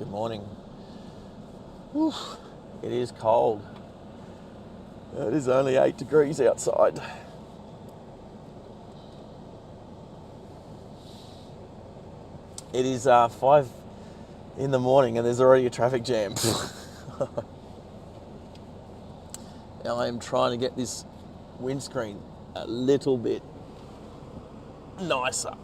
Good morning. Whew, it is cold. It is only 8 degrees outside. It is 5 in the morning and there's already a traffic jam. Now I am trying to get this windscreen a little bit nicer.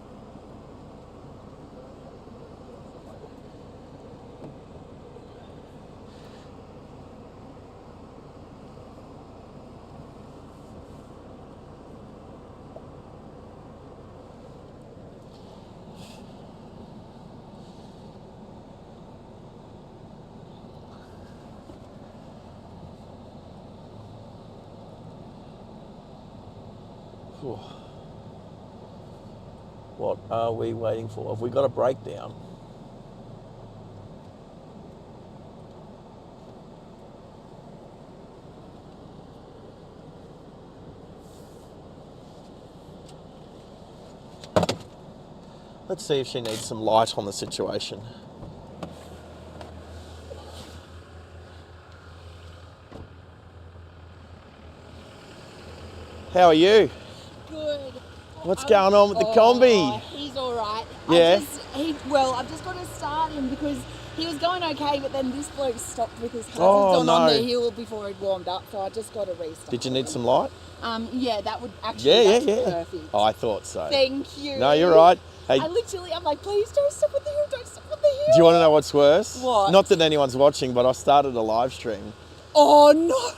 What are we waiting for? Have we got a breakdown? Let's see if she needs some light on the situation. How are you? Good. What's going on with the combi? He's all right. Yeah. I've just got to start him because he was going okay, but then this bloke stopped with his hazards on the hill before he'd warmed up, so I just got to restart. Did you need some light? Yeah, that would actually. Yeah. Perfect. Oh, I thought so. Thank you. No, you're right. Hey, I'm like, please don't stop with the hill. Don't stop with the hill. do you want to know what's worse? What? Not that anyone's watching, but I started a live stream. Oh no!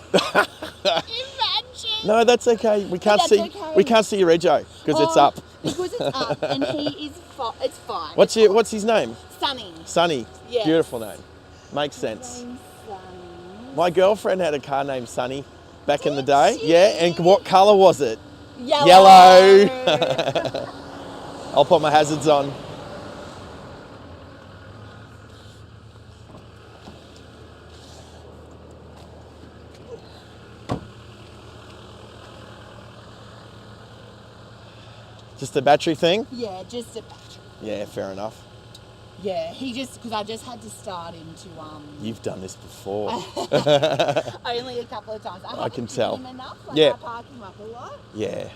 Imagine. No, that's okay. We can't see. Okay. We can't see your rego because it's up. Because it's up, and he is. It's fine. What's his name? Sunny. Sunny. Yes. Beautiful name. Makes sense. Sunny. My girlfriend had a car named Sunny back in the day. Did she? Yeah, and what colour was it? Yellow. I'll put my hazards on. Just a battery thing? Yeah, just a battery. Yeah, fair enough. Yeah, because I just had to start him to You've done this before. only a couple of times. I can tell. Him enough. Yeah. I park him up a lot. Yeah.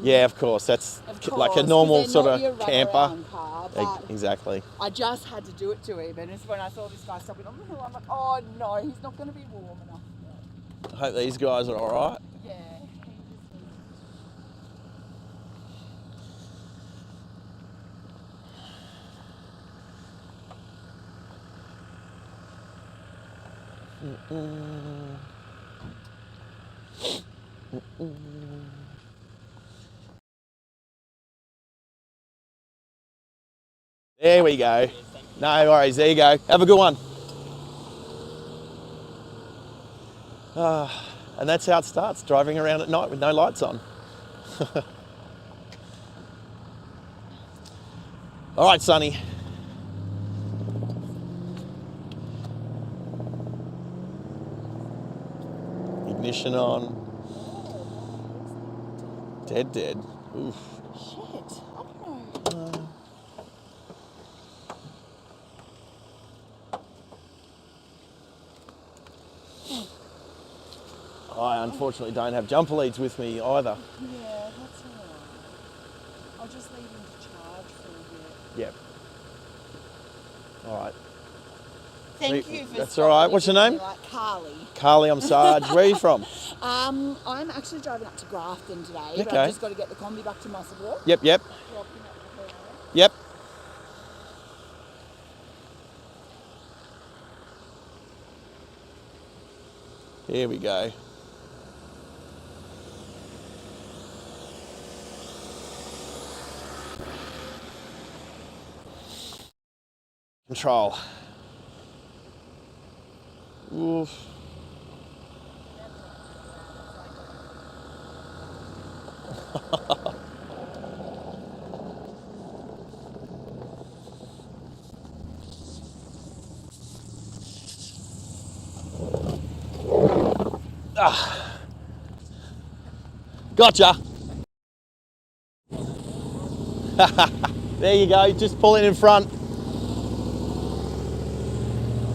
Yeah, of course. That's Of like a course, normal 'cause sort they're of not your camper. run-around car, but Exactly. I just had to do it to him, and it's when I saw this guy stopping on the hill, I'm like, oh no, he's not going to be warm enough yet. I hope these guys are all right. Yeah. There we go. No worries. There you go. Have a good one. And that's how it starts, driving around at night with no lights on. All right, Sonny. Ignition on. Dead. Oof. Shit. I don't know. I unfortunately don't have jumper leads with me either. Yeah, that's all right. I'll just leave him to charge for a bit. Yep. All right. Thank you for That's all right. What's your name? Like Carly. Carly, I'm Sarge. Where are you from? I'm actually driving up to Grafton today, but Okay. I've just got to get the combi back to Musselburgh. Yep. Drop him at the fair. Yep. Here we go. Control. Oof. Gotcha. There you go, just pull it in front.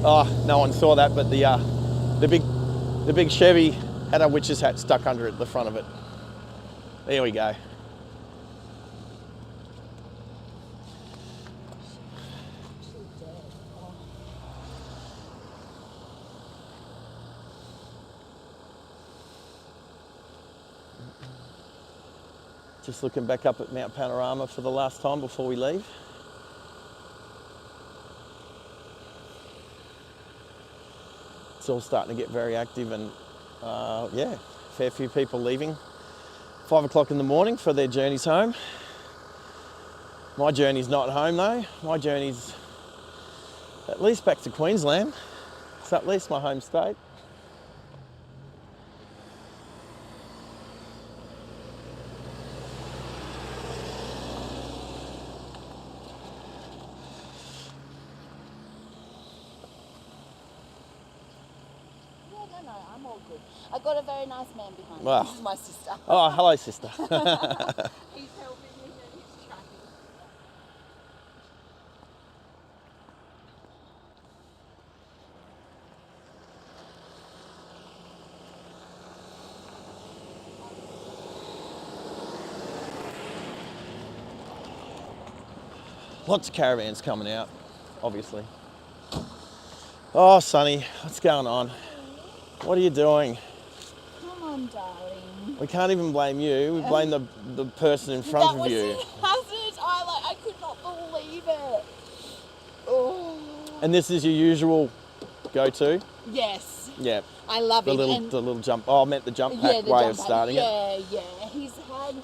Oh, no one saw that, but the big Chevy had a witch's hat stuck under it, the front of it. There we go. Just looking back up at Mt Panorama for the last time before we leave. It's all starting to get very active, and yeah, fair few people leaving 5 o'clock in the morning for their journeys home. My journey's not home though. My journey's at least back to Queensland. It's at least my home state. No, I'm all good. I got a very nice man behind me. Wow. This is my sister. Oh, hello, sister. He's helping me and he's tracking. Lots of caravans coming out, obviously. Oh, Sonny, what's going on? What are you doing? Come on, darling. We can't even blame you. We blame the person in front of you. That was the hazard. I could not believe it. Oh. And this is your usual go-to? Yes. Yeah. I love the it. Little jump. Oh, I meant the jump pack way of starting it. Yeah. He's had.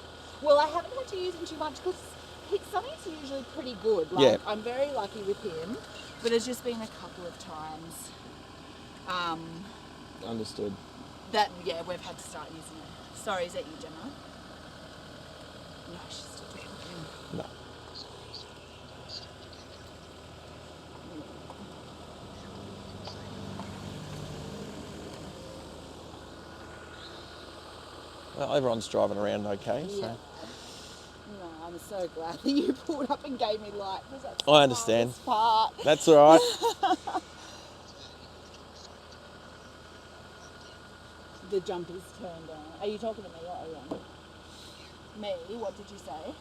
Well, I haven't had to use him too much because Sonny's usually pretty good. Like, I'm very lucky with him, but it's just been a couple of times. Understood. That we've had to start using it. Sorry, is that you, Gemma? No, she's still talking. No. Well, everyone's driving around okay, so. Yeah. No, I'm so glad that you pulled up and gave me light because that's the I understand. hardest part. That's all right. The jumper's turned on. Are you talking to me or are you on? Me? What did you say?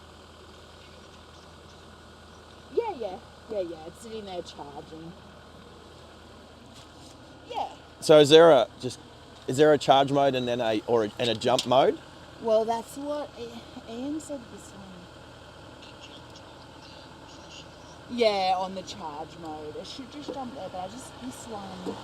Yeah. It's sitting there charging. Yeah. So is there a charge mode and then a jump mode? Well, that's what Ian said this one. Yeah, on the charge mode. It should just jump there, but this one.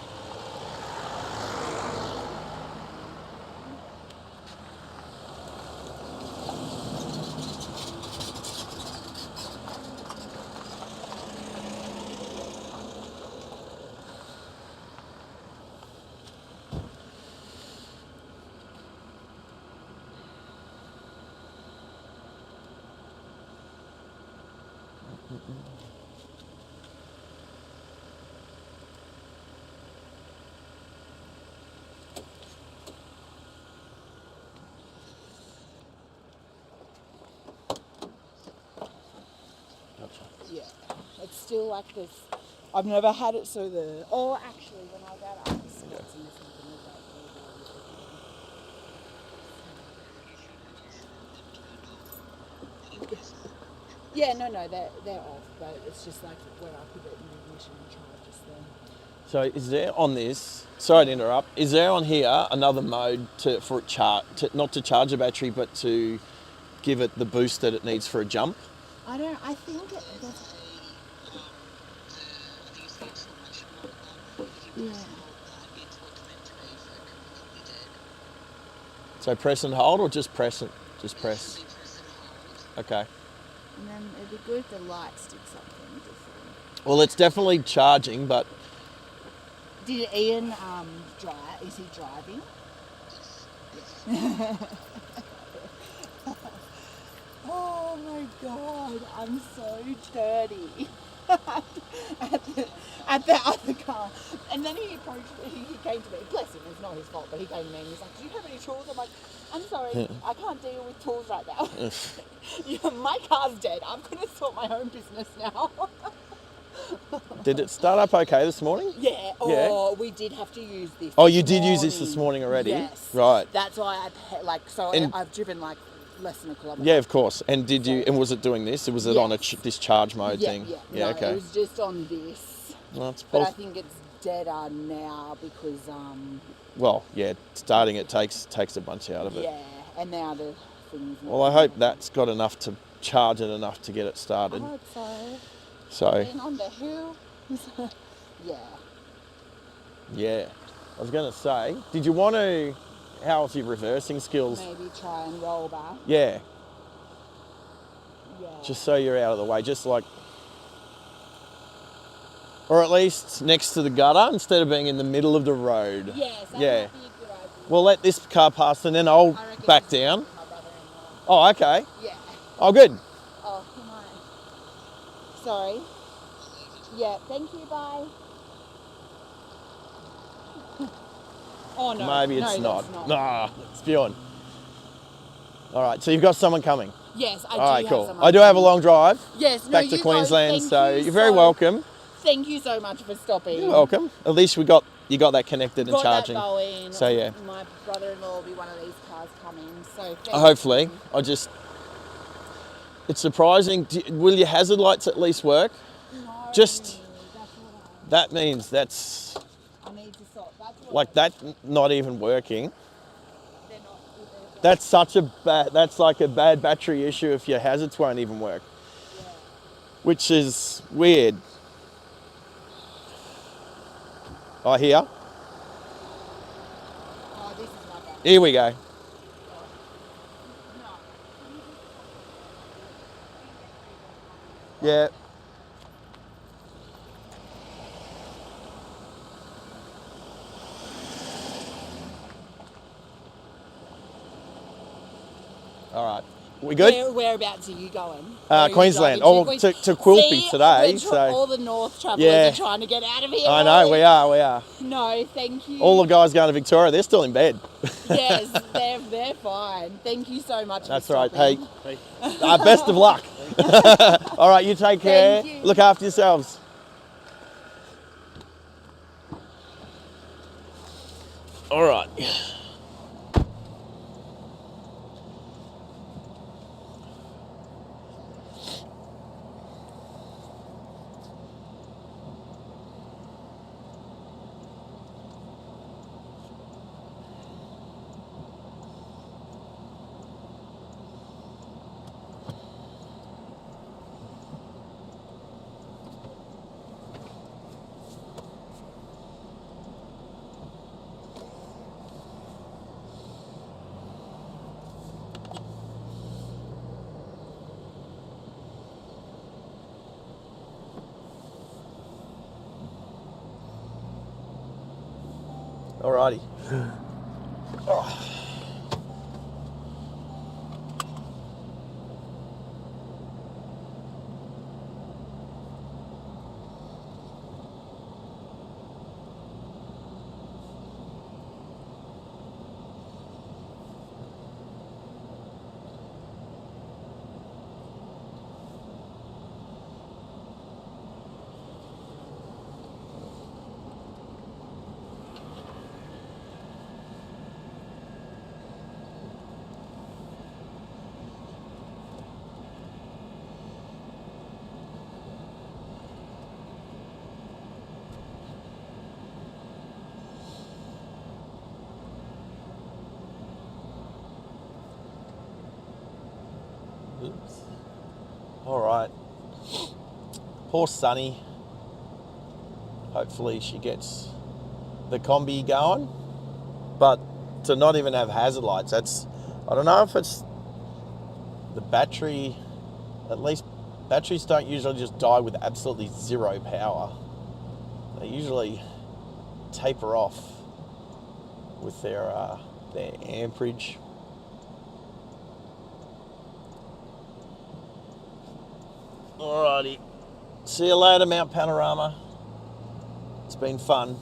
Yeah, it's still like this. I've never had it so the. Oh, actually, when I was out at Aussie, and this happened with that. Yeah, no, they're off, but it's just like where I put it in the ignition and charge just then. So is there on this, sorry to interrupt, is there on here another mode not to charge a battery, but to give it the boost that it needs for a jump? I think that's... Yeah. So press and hold or just press it? Just press. Okay. And then it'd be good if the lights did something different. Well, it's definitely charging, but... Did Ian drive? Is he driving? Yes. Oh my God, I'm so dirty. at the other car. And then he approached me, he came to me, bless him, it's not his fault, but he came to me and he's like, do you have any tools? I'm like, I'm sorry, I can't deal with tools right now. Yeah, my car's dead. I'm going to sort my own business now. Did it start up okay this morning? Yeah. Yeah. Oh, we did have to use this. Oh, you did use this this morning already? Yes. Right. That's why I've driven like less than a kilometre. Yeah, of course. And and was it doing this? Was it on a discharge mode thing? Yeah. Yeah, No, okay. it was just on this. Well, that's but I think it's deader now because well, yeah, starting it takes a bunch out of it. Yeah, and now the thing's not. Well, I hope that's got enough to charge it enough to get it started. I hope so. So. Then on the hill. Yeah. Yeah. I was going to say, did you want to? How's your reversing skills? Maybe try and roll back. Yeah. Yeah. Just so you're out of the way, just like. Or at least next to the gutter instead of being in the middle of the road. Yes, that yeah. might be a good idea. We'll let this car pass and then I'll back down. My brother-in-law. Oh, okay. Yeah. Oh, good. Oh, he might. Sorry. Yeah, thank you, bye. Oh, no. Maybe it's no, not. That's not. Nah, it's beyond. All right, so you've got someone coming. Yes, I do. All right, cool. Have I do have a long drive. Yes, back to Queensland, so you're very welcome. Thank you so much for stopping. You're welcome. At least you got that connected and charging. That going. So yeah. My brother-in-law will be one of these cars coming. So hopefully, it's surprising. Will your hazard lights at least work? No. That means that's. I need to stop. Like that not even working. They're not. That's such a bad. That's like a bad battery issue if your hazards won't even work. Yeah. Which is weird. Oh, here. Oh, this is not bad. Here we go. No. Yeah. All right. We good? Whereabouts are you going? Queensland. To Quilpie today. So all the North travellers are trying to get out of here. I know, we are. No, thank you. All the guys going to Victoria, they're still in bed. Yes, they're fine. Thank you so much. That's for right. stopping. Hey, best of luck. All right, you take care. Thank you. Look after yourselves. All right. Alrighty. Oh. Oops. All right. Poor Sunny. Hopefully she gets the combi going. But to not even have hazard lights, that's, I don't know if it's the battery, at least batteries don't usually just die with absolutely zero power. They usually taper off with their amperage. Alrighty, see you later, Mount Panorama. It's been fun.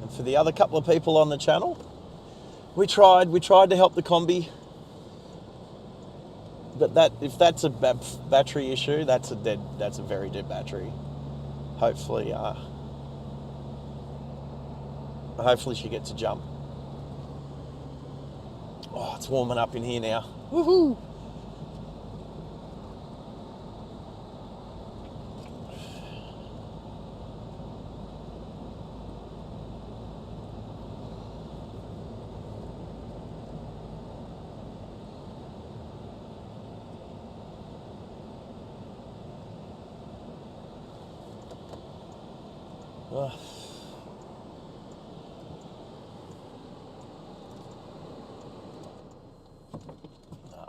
And for the other couple of people on the channel, we tried to help the combi. But that if that's a battery issue, that's a very dead battery. Hopefully, hopefully she gets a jump. Oh, it's warming up in here now. Woohoo! Oh.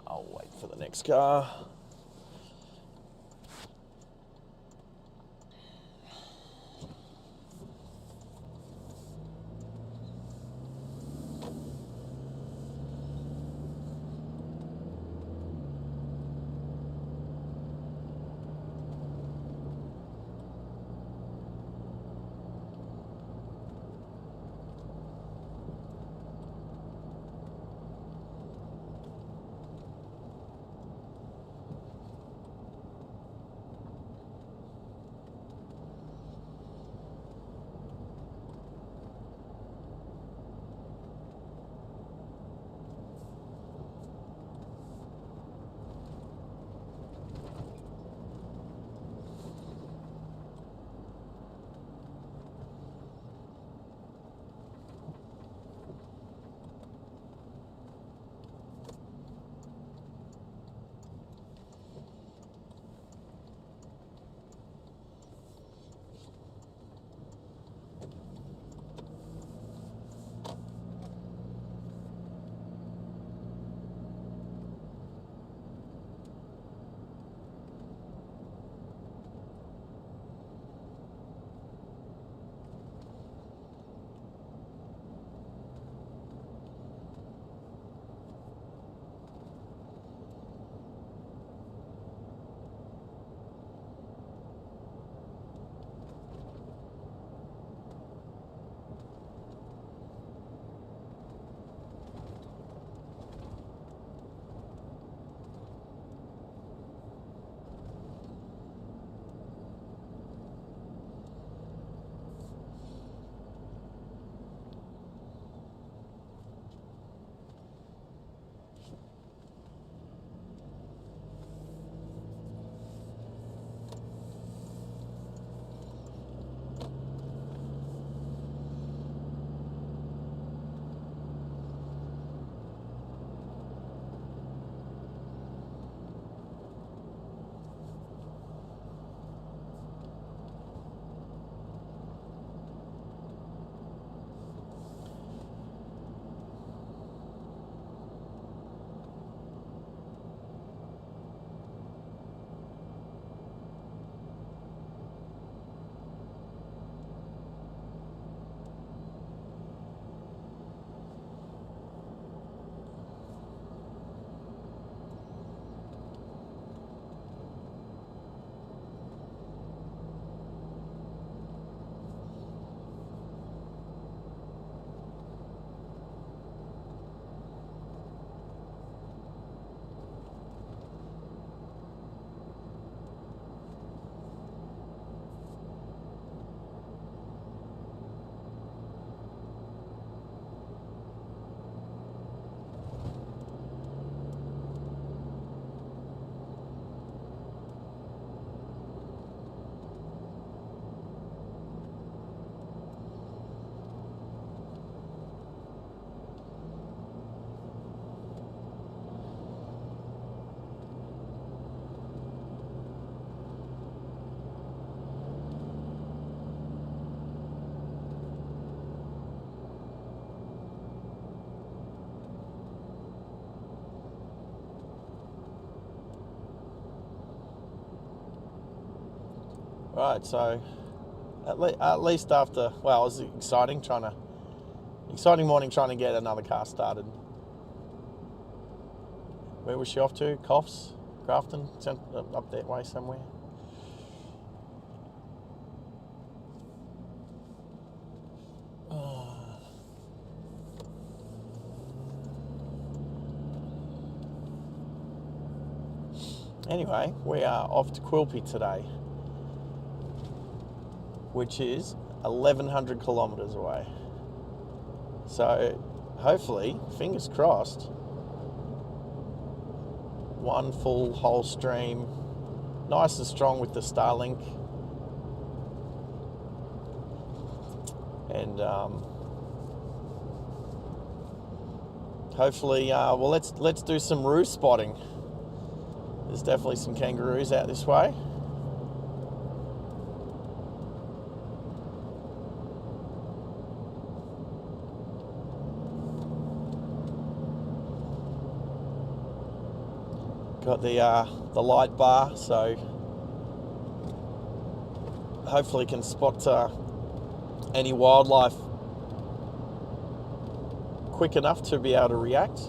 I'll wait for the next car. Right, so at least after, well, it was exciting morning trying to get another car started. Where was she off to? Coffs? Grafton? Up that way somewhere. Anyway, we are off to Quilpie today, which is 1,100 kilometres away. So hopefully, fingers crossed, one full whole stream, nice and strong with the Starlink. And hopefully, well, let's do some roo spotting. There's definitely some kangaroos out this way. Got the light bar, so hopefully can spot any wildlife quick enough to be able to react.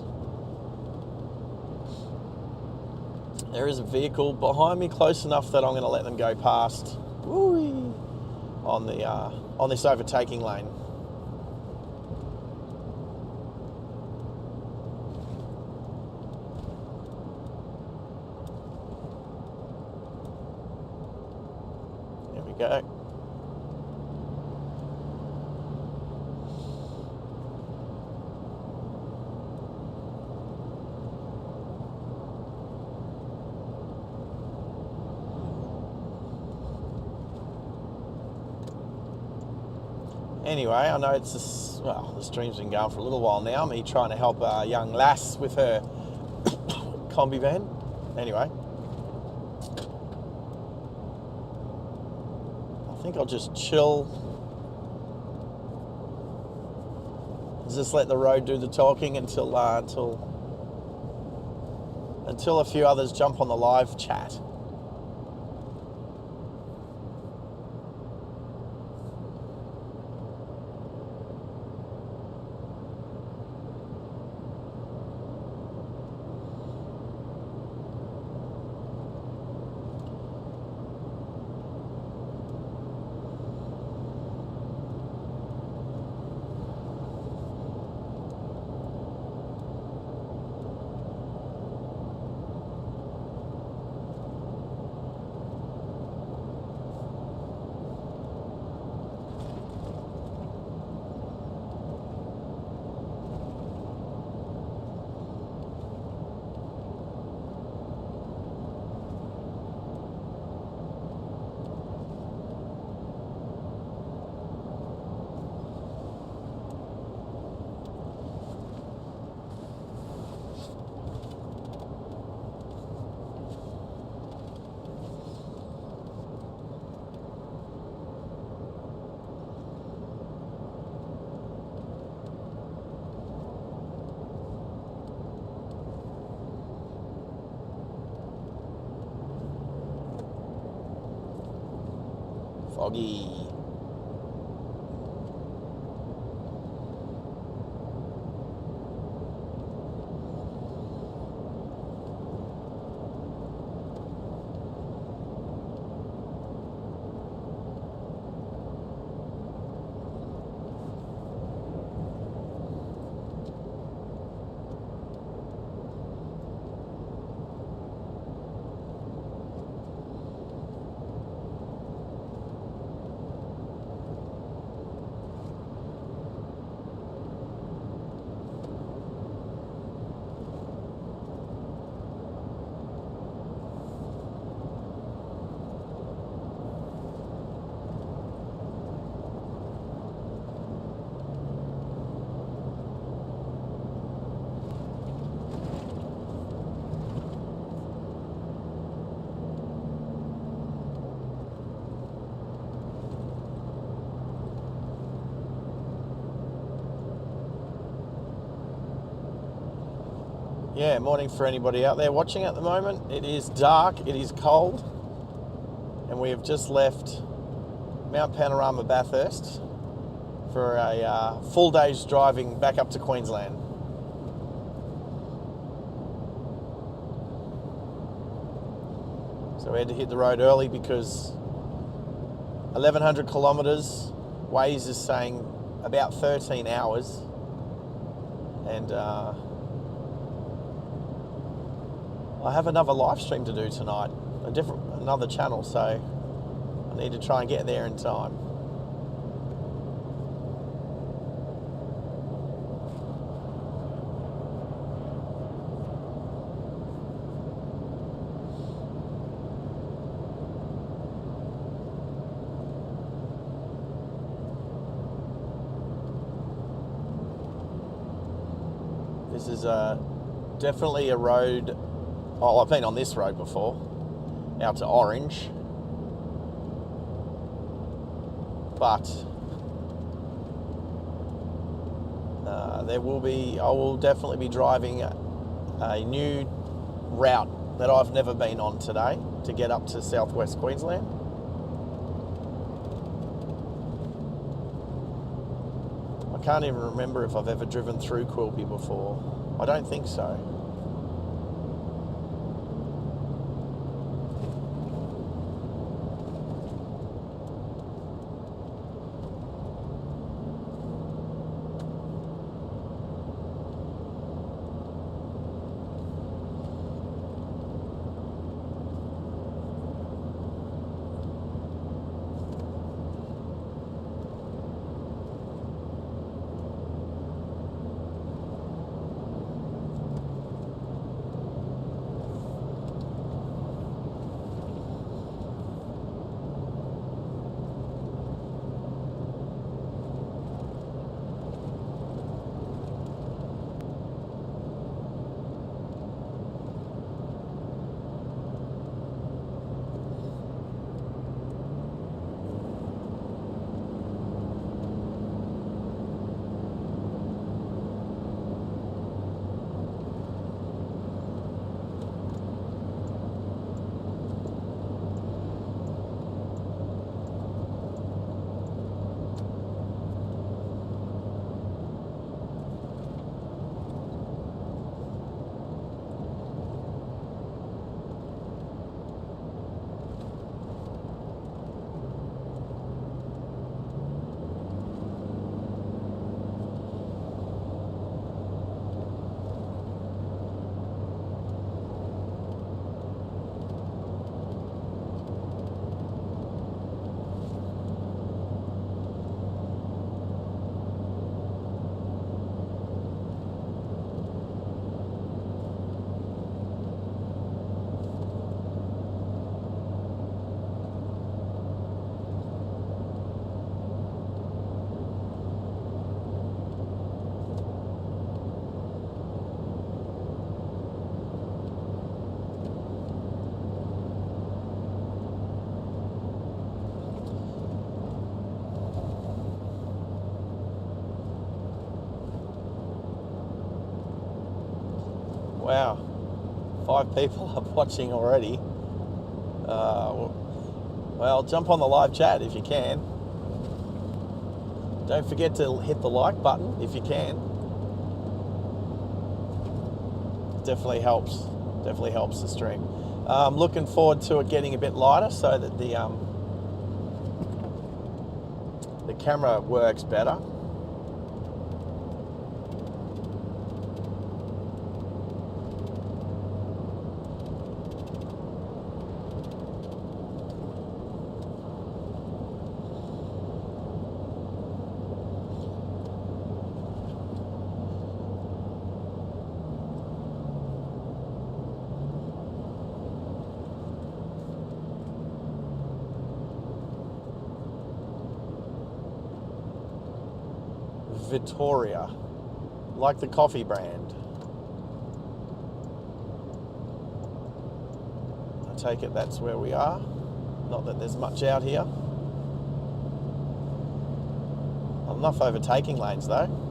There is a vehicle behind me close enough that I'm going to let them go past. Woo-wee, on this overtaking lane. There we go. Anyway, I know the stream's been going for a little while now, me trying to help a young lass with her combi van. Anyway, I think I'll just chill. Just let the road do the talking until a few others jump on the live chat. Foggy. Yeah, morning for anybody out there watching at the moment. It is dark, it is cold, and we have just left Mt Panorama, Bathurst for a full day's driving back up to Queensland. So we had to hit the road early because 1,100 kilometres, Waze is saying about 13 hours, and I have another live stream to do tonight, another channel, so I need to try and get there in time. This is definitely a road. Oh, I've been on this road before, out to Orange, but I will definitely be driving a new route that I've never been on today to get up to southwest Queensland. I can't even remember if I've ever driven through Quilpie before. I don't think so. Wow, 5 people are watching already. Well, jump on the live chat if you can. Don't forget to hit the like button if you can. Definitely helps the stream. Looking forward to it getting a bit lighter so that the camera works better. Victoria, like the coffee brand. I take it that's where we are. Not that there's much out here. Enough overtaking lanes though.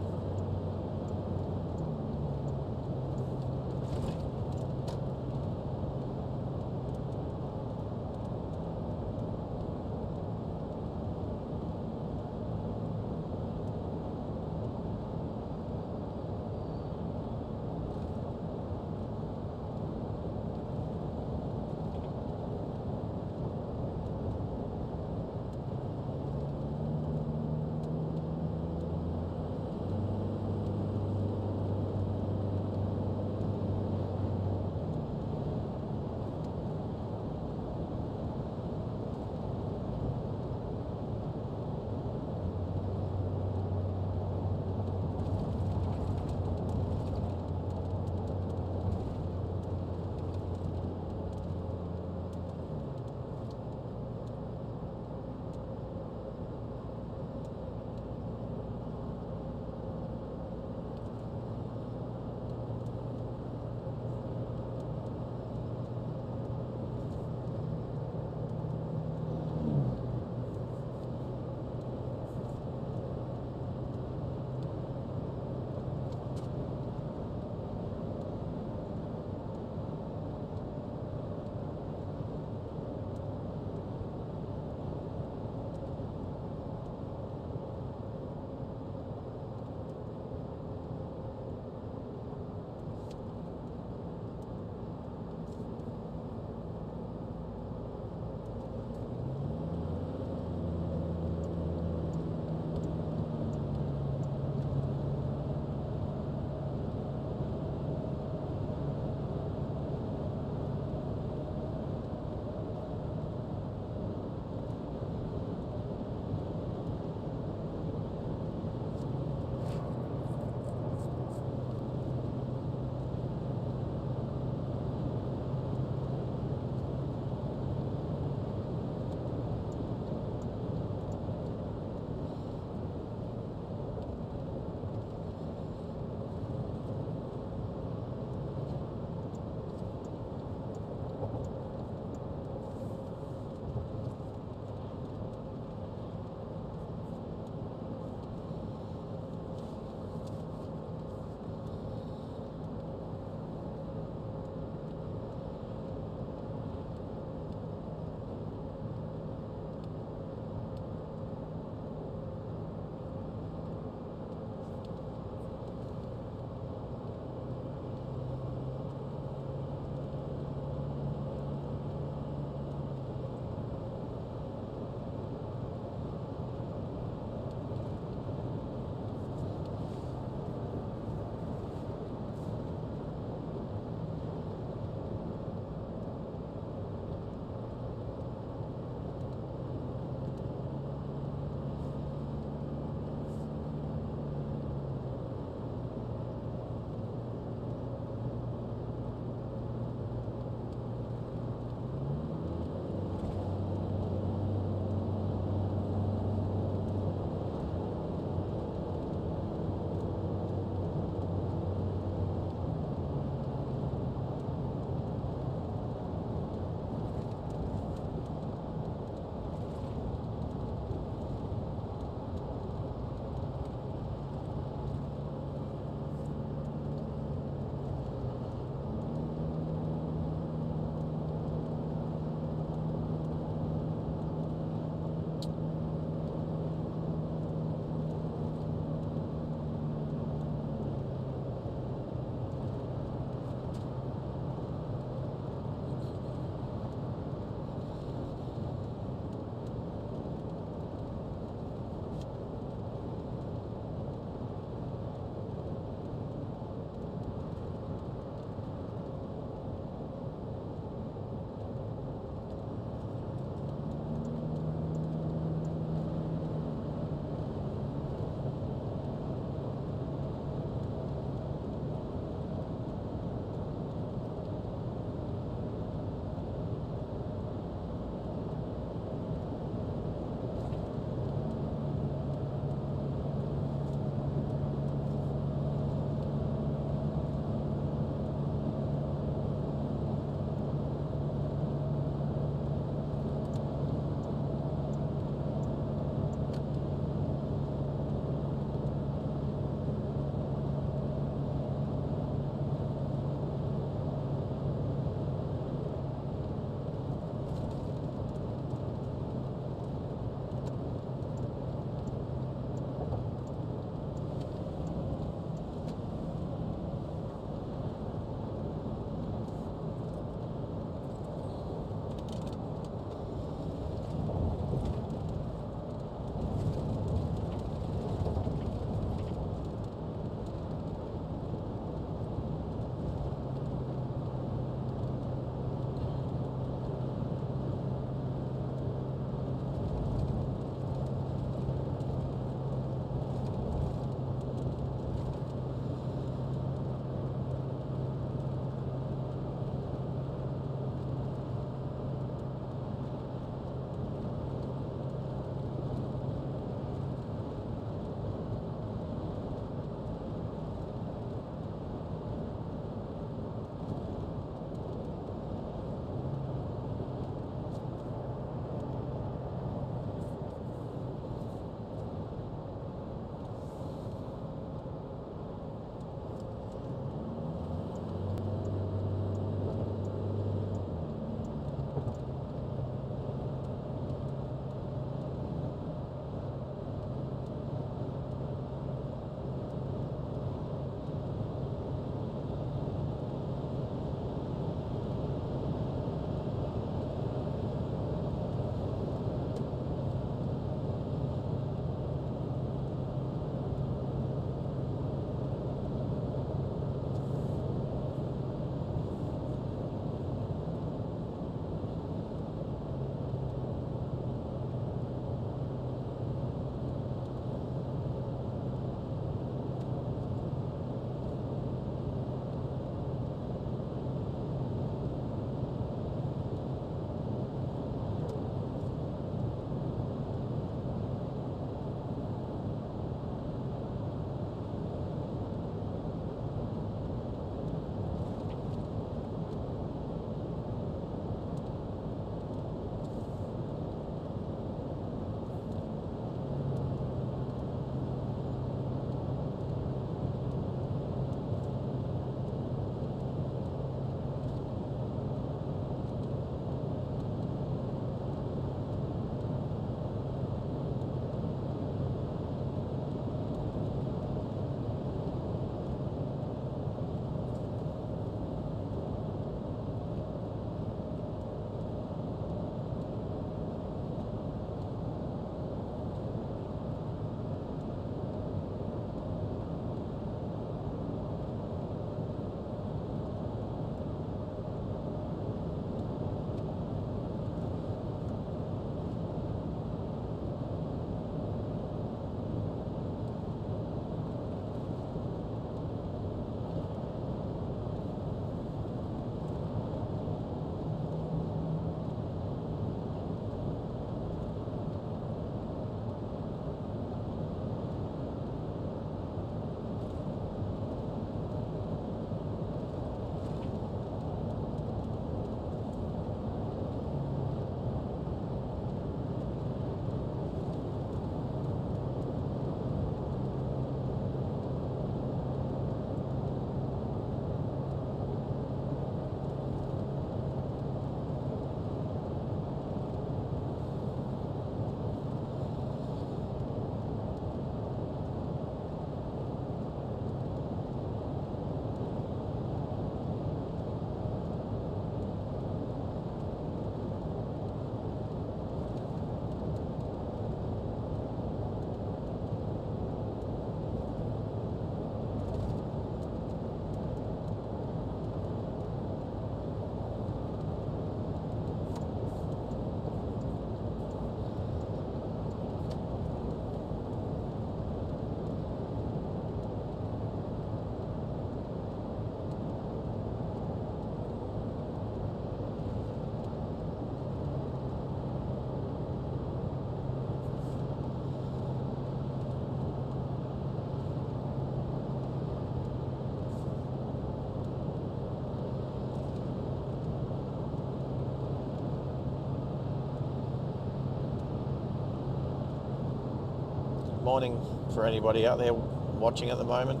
Morning for anybody out there watching at the moment.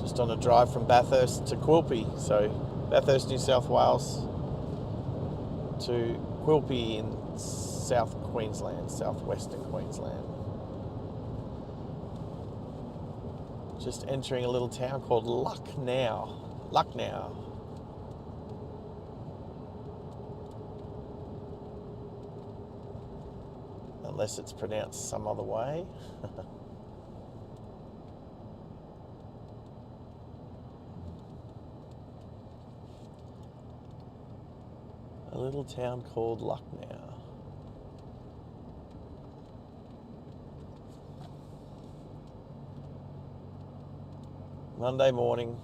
Just on a drive from Bathurst to Quilpie. So Bathurst, New South Wales to Quilpie in South Queensland, southwestern Queensland. Just entering a little town called Lucknow. Unless it's pronounced some other way. A little town called Lucknow. Monday morning.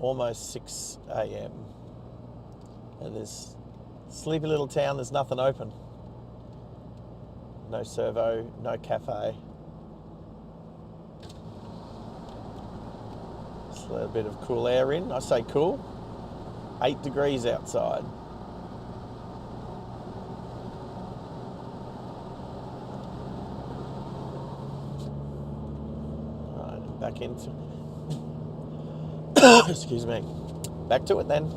Almost 6 a.m. And this sleepy little town, there's nothing open. No servo, no cafe. Just a little bit of cool air in. I say cool. 8 degrees outside. Right, back into... Excuse me. Back to it then.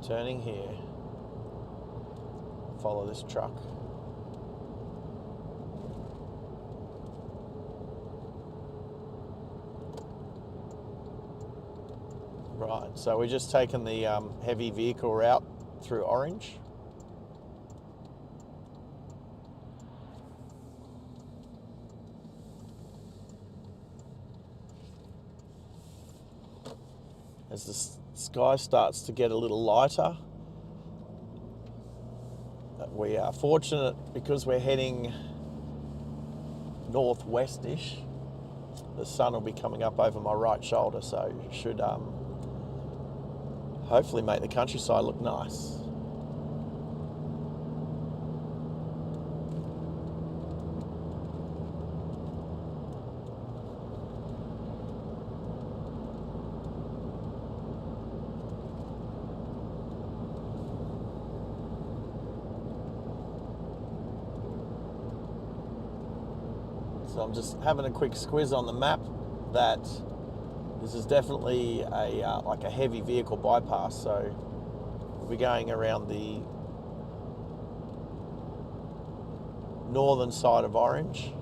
Turning here. Follow this truck. Right, so we're just taking the heavy vehicle route through Orange. As the sky starts to get a little lighter, we are fortunate because we're heading northwest-ish. The sun will be coming up over my right shoulder, so it should hopefully make the countryside look nice. So I'm just having a quick squiz on the map that this is definitely a like a heavy vehicle bypass. So we'll be going around the northern side of Orange.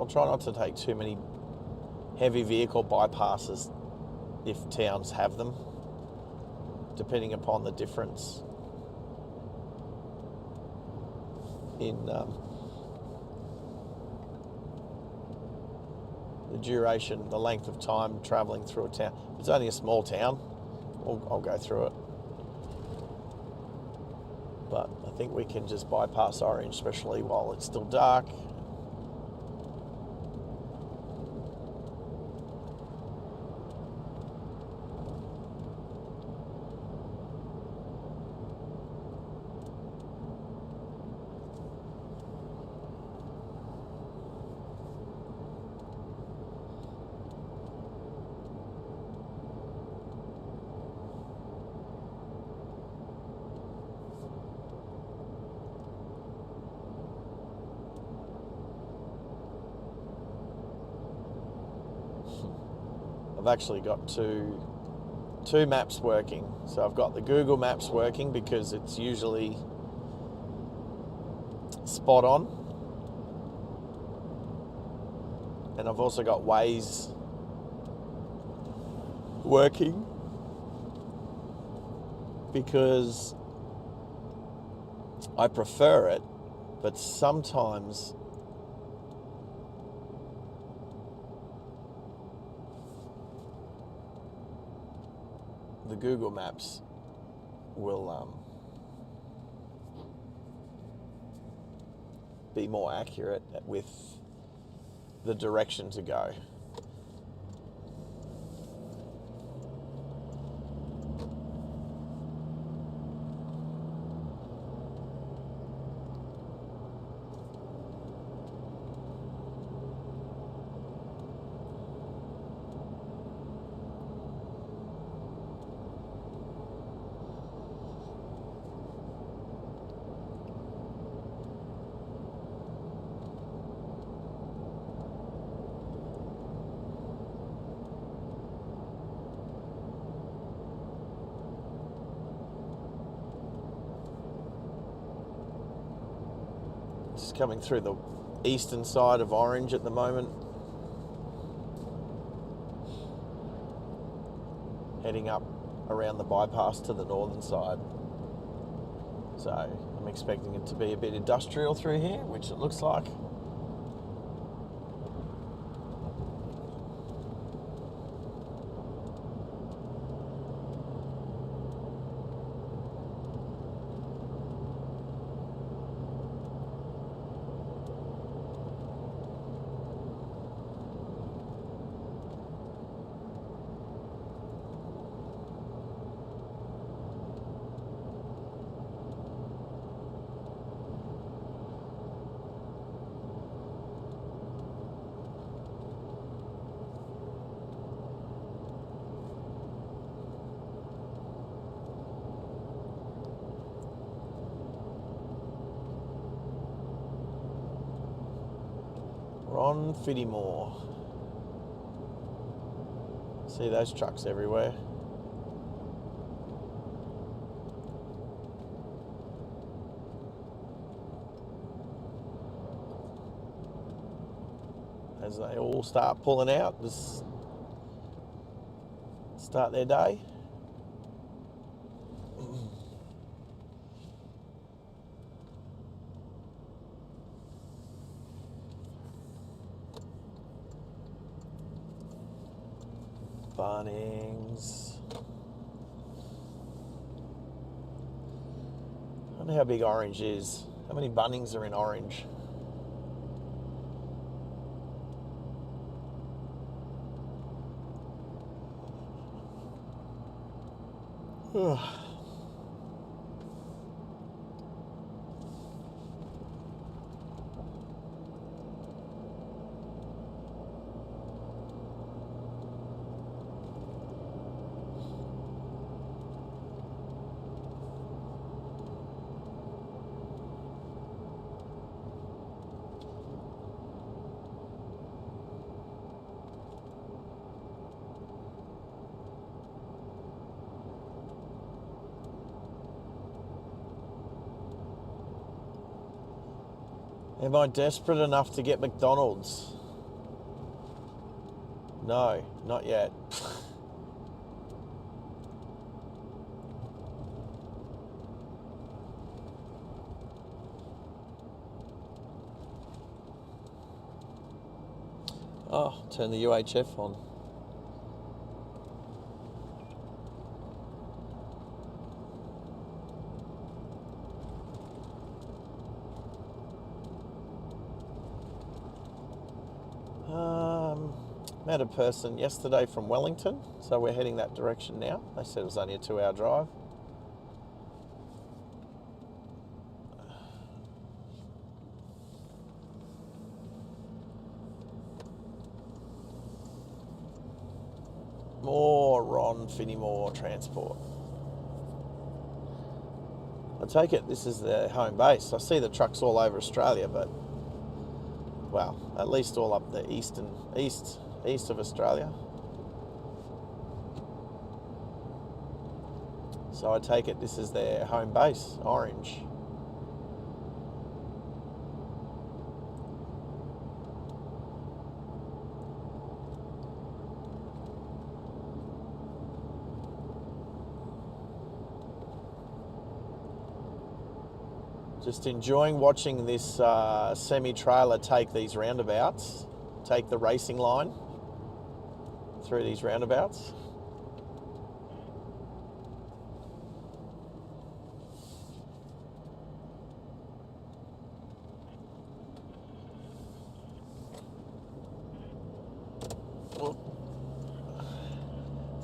I'll try not to take too many heavy vehicle bypasses if towns have them, depending upon the difference in the duration, the length of time travelling through a town. If it's only a small town, I'll go through it. But I think we can just bypass Orange, especially while it's still dark. I've actually got two maps working. So I've got the Google Maps working because it's usually spot on. And I've also got Waze working because I prefer it, but sometimes the Google Maps will be more accurate with the direction to go. Just coming through the eastern side of Orange at the moment. Heading up around the bypass to the northern side. So I'm expecting it to be a bit industrial through here, which it looks like. Ron Fittymore. See those trucks everywhere. As they all start pulling out, just start their day. Bunnings. I wonder how big Orange is. How many Bunnings are in Orange? Am I desperate enough to get McDonald's? No, not yet. Oh, turn the UHF on. Met a person yesterday from Wellington, so we're heading that direction now. They said it was only a 2-hour drive. More Ron Finney-Moore Transport. I take it this is their home base. I see the trucks all over Australia, but well, at least all up the east of Australia. So I take it this is their home base, Orange. Just enjoying watching this semi-trailer take these roundabouts, take the racing line through these roundabouts.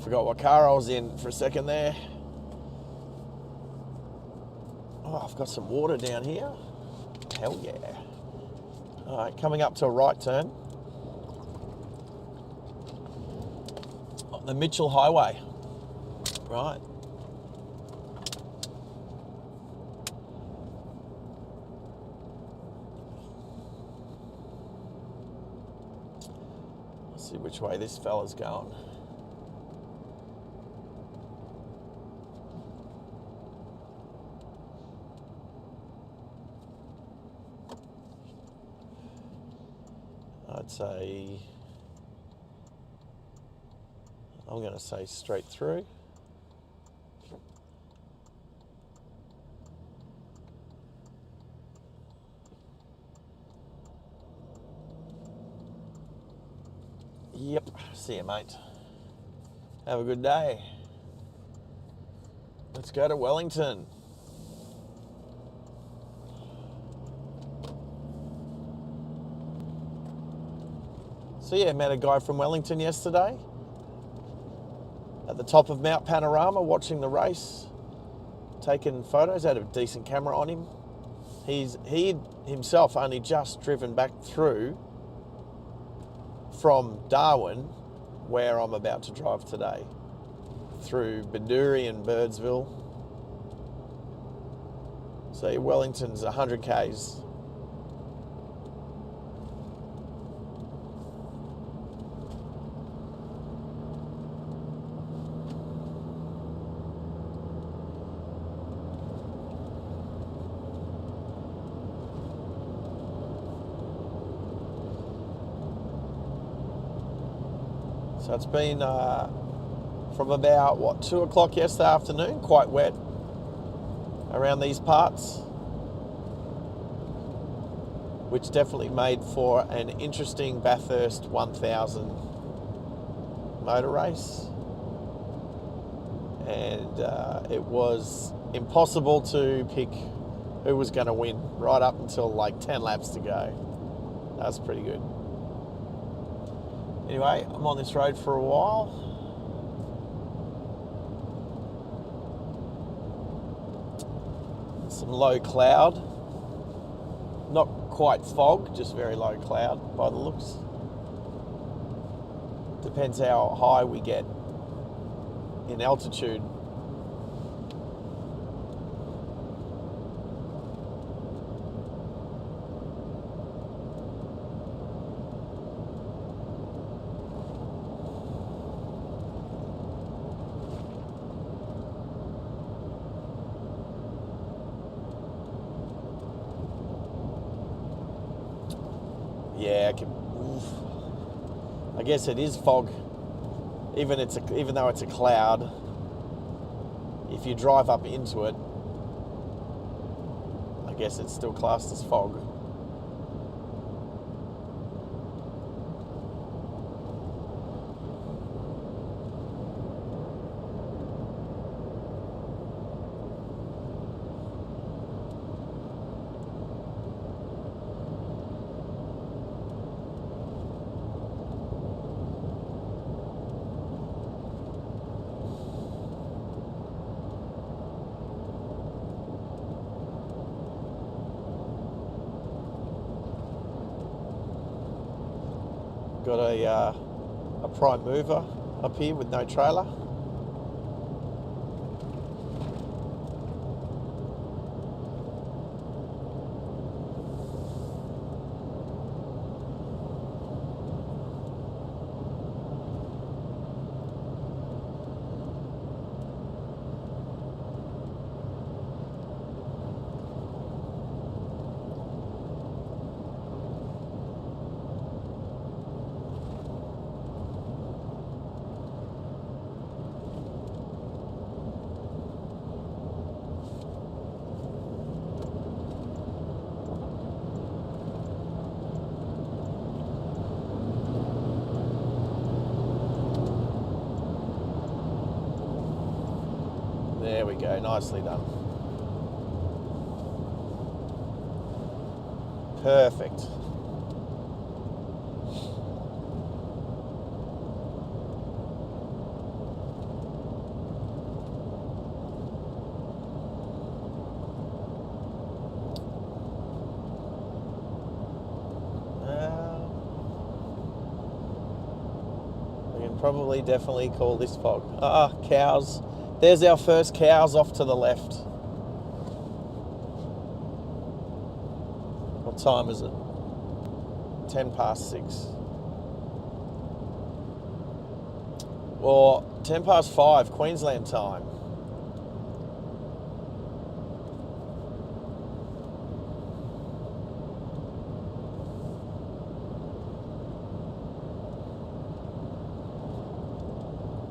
Forgot what car I was in for a second there. Oh, I've got some water down here. Hell yeah. All right, coming up to a right turn. On the Mitchell Highway. Right. Let's see which way this fella's going. I'm going to say straight through. Yep, see you, mate. Have a good day. Let's go to Wellington. So yeah, met a guy from Wellington yesterday at the top of Mt Panorama watching the race, taking photos. Had a decent camera on him. He'd himself only just driven back through from Darwin, where I'm about to drive today, through Bedourie and Birdsville. So Wellington's 100 k's. So it's been from about, 2 o'clock yesterday afternoon, quite wet around these parts, which definitely made for an interesting Bathurst 1000 motor race. And it was impossible to pick who was going to win right up until like 10 laps to go. That's pretty good. Anyway, I'm on this road for a while. Some low cloud. Not quite fog, just very low cloud by the looks. Depends how high we get in altitude. Yeah, I guess it is fog. Even though it's a cloud, if you drive up into it, I guess it's still classed as fog. Got a prime mover up here with no trailer. There we go, nicely done. Perfect. We can probably definitely call this fog. Cows. There's our first cows off to the left. What time is it? 10 past 6. Or 10 past 5, Queensland time.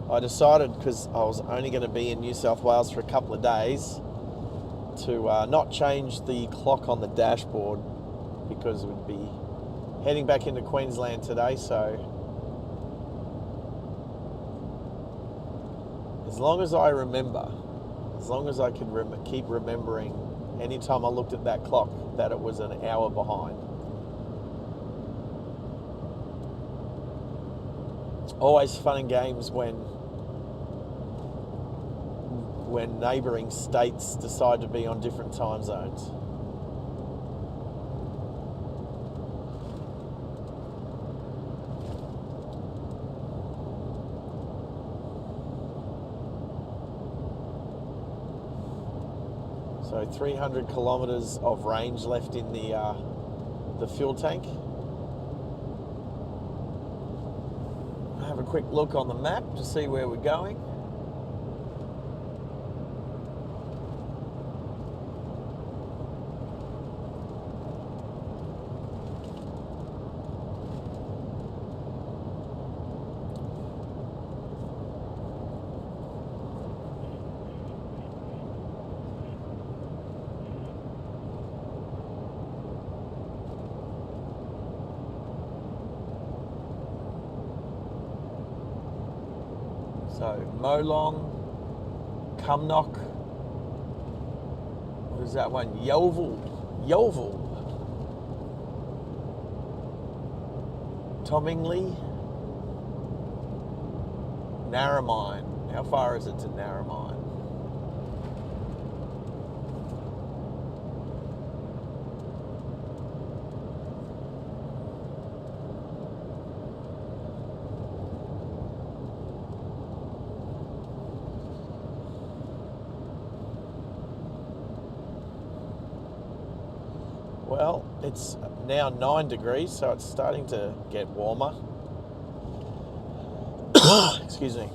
I decided, because I was only going to be in New South Wales for a couple of days, to not change the clock on the dashboard, because we'd be heading back into Queensland today. So as long as I remember, as long as I can keep remembering anytime I looked at that clock that it was an hour behind. It's always fun and games when neighbouring states decide to be on different time zones. So 300 kilometres of range left in the fuel tank. Have a quick look on the map to see where we're going. So Molong, Cumnock, what is that one? Yeovil, Tomingley, Narromine. How far is it to Narromine? Well, it's now 9 degrees, so it's starting to get warmer. Excuse me.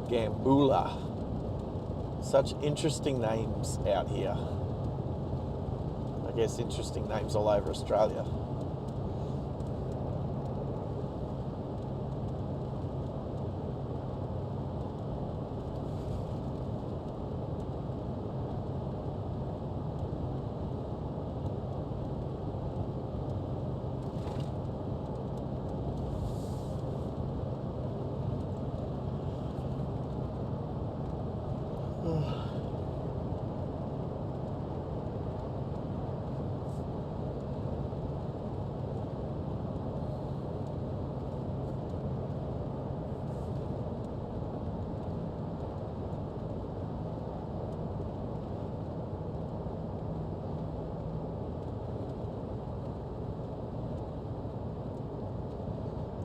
Gambula. Such interesting names out here. I guess interesting names all over Australia.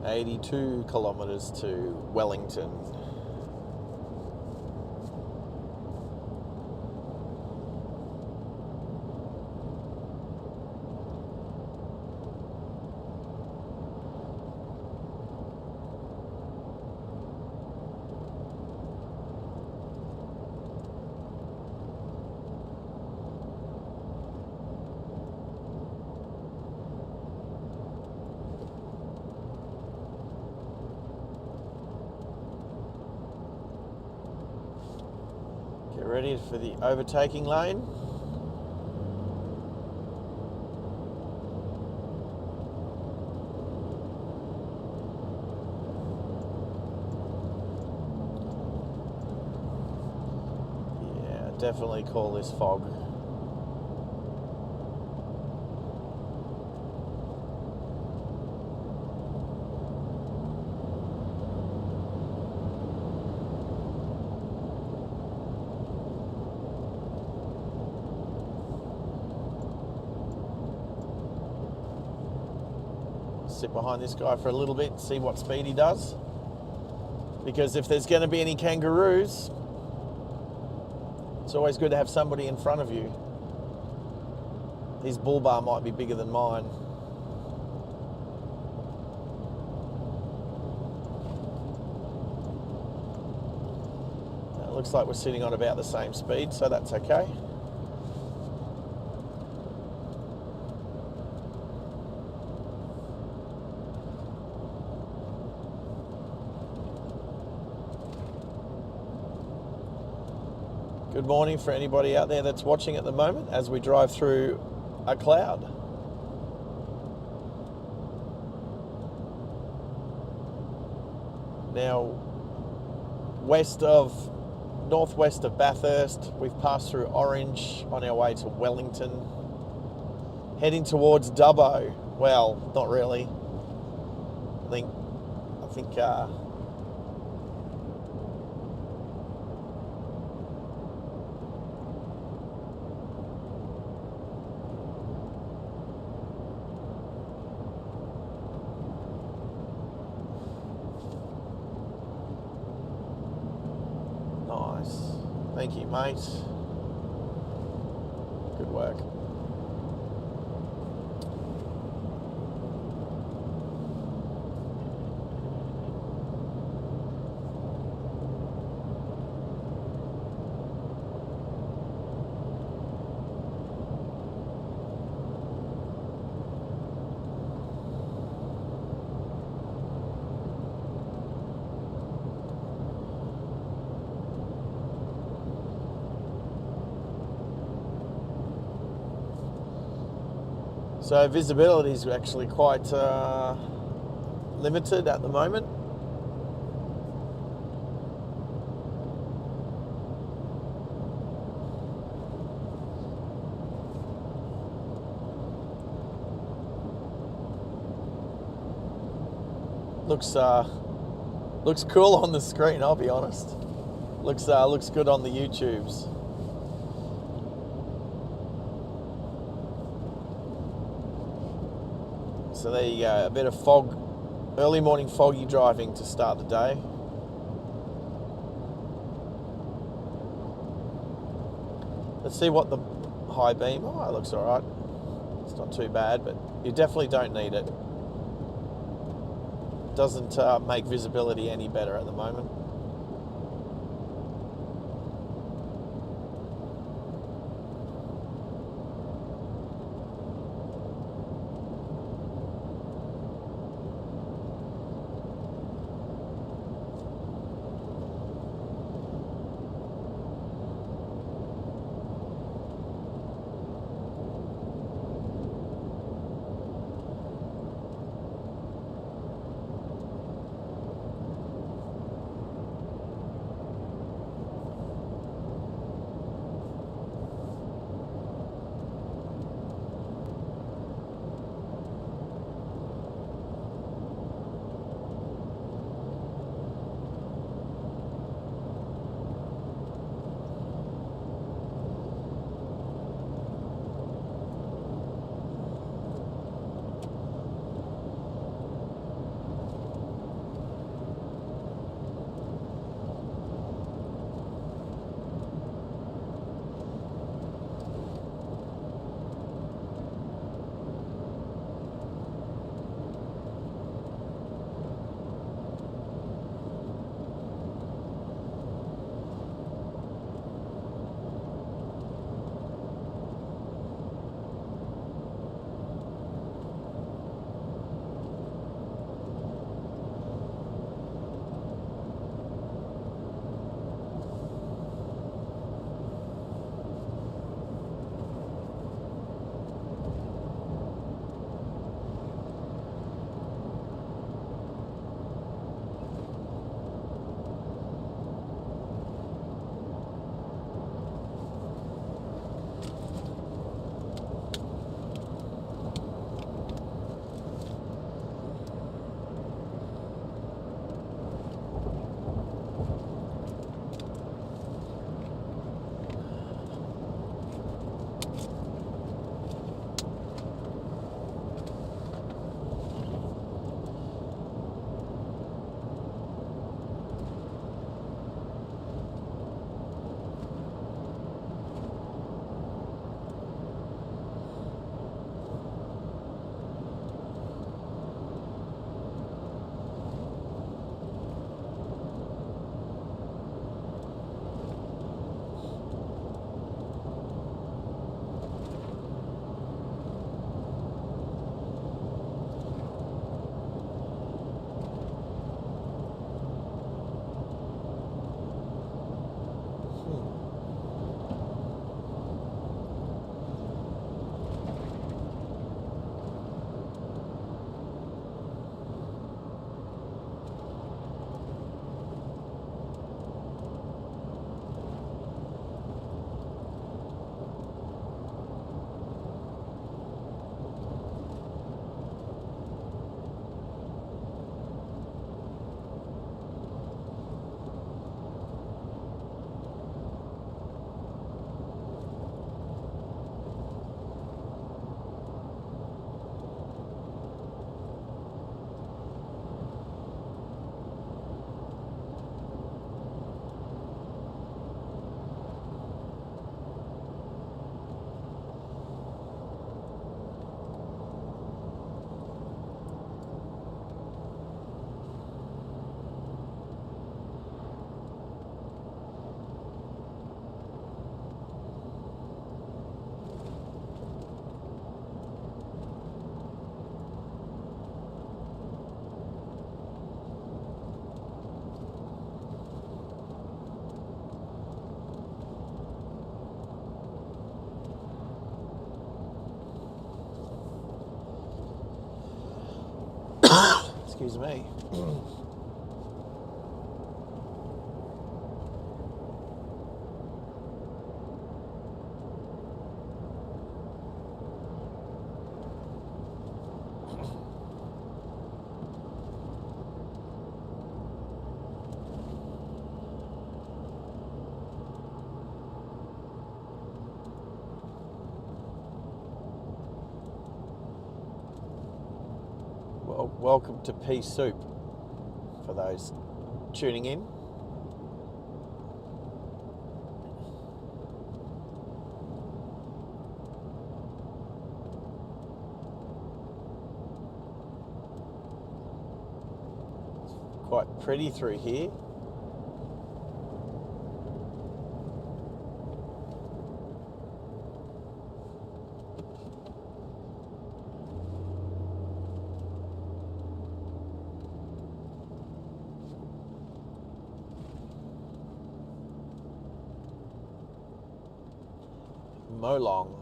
$82 kilometres to Wellington. Get ready for the overtaking lane. Yeah, definitely call this fog. Sit behind this guy for a little bit and see what speed he does. Because if there's going to be any kangaroos, it's always good to have somebody in front of you. His bull bar might be bigger than mine. It looks like we're sitting on about the same speed, so that's okay. Good morning for anybody out there that's watching at the moment as we drive through a cloud. Now, northwest of Bathurst, we've passed through Orange on our way to Wellington, heading towards Dubbo. Well, not really. I think nice. Thank you, mate. Good work. So visibility is actually quite limited at the moment. Looks cool on the screen, I'll be honest. Looks good on the YouTubes. So there you go, a bit of fog, early morning foggy driving to start the day. Let's see what the high beam, it looks all right. It's not too bad, but you definitely don't need it. Doesn't make visibility any better at the moment. Excuse me. Well, welcome to Pea Soup for those tuning in. Quite pretty through here. Molong.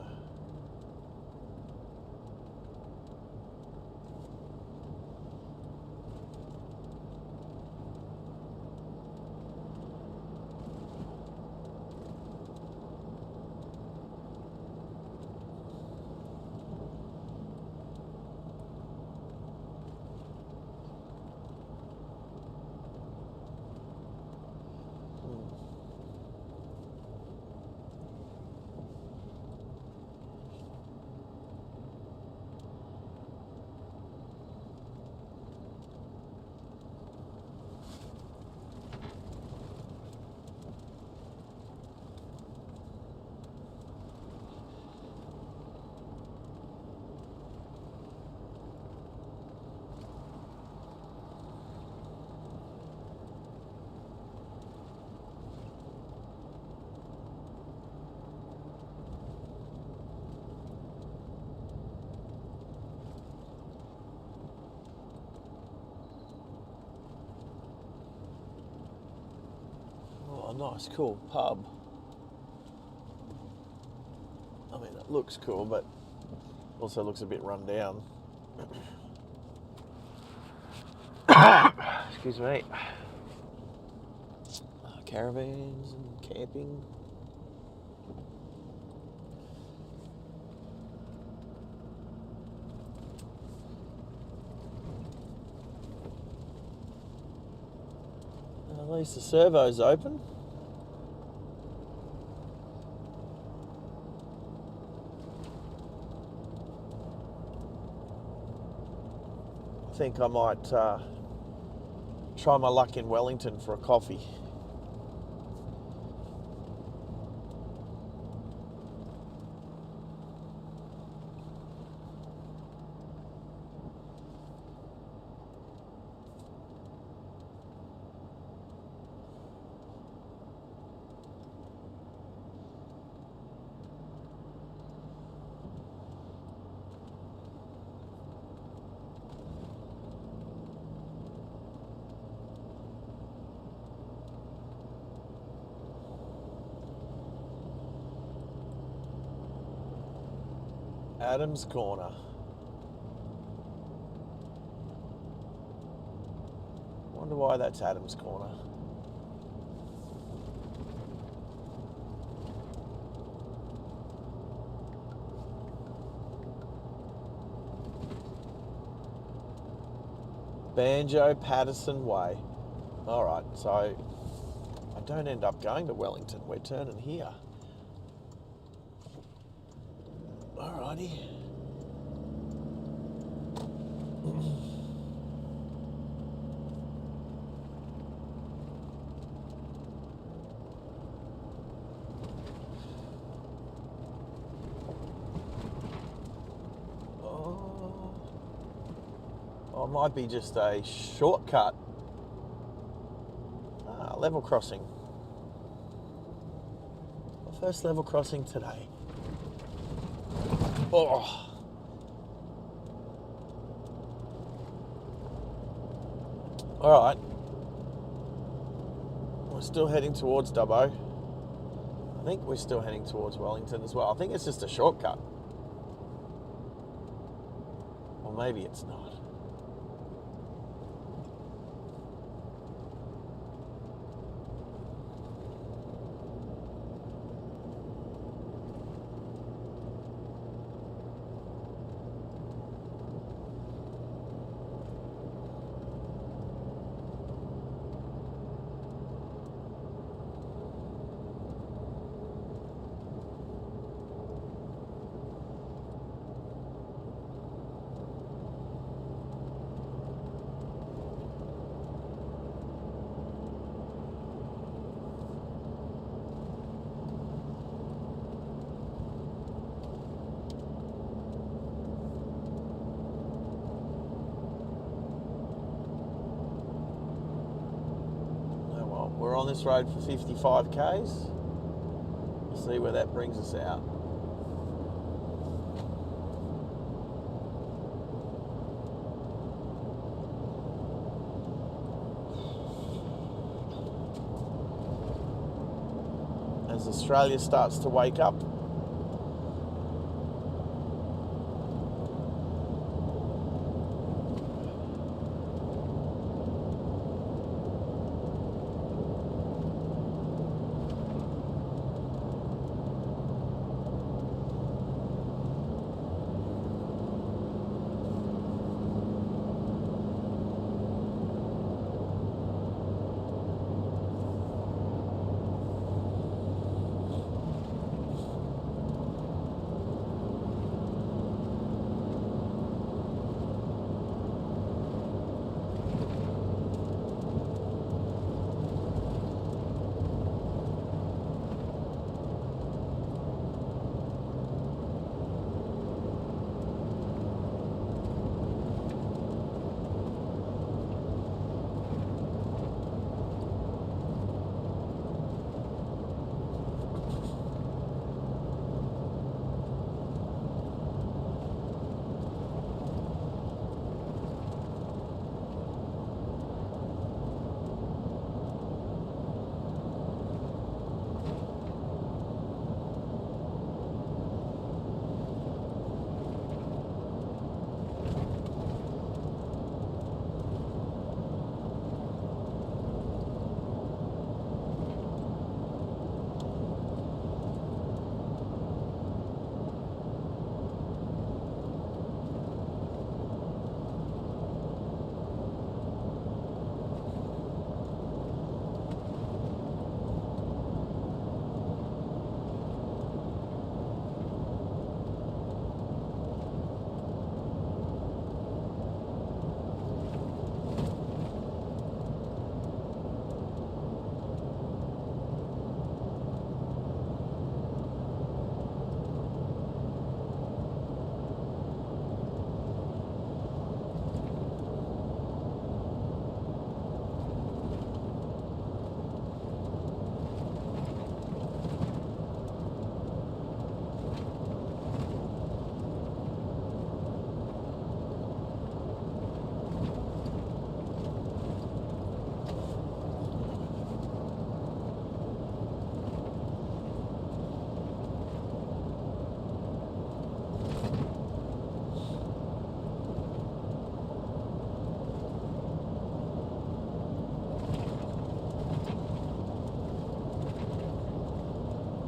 Nice, cool pub. I mean, it looks cool, but also looks a bit run down. Excuse me. Caravans and camping. At least the servo's open. I think I might try my luck in Wellington for a coffee. Adam's Corner. Wonder why that's Adam's Corner. Banjo Patterson Way. All right, so I don't end up going to Wellington. We're turning here. Alrighty. Oh, it might be just a shortcut. Level crossing. My first level crossing today. Oh. All right. We're still heading towards Dubbo. I think we're still heading towards Wellington as well. I think it's just a shortcut. Or maybe it's not. We're on this road for 55 k's. We'll see where that brings us out. As Australia starts to wake up.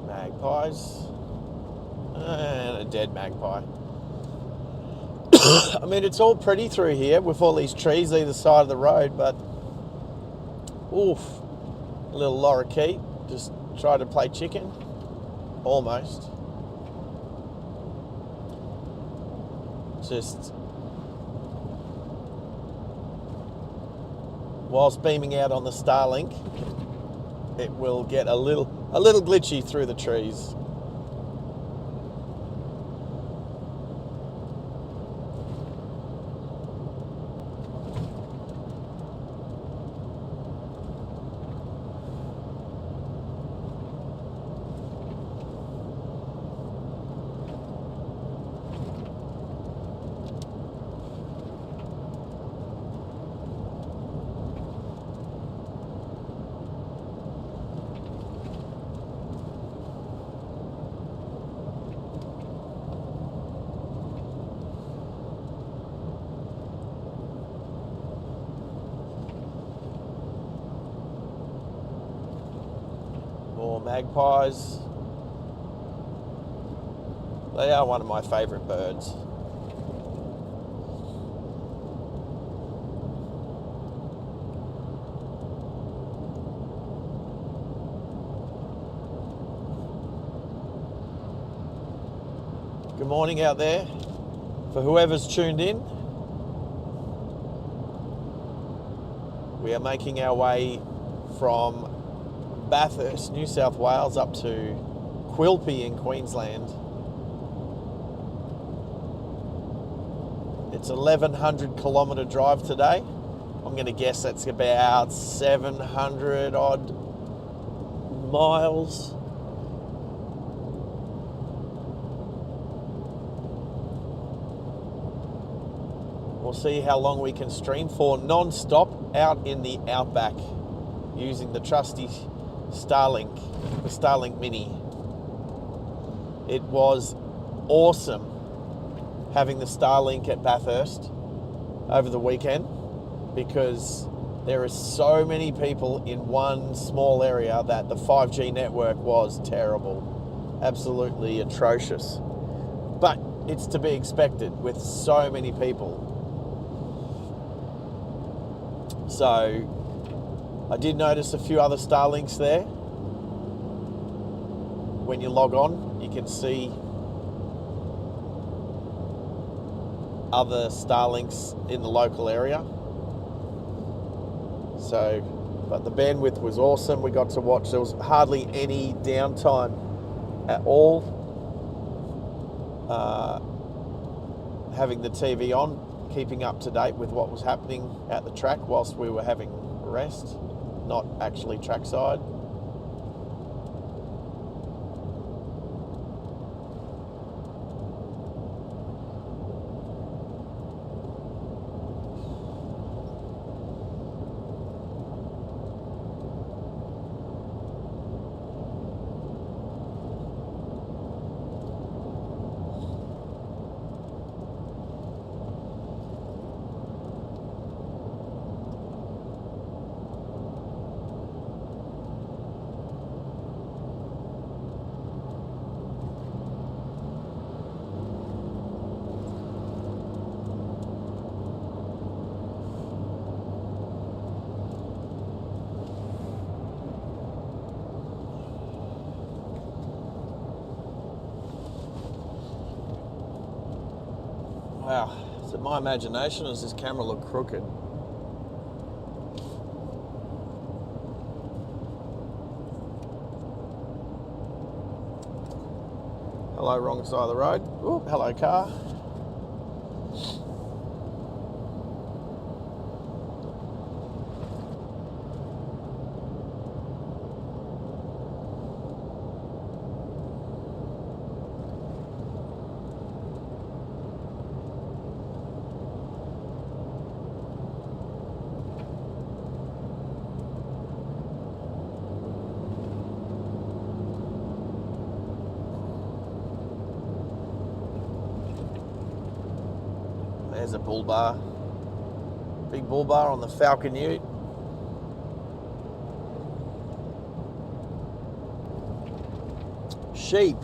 Magpies. And a dead magpie. I mean, it's all pretty through here with all these trees either side of the road, but oof, a little lorikeet just tried to play chicken. Almost. Just whilst beaming out on the Starlink, it will get a little glitchy through the trees. More magpies. They are one of my favourite birds. Good morning out there for whoever's tuned in. We are making our way from Bathurst, New South Wales, up to Quilpie in Queensland. It's 1,100 kilometre drive today. I'm going to guess that's about 700 odd miles. We'll see how long we can stream for non-stop out in the Outback using the trusty Starlink, the Starlink Mini. It was awesome having the Starlink at Bathurst over the weekend because there are so many people in one small area that the 5G network was terrible, absolutely atrocious. But it's to be expected with so many people. So I did notice a few other Starlinks there. When you log on, you can see other Starlinks in the local area. So, but the bandwidth was awesome. We got to watch, there was hardly any downtime at all. Having the TV on, keeping up to date with what was happening at the track whilst we were having rest, not actually trackside. Wow, is it my imagination or does this camera look crooked? Hello, wrong side of the road. Ooh, hello, car. There's a bull bar. Big bull bar on the Falcon Ute. Sheep.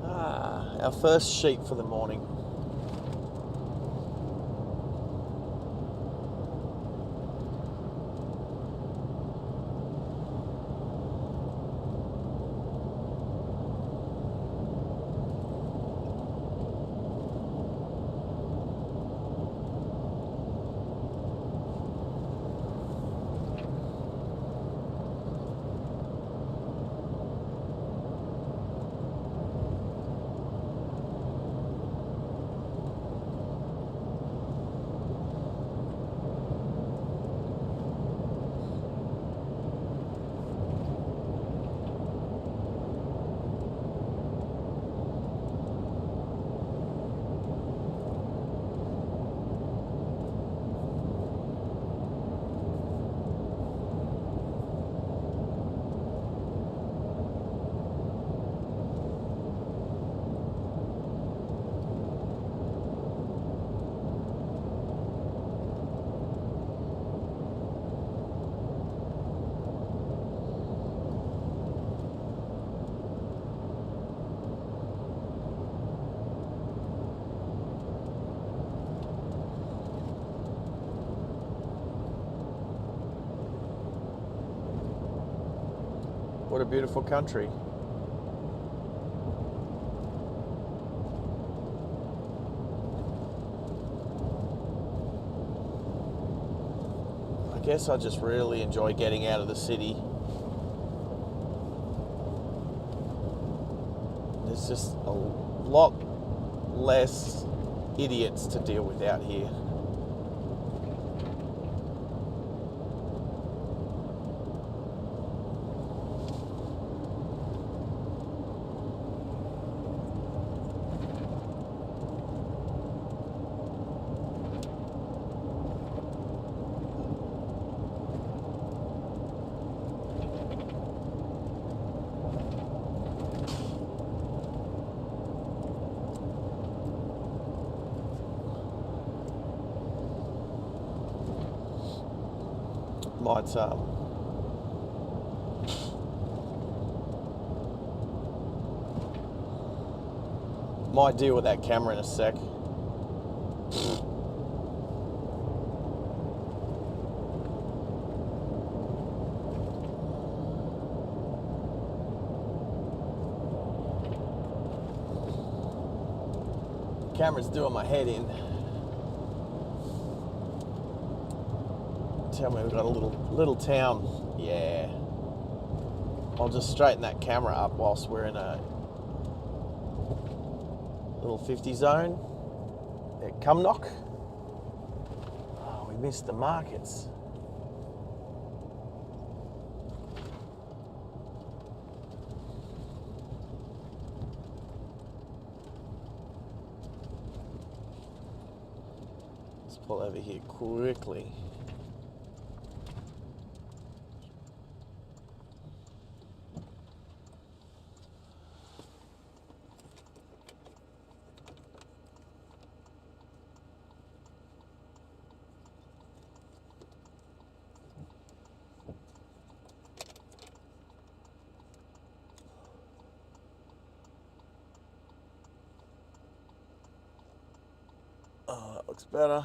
Our first sheep for the morning. What a beautiful country. I guess I just really enjoy getting out of the city. There's just a lot less idiots to deal with out here. might deal with that camera in a sec. Camera's doing my head in. Tell me we've got a little town. Yeah. I'll just straighten that camera up whilst we're in a little 50 zone at Cumnock. Oh, we missed the markets. Let's pull over here quickly. Oh, that looks better.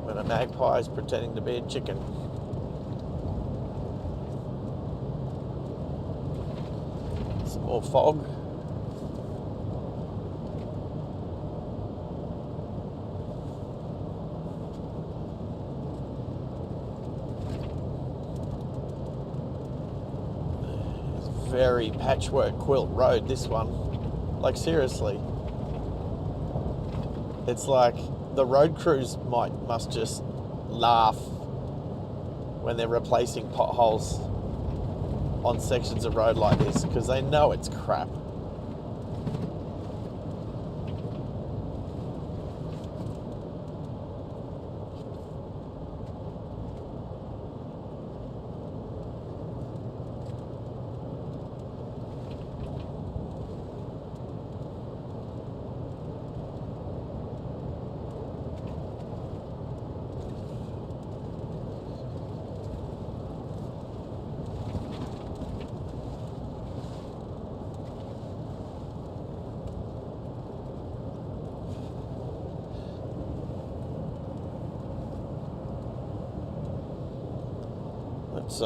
When a magpie is pretending to be a chicken. Some more fog. It's very patchwork quilt road, this one. Like, seriously. It's like the road crews must just laugh when they're replacing potholes on sections of road like this, because they know it's crap. Let's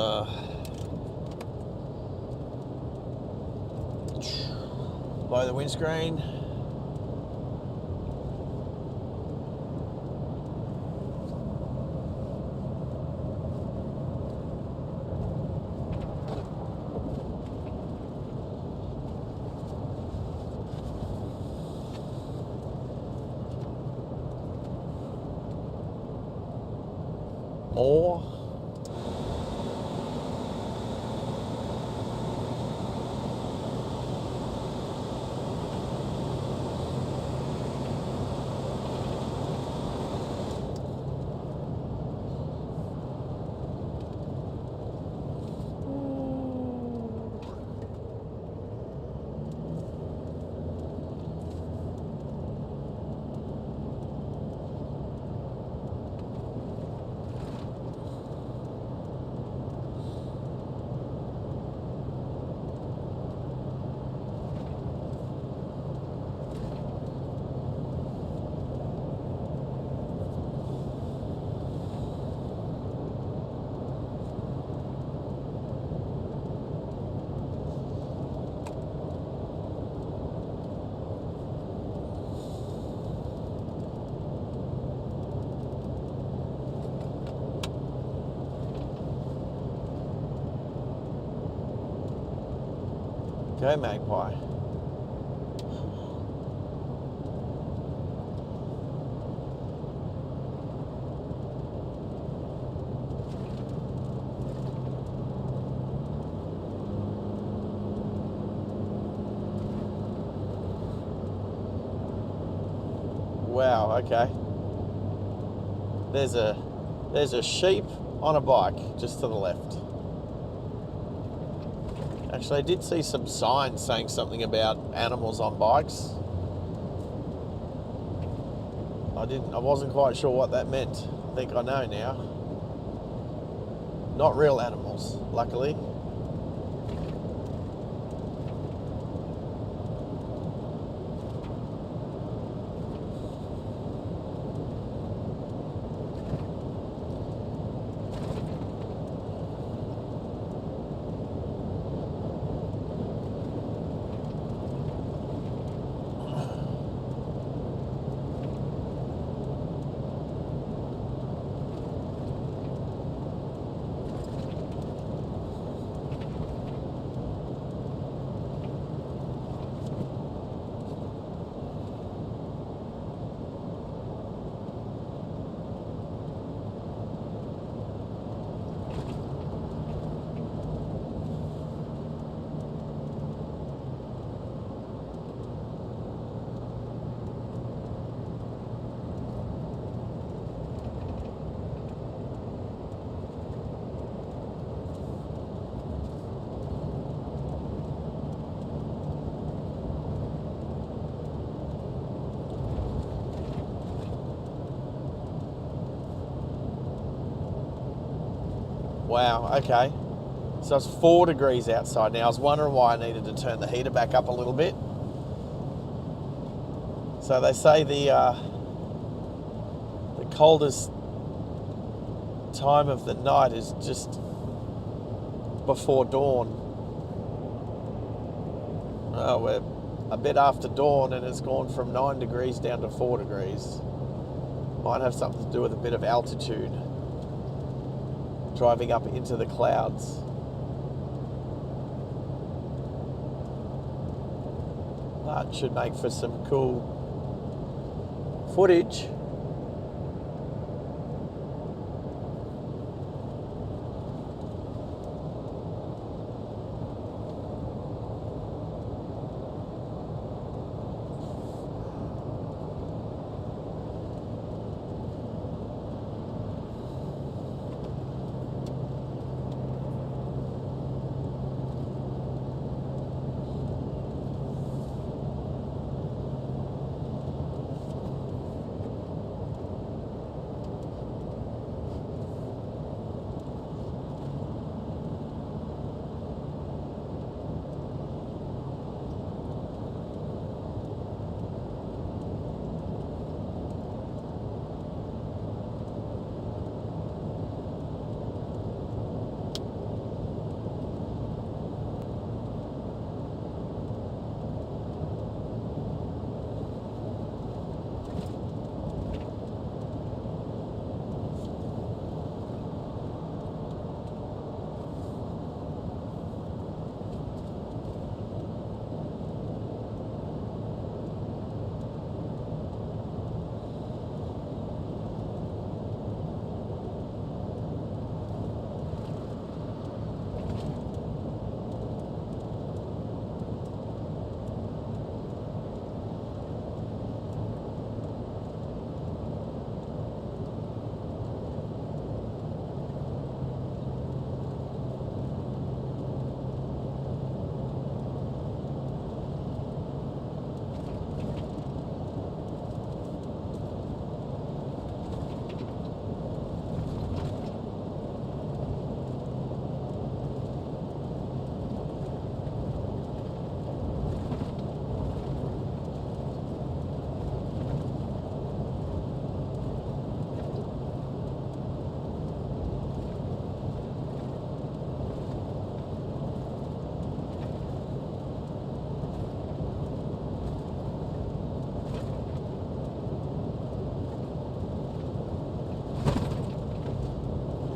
blow the windscreen. More. Go Magpie. Wow, okay. There's a sheep on a bike just to the left. Actually, I did see some signs saying something about animals on bikes. I wasn't quite sure what that meant. I think I know now. Not real animals, luckily. Wow, okay. So it's 4 degrees outside now. I was wondering why I needed to turn the heater back up a little bit. So they say the coldest time of the night is just before dawn. Oh, we're a bit after dawn and it's gone from 9 degrees down to 4 degrees. Might have something to do with a bit of altitude. Driving up into the clouds. That should make for some cool footage.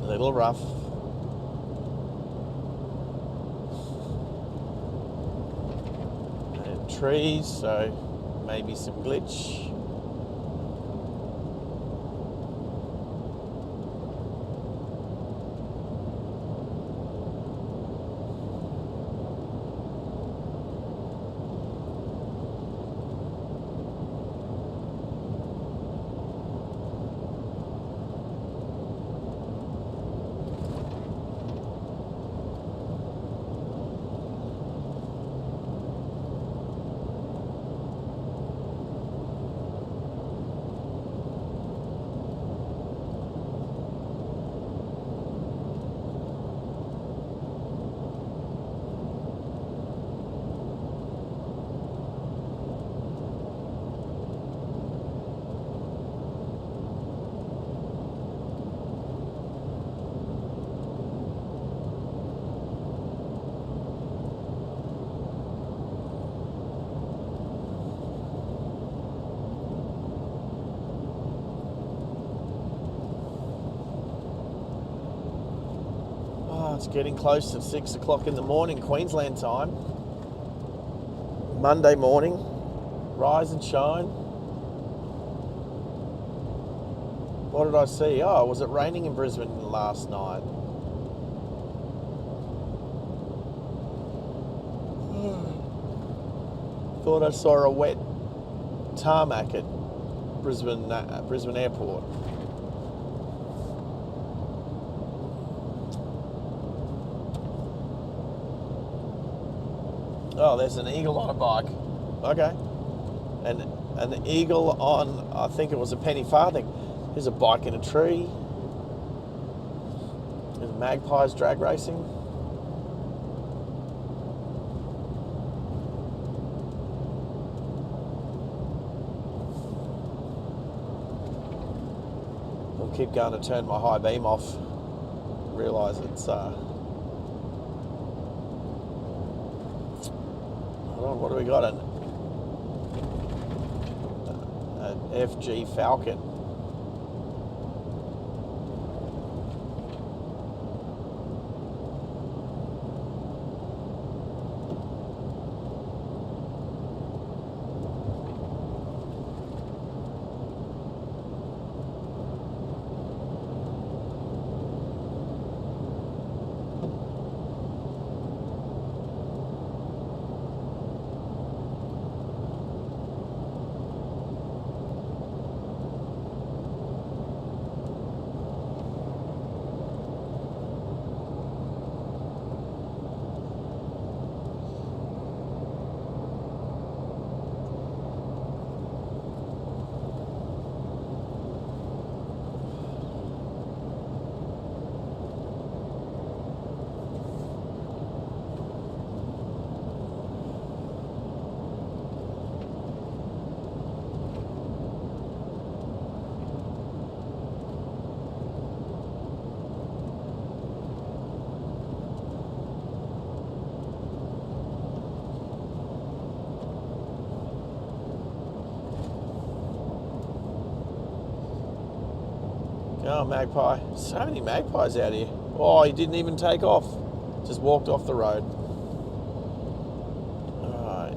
little rough. And trees, so maybe some glitch. It's getting close to 6 o'clock in the morning, Queensland time. Monday morning, rise and shine. What did I see? Oh, was it raining in Brisbane last night? Thought I saw a wet tarmac at Brisbane Airport. Oh, there's an eagle on a bike. Okay. And an eagle on, I think it was a penny farthing. There's a bike in a tree. There's magpies drag racing. I'll keep going to turn my high beam off. Realise it's what do we got? An FG Falcon. Oh, magpie. So many magpies out here. Oh, he didn't even take off. Just walked off the road. Alright.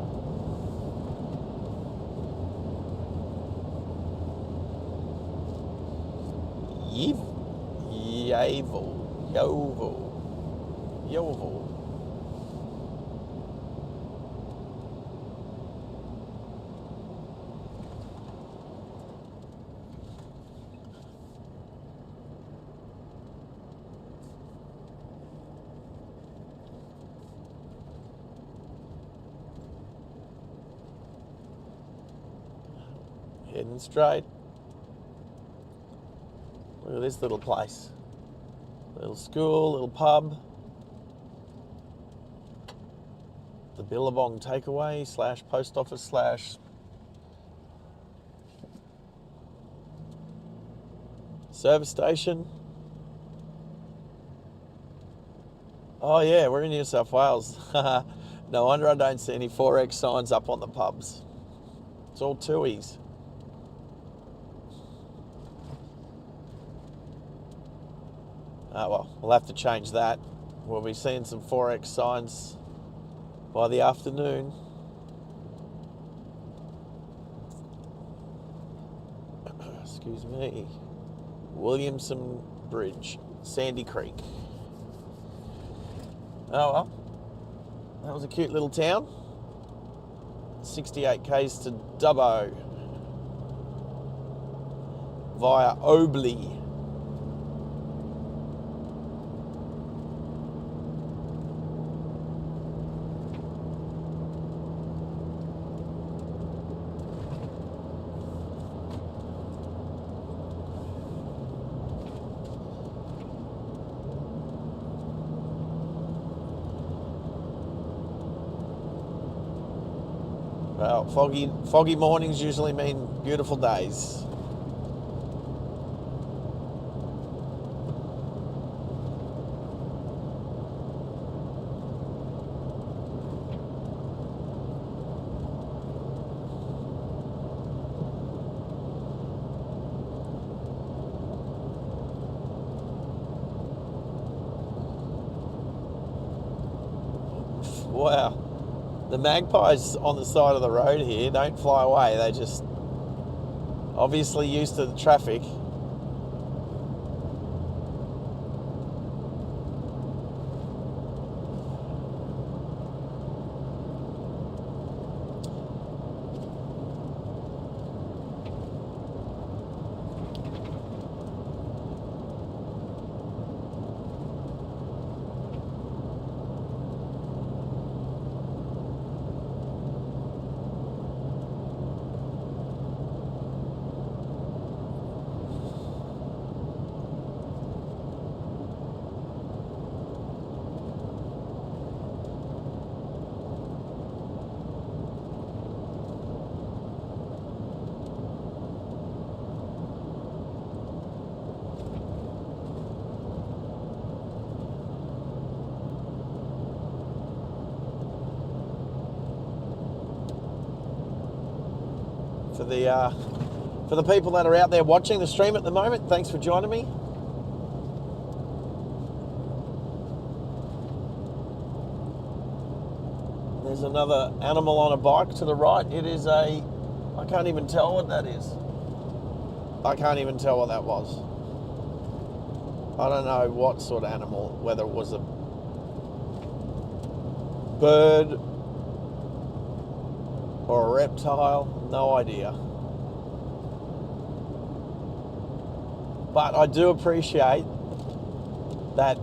Yovel. Heading straight. Look at this little place. Little school, little pub. The Billabong takeaway / post office / service station. Oh yeah, we're in New South Wales. No wonder I don't see any 4X signs up on the pubs. It's all TUIs. Well, we'll have to change that. We'll be seeing some 4X signs by the afternoon. Excuse me. Williamson Bridge, Sandy Creek. Oh well, that was a cute little town. 68 k's to Dubbo via Obley. Well, foggy mornings usually mean beautiful days. Wow. The magpies on the side of the road here don't fly away. They just obviously used to the traffic. For the people that are out there watching the stream at the moment, thanks for joining me. There's another animal on a bike to the right. It is I can't even tell what that is. I can't even tell what that was. I don't know what sort of animal, whether it was a bird or a reptile, no idea. But I do appreciate that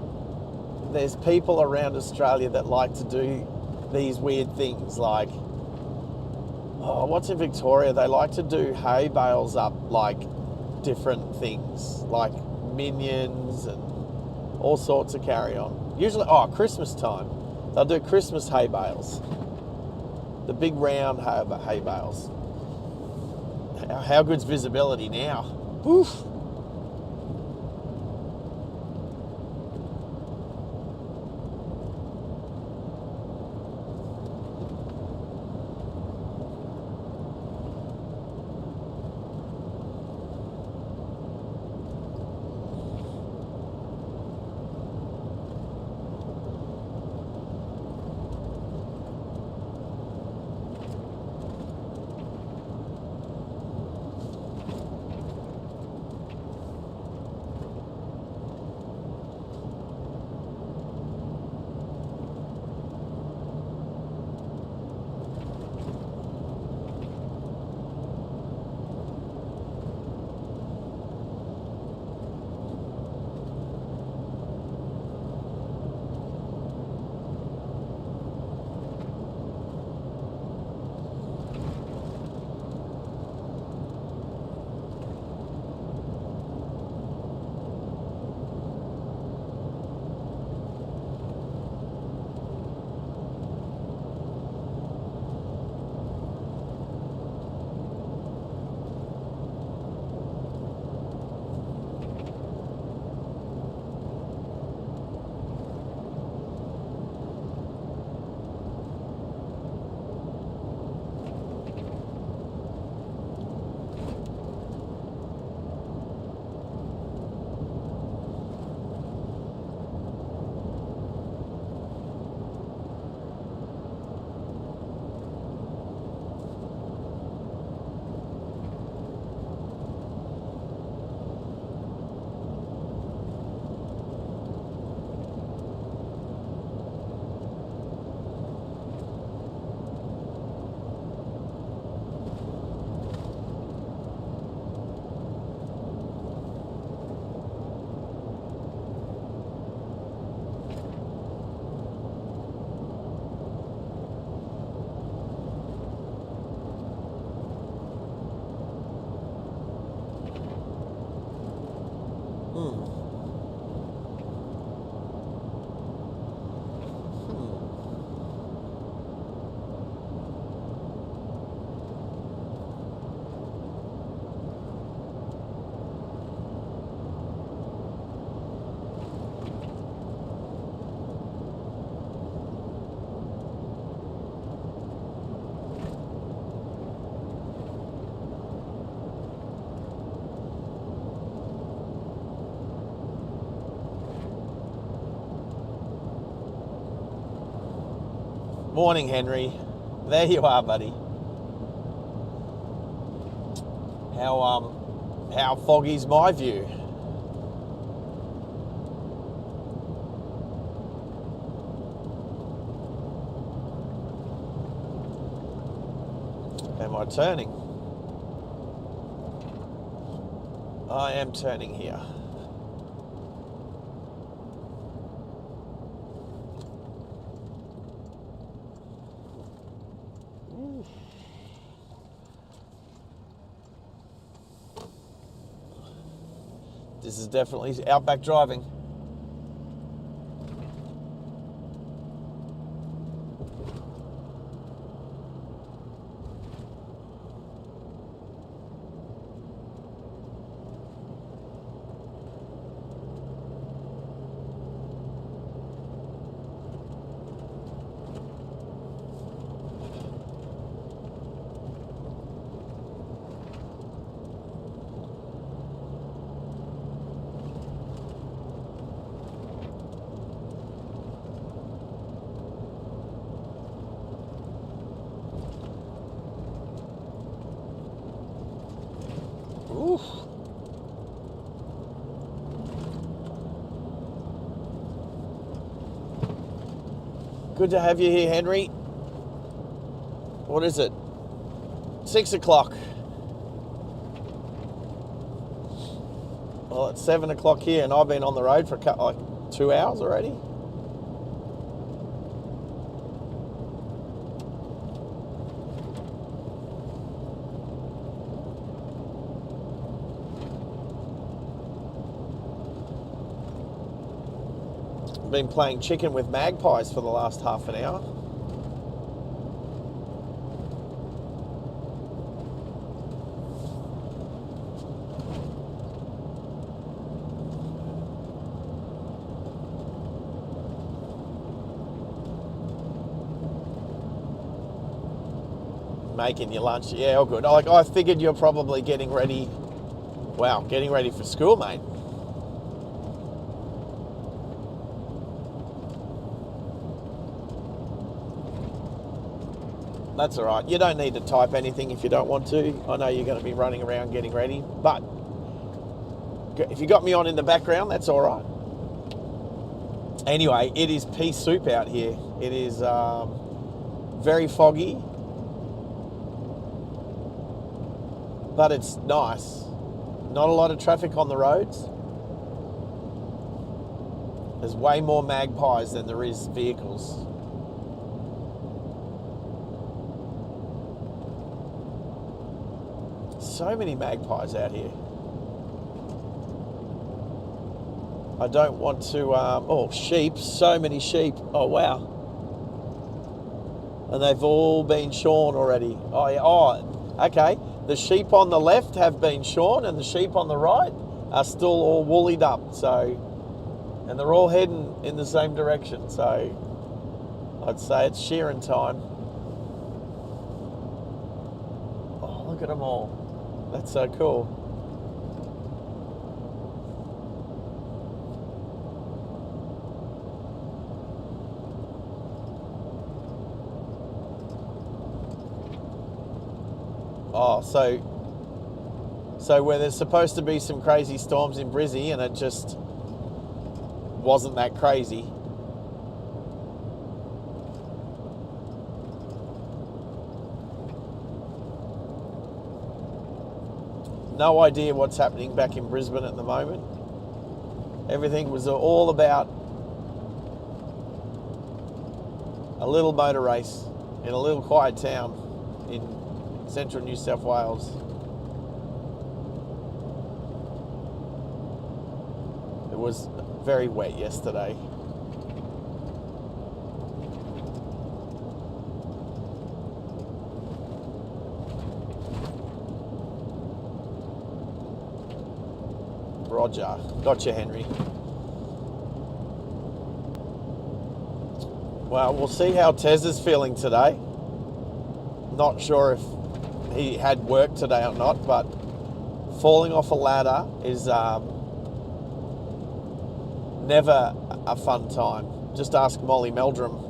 there's people around Australia that like to do these weird things, like, what's in Victoria? They like to do hay bales up like different things, like minions and all sorts of carry on. Usually, Christmas time, they'll do Christmas hay bales. The big round hay bales. How good's visibility now? Oof. Morning, Henry. There you are, buddy. How foggy's my view? Am I turning? I am turning here. This is definitely Outback driving. Oof. Good to have you here, Henry. What is it? 6 o'clock. Well, it's 7 o'clock here, and I've been on the road for like 2 hours already. Been playing chicken with magpies for the last half an hour. Making your lunch, yeah, all good. Like, I figured you're probably getting ready. Wow, getting ready for school, mate. That's all right. You don't need to type anything if you don't want to. I know you're going to be running around getting ready, but if you got me on in the background, that's all right. Anyway, it is pea soup out here. It is very foggy, but it's nice. Not a lot of traffic on the roads. There's way more magpies than there is vehicles. So many magpies out here. I don't want to, oh, sheep, so many sheep. Oh, wow. And they've all been shorn already. Oh, yeah. Oh, okay. The sheep on the left have been shorn and the sheep on the right are still all woollied up. So, and they're all heading in the same direction. So I'd say it's shearing time. Oh, look at them all. That's so cool. Oh, so where there's supposed to be some crazy storms in Brizzy and it just wasn't that crazy. No idea what's happening back in Brisbane at the moment. Everything was all about a little motor race in a little quiet town in central New South Wales. It was very wet yesterday. Roger. Gotcha, Henry. Well, we'll see how Tez is feeling today. Not sure if he had work today or not, but falling off a ladder is never a fun time. Just ask Molly Meldrum.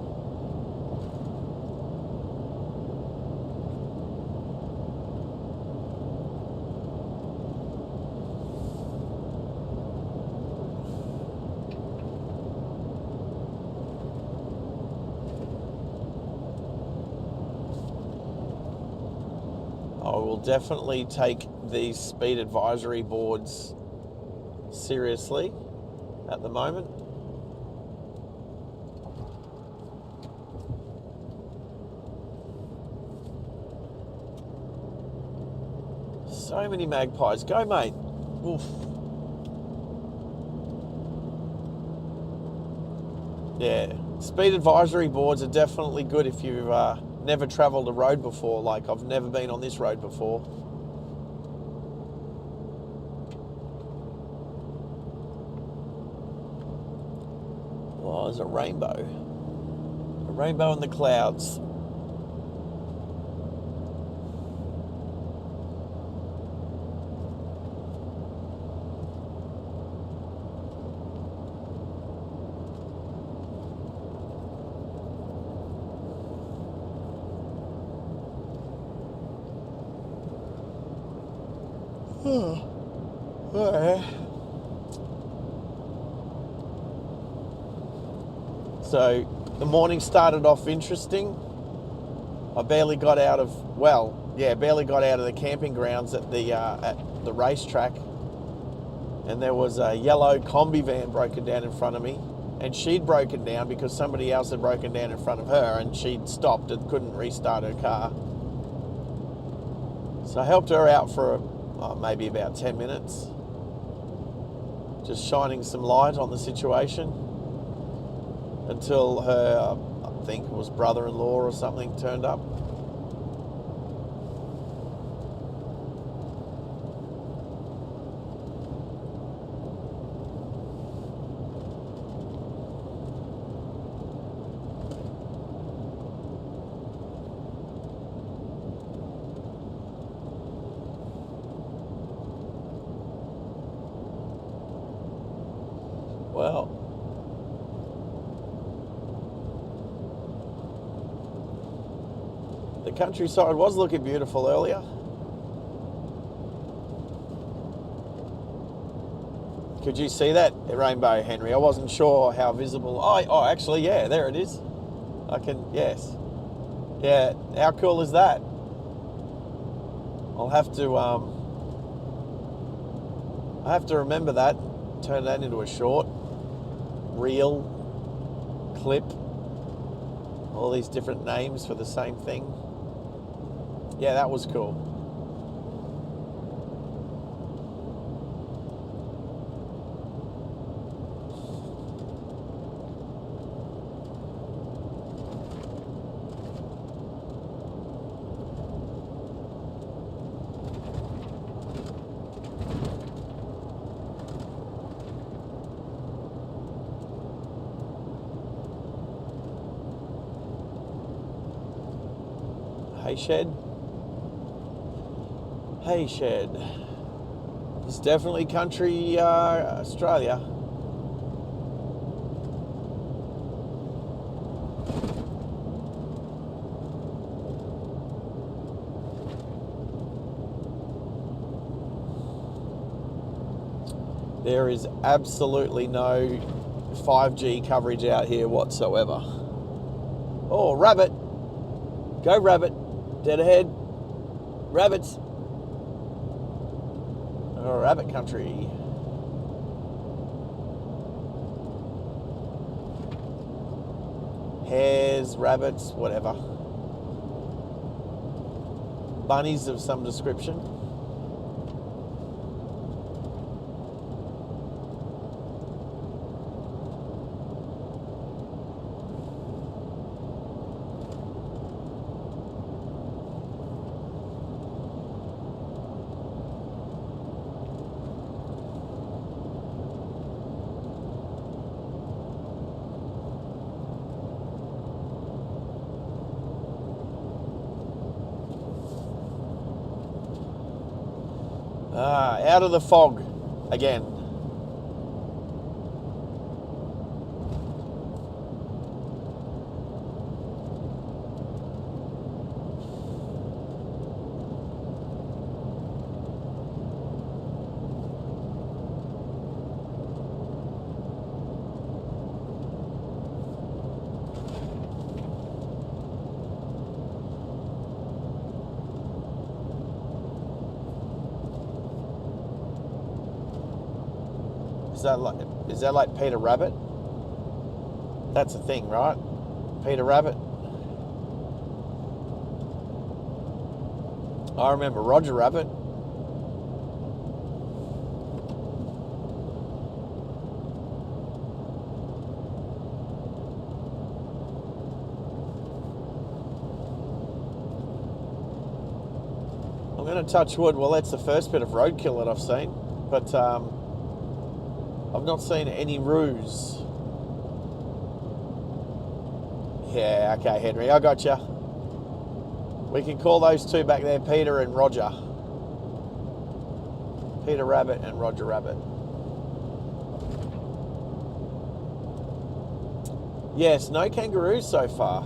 will definitely take these speed advisory boards seriously at the moment. So many magpies. Go, mate. Oof. Yeah, speed advisory boards are definitely good if you've never travelled a road before. Like, I've never been on this road before. Oh, there's a rainbow. A rainbow in the clouds. So the morning started off interesting. I barely got out of the camping grounds at the racetrack, and there was a yellow combi van broken down in front of me, and she'd broken down because somebody else had broken down in front of her, and she'd stopped and couldn't restart her car. So I helped her out for maybe about 10 minutes, just shining some light on the situation until her, I think it was brother-in-law or something, turned up. Well, the countryside was looking beautiful earlier. Could you see that rainbow, Henry? I wasn't sure how visible. Oh, actually, yeah, there it is. Yes. Yeah, how cool is that? I have to remember that, turn that into a short, reel, clip, all these different names for the same thing. Yeah, that was cool. Hay shed. It's definitely country Australia. There is absolutely no 5G coverage out here whatsoever. Oh, rabbit. Go rabbit. Dead ahead. Rabbits. Oh, rabbit country. Hares, rabbits, whatever. Bunnies of some description. Out of the fog again. Is that like Peter Rabbit? That's a thing, right? Peter Rabbit. I remember Roger Rabbit. I'm going to touch wood. Well, that's the first bit of roadkill that I've seen, but I've not seen any roos. Yeah, okay, Henry, I got you. We can call those two back there Peter and Roger. Peter Rabbit and Roger Rabbit. Yes, no kangaroos so far.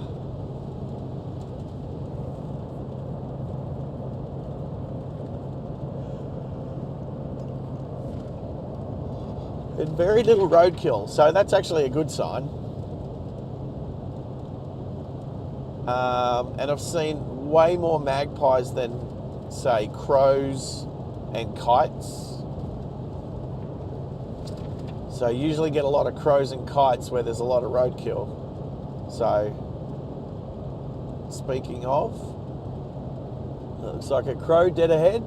And very little roadkill, so that's actually a good sign. And I've seen way more magpies than, say, crows and kites. So you usually get a lot of crows and kites where there's a lot of roadkill. So, speaking of, it looks like a crow dead ahead.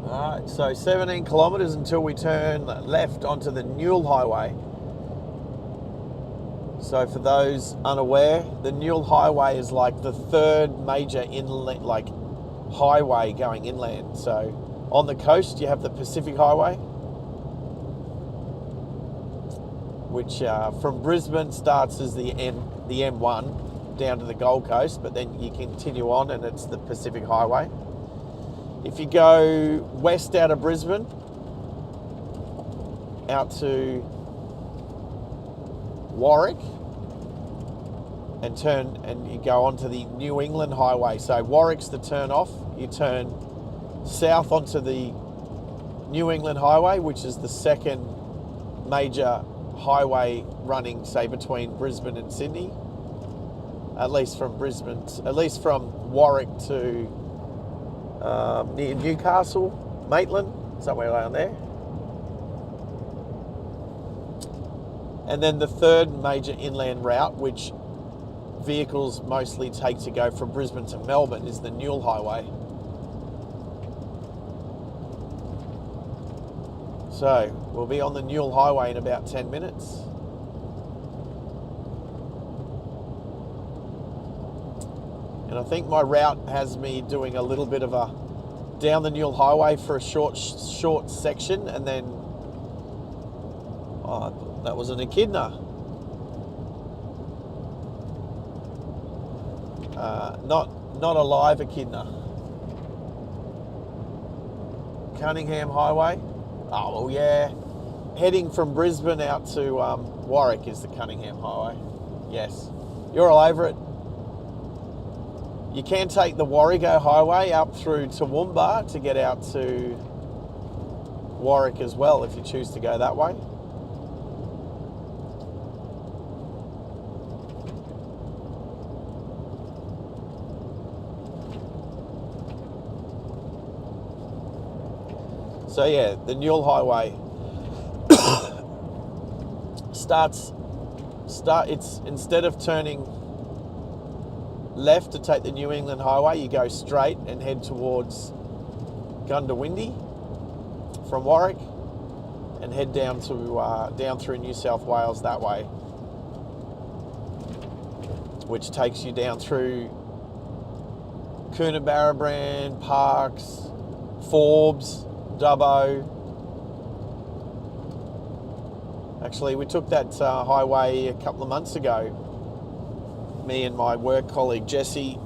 Alright, so 17 kilometres until we turn left onto the Newell Highway. So for those unaware, the Newell Highway is like the third major inland, like highway going inland. So on the coast you have the Pacific Highway, which from Brisbane starts as the M1 down to the Gold Coast, but then you continue on and it's the Pacific Highway. If you go west out of Brisbane, out to Warwick, and turn and you go onto the New England Highway. So Warwick's the turn off. You turn south onto the New England Highway, which is the second major highway running, say, between Brisbane and Sydney. At least from Warwick to near Newcastle, Maitland, somewhere around there. And then the third major inland route, which vehicles mostly take to go from Brisbane to Melbourne, is the Newell Highway. So we'll be on the Newell Highway in about 10 minutes. And I think my route has me doing a little bit of a down the Newell Highway for a short section, and then that was an echidna. Not a live echidna. Cunningham Highway. Oh well, yeah. Heading from Brisbane out to Warwick is the Cunningham Highway. Yes, you're all over it. You can take the Warrego Highway up through Toowoomba to get out to Warwick as well, if you choose to go that way. So yeah, the Newell Highway it's instead of turning left to take the New England Highway, you go straight and head towards Gundawindi from Warwick and head down to down through New South Wales that way, which takes you down through Coonabarabran, Parks, Forbes, Dubbo. Actually, we took that highway a couple of months ago, me and my work colleague Jesse,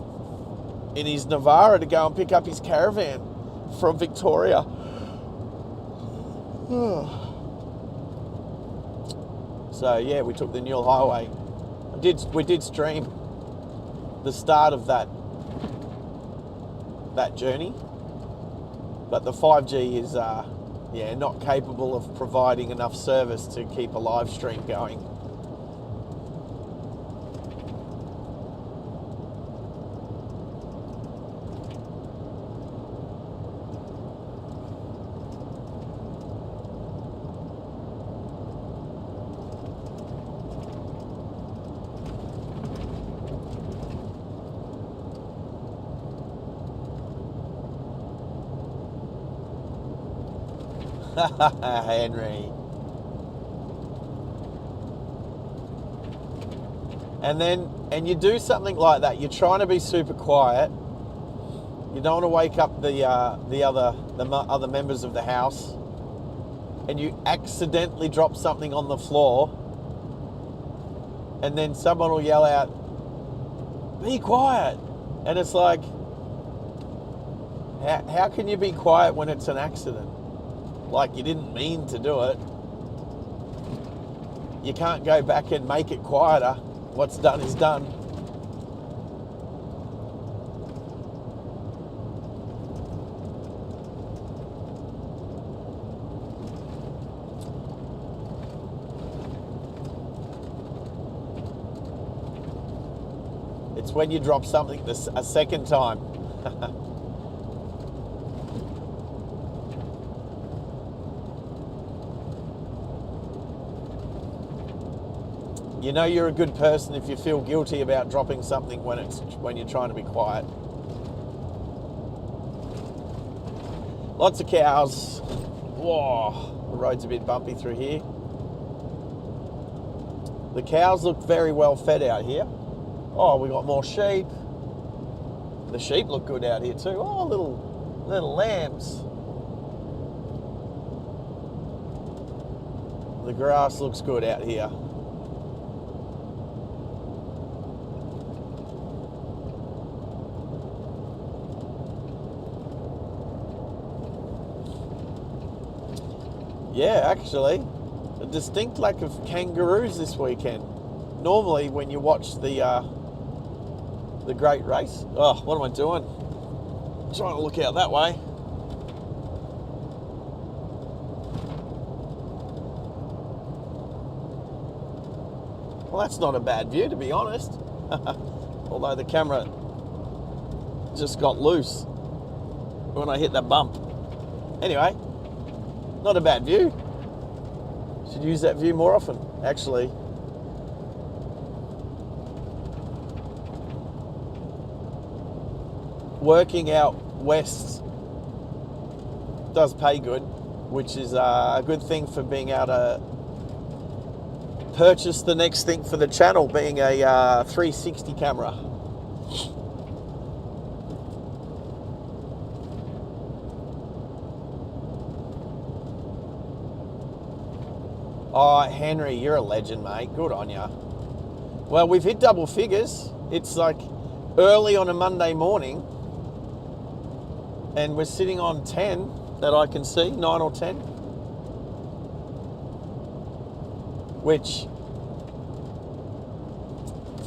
in his Navara to go and pick up his caravan from Victoria. So yeah, we took the Newell Highway. We did stream the start of that journey, but the 5G is not capable of providing enough service to keep a live stream going. Henry. And you do something like that. You're trying to be super quiet. You don't want to wake up the other members of the house, and you accidentally drop something on the floor, and then someone will yell out, "Be quiet!" And it's like, how can you be quiet when it's an accident? Like, you didn't mean to do it. You can't go back and make it quieter. What's done is done. It's when you drop something a second time. You know you're a good person if you feel guilty about dropping something when you're trying to be quiet. Lots of cows. Whoa, the road's a bit bumpy through here. The cows look very well fed out here. Oh, we got more sheep. The sheep look good out here too. Oh, little lambs. The grass looks good out here. Yeah, actually, a distinct lack of kangaroos this weekend. Normally, when you watch the Great Race, oh, what am I doing? I'm trying to look out that way. Well, that's not a bad view, to be honest. Although the camera just got loose when I hit that bump. Anyway. Not a bad view. Should use that view more often, actually. Working out west does pay good, which is a good thing for being able to purchase the next thing for the channel, being a 360 camera. Oh, Henry, you're a legend, mate. Good on ya. Well, we've hit double figures. It's like early on a Monday morning, and we're sitting on 10 that I can see, 9 or 10. Which,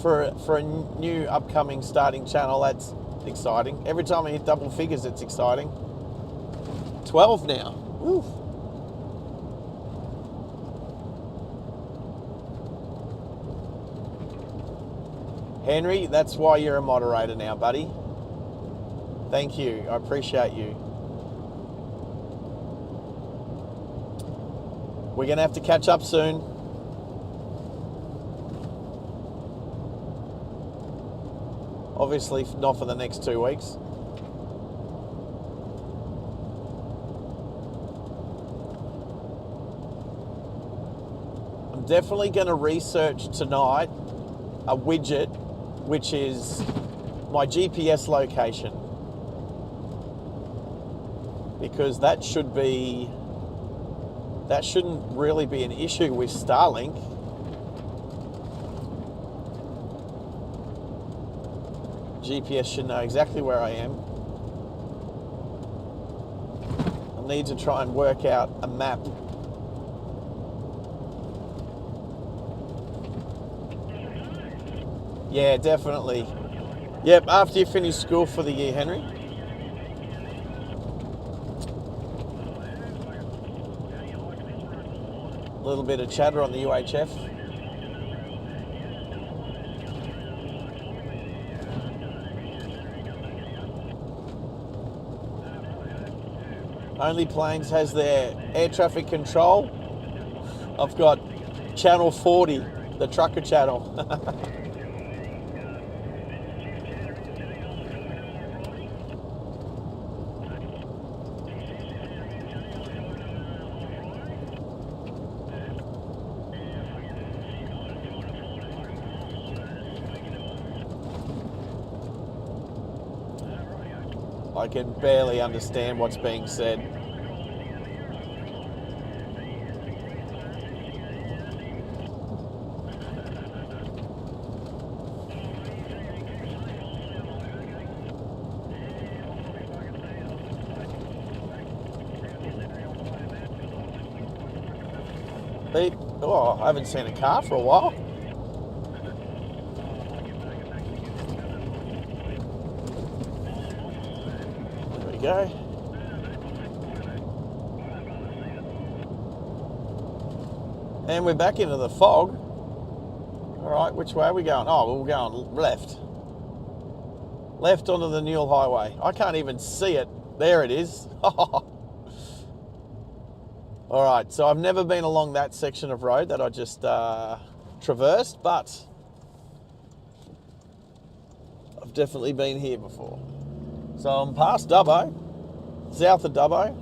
for a new upcoming starting channel, that's exciting. Every time I hit double figures, it's exciting. 12 now. Woo. Henry, that's why you're a moderator now, buddy. Thank you. I appreciate you. We're going to have to catch up soon. Obviously, not for the next 2 weeks. I'm definitely going to research tonight a widget which is my GPS location, because that shouldn't really be an issue with Starlink. GPS should know exactly where I am. I need to try and work out a map Yeah, definitely. Yep, after you finish school for the year, Henry. A little bit of chatter on the UHF. Only Planes has their air traffic control. I've got channel 40, the trucker channel. I can barely understand what's being said. Beep. Oh, I haven't seen a car for a while. There we go. And we're back into the fog. All right, which way are we going? Oh, we're going left. Left onto the Newell Highway. I can't even see it. There it is. All right, so I've never been along that section of road that I just traversed, but I've definitely been here before. So I'm past Dubbo, south of Dubbo.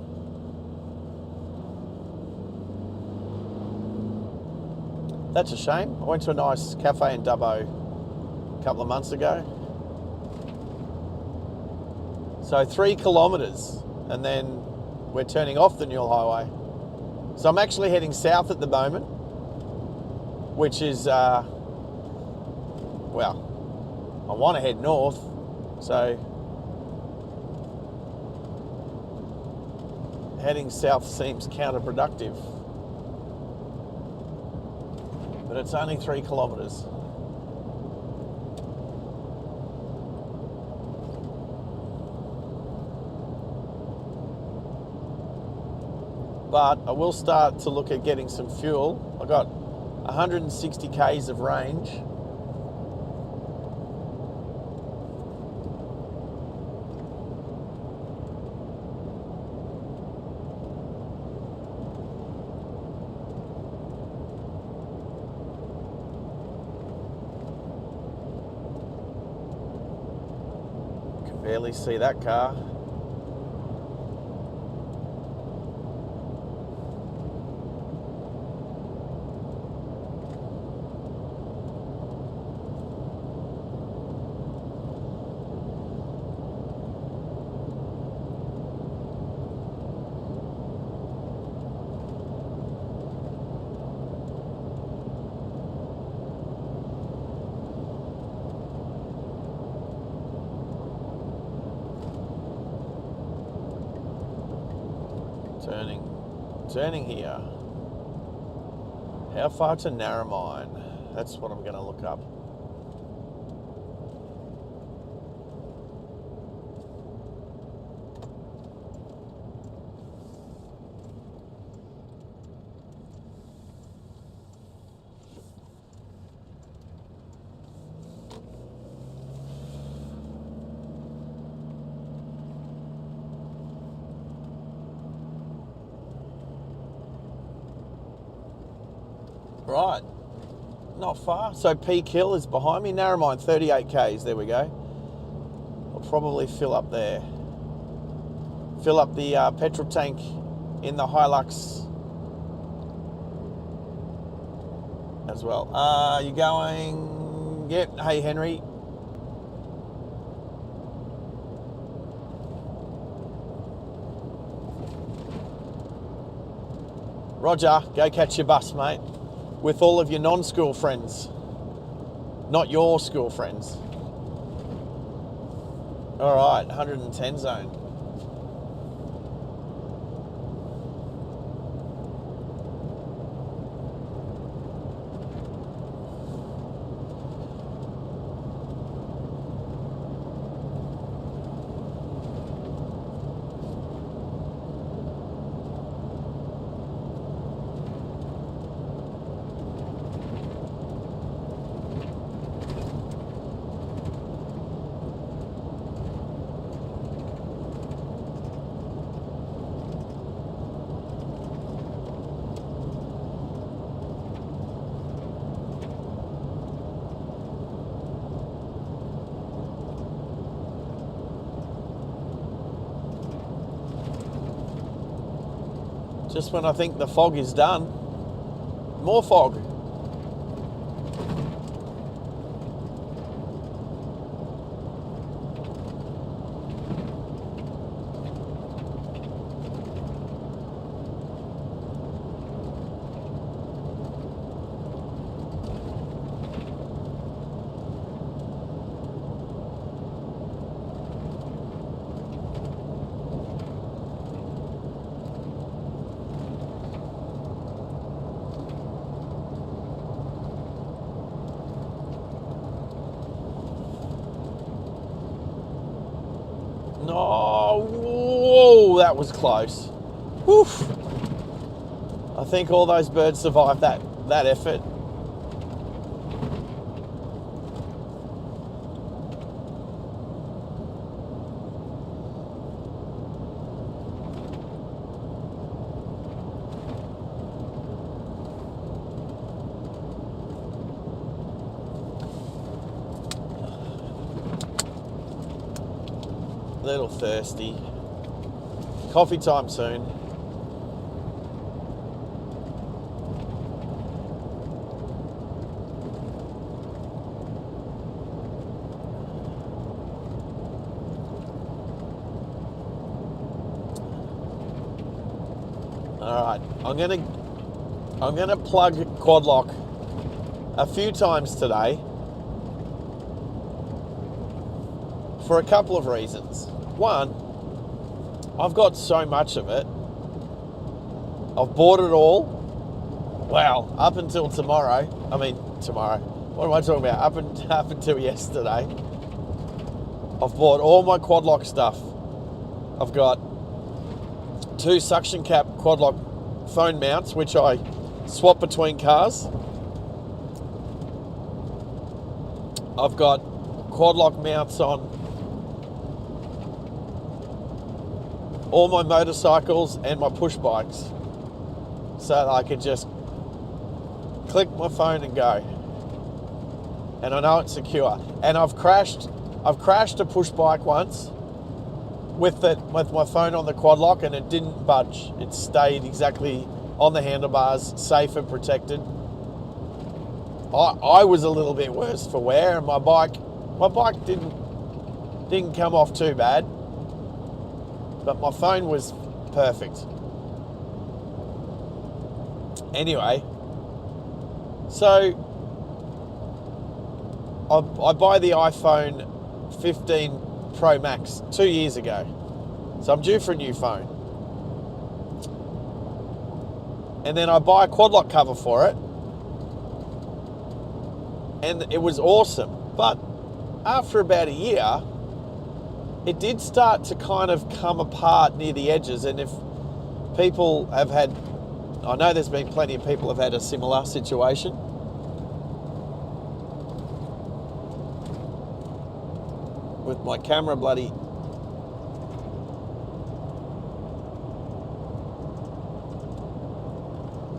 That's a shame. I went to a nice cafe in Dubbo a couple of months ago. So 3 kilometres, and then we're turning off the Newell Highway. So I'm actually heading south at the moment, which is, well, I want to head north, so heading south seems counterproductive. But it's only 3 kilometres. But I will start to look at getting some fuel. I got 160 k's of range. Can barely see that car. Turning here. How far to Narromine? That's what I'm going to look up. Right, not far. So Peak Hill is behind me. Narromine, 38 k's. There we go. I'll probably fill up there. Fill up the petrol tank in the Hilux as well. You going? Yep. Hey, Henry. Roger. Go catch your bus, mate. With all of your non-school friends, not your school friends. All right, 110 zone. Just when I think the fog is done, more fog. No, whoa, that was close. Woof. I think all those birds survived that effort. Little thirsty. Coffee time soon. All right, I'm gonna plug quad lock a few times today for a couple of reasons. One, I've got so much of it. I've bought it all. Well, up until tomorrow. I mean, tomorrow. What am I talking about? Up until yesterday. I've bought all my quad lock stuff. I've got 2 suction cap quad lock phone mounts, which I swap between cars. I've got quad lock mounts on all my motorcycles and my push bikes, so that I could just click my phone and go. And I know it's secure. And I've crashed a push bike once with my phone on the quad lock, and it didn't budge. It stayed exactly on the handlebars, safe and protected. I was a little bit worse for wear, and my bike didn't come off too bad. But my phone was perfect. Anyway, so I buy the iPhone 15 Pro Max 2 years ago. So I'm due for a new phone. And then I buy a quad lock cover for it. And it was awesome. But after about a year, it did start to kind of come apart near the edges. And if people have had, I know there's been plenty of people have had a similar situation. With my camera bloody...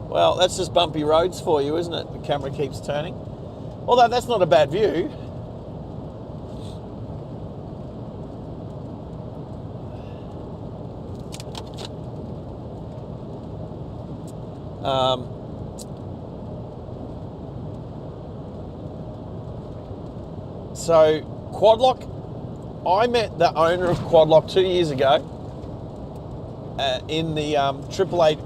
Well, that's just bumpy roads for you, isn't it? The camera keeps turning. Although that's not a bad view. So quad lock, I met the owner of quad lock 2 years ago in the 888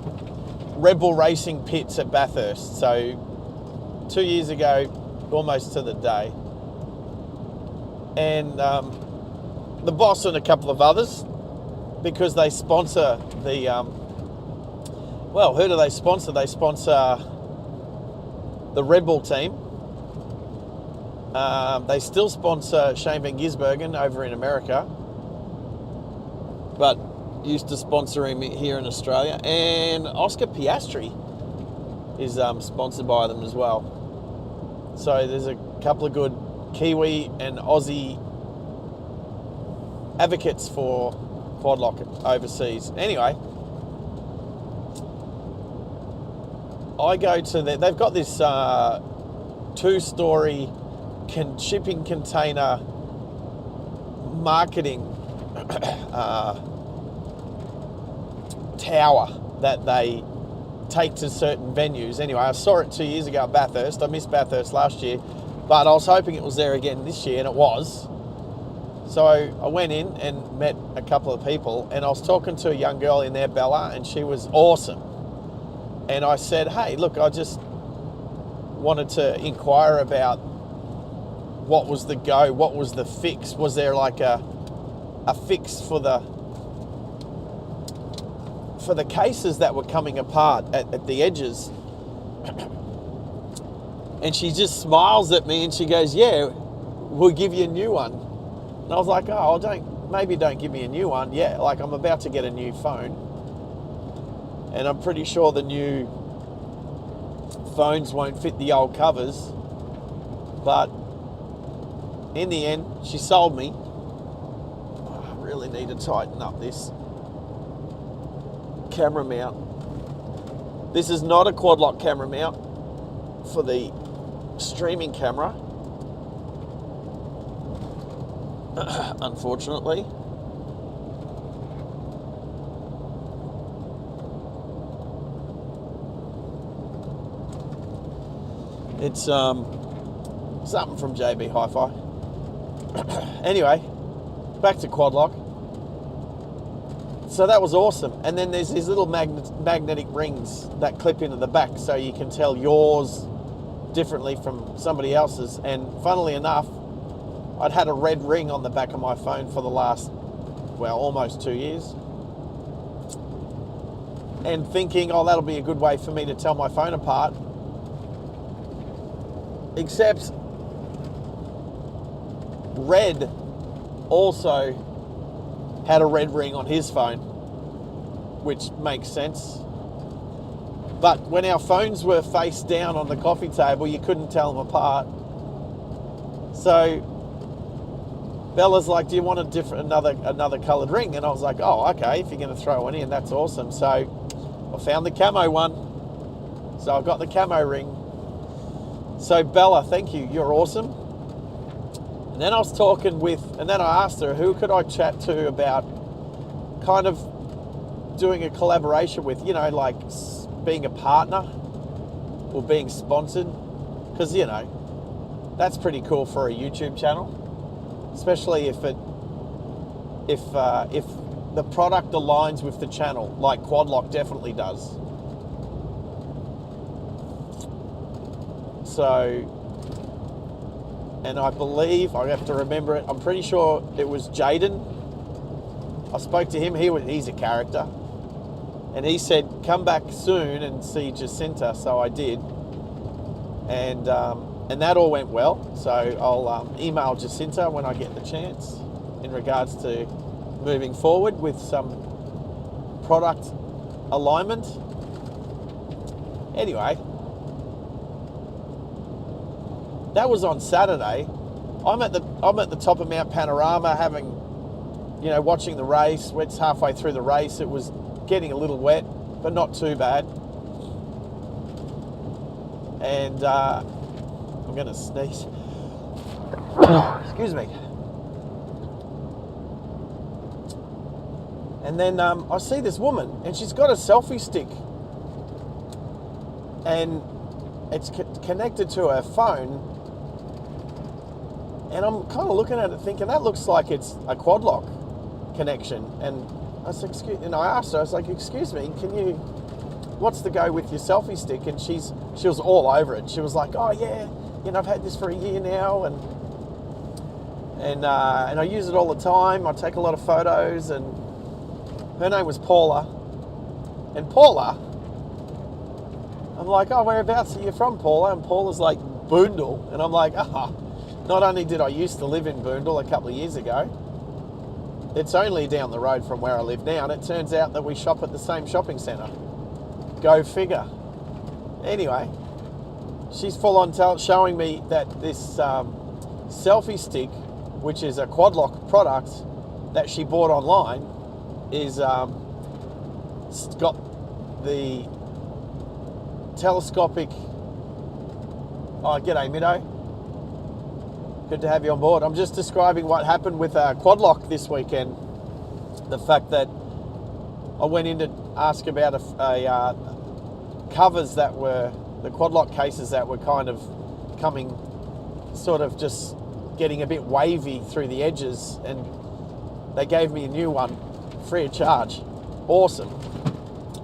Red Bull Racing pits at Bathurst. So 2 years ago, almost to the day. And the boss and a couple of others, because they sponsor the well, who do they sponsor? They sponsor the Red Bull team. They still sponsor Shane Van Gisbergen over in America, but used to sponsor him here in Australia. And Oscar Piastri is sponsored by them as well. So there's a couple of good Kiwi and Aussie advocates for quad lock overseas. Anyway, I go to they've got this 2-story shipping container marketing tower that they take to certain venues. Anyway, I saw it 2 years ago at Bathurst. I missed Bathurst last year, but I was hoping it was there again this year, and it was. So I went in and met a couple of people, and I was talking to a young girl in there, Bella, and she was awesome. And I said, hey, look, I just wanted to inquire about what was the go, what was the fix? Was there like a fix for the cases that were coming apart at the edges? And she just smiles at me and she goes, yeah, we'll give you a new one. And I was like, oh, maybe don't give me a new one. Yeah, like I'm about to get a new phone. And I'm pretty sure the new phones won't fit the old covers. But in the end, she sold me. Oh, I really need to tighten up this camera mount. This is not a quad lock camera mount for the streaming camera, unfortunately. It's something from JB Hi-Fi. Anyway, back to quad lock. So that was awesome. And then there's these little magnetic rings that clip into the back, so you can tell yours differently from somebody else's. And funnily enough, I'd had a red ring on the back of my phone for the last, almost 2 years. And thinking, oh, that'll be a good way for me to tell my phone apart. Except Red also had a red ring on his phone, which makes sense. But when our phones were face down on the coffee table, you couldn't tell them apart. So Bella's like, do you want another coloured ring? And I was like, oh, okay, if you're going to throw one in, that's awesome. So I found the camo one. So I got the camo ring. So Bella, thank you, you're awesome. And then I was talking and then I asked her, who could I chat to about kind of doing a collaboration with, like being a partner or being sponsored? Because, that's pretty cool for a YouTube channel, especially if the product aligns with the channel, like Quad Lock definitely does. So, and I believe, I have to remember it, I'm pretty sure it was Jaden. I spoke to him, he's a character. And he said, come back soon and see Jacinta, so I did. And that all went well. So I'll email Jacinta when I get the chance in regards to moving forward with some product alignment. Anyway, that was on Saturday. I'm at the top of Mt Panorama watching the race. It's halfway through the race. It was getting a little wet, but not too bad. And I'm going to sneeze. Excuse me. And then I see this woman, and she's got a selfie stick. And it's connected to her phone. And I'm kind of looking at it thinking, that looks like it's a quad lock connection. And I said, I asked her, I was like, excuse me, what's the go with your selfie stick? And she was all over it. She was like, oh yeah, I've had this for a year now, and I use it all the time. I take a lot of photos. And her name was Paula. And Paula, I'm like, oh, whereabouts are you from, Paula? And Paula's like, Boondall. And I'm like, not only did I used to live in Boondall a couple of years ago, it's only down the road from where I live now, and it turns out that we shop at the same shopping centre. Go figure. Anyway, she's full on showing me that this selfie stick, which is a quad lock product that she bought online, is got the telescopic. Oh, g'day, Middo. Good to have you on board. I'm just describing what happened with Quad Lock this weekend. The fact that I went into ask about covers that were, the quad lock cases that were kind of coming, sort of just getting a bit wavy through the edges, and they gave me a new one free of charge. Awesome.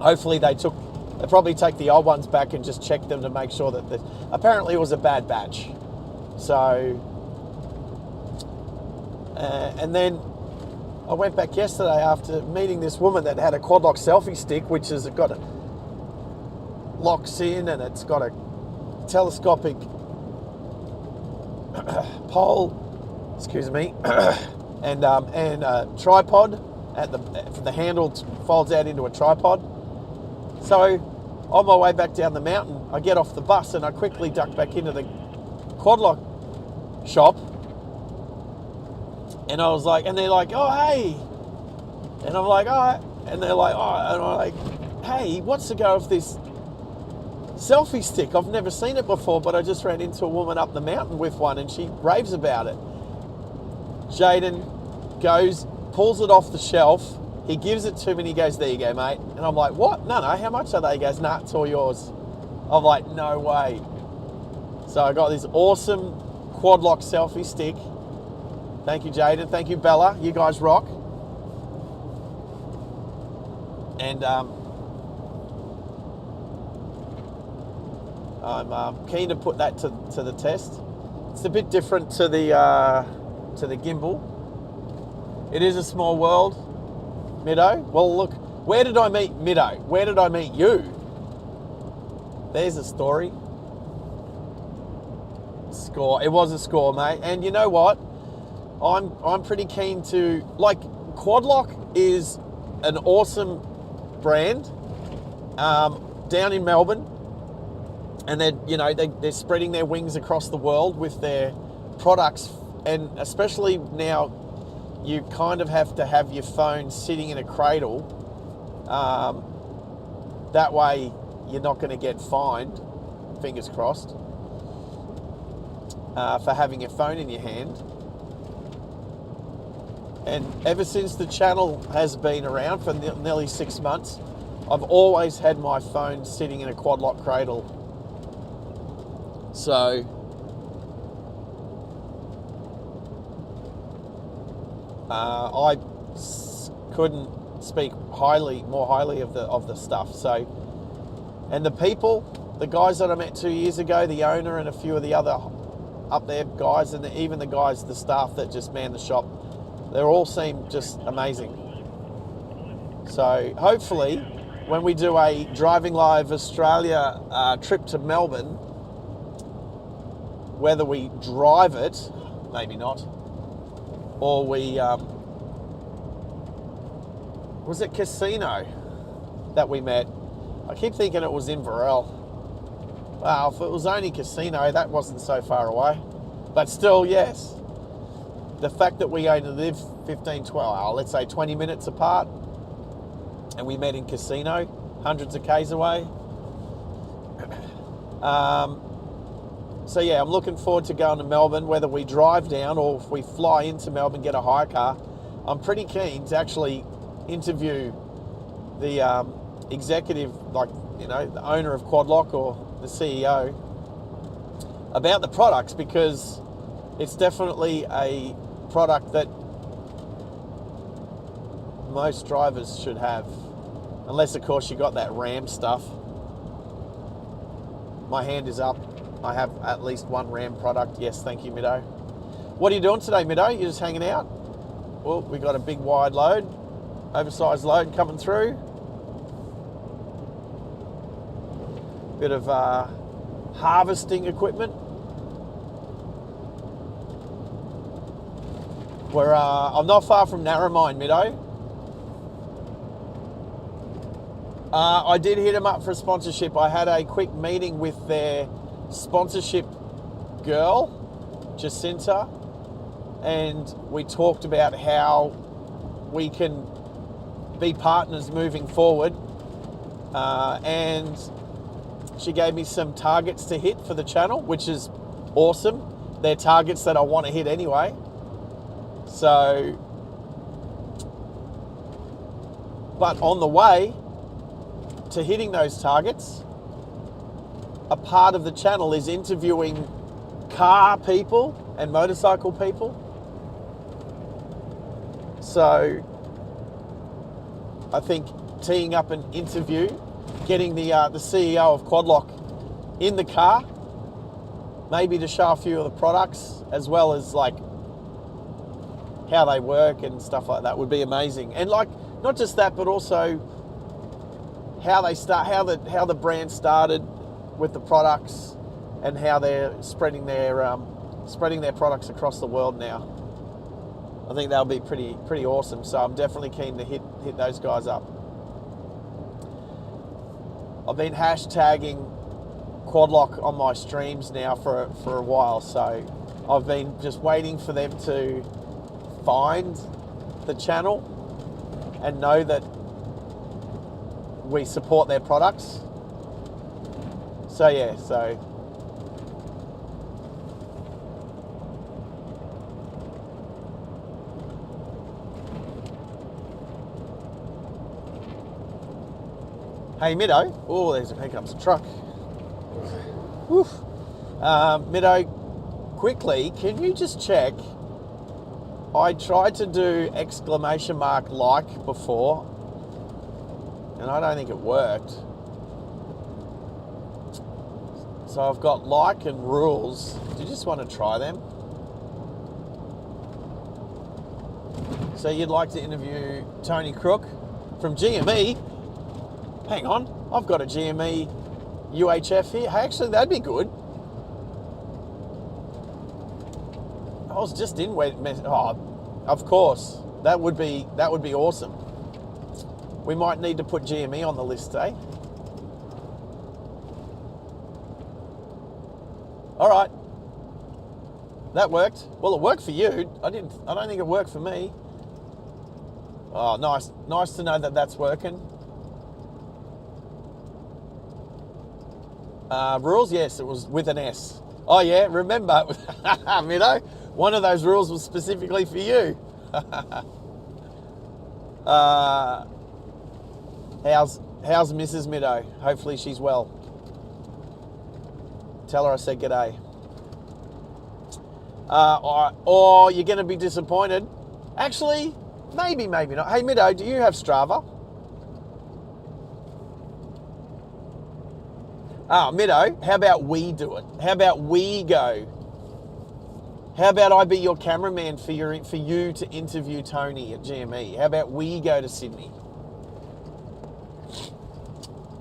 Hopefully they probably take the old ones back and just check them to make sure that apparently it was a bad batch. So, and then I went back yesterday after meeting this woman that had a quad lock selfie stick, which has got a locks in, and it's got a telescopic pole, excuse me, and a tripod at the handle folds out into a tripod. So on my way back down the mountain, I get off the bus and I quickly duck back into the quad lock shop, and I was like, and they're like, oh hey, and I'm like, oh, and they're like, oh, and I'm like, hey, what's the go of this selfie stick? I've never seen it before, but I just ran into a woman up the mountain with one and she raves about it. Jaden goes, pulls it off the shelf, he gives it to me and he goes, there you go, mate. And I'm like, what? No, how much are they? He goes, nah, it's all yours. I'm like, no way. So I got this awesome quad lock selfie stick. Thank you, Jaden. Thank you, Bella. You guys rock. And I'm keen to put that to the test. It's a bit different to the gimbal. It is a small world, Middo. Well, look, where did I meet Middo? Where did I meet you? There's a story. Score. It was a score, mate. And you know what? I'm pretty keen to, like, Quad Lock is an awesome brand down in Melbourne, and they're spreading their wings across the world with their products, and especially now you kind of have to have your phone sitting in a cradle. That way you're not going to get fined, fingers crossed, for having your phone in your hand. And ever since the channel has been around for nearly 6 months, I've always had my phone sitting in a quad lock cradle. So I couldn't speak more highly of the stuff. So, and the people, the guys that I met 2 years ago, the owner and a few of the other up there guys, and even the staff that just man the shop, they all seem just amazing. So hopefully when we do a Driving Live Australia trip to Melbourne, whether we drive it, maybe not, or we, was it Casino that we met? I keep thinking it was Inverell. Wow, if it was only Casino, that wasn't so far away. But still, yes. The fact that we only live let's say 20 minutes apart, and we met in Casino, hundreds of Ks away. So yeah, I'm looking forward to going to Melbourne, whether we drive down or if we fly into Melbourne, get a hire car. I'm pretty keen to actually interview the executive, the owner of Quad Lock or the CEO, about the products, because it's definitely a product that most drivers should have, unless of course you got that RAM stuff. My hand is up. I have at least one RAM product. Yes, thank you, Middo. What are you doing today, Middo? You just hanging out? Well, we got a big wide load, oversized load coming through. Bit of harvesting equipment. I'm not far from Narromine, Middo. I did hit them up for sponsorship. I had a quick meeting with their sponsorship girl, Jacinta, and we talked about how we can be partners moving forward. And she gave me some targets to hit for the channel, which is awesome. They're targets that I want to hit anyway. So, but on the way, to hitting those targets, a part of the channel is interviewing car people and motorcycle people. So I think teeing up an interview, getting the CEO of Quadlock in the car, maybe to show a few of the products as well as like how they work and stuff like that would be amazing. And like not just that, but also how they start, how the brand started with the products and how they're spreading their products across the world now. I think that'll be pretty awesome. So I'm definitely keen to hit those guys up. I've been hashtagging Quadlock on my streams now for a while, so I've been just waiting for them to find the channel and know that we support their products. So yeah, so hey Middo, oh here comes a truck. Woof. Middo, quickly, can you just check? I tried to do exclamation mark like before, and I don't think it worked. So I've got like and rules. Do you just want to try them? So you'd like to interview Tony Crook from GME? Hang on, I've got a GME UHF here. Hey, actually, that'd be good. I was just in where. Oh, of course, that would be awesome. We might need to put GME on the list, eh? All right, that worked. Well, it worked for you. I don't think it worked for me. Oh, nice to know that that's working. Rules, yes, it was with an S. Oh yeah, remember, Middo, one of those rules was specifically for you. How's Mrs. Middo? Hopefully she's well. Tell her I said g'day. Or you're going to be disappointed. Actually, maybe not. Hey Middo, do you have Strava? Middo, how about we do it? How about we go? How about I be your cameraman for you to interview Tony at GME? How about we go to Sydney?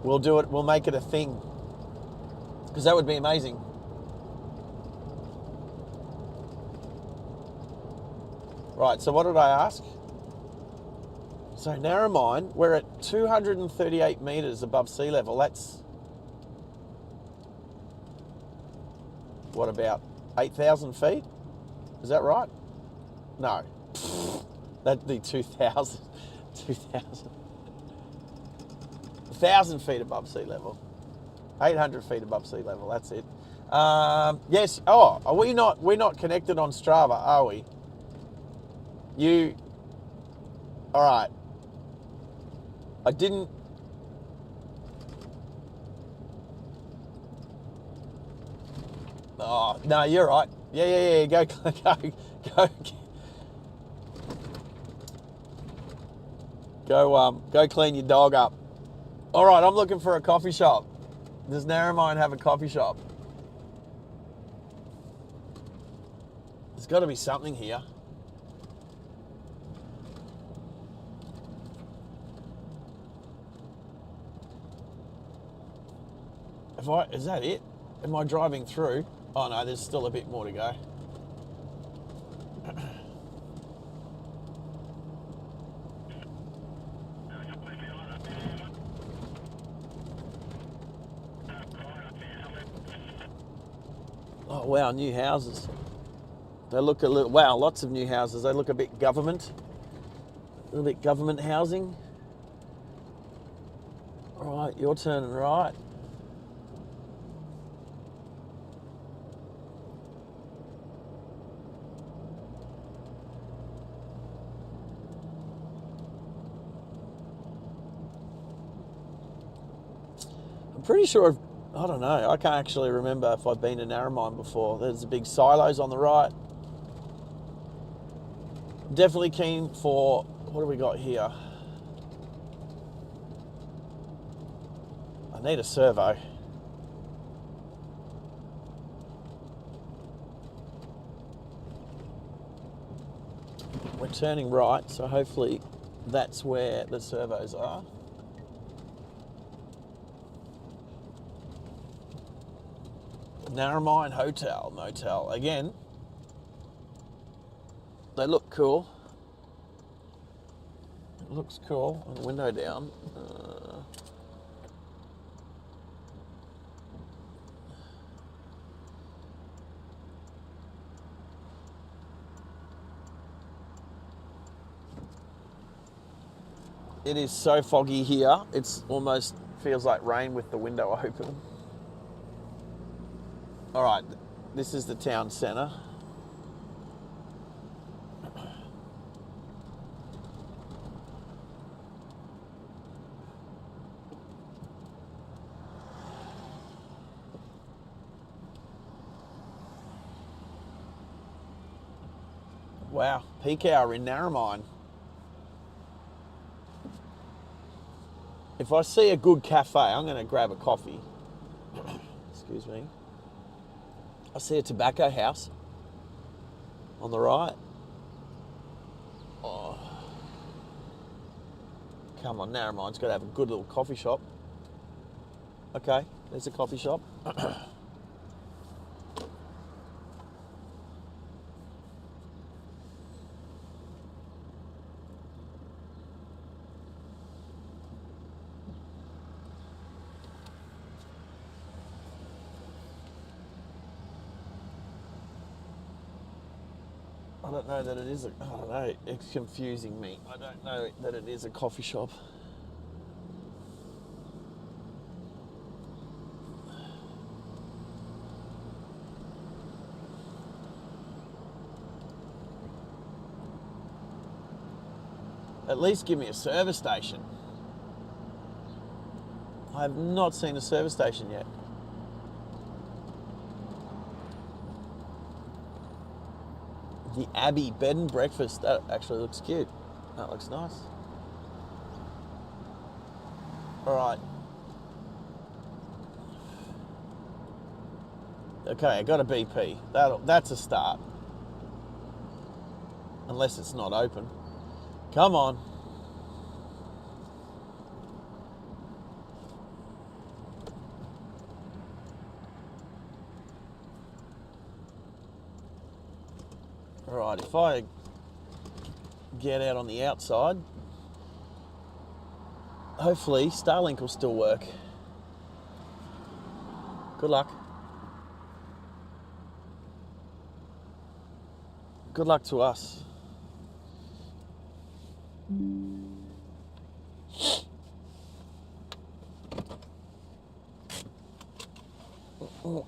We'll do it. We'll make it a thing. Because that would be amazing. Right, so what did I ask? So Narromine, we're at 238 metres above sea level. That's, what, about 8,000 feet? Is that right? No. That'd be 2,000. 2,000. 1,000 feet above sea level. 800 feet above sea level, that's it. Yes, we're not connected on Strava, are we? All right. I didn't... Oh, no, you're right. Yeah, go. Go clean your dog up. All right, I'm looking for a coffee shop. Does Narromine have a coffee shop? There's got to be something here. Is that it? Am I driving through? Oh no, there's still a bit more to go. Oh wow, new houses. They look a little, wow, lots of new houses. They look a bit government. A little bit government housing. All right, you're turning right. pretty sure, I don't know, I can't actually remember if I've been to Narromine before. There's the big silos on the right. Definitely keen for, what do we got here? I need a servo. We're turning right, so hopefully that's where the servos are. Narromine Hotel, Motel. Again, they look cool. It looks cool. And the window down. It is so foggy here. It's almost feels like rain with the window open. All right, this is the town centre. Wow, peak hour in Narromine. If I see a good cafe, I'm going to grab a coffee. Excuse me. I see a tobacco house on the right. Oh. Come on, Narromine's got to have a good little coffee shop. Okay, there's a coffee shop. I don't know that it is I don't know, it's confusing me. I don't know that it is a coffee shop. At least give me a service station. I have not seen a service station yet. The Abbey bed and breakfast. That actually looks cute. That looks nice. All right. Okay, I got a BP. That's a start. Unless it's not open. Come on. All right, if I get out on the outside, hopefully Starlink will still work. Good luck. Good luck to us. Oh,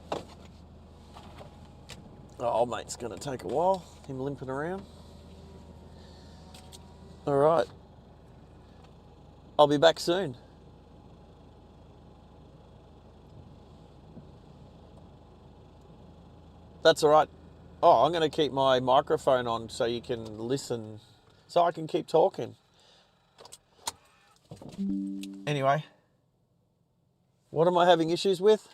old mate's going to take a while, him limping around. All right. I'll be back soon. That's all right. Oh, I'm going to keep my microphone on so you can listen, so I can keep talking. Anyway, what am I having issues with?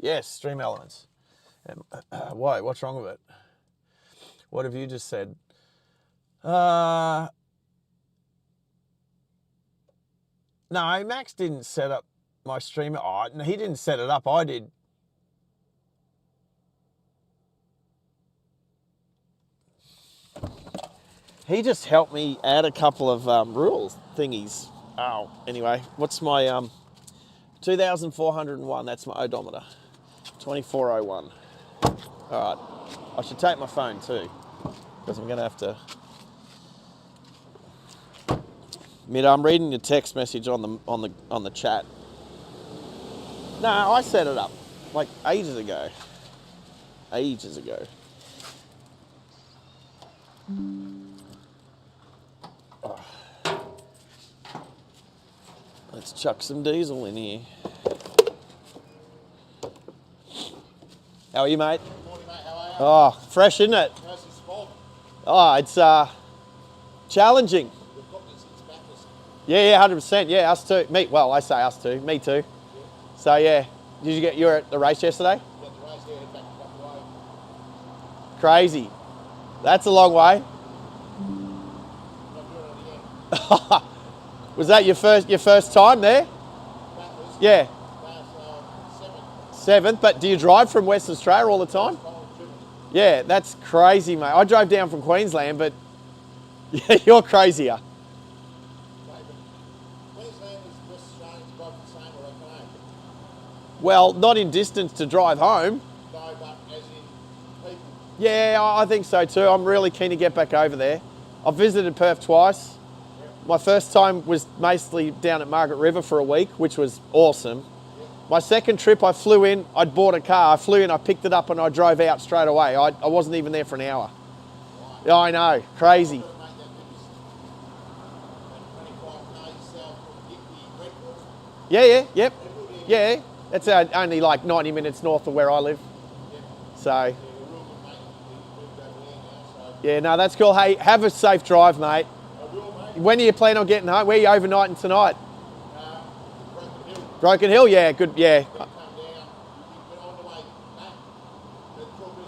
Yes, Stream Elements. Why? What's wrong with it? What have you just said? No, Max didn't set up my streamer. Oh, no, he didn't set it up. I did. He just helped me add a couple of rules thingies. Oh, anyway, what's my 2,401? That's my odometer. 2401. All right. I should take my phone too, because I'm going to have to. I'm reading your text message on the chat. No, I set it up like ages ago. Ages ago. Let's chuck some diesel in here. How are you, mate? Good morning, mate. How are you? Oh, fresh, isn't it? How's this fog? Oh, it's challenging. We've got this since Bathurst. Yeah, 100%. Yeah, us too. Me, well, I say us too. Me too. Yeah. So yeah, you were at the race yesterday? Got the race there, head back to WA. Crazy. That's a long way. Not doing it again. Was that your first time there? Bathurst. Yeah, That's 7th. But do you drive from Western Australia all the time? Yeah, that's crazy, mate. I drove down from Queensland, but yeah, you're crazier. Queensland is West Australians both the same, or okay? Well, not in distance to drive home. No, but as in people. Yeah, I think so too. I'm really keen to get back over there. I've visited Perth twice. My first time was mostly down at Margaret River for a week, which was awesome. My second trip, I flew in, I'd bought a car, I flew in, I picked it up and I drove out straight away. I wasn't even there for an hour. Yeah, I know, crazy. Make that difference. That 25 k's south from Quilpie, Redwood. Yep. Yeah, that's only like 90 minutes north of where I live. So, Yeah, we're real good, mate. We've moved over there now, so yeah, no, that's cool. Hey, have a safe drive, mate. I will, mate. When are you planning on getting home? Where are you overnighting tonight? Broken Hill. Broken Hill, yeah, good, yeah. Come down. We went on the way back. The Quilpie,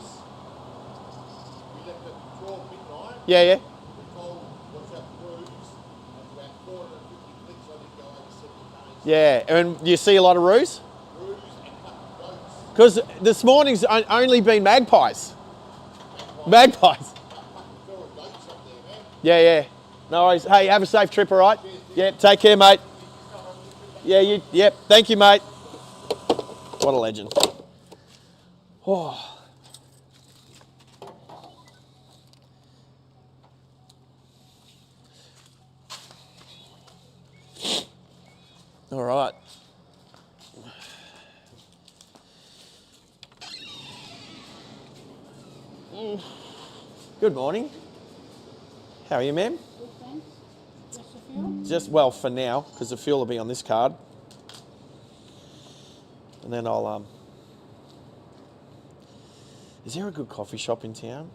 we left at 12 midnight. Yeah. We told what's our cruise. That's about 450 clicks. I didn't go over 70 k's. Yeah, and you see a lot of roos? Cruise and cut goats. Because this morning's only been magpies. Magpies. Fucking feral goats up there, man. Yeah. No worries. Hey, have a safe trip, all right? Yeah, take care, mate. Yeah, yep. Thank you, mate. What a legend. Oh. All right. Good morning. How are you, ma'am? Good, thanks. Just a few? Just, well, for now, because the fuel will be on this card. And then I'll, is there a good coffee shop in town?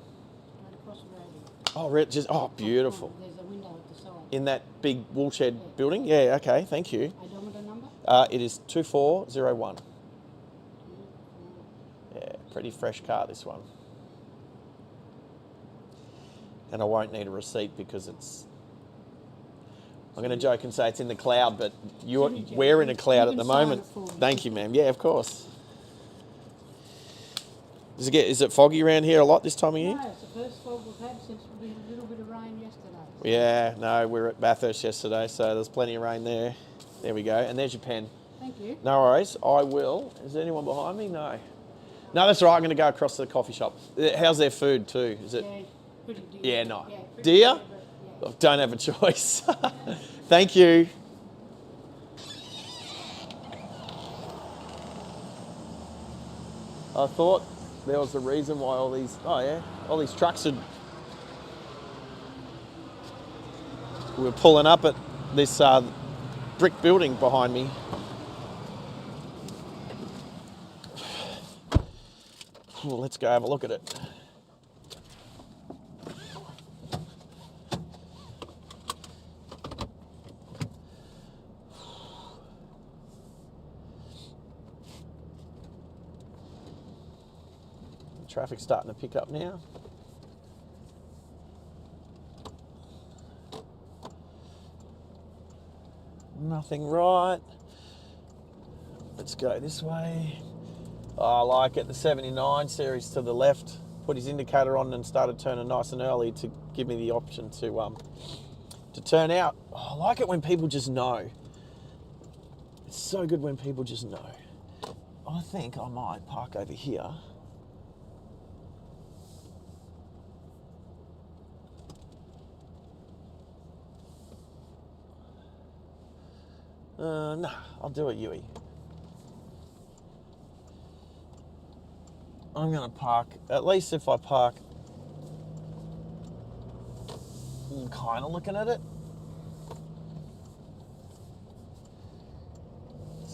Right across the road. Oh, beautiful. There's a window at the side. In that big woolshed building? Yeah, okay, thank you. Odometer number? It is 2401. Yeah, pretty fresh car, this one. And I won't need a receipt because it's... I'm going to joke and say it's in the cloud, but we're in a cloud at the moment. Thank you, ma'am. Yeah, of course. Is it foggy around here a lot this time of year? No, it's the first fog we've had since we had a little bit of rain yesterday. Yeah, no, we were at Bathurst yesterday, so there's plenty of rain there. There we go. And there's your pen. Thank you. No worries. I will. Is there anyone behind me? No. No, that's all right. I'm going to go across to the coffee shop. How's their food too? Is it? Yeah, pretty dear. Yeah, no. Yeah, pretty Dear? dear, but, I don't have a choice. Thank you. I thought there was a reason why all these trucks we were pulling up at this brick building behind me. Well, let's go have a look at it. Traffic's starting to pick up now. Nothing right. Let's go this way. Oh, I like it. The 79 series to the left. Put his indicator on and started turning nice and early to give me the option to turn out. Oh, I like it when people just know. It's so good when people just know. I think I might park over here. No, I'll do it, Yui. I'm going to park, at least if I park, I'm kind of looking at it.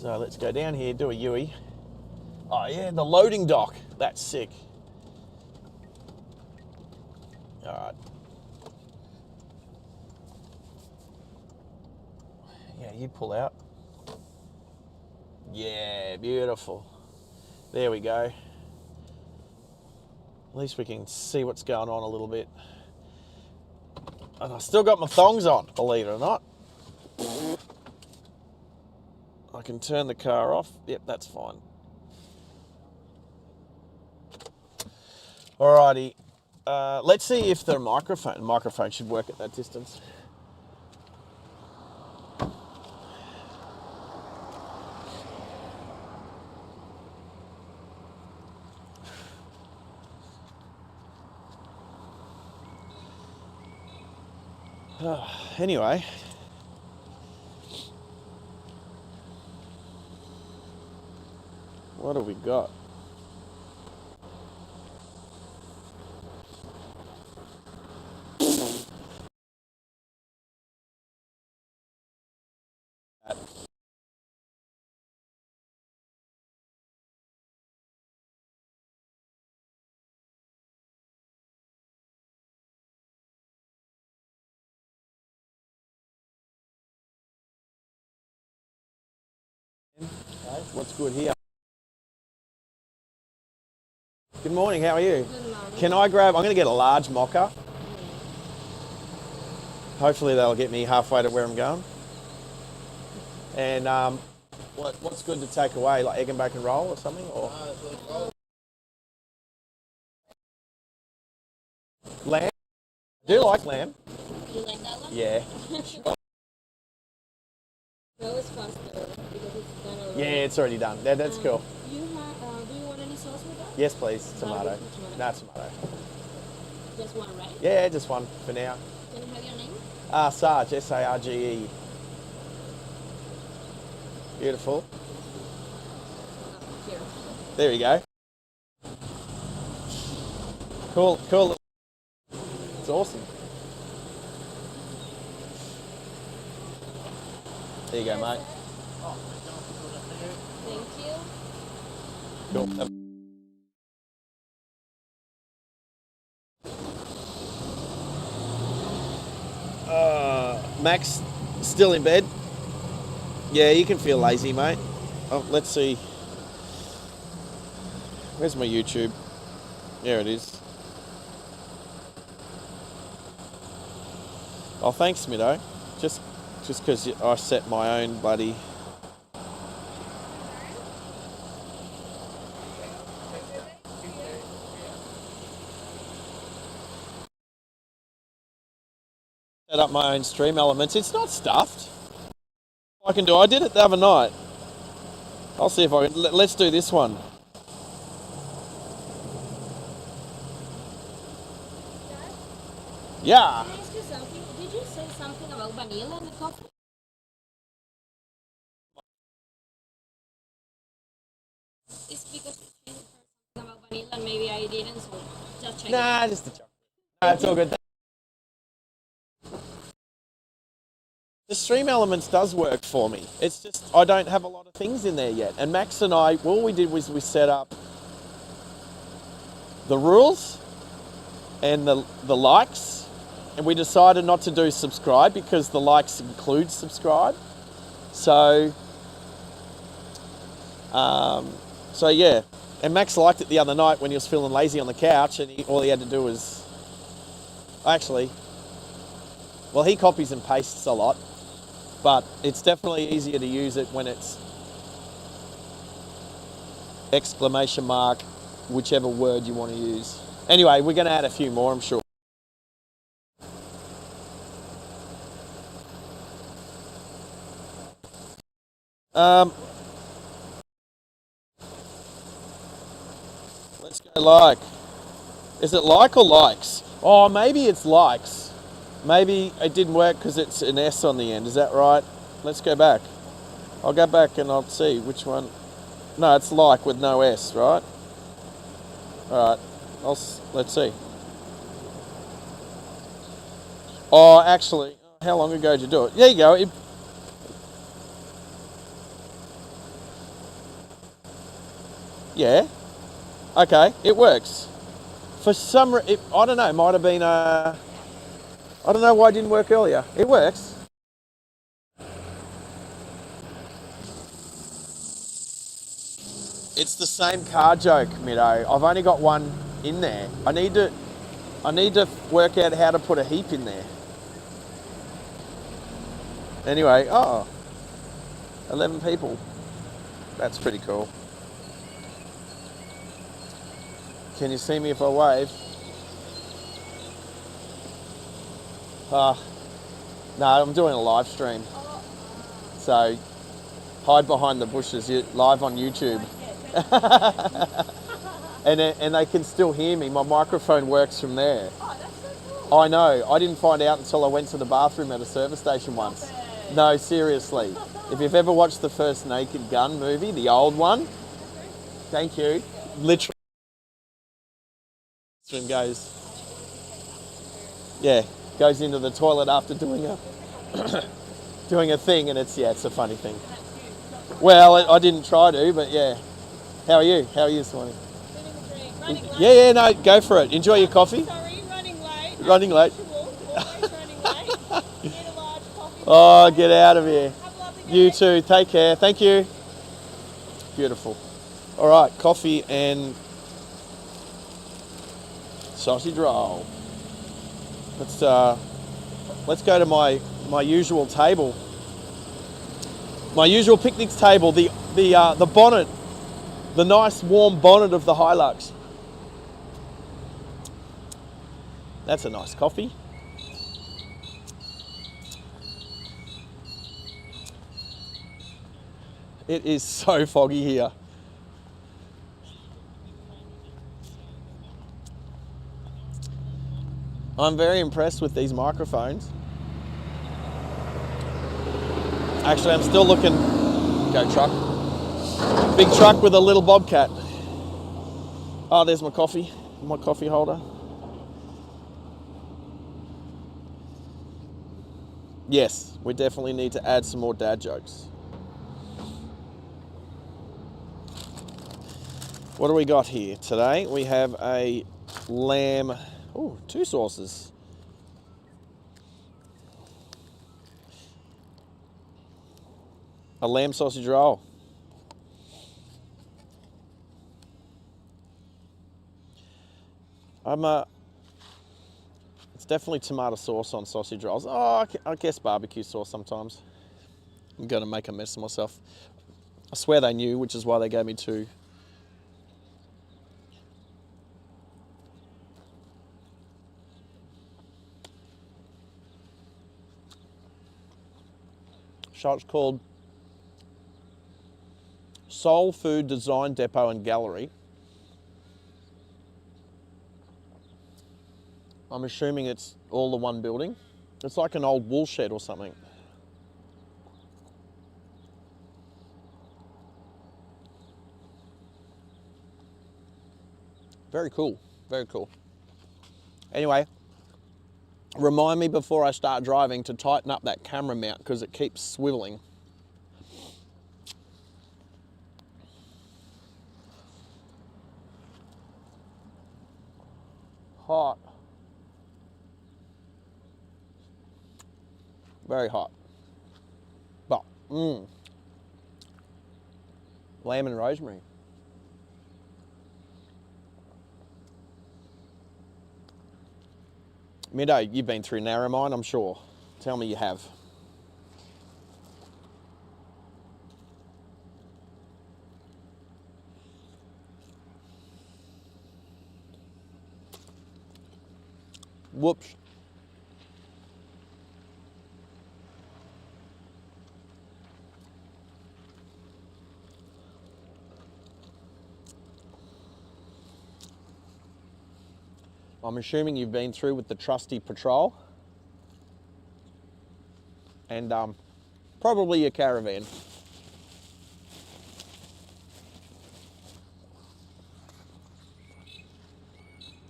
So let's go down here, do a Yui. Oh yeah, the loading dock. That's sick. All right. Yeah, you pull out. Yeah, beautiful. There we go. At least we can see what's going on a little bit. And I still got my thongs on, believe it or not. I can turn the car off. Yep, that's fine. Alrighty. Let's see if the microphone should work at that distance. Anyway. What have we got? What's good here? Good morning, how are you? Good morning. Can I grab, I'm going to get a large mocha. Hopefully that'll get me halfway to where I'm going. And what's good to take away, like egg and bacon roll or something? Or lamb? I do like lamb. You like that one? Yeah. That was faster because it's done already. Yeah, it's already done. That's cool. Do you want any sauce with that? Yes, please. Tomato. Barbecue tomato. No, tomato. Just one, right? Yeah, just one for now. Can I have your name? SARGE, S-A-R-G-E. Beautiful. Here. There you go. Cool, cool. It's awesome. There you go, mate. Thank you. Cool. Max, still in bed? Yeah, you can feel lazy, mate. Oh, let's see. Where's my YouTube? There it is. Oh, thanks, Middo. Just because I set my own bloody... Set up my own stream elements. It's not stuffed. I can do. I did it the other night. I'll see if I can. Let's do this one. Yeah. Can I ask you something? Did you say something about vanilla in the coffee? It's because you said something about vanilla and maybe I didn't, so just check. Nah, just the chocolate. Nah, it's all good. The stream elements does work for me. It's just I don't have a lot of things in there yet. And Max and I, all we did was we set up the rules and the likes, and we decided not to do subscribe because the likes include subscribe. So yeah. And Max liked it the other night when he was feeling lazy on the couch, and all he had to do was he copies and pastes a lot. But it's definitely easier to use it when it's exclamation mark, whichever word you want to use. Anyway, we're going to add a few more, I'm sure. Let's go like. Is it like or likes? Oh, maybe it's likes. Maybe it didn't work because it's an S on the end. Is that right? Let's go back. I'll go back and I'll see which one. No, it's like with no S, right? All right. Let's see. Oh, actually, how long ago did you do it? There you go. Yeah. Okay, it works. For some, I don't know, it might have been I don't know why it didn't work earlier. It works. It's the same car joke, Middo. I've only got one in there. I need to work out how to put a heap in there. Anyway, 11 people. That's pretty cool. Can you see me if I wave? No, I'm doing a live stream. So hide behind the bushes. You're live on YouTube. And they can still hear me. My microphone works from there. Oh, that's so cool. I know. I didn't find out until I went to the bathroom at a service station once. No, seriously. If you've ever watched the first Naked Gun movie, the old one, thank you. Literally, goes, goes into the toilet after doing a doing a thing, and it's a funny thing. Well, I didn't try to, but yeah. How are you? How are you this morning? Running late. Yeah, no, go for it. Enjoy your coffee. Sorry, running late. Running late. Always running late. Need a large coffee. Oh, get out of here. Have a lovely day. You too. Take care. Thank you. Beautiful. All right, coffee and sausage roll. Let's go to my usual table. My usual picnic table. The bonnet, the nice warm bonnet of the Hilux. That's a nice coffee. It is so foggy here. I'm very impressed with these microphones. Actually, I'm still looking. Go truck. Big truck with a little bobcat. Oh, there's my coffee holder. Yes, we definitely need to add some more dad jokes. What do we got here today? We have a lamb, two sauces. A lamb sausage roll. It's definitely tomato sauce on sausage rolls. Oh, I guess barbecue sauce sometimes. I'm gonna make a mess of myself. I swear they knew, which is why they gave me two. Shop's called Soul Food Design Depot and Gallery. I'm assuming it's all the one building. It's like an old wool shed or something. Very cool, very cool. Anyway, remind me before I start driving to tighten up that camera mount because it keeps swiveling. Hot. Very hot. But, lamb and rosemary. Middo, you've been through Narromine, I'm sure. Tell me you have. Whoops. I'm assuming you've been through with the trusty patrol and probably your caravan.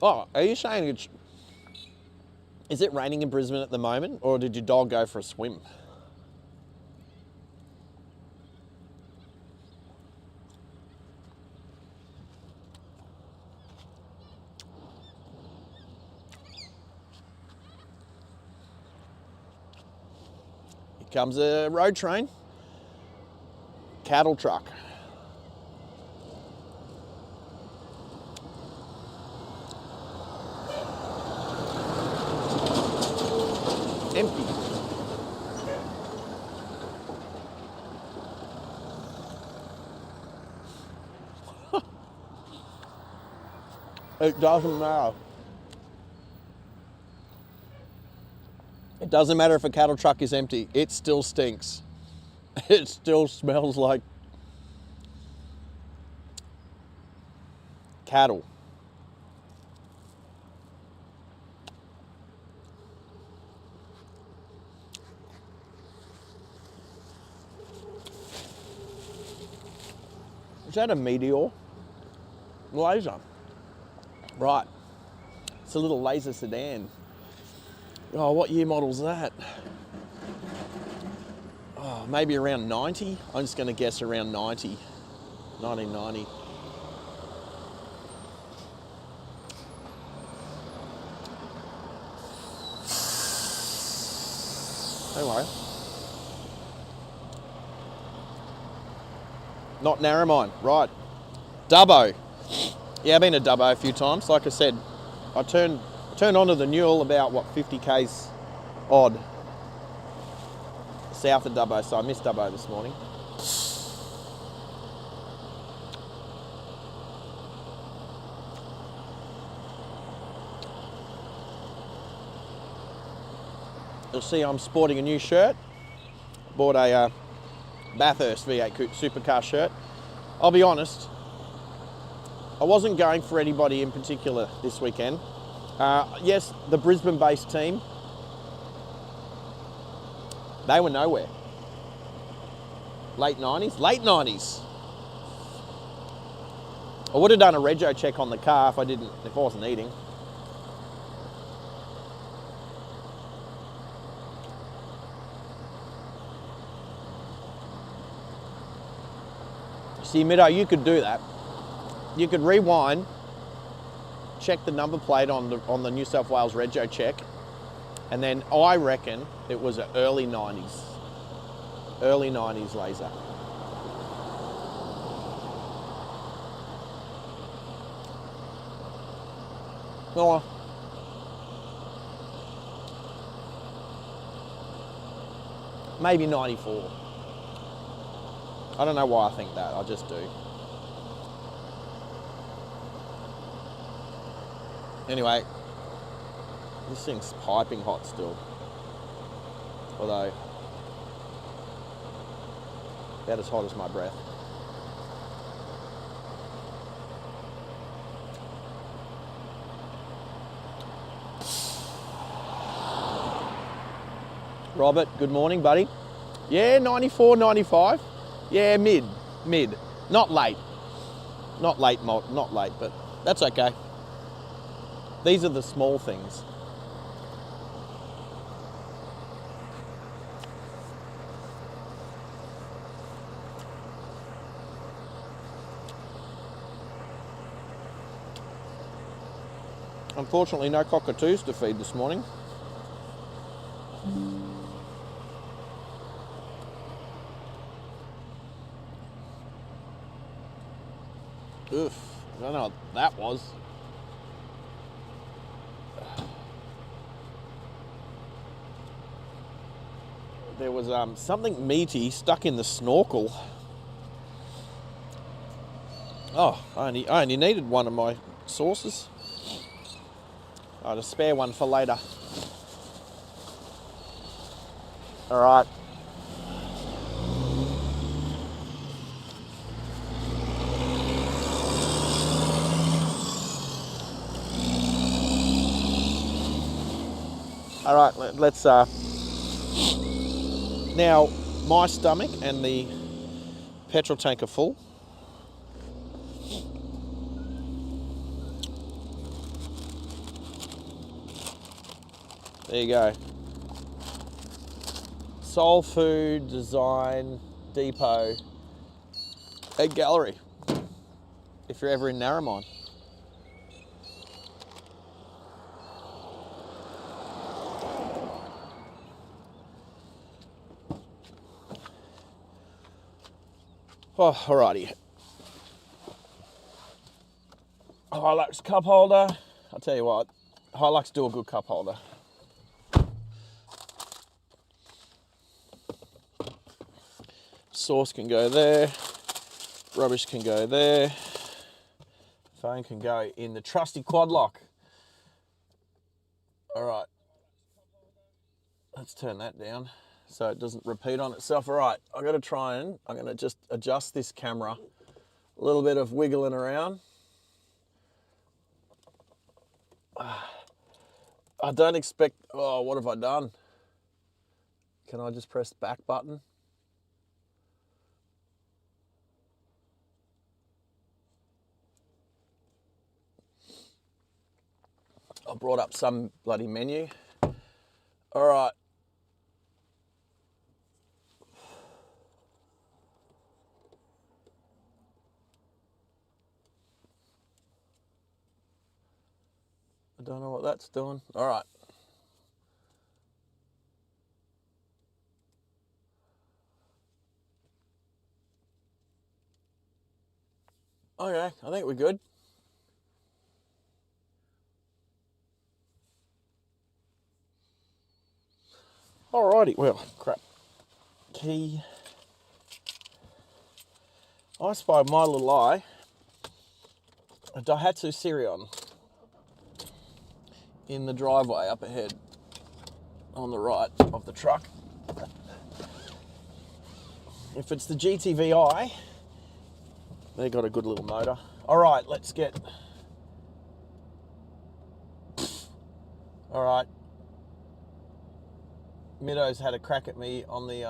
Oh, are you saying is it raining in Brisbane at the moment, or did your dog go for a swim? comes a road train. Cattle truck. Empty. It doesn't matter. It doesn't matter if a cattle truck is empty. It still stinks. It still smells like cattle. Is that a Meteor? Laser. Right. It's a little laser sedan. Oh, what year model's that? Oh, maybe around 90? I'm just going to guess around 90. 1990. Anyway. Not Narromine, right. Dubbo. Yeah, I've been to Dubbo a few times. Like I said, I turned onto the Newell about, 50 k's odd south of Dubbo, so I missed Dubbo this morning. You'll see I'm sporting a new shirt. Bought a Bathurst V8 supercar shirt. I'll be honest, I wasn't going for anybody in particular this weekend. Yes, the Brisbane-based team, they were nowhere. Late 90s? Late 90s. I would have done a rego check on the car if I wasn't eating. See, Middo, you could do that. You could rewind, check the number plate on the New South Wales rego check, and then I reckon it was an early 90s laser. Oh, maybe 94. I don't know why I think that, I just do. Anyway, this thing's piping hot still. Although, about as hot as my breath. Robert, good morning, buddy. Yeah, 94, 95. Yeah, mid. Not late. Not late, but that's okay. These are the small things. Unfortunately, no cockatoos to feed this morning. Oof, I don't know what that was. There was something meaty stuck in the snorkel. Oh, I only needed one of my sauces. I had a spare one for later. All right. All right, let's, now my stomach and the petrol tank are full. There you go. Soul Food Design Depot Egg Gallery, if you're ever in Narromine. Oh, alrighty. Hilux cup holder. I'll tell you what, Hilux do a good cup holder. Sauce can go there. Rubbish can go there. Phone can go in the trusty quad lock. All right. Let's turn that down so it doesn't repeat on itself. All right, I'm going to just adjust this camera. A little bit of wiggling around. I don't expect, oh, what have I done? Can I just press back button? I brought up some bloody menu. All right. I don't know what that's doing. All right. Okay, I think we're good. Alrighty, well, crap. Key. I spy my little eye, a Daihatsu Sirion in the driveway up ahead on the right of the truck. If it's the GTVI, they got a good little motor. All right, let's get. All right. Middo's had a crack at me on the.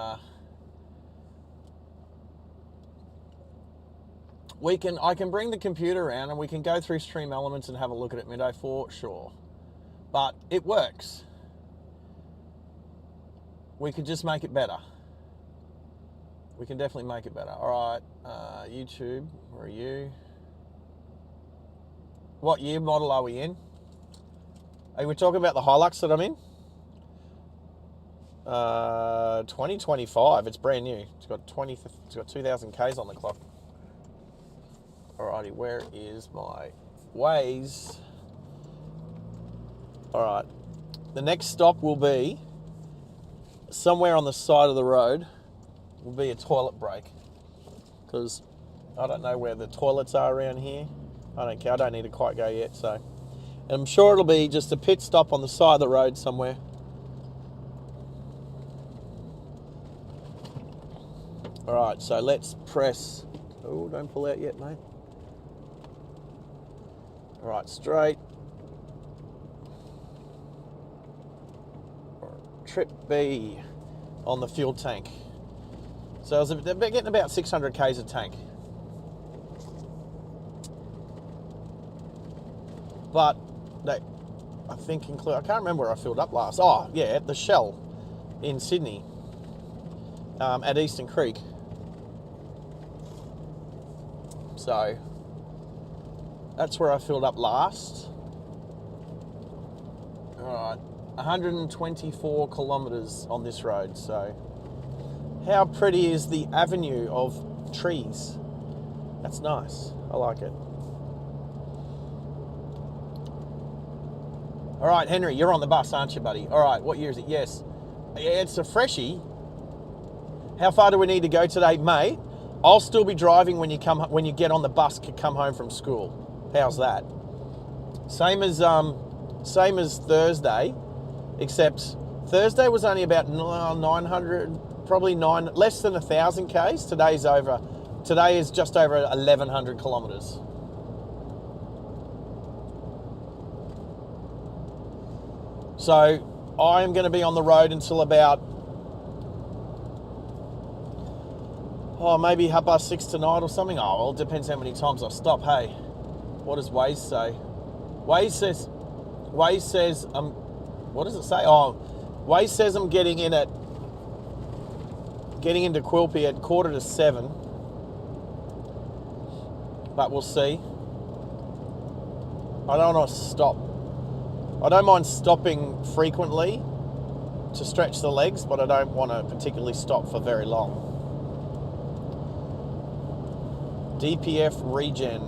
I can bring the computer around and we can go through Stream Elements and have a look at it, Middo, for sure. But it works. We could just make it better. We can definitely make it better. All right, YouTube, where are you? What year model are we in? Are we talking about the Hilux that I'm in? 2025. It's brand new. It's got 2,000 Ks on the clock. Alrighty, where is my Waze? Alright, the next stop will be somewhere on the side of the road. Will be a toilet break, because I don't know where the toilets are around here. I don't care. I don't need to quite go yet. So, and I'm sure it'll be just a pit stop on the side of the road somewhere. All right, so let's press. Oh, don't pull out yet, mate. All right, straight. Trip B on the fuel tank. So they're getting about 600 Ks a tank. But they, I think I can't remember where I filled up last. Oh, yeah, at the Shell in Sydney, at Eastern Creek. So that's where I filled up last. All right, 124 kilometres on this road. So how pretty is the avenue of trees? That's nice. I like it. All right, Henry, you're on the bus, aren't you, buddy? All right, what year is it? Yes. Yeah, it's a freshie. How far do we need to go today, mate? I'll still be driving when you get on the bus to come home from school. How's that? Same as Thursday, except Thursday was only about 900, probably less than 1,000 Ks. Today is just over 1,100 kilometres. So I am going to be on the road until about, maybe 6:30 tonight or something. Oh, well, it depends how many times I stop. Hey, what does Waze say? Waze says, what does it say? Oh, Waze says I'm getting into Quilpie at 6:45. But we'll see. I don't want to stop. I don't mind stopping frequently to stretch the legs, but I don't want to particularly stop for very long. DPF regen.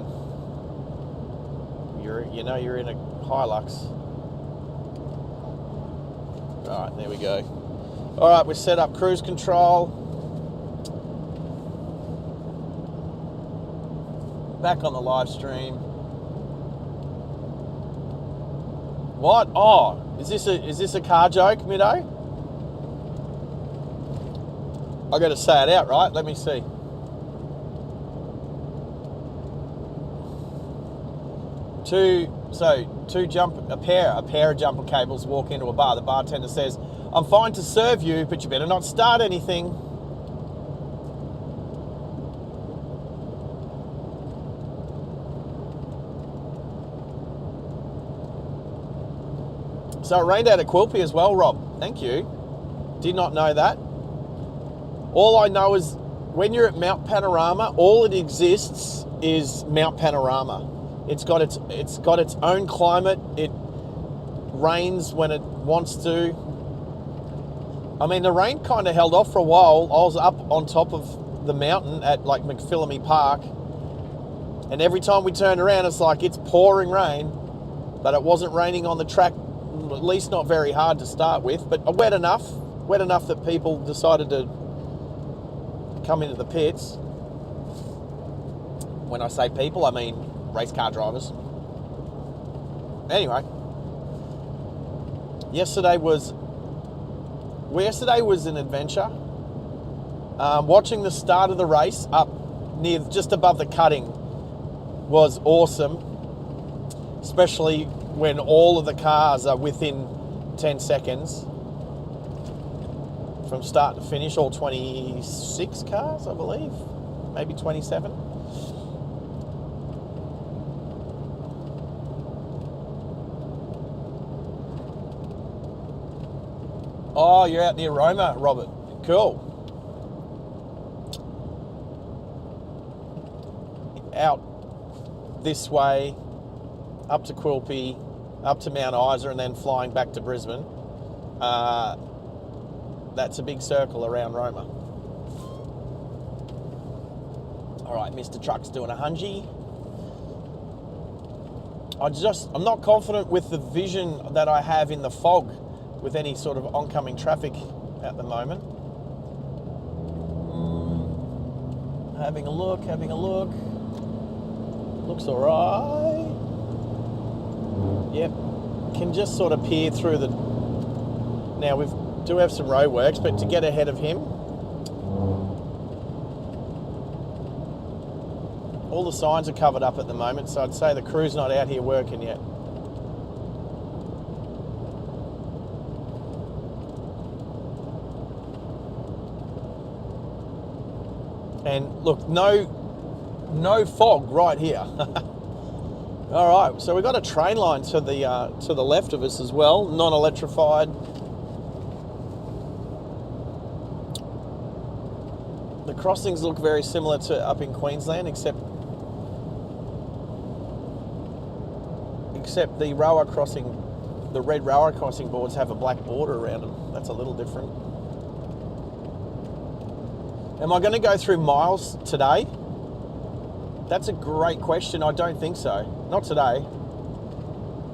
You're in a Hilux. All right, there we go. All right, we're set up cruise control. Back on the live stream. What? Oh, is this a car joke, Middo? I got to say it out, right? Let me see. A pair of jumper cables walk into a bar. The bartender says, "I'm fine to serve you, but you better not start anything." So it rained out at Quilpie as well, Rob. Thank you. Did not know that. All I know is when you're at Mt Panorama, all it exists is Mt Panorama. It's got its own climate. It rains when it wants to. I mean, the rain kind of held off for a while. I was up on top of the mountain at like McPhillamy Park, and every time we turned around, it's like it's pouring rain, but it wasn't raining on the track, at least not very hard to start with, but wet enough that people decided to come into the pits. When I say people, I mean race car drivers. Anyway, yesterday was an adventure. Watching the start of the race up near just above the cutting was awesome, especially when all of the cars are within 10 seconds from start to finish, all 26 cars, I believe, maybe 27. Oh, you're out near Roma, Robert. Cool. Out this way, up to Quilpie, up to Mount Isa, and then flying back to Brisbane. That's a big circle around Roma. All right, Mr. Truck's doing a hungy. I'm not confident with the vision that I have in the fog with any sort of oncoming traffic at the moment. Having a look. Looks all right. Yep, can just sort of peer through the... Now we do have some roadworks, but to get ahead of him, all the signs are covered up at the moment, so I'd say the crew's not out here working yet. And look, no fog right here. All right, so we've got a train line to the left of us as well, non-electrified. The crossings look very similar to up in Queensland, except the rower crossing, the red rower crossing boards have a black border around them. That's a little different. Am I going to go through miles today? That's a great question. I don't think so. Not today.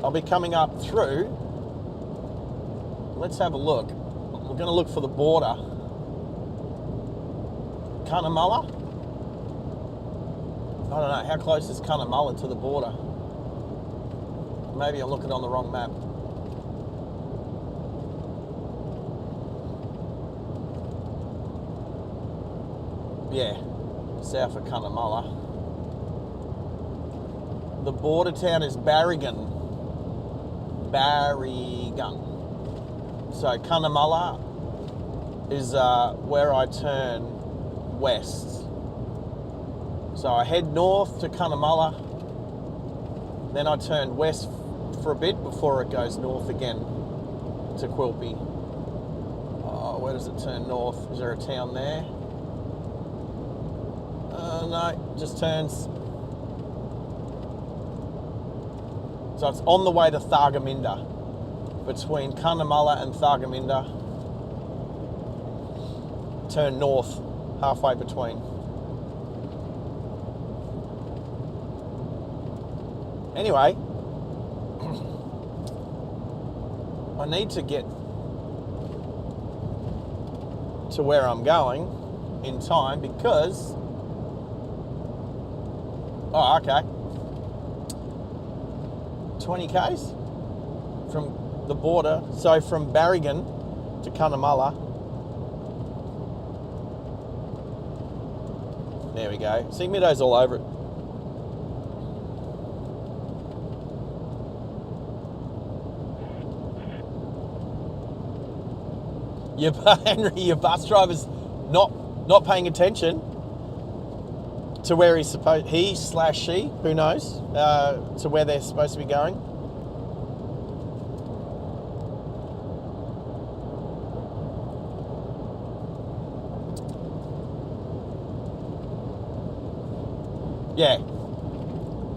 I'll be coming up through. Let's have a look. We're going to look for the border. Cunnamulla? I don't know. How close is Cunnamulla to the border? Maybe I'm looking on the wrong map. Yeah, south of Cunnamulla. The border town is Barrigan. So Cunnamulla is where I turn west. So I head north to Cunnamulla, then I turn west for a bit before it goes north again to Quilpie. Oh, where does it turn north? Is there a town there? No, just turns. So it's on the way to Thargomindah, between Cunnamulla and Thargomindah. Turn north, halfway between. Anyway, I need to get to where I'm going in time because... Oh, okay. 20 k's from the border. So from Barrigan to Cunnamulla. There we go. See, Middo's all over it. Henry, your bus driver's not paying attention to where he's supposed, he/she, who knows, to where they're supposed to be going. Yeah,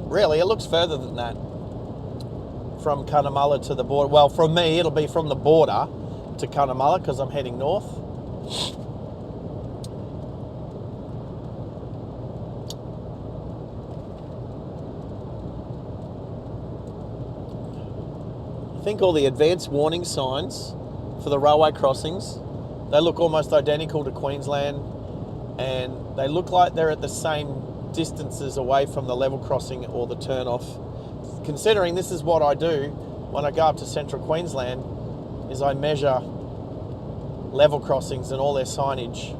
really, it looks further than that from Cunnamulla to the border. Well, from me, it'll be from the border to Cunnamulla because I'm heading north. I think all the advanced warning signs for the railway crossings, they look almost identical to Queensland, and they look like they're at the same distances away from the level crossing or the turn off. Considering this is what I do when I go up to central Queensland, is I measure level crossings and all their signage.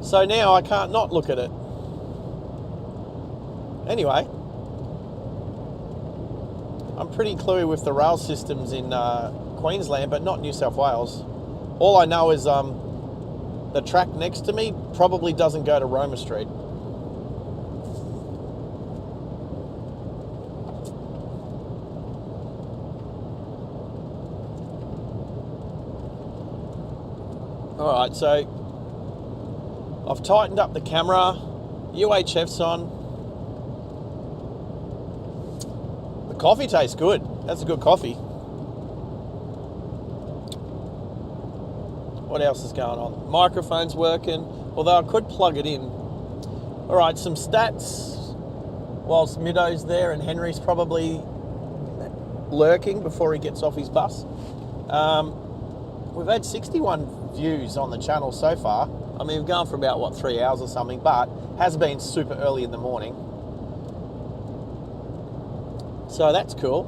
So now I can't not look at it. Anyway, I'm pretty cluey with the rail systems in Queensland, but not New South Wales. All I know is the track next to me probably doesn't go to Roma Street. Alright, so I've tightened up the camera, UHF's on. The coffee tastes good. That's a good coffee. What else is going on? Microphone's working, although I could plug it in. Alright, some stats whilst Middo's there and Henry's probably lurking before he gets off his bus. We've had 61 views on the channel so far. I mean, we've gone for about, 3 hours or something, but has been super early in the morning. So that's cool.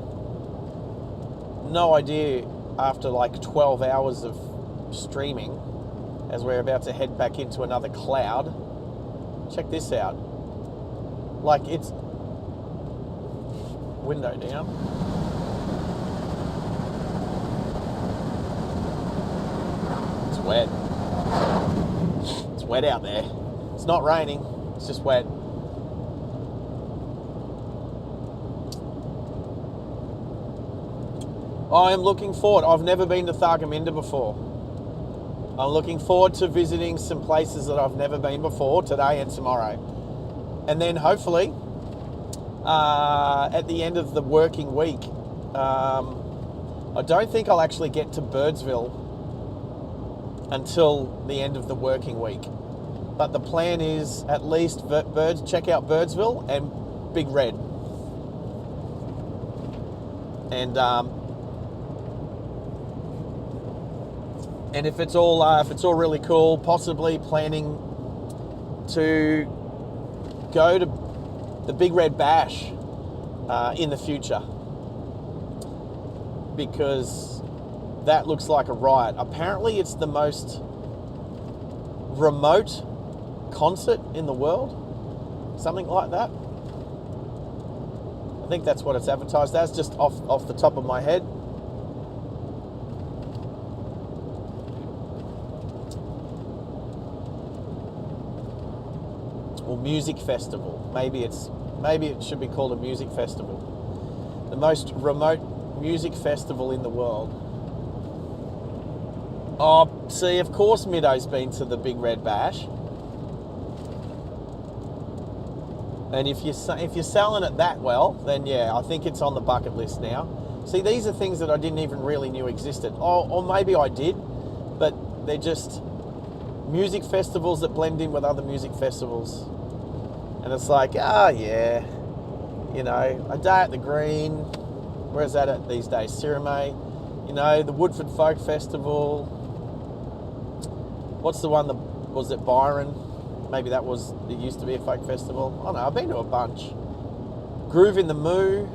No idea after like 12 hours of streaming, as we're about to head back into another cloud. Check this out. Like, it's window down. Wet. It's wet out there. It's not raining, it's just wet. I am looking forward. I've never been to Thargomindah before. I'm looking forward to visiting some places that I've never been before today and tomorrow. And then hopefully at the end of the working week, I don't think I'll actually get to Birdsville until the end of the working week. But the plan is at least check out Birdsville and Big Red. And if it's all really cool, possibly planning to go to the Big Red Bash in the future, because that looks like a riot. Apparently it's the most remote concert in the world, something like that. I think that's what it's advertised as, just off the top of my head. Or music festival. Maybe it should be called a music festival. The most remote music festival in the world. Oh, see, of course Middo's been to the Big Red Bash. And if you're selling it that well, then yeah, I think it's on the bucket list now. See, these are things that I didn't even really knew existed. Or maybe I did, but they're just music festivals that blend in with other music festivals. And it's like, yeah, You know, a day at the Green. Where's that at these days? Sirime. You know, the Woodford Folk Festival. What's the one that was at Byron? Maybe it used to be a folk festival. I don't know, I've been to a bunch. Groove in the Moo.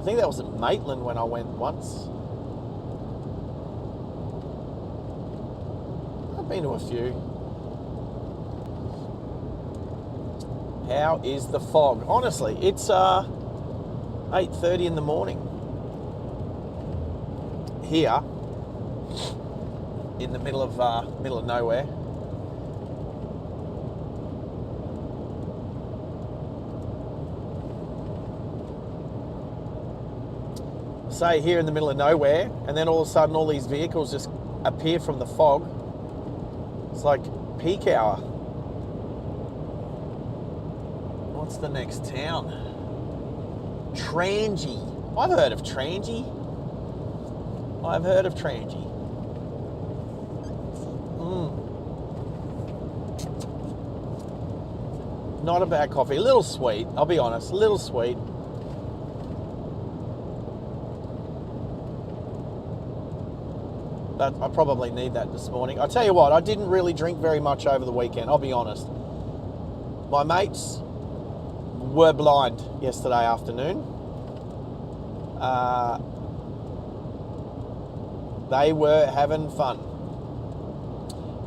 I think that was at Maitland when I went once. I've been to a few. How is the fog? Honestly, it's 8:30 in the morning here in the middle of nowhere. Say here in the middle of nowhere, and then all of a sudden all these vehicles just appear from the fog. It's like peak hour. What's the next town? Trangie. I've heard of Trangie. Not a bad coffee. A little sweet, I'll be honest. A little sweet. But I probably need that this morning. I tell you what, I didn't really drink very much over the weekend, I'll be honest. My mates were blind yesterday afternoon. They were having fun.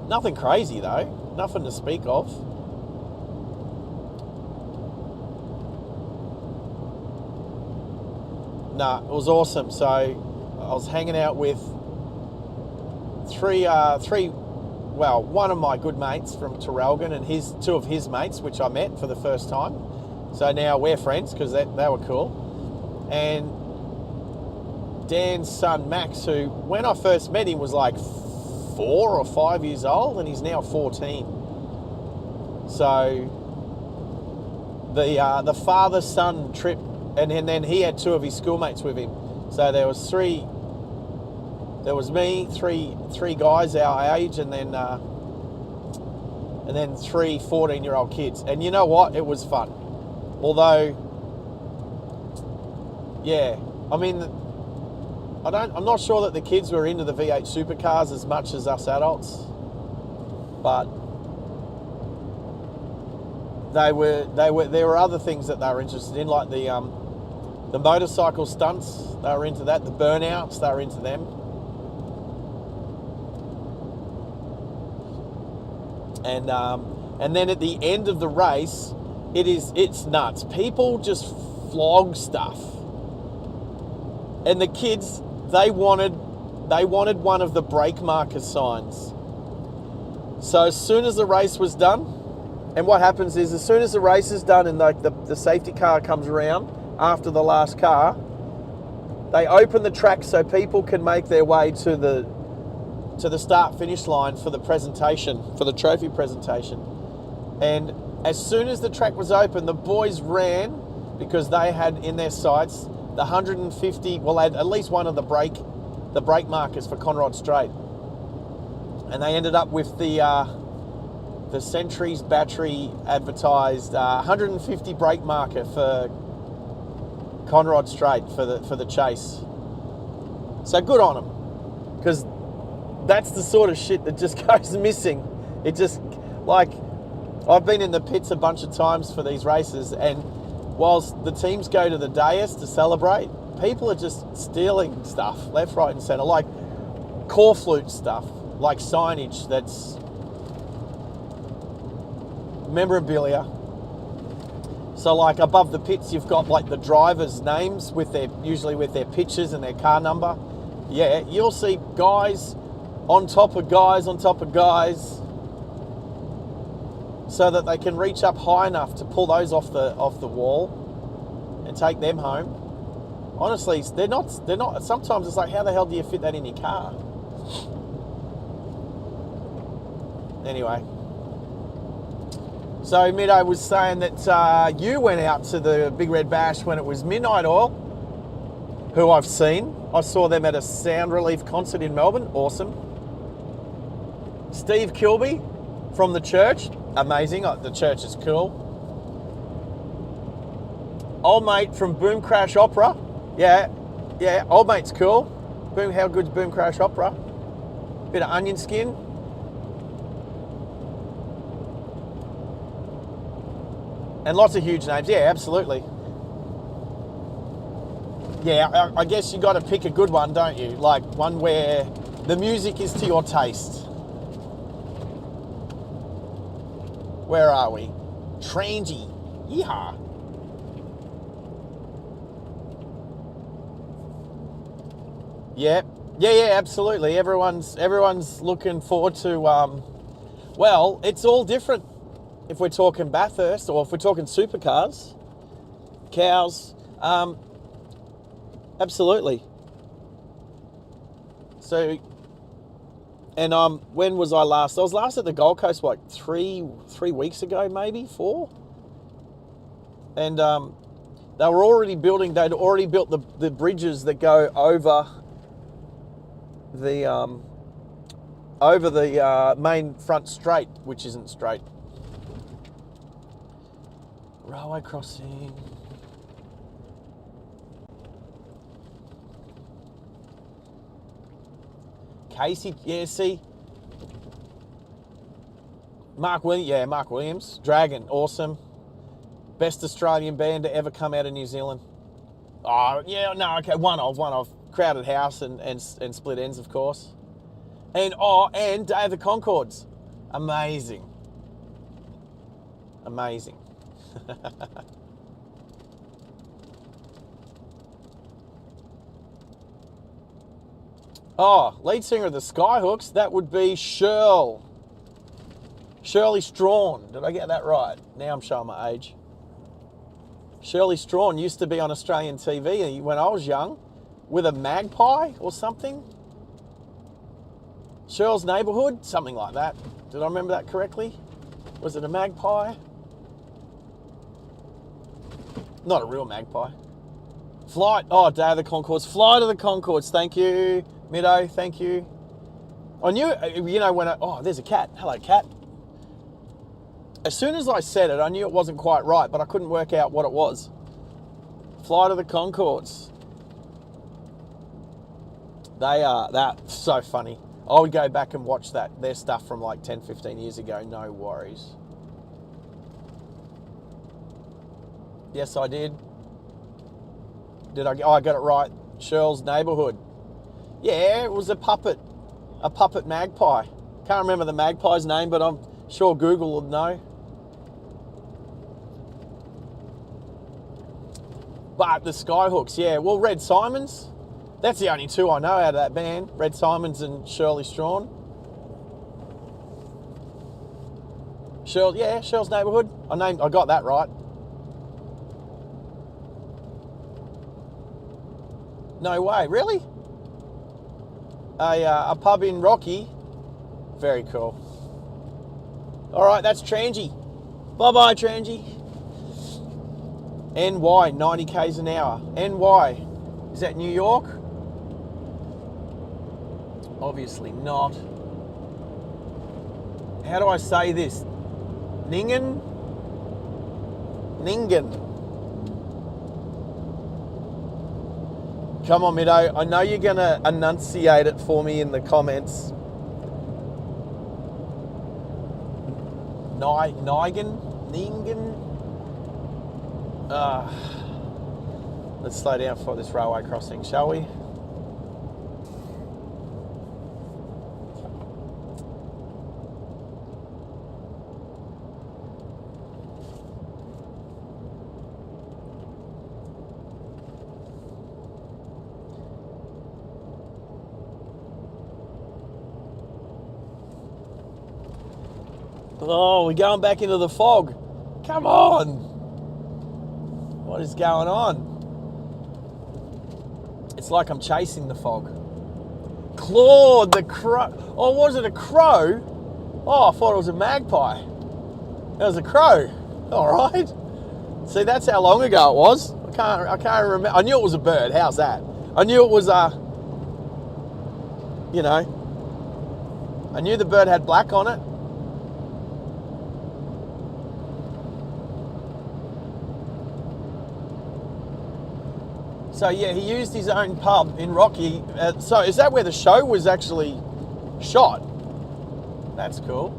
Nothing crazy though, nothing to speak of. Nah, it was awesome. So I was hanging out with one of my good mates from Terrelgan and two of his mates, which I met for the first time. So now we're friends because they were cool. And Dan's son, Max, who when I first met him was like 4 or 5 years old and he's now 14. So the father-son trip, and then he had 2 of his schoolmates with him. So there was me, three guys our age, and then 3 14-year-old kids. And you know what? It was fun. Although, yeah, I mean, I'm not sure that the kids were into the V8 supercars as much as us adults, but there were other things that they were interested in, like the motorcycle stunts. They were into that. The burnouts, they were into them. And then at the end of the race, it's nuts. People just flog stuff. And the kids, they wanted one of the brake marker signs. So as soon as the race was done, and what happens is as soon as the race is done and like the safety car comes around after the last car, they open the track so people can make their way to the start-finish line for the presentation, for the trophy presentation. And as soon as the track was open, the boys ran because they had in their sights the 150, well, they had at least one of the brake markers for Conrod Straight. And they ended up with the Centuries battery advertised 150 brake marker for Conrod Straight for the chase. So good on them, because that's the sort of shit that just goes missing. It just, like, I've been in the pits a bunch of times for these races, and whilst the teams go to the dais to celebrate, people are just stealing stuff left, right and centre, like core flute stuff, like signage that's memorabilia. So like above the pits, you've got like the drivers' names usually with their pictures and their car number. Yeah, you'll see guys on top of guys on top of guys, so that they can reach up high enough to pull those off the wall and take them home. Honestly, they're not. Sometimes it's like, how the hell do you fit that in your car? Anyway, so Middo was saying that you went out to the Big Red Bash when it was Midnight Oil, who I've seen. I saw them at a Sound Relief concert in Melbourne. Awesome. Steve Quilpie from the church. Amazing. The church is cool. Old mate from Boom Crash Opera. Yeah, yeah, old mate's cool. Boom, how good's Boom Crash Opera? Bit of onion skin. And lots of huge names. Yeah, absolutely. Yeah, I guess you got to pick a good one, don't you? Like one where the music is to your taste. Where are we? Trangy. Yeehaw. Yeah, yeah, absolutely. Everyone's looking forward to. Well, it's all different if we're talking Bathurst or if we're talking supercars, cows. Absolutely. So, and when was I last? I was last at the Gold Coast like three weeks ago, maybe 4. And they were already building. They'd already built the bridges that go over the main front straight, which isn't straight. Railway crossing. Casey, yeah, see. Mark Williams. Dragon, awesome. Best Australian band to ever come out of New Zealand. Oh, yeah, no, okay, one of. Crowded House and Split Ends, of course. And Day of the Concords. Amazing. Amazing. Oh, lead singer of the Skyhooks, that would be Shirley Strawn. Did I get that right? Now I'm showing my age. Shirley Strawn used to be on Australian TV when I was young with a magpie or something. Shirl's Neighbourhood, something like that. Did I remember that correctly? Was it a magpie? Not a real magpie. Flight, Day of the Concords. Flight of the Concords, thank you. Middo, thank you. I knew, there's a cat. Hello, cat. As soon as I said it, I knew it wasn't quite right, but I couldn't work out what it was. Flight of the Concords. That's so funny. I would go back and watch their stuff from like 10, 15 years ago, no worries. Yes, I did. I got it right. Shirl's Neighbourhood. Yeah, it was a puppet magpie. Can't remember the magpie's name, but I'm sure Google would know. But the Skyhooks, yeah. Well, Red Simons, that's the only two I know out of that band. Red Simons and Shirley Strawn. Shirl's Neighbourhood. I got that right. No way, really? A pub in Rocky. Very cool. All right, that's Trangy. Bye-bye, Trangy. NY, 90 k's an hour. NY, is that New York? Obviously not. How do I say this? Ningen? Come on, Middo. I know you're going to enunciate it for me in the comments. Ningen? Let's slow down for this railway crossing, shall we? Oh, we're going back into the fog. Come on. What is going on? It's like I'm chasing the fog. Claude the crow. Oh, was it a crow? Oh, I thought it was a magpie. It was a crow. All right. See, that's how long ago it was. I can't remember. I knew it was a bird. How's that? I knew it was I knew the bird had black on it. So yeah, he used his own pub in Rocky. So is that where the show was actually shot? That's cool.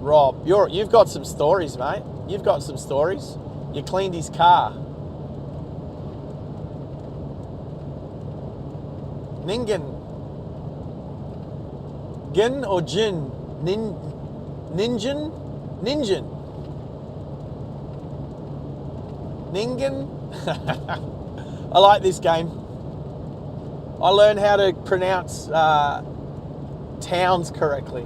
Rob, you've got some stories, mate. You've got some stories. You cleaned his car. Ningen. Gin or gin? Ninjin? Ninjin. Ningen. I like this game. I learned how to pronounce towns correctly.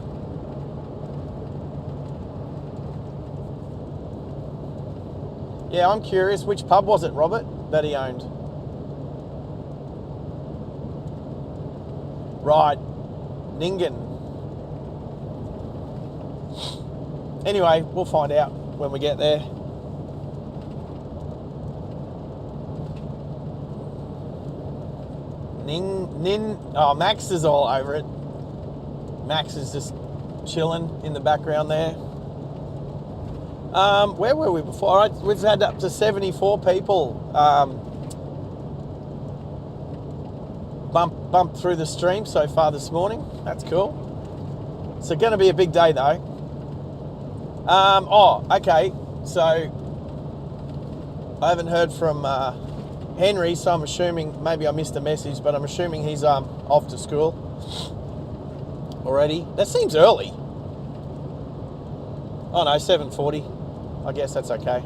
Yeah, I'm curious, which pub was it, Robert, that he owned? Right, Ningen. Anyway, we'll find out when we get there. Oh, Max is all over it. Max is just chilling in the background there. Where were we before? We've had up to 74 people bump through the stream so far this morning. That's cool. It's going to be a big day though. Okay. So I haven't heard from Henry, so I'm assuming maybe I missed a message, but I'm assuming he's off to school already. That seems early. Oh no, 7:40. I guess that's okay.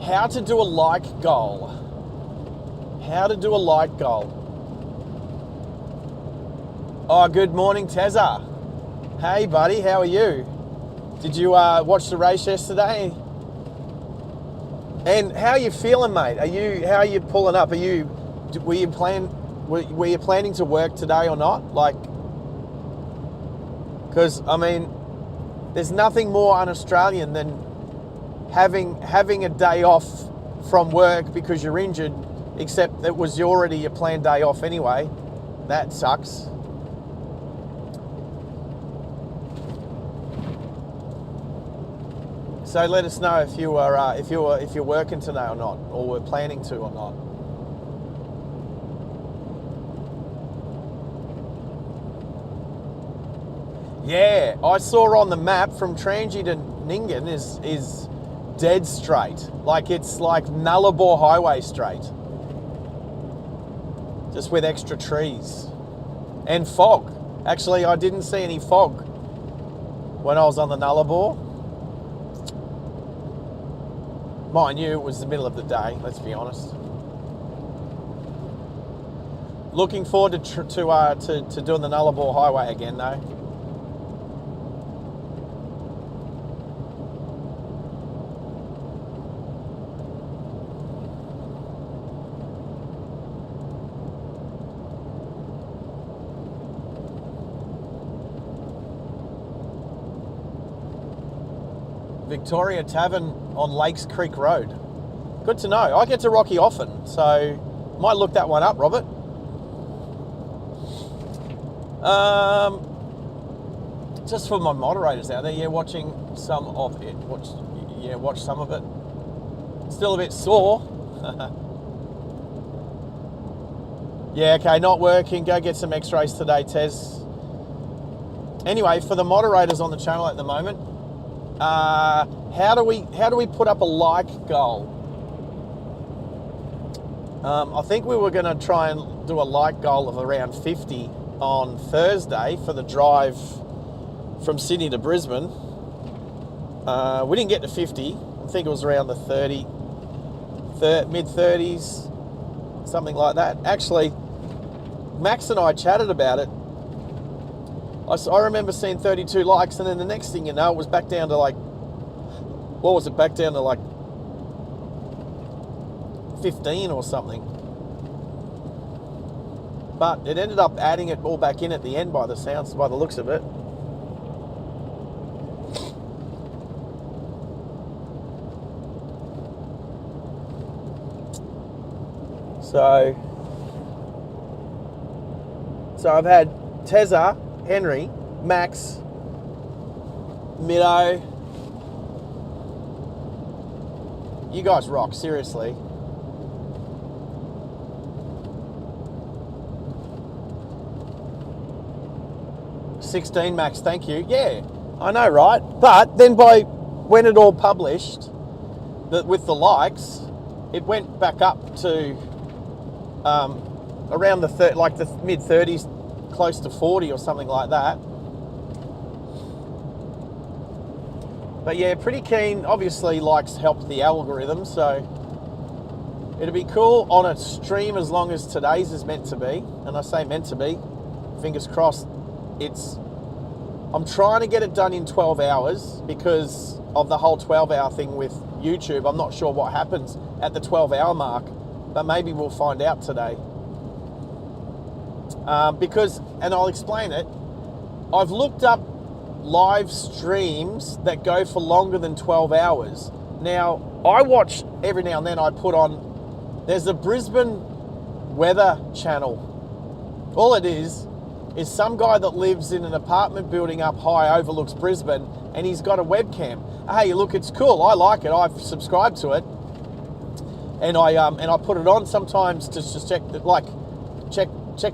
How to do a like goal. How to do a like goal. Oh, good morning, Tezza. Hey, buddy, how are you? Did you watch the race yesterday? And how are you feeling, mate? How are you pulling up? Were you planning to work today or not? Like, because I mean, there's nothing more un-Australian than having a day off from work because you're injured, except it was already your planned day off anyway. That sucks. So let us know if you're working today or not, or were planning to or not. Yeah, I saw on the map from Trangie to Ningen is dead straight. Like it's like Nullarbor Highway straight. Just with extra trees. And fog. Actually, I didn't see any fog when I was on the Nullarbor. Mind you, it was the middle of the day, let's be honest. Looking forward to doing the Nullarbor Highway again though. Victoria Tavern on Lakes Creek Road. Good to know. I get to Rocky often, so might look that one up, Robert. Just for my moderators out there, yeah, watching some of it. Watch some of it. Still a bit sore. Yeah, okay, not working. Go get some x-rays today, Tez. Anyway, for the moderators on the channel at the moment, how do we put up a like goal? I think we were going to try and do a like goal of around 50 on Thursday for the drive from Sydney to Brisbane. We didn't get to 50. I think it was around the mid-30s, something like that. Actually, Max and I chatted about it. I remember seeing 32 likes, and then the next thing you know, it was back down to like, what was it, back down to like 15 or something. But it ended up adding it all back in at the end by the looks of it. So, So I've had Tezza, Henry, Max, Middo. You guys rock, seriously. $16 Max, thank you. Yeah, I know, right? But then when it all published, with the likes, it went back up to around the mid 30s, close to 40 or something like that. But yeah, pretty keen. Obviously, likes helped the algorithm, so it'd be cool on a stream as long as today's is meant to be. And I say meant to be, fingers crossed. I'm trying to get it done in 12 hours because of the whole 12-hour thing with YouTube. I'm not sure what happens at the 12-hour mark, but maybe we'll find out today. And I'll explain it, I've looked up live streams that go for longer than 12 hours. Now, I watch every now and then, there's a Brisbane weather channel. All it is some guy that lives in an apartment building up high, overlooks Brisbane, and he's got a webcam. Hey, look, it's cool. I like it. I've subscribed to it, and I put it on sometimes to just check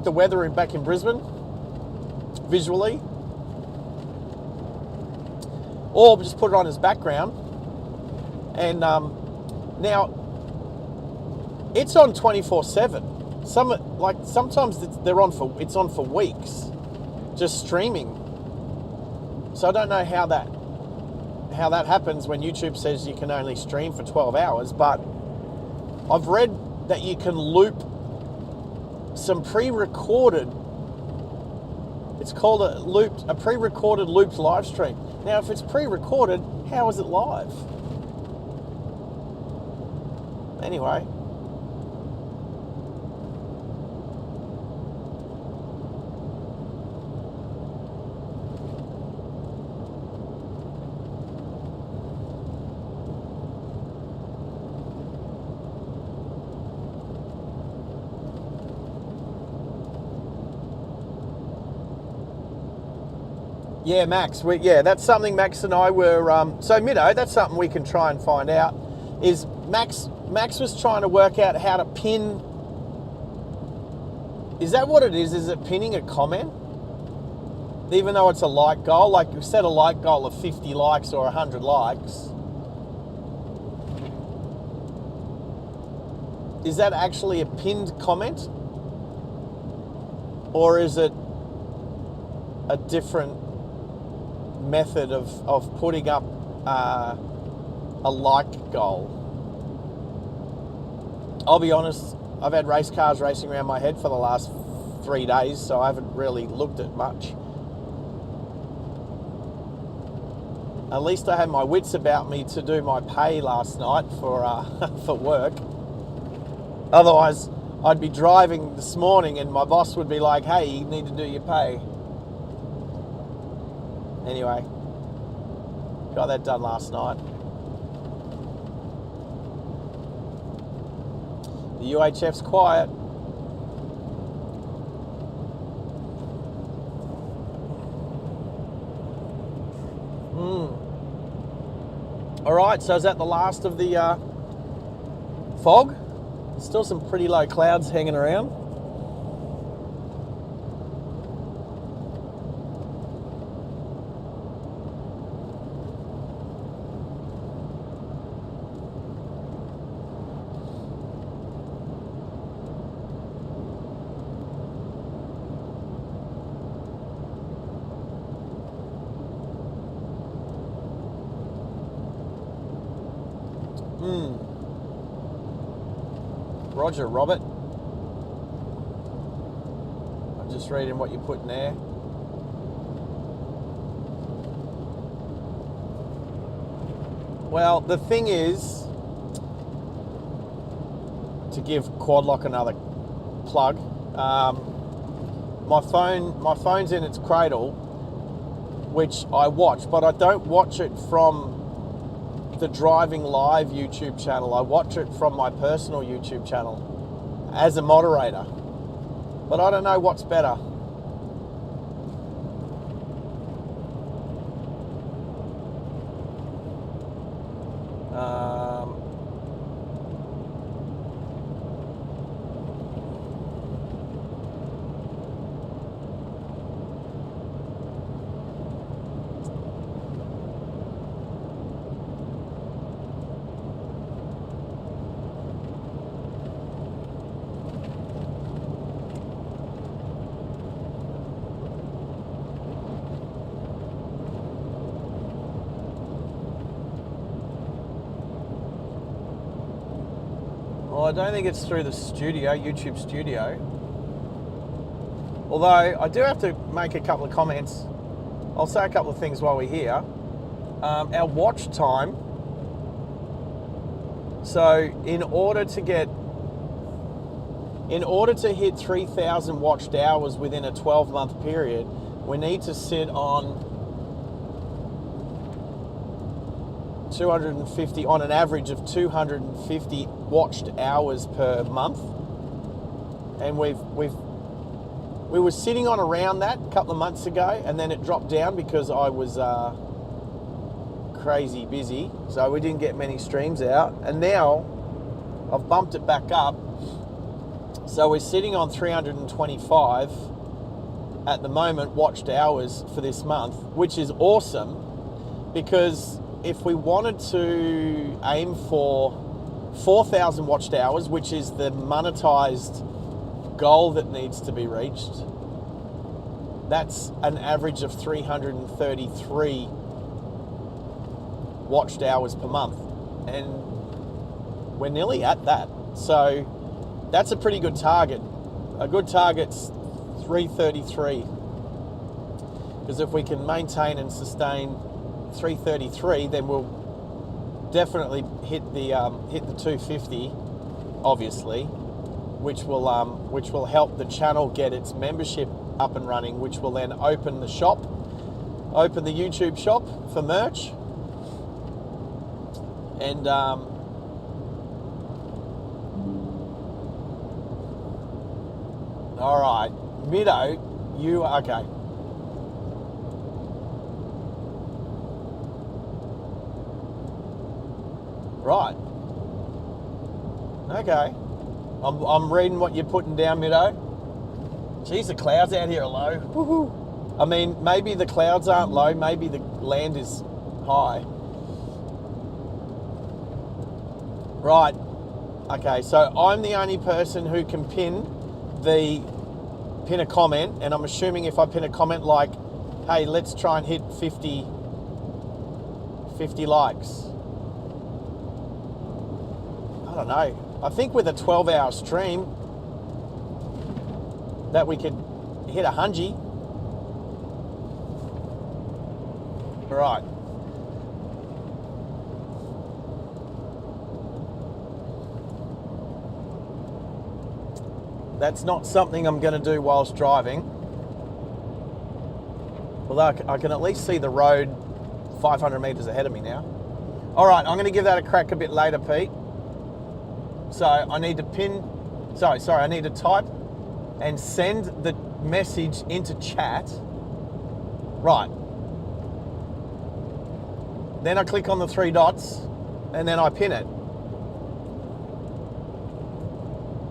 the weather back in Brisbane visually, or just put it on as background. And now it's on 24/7. Sometimes it's on for weeks, just streaming. So I don't know how that happens when YouTube says you can only stream for 12 hours, but I've read that you can loop some pre-recorded. It's called a pre-recorded looped live stream. Now, if it's pre-recorded, how is it live? Anyway. Yeah, Max. That's something Max and I were. So, Middo, that's something we can try and find out. Is Max was trying to work out how to pin. Is that what it is? Is it pinning a comment? Even though it's a like goal, like you set a like goal of 50 likes or 100 likes. Is that actually a pinned comment? Or is it a different method of putting up a like goal? I'll be honest, I've had race cars racing around my head for the last 3 days, so I haven't really looked at much. At least I had my wits about me to do my pay last night for work. Otherwise, I'd be driving this morning and my boss would be like, hey, you need to do your pay. Anyway, got that done last night. The UHF's quiet. All right, so is that the last of the fog? Still some pretty low clouds hanging around. Roger, Robert. I'm just reading what you're putting there. Well, the thing is, to give Quadlock another plug, my phone's in its cradle, which I watch, but I don't watch it from the Driving Live YouTube channel. I watch it from my personal YouTube channel as a moderator. But I don't know what's better. Well, I don't think it's through the studio, YouTube studio. Although I do have to make a couple of comments. I'll say a couple of things while we're here. Our watch time. So in order to hit 3,000 watched hours within a 12-month period, we need to sit on 250, on an average of 250 watched hours per month. And we were sitting on around that a couple of months ago, and then it dropped down because I was crazy busy, so we didn't get many streams out. And now I've bumped it back up, so we're sitting on 325 at the moment watched hours for this month, which is awesome, because if we wanted to aim for 4,000 watched hours, which is the monetized goal that needs to be reached, that's an average of 333 watched hours per month, and we're nearly at that. So that's a pretty good target. A good target's 333, because if we can maintain and sustain 333, then we'll definitely hit the 250, obviously, which will help the channel get its membership up and running, which will then open the YouTube shop for merch. And all right, Mido, you okay? Right. Okay. I'm reading what you're putting down, Mido. Geez, the clouds out here are low. Woohoo. I mean, maybe the clouds aren't low, maybe the land is high. Right. Okay, so I'm the only person who can pin a comment, and I'm assuming if I pin a comment like, hey, let's try and hit 50 likes. I don't know. I think with a 12-hour stream that we could hit 100. Right. That's not something I'm going to do whilst driving. Although I can at least see the road 500 metres ahead of me now. All right, I'm going to give that a crack a bit later, Pete. So I need to I need to type and send the message into chat. Right. Then I click on the 3 dots and then I pin it.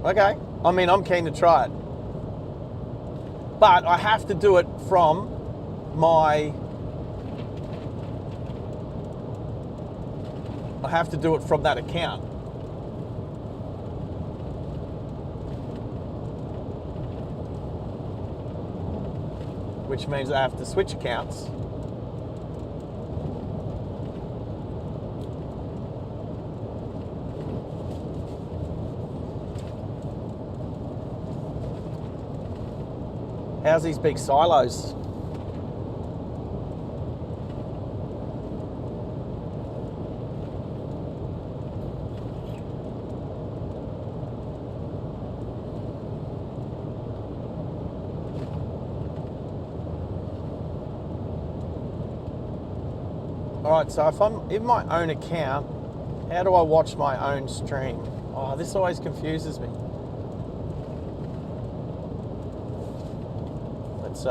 Okay. I mean, I'm keen to try it. But I have to do it from that account. Which means I have to switch accounts. How's these big silos? Alright, so if I'm in my own account, how do I watch my own stream? Oh, this always confuses me. Let's,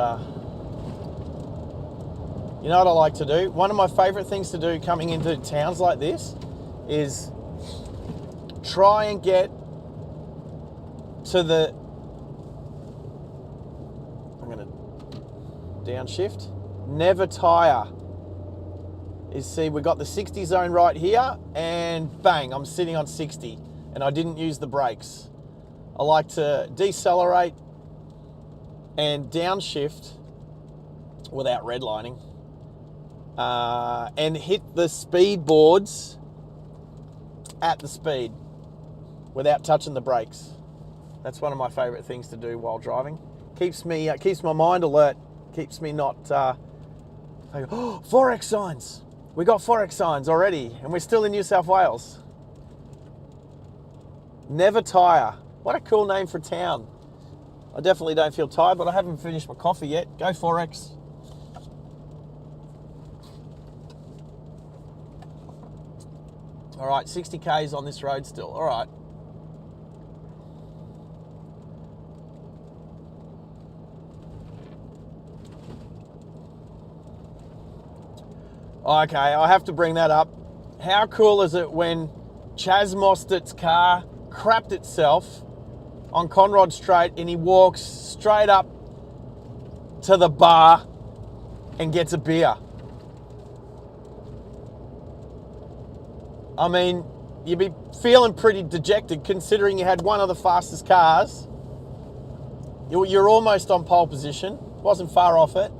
you know what I like to do? One of my favourite things to do coming into towns like this is try and get to the, I'm going to downshift, never tire. Is see, we got the 60 zone right here, and bang, I'm sitting on 60 and I didn't use the brakes. I like to decelerate and downshift without redlining and hit the speed boards at the speed. without touching the brakes. That's one of my favourite things to do while driving. Keeps my mind alert. Keeps me not. Oh, Forex signs. We got Forex signs already, and we're still in New South Wales. Never tire. What a cool name for a town. I definitely don't feel tired, but I haven't finished my coffee yet. Go Forex. All right, 60 Ks on this road still. All right. Okay, I have to bring that up. How cool is it when Chaz Mostert's car crapped itself on Conrod Straight and he walks straight up to the bar and gets a beer? I mean, you'd be feeling pretty dejected considering you had one of the fastest cars. You're almost on pole position. Wasn't far off it.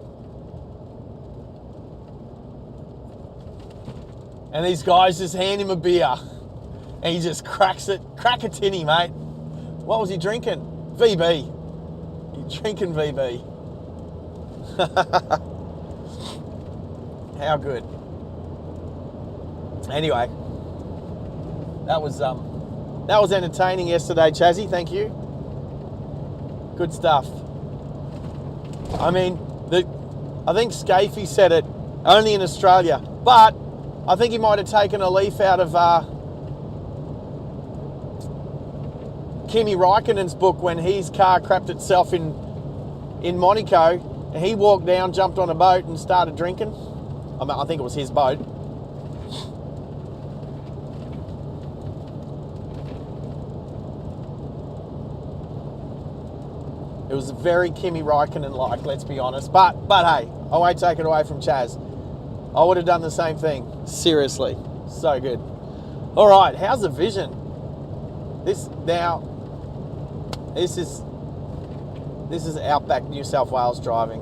And these guys just hand him a beer. And he just cracks it. Crack a tinny, mate. What was he drinking? VB. He's drinking VB. How good. Anyway. That was entertaining yesterday, Chazzy. Thank you. Good stuff. I mean, I think Scafey said it only in Australia, but I think he might have taken a leaf out of Kimi Raikkonen's book when his car crapped itself in Monaco, and he walked down, jumped on a boat, and started drinking. I think it was his boat. It was very Kimi Raikkonen-like, let's be honest. But hey, I won't take it away from Chaz. I would have done the same thing. Seriously. So good. All right, how's the vision? This is Outback New South Wales driving.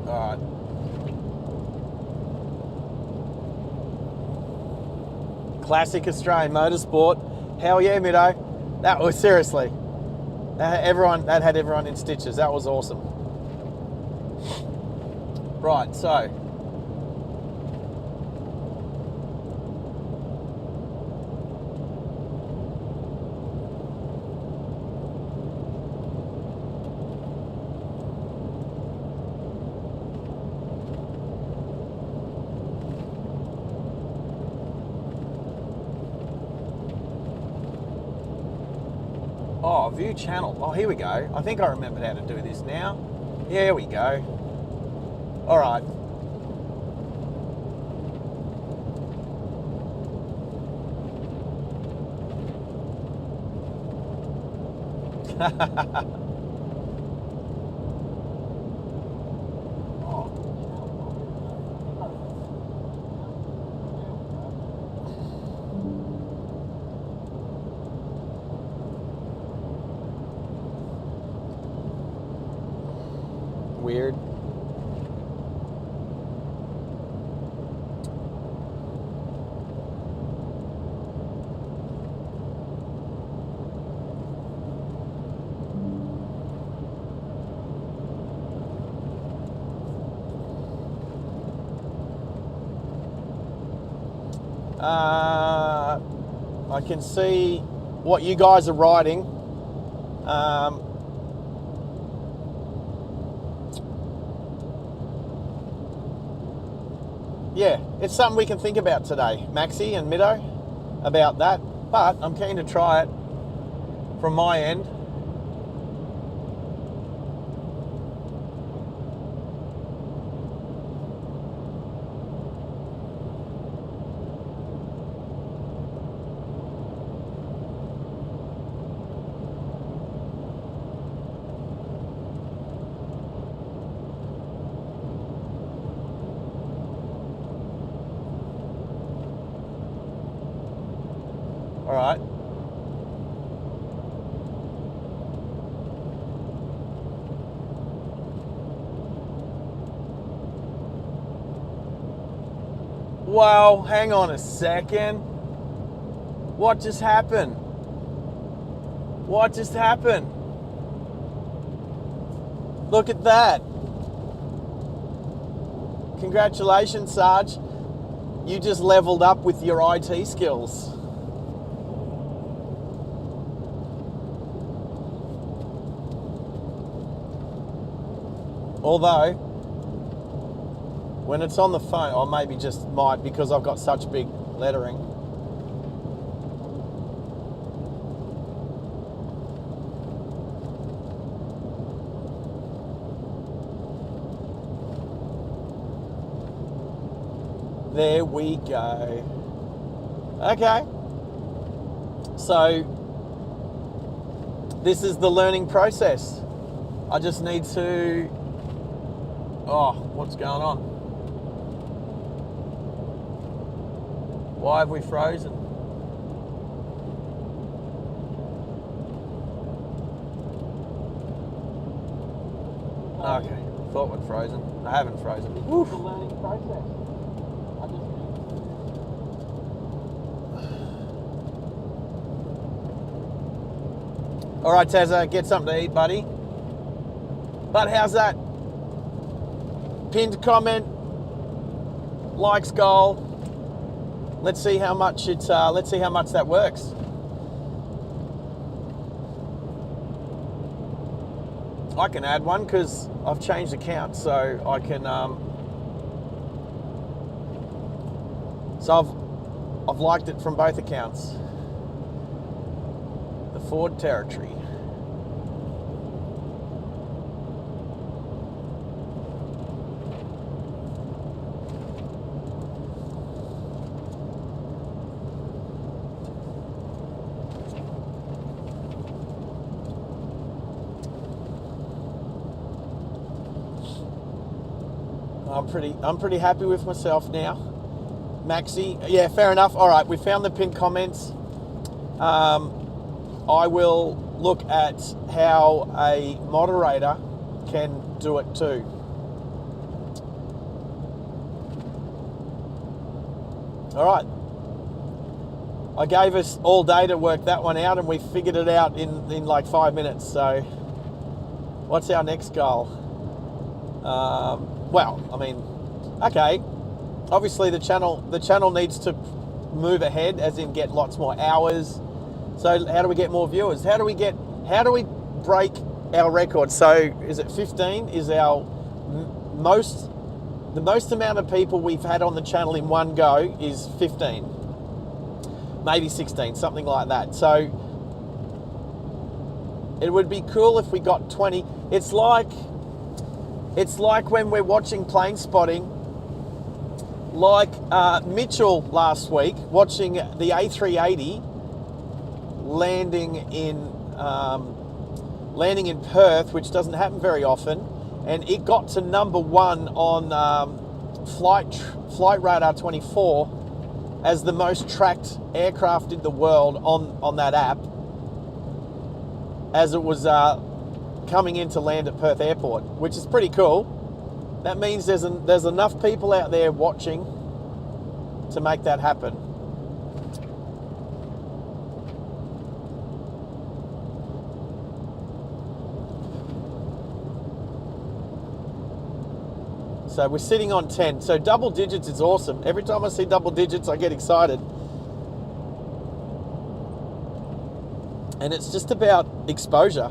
All right. Classic Australian motorsport. Hell yeah, Middo. That was seriously. That had everyone in stitches. That was awesome. Right, so. Oh, view channel. Oh, here we go. I think I remembered how to do this now. Here we go. All right. Weird. I can see what you guys are writing. Yeah, it's something we can think about today, Maxi and Middo, about that. But I'm keen to try it from my end. All right. Wow, hang on a second. What just happened? What just happened? Look at that. Congratulations, Sarge. You just leveled up with your IT skills. Although, when it's on the phone, or maybe just might because I've got such big lettering. There we go. Okay. So, this is the learning process. I just need to... Oh, what's going on? Why have we frozen? Okay, thought we'd frozen. I haven't frozen. Oof. The learning process. I just All right, Tazza, get something to eat, buddy. But how's that? Pinned comment, likes goal. Let's see how much it's. Let's see how much that works. I can add one because I've changed account, so I can. So I've liked it from both accounts. The Ford Territory. I'm pretty happy with myself now. Maxi, yeah, fair enough. All right, we found the pinned comments. I will look at how a moderator can do it too. All right. I gave us all day to work that one out, and we figured it out in like 5 minutes. So, what's our next goal? Well, I mean, okay. Obviously, the channel needs to move ahead, as in get lots more hours. So, how do we get more viewers? How do we break our record? So, is it 15? Is our the most amount of people we've had on the channel in one go is 15, maybe 16, something like that. So, it would be cool if we got 20. It's like when we're watching plane spotting, like Mitchell last week, watching the A380 landing in Perth, which doesn't happen very often, and it got to number 1 on Flight Radar 24 as the most tracked aircraft in the world on that app, as it was coming in to land at Perth Airport, which is pretty cool. That means there's enough people out there watching to make that happen. So we're sitting on 10. So double digits is awesome. Every time I see double digits, I get excited. And it's just about exposure.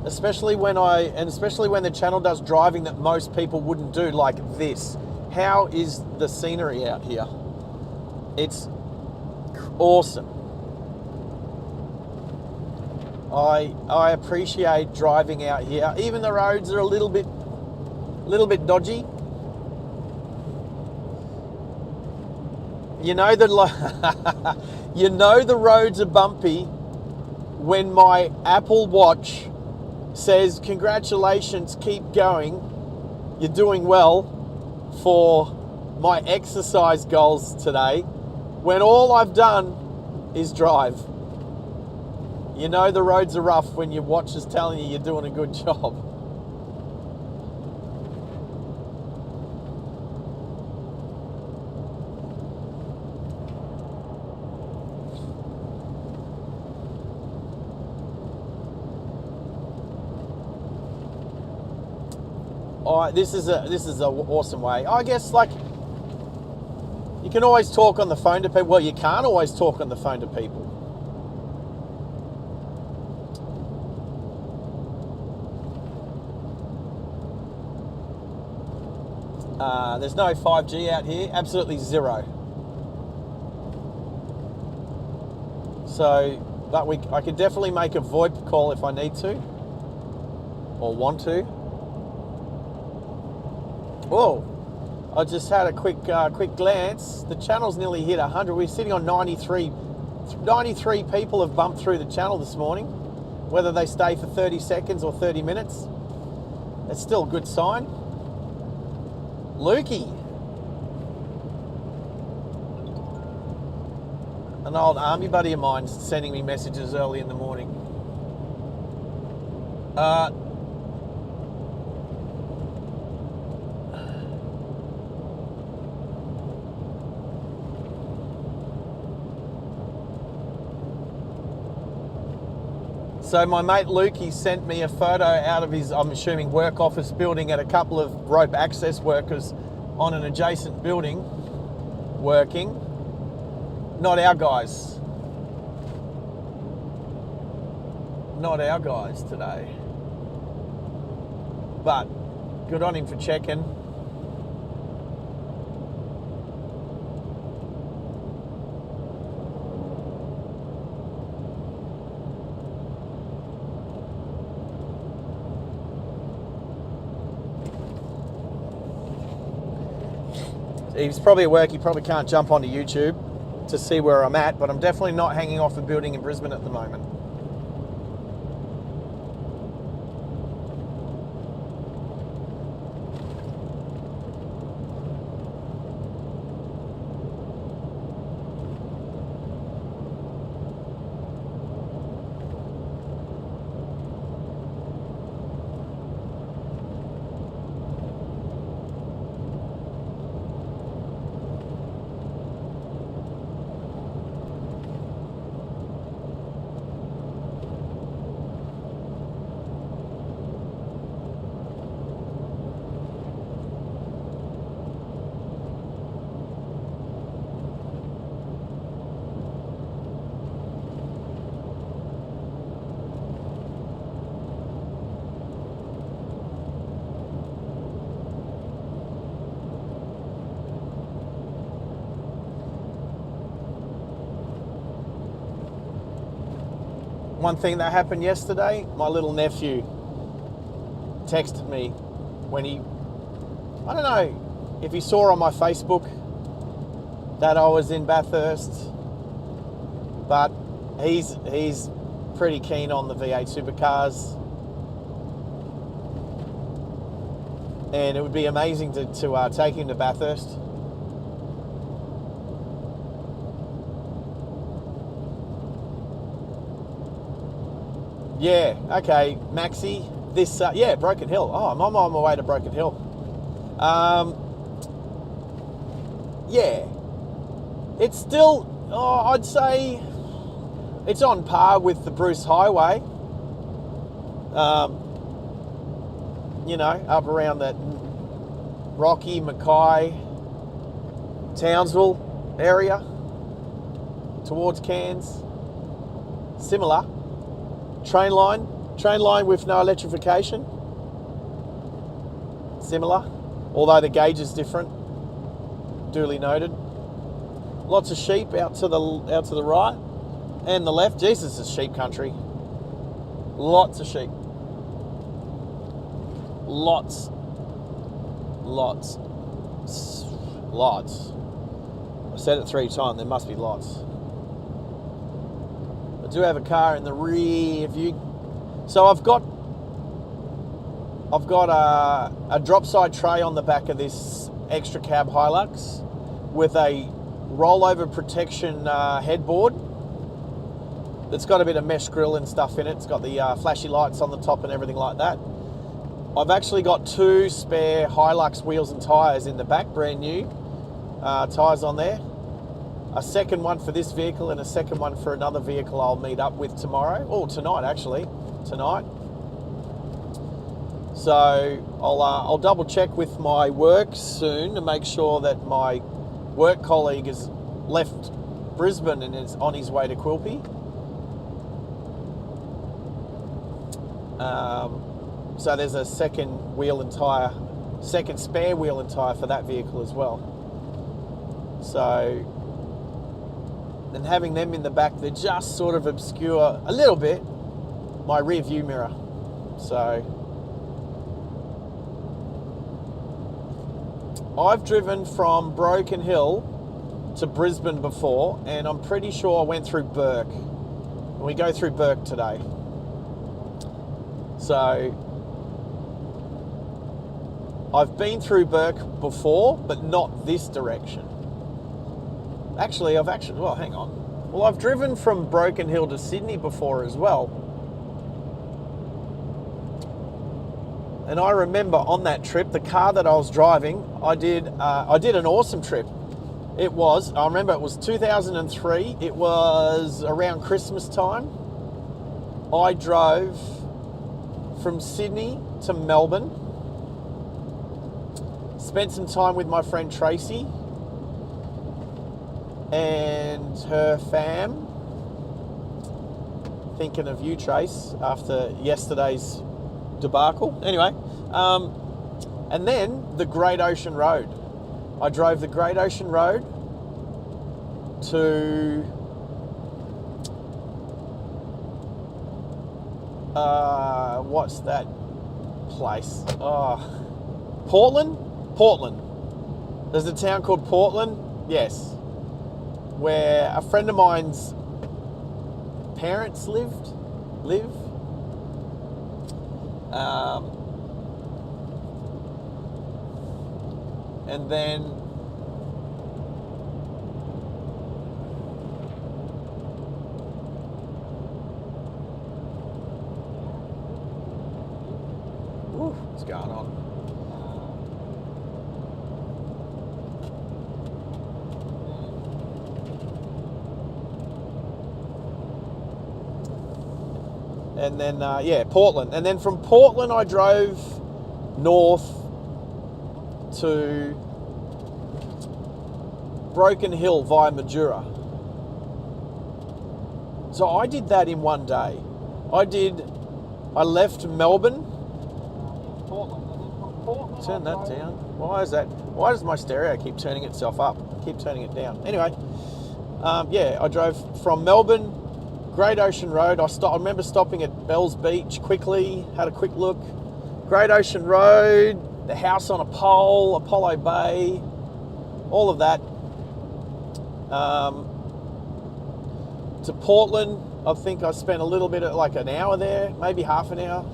Especially when the channel does driving that most people wouldn't do, like this. How is the scenery out here? It's awesome. I appreciate driving out here. Even the roads are a little bit dodgy. You know the roads are bumpy when my Apple Watch says, "Congratulations, keep going. You're doing well," for my exercise goals today when all I've done is drive. You know the roads are rough when your watch is telling you you're doing a good job. This is an awesome way. I guess, like, you can always talk on the phone to people. Well, you can't always talk on the phone to people. There's no 5G out here, absolutely zero. So, but I could definitely make a VoIP call if I need to, or want to. Whoa, I just had a quick glance. The channel's nearly hit 100. We're sitting on 93. 93 people have bumped through the channel this morning, whether they stay for 30 seconds or 30 minutes. It's still a good sign. Lukey, an old army buddy of mine, sending me messages early in the morning. So my mate Lukey sent me a photo out of his, I'm assuming, work office building at a couple of rope access workers on an adjacent building working. Not our guys. Not our guys today. But good on him for checking. He's probably at work, he probably can't jump onto YouTube to see where I'm at, but I'm definitely not hanging off a building in Brisbane at the moment. One thing that happened yesterday, my little nephew texted me when I don't know if he saw on my Facebook that I was in Bathurst, but he's pretty keen on the V8 supercars, and it would be amazing to take him to Bathurst. Yeah, okay, Maxi, this, yeah, Broken Hill. Oh, I'm on my way to Broken Hill. Yeah, it's still, I'd say it's on par with the Bruce Highway. You know, up around that Rocky, Mackay, Townsville area, towards Cairns. Similar. Train line with no electrification. Similar, although the gauge is different. Duly noted. Lots of sheep out to the right and the left. Jesus, is sheep country. Lots of sheep. Lots. I said it 3 times. There must be lots. I do have a car in the rear view. So I've got a drop side tray on the back of this extra cab Hilux with a rollover protection headboard. It's got a bit of mesh grille and stuff in it. It's got the flashy lights on the top and everything like that. I've actually got 2 spare Hilux wheels and tyres in the back, brand new tyres on there. A second one for this vehicle and a second one for another vehicle I'll meet up with tomorrow. Oh, tonight actually, tonight. So I'll double check with my work soon to make sure that my work colleague has left Brisbane and is on his way to Quilpie. So there's a second spare wheel and tyre for that vehicle as well. So, and having them in the back, they just sort of obscure a little bit my rear view mirror. So, I've driven from Broken Hill to Brisbane before, and I'm pretty sure I went through Burke. And we go through Burke today. So, I've been through Burke before, but not this direction. Actually, well, hang on. Well, I've driven from Broken Hill to Sydney before as well. And I remember on that trip, the car that I was driving, I did an awesome trip. I remember it was 2003. It was around Christmas time. I drove from Sydney to Melbourne. Spent some time with my friend Tracy and her fam. Thinking of you, Trace, after yesterday's debacle. Anyway, and then the Great Ocean Road. I drove the Great Ocean Road to what's that place? Portland. There's a town called Portland. Yes, where a friend of mine's parents live. And then what's going on? And then, Portland. And then from Portland, I drove north to Broken Hill via Mildura. So I did that in one day. I left Melbourne. Turn that down. Why is that? Why does my stereo keep turning itself up? Keep turning it down. Anyway, I drove from Melbourne, Great Ocean Road. I remember stopping at Bells Beach quickly, had a quick look. Great Ocean Road, the house on a pole, Apollo Bay, all of that. To Portland, I think I spent a little bit of like an hour there, maybe half an hour.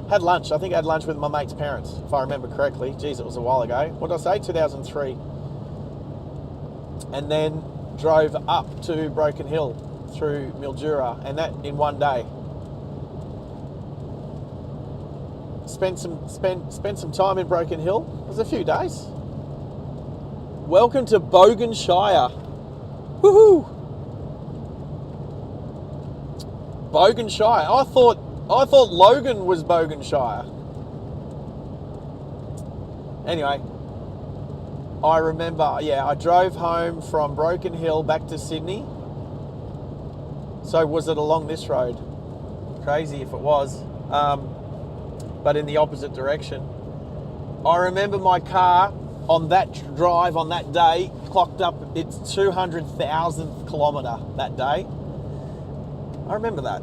Had lunch. I think I had lunch with my mate's parents, if I remember correctly. Geez, it was a while ago. What did I say? 2003. And then drove up to Broken Hill through Mildura, and that in one day. Spent some time in Broken Hill. It was a few days. Welcome to Bogan Shire. Woohoo! Bogan Shire. I thought Logan was Bogan Shire. Anyway, I remember, I drove home from Broken Hill back to Sydney. So was it along this road? Crazy if it was. But in the opposite direction. I remember my car on that drive on that day clocked up its 200,000th kilometre that day. I remember that.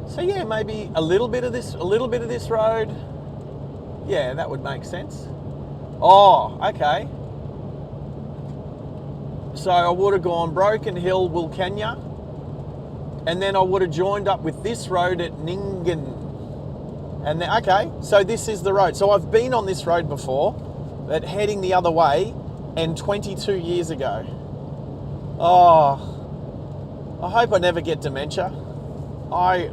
So yeah, maybe a little bit of this road. Yeah, that would make sense. Oh, okay. So I would have gone Broken Hill, Wilcannia, and then I would have joined up with this road at Ningen. And then, okay, so this is the road. So I've been on this road before, but heading the other way, and 22 years ago. Oh, I hope I never get dementia. I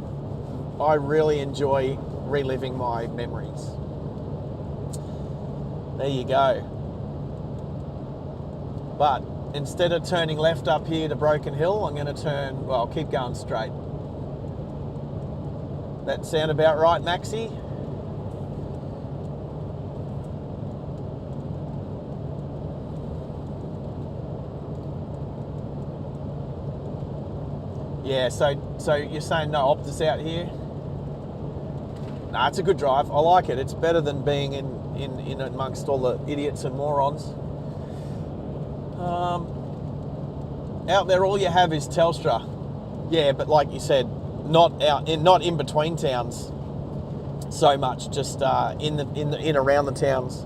really enjoy reliving my memories. There you go. But instead of turning left up here to Broken Hill, I'm going to keep going straight. That sound about right, Maxie? Yeah, so you're saying no Optus out here? Nah, it's a good drive. I like it. It's better than being in amongst all the idiots and morons. Out there, all you have is Telstra. Yeah, but like you said, not in between towns so much. Just in around the towns.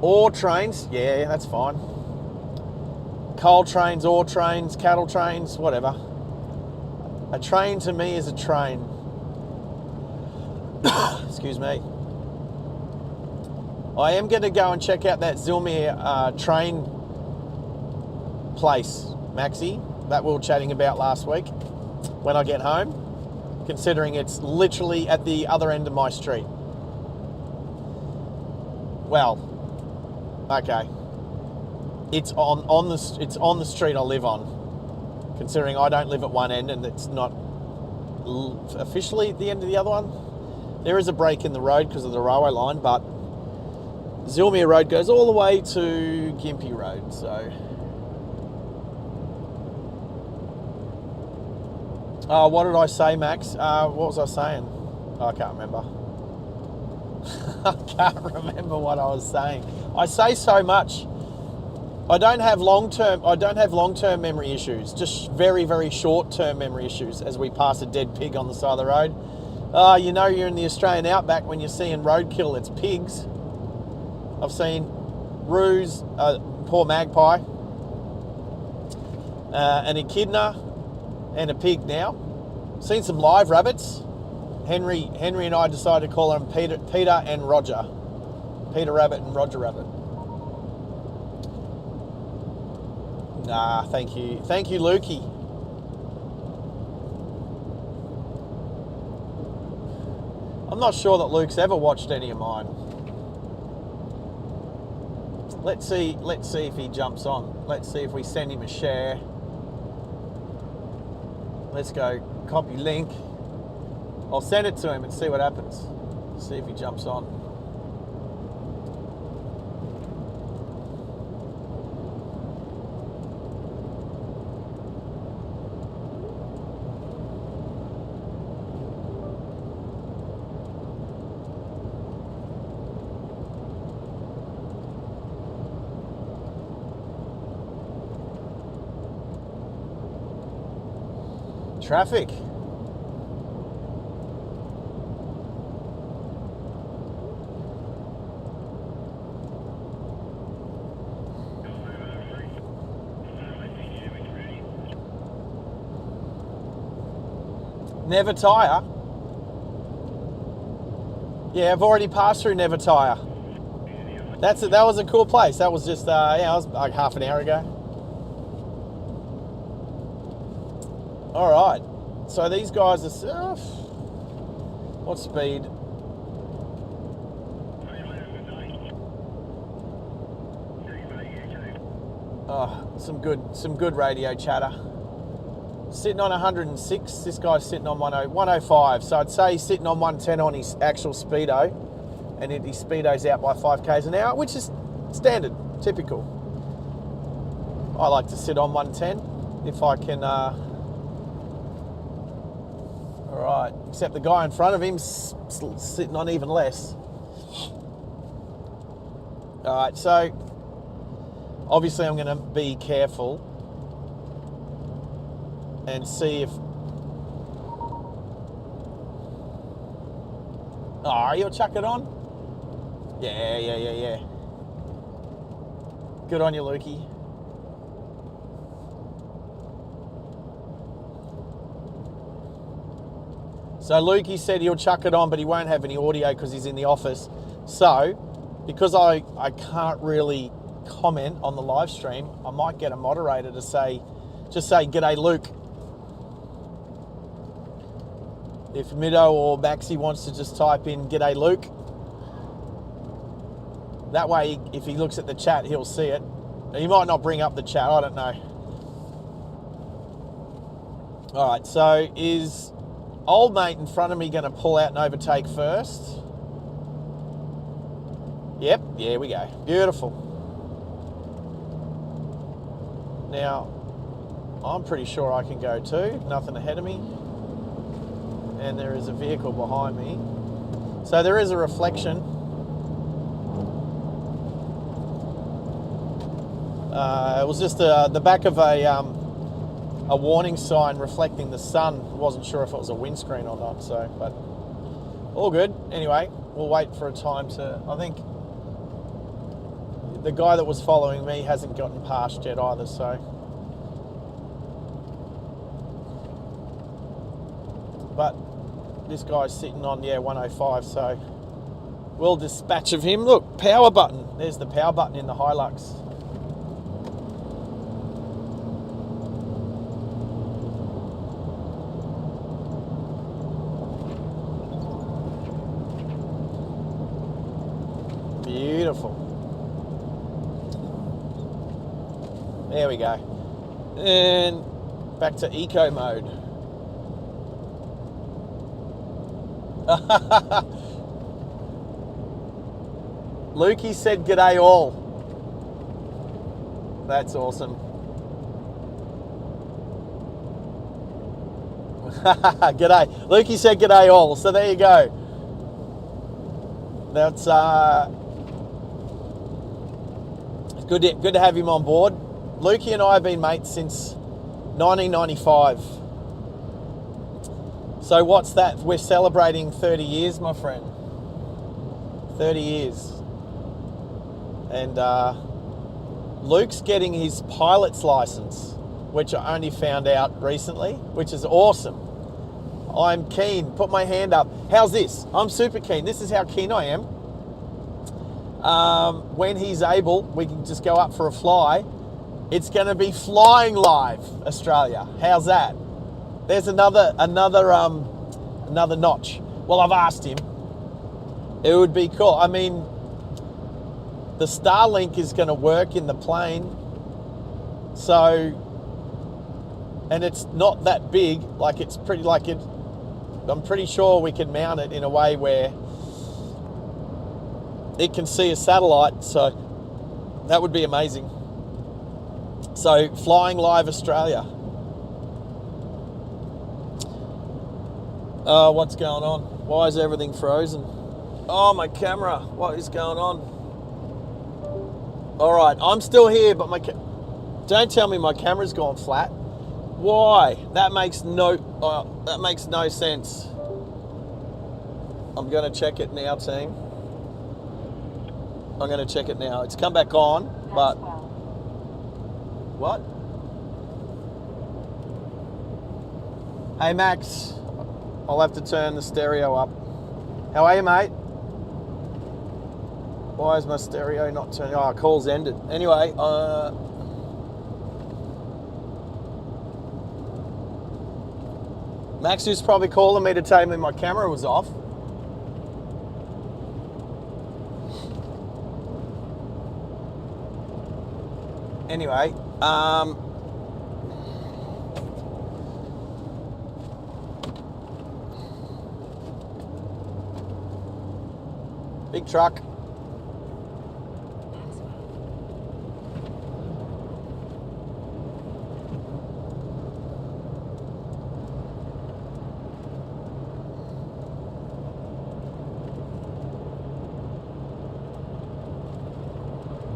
Or trains. Yeah, that's fine. Coal trains, ore trains, cattle trains, whatever. A train to me is a train. Excuse me. I am going to go and check out that Zilmere train place, Maxie, that we were chatting about last week when I get home, considering it's literally at the other end of my street. Well, okay. It's on the street I live on, considering I don't live at one end and it's not officially at the end of the other one. There is a break in the road because of the railway line, but Zilmere Road goes all the way to Quilpie Road, so. What did I say, Max? What was I saying? I can't remember. I can't remember what I was saying. I say so much. I don't have long-term memory issues, just very, very short-term memory issues as we pass a dead pig on the side of the road. You know you're in the Australian outback when you're seeing roadkill, it's pigs. I've seen roos, poor magpie, an echidna, and a pig now. Seen some live rabbits. Henry and I decided to call them Peter and Roger. Peter Rabbit and Roger Rabbit. Nah, thank you. Thank you, Lukey. I'm not sure that Luke's ever watched any of mine. Let's see if he jumps on. Let's see if we send him a share. Let's go copy link. I'll send it to him and see what happens. See if he jumps on. Traffic. Never Tire. Yeah, I've already passed through Never Tire. That was a cool place. That was just it was like half an hour ago. All right, so these guys are, what speed? Oh, some good radio chatter. Sitting on 106, this guy's sitting on 105, so I'd say he's sitting on 110 on his actual speedo, and his speedo's out by 5 k's an hour, which is standard, typical. I like to sit on 110 if I can. Alright, except the guy in front of him's sitting on even less. Alright, so obviously I'm going to be careful and see if... Oh, you'll chuck it on? Yeah. Good on you, Lukey. So Lukey said he'll chuck it on, but he won't have any audio because he's in the office. So, because I can't really comment on the live stream, I might get a moderator to say, just say, "G'day, Luke." If Mido or Maxi wants to just type in, "G'day, Luke." That way, if he looks at the chat, he'll see it. He might not bring up the chat, I don't know. All right, so is old mate in front of me going to pull out and overtake first? Yep, here we go. Beautiful. Now, I'm pretty sure I can go too. Nothing ahead of me. And there is a vehicle behind me. So there is a reflection. It was just the back of a warning sign reflecting the sun. Wasn't sure if it was a windscreen or not, so, but all good. Anyway, we'll wait for a time to, I think the guy that was following me hasn't gotten past yet either, so. But this guy's sitting on, 105, so we'll dispatch of him. Look, power button. There's the power button in the Hilux. Beautiful. There we go. And back to eco mode. Lukey said g'day all. That's awesome. G'day. Lukey said g'day all. So there you go. That's good to have him on board. Lukey and I have been mates since 1995. So what's that? We're celebrating 30 years, my friend. 30 years. And Luke's getting his pilot's license, which I only found out recently, which is awesome. I'm keen. Put my hand up. How's this? I'm super keen. This is how keen I am. When he's able, we can just go up for a fly. It's going to be flying live, Australia. How's that? There's another notch. Well, I've asked him. It would be cool. I mean, the Starlink is going to work in the plane. So, and it's not that big. Like it's pretty, like it. I'm pretty sure we can mount it in a way where it can see a satellite. So that would be amazing. So flying live Australia. What's going on? Why is everything frozen? Oh, my camera. What is going on? All right, I'm still here, but don't tell me my camera's gone flat. Why? That makes no sense. I'm going to check it now, team. I'm going to check it now. It's come back on, but what? Hey, Max. I'll have to turn the stereo up. How are you, mate? Why is my stereo not turning? Oh, call's ended. Anyway, Max is probably calling me to tell me my camera was off. Anyway, big truck.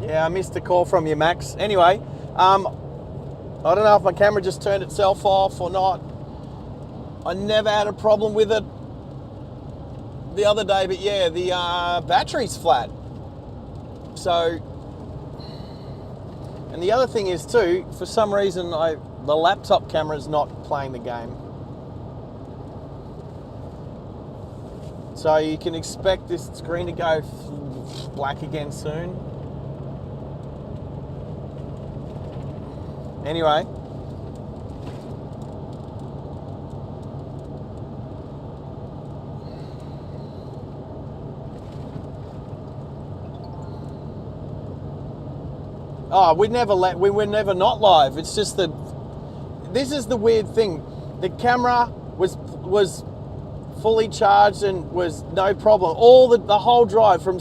Yeah, I missed a call from you, Max. Anyway, I don't know if my camera just turned itself off or not. I never had a problem with it the other day, but yeah, the battery's flat. So, and the other thing is too, for some reason, the laptop camera's not playing the game. So you can expect this screen to go black again soon. Anyway. Oh, we were never not live. It's just that this is the weird thing. The camera was fully charged and was no problem. The whole drive from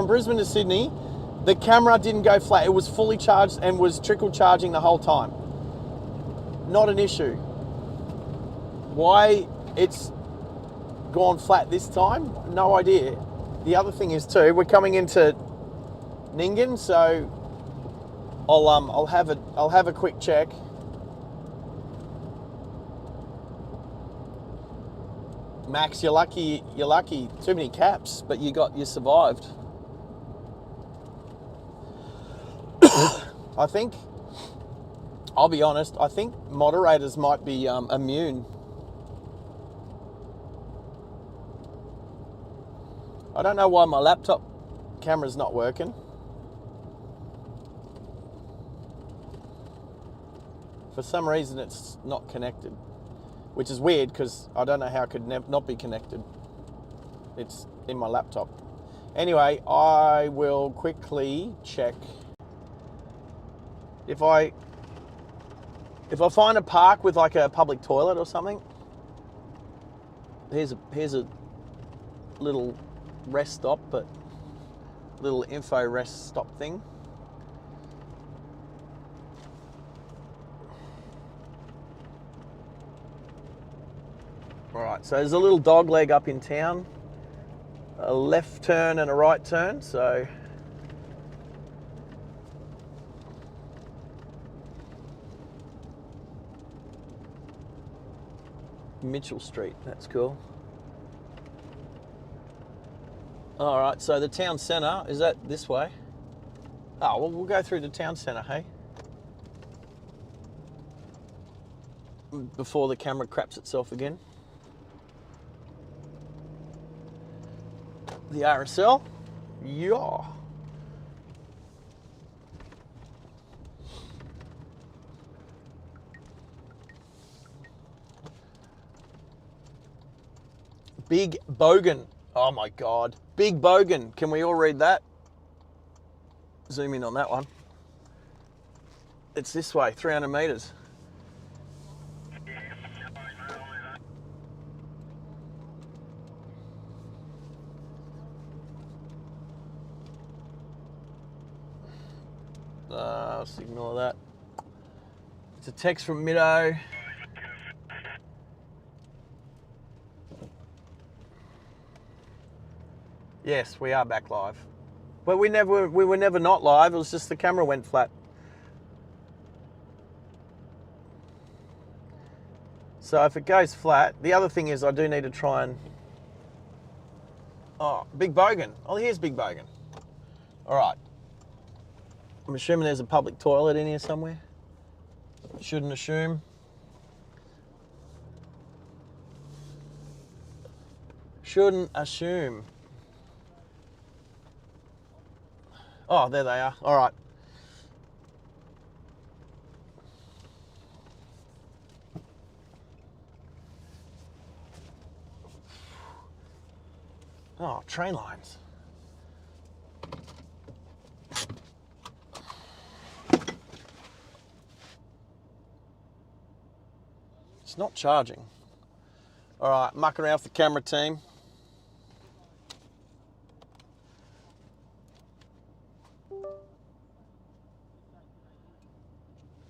Brisbane to Sydney, the camera didn't go flat. It was fully charged and was trickle charging the whole time. Not an issue. Why it's gone flat this time? No idea. The other thing is too, we're coming into Nyngan, so I'll have a quick check. Max, you're lucky. Too many caps, but you survived. I think, I'll be honest, I think moderators might be immune. I don't know why my laptop camera's not working. For some reason it's not connected, which is weird because I don't know how it could not be connected. It's in my laptop. Anyway, I will quickly check. If I find a park with like a public toilet or something, here's a little rest stop, but little info rest stop thing. Alright, so there's a little dog leg up in town, a left turn and a right turn, so Mitchell Street, that's cool. Alright, so the town centre, is that this way? Oh, well, we'll go through the town centre, hey? Before the camera craps itself again. The RSL, yeah. Big Bogan. Oh my God. Big Bogan. Can we all read that? Zoom in on that one. It's this way, 300 metres. Let's ignore that. It's a text from Middo. Yes, we are back live. But we were never not live, it was just the camera went flat. So if it goes flat, the other thing is I do need to try and... Oh, Big Bogan. Oh, here's Big Bogan. All right. I'm assuming there's a public toilet in here somewhere. Shouldn't assume. Shouldn't assume. Oh, there they are. All right. Oh, train lines. It's not charging. All right, mucking around with the camera team.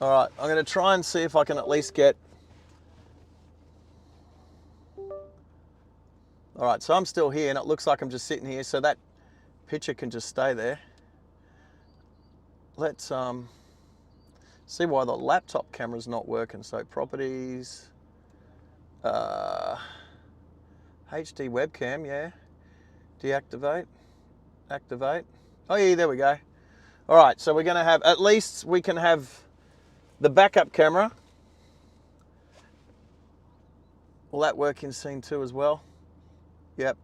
All right, I'm going to try and see if I can at least get... All right, so I'm still here and it looks like I'm just sitting here, so that picture can just stay there. Let's see why the laptop camera's not working. So properties, HD webcam, yeah. Deactivate, activate. Oh yeah, there we go. All right, so we're gonna have, at least we can have the backup camera. Will that work in scene 2 as well? Yep.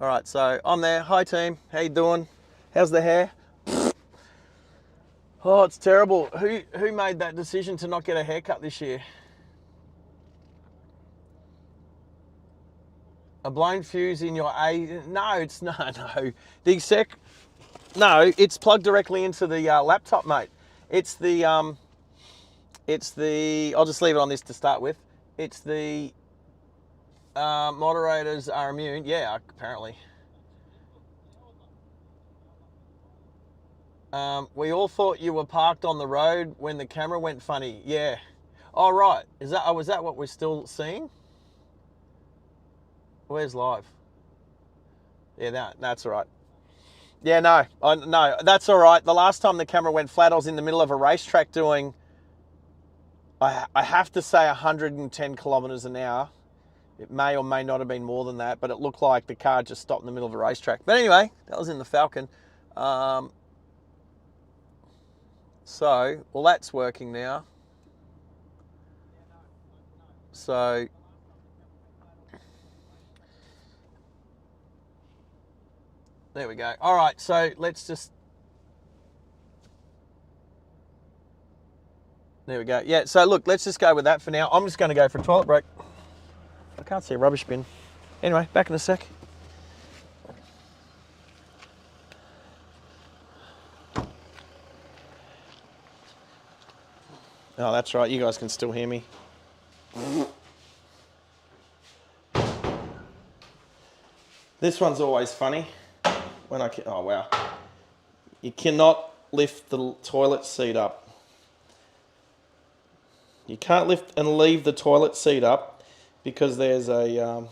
All right, so I'm there. Hi team, how you doing? How's the hair? Oh, it's terrible. Who made that decision to not get a haircut this year? A blown fuse in your A? No, it's no. The exec. No, it's plugged directly into the laptop, mate. It's the I'll just leave it on this to start with. It's the moderators are immune. Yeah, apparently. We all thought you were parked on the road when the camera went funny. Yeah. Oh, right. Was that what we're still seeing? Where's live? Yeah, that's all right. Yeah, no, that's all right. The last time the camera went flat, I was in the middle of a racetrack doing, I have to say 110 kilometres an hour. It may or may not have been more than that, but it looked like the car just stopped in the middle of a racetrack. But anyway, that was in the Falcon. Well, that's working now. So, there we go. All right, so let's just... There we go. Yeah, so look, let's just go with that for now. I'm just going to go for a toilet break. I can't see a rubbish bin. Anyway, back in a sec. Oh, that's right. You guys can still hear me. This one's always funny. Oh, wow. You cannot lift the toilet seat up. You can't lift and leave the toilet seat up because there's a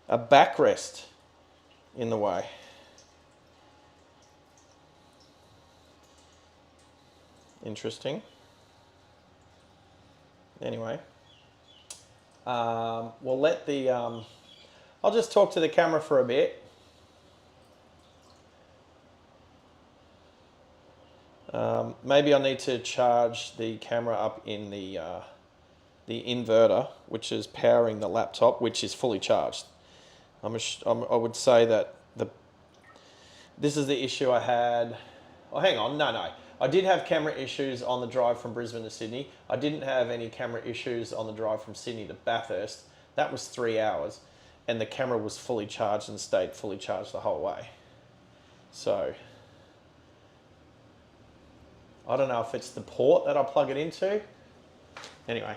backrest in the way. Interesting. Anyway, we'll let the... I'll just talk to the camera for a bit. Maybe I need to charge the camera up in the inverter, which is powering the laptop, which is fully charged. I would say that this is the issue I had. Oh, hang on, no. I did have camera issues on the drive from Brisbane to Sydney. I didn't have any camera issues on the drive from Sydney to Bathurst. That was 3 hours, and the camera was fully charged and stayed fully charged the whole way. So I don't know if it's the port that I plug it into. Anyway,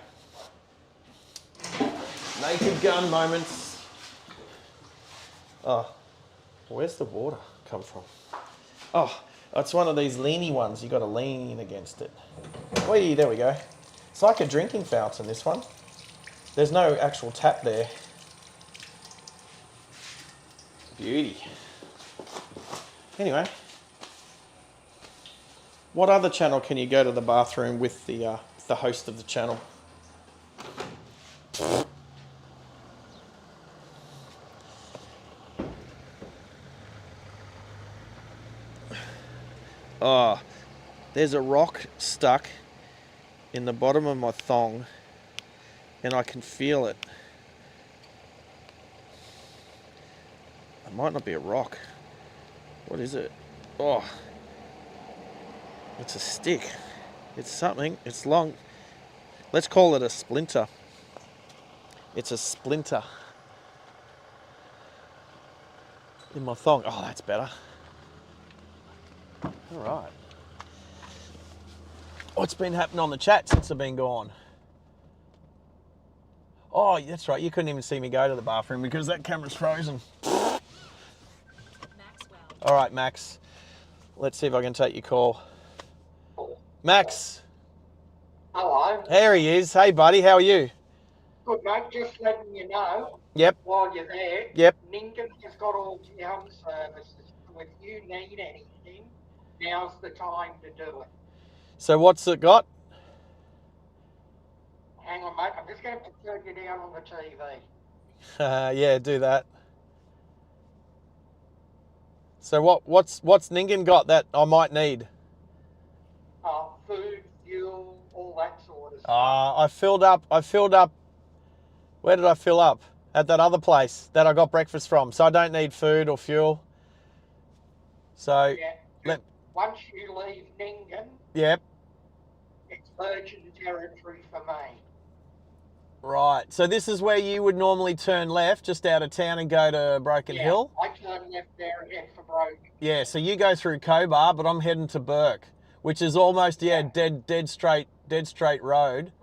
naked gun moments. Oh, where's the water come from? Oh, it's one of these leany ones. You got to lean against it. Whee, there we go. It's like a drinking fountain, this one. There's no actual tap there. Beauty. Anyway, what other channel can you go to the bathroom with the host of the channel? Oh, there's a rock stuck in the bottom of my thong and I can feel it. It might not be a rock. What is it? Oh, it's a stick. It's something. It's long. Let's call it a splinter. It's a splinter in my thong. Oh, that's better. All right. What's been happening on the chat since I've been gone? Oh, that's right. You couldn't even see me go to the bathroom because that camera's frozen. Maxwell. All right, Max. Let's see if I can take your call. Max. Hello. There he is. Hey, buddy. How are you? Good, mate. Just letting you know. Yep. While you're there. Yep. Ningen has got all the home services. If you need anything, now's the time to do it. So what's it got? Hang on, mate. I'm just going to turn you down on the TV. Yeah, do that. So what's Ningen got that I might need? Food, fuel, all that sort of stuff. I filled up. Where did I fill up? at that other place that I got breakfast from. So I don't need food or fuel. So, Yeah. Once you leave Ningen, yep. it's virgin territory for me. Right. So this is where you would normally turn left just out of town and go to Broken Hill? I turn left there and head for Broken. Yeah, so you go through Cobar, but I'm heading to Burke, which is almost, dead straight road.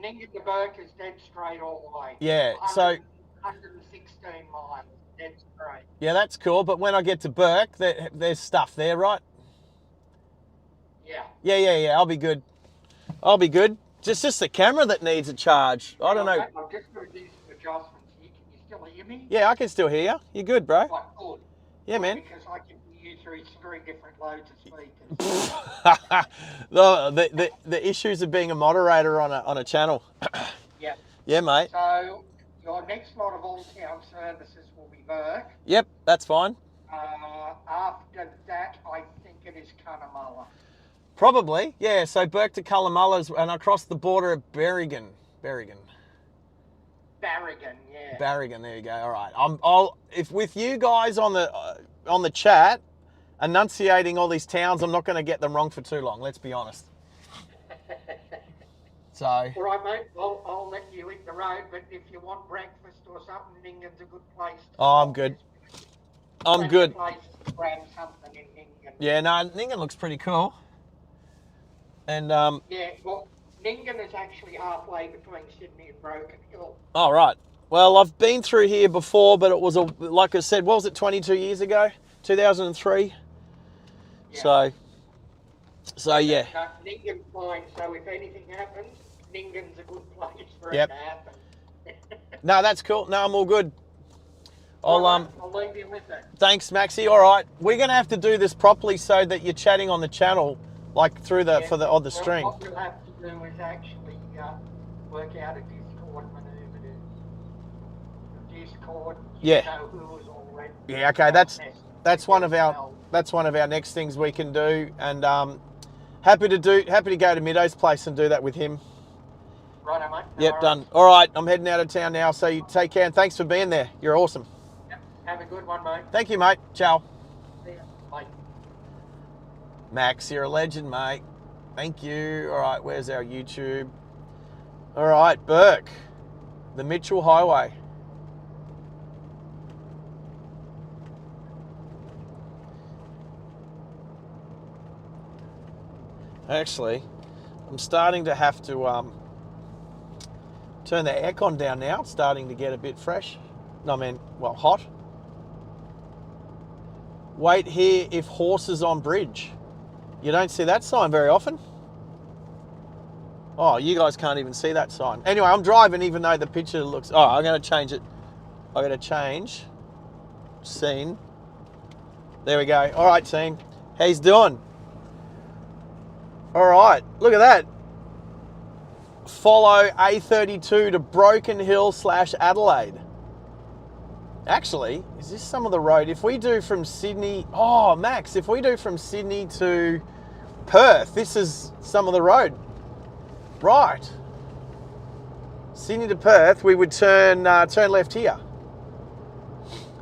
Ningen to Burke is dead straight all the way. Yeah, 116 miles, dead straight. Yeah, that's cool, but when I get to Burke, there's stuff there, right? Yeah. Yeah, I'll be good. Just the camera that needs a charge. I don't know. I'm just going to do some adjustments here. Can you still hear me? Yeah, I can still hear you. You're good, bro. Right, good. Yeah, man. Because I can hear you through three different loads of speakers. the issues of being a moderator on a channel. Yeah. Yeah, mate. So your next lot of all-town services will be Burke. Yep, that's fine. After that, I think it is Cunnamulla. Probably, yeah. So Burke to Cunnamulla's and across the border at Berrigan. Barrigan, yeah. Berrigan, there you go. All right. I'll if with you guys on the chat enunciating all these towns, I'm not going to get them wrong for too long. Let's be honest. So. All right, mate. I'll let you hit the road, but if you want breakfast or something, Ningen's a good place. I'm good. I'm good. Place to grab something in Ningen. Yeah, no, Ningen looks pretty cool. And yeah, well, Ningen is actually halfway between Sydney and Broken Hill. Oh, right. Well, I've been through here before, but it was, like I said, what was it, 22 years ago? 2003? Yeah. So yeah. Ningen's fine, so if anything happens, Ningen's a good place for it Yep. to happen. No, that's cool. No, I'm all good. I'll leave you with it. Thanks, Maxie. All right. We're going to have to do this properly so that you're chatting on the channel, like through the, on the stream. What we'll have to do is actually work out a Discord maneuver to Discord. Yeah. Know who is already. Yeah, okay. That's one of our next things we can do, and happy to go to Middo's place and do that with him. Right, mate. Yep, done. All right, I'm heading out of town now, so you take care and thanks for being there. You're awesome. Yep. Have a good one, mate. Thank you, mate. Ciao. See ya. Bye. Max, you're a legend, mate. Thank you. All right, where's our YouTube? All right, Burke, the Mitchell Highway. Actually, I'm starting to have to turn the aircon down now. It's starting to get a bit fresh. No, I mean, well, hot. Wait here if horses on bridge. You don't see that sign very often. Oh, you guys can't even see that sign. Anyway, I'm driving even though the picture looks... Oh, I'm going to change it. I'm going to change scene. There we go. All right, scene. How you doing? All right, look at that. Follow A32 to Broken Hill / Adelaide. Actually, is this some of the road? If we do from Sydney... Oh, Max, if we do from Sydney to Perth, this is some of the road. Right. Sydney to Perth, we would turn left here.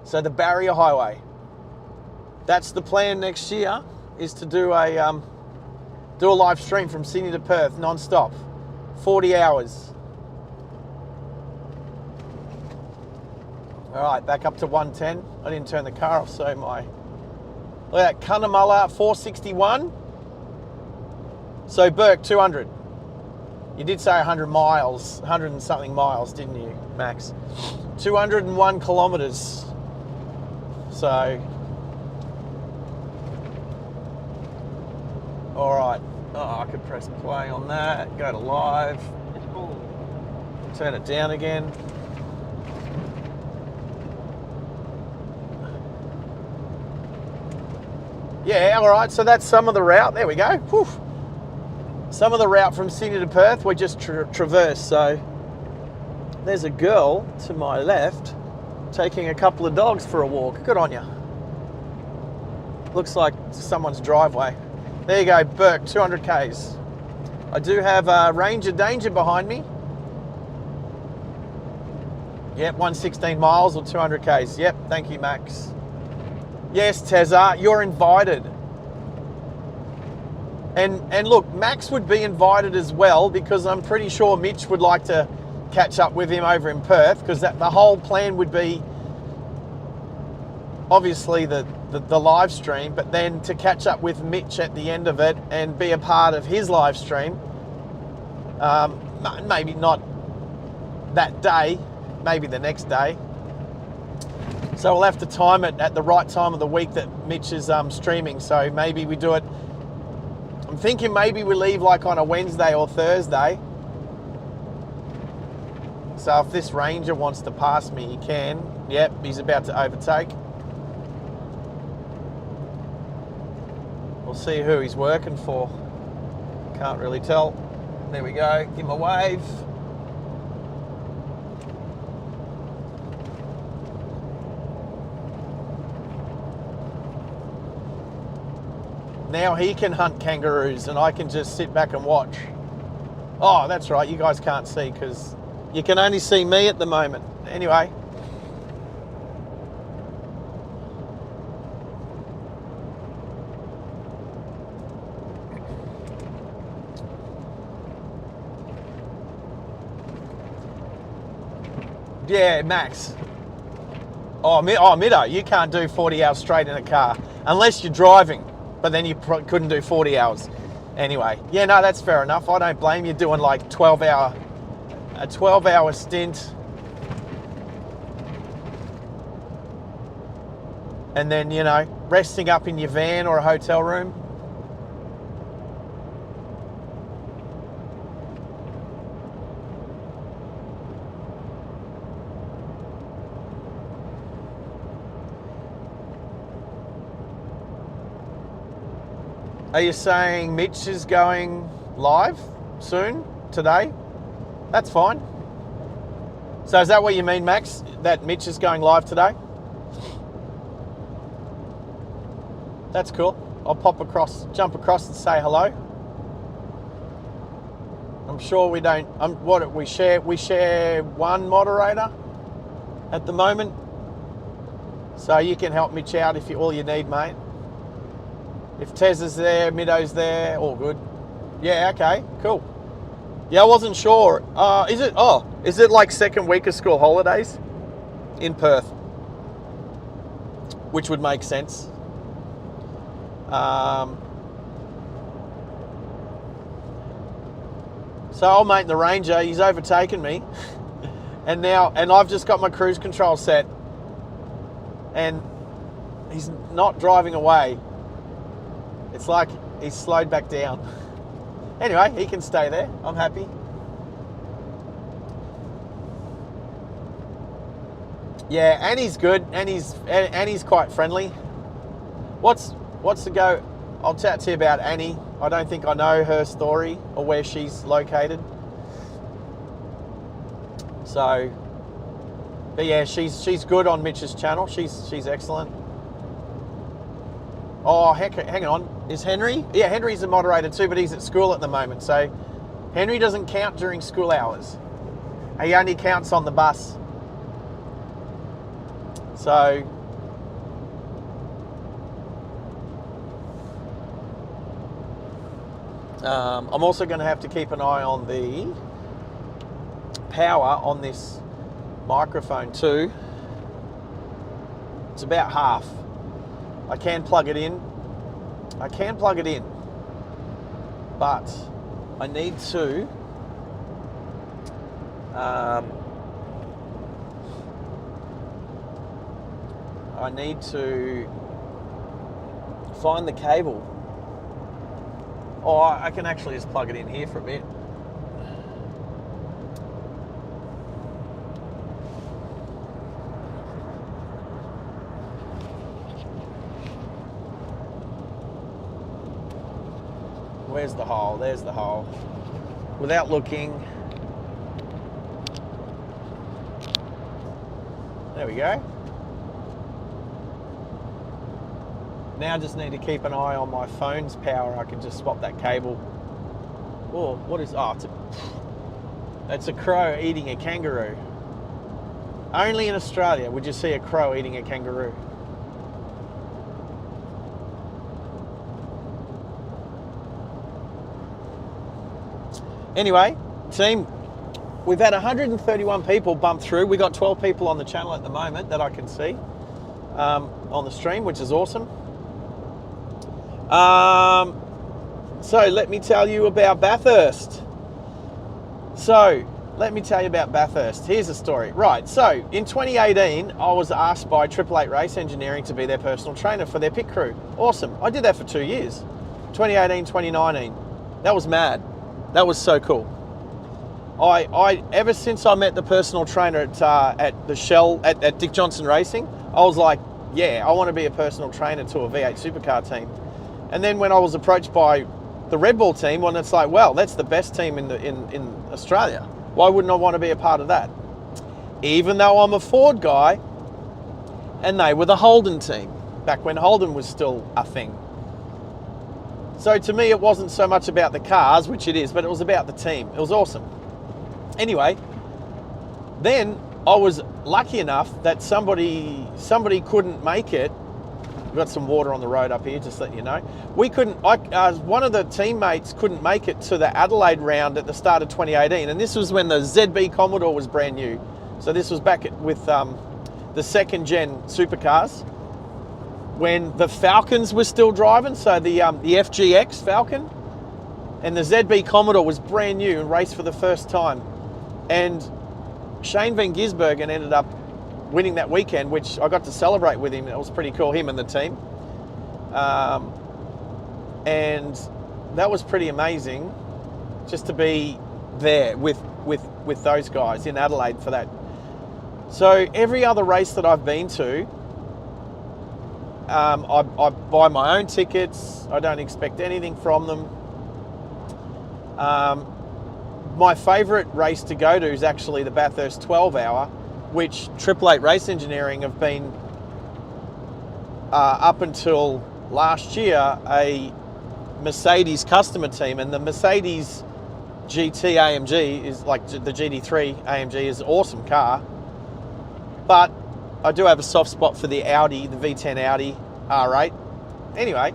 So the Barrier Highway. That's the plan next year, is to do a live stream from Sydney to Perth non-stop. 40 hours. All right, back up to 110. I didn't turn the car off, so look at that, Cunnamulla 461. So Burke 200. You did say 100 miles, 100 and something miles, didn't you, Max? 201 kilometres. So, all right. Oh, I could press play on that, go to live, turn it down again. Yeah, all right, so that's some of the route. There we go. Whew. Some of the route from Sydney to Perth we just traversed. So there's a girl to my left taking a couple of dogs for a walk. Good on you. Looks like someone's driveway. There you go, Burke, 200 Ks. I do have Ranger Danger behind me. Yep, 116 miles or 200 Ks. Yep, thank you, Max. Yes, Tezza, you're invited. And look, Max would be invited as well, because I'm pretty sure Mitch would like to catch up with him over in Perth, because the whole plan would be obviously the live stream, but then to catch up with Mitch at the end of it and be a part of his live stream. Maybe not that day, maybe the next day. So we'll have to time it at the right time of the week that Mitch is streaming. So maybe we do it, I'm thinking maybe we leave like on a Wednesday or Thursday. So if this Ranger wants to pass me, he can. Yep, he's about to overtake. We'll see who he's working for. Can't really tell. There we go, give him a wave. Now he can hunt kangaroos and I can just sit back and watch. Oh, that's right, you guys can't see because you can only see me at the moment. Anyway. Yeah, Max. Oh, Middo, you can't do 40 hours straight in a car unless you're driving, but then you couldn't do 40 hours. Anyway, yeah, no, that's fair enough. I don't blame you doing like a 12-hour stint. And then, you know, resting up in your van or a hotel room. Are you saying Mitch is going live soon, today? That's fine. So is that what you mean, Max? That Mitch is going live today? That's cool. I'll jump across and say hello. I'm sure we don't, we share one moderator at the moment. So you can help Mitch out if all you need, mate. If Tez is there, Middo's there, all good. Yeah, okay, cool. Yeah, I wasn't sure. Is it like second week of school holidays in Perth? Which would make sense. So old mate the Ranger, he's overtaken me. and I've just got my cruise control set. And he's not driving away. It's like he's slowed back down. Anyway, he can stay there. I'm happy. Yeah, Annie's good. Annie's quite friendly. What's the go? I'll chat to you about Annie. I don't think I know her story or where she's located. So, but yeah, she's good on Mitch's channel. She's excellent. Oh, hang on. Is Henry? Yeah, Henry's a moderator too, but he's at school at the moment. So Henry doesn't count during school hours. He only counts on the bus. So I'm also going to have to keep an eye on the power on this microphone too. It's about half. I can plug it in, but I need to find the cable. Oh, I can actually just plug it in here for a bit. Where's the hole? There's the hole. Without looking. There we go. Now I just need to keep an eye on my phone's power. I can just swap that cable. Oh, what is... Oh, it's a crow eating a kangaroo. Only in Australia would you see a crow eating a kangaroo. Anyway, team, we've had 131 people bump through. We got 12 people on the channel at the moment that I can see on the stream, which is awesome. So let me tell you about Bathurst. Here's the story. Right, so in 2018, I was asked by 888 Race Engineering to be their personal trainer for their pit crew. Awesome. I did that for 2 years, 2018, 2019. That was mad. That was so cool. I ever since I met the personal trainer at the Shell at Dick Johnson Racing, I was like, yeah, I want to be a personal trainer to a V8 supercar team. And then when I was approached by the Red Bull team, well, it's like, well, that's the best team in Australia. Why wouldn't I want to be a part of that? Even though I'm a Ford guy, and they were the Holden team back when Holden was still a thing. So to me, it wasn't so much about the cars, which it is, but it was about the team. It was awesome. Anyway, then I was lucky enough that somebody couldn't make it. We've got some water on the road up here, just letting you know. We couldn't, one of the teammates couldn't make it to the Adelaide round at the start of 2018, and this was when the ZB Commodore was brand new. So this was back with the second gen supercars, when the Falcons were still driving, so the FGX Falcon, and the ZB Commodore was brand new and raced for the first time. And Shane Van Gisbergen ended up winning that weekend, which I got to celebrate with him. It was pretty cool, him and the team. And that was pretty amazing just to be there with those guys in Adelaide for that. So every other race that I've been to, I buy my own tickets. I don't expect anything from them. My favourite race to go to is actually the Bathurst 12-hour, which 888 Race Engineering have been, up until last year, a Mercedes customer team. And the Mercedes GT AMG is like the GT3 AMG is an awesome car. But I do have a soft spot for the Audi, the V10 Audi R8. Anyway,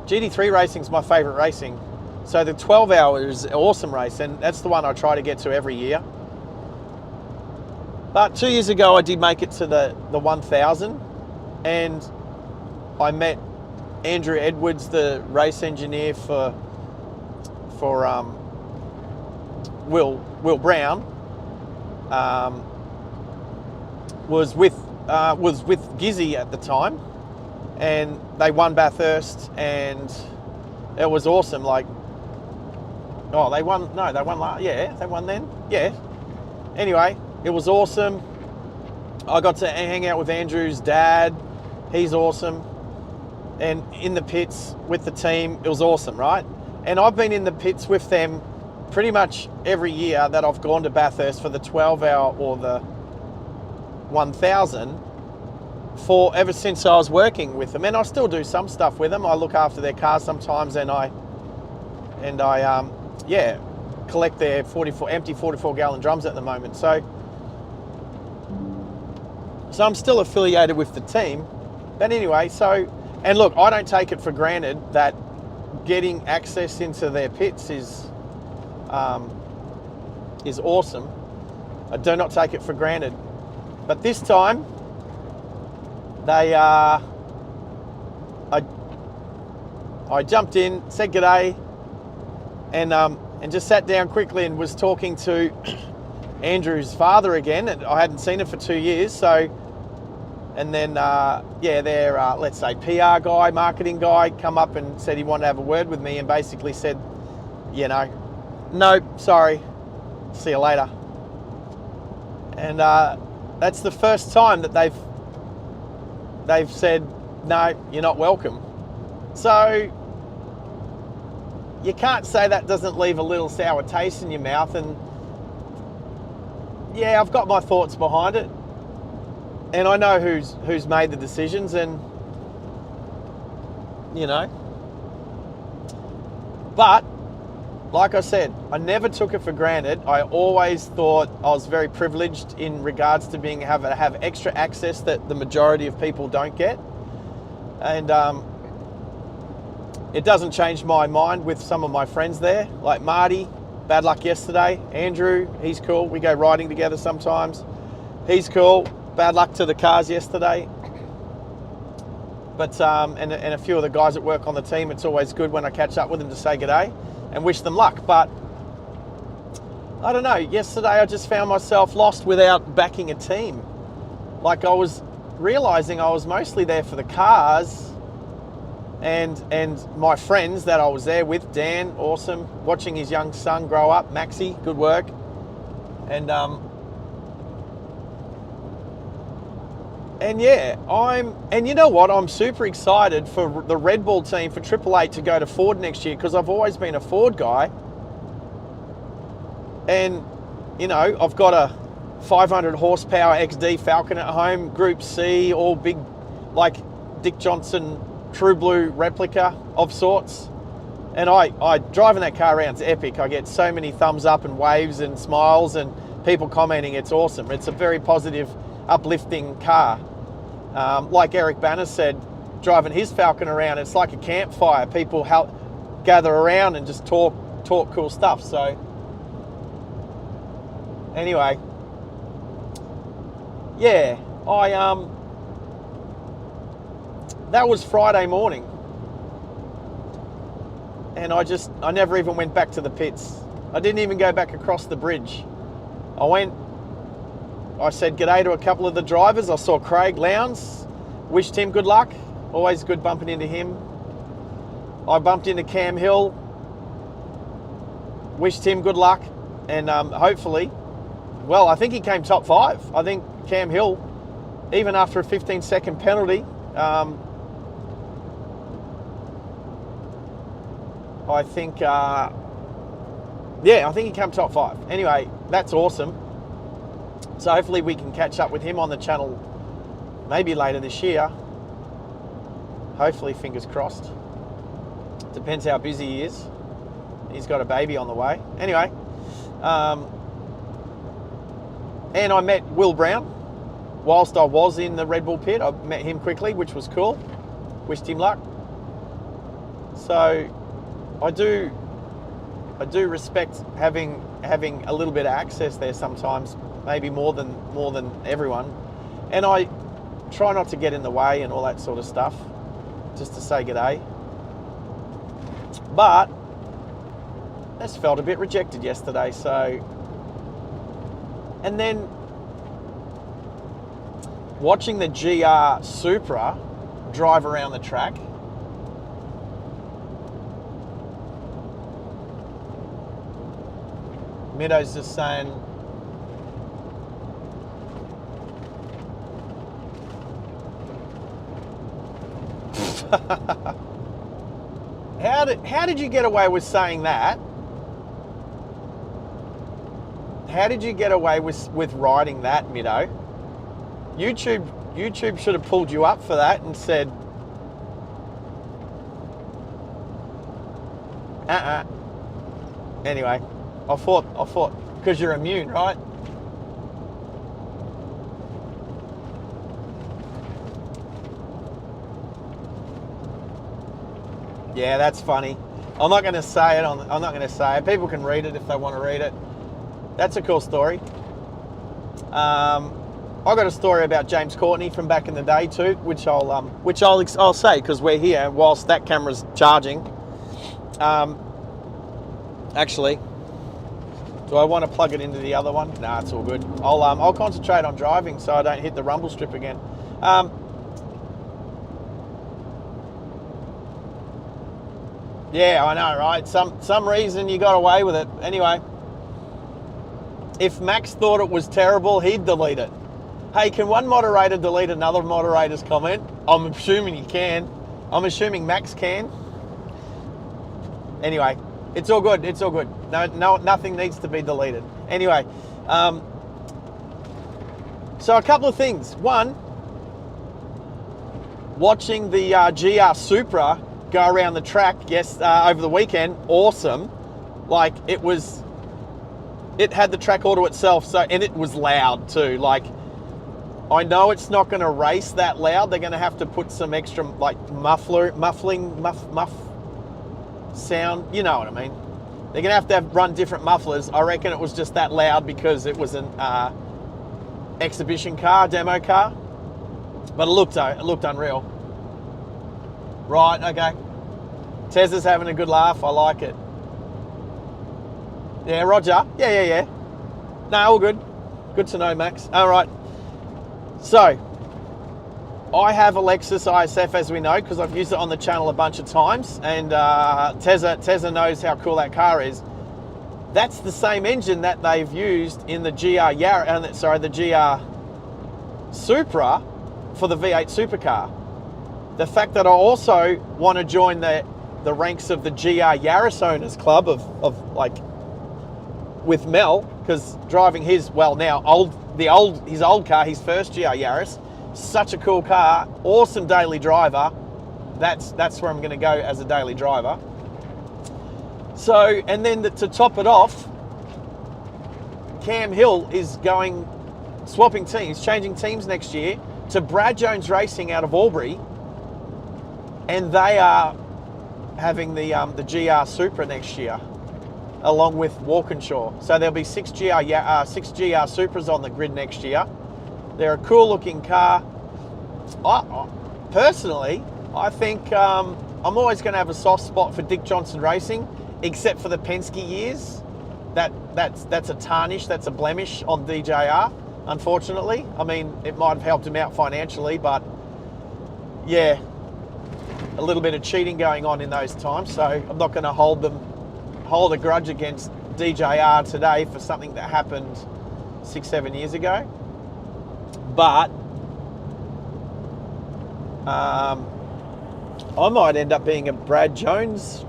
GT3 racing is my favourite racing. So the 12-hour is an awesome race, and that's the one I try to get to every year. But 2 years ago, I did make it to the 1000, and I met Andrew Edwards, the race engineer for Will Brown. Was with Gizzy at the time, and they won Bathurst, and it was awesome. Like, oh, they won then. Yeah. Anyway, it was awesome. I got to hang out with Andrew's dad. He's awesome. And in the pits with the team, it was awesome, right? And I've been in the pits with them pretty much every year that I've gone to Bathurst for the 12-hour or the 1000 for ever since I was working with them. And I still do some stuff with them. I look after their cars sometimes, and I collect their empty 44-gallon drums at the moment. So I'm still affiliated with the team. But anyway, and look, I don't take it for granted that getting access into their pits is awesome. I do not take it for granted. But this time, I jumped in, said g'day, and just sat down quickly and was talking to Andrew's father again. And I hadn't seen him for 2 years, so. And then, their, let's say, PR guy, marketing guy, come up and said he wanted to have a word with me, and basically said, no, sorry, see you later. And that's the first time that they've said, no, you're not welcome. So you can't say that doesn't leave a little sour taste in your mouth. And yeah, I've got my thoughts behind it. And I know who's made the decisions, and but like I said, I never took it for granted. I always thought I was very privileged in regards to being have extra access that the majority of people don't get. And it doesn't change my mind with some of my friends there, like Marty, bad luck yesterday. Andrew, he's cool. We go riding together sometimes. He's cool. Bad luck to the cars yesterday. But and a few of the guys that work on the team, it's always good when I catch up with them to say g'day and wish them luck. But I don't know, yesterday I just found myself lost without backing a team. Like, I was realizing I was mostly there for the cars and my friends that I was there with. Dan, awesome, watching his young son grow up. Maxie, good work. And yeah, and you know what? I'm super excited for the Red Bull team for Triple Eight to go to Ford next year, because I've always been a Ford guy. And, you know, I've got a 500 horsepower XD Falcon at home, Group C, all big, like Dick Johnson True Blue replica of sorts. And I driving that car around is epic. I get so many thumbs up and waves and smiles and people commenting. It's awesome. It's a very positive, uplifting car. Like Eric Banner said, driving his Falcon around, it's like a campfire. People gather around and just talk cool stuff. So anyway, yeah, that was Friday morning, and I never even went back to the pits. I didn't even go back across the bridge. I said g'day to a couple of the drivers. I saw Craig Lowndes, wished him good luck. Always good bumping into him. I bumped into Cam Hill, wished him good luck, and hopefully, well, I think he came top 5. I think Cam Hill, even after a 15-second penalty, I think he came top 5. Anyway, that's awesome. So hopefully we can catch up with him on the channel maybe later this year. Hopefully, fingers crossed. Depends how busy he is. He's got a baby on the way. Anyway, and I met Will Brown whilst I was in the Red Bull pit. I met him quickly, which was cool. Wished him luck. So I do respect having a little bit of access there sometimes, maybe more than everyone. And I try not to get in the way and all that sort of stuff, just to say g'day. But I just felt a bit rejected yesterday. So, and then watching the GR Supra drive around the track, Meadows just saying, how did you get away with saying that? How did you get away with writing that, Middo? YouTube should have pulled you up for that and said, Anyway, I thought, because you're immune, right? Yeah, that's funny. I'm not going to say it. I'm not going to say it. People can read it if they want to read it. That's a cool story. I got a story about James Courtney from back in the day too, which I'll say because we're here whilst that camera's charging. Actually, do I want to plug it into the other one? Nah, it's all good. I'll concentrate on driving so I don't hit the rumble strip again. Yeah, I know, right? Some reason you got away with it. Anyway, if Max thought it was terrible, he'd delete it. Hey, can one moderator delete another moderator's comment? I'm assuming you can. I'm assuming Max can. Anyway, it's all good. It's all good. No, nothing needs to be deleted. Anyway, so a couple of things. One, watching the GR Supra go around the track, over the weekend, awesome. Like, it had the track all to itself, so, and it was loud too. Like, I know it's not going to race that loud. They're going to have to put some extra, like, muffling sound. You know what I mean? They're going to have run different mufflers. I reckon it was just that loud because it was an exhibition car, demo car. But it looked unreal. Right, okay. Tezza's having a good laugh. I like it. Yeah, Roger. Yeah. No, all good. Good to know, Max. All right. So, I have a Lexus ISF, as we know, because I've used it on the channel a bunch of times, and Tezza knows how cool that car is. That's the same engine that they've used in the the GR Supra for the V8 supercar. The fact that I also want to join the ranks of the GR Yaris owners club of like with Mel, because driving his his old car, his first GR Yaris, such a cool car, awesome daily driver. That's where I'm going to go as a daily driver. So, and then to top it off, Cam Hill is swapping teams, changing teams next year to Brad Jones Racing out of Albury, and they are having the GR Supra next year, along with Walkinshaw. So there'll be six GR Supras on the grid next year. They're a cool looking car. Personally, I think I'm always going to have a soft spot for Dick Johnson Racing, except for the Penske years. That's a tarnish, that's a blemish on DJR, unfortunately. I mean, it might have helped him out financially, but yeah, a little bit of cheating going on in those times. So I'm not going to hold a grudge against DJR today for something that happened 6-7 years ago. But I might end up being a Brad Jones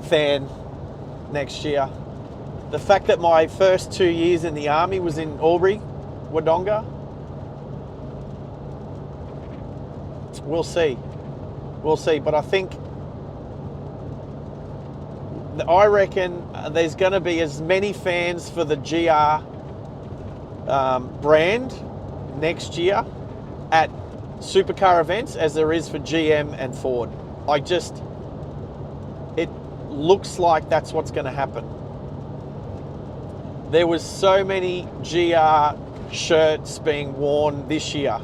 fan next year. The fact that my first 2 years in the army was in Albury, Wodonga, we'll see. But I reckon there's going to be as many fans for the GR brand next year at supercar events as there is for GM and Ford. It looks like that's what's going to happen. There was so many GR shirts being worn this year.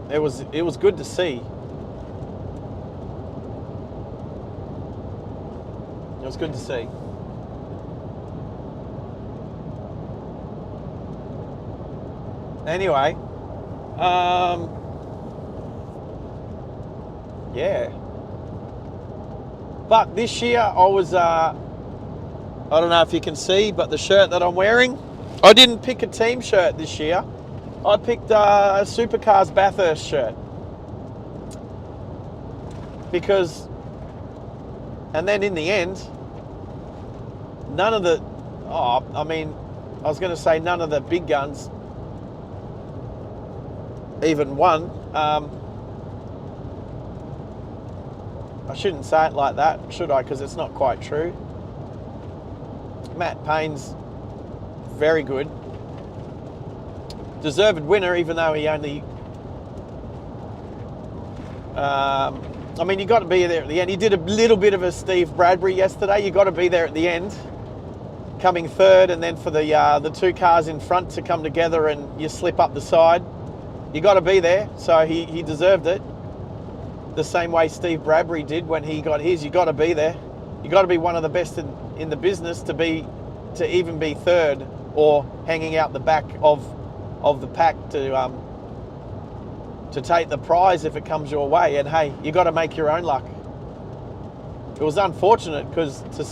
It was good to see. It was good to see. Anyway, yeah. But this year I was, I don't know if you can see, but the shirt that I'm wearing, I didn't pick a team shirt this year. I picked a Supercars Bathurst shirt. And then in the end, none of the big guns even won. I shouldn't say it like that, should I? Because it's not quite true. Matt Payne's very good. Deserved winner, even though he only... you got to be there at the end. He did a little bit of a Steve Bradbury yesterday. You got to be there at the end, coming third, and then for the two cars in front to come together and you slip up the side. You got to be there, so he deserved it. The same way Steve Bradbury did when he got his. You got to be there. You got to be one of the best in the business to even be third or hanging out the back of the pack to take the prize if it comes your way. And hey, you got to make your own luck. It was unfortunate because to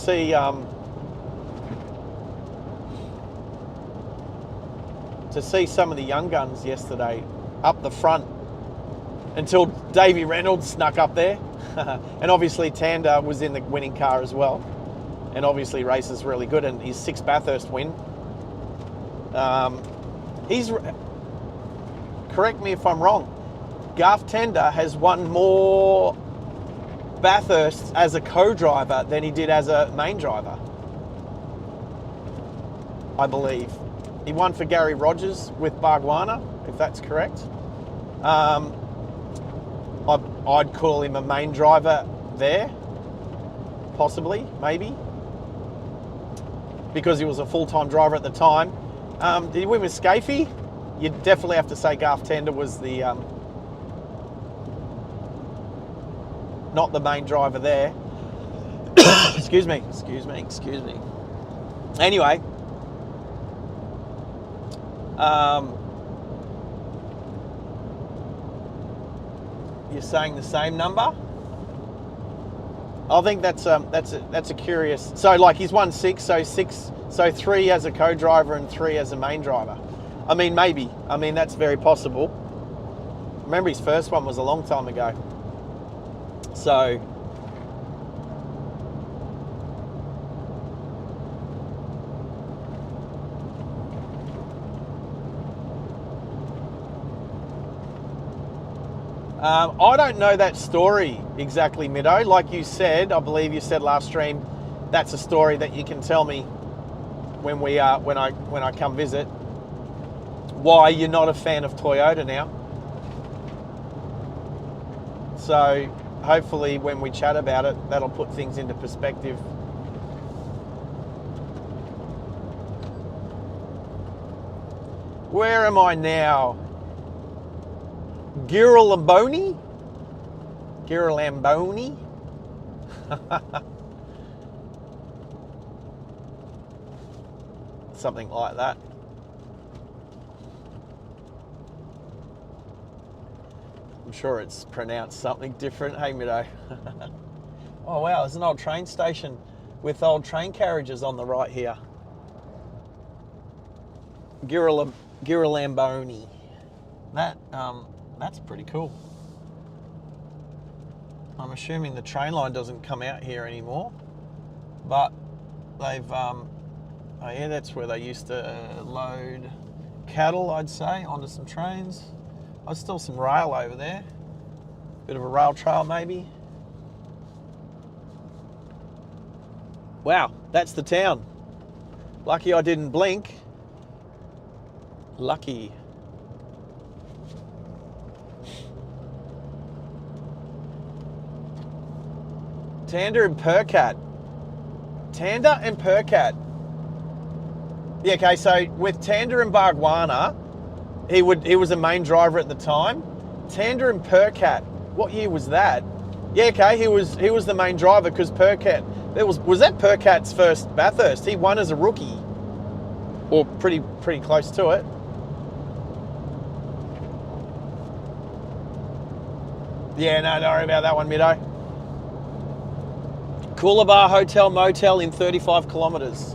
see some of the young guns yesterday up the front until Davey Reynolds snuck up there. And obviously Tander was in the winning car as well. And obviously races really good, and his 6th Bathurst win. Correct me if I'm wrong, Garth Tander has won more Bathurst as a co-driver than he did as a main driver, I believe. He won for Gary Rogers with Bargwana, if that's correct. I'd call him a main driver there, possibly, maybe, because he was a full-time driver at the time. Did he win with Scafie? You'd definitely have to say Garth Tander was the not the main driver there. Excuse me. Anyway, you're saying the same number? I think that's a curious. So like he's won 6, so 3 as a co-driver and 3 as a main driver. I mean, maybe. I mean, that's very possible. Remember, his first one was a long time ago. So I don't know that story exactly, Middo. Like you said, I believe you said last stream, that's a story that you can tell me when I come visit. Why you're not a fan of Toyota now. So hopefully when we chat about it, that'll put things into perspective. Where am I now? Girolamboni? Girolamboni? Something like that. I'm sure it's pronounced something different. Hey, Middo. Oh, wow, there's an old train station with old train carriages on the right here. Girolamboni. That's pretty cool. I'm assuming the train line doesn't come out here anymore, but they've, oh yeah, that's where they used to load cattle, I'd say, onto some trains. There's still some rail over there. Bit of a rail trail, maybe. Wow, that's the town. Lucky I didn't blink. Lucky. Tander and Percat. Tander and Percat. Yeah, okay, so with Tander and Bargwana, he was a main driver at the time. Tander and Percat, what year was that? Yeah, okay, he was the main driver because Percat, was that Percat's first Bathurst? He won as a rookie, or pretty close to it. Yeah, no, don't worry about that one, Middo. Coolabah Hotel Motel in 35 kilometres.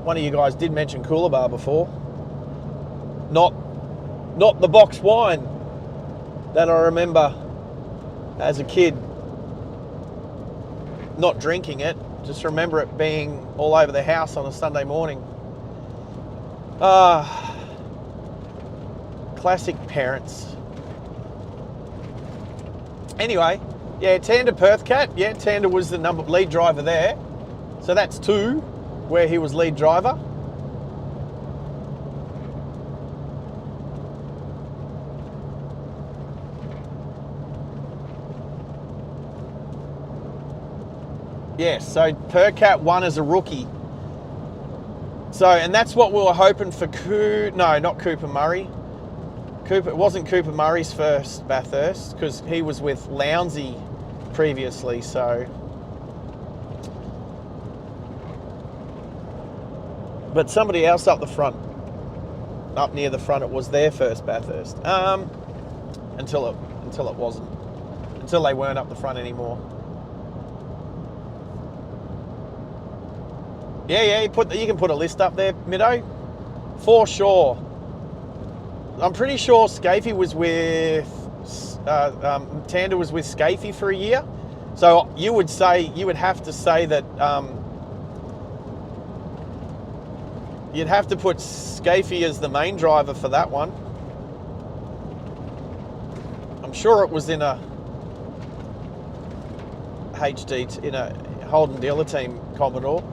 One of you guys did mention Coolabah before. Not the box wine that I remember as a kid. Not drinking it, just remember it being all over the house on a Sunday morning. Classic parents. Anyway, yeah, Tander Perthcat. Yeah, Tander was the lead driver there. So that's 2 where he was lead driver. Yes, so Percat won as a rookie. So, and that's what we were hoping for not Cooper Murray. It wasn't Cooper Murray's first Bathurst because he was with Lounsey previously, so. But somebody else up near the front, it was their first Bathurst. Until it wasn't. Until they weren't up the front anymore. Yeah, you can put a list up there, Middo, for sure. I'm pretty sure Scafie was with Tander was with Scafie for a year, so you would have to say that you'd have to put Scafie as the main driver for that one. I'm sure it was in a. HD in a Holden dealer team Commodore,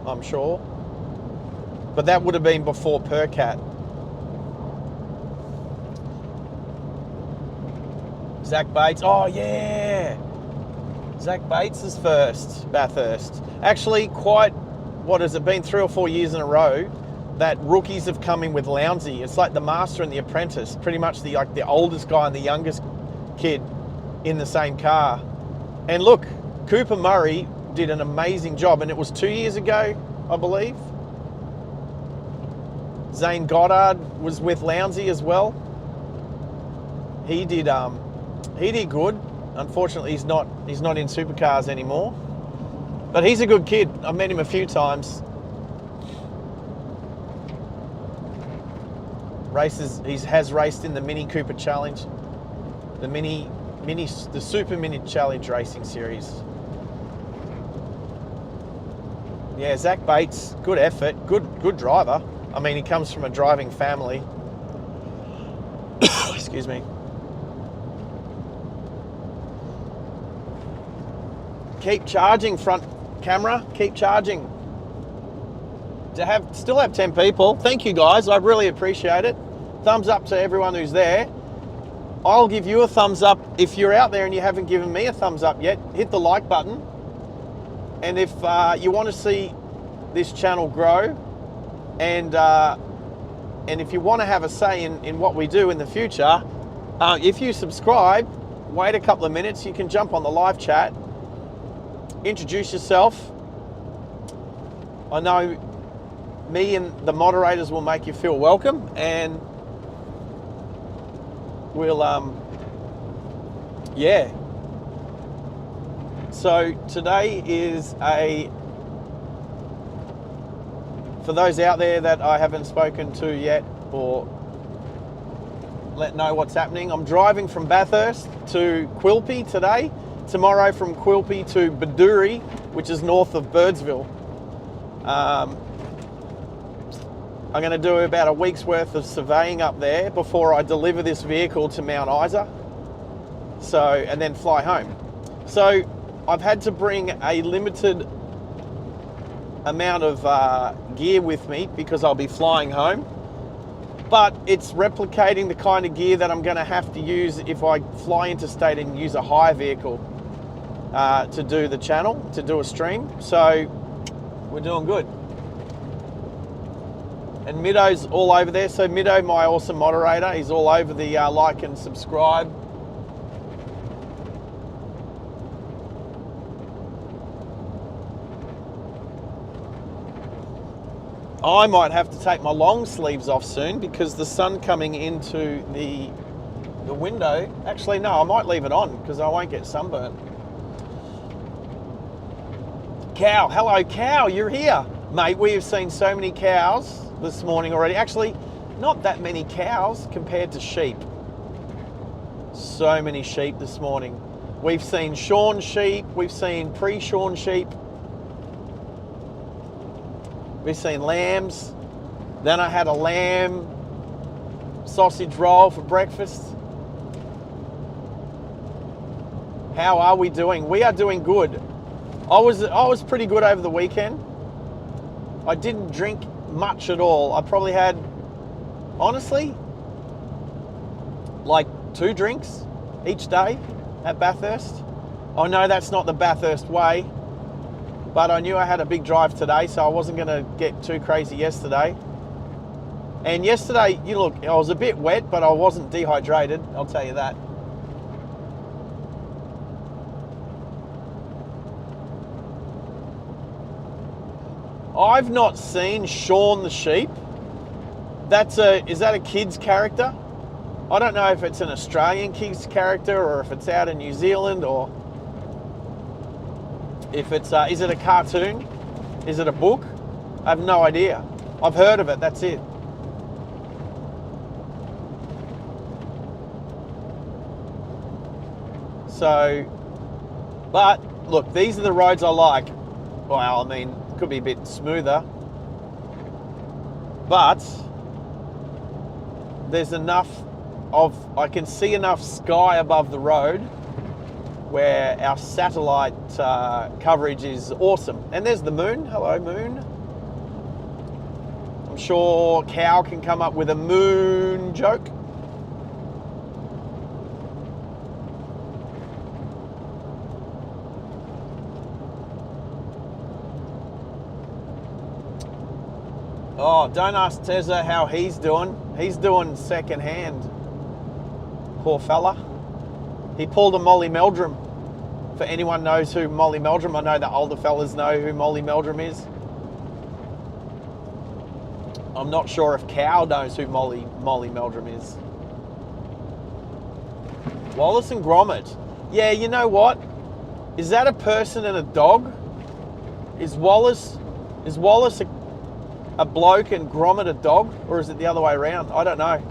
I'm sure. But that would have been before Percat. Zach Bates. Oh, yeah. Zach Bates is first, Bathurst. Actually, quite, what has it been, 3 or 4 years in a row that rookies have come in with Lounsey. It's like the master and the apprentice, pretty much the oldest guy and the youngest kid in the same car. And look, Cooper Murray did an amazing job, and it was 2 years ago, I believe. Zane Goddard was with Lounsey as well. He did good. Unfortunately, he's not in supercars anymore. But he's a good kid. I've met him a few times. He has raced in the Mini Cooper Challenge, the Super Mini Challenge Racing Series. Yeah, Zach Bates, good effort, good driver. I mean, he comes from a driving family. Excuse me. Keep charging, front camera. Keep charging. Still have 10 people. Thank you, guys. I really appreciate it. Thumbs up to everyone who's there. I'll give you a thumbs up. If you're out there and you haven't given me a thumbs up yet, hit the like button. And if you want to see this channel grow, and if you want to have a say in what we do in the future, if you subscribe, wait a couple of minutes, you can jump on the live chat, introduce yourself. I know me and the moderators will make you feel welcome, and we'll, yeah. So today is for those out there that I haven't spoken to yet or let know what's happening, I'm driving from Bathurst to Quilpie today. Tomorrow from Quilpie to Baduri, which is north of Birdsville. I'm going to do about a week's worth of surveying up there before I deliver this vehicle to Mount Isa. And then fly home. So I've had to bring a limited amount of gear with me because I'll be flying home. But it's replicating the kind of gear that I'm going to have to use if I fly interstate and use a hire vehicle to do the channel, to do a stream. So we're doing good. And Middo's all over there. So Middo, my awesome moderator, he's all over the like and subscribe. I might have to take my long sleeves off soon because the sun coming into the window. Actually, no, I might leave it on because I won't get sunburned. Cow, hello cow, you're here. Mate, we have seen so many cows this morning already. Actually, not that many cows compared to sheep. So many sheep this morning. We've seen shorn sheep, we've seen pre-shorn sheep. We've seen lambs. Then I had a lamb sausage roll for breakfast. How are we doing? We are doing good. I was pretty good over the weekend. I didn't drink much at all. I probably had, honestly, like 2 drinks each day at Bathurst. I know that's not the Bathurst way, but I knew I had a big drive today, so I wasn't going to get too crazy yesterday. And yesterday, look, I was a bit wet, but I wasn't dehydrated, I'll tell you that. I've not seen Shaun the sheep. Is that a kid's character? I don't know if it's an Australian kid's character or if it's out in New Zealand or if it's, is it a cartoon? Is it a book? I have no idea. I've heard of it, that's it. So, but look, these are the roads I like. Well, I mean, could be a bit smoother, but there's enough I can see enough sky above the road where our satellite coverage is awesome. And there's the moon. Hello, moon. I'm sure Cow can come up with a moon joke. Oh, don't ask Tezza how he's doing. He's doing second hand. Poor fella. He pulled a Molly Meldrum. For anyone knows who Molly Meldrum, I know the older fellas know who Molly Meldrum is. I'm not sure if Cow knows who Molly Meldrum is. Wallace and Gromit. Yeah, you know what? Is that a person and a dog? Is Wallace a bloke and Gromit a dog? Or is it the other way around? I don't know.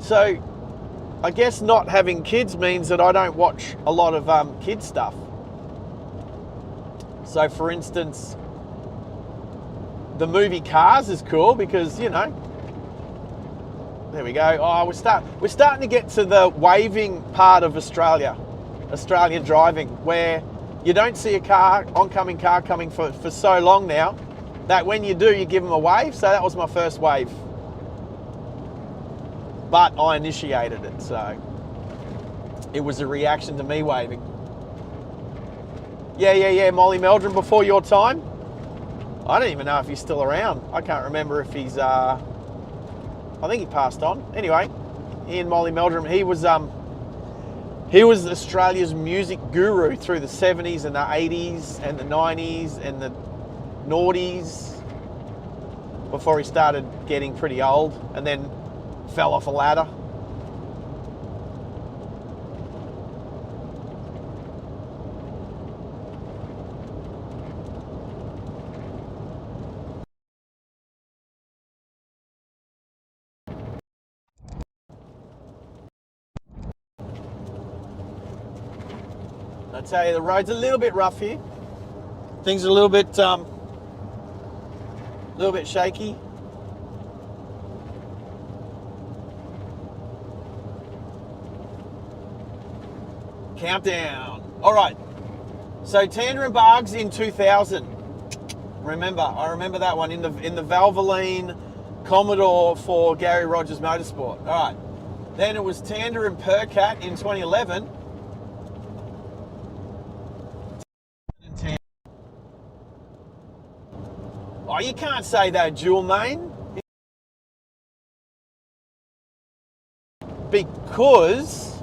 So, I guess not having kids means that I don't watch a lot of kids stuff. So, for instance, the movie Cars is cool because, you know, there we go. Oh, we're starting to get to the waving part of Australian driving, where you don't see a oncoming car coming for so long now, that when you do, you give them a wave. So that was my first wave. But I initiated it, so it was a reaction to me waving. Yeah, Molly Meldrum before your time. I don't even know if he's still around. I can't remember if he's, I think he passed on. Anyway, Ian Molly Meldrum, he was Australia's music guru through the 70s and the 80s and the 90s and the noughties before he started getting pretty old and then fell off a ladder. I tell you, the road's a little bit rough here. Things are a little bit shaky. Countdown. All right. So Tander and Bargs in 2000. I remember that one in the Valvoline Commodore for Gary Rogers Motorsport. All right. Then it was Tander and Percat in 2011. Oh, you can't say that, dual main. Because,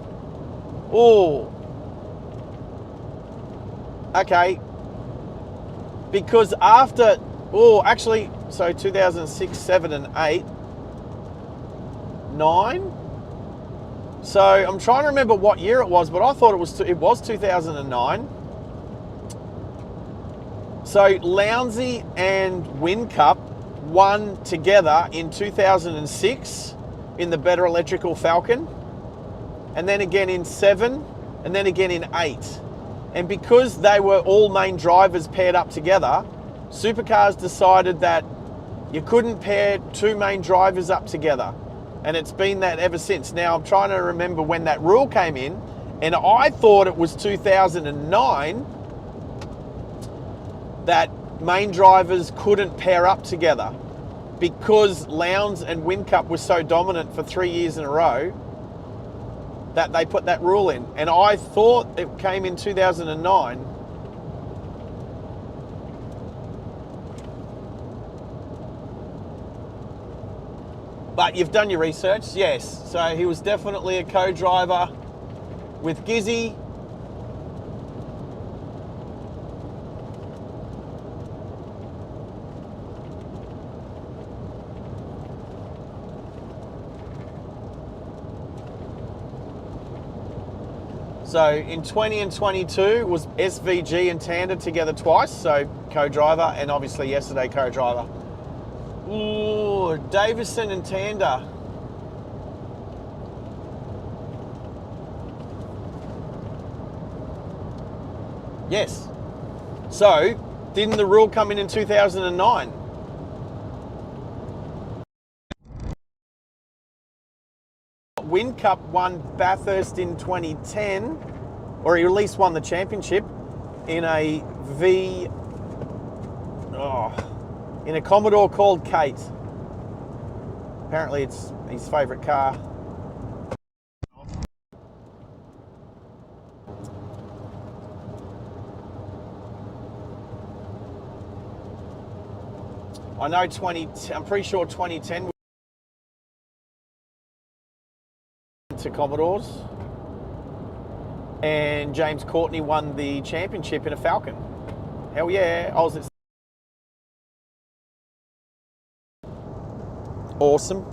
okay. Because after, actually, so 2006, 7 and 8, 9. So I'm trying to remember what year it was, but I thought it was 2009. So Lounsey and Whincup won together in 2006 in the Better Electrical Falcon, and then again in 7, and then again in 8. And because they were all main drivers paired up together, Supercars decided that you couldn't pair two main drivers up together. And it's been that ever since. Now I'm trying to remember when that rule came in, and I thought it was 2009 that main drivers couldn't pair up together because Lowndes and Whincup were so dominant for 3 years in a row that they put that rule in. And I thought it came in 2009. But you've done your research, yes. So he was definitely a co-driver with Gizzy. So in 20 and 22 was SVG and Tander together twice, so co-driver, and obviously yesterday co-driver. Ooh, Davison and Tander. Yes. So, didn't the rule come in 2009? Whincup won Bathurst in 2010, or he at least won the championship in a in a Commodore called Kate. Apparently it's his favourite car. I know I'm pretty sure 2010 to Commodores, and James Courtney won the championship in a Falcon. Hell yeah, I was at awesome.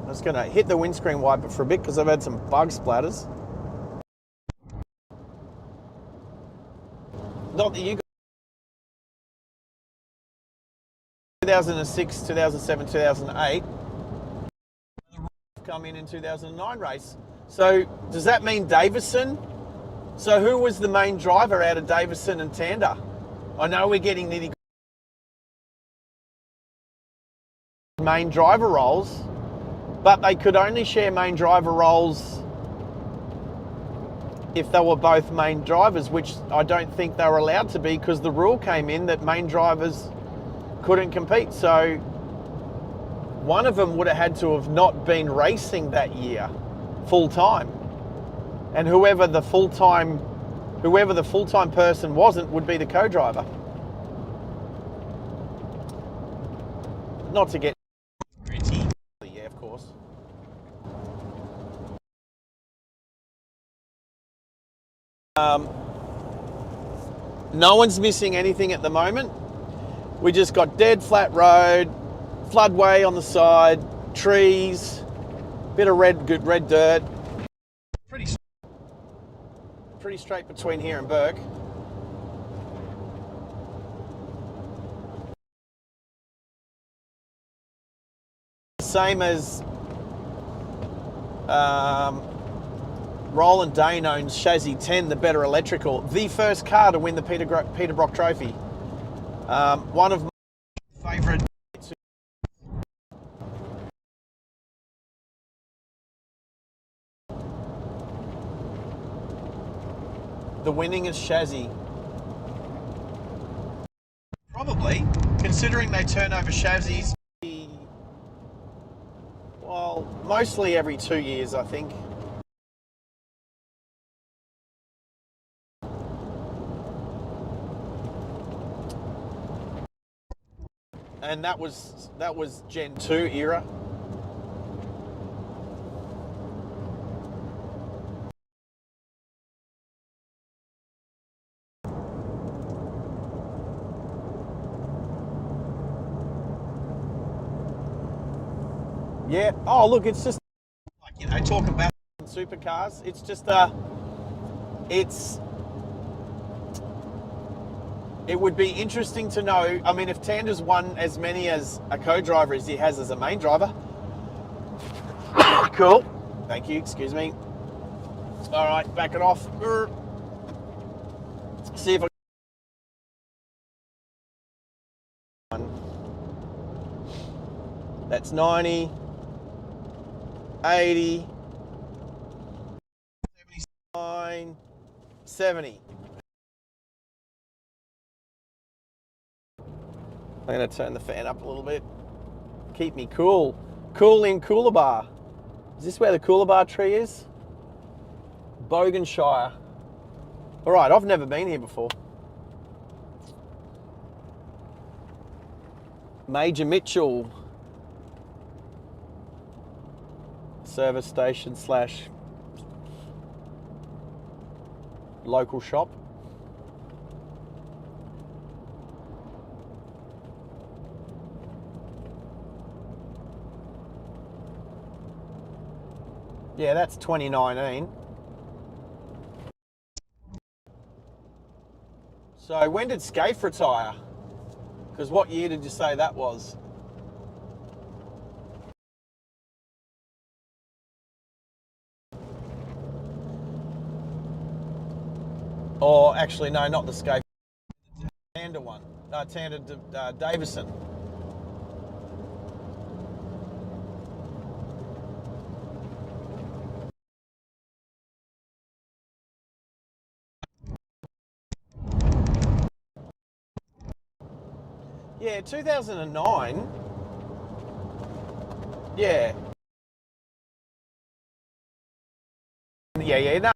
I'm just gonna hit the windscreen wiper for a bit because I've had some bug splatters. Not that you got 2006, 2007, 2008. Come in 2009 race. So does that mean Davison? So who was the main driver out of Davison and Tander? I know we're getting nitty main driver roles, but they could only share main driver roles if they were both main drivers, which I don't think they were allowed to be because the rule came in that main drivers couldn't compete. So one of them would have had to have not been racing that year full time, and whoever the full time person wasn't would be the co-driver. Not to get gritty, yeah, of course. No one's missing anything at the moment. We just got dead flat road, floodway on the side, trees, bit of red dirt. Pretty straight between here and Burke. Same as Roland Dane owns Chassis 10, the Better Electrical, the first car to win the Peter Brock Trophy. One of my favourite. The winningest chassis. Probably, considering they turn over chassis, well, mostly every 2 years, I think. And that was Gen 2 era. Yeah. Oh, look, it's just like, you know, talking about supercars. It's just it would be interesting to know. I mean, if Tander's won as many as a co-driver as he has as a main driver. Cool. Thank you. Excuse me. All right, back it off. See if I. That's 90, 80, 79, 70. I'm going to turn the fan up a little bit. Keep me cool. Cool in Coolabah. Is this where the Coolabah tree is? Boganshire. All right, I've never been here before. Major Mitchell. Service station / local shop. Yeah, that's 2019. So when did Scaife retire? Because what year did you say that was? Or actually, no, not the Scaife. Tander one. Tander Davison. Yeah, 2009. Yeah. Yeah, no.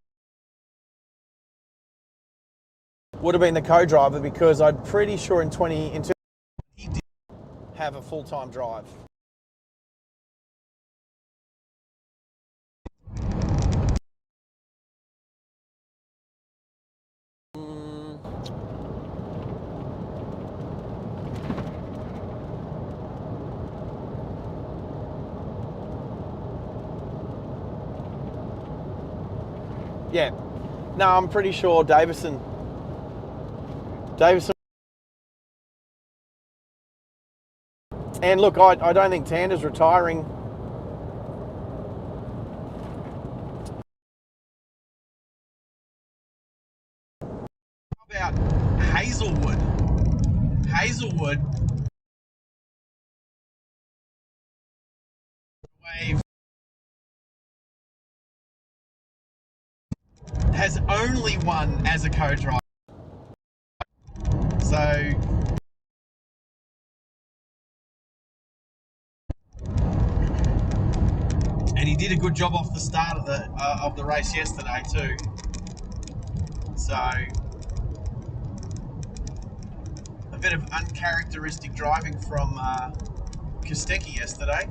Would have been the co-driver because I'm pretty sure in 20 he did have a full-time drive. Yeah. No, I'm pretty sure Davison. And look, I don't think Tander's retiring. How about Hazelwood? Hazelwood Wave has only won as a co-driver. So and he did a good job off the start of the race yesterday too. So a bit of uncharacteristic driving from Kostecki yesterday.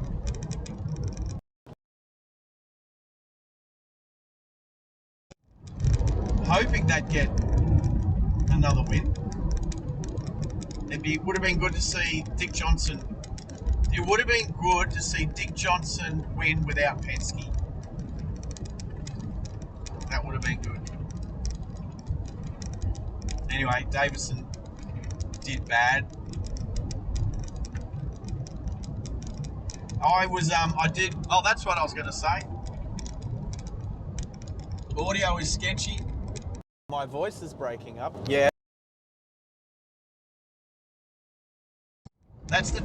Hoping they'd get another win. Would have been good to see Dick Johnson. It would have been good to see Dick Johnson win without Penske. That would have been good. Anyway, Davison did bad. That's what I was going to say. Audio is sketchy. My voice is breaking up. Yeah. That's the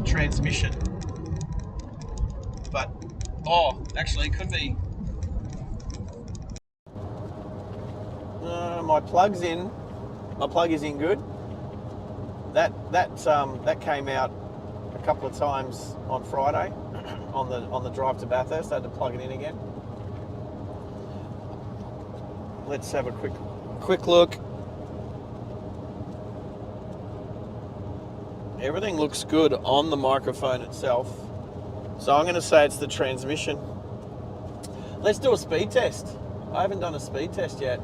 transmission. But, actually it could be. My plug's in. My plug is in good. That came out a couple of times on Friday on the drive to Bathurst. I had to plug it in again. Let's have a quick look. Everything looks good on the microphone itself. So I'm going to say it's the transmission. Let's do a speed test. I haven't done a speed test yet.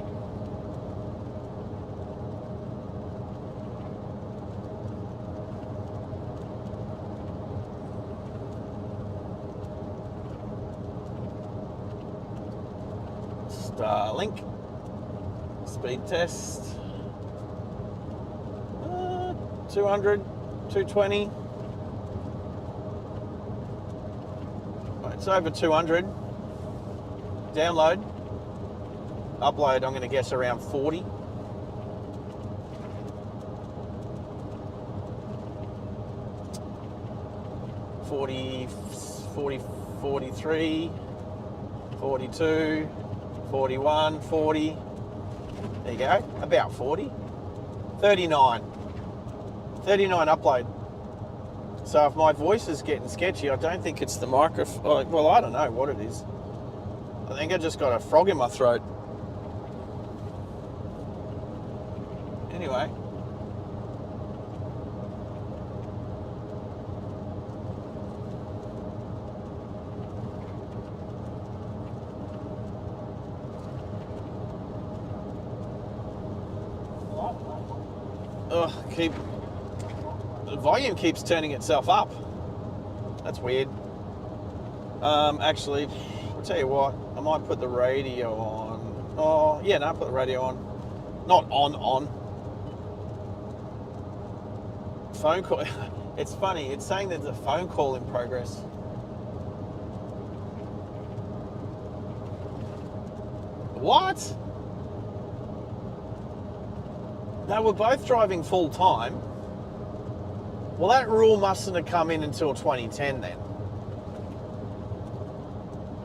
Starlink. Speed test. 200, 220. It's over 200. Download. Upload, I'm going to guess around 40. Forty, 43, 42, 41, 40. There you go, about 40. 39. 39 upload. So if my voice is getting sketchy, I don't think it's the microphone. Well, I don't know what it is. I think I just got a frog in my throat. Anyway. The volume keeps turning itself up. That's weird. Actually, I'll tell you what, I might put the radio on. Oh, yeah, no, put the radio on. Not on. Phone call. It's funny, it's saying there's a phone call in progress. What? They were both driving full time. Well, that rule mustn't have come in until 2010 then.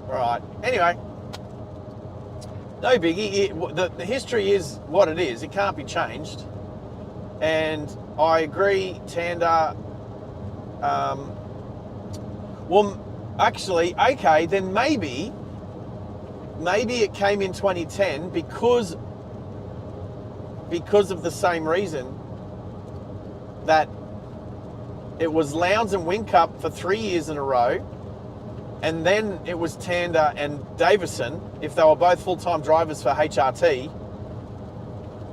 Right. Anyway, no biggie. The history is what it is. It can't be changed. And I agree, Tander. Well, actually, okay, then maybe it came in 2010 because of the same reason that it was Lowndes and Whincup for 3 years in a row, and then it was Tander and Davison, if they were both full-time drivers for HRT,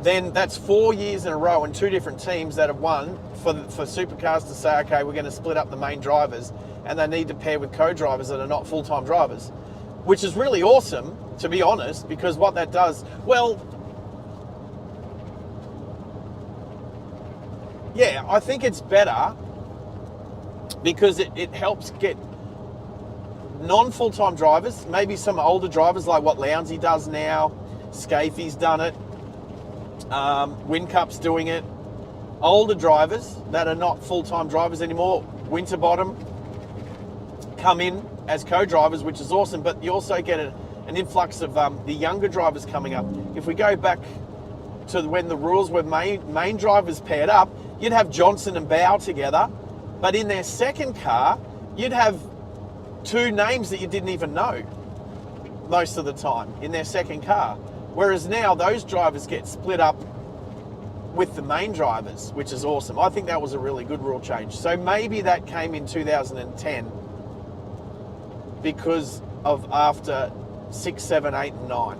then that's 4 years in a row and two different teams that have won for supercars to say, okay, we're going to split up the main drivers and they need to pair with co-drivers that are not full-time drivers, which is really awesome, to be honest, because what that does, well, yeah, I think it's better because it helps get non-full-time drivers, maybe some older drivers like what Lounsey does now, Scafie's done it, Whincup's doing it, older drivers that are not full-time drivers anymore, Winterbottom, come in as co-drivers, which is awesome, but you also get an influx of the younger drivers coming up. If we go back to when the rules were main drivers paired up, you'd have Johnson and Bow together, but in their second car, you'd have two names that you didn't even know most of the time in their second car. Whereas now those drivers get split up with the main drivers, which is awesome. I think that was a really good rule change. So maybe that came in 2010 because of after 6, 7, 8, and 9.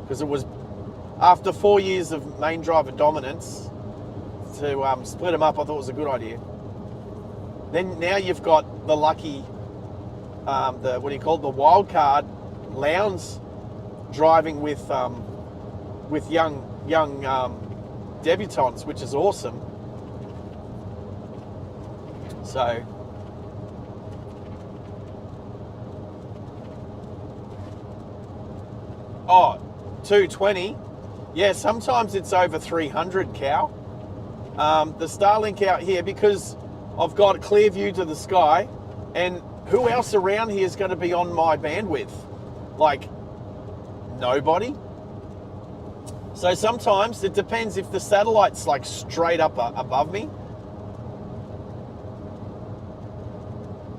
Because it was after 4 years of main driver dominance to split them up, I thought it was a good idea. Then now you've got the lucky, the wild card, Lowndes driving with young debutantes, which is awesome. So, oh, 220. Yeah, sometimes it's over 300, Cow. The Starlink out here, because I've got a clear view to the sky, and who else around here is going to be on my bandwidth? Like, nobody. So sometimes it depends if the satellite's like straight up above me.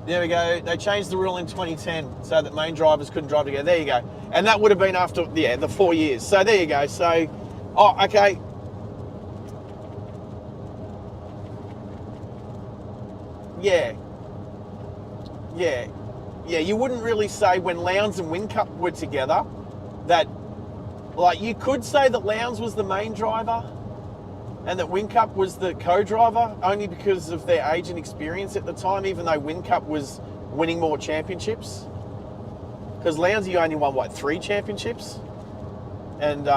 There we go. They changed the rule in 2010 so that main drivers couldn't drive together. There you go. And that would have been after, the 4 years. So there you go. So, oh, okay. Yeah. You wouldn't really say when Lowndes and Whincup were together that, like, you could say that Lowndes was the main driver and that Whincup was the co-driver only because of their age and experience at the time, even though Whincup was winning more championships. Because Lounsey only won, 3 championships? And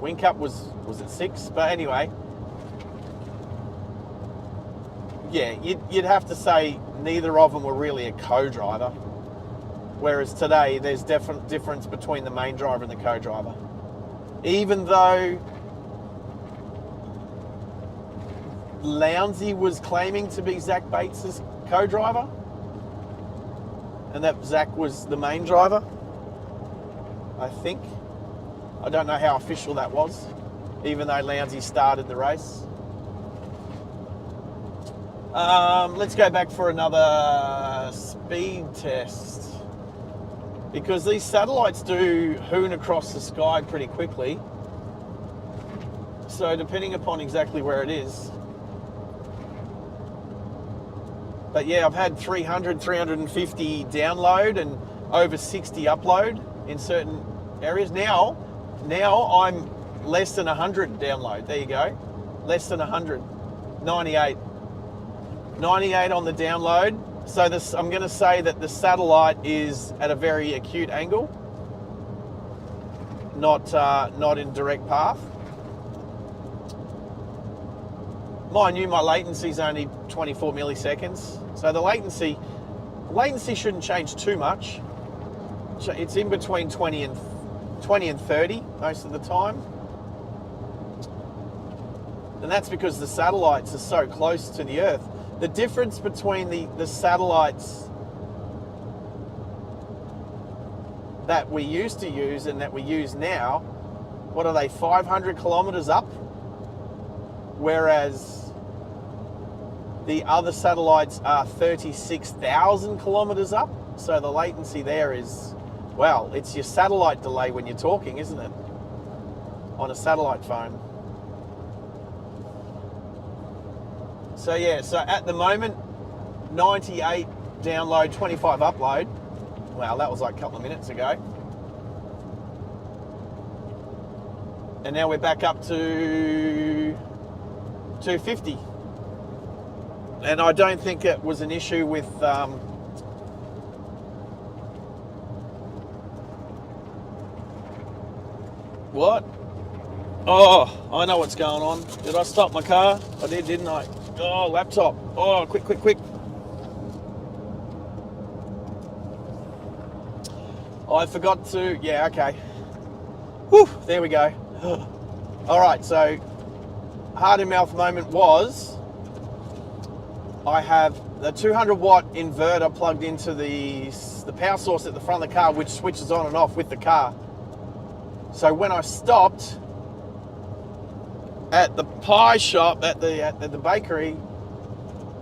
Whincup was it 6? But anyway, yeah, you'd have to say neither of them were really a co-driver. Whereas today, there's definite difference between the main driver and the co-driver. Even though Lounsey was claiming to be Zach Bates' co-driver, and that Zach was the main driver, I think. I don't know how official that was, even though Lounsey started the race. Let's go back for another speed test, because these satellites do hoon across the sky pretty quickly. So depending upon exactly where it is. But yeah, I've had 300, 350 download and over 60 upload in certain areas. Now I'm less than 100 download. There you go. Less than 100. 98. 98 on the download. So this, I'm going to say that the satellite is at a very acute angle, not in direct path. Mind you, my latency is only 24 milliseconds, so the latency shouldn't change too much. It's in between 20 and 30 most of the time, and that's because the satellites are so close to the Earth. The difference between the satellites that we used to use and that we use now, what are they, 500 kilometers up whereas the other satellites are 36,000 kilometres up. So the latency there is, well, it's your satellite delay when you're talking, isn't it? On a satellite phone. So yeah, so at the moment, 98 download, 25 upload. Wow, that was like a couple of minutes ago. And now we're back up to 250. And I don't think it was an issue with what? Oh, I know what's going on. Did I stop my car? I did, didn't I? Oh, laptop. Oh, quick, quick, quick. I forgot to, yeah, okay. Whew, there we go. All right, so heart in mouth moment was I have the 200 watt inverter plugged into the power source at the front of the car, which switches on and off with the car. So when I stopped at the pie shop at the bakery,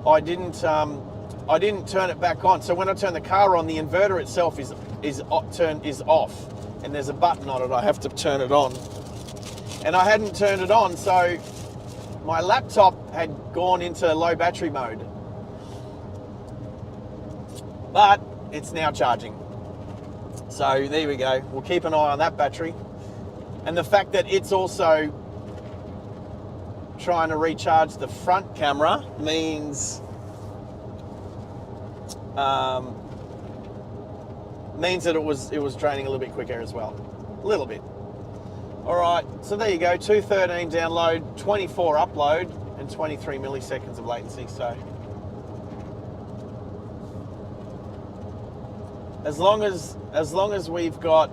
I didn't turn it back on. So when I turn the car on, the inverter itself is off, and there's a button on it. I have to turn it on, and I hadn't turned it on, so my laptop had gone into low battery mode. But it's now charging. So there we go. We'll keep an eye on that battery. And the fact that it's also trying to recharge the front camera means that it was draining a little bit quicker as well. A little bit. All right, so there you go. 213 download, 24 upload, and 23 milliseconds of latency. So as long as we've got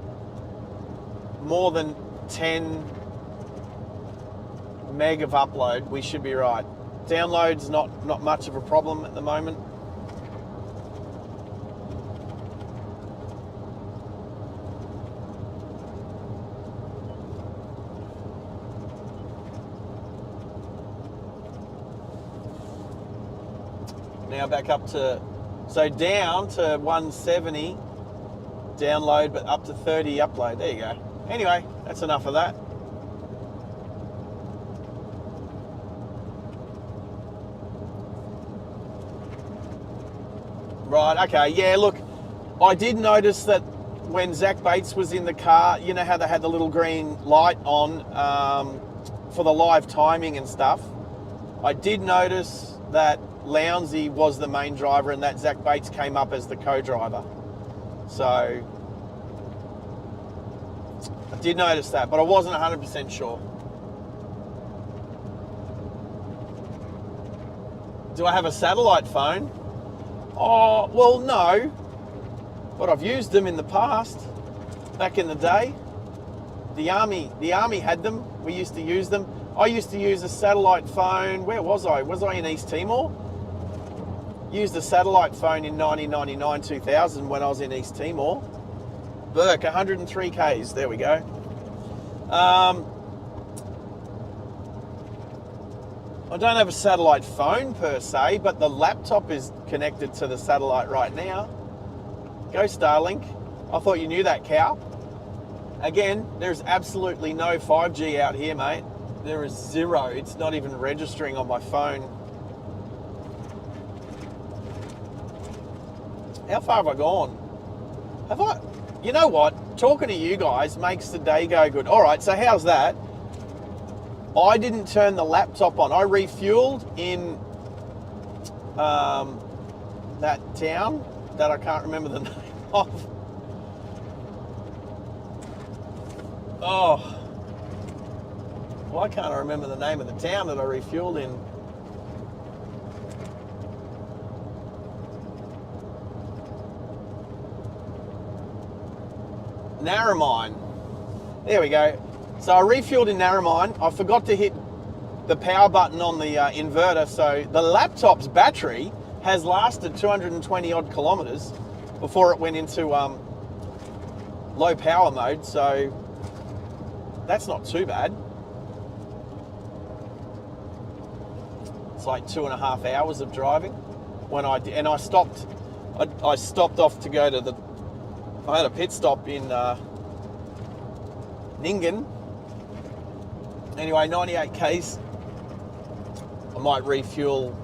more than 10 meg of upload, we should be right. Download's not much of a problem at the moment. Now back up to, so down to 170 download, but up to 30 upload. There you go. Anyway, that's enough of that. Right, okay, yeah, look, I did notice that when Zach Bates was in the car, you know how they had the little green light on for the live timing and stuff? I did notice that Lounsey was the main driver and that Zach Bates came up as the co-driver. So I did notice that, but I wasn't 100% sure. Do I have a satellite phone? Oh, well, no. But I've used them in the past, back in the day. The army had them. We used to use them. I used to use a satellite phone. Where was I? Was I in East Timor? Used a satellite phone in 1999, 2000 when I was in East Timor. Burke, 103 Ks. There we go. I don't have a satellite phone per se, but the laptop is connected to the satellite right now. Go Starlink. I thought you knew that, cow. Again, there's absolutely no 5G out here, mate. There is zero. It's not even registering on my phone. How far have I gone? Have I? You know what? Talking to you guys makes the day go good. All right, so how's that? I didn't turn the laptop on. I refueled in that town that I can't remember the name of. Oh, why can't I remember the name of the town that I refueled in? Narromine. There we go. So I refueled in Narromine. I forgot to hit the power button on the inverter, so the laptop's battery has lasted 220 odd kilometers before it went into low power mode, so that's not too bad. it's like 2.5 hours of driving. When I did, and I stopped. I stopped off to go to the. I had a pit stop in Ningen. Anyway, 98 k's. I might refuel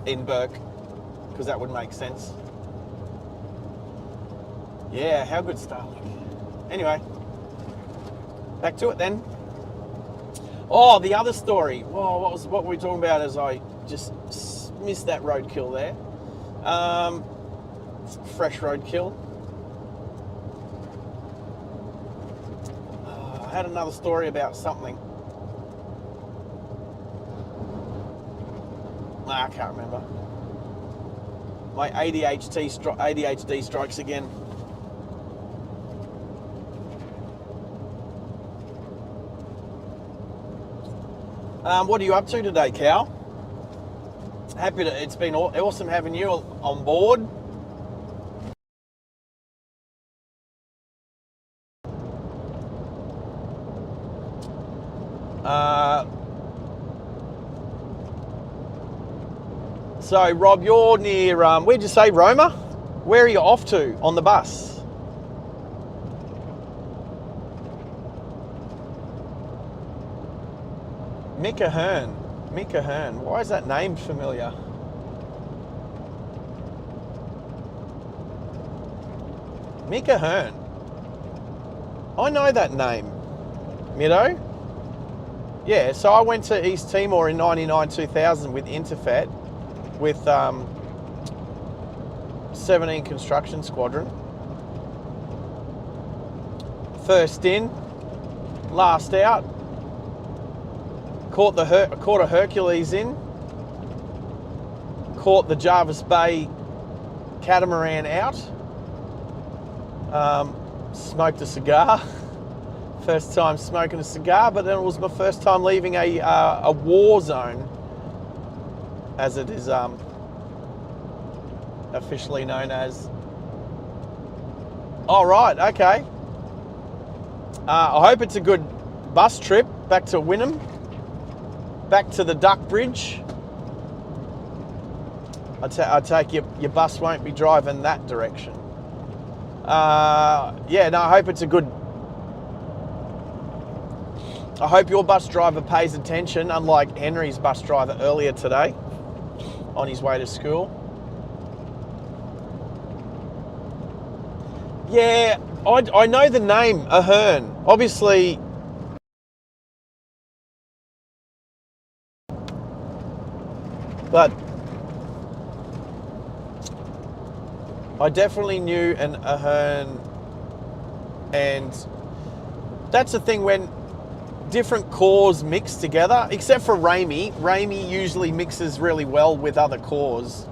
in Burke because that would make sense. Yeah, how good Starlink. Anyway, back to it then. Oh, the other story. Whoa, what were we talking about as I just missed that roadkill there? Fresh roadkill. I had another story about something. I can't remember. My ADHD strikes again. What are you up to today, Cal? It's been awesome having you on board. So, Rob, you're near, where'd you say, Roma? Where are you off to on the bus? Mika Hearn. Why is that name familiar? Mika Hearn. I know that name. Middo? Yeah, so I went to East Timor in 99-2000 with Interfat with 17 Construction Squadron. First in, last out. Caught a Hercules in. Caught the Jarvis Bay catamaran out. Smoked a cigar. First time smoking a cigar, but then it was my first time leaving a war zone, as it is officially known as. All right, okay. I hope it's a good bus trip back to Wynnum, back to the Duck Bridge. I take your bus won't be driving that direction. Yeah, no, I hope it's a good. I hope your bus driver pays attention, unlike Henry's bus driver earlier today on his way to school. Yeah, I know the name, Ahern. Obviously, but I definitely knew an Ahern, and that's the thing when different cores mix together, except for Ramey. Ramey usually mixes really well with other cores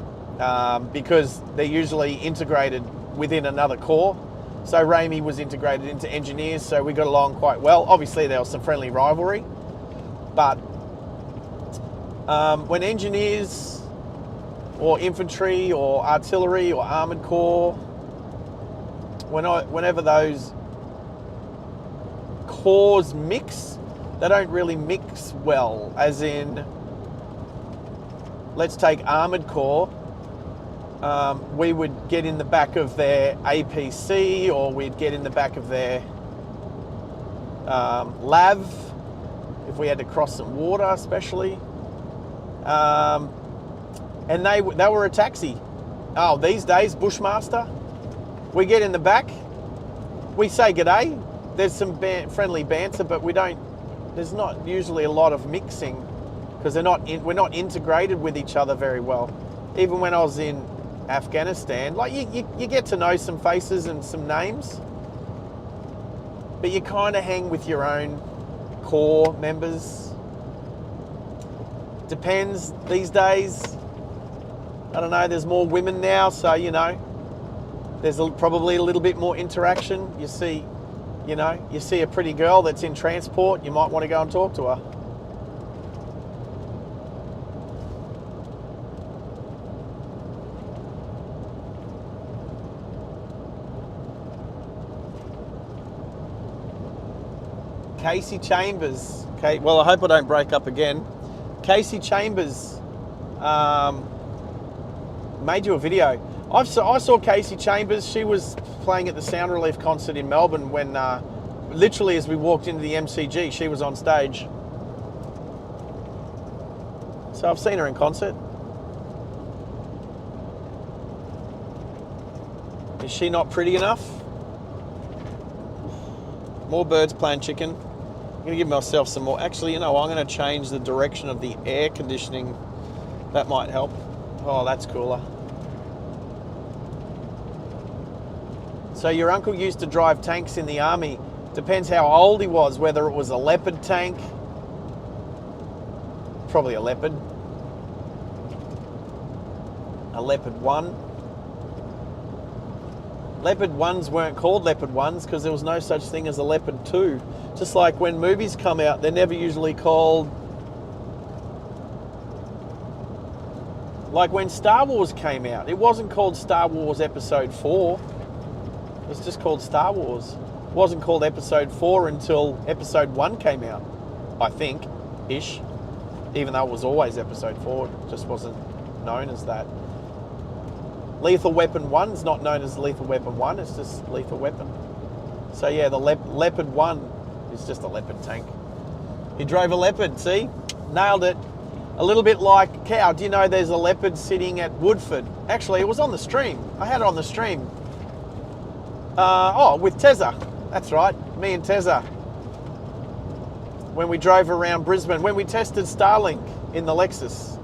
because they're usually integrated within another core. So Ramey was integrated into engineers, so we got along quite well. Obviously there was some friendly rivalry, but when engineers or infantry or artillery or armoured corps, whenever those cores mix, they don't really mix well, as in, let's take Armoured Corps. We would get in the back of their APC, or we'd get in the back of their LAV, if we had to cross some water especially. And they were a taxi. Oh, these days, Bushmaster, we get in the back, we say g'day, there's some friendly banter, but there's not usually a lot of mixing because we're not integrated with each other very well. Even when I was in Afghanistan, like you get to know some faces and some names, but you kind of hang with your own core members. Depends these days. I don't know, there's more women now, so there's probably a little bit more interaction. You see a pretty girl that's in transport, you might want to go and talk to her. Casey Chambers. Okay, well, I hope I don't break up again. Casey Chambers made you a video. I saw Casey Chambers. She was playing at the Sound Relief concert in Melbourne when, literally as we walked into the MCG, she was on stage. So I've seen her in concert. Is she not pretty enough? More birds playing chicken. I'm going to give myself some more. Actually, you know, I'm going to change the direction of the air conditioning. That might help. Oh, that's cooler. So your uncle used to drive tanks in the army. Depends how old he was, whether it was a Leopard tank. Probably a Leopard. A Leopard 1. Leopard 1s weren't called Leopard 1s because there was no such thing as a Leopard 2. Just like when movies come out, they're never usually called... Like when Star Wars came out, it wasn't called Star Wars Episode 4. It was just called Star Wars. It wasn't called Episode 4 until Episode 1 came out, I think, ish. Even though it was always Episode 4, it just wasn't known as that. Lethal Weapon 1's not known as Lethal Weapon 1, it's just Lethal Weapon. So yeah, the Leopard 1 is just a Leopard tank. He drove a Leopard, see? Nailed it. A little bit like Cow. Do you know there's a Leopard sitting at Woodford? Actually, it was on the stream. I had it on the stream. With Tezza. That's right, me and Tezza. When we drove around Brisbane, when we tested Starlink in the Lexus.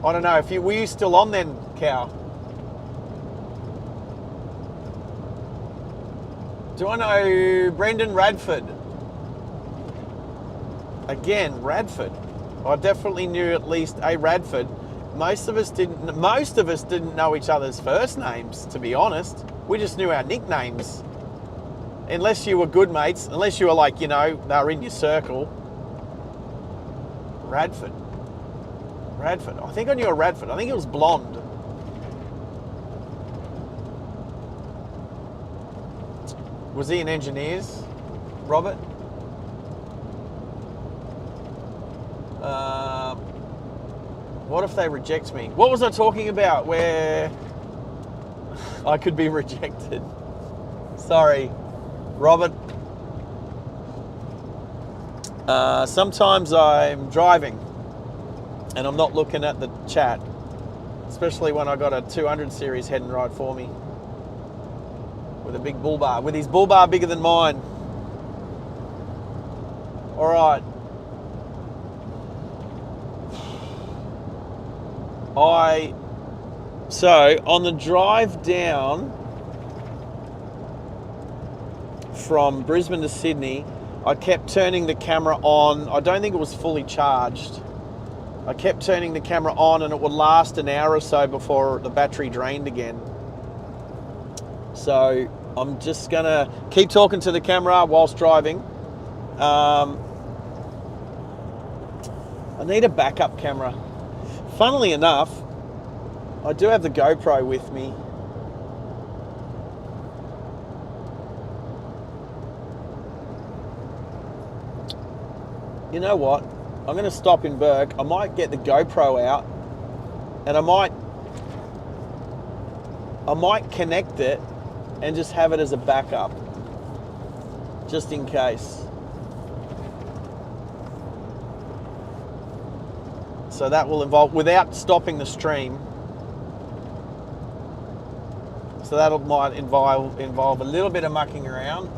I don't know, were you still on then, Cow? Do I know Brendan Radford? Again, Radford. I definitely knew at least a Radford. Most of us didn't know each other's first names, to be honest. We just knew our nicknames. Unless you were good mates, unless you were like, you know, they were in your circle. Radford. I think I knew a Radford. I think he was blonde. Was he in engineers, Robert? What if they reject me? What was I talking about where I could be rejected? Sorry, Robert. Sometimes I'm driving and I'm not looking at the chat, especially when I got a 200 series heading right for me with a big bull bar, with his bull bar bigger than mine. All right. So on the drive down from Brisbane to Sydney, I kept turning the camera on. I don't think it was fully charged. I kept turning the camera on and it would last an hour or so before the battery drained again. So I'm just gonna keep talking to the camera whilst driving. I need a backup camera. Funnily enough, I do have the GoPro with me. You know what? I'm going to stop in Burke. I might get the GoPro out and I might connect it and just have it as a backup, just in case. So that will involve, without stopping the stream. So that might involve a little bit of mucking around.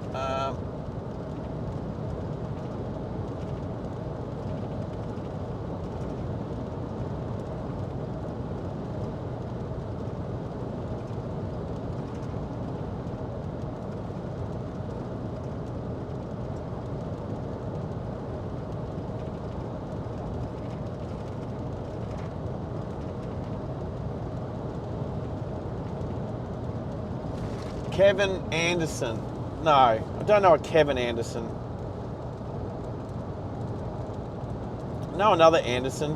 Kevin Anderson. No, I don't know a Kevin Anderson. I know another Anderson.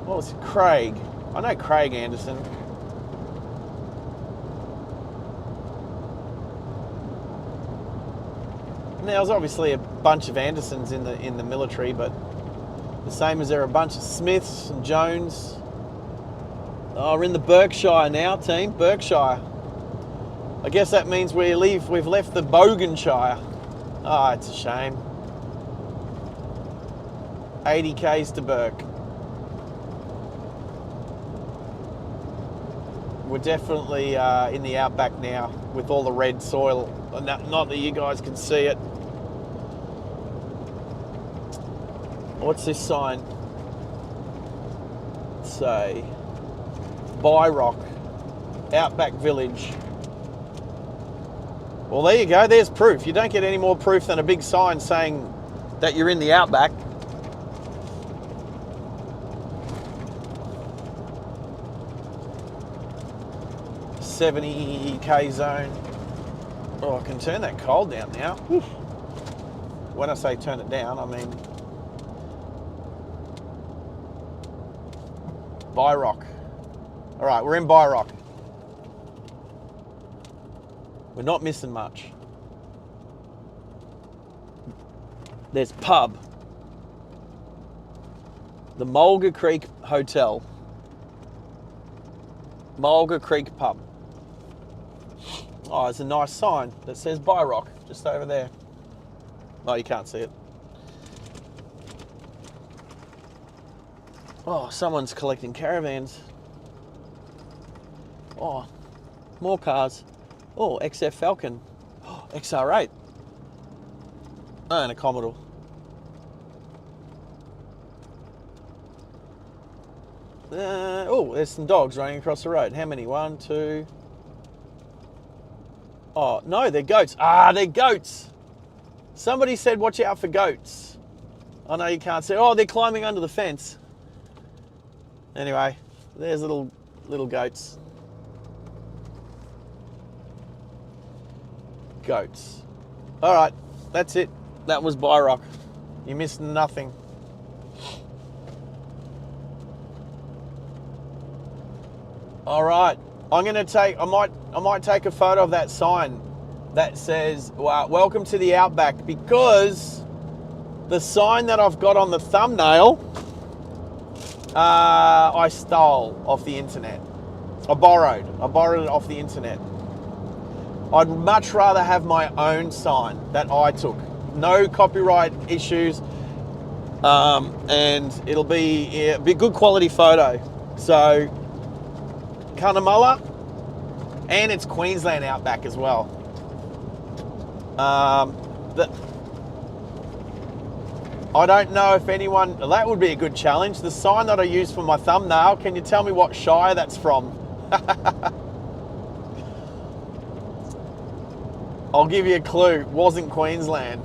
What was it? Craig. I know Craig Anderson. And there was obviously a bunch of Andersons in the military, but The same as there are a bunch of Smiths and Jones. Oh, we're in the Berkshire now, team. Berkshire. I guess that means we've left the Boganshire. Oh, it's a shame. 80 k's to Burke. We're definitely in the outback now with all the red soil. Not that you guys can see it. What's this sign say? Byrock, Outback Village. Well, there you go. There's proof. You don't get any more proof than a big sign saying that you're in the outback. $70k zone. Oh, I can turn that cold down now. Whew. When I say turn it down, I mean Byrock. All right, we're in Byrock. We're not missing much. There's pub. The Mulga Creek Hotel. Mulga Creek Pub. Oh, there's a nice sign that says Byrock just over there. Oh, you can't see it. Oh, someone's collecting caravans. Oh, more cars. Oh, XF Falcon. Oh, XR8. Oh, and a Commodore. Oh, there's some dogs running across the road. How many? 1, 2. Oh, no, they're goats. Ah, they're goats. Somebody said watch out for goats. I know you can't see. Oh, they're climbing under the fence. Anyway, there's little goats. Goats. All right, that's it. That was Byrock. You missed nothing. All right, I might take a photo of that sign that says welcome to the Outback, because the sign that I've got on the thumbnail I stole off the internet. I borrowed it off the internet. I'd much rather have my own sign that I took. No copyright issues, and it'll be a good quality photo. So, Cunnamulla, and it's Queensland Outback as well. I don't know if anyone, that would be a good challenge. The sign that I used for my thumbnail, can you tell me what shire that's from? I'll give you a clue, wasn't Queensland.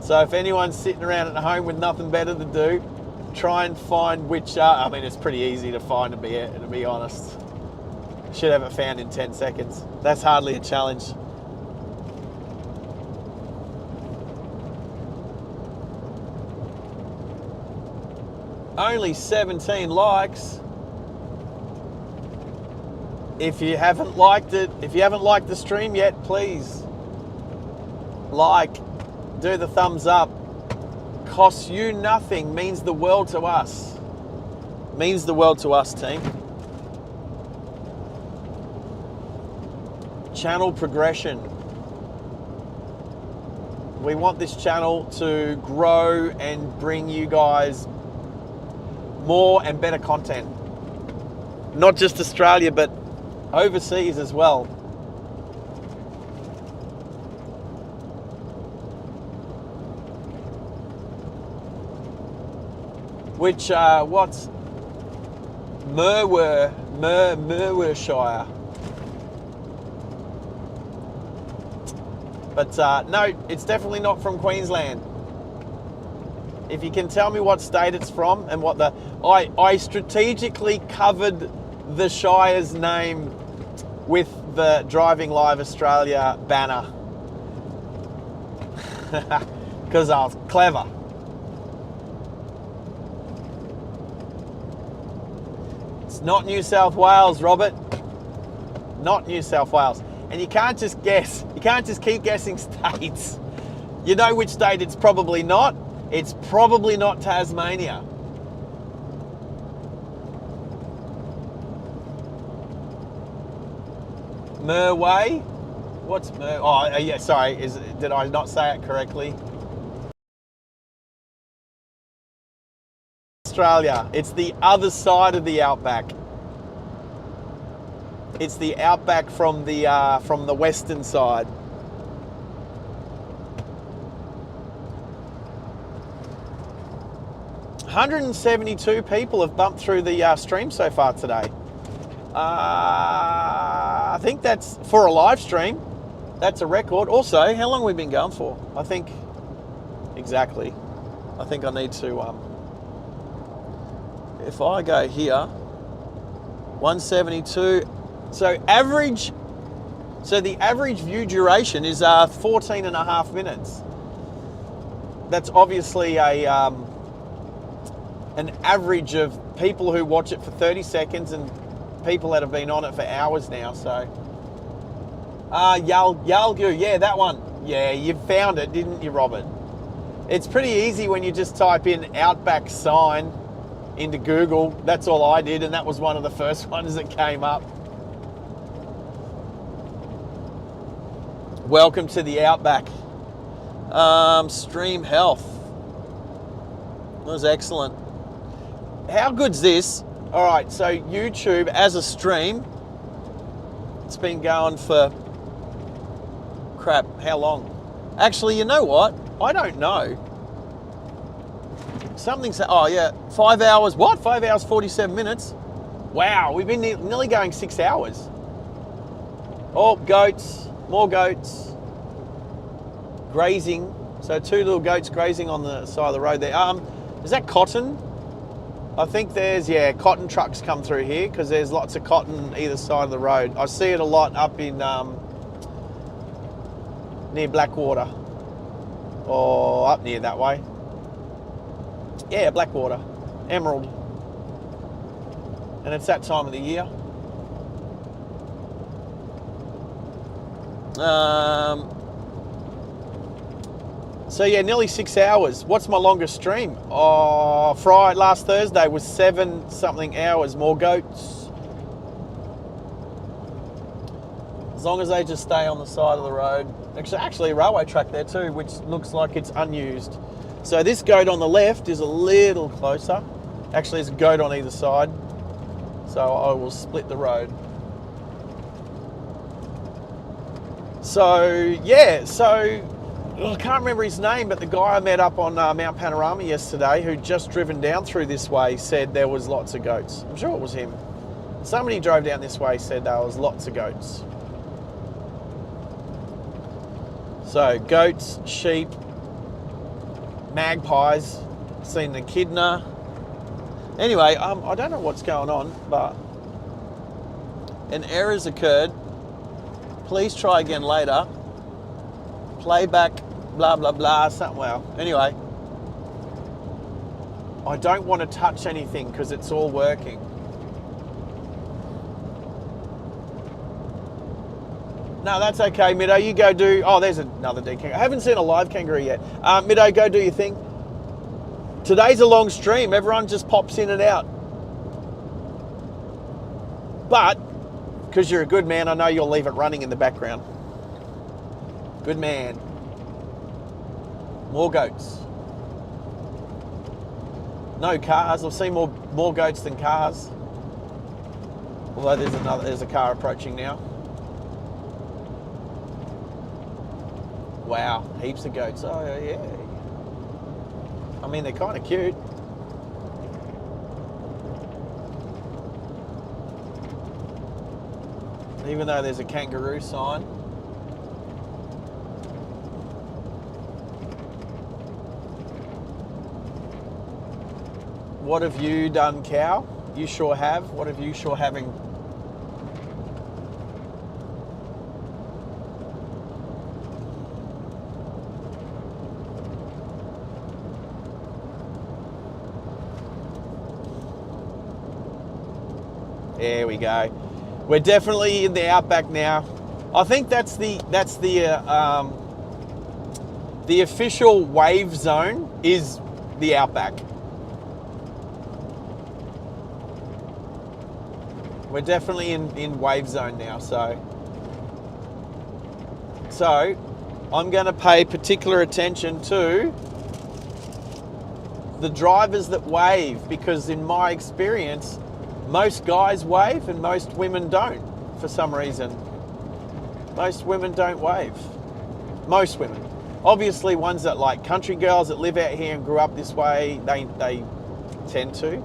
So if anyone's sitting around at home with nothing better to do, try and find which, I mean, it's pretty easy to find, to be honest. Should have it found in 10 seconds. That's hardly a challenge. Only 17 likes. If you haven't liked it, if you haven't liked the stream yet, please like, do the thumbs up. Costs you nothing, means the world to us. Means the world to us, team. Channel progression. We want this channel to grow and bring you guys more and better content. Not just Australia, but overseas as well. Which, what's Merwershire? But no, it's definitely not from Queensland. If you can tell me what state it's from and what the... I strategically covered the shire's name with the Driving Live Australia banner. Because I was clever. It's not New South Wales, Robert. Not New South Wales. And you can't just guess. You can't just keep guessing states. You know which state it's probably not? It's probably not Tasmania. Merway? What's Mer? Oh, yeah, sorry. Did I not say it correctly? Australia. It's the other side of the Outback. It's the Outback from the western side. $172 people have bumped through the stream so far today. I think that's for a live stream. That's a record. Also, how long have we been going for? I think exactly. I think I need to. If I go here, 172. So average. So the average view duration is 14 and a half minutes. That's obviously an average of people who watch it for 30 seconds and people that have been on it for hours now. So, Yalgu, yeah, that one. Yeah, you found it, didn't you, Robert? It's pretty easy when you just type in Outback sign into Google. That's all I did, and that was one of the first ones that came up. Welcome to the Outback. Stream health. That was excellent. How good's this? All right, so YouTube as a stream, it's been going for, crap, how long? Actually, you know what? I don't know. Something's, oh yeah, 5 hours, what? 5 hours, 47 minutes? Wow, we've been nearly going 6 hours. Oh, goats, more goats. Grazing, so 2 little goats grazing on the side of the road there. Is that cotton? I think there's, yeah, cotton trucks come through here because there's lots of cotton either side of the road. I see it a lot up in near Blackwater or up near that way. Yeah, Blackwater, Emerald. And it's that time of the year. So yeah, nearly 6 hours. What's my longest stream? Oh, Friday, last Thursday was 7 something hours. More goats. As long as they just stay on the side of the road. Actually a railway track there too, which looks like it's unused. So this goat on the left is a little closer. Actually, there's a goat on either side. So I will split the road. So yeah, I can't remember his name, but the guy I met up on Mt Panorama yesterday who'd just driven down through this way said there was lots of goats. I'm sure it was him. Somebody drove down this way said there was lots of goats. So goats, sheep, magpies, seen an echidna. Anyway, I don't know what's going on, but an error's occurred. Please try again later. Playback, blah, blah, blah, something. Well, anyway, I don't want to touch anything because it's all working. No, that's okay, Middo. You go do... Oh, there's another dead kangaroo. I haven't seen a live kangaroo yet. Middo, go do your thing. Today's a long stream. Everyone just pops in and out. But, because you're a good man, I know you'll leave it running in the background. Good man. More goats. No cars. I've seen more goats than cars. Although there's a car approaching now. Wow, heaps of goats. Oh yeah. I mean, they're kind of cute. Even though there's a kangaroo sign. What have you done, cow? You sure have. What have you sure having? There we go. We're definitely in the Outback now. I think that's the The official wave zone is the Outback. We're definitely in wave zone now, so I'm going to pay particular attention to the drivers that wave, because in my experience, most guys wave and most women don't for some reason. Most women don't wave. Most women. Obviously, ones that like country girls that live out here and grew up this way, they tend to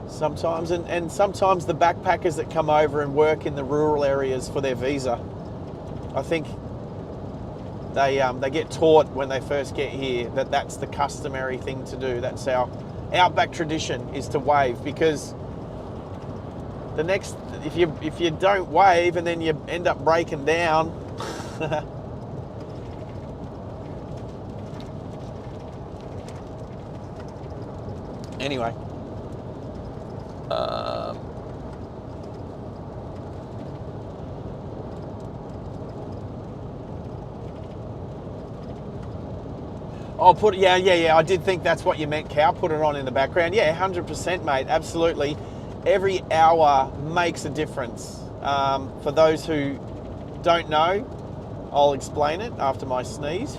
sometimes. And sometimes the backpackers that come over and work in the rural areas for their visa, I think they get taught when they first get here that that's the customary thing to do. That's our Outback tradition, is to wave, because the next, if you don't wave and then you end up breaking down, anyway. I'll put, yeah, I did think that's what you meant, Cal. Put it on in the background. Yeah, 100%, mate, absolutely. Every hour makes a difference. For those who don't know, I'll explain it after my sneeze.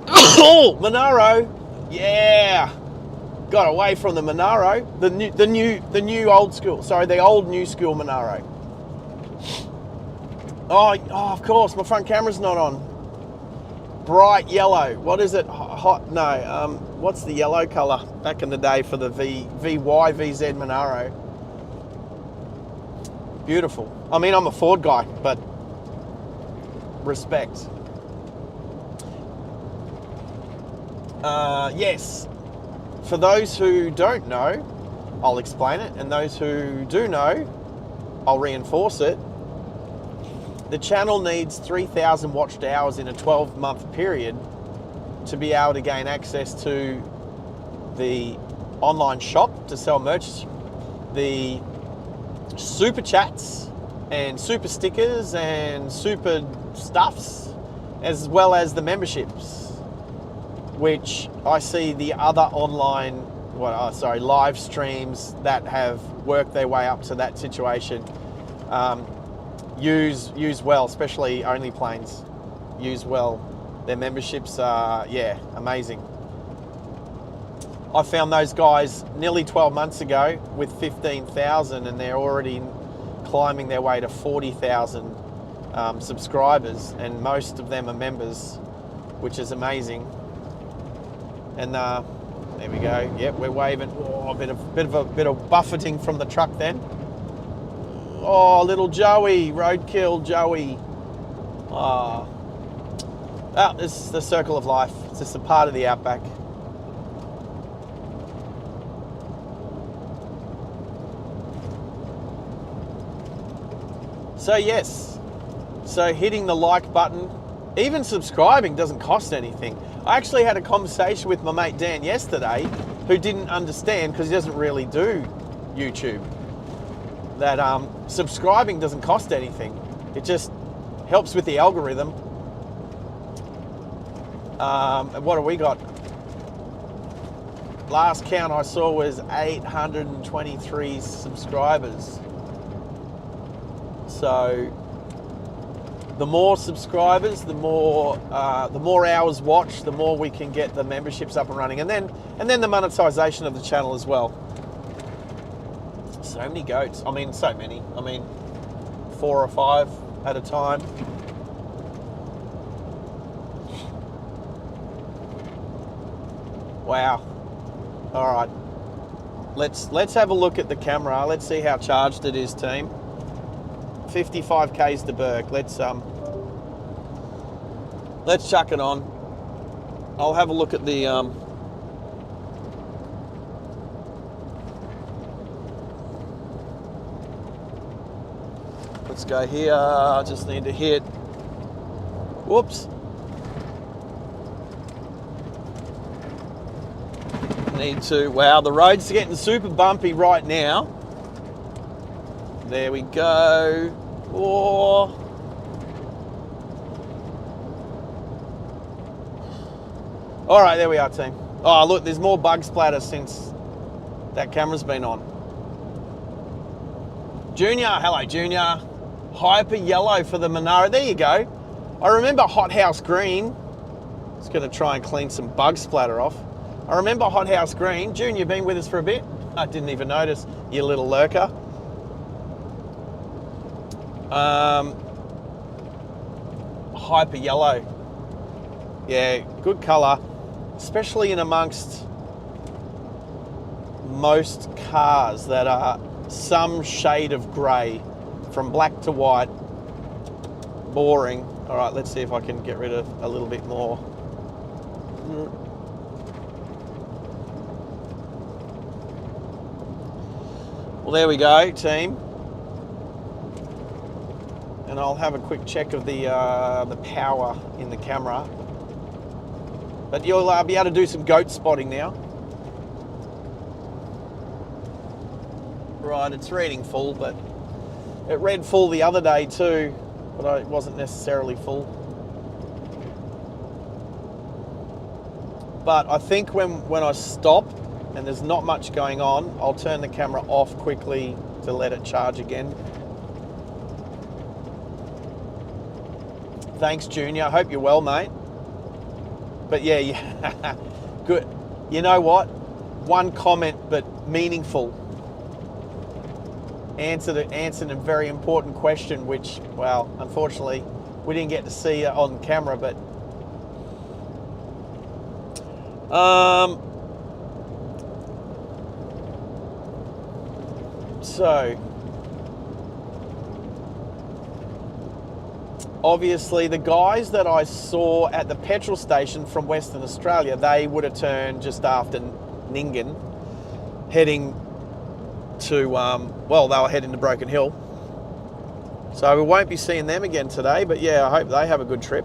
Oh, Monaro, yeah. Got away from the Monaro, the new old school. Sorry, the old new school Monaro. Oh, of course, my front camera's not on. Bright yellow. What is it? Hot? No. What's the yellow colour back in the day for the VZ Monaro? Beautiful. I mean, I'm a Ford guy, but respect. Yes. For those who don't know, I'll explain it, and those who do know, I'll reinforce it. The channel needs 3,000 watched hours in a 12-month period to be able to gain access to the online shop to sell merch, the super chats and super stickers and super stuffs, as well as the memberships, which I see the other online, live streams that have worked their way up to that situation use well, especially only planes use well. Their memberships are, yeah, amazing. I found those guys nearly 12 months ago with 15,000, and they're already climbing their way to 40,000 subscribers, and most of them are members, which is amazing. And there we go. Yep, we're waving. Oh, a bit of buffeting from the truck then. Oh, little Joey, roadkill Joey. Oh, this is the circle of life. It's just a part of the Outback. So yes, so hitting the like button, even subscribing doesn't cost anything. I actually had a conversation with my mate Dan yesterday, who didn't understand, because he doesn't really do YouTube, that subscribing doesn't cost anything. It just helps with the algorithm. And what have we got? Last count I saw was 823 subscribers. So the more subscribers, the more hours watched, the more we can get the memberships up and running, and then the monetization of the channel as well. So many goats. I mean, so many. I mean, 4 or 5 at a time. Wow. All right. Let's have a look at the camera. Let's see how charged it is, team. 55 k's to Burke. Let's chuck it on. I'll have a look at the let's go here. I just need to hit. Whoops. Need to. Wow, the road's getting super bumpy right now. There we go. Oh. All right, there we are, team. Oh, look, there's more bug splatter since that camera's been on. Junior, hello, Junior. Hyper yellow for the Monaro. There you go. I remember Hothouse Green. Just going to try and clean some bug splatter off. I remember Hothouse Green. Junior, been with us for a bit? I didn't even notice, you little lurker. Hyper yellow. Yeah, good colour, especially in amongst most cars that are some shade of grey, from black to white. Boring. All right, let's see if I can get rid of a little bit more. Well, there we go, team. And I'll have a quick check of the power in the camera. But you'll be able to do some goat spotting now. Right, it's reading full, but it read full the other day too, but it wasn't necessarily full. But I think when I stop and there's not much going on, I'll turn the camera off quickly to let it charge again. Thanks, Junior. I hope you're well, mate. But yeah, good. You know what? One comment, but meaningful. Answered a very important question, which, well, unfortunately, we didn't get to see on camera, but so obviously the guys that I saw at the petrol station from Western Australia, they would have turned just after Nyngan, heading to, well, they were heading to Broken Hill. So we won't be seeing them again today, but yeah, I hope they have a good trip.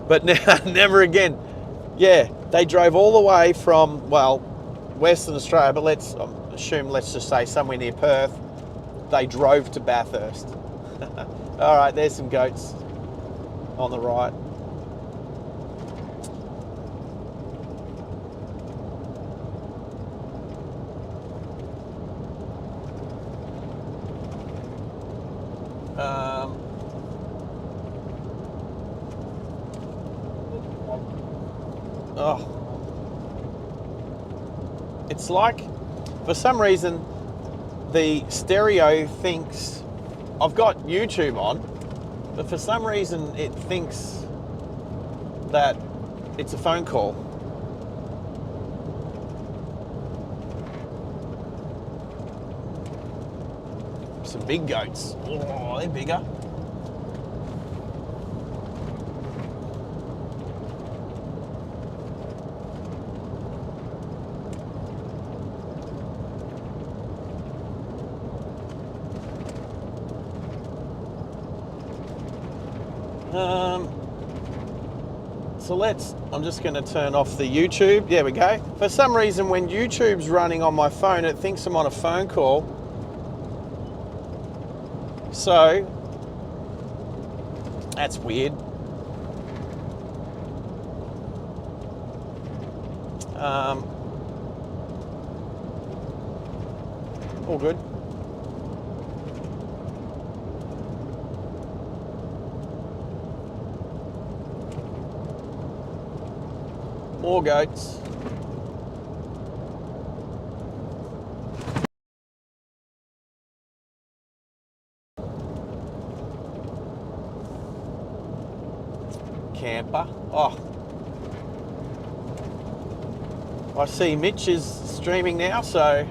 But never again. Yeah, they drove all the way from, well, Western Australia, but let's just say somewhere near Perth. They drove to Bathurst. All right, there's some goats on the right. Oh, it's like, for some reason, the stereo thinks I've got YouTube on, but for some reason it thinks that it's a phone call. Some big goats. Oh, they're bigger. So I'm just going to turn off the YouTube. There we go. For some reason, when YouTube's running on my phone, it thinks I'm on a phone call. So, that's weird. All good. More goats. Camper. Oh. I see Mitch is streaming now, so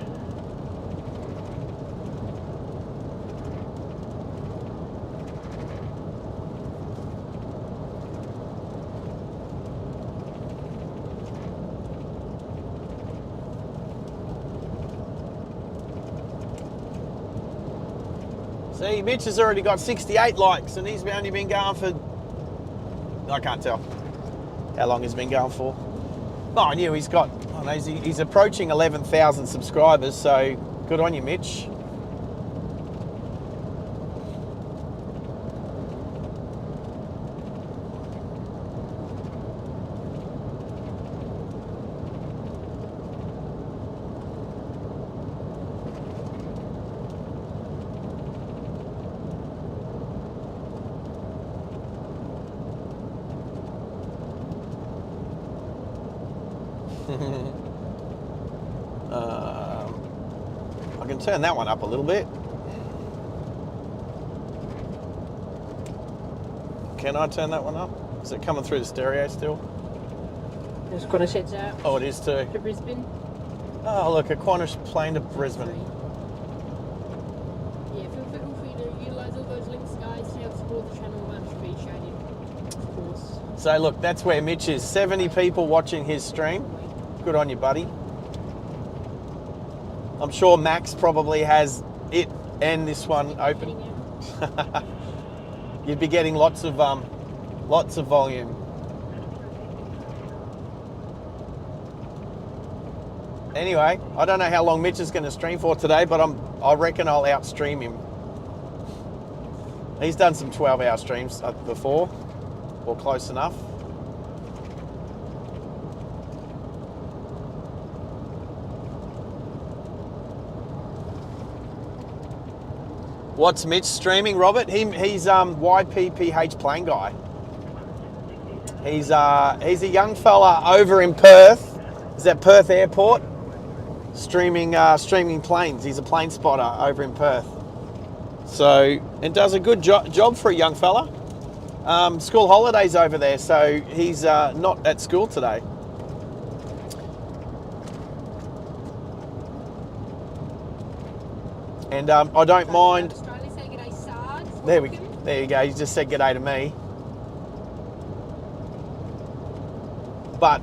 see, Mitch has already got 68 likes and he's only been going for, I can't tell how long he's been going for. Oh, I knew he's got, I know, he's approaching 11,000 subscribers, so good on you, Mitch. I can turn that one up a little bit. Can I turn that one up? Is it coming through the stereo still? Just gonna set out Oh, it is too. to Brisbane. Oh, look, a Qantas plane to Brisbane. Yeah, feel free to utilise all those links, guys, to help support the channel. Much appreciated, of course. So look, that's where Mitch is. 70 people watching his stream. Good on you, buddy. I'm sure Max probably has it and this one open. You'd be getting lots of volume. Anyway, I don't know how long Mitch is going to stream for today, but I reckon I'll outstream him. He's done some 12-hour streams before, or close enough. What's Mitch streaming, Robert? He's YPPH plane guy. He's a young fella over in Perth. Is that Perth Airport? Streaming planes. He's a plane spotter over in Perth. So, and does a good job for a young fella. School holidays over there, so he's not at school today. And I don't mind. Australia, say g'day, SARGE. There you go. You just said g'day to me. But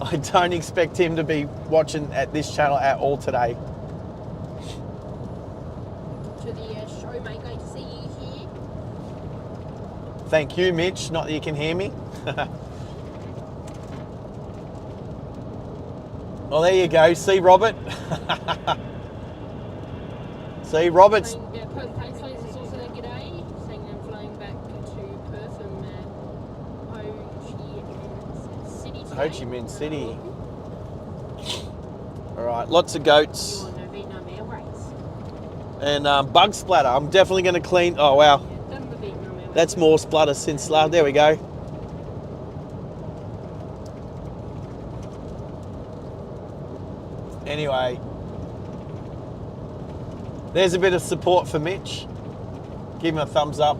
I don't expect him to be watching at this channel at all today. To the show, mate. Great to see you here. Thank you, Mitch. Not that you can hear me. Well, there you go. See, Robert. See, Robert's. Perth Planes is also there, g'day. Saying I'm flying back to Perth from Ho Chi Minh City. All right, lots of goats. On Vietnam Airways. And bug splatter. I'm definitely going to clean. Oh, wow. Done the Vietnam Airways. That's more splatter since last. There we go. Anyway, there's a bit of support for Mitch. Give him a thumbs up.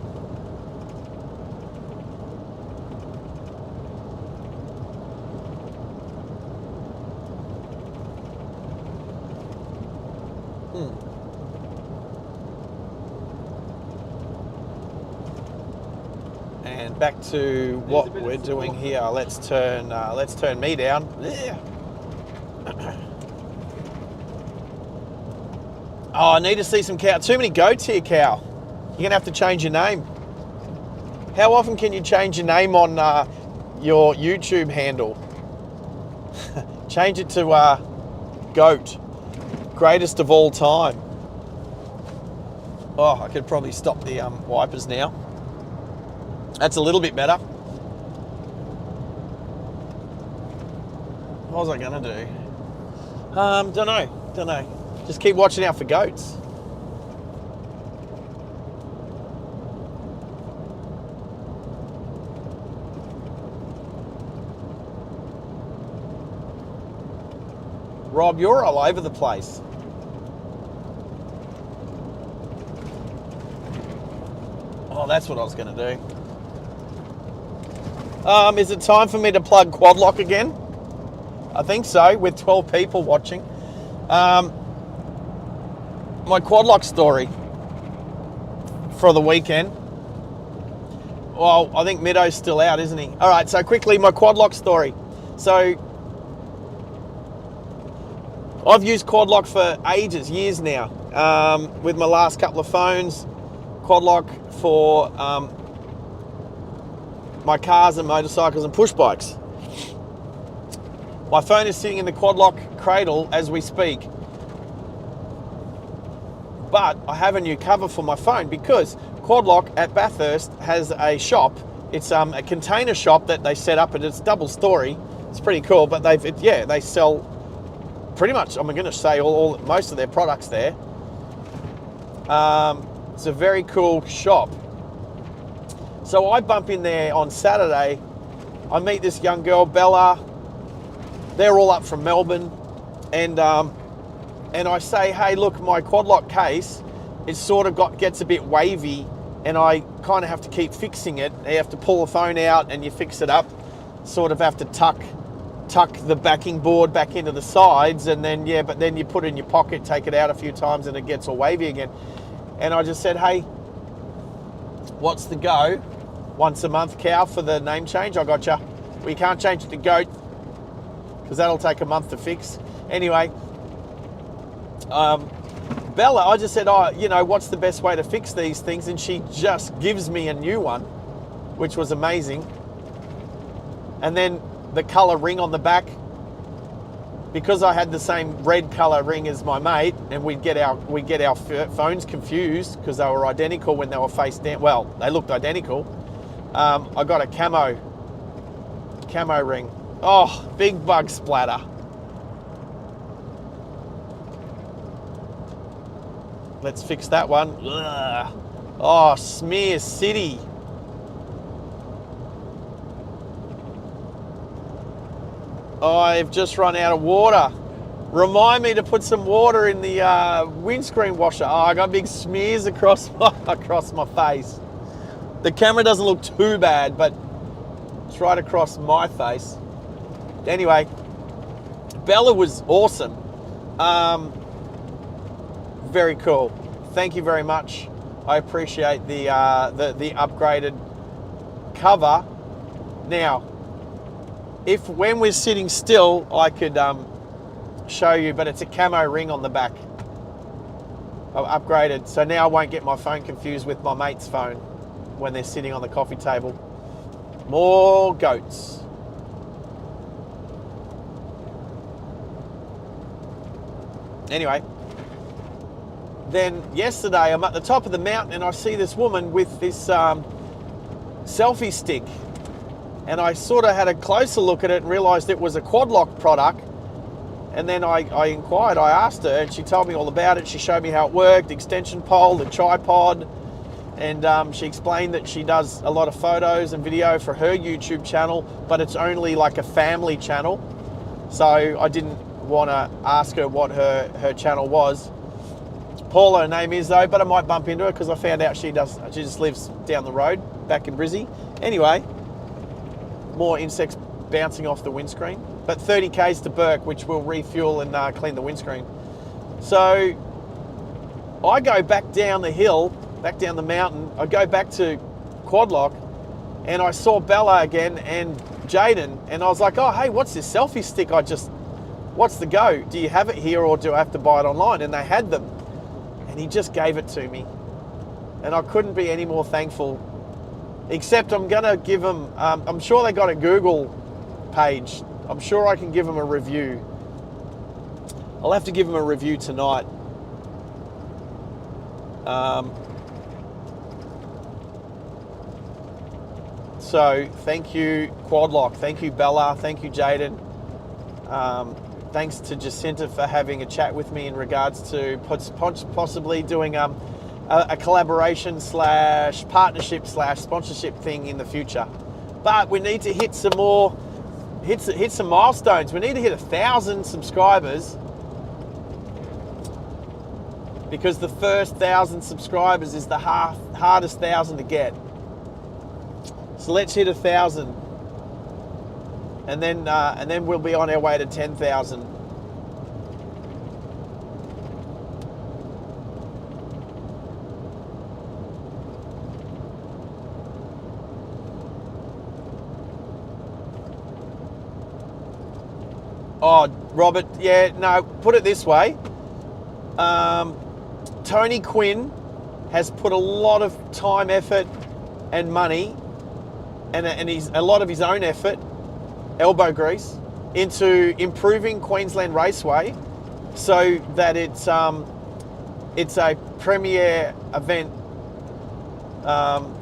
And back to what we're doing here. Let's turn me down. Yeah. Oh, I need to see some cow. Too many goats here, cow. You're gonna have to change your name. How often can you change your name on your YouTube handle? Change it to goat, greatest of all time. Oh, I could probably stop the wipers now. That's a little bit better. What was I gonna do? Don't know. Just keep watching out for goats. Rob, you're all over the place. Oh, that's what I was going to do. Is it time for me to plug Quad Lock again? I think so, with 12 people watching. My Quad Lock story for the weekend. Well, I think Middo's still out, isn't he? All right, so quickly, my Quad Lock story. So, I've used Quad Lock for ages, years now, with my last couple of phones. Quad Lock for my cars and motorcycles and push bikes. My phone is sitting in the Quad Lock cradle as we speak. But I have a new cover for my phone because Quad Lock at Bathurst has a shop. It's a container shop that they set up, and it's double story. It's pretty cool, but they sell pretty much, I'm going to say most of their products there. It's a very cool shop. So I bump in there on Saturday. I meet this young girl, Bella. they're all up from Melbourne, and I say, hey, look, my quad lock case, it sort of gets a bit wavy, and I kind of have to keep fixing it. You have to pull the phone out and you fix it up, sort of have to tuck the backing board back into the sides, and then but then you put it in your pocket, take it out a few times, and it gets all wavy again. And I just said, hey, what's the go? Once a month, cow, for the name change? I gotcha. We can't change it to goat because that'll take a month to fix. Anyway, Bella, I just said, oh, you know, what's the best way to fix these things? And she just gives me a new one, which was amazing. And then the colour ring on the back, because I had the same red colour ring as my mate, and we'd get our phones confused because they were identical when they were face down. Well, they looked identical. I got a camo ring. Oh, big bug splatter. Let's fix that one. Ugh. Oh, smear city. I've just run out of water. Remind me to put some water in the windscreen washer. Oh, I got big smears across my face. The camera doesn't look too bad, but it's right across my face. Anyway, Bella was awesome. Very cool. Thank you very much. I appreciate the upgraded cover. Now, when we're sitting still, I could show you, but it's a camo ring on the back. I've upgraded, so now I won't get my phone confused with my mate's phone when they're sitting on the coffee table. More goats. Anyway, then yesterday I'm at the top of the mountain and I see this woman with this selfie stick, and I sort of had a closer look at it and realised it was a quad lock product. And then I inquired, I asked her, and she told me all about it. She showed me how it worked, the extension pole, the tripod, and she explained that she does a lot of photos and video for her YouTube channel, but it's only like a family channel. So I didn't want to ask her what her channel was. Paula, her name is though, but I might bump into her because I found out she just lives down the road back in Brizzy. Anyway, more insects bouncing off the windscreen, but 30 k's to Burke, which will refuel and clean the windscreen. So I go back down the hill, back down the mountain. I go back to Quad Lock, and I saw Bella again and Jaden, and I was like, oh, hey, what's this selfie stick? What's the go? Do you have it here, or do I have to buy it online? And they had them, and he just gave it to me, and I couldn't be any more thankful. Except I'm gonna give them, I'm sure they got a Google page. I'm sure I can give them a review. I'll have to give them a review tonight. So thank you, Quad Lock. Thank you, Bella. Thank you, Jaden. Thanks to Jacinta for having a chat with me in regards to possibly doing a collaboration / partnership / sponsorship thing in the future. But we need to hit some more, hit some milestones. We need to hit 1,000 subscribers, because the first 1,000 subscribers is the hardest 1,000 to get. So let's hit 1,000, and then we'll be on our way to 10,000. Oh, Robert, yeah, no, put it this way. Tony Quinn has put a lot of time, effort, and money, and he's a lot of his own effort, elbow grease, into improving Queensland Raceway so that it's a premier event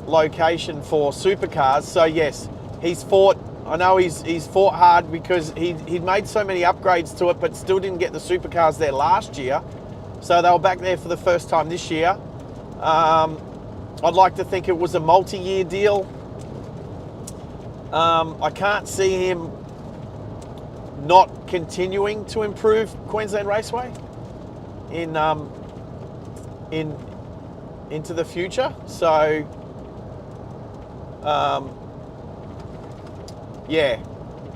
location for supercars. So yes, he's fought. I know he's fought hard because he'd made so many upgrades to it, but still didn't get the supercars there last year. So they were back there for the first time this year. I'd like to think it was a multi-year deal. I can't see him not continuing to improve Queensland Raceway into the future. So yeah,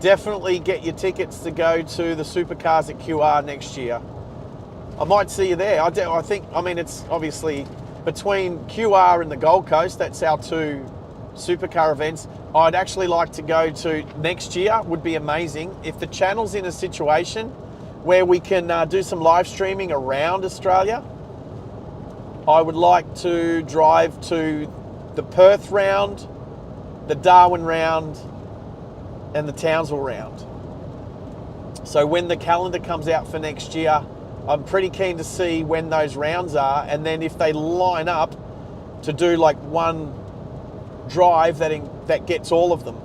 definitely get your tickets to go to the Supercars at QR next year. I might see you there. I think, I mean, it's obviously between QR and the Gold Coast, that's our two supercar events. I'd actually like to go to next year, would be amazing. If the channel's in a situation where we can do some live streaming around Australia, I would like to drive to the Perth round, the Darwin round, and the Townsville round. So when the calendar comes out for next year, I'm pretty keen to see when those rounds are, and then if they line up to do like one drive that gets all of them.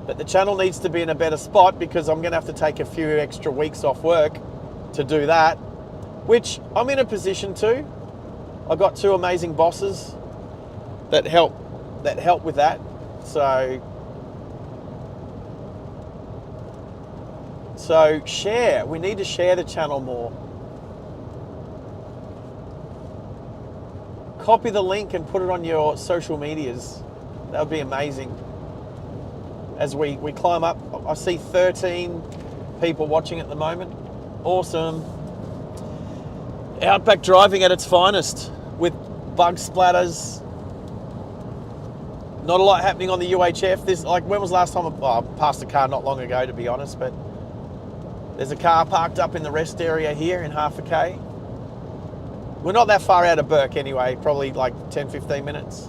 But the channel needs to be in a better spot because I'm going to have to take a few extra weeks off work to do that, which I'm in a position to. I've got two amazing bosses that help with that. So share. We need to share the channel more. Copy the link and put it on your social medias. That would be amazing. As we climb up, I see 13 people watching at the moment. Awesome. Outback driving at its finest with bug splatters. Not a lot happening on the UHF. This, like, when was the last time I passed a car? Not long ago, to be honest, but there's a car parked up in the rest area here in half a K. We're not that far out of Burke anyway, probably like 10, 15 minutes.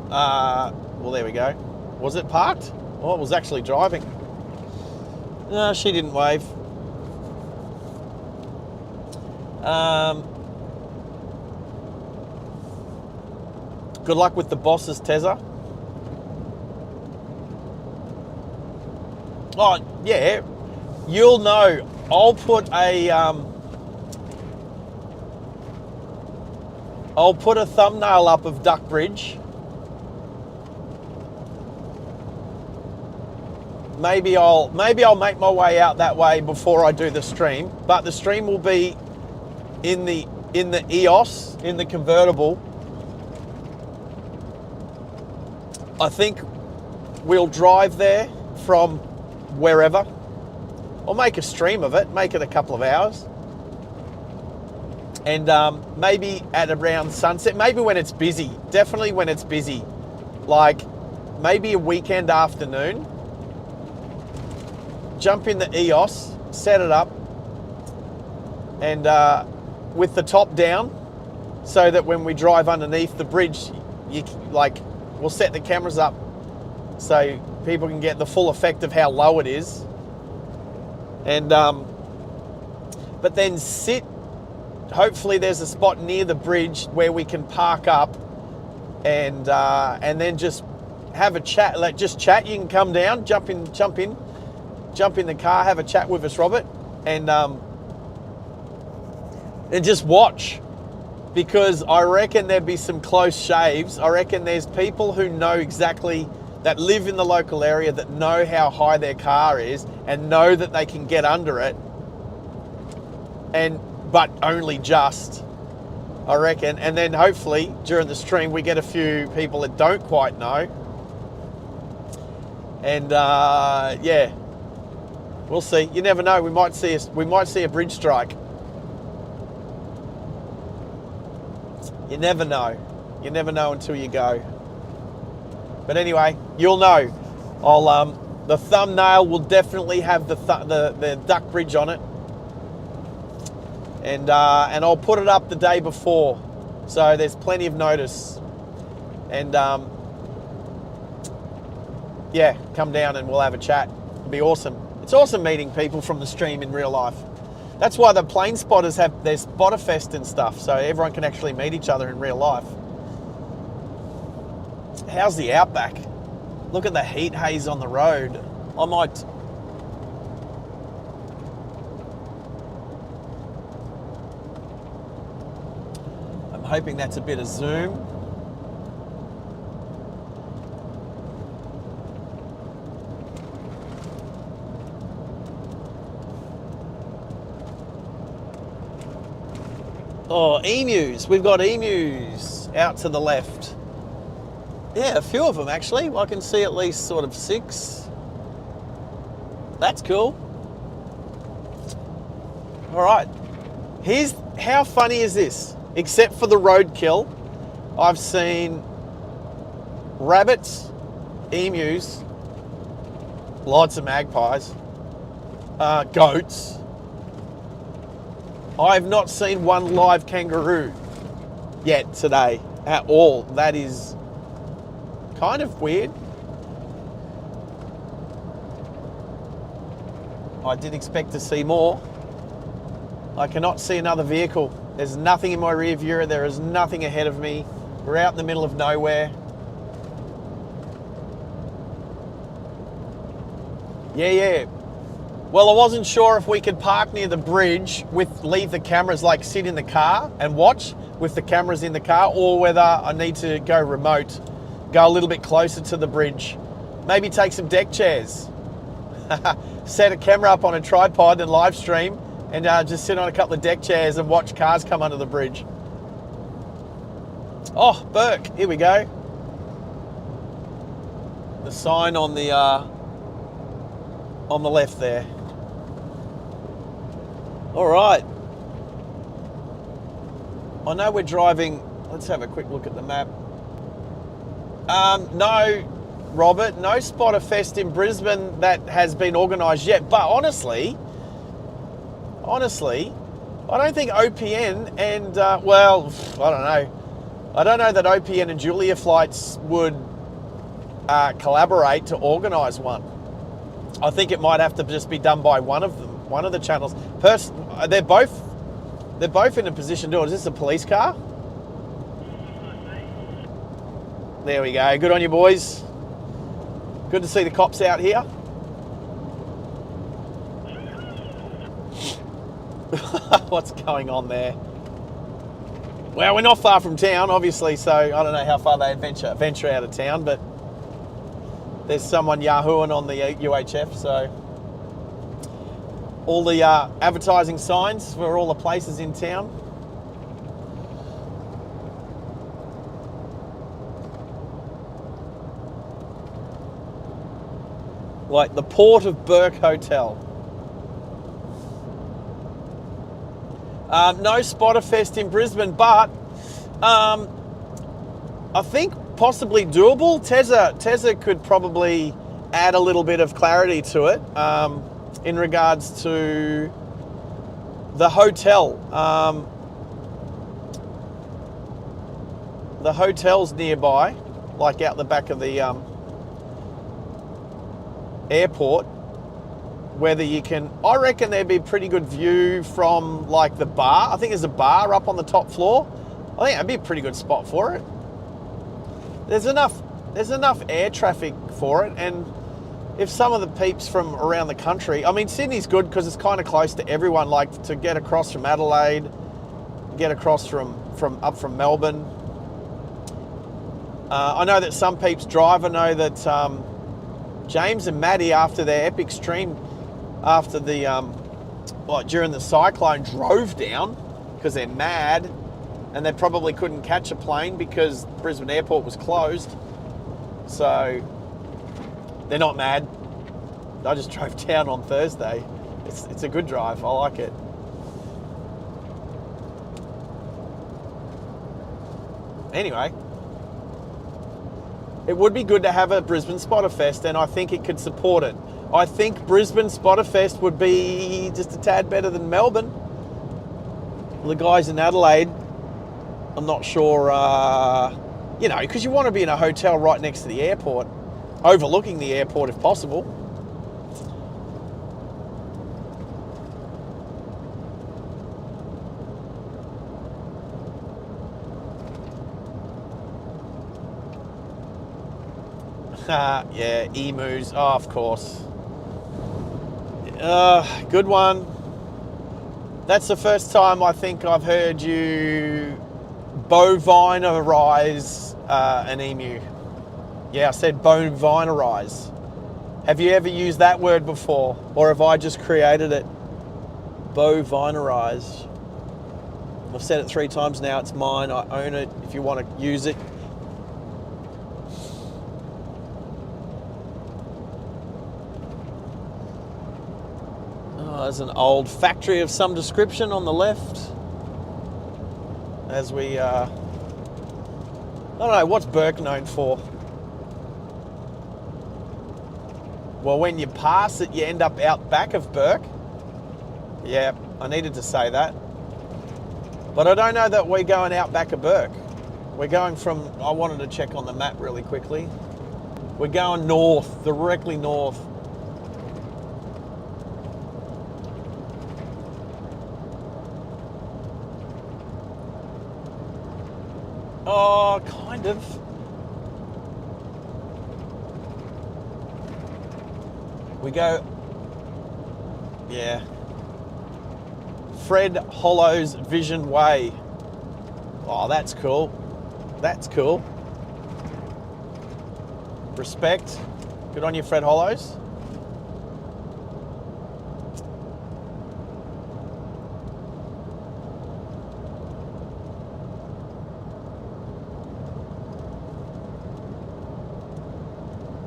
Well, there we go. Was it parked? Oh, it was actually driving. No, she didn't wave. Good luck with the bosses, Tezza. Oh, yeah. You'll know. I'll put a thumbnail up of Duckbridge. Maybe I'll make my way out that way before I do the stream. But the stream will be in the EOS, in the convertible. I think we'll drive there from wherever. I'll make a stream of it, make it a couple of hours. And maybe at around sunset, maybe when it's busy, definitely when it's busy. Like maybe a weekend afternoon, jump in the EOS, set it up, and with the top down, so that when we drive underneath the bridge, we'll set the cameras up so people can get the full effect of how low it is. And but then sit. Hopefully, there's a spot near the bridge where we can park up, and then just have a chat. Like just chat. You can come down, jump in the car, have a chat with us, Robert, and just watch. Because I reckon there'd be some close shaves. I reckon there's people who know exactly, that live in the local area, that know how high their car is and know that they can get under it, but only just, I reckon. And then hopefully during the stream we get a few people that don't quite know. And yeah, we'll see. You never know. We might see a bridge strike. You never know. You never know until you go. But anyway, you'll know. The thumbnail will definitely have the duck bridge on it, and I'll put it up the day before, so there's plenty of notice. And yeah, come down and we'll have a chat. It'll be awesome. It's awesome meeting people from the stream in real life. That's why the plane spotters have their spotter fest and stuff, so everyone can actually meet each other in real life. How's the Outback? Look at the heat haze on the road. I'm hoping that's a bit of zoom. Oh, emus. We've got emus out to the left. Yeah, a few of them actually. I can see at least sort of 6. That's cool. All right. How funny is this? Except for the roadkill, I've seen rabbits, emus, lots of magpies, goats. I've not seen one live kangaroo yet today at all. That is kind of weird. I did expect to see more. I cannot see another vehicle. There's nothing in my rear view. There is nothing ahead of me. We're out in the middle of nowhere. Yeah. Well, I wasn't sure if we could park near the bridge leave the cameras, like sit in the car and watch with the cameras in the car, or whether I need to go remote, go a little bit closer to the bridge. Maybe take some deck chairs. Set a camera up on a tripod and live stream, and just sit on a couple of deck chairs and watch cars come under the bridge. Oh, Burke, here we go. The sign on the left there. All right. I know we're driving. Let's have a quick look at the map. No, Robert, no Spotter Fest in Brisbane that has been organised yet. But honestly, I don't think OPN and, well, I don't know. I don't know that OPN and Julia Flights would collaborate to organise one. I think it might have to just be done by one of them, one of the channels. They're both in a position to do it. Is this a police car? There we go. Good on you, boys. Good to see the cops out here. What's going on there? Well, we're not far from town, obviously, so I don't know how far they venture out of town, but there's someone yahooing on the UHF, so all the advertising signs for all the places in town. Like the Port of Burke Hotel. No Spotter Fest in Brisbane, but I think possibly doable. Tezza could probably add a little bit of clarity to it in regards to the hotel. The hotel's nearby, like out the back of the airport. Whether you can, I reckon there'd be a pretty good view from like the bar. I think there's a bar up on the top floor. I think that'd be a pretty good spot for it. There's enough air traffic for it, and if some of the peeps from around the country, I mean, Sydney's good because it's kind of close to everyone, like to get across from Adelaide, get across from Melbourne. I know that some peeps drive. I know that James and Maddie, after their epic stream, after the during the cyclone, drove down because they're mad, and they probably couldn't catch a plane because Brisbane Airport was closed. So they're not mad. I just drove down on Thursday. It's a good drive. I like it. Anyway, it would be good to have a Brisbane Spotter Fest, and I think it could support it. I think Brisbane Spotter Fest would be just a tad better than Melbourne. The guys in Adelaide, I'm not sure, because you want to be in a hotel right next to the airport, overlooking the airport if possible. Yeah, emus, oh, of course. Good one. That's the first time I think I've heard you bovinerize an emu. Yeah, I said bovinerize. Have you ever used that word before? Or have I just created it? Bovinerize. I've said it 3 times now, it's mine, I own it. If you want to use it, there's an old factory of some description on the left. As we, I don't know, what's Burke known for? Well, when you pass it, you end up out back of Burke. Yeah, I needed to say that. But I don't know that we're going out back of Burke. We're going from, I wanted to check on the map really quickly. We're going north, directly north. Oh, kind of. We go, yeah. Fred Hollow's Vision Way. Oh, that's cool. That's cool. Respect. Good on you, Fred Hollows.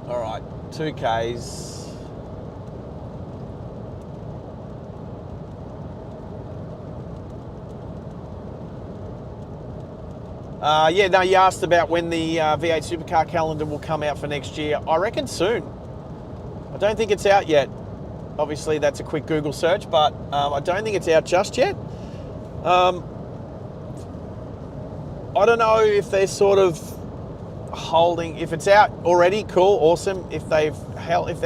All right, 2Ks. Yeah, no, you asked about when the V8 Supercar calendar will come out for next year. I reckon soon. I don't think it's out yet. Obviously, that's a quick Google search, but I don't think it's out just yet. I don't know if they're sort of holding. If it's out already, cool, awesome. If they're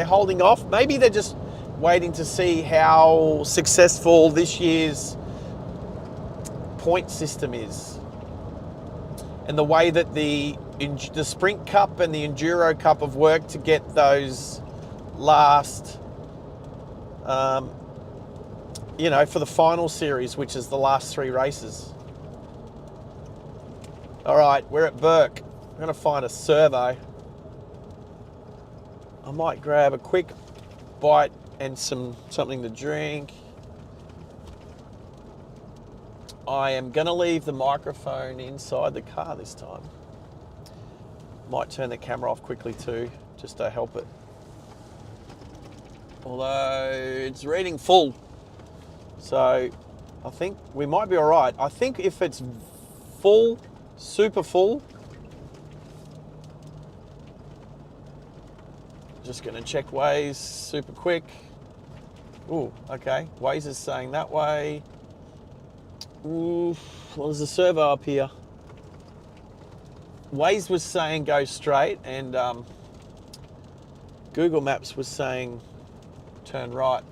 holding off, maybe they're just waiting to see how successful this year's point system is. And the way that the Sprint Cup and the Enduro Cup have worked to get those last, you know, for the final series, which is the last 3 races. All right, we're at Burke. I'm going to find a servo. I might grab a quick bite and something to drink. I am going to leave the microphone inside the car this time. Might turn the camera off quickly too, just to help it. Although it's reading full. So I think we might be all right. I think if it's full, super full, just going to check Waze super quick. Ooh, okay. Waze is saying that way. Ooh, well, there's a servo up here. Waze was saying go straight, and Google Maps was saying turn right.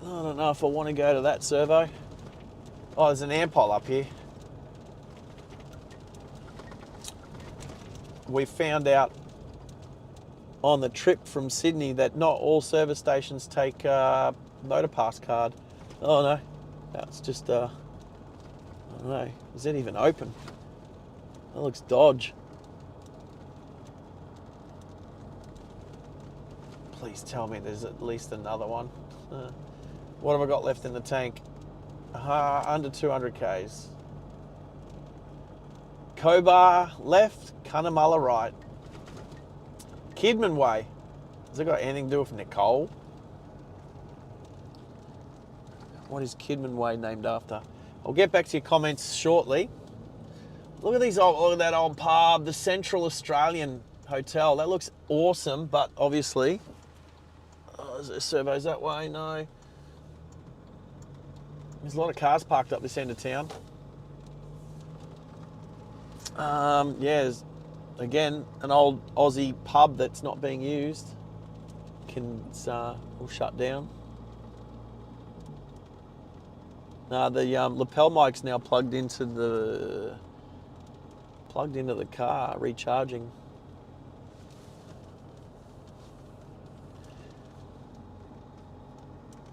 I don't know if I want to go to that servo. Oh, there's an ampole up here. We found out on the trip from Sydney that not all service stations take motor pass card. Oh no, that's just I don't know. Is it even open? That looks dodge. Please tell me there's at least another one. What have I got left in the tank? Under 200 Ks. Cobar left, Cunnamulla right. Kidman Way. Has it got anything to do with Nicole? What is Kidman Way named after? I'll get back to your comments shortly. Look at these look at that old pub, the Central Australian Hotel. That looks awesome, but obviously, is there servos that way? No. There's a lot of cars parked up this end of town. Yeah, there's, again, an old Aussie pub that's not being used. It's all shut down. The lapel mic's now plugged into the car, recharging.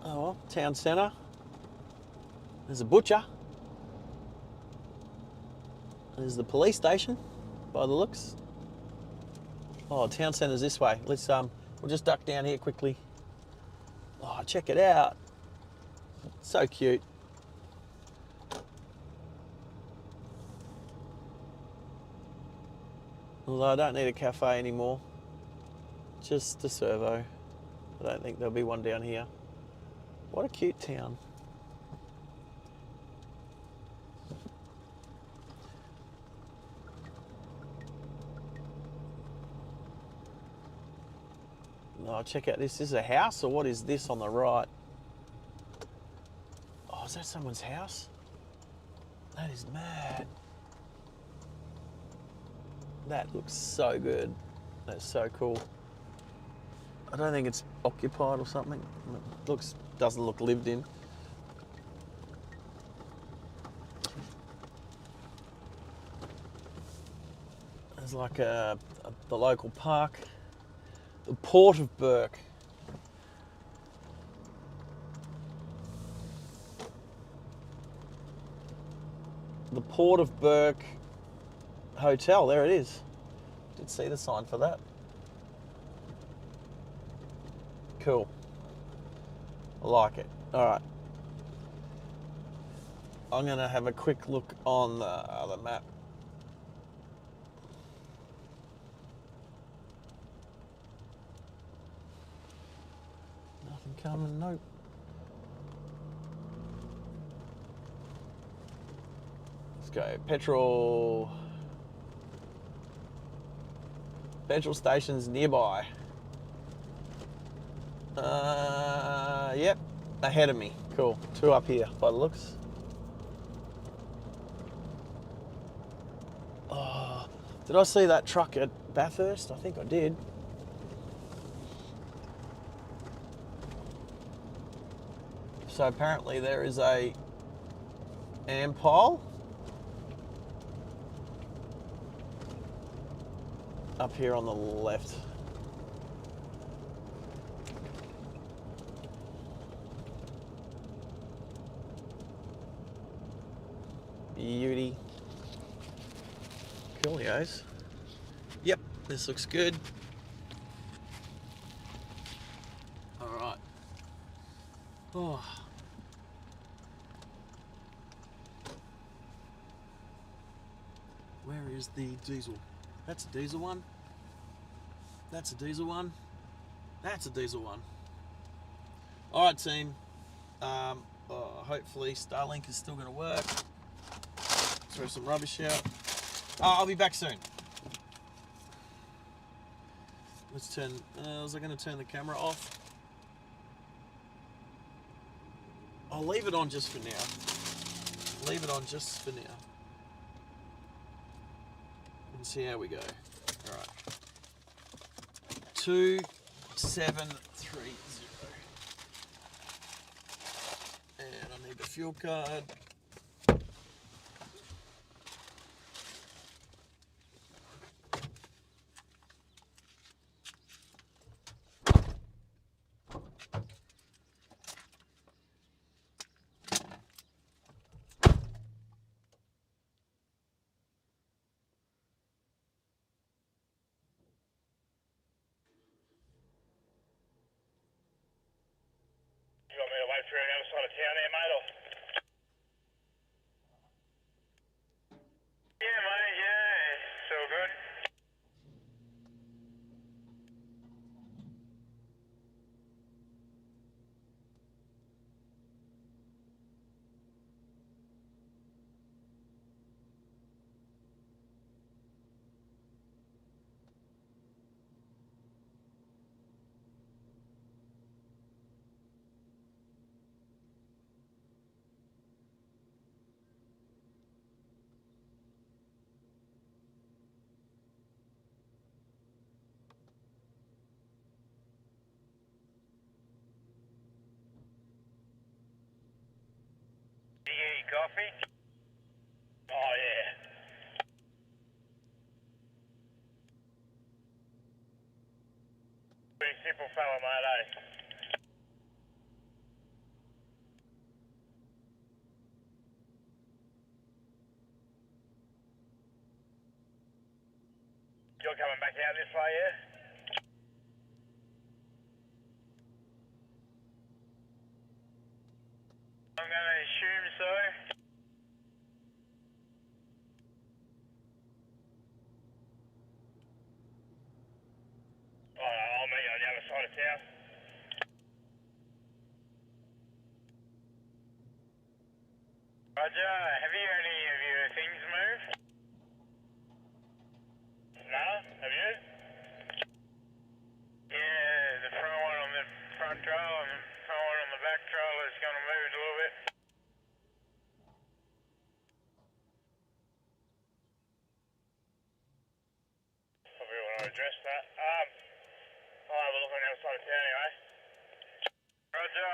Oh well, town centre. There's a butcher. There's the police station, by the looks. Oh, town centre's this way. Let's we'll just duck down here quickly. Oh, check it out. So cute. Although I don't need a cafe anymore. Just a servo. I don't think there'll be one down here. What a cute town. Oh, check out this. This is a house, or what is this on the right? Oh, is that someone's house? That is mad. That looks so good. That's so cool. I don't think it's occupied or something. It doesn't look lived in. There's like the local park. The Port of Burke. The Port of Burke Hotel, there it is. Did see the sign for that. Cool. I like it. All right. I'm going to have a quick look on the other map. Nothing coming, nope. Let's go. Petrol stations nearby. Yep, ahead of me. Cool. 2 up here by the looks. Oh, did I see that truck at Bathurst? I think I did. So apparently there is a ampole up here on the left. Beauty. Coolios. Yep, this looks good. All right. Oh. Where is the diesel? That's a diesel one. That's a diesel one. That's a diesel one. All right, team. Hopefully Starlink is still going to work. Throw some rubbish out. I'll be back soon. Let's turn. Was I going to turn the camera off? I'll leave it on just for now. Leave it on just for now. And see how we go. All right. 2730. And I need the fuel card. You want me to wait for you on the other side of town there, mate, or? Yeah, mate, yeah. It's all good. You get your coffee? Oh, yeah. Pretty simple fella, mate, eh? You're coming back out this way, yeah? going to assume so. I'll meet you on the other side of town. Roger, have you had any of your things moved? No? Have you? Yeah, the front one on the front trailer and the front one on the back trailer is going to move a little bit. Probably want to address that. I'll have a look on the other side of town anyway. Roger.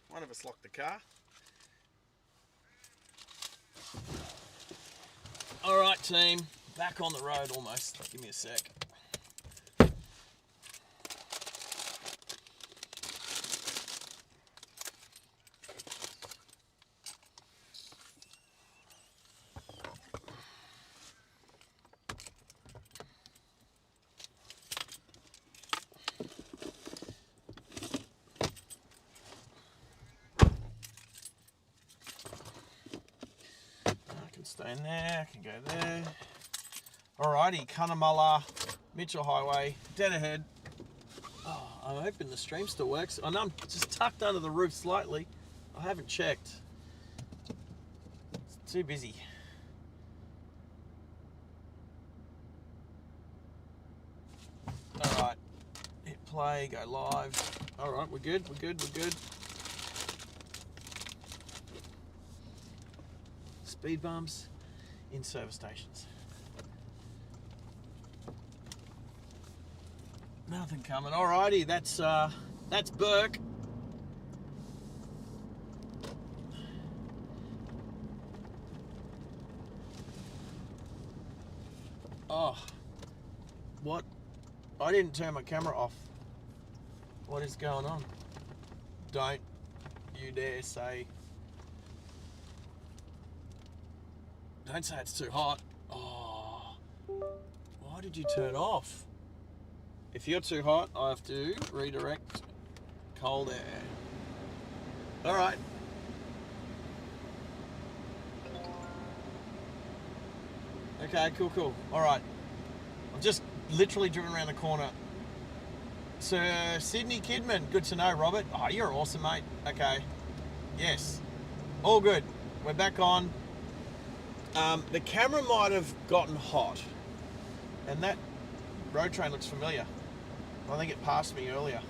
One of us locked the car. All right, team, back on the road almost. Give me a sec. Stay in there, I can go there. Alrighty, Cunnamulla, Mitchell Highway, dead ahead. Oh, I'm hoping the stream still works. I know I'm just tucked under the roof slightly. I haven't checked. It's too busy. Alright, hit play, go live. Alright, we're good. speed bumps in service stations. Nothing coming. Alrighty, that's Burke. Oh, what? I didn't turn my camera off. What is going on? Don't you dare say. Don't say it's too hot. Oh, why did you turn off? If you're too hot, I have to redirect cold air. All right. Okay, cool. All right. I've just literally driven around the corner. Sir Sydney Kidman, good to know, Robert. Oh, you're awesome, mate. Okay. Yes. All good. We're back on. The camera might have gotten hot. And that road train looks familiar. I think it passed me earlier.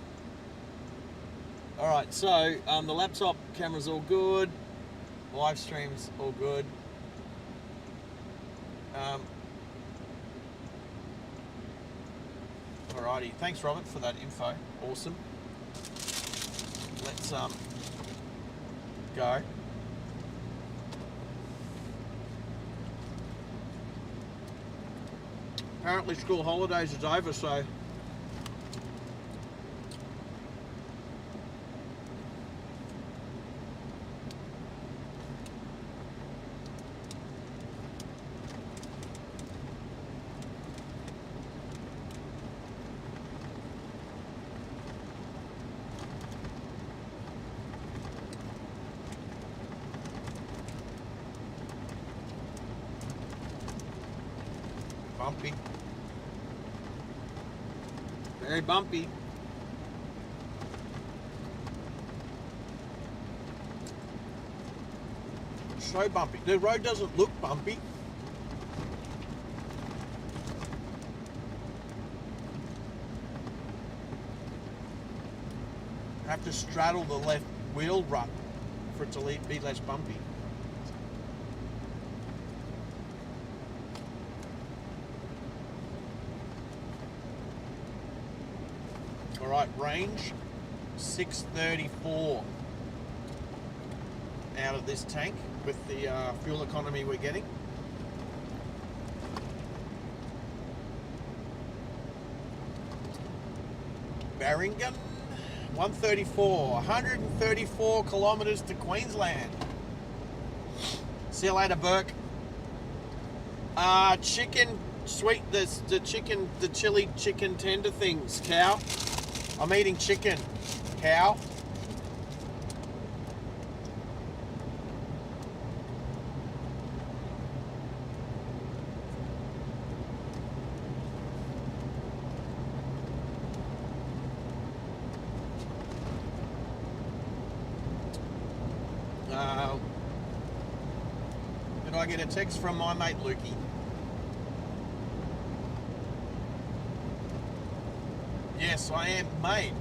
All right, so the laptop camera's all good. Live stream's all good. Alrighty, thanks Robert for that info. Awesome. Let's go. Apparently school holidays is over, so bumpy. Very bumpy. So bumpy. The road doesn't look bumpy. I have to straddle the left wheel rut for it to be less bumpy. Alright, range 634 out of this tank with the fuel economy we're getting. Barringham, 134 kilometres to Queensland. See you later, Burke. Chicken, sweet, the chili chicken tender things, cow. I'm eating chicken, cow. Did I get a text from my mate Lukey? Yes, I am, mate.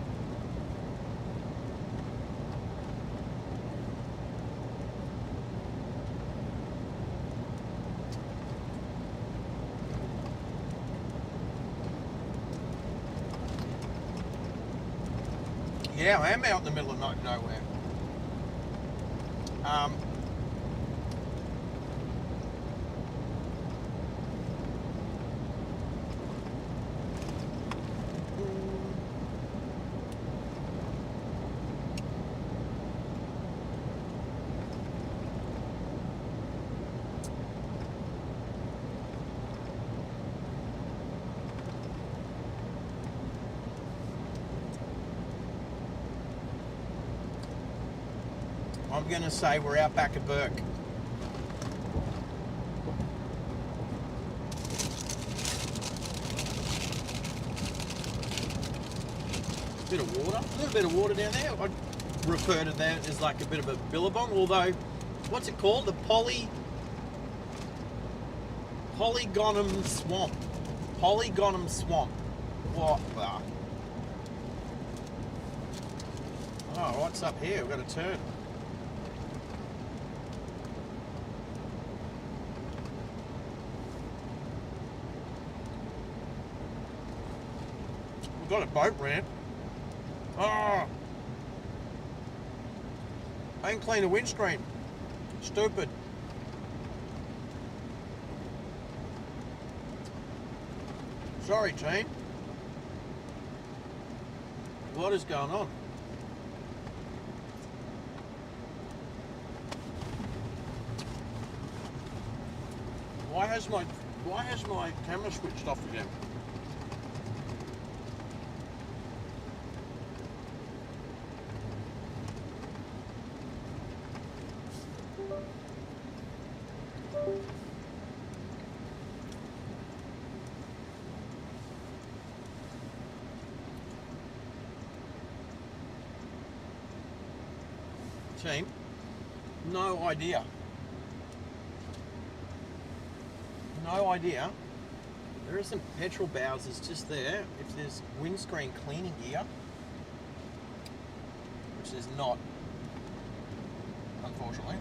Yeah, I am out in the middle of nowhere. I'm going to say we're out back at Burke. Bit of water, a little bit of water down there. I'd refer to that as like a bit of a billabong, although, what's it called? The Polygonum Swamp. Polygonum Swamp. What the? Oh, what's up here? We've got a turn. got a boat ramp. Oh. I didn't clean the windscreen. Stupid. Sorry, team. What is going on? Why has my camera switched off again? Team, no idea. No idea. There are some petrol bowsers just there. If there's windscreen cleaning gear, which there's not, unfortunately.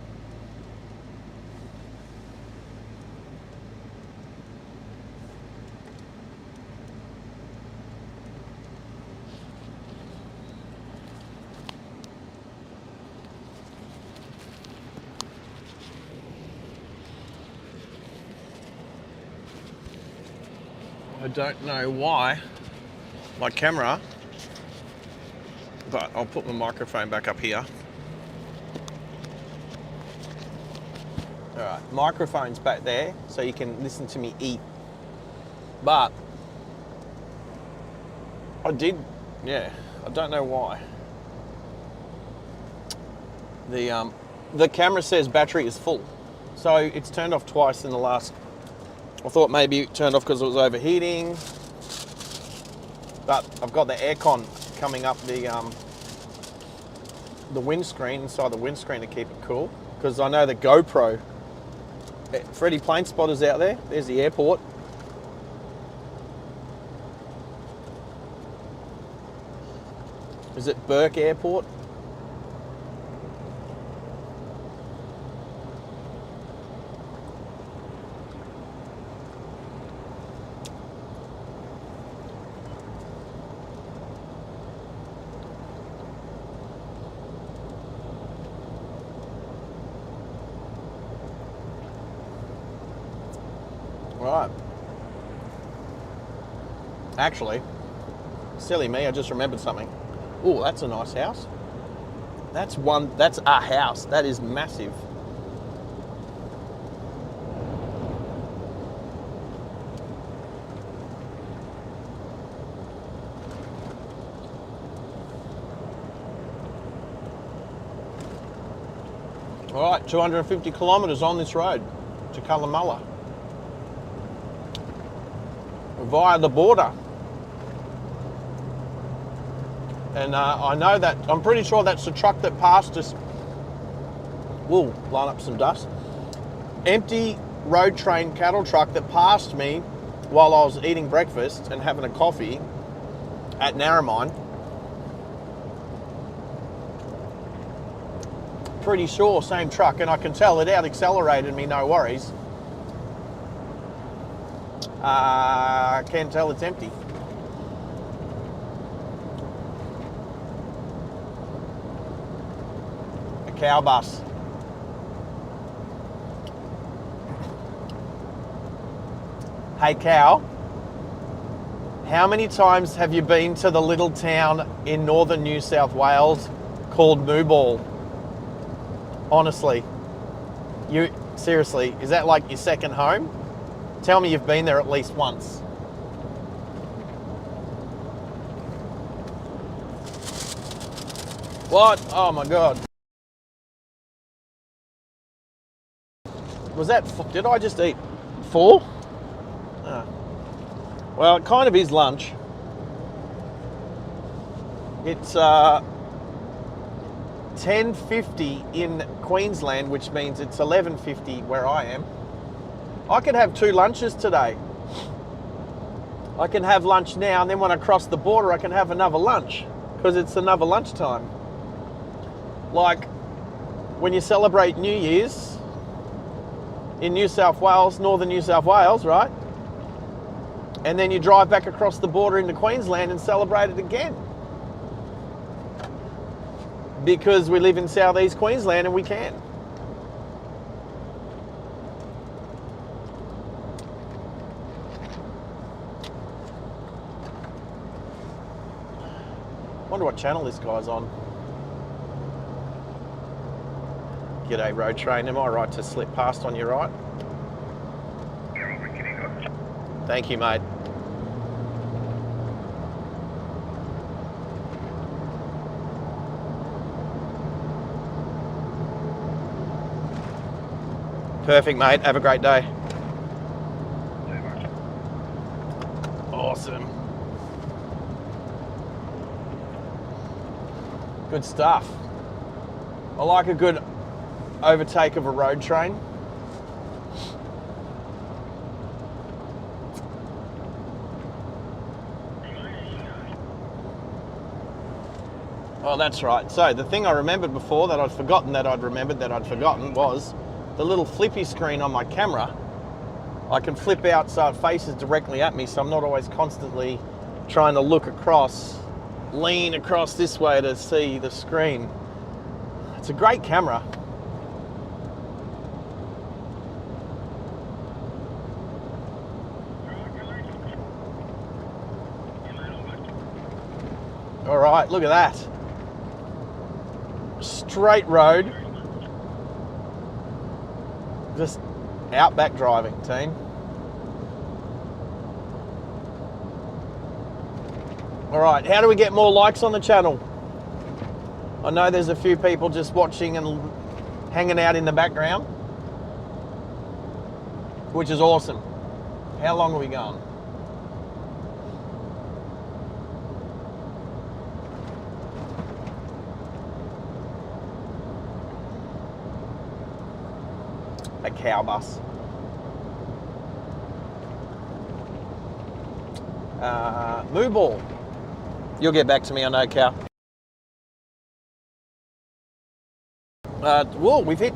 I don't know why my camera, but I'll put my microphone back up here. All right, microphone's back there so you can listen to me eat. But I don't know why. The camera says battery is full, so it's turned off twice in the last. I thought maybe it turned off because it was overheating, but I've got the aircon coming up the windscreen, inside the windscreen to keep it cool, because I know the GoPro, Freddie Plane Spotter's out there, there's the airport. Is it Burke Airport? Right. Actually, silly me, I just remembered something. Oh, that's a nice house. That's a house. That is massive. All right, 250 kilometres on this road to Cunnamulla via the border. And I know that, I'm pretty sure that's the truck that passed us. We'll line up some dust. Empty road train cattle truck that passed me while I was eating breakfast and having a coffee at Narromine. Pretty sure same truck, and I can tell it out accelerated me, no worries. I can tell it's empty. A cow bus. Hey cow, how many times have you been to the little town in northern New South Wales called Mooball? Honestly, seriously, is that like your second home? Tell me you've been there at least once. What? Oh my God. Was that, did I just eat 4? Oh. Well, it kind of is lunch. It's 10:50 in Queensland, which means it's 11:50 where I am. I could have 2 lunches today. I can have lunch now, and then when I cross the border, I can have another lunch, because it's another lunchtime. Like when you celebrate New Year's in New South Wales, northern New South Wales, right? And then you drive back across the border into Queensland and celebrate it again. Because we live in southeast Queensland and we can. Wonder what channel this guy's on. G'day road train, am I right to slip past on your right? Thank you, mate. Perfect, mate. Have a great day. Awesome. Good stuff. I like a good overtake of a road train. Oh, that's right. So the thing I remembered before that I'd forgotten that I'd remembered that I'd forgotten was the little flippy screen on my camera. I can flip out so it faces directly at me, so I'm not always constantly trying to look across, lean across this way to see the screen. It's a great camera. All right, look at that. Straight road. Just Outback driving, team. All right, how do we get more likes on the channel? I know there's a few people just watching and hanging out in the background, which is awesome. How long are we going? A cow bus. Moo ball. You'll get back to me, I know, cow. Well, we've hit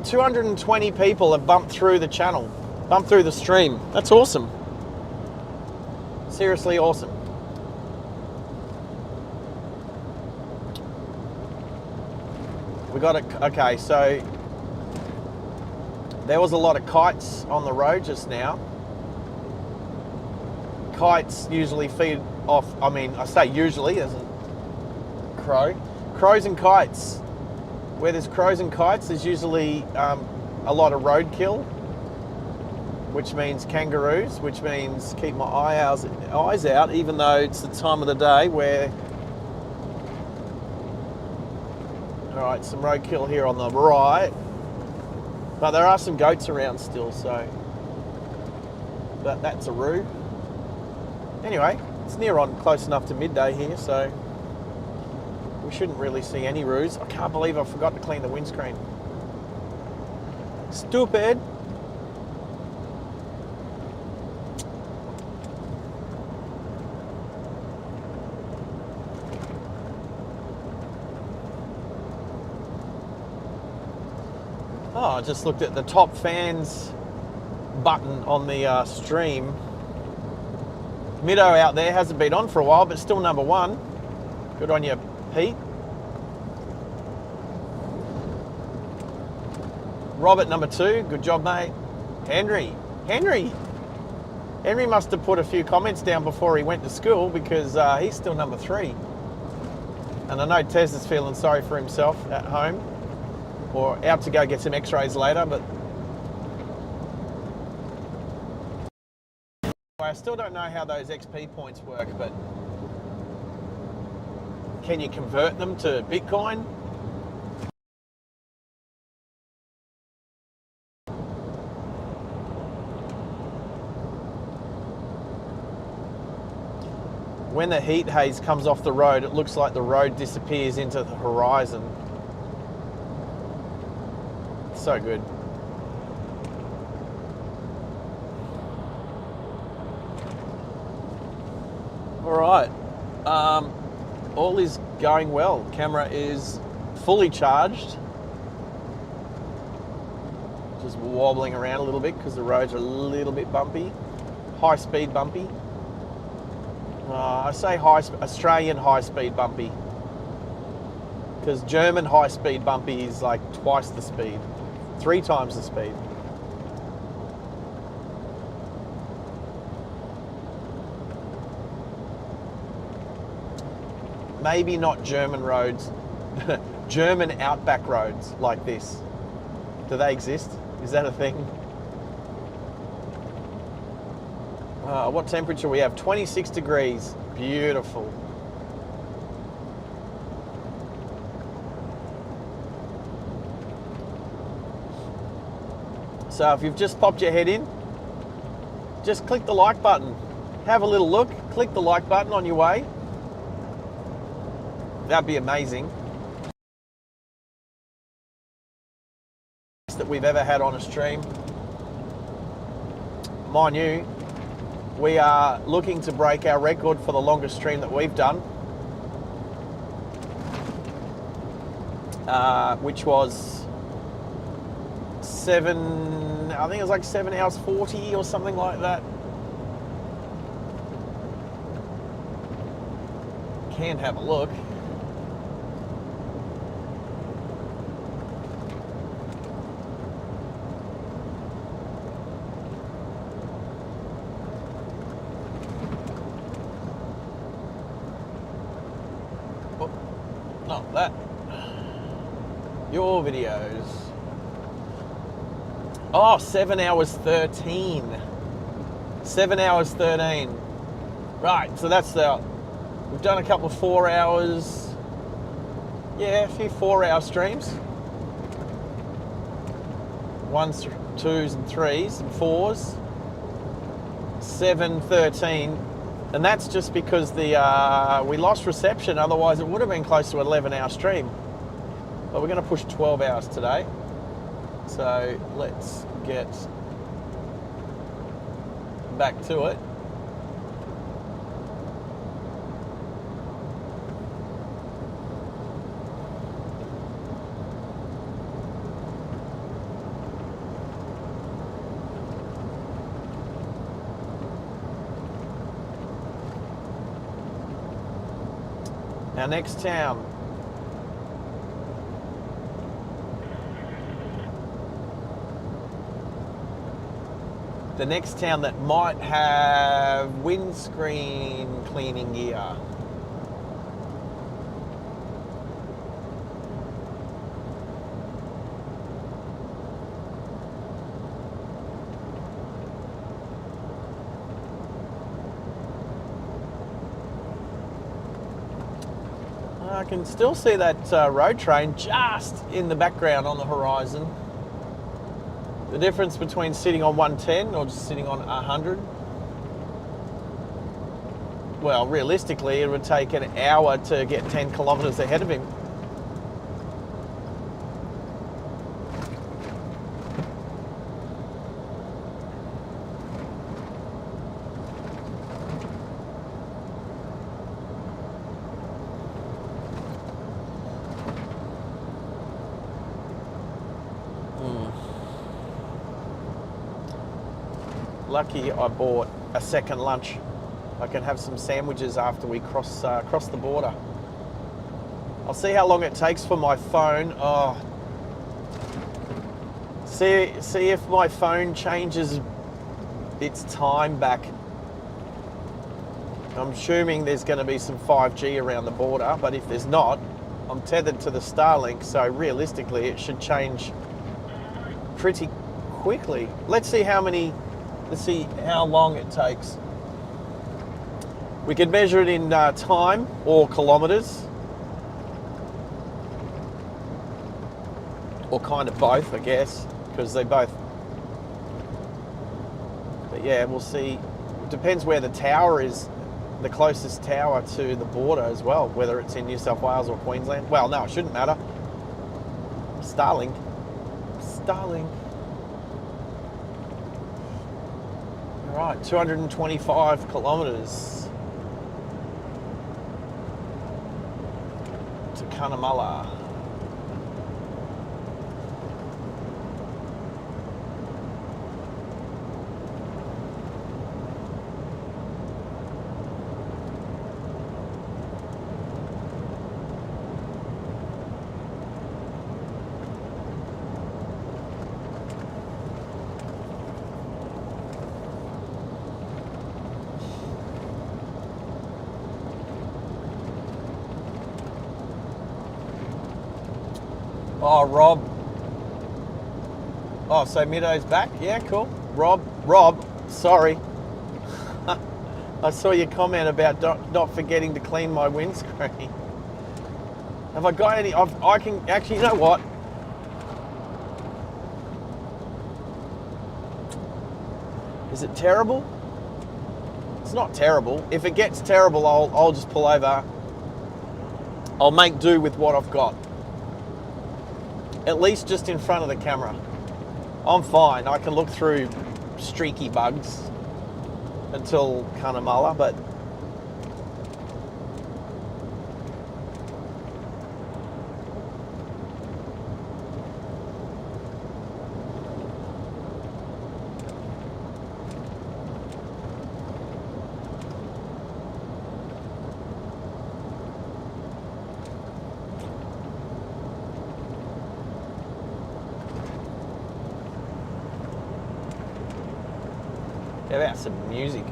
220 people have bumped through the channel, bumped through the stream. That's awesome. Seriously awesome. We got it. Okay, so there was a lot of kites on the road just now. Kites usually feed off, I mean, I say usually, there's a crow. Crows and kites. Where there's crows and kites, there's usually a lot of roadkill, which means kangaroos, which means keep my eyes out, even though it's the time of the day where... All right, some roadkill here on the right. But there are some goats around still, so that's a roo. Anyway, it's near on close enough to midday here, so we shouldn't really see any roos. I can't believe I forgot to clean the windscreen. Stupid. Oh, I just looked at the top fans button on the stream. Middo out there hasn't been on for a while, but still number one. Good on you, Pete. Robert, number two. Good job, mate. Henry must have put a few comments down before he went to school, because he's still number three. And I know Tez is feeling sorry for himself at home, or out to go get some x-rays later, but I still don't know how those XP points work, but can you convert them to Bitcoin? When the heat haze comes off the road, it looks like the road disappears into the horizon. So good. All right, all is going well. Camera is fully charged. Just wobbling around a little bit because the roads are a little bit bumpy. high speed bumpy. I say Australian high speed bumpy because German high speed bumpy is like twice the speed, 3 times the speed. Maybe not German roads, German outback roads like this. Do they exist? Is that a thing? What temperature we have? 26 degrees. Beautiful. So if you've just popped your head in, just click the like button. Have a little look. Click the like button on your way. That'd be amazing. That we've ever had on a stream. Mind you, we are looking to break our record for the longest stream that we've done, which was I think it was like 7 hours 40 or something like that. Can have a look. Not that. Your videos. Oh, 7 hours 13. 7 hours 13. Right, so that's we've done a couple of 4 hours. Yeah, a few 4-hour streams. 1s, 2s and 3s and 4s. 7, 13. And that's just because we lost reception, otherwise it would have been close to an 11-hour stream. But we're going to push 12 hours today. So let's get back to it. Our next town. The next town that might have windscreen cleaning gear. I can still see that road train just in the background on the horizon. The difference between sitting on 110 or just sitting on 100. Well, realistically, it would take an hour to get 10 kilometres ahead of him. Lucky I bought a second lunch. I can have some sandwiches after we cross the border. I'll see how long it takes for my phone. Oh, see if my phone changes its time back. I'm assuming there's going to be some 5G around the border, but if there's not, I'm tethered to the Starlink, so realistically it should change pretty quickly. Let's see how long it takes. We could measure it in time or kilometres, or kind of both, I guess, because they both. But yeah, we'll see. It depends where the tower is, the closest tower to the border as well, whether it's in New South Wales or Queensland. Well, no, it shouldn't matter. Starlink. Right, 225 kilometres to Cunnamulla. Oh, Rob. Oh, so Middo's back? Yeah, cool. Rob, sorry. I saw your comment about not forgetting to clean my windscreen. Have I got any? I can actually, you know what? Is it terrible? It's not terrible. If it gets terrible, I'll just pull over. I'll make do with what I've got. At least just in front of the camera. I'm fine. I can look through streaky bugs until Cunnamulla, but how about some music?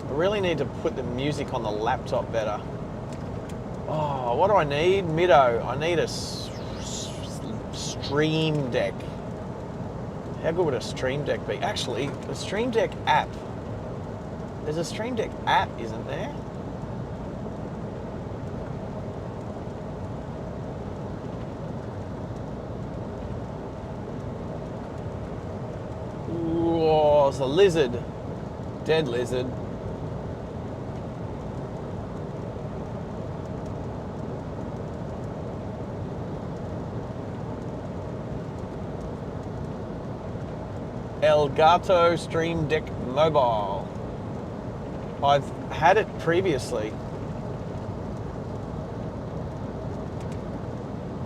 I really need to put the music on the laptop better. Oh, what do I need? Middo. I need a Stream Deck. How good would a Stream Deck be? Actually, the Stream Deck app. There's a Stream Deck app, isn't there? Oh, it's a lizard. Dead lizard. Elgato Stream Deck Mobile. I've had it previously,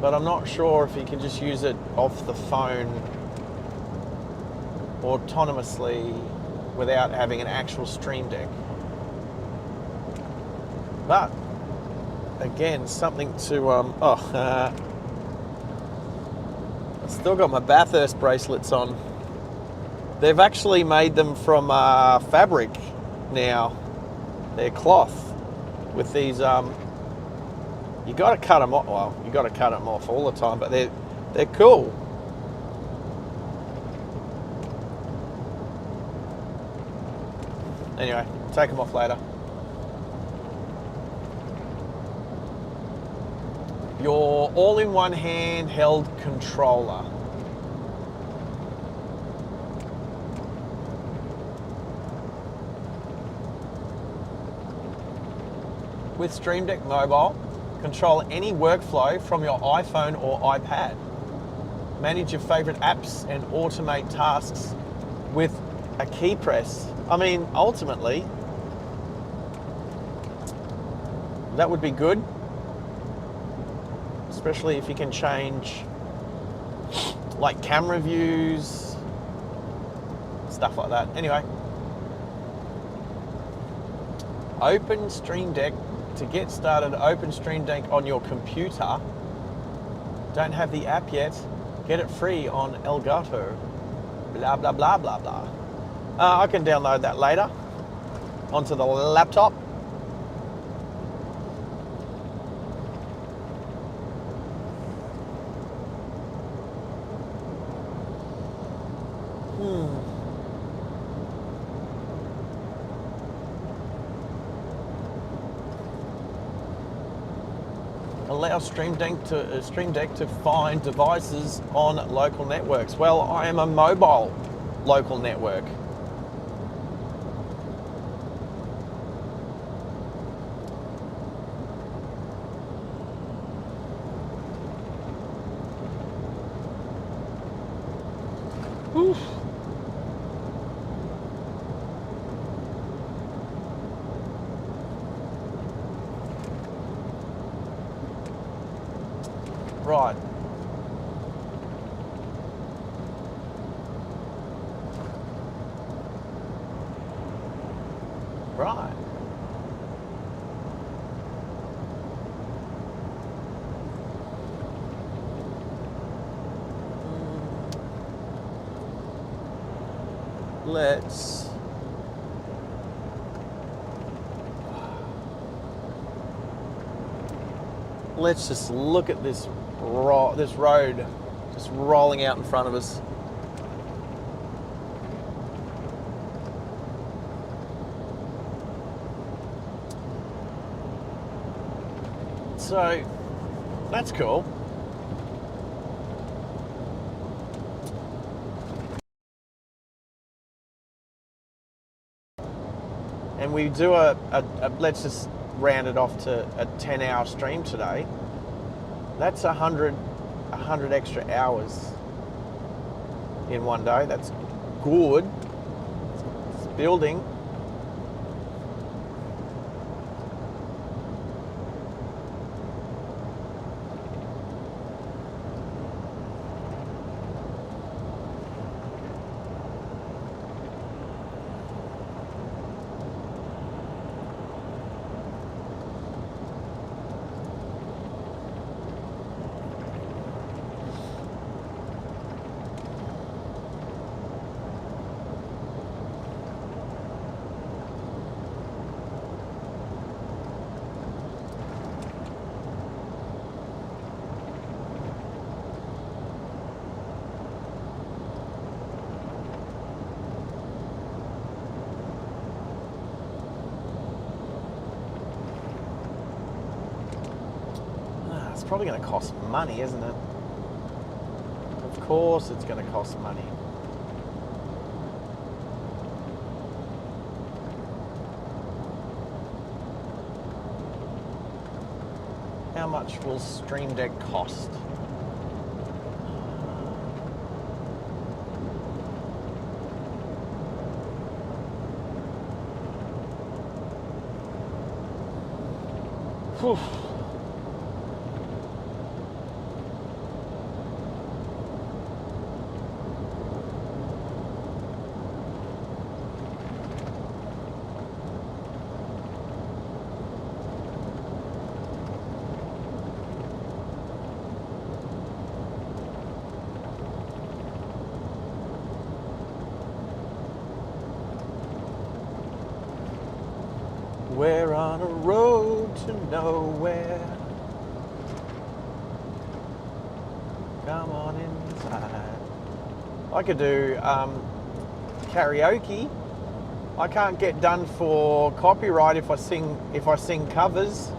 but I'm not sure if you can just use it off the phone autonomously without having an actual Stream Deck. But again, something to I've still got my Bathurst bracelets on. They've actually made them from fabric now. They're cloth with these. You got to cut them off. Well, you got to cut them off all the time, but they're cool. Anyway, take them off later. Your all-in-one handheld controller. With Stream Deck Mobile, control any workflow from your iPhone or iPad. Manage your favorite apps and automate tasks with a key press. I mean, ultimately, that would be good, especially if you can change like camera views, stuff like that. Anyway, open Stream Deck. To get started, open Stream Deck on your computer. Don't have the app yet? Get it free on Elgato. Blah, blah, blah, blah, blah. I can download that later onto the laptop. Allow Stream Deck to find devices on local networks. Well, I am a mobile local network. Oof. Right. Right. let's just look at this road just rolling out in front of us. So that's cool. And we do a let's just round it off to a 10-hour stream today. That's 100 extra hours in one day. That's good. It's building. It's probably going to cost money, isn't it? Of course it's going to cost money. How much will Stream Deck cost? Whew. We're on a road to nowhere. Come on inside. I could do karaoke. I can't get done for copyright if I sing covers.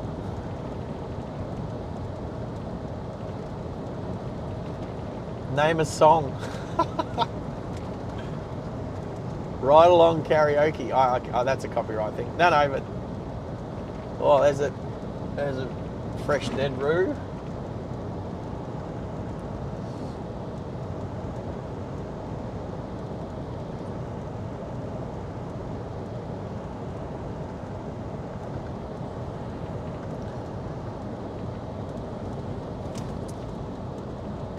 Name a song. Ride along karaoke. Oh, that's a copyright thing. No, but oh, there's a fresh dead roo.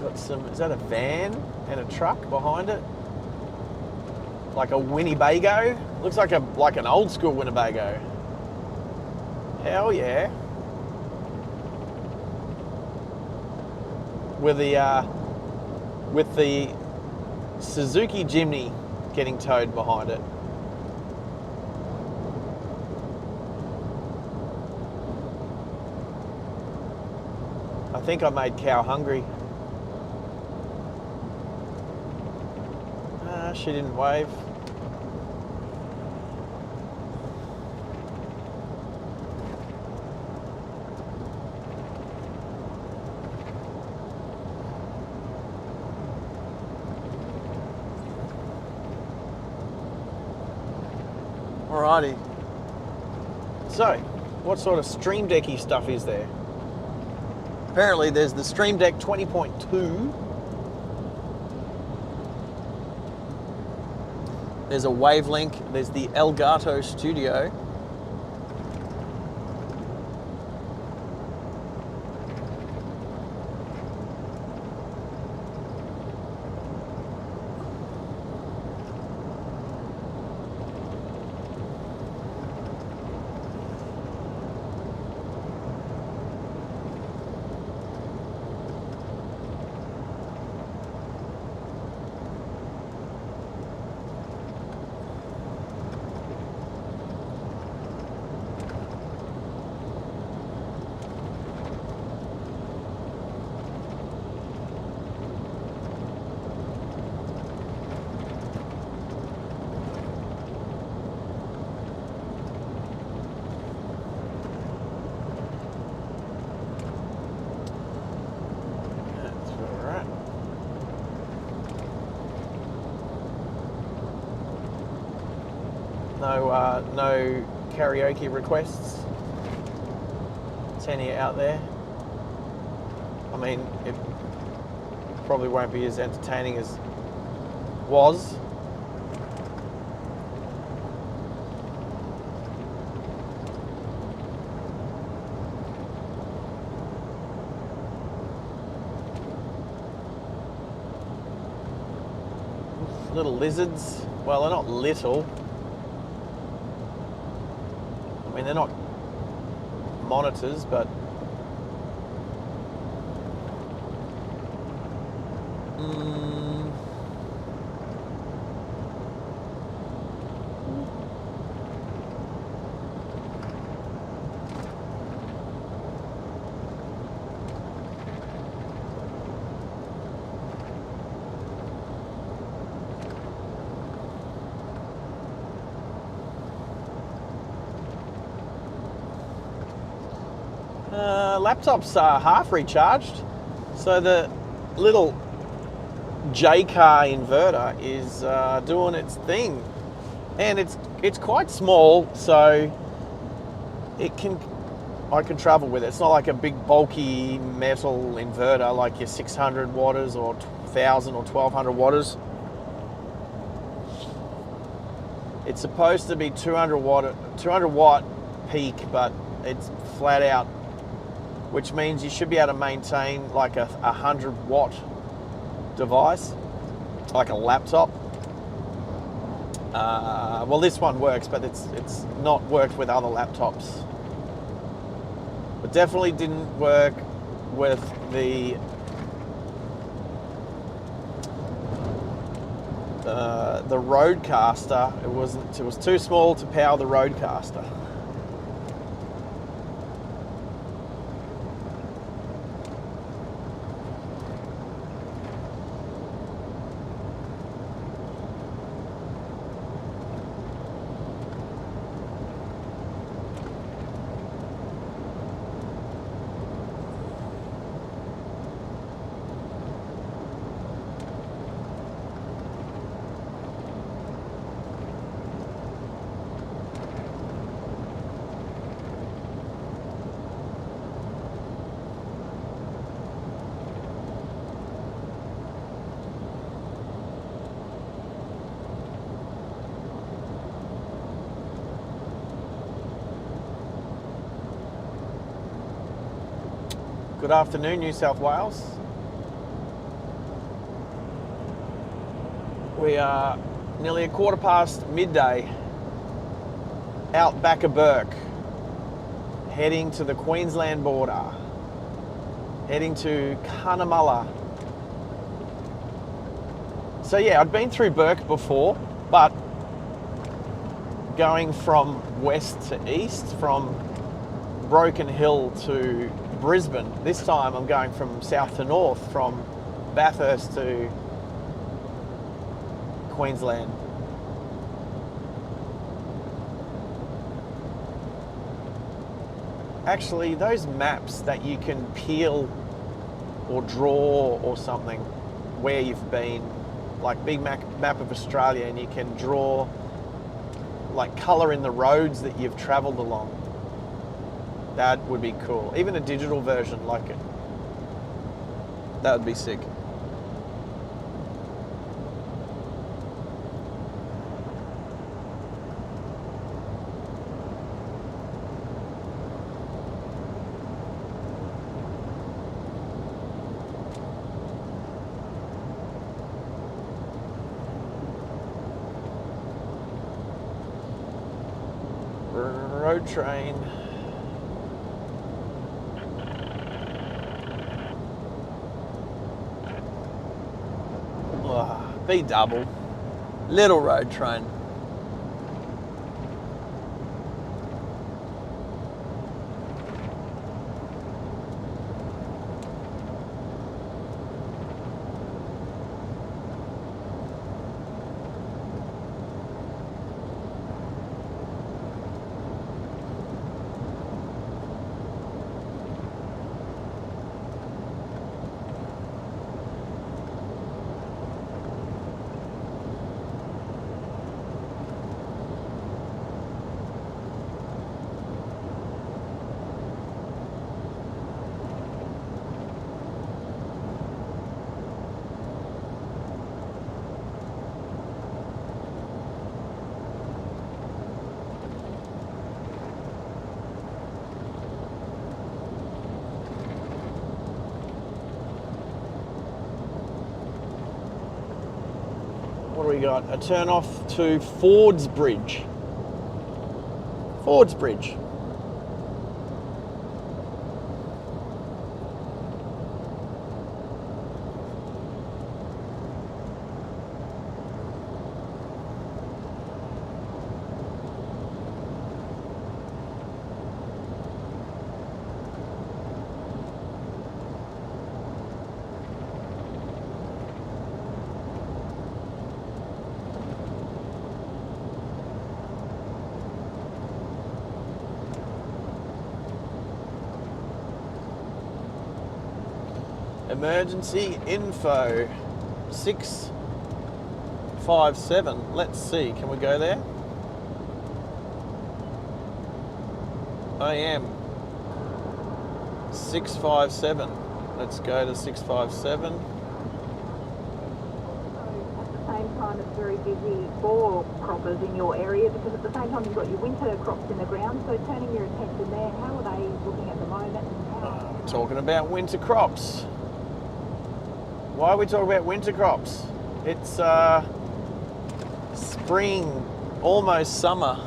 Got some. Is that a van and a truck behind it? Like a Winnebago? Looks like an old school Winnebago. Hell yeah. With the Suzuki Jimny getting towed behind it. I think I made cow hungry. She didn't wave. Alrighty. So, what sort of Stream Decky stuff is there? Apparently there's the Stream Deck 20.2. There's a Wavelink. There's the Elgato Studio. No karaoke requests. It's any out there. I mean, it probably won't be as entertaining as was. Little lizards. Well, they're not little. I mean, they're not monitors, but laptops are half recharged, so the little J-car inverter is doing its thing, and it's quite small, so I can travel with it. It's not like a big bulky metal inverter like your 600 watters or 1000 or 1200 watters. It's supposed to be 200 watt peak, but it's flat out, which means you should be able to maintain like a 100 watt device, like a laptop. Well, this one works, but it's not worked with other laptops. It definitely didn't work with the Roadcaster. It was too small to power the Roadcaster. Good afternoon, New South Wales. We are nearly a quarter past midday, Outback of Burke, heading to the Queensland border, heading to Cunnamulla. So yeah, I'd been through Burke before, but going from west to east, from Broken Hill to Brisbane. This time I'm going from south to north, from Bathurst to Queensland. Actually, those maps that you can peel or draw or something where you've been, like big map of Australia, and you can draw, like colour in the roads that you've travelled along. That would be cool. Even a digital version like it. That would be sick. Road train. B double, little road train. we got? A turn off to Ford's Bridge. Ford's Bridge. Emergency info 657. Let's see, can we go there? I am 657. Let's go to 657. At the same time, it's very busy for croppers in your area because at the same time you've got your winter crops in the ground. So turning your attention there, how are they looking at the moment? And how We're talking about winter crops. Why are we talking about winter crops? It's spring, almost summer.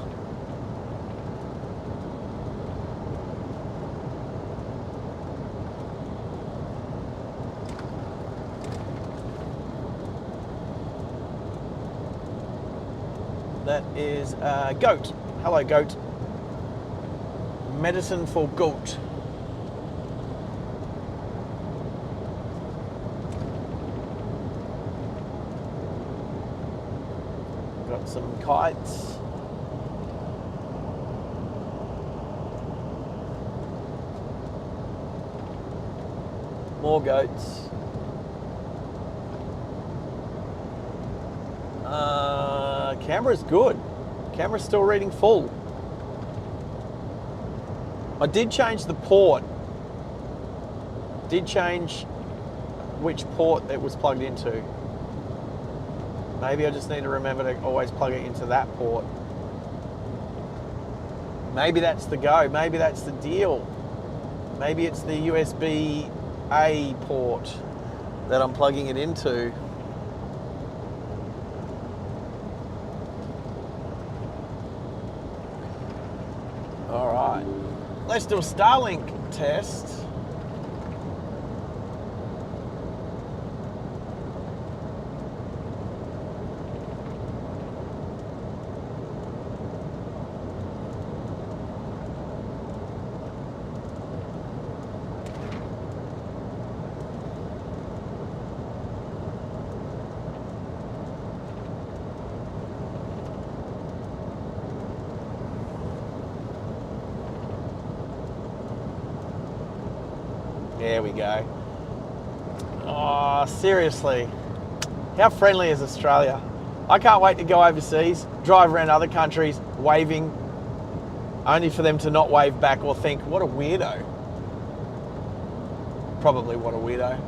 That is goat. Hello, goat. Medicine for goat. Got some kites. More goats. Camera's good. Camera's still reading full. I did change the port. Did change which port it was plugged into. Maybe I just need to remember to always plug it into that port. Maybe that's the go. Maybe that's the deal. Maybe it's the USB-A port that I'm plugging it into. All right. Let's do a Starlink test. There we go. Oh, seriously. How friendly is Australia? I can't wait to go overseas, drive around other countries, waving, only for them to not wave back or think, what a weirdo. Probably what a weirdo.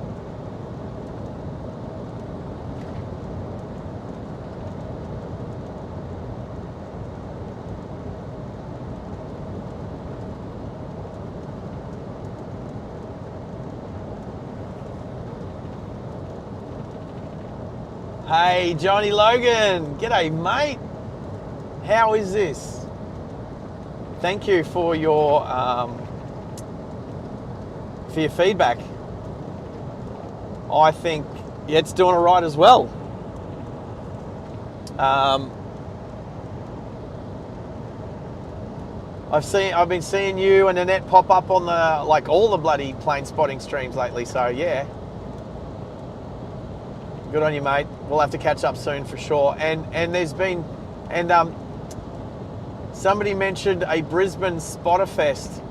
Hey, Johnny Logan. G'day, mate. How is this? Thank you for your feedback. I think it's doing all right as well. I've been seeing you and Annette pop up on all the bloody plane spotting streams lately. So yeah. Good on you, mate. We'll have to catch up soon for sure. And there's been, somebody mentioned a Brisbane Spotter Fest.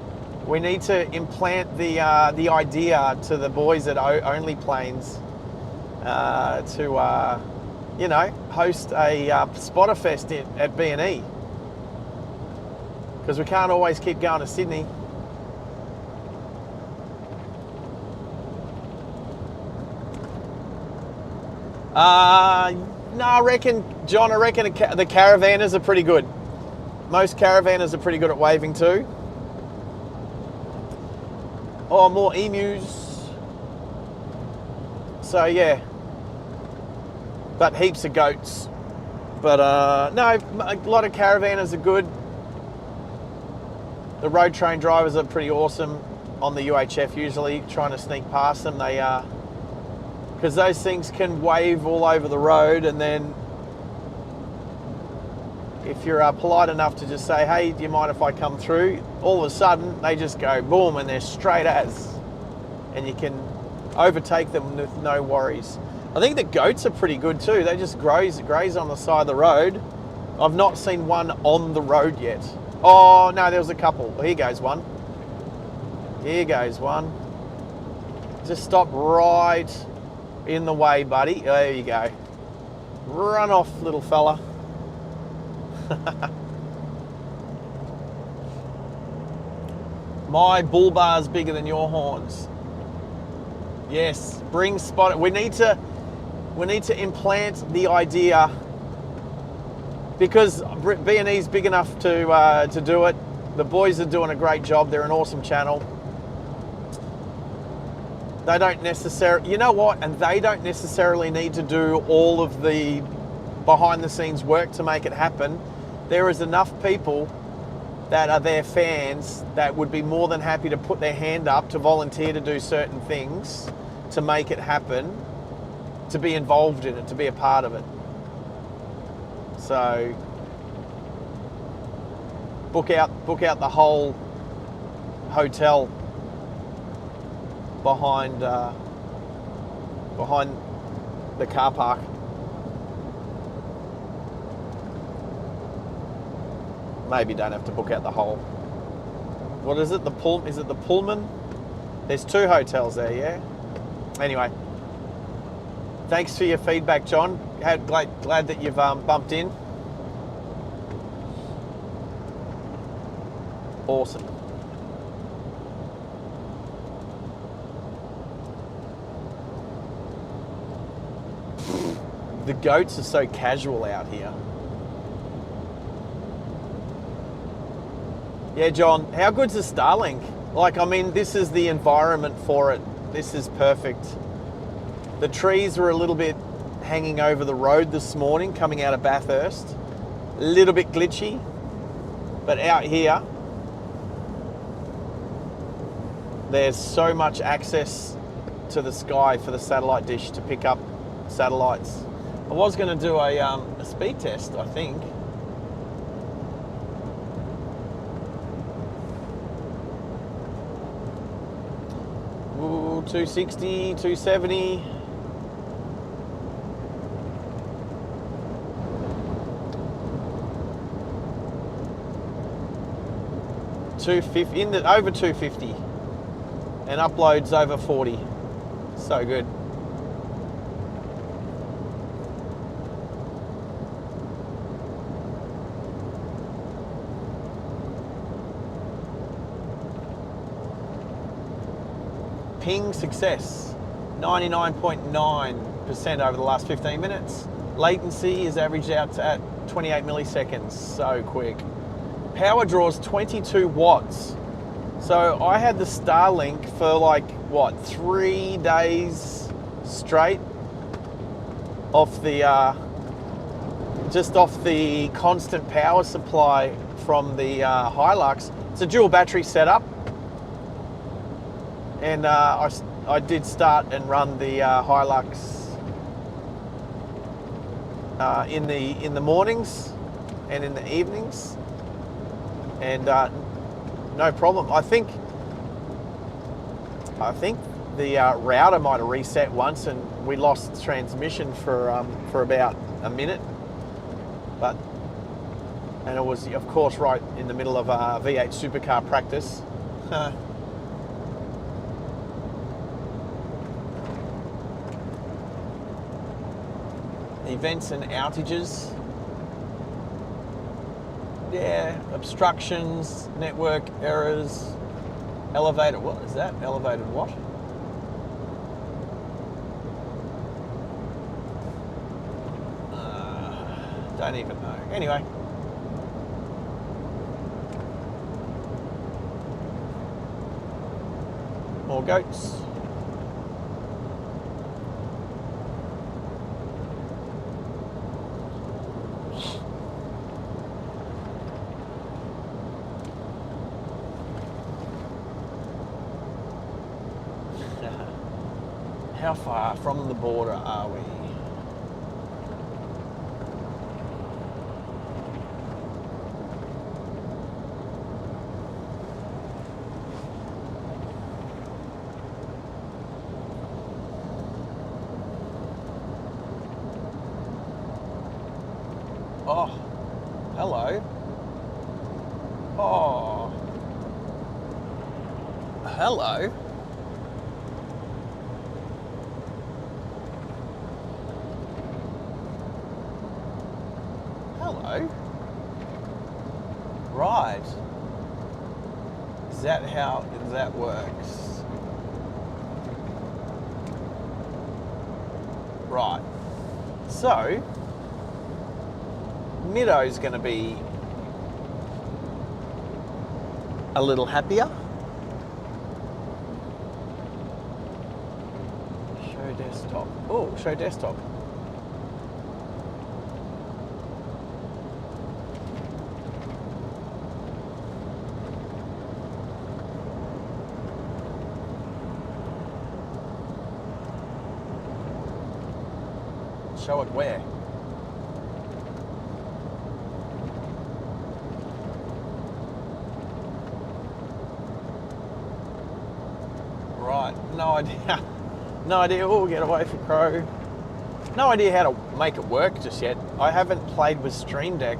We need to implant the idea to the boys at Only Planes to host a Spotter Fest at B&E, because we can't always keep going to Sydney. No, I reckon the caravanners are pretty good. Most caravanners are pretty good at waving too. Oh, more emus. So yeah. But heaps of goats. But no, a lot of caravanners are good. The road train drivers are pretty awesome on the UHF usually, trying to sneak past them. They are, because those things can wave all over the road, and then if you're polite enough to just say, hey, do you mind if I come through? All of a sudden, they just go boom, and they're straight as. And you can overtake them with no worries. I think the goats are pretty good too. They just graze on the side of the road. I've not seen one on the road yet. Oh, no, there was a couple. Here goes one. Here goes one. Just stop right in the way, buddy. There you go. Run off, little fella. My bull bar's bigger than your horns. Yes, bring spot. We need to implant the idea, because B&E's big enough to do it. The boys are doing a great job. They're an awesome channel. They don't necessarily, you know what? And they don't necessarily need to do all of the behind the scenes work to make it happen. There is enough people that are their fans that would be more than happy to put their hand up to volunteer to do certain things to make it happen, to be involved in it, to be a part of it. So book out the whole hotel behind the car park. Maybe don't have to book out the whole. What is it? Is it the Pullman? There's 2 hotels there, yeah? Anyway, thanks for your feedback, John. Glad that you've bumped in. Awesome. The goats are so casual out here. Yeah, John, how good's the Starlink? Like, I mean, this is the environment for it. This is perfect. The trees were a little bit hanging over the road this morning coming out of Bathurst. A little bit glitchy, but out here, there's so much access to the sky for the satellite dish to pick up satellites. I was going to do a speed test, I think. Ooh, 260, 270. Over 250, and uploads over 40. So good. Ping success, 99.9% over the last 15 minutes. Latency is averaged out at 28 milliseconds, so quick. Power draws 22 watts. So I had the Starlink for like, what, 3 days straight off the, just off the constant power supply from the Hilux. It's a dual battery setup. And I did start and run the Hilux in the mornings and in the evenings, and no problem. I think the router might have reset once, and we lost transmission for about a minute, and it was of course right in the middle of V8 supercar practice. Events and outages. Yeah, obstructions, network errors, elevated, what is that? Elevated what? Don't even know. Anyway. More goats. How far from the border are we? Oh, hello. Oh, hello. Hello. Right. Is that how that works? Right. So, Middo's going to be a little happier. Show desktop. Oh, show desktop. Show it where? Right, no idea. No idea. Oh, get away from Crow. No idea how to make it work just yet. I haven't played with Stream Deck,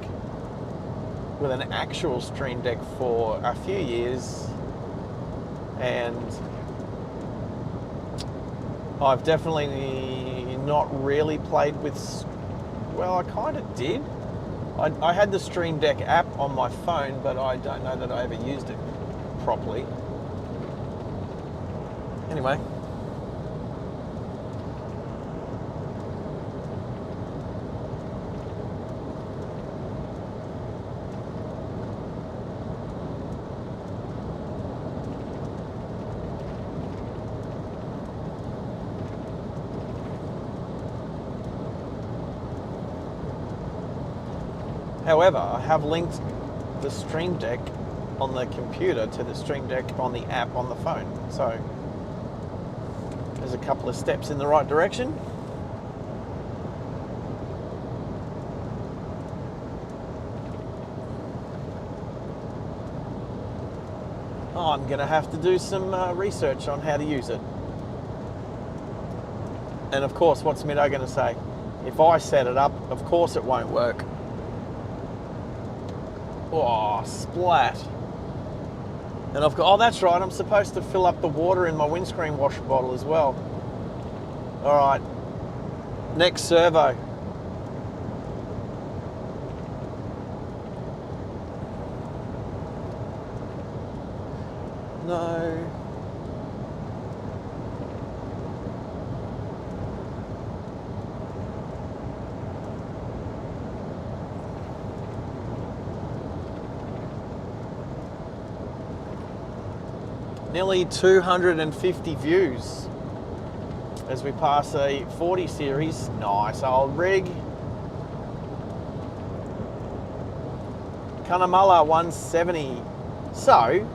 with an actual Stream Deck for a few years, and I've definitely not really played with, well, I kind of did. I had the Stream Deck app on my phone, but I don't know that I ever used it properly. Anyway. However, I have linked the Stream Deck on the computer to the Stream Deck on the app on the phone. So there's a couple of steps in the right direction. I'm going to have to do some research on how to use it. And of course, what's Middo going to say? If I set it up, of course it won't work. Oh, splat. And I've got, oh, that's right, I'm supposed to fill up the water in my windscreen washer bottle as well. All right, next servo. No. Nearly 250 views as we pass a 40 series. Nice old rig. Cunnamulla 170. So,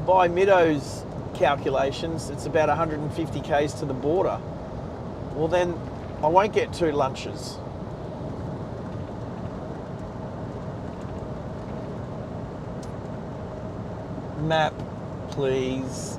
by Middo's calculations, it's about 150 k's to the border. Well then, I won't get 2 lunches. Map, please.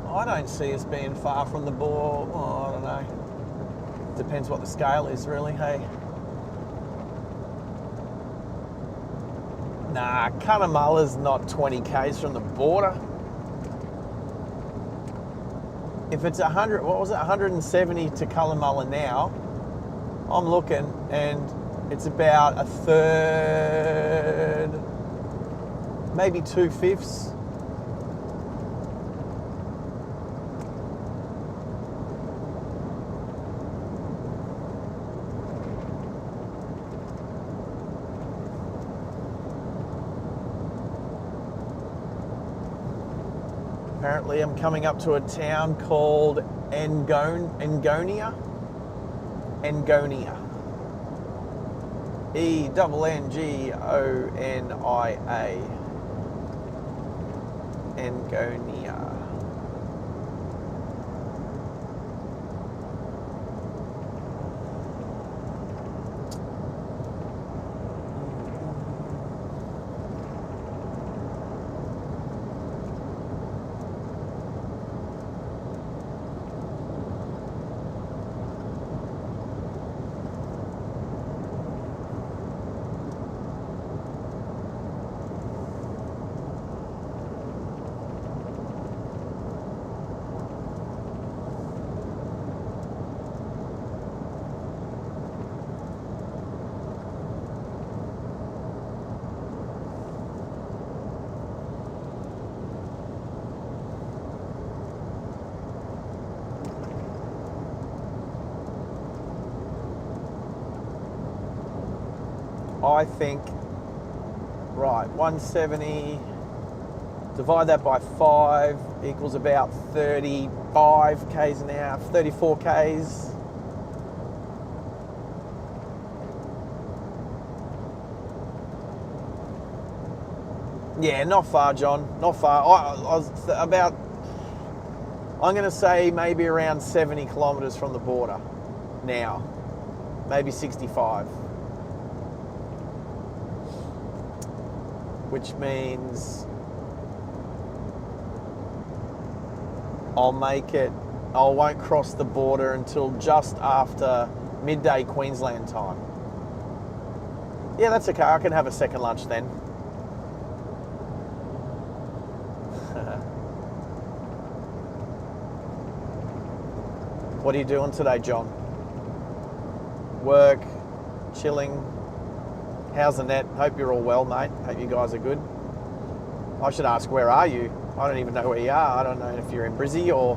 I don't see us being far from the ball. Oh, I don't know. Depends what the scale is, really, hey? Nah, Cunnamulla's not 20 k's from the border. If it's 100, what was it, 170 to Cunnamulla now, I'm looking and it's about a third, maybe 2/5. Apparently I'm coming up to a town called Angonia. Engonia. Engonia. Engonia. I think, right, 170, divide that by 5 equals about 35 k's an hour, 34 k's. Yeah, not far, John, not far. I was about, I'm going to say maybe around 70 kilometres from the border now, maybe 65. Which means I won't cross the border until just after midday Queensland time. Yeah, that's okay, I can have a second lunch then. What are you doing today, John? Work, chilling. How's the net? Hope you're all well, mate. Hope you guys are good. I should ask, where are you? I don't even know where you are. I don't know if you're in Brizzy or...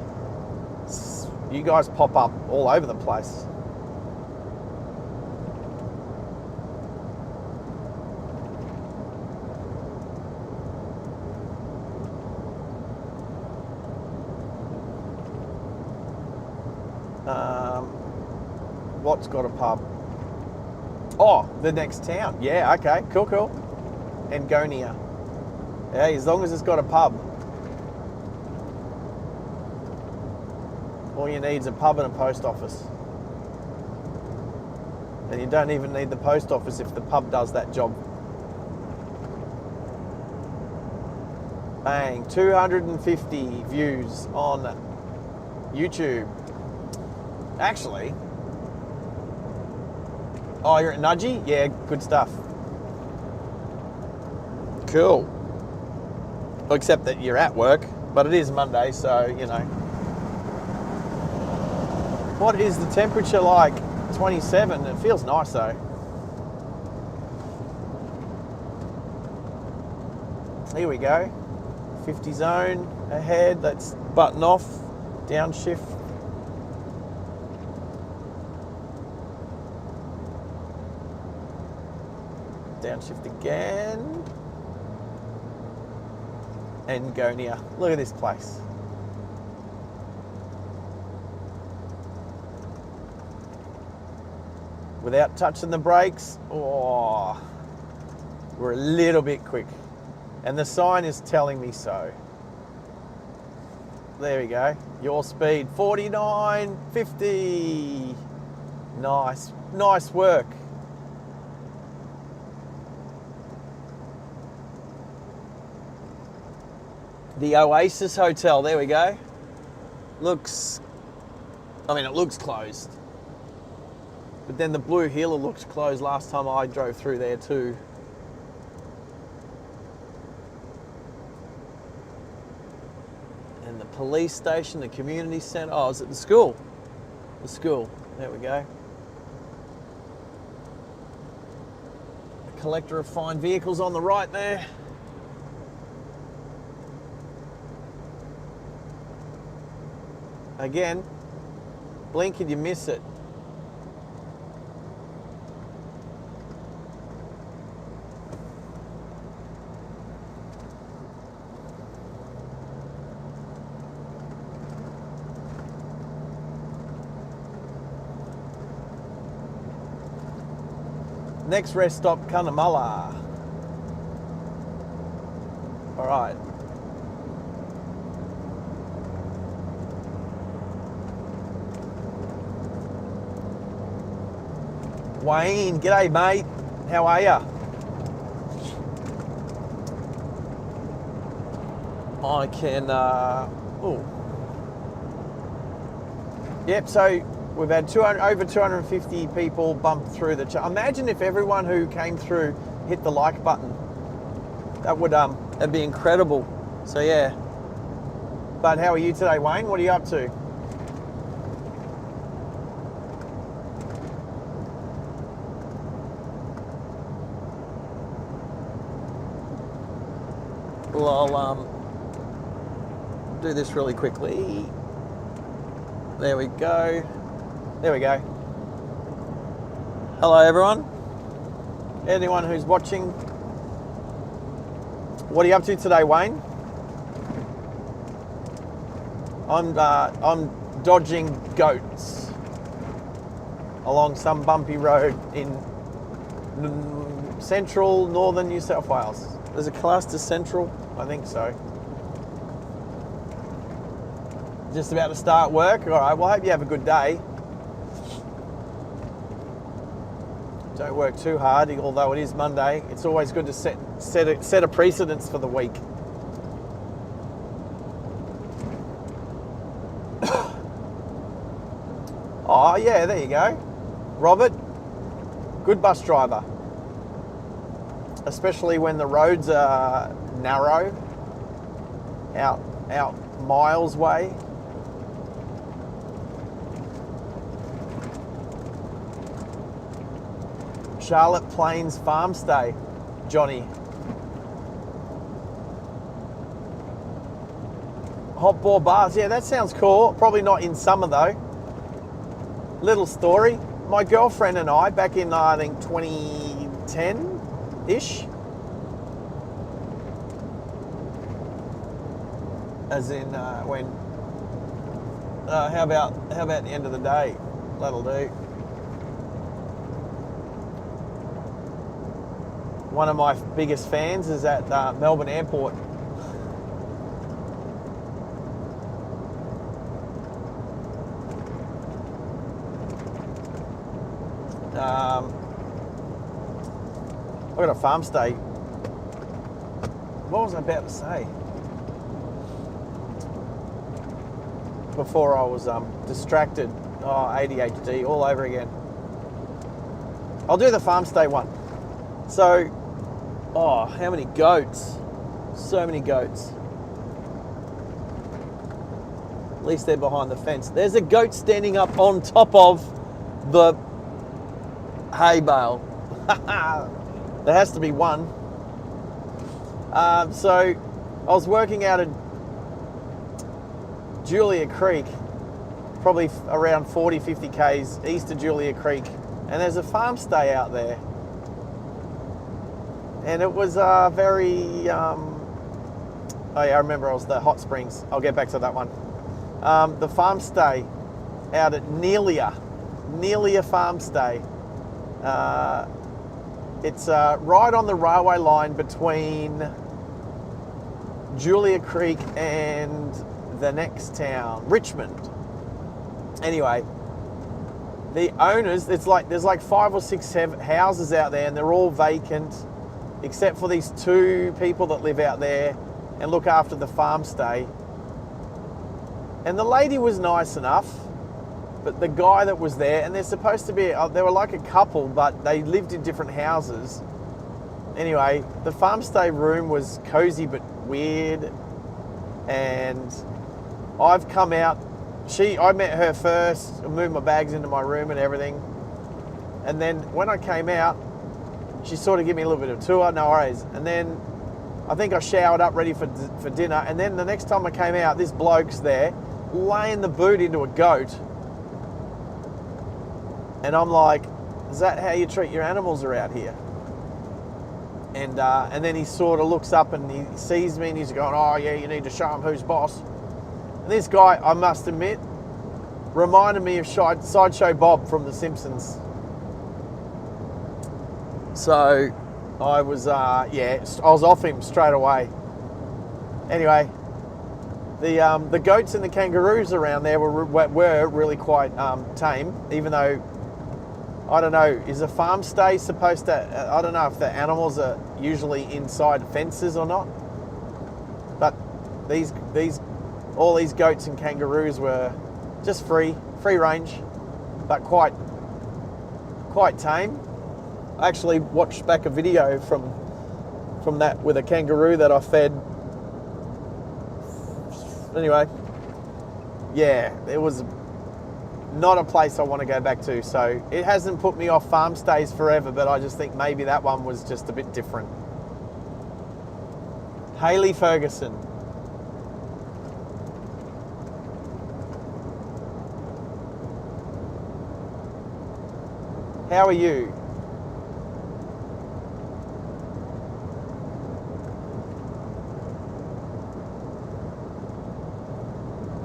You guys pop up all over the place. What's got a pub? Oh, the next town. Yeah, okay, cool. Engonia. Yeah, as long as it's got a pub. All you need is a pub and a post office. And you don't even need the post office if the pub does that job. Bang, 250 views on YouTube. Actually, oh, you're at Nudgy? Yeah, good stuff. Cool. Except that you're at work, but it is Monday, so, you know. What is the temperature like? 27. It feels nice, though. Here we go. 50 zone ahead. Let's button off. Downshift. Downshift again. Engonia. Look at this place. Without touching the brakes, oh, we're a little bit quick. And the sign is telling me so. There we go. Your speed, 49, 50. Nice, nice work. The Oasis Hotel, there we go. Looks, I mean, it looks closed. But then the Blue Heeler looked closed last time I drove through there too. And the police station, the community centre. Oh, is it the school? The school, there we go. The collector of fine vehicles on the right there. Again, blink and you miss it. Next rest stop, Cunnamulla. All right. Wayne, g'day mate. How are ya? I can, oh. Yep, so we've had over 250 people bump through the chat. Imagine if everyone who came through hit the like button. That would, that'd be incredible. So yeah. But how are you today, Wayne? What are you up to? Well, I'll do this really quickly. There we go. There we go. Hello, everyone. Anyone who's watching. What are you up to today, Wayne? I'm dodging goats along some bumpy road in central northern New South Wales. Is it classed as central? I think so. Just about to start work. All right, well, I hope you have a good day. Don't work too hard, although it is Monday. It's always good to set a precedence for the week. Oh, yeah, there you go. Robert, good bus driver. Especially when the roads are narrow, out miles way. Charlotte Plains Farm Stay, Johnny. Hot ball bars, yeah, that sounds cool. Probably not in summer though. Little story. My girlfriend and I, back in I think 2010-ish, as in when. How about the end of the day? That'll do. One of my biggest fans is at Melbourne Airport. I got a farm stay. What was I about to say? Before I was distracted. Oh, ADHD all over again. I'll do the farm stay one. So, oh, how many goats? So many goats. At least they're behind the fence. There's a goat standing up on top of the hay bale. There has to be one. So I was working out at Julia Creek, probably around 40-50 k's east of Julia Creek, and there's a farm stay out there. And it was very, oh yeah, I remember it was the hot springs. I'll get back to that one. The farm stay out at Nelia Farm Stay. It's right on the railway line between Julia Creek and the next town, Richmond. Anyway, the owners, there's like 5 or 6 houses out there, and they're all vacant, except for these 2 people that live out there and look after the farm stay. And the lady was nice enough, but the guy that was there, and they're supposed to be, they were like a couple, but they lived in different houses. Anyway, the farm stay room was cozy but weird, and I've come out, I met her first, moved my bags into my room and everything, and then when I came out, she sort of gave me a little bit of a tour, no worries, and then I think I showered up ready for dinner, and then the next time I came out, this bloke's there, laying the boot into a goat. And I'm like, is that how you treat your animals around here? And then he sort of looks up and he sees me and he's going, oh yeah, you need to show him who's boss. And this guy, I must admit, reminded me of Sideshow Bob from The Simpsons. So I was, I was off him straight away. Anyway, the goats and the kangaroos around there were really quite tame, even though, I don't know, is a farm stay supposed to, I don't know if the animals are usually inside fences or not, but all these goats and kangaroos were just free range, but quite tame. I actually watched back a video from that with a kangaroo that I fed. Anyway, yeah, it was not a place I want to go back to. So it hasn't put me off farm stays forever, but I just think maybe that one was just a bit different. Hayley Ferguson. How are you?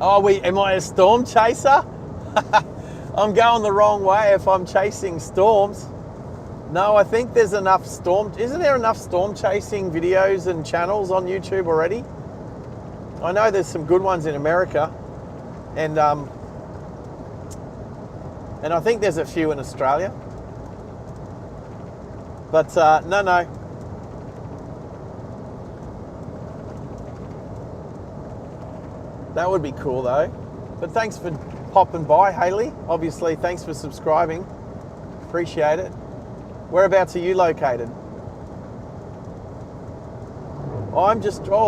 Oh, am I a storm chaser? I'm going the wrong way if I'm chasing storms. No, I think there's enough isn't there enough storm chasing videos and channels on YouTube already? I know there's some good ones in America, and I think there's a few in Australia. But no. That would be cool though. But thanks for popping by, Hayley. Obviously, thanks for subscribing. Appreciate it. Whereabouts are you located?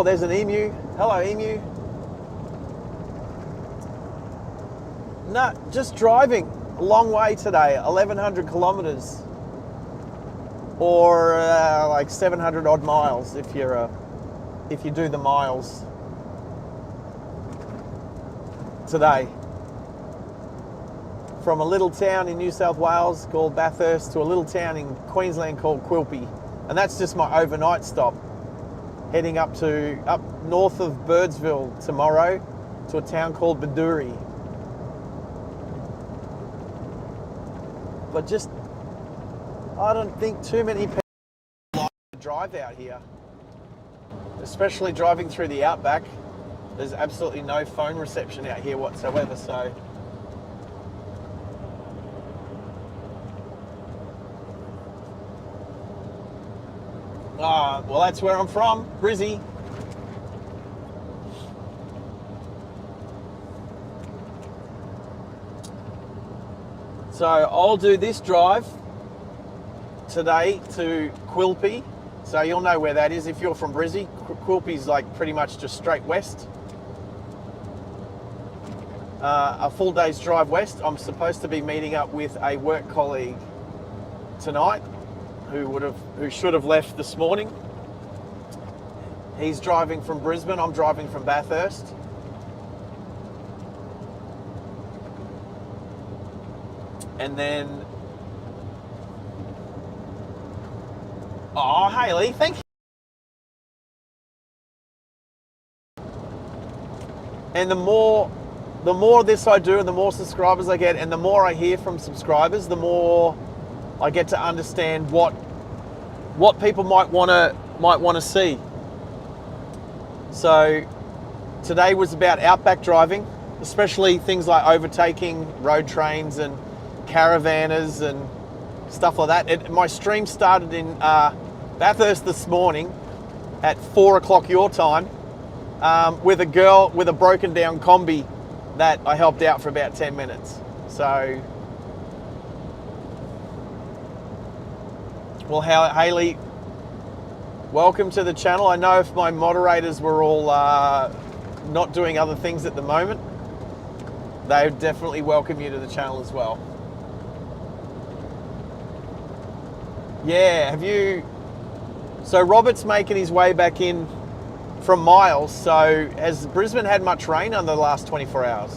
There's an emu. Hello, emu. No, just driving a long way today, 1,100 kilometers. Or like 700 odd miles if you do the miles today. From a little town in New South Wales called Bathurst to a little town in Queensland called Quilpie. And that's just my overnight stop. Heading up north of Birdsville tomorrow to a town called Baduri. But just, I don't think too many people like to drive out here. Especially driving through the Outback. There's absolutely no phone reception out here whatsoever, so. Well, that's where I'm from, Brizzy. So I'll do this drive today to Quilpie. So you'll know where that is if you're from Brizzy. Quilpie's like pretty much just straight west. A full day's drive west. I'm supposed to be meeting up with a work colleague tonight who should have left this morning. He's driving from Brisbane, I'm driving from Bathurst. And then, oh, Hayley, thank you. And the more this I do and the more subscribers I get and the more I hear from subscribers, the more I get to understand what people might want to see. So today was about outback driving, especially things like overtaking road trains and caravanners and stuff like that. My stream started in Bathurst this morning at 4 o'clock your time with a girl with a broken down combi that I helped out for about 10 minutes. So, well, Hayley, welcome to the channel. I know if my moderators were all not doing other things at the moment, they would definitely welcome you to the channel as well. Yeah, so Robert's making his way back in from Miles. So has Brisbane had much rain on the last 24 hours?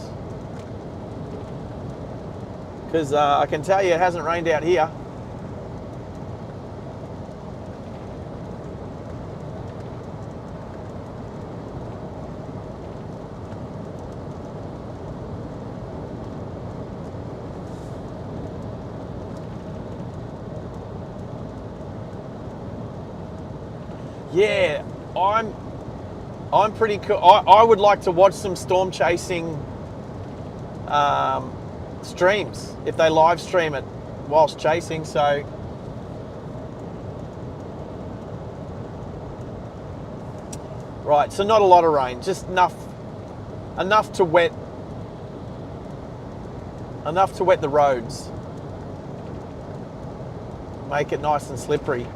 Because I can tell you it hasn't rained out here. Yeah, I'm pretty cool. I would like to watch some storm chasing streams if they live stream it whilst chasing. So right, so not a lot of rain, just enough to wet the roads, make it nice and slippery.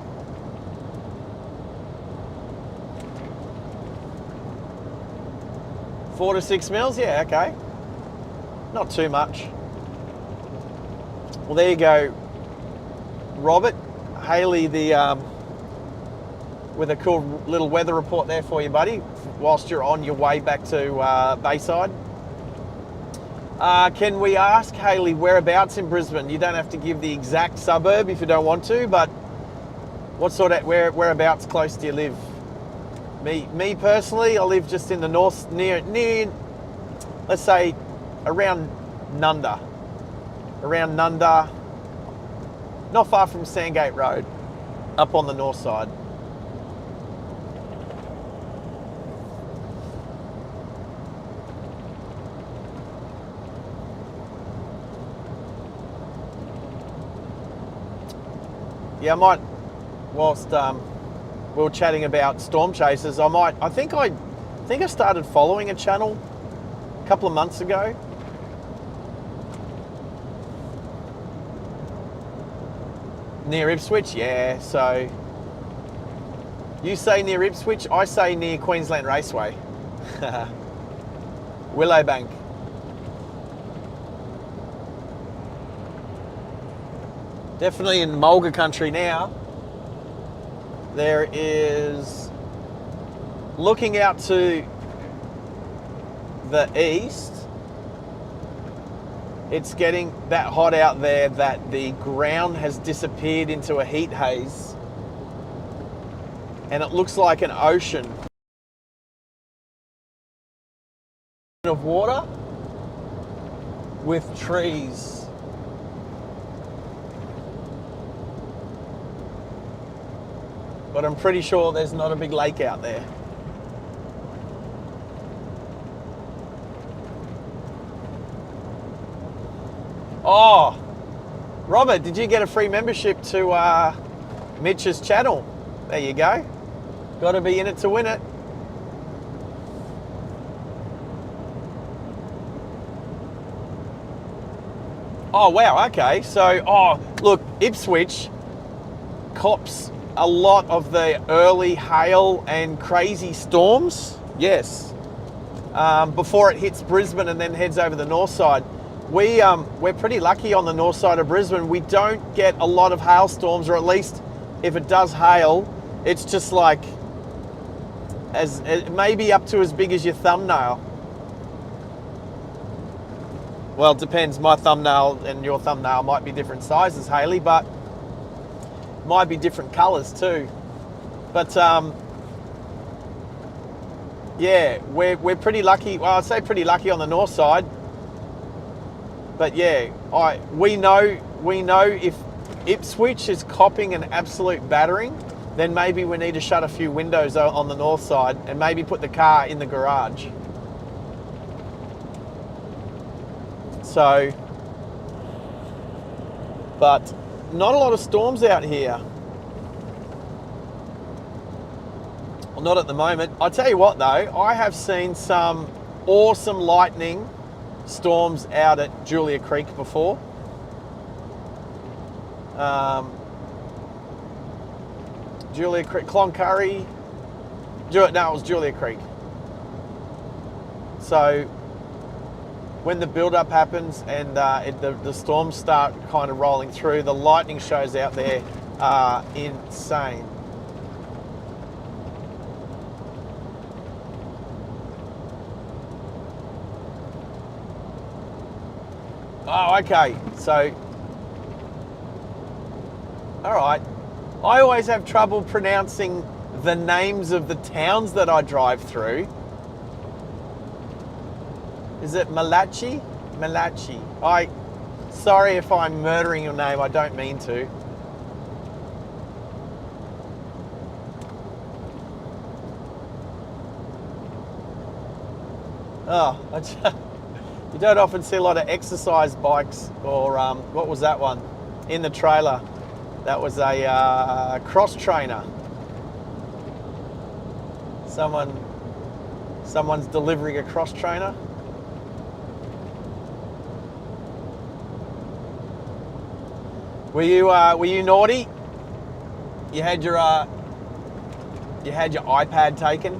$4 to $6 mils, yeah, okay. Not too much. Well, there you go, Robert. Haley, with a cool little weather report there for you, buddy, whilst you're on your way back to Bayside. Can we ask Haley whereabouts in Brisbane? You don't have to give the exact suburb if you don't want to, but what sort of whereabouts close do you live? Me personally, I live just in the north, near, let's say, around Nunda. Not far from Sandgate Road, up on the north side. Yeah, I might, whilst we were chatting about storm chasers, I think I started following a channel a couple of months ago. Near Ipswich, yeah. So you say near Ipswich, I say near Queensland Raceway. Willowbank. Definitely in Mulga country now. There is, looking out to the east, it's getting that hot out there that the ground has disappeared into a heat haze and it looks like an ocean of water with trees. But I'm pretty sure there's not a big lake out there. Oh, Robert, did you get a free membership to Mitch's channel? There you go. Got to be in it to win it. Oh, wow, okay. So, look, Ipswich cops a lot of the early hail and crazy storms, yes, before it hits Brisbane and then heads over the north side. We're pretty lucky on the north side of Brisbane. We don't get a lot of hailstorms, or at least if it does hail, it's just like maybe up to as big as your thumbnail. Well, it depends. My thumbnail and your thumbnail might be different sizes, Haley, but might be different colours too. But yeah, we're pretty lucky. Well, I'd say pretty lucky on the north side. But yeah, we know if Ipswich is copping an absolute battering, then maybe we need to shut a few windows on the north side and maybe put the car in the garage. So, but not a lot of storms out here. Well, not at the moment. I'll tell you what though, I have seen some awesome lightning storms out at Julia Creek before. Julia Creek, Cloncurry. No, it was Julia Creek. So when the build-up happens and the storms start kind of rolling through, the lightning shows out there are insane. Oh, okay. So, all right. I always have trouble pronouncing the names of the towns that I drive through. Is it Malachi? Malachi. Sorry if I'm murdering your name, I don't mean to. Oh, you don't often see a lot of exercise bikes, or what was that one in the trailer? That was a cross trainer. Someone's delivering a cross trainer. Were you naughty? You had your iPad taken.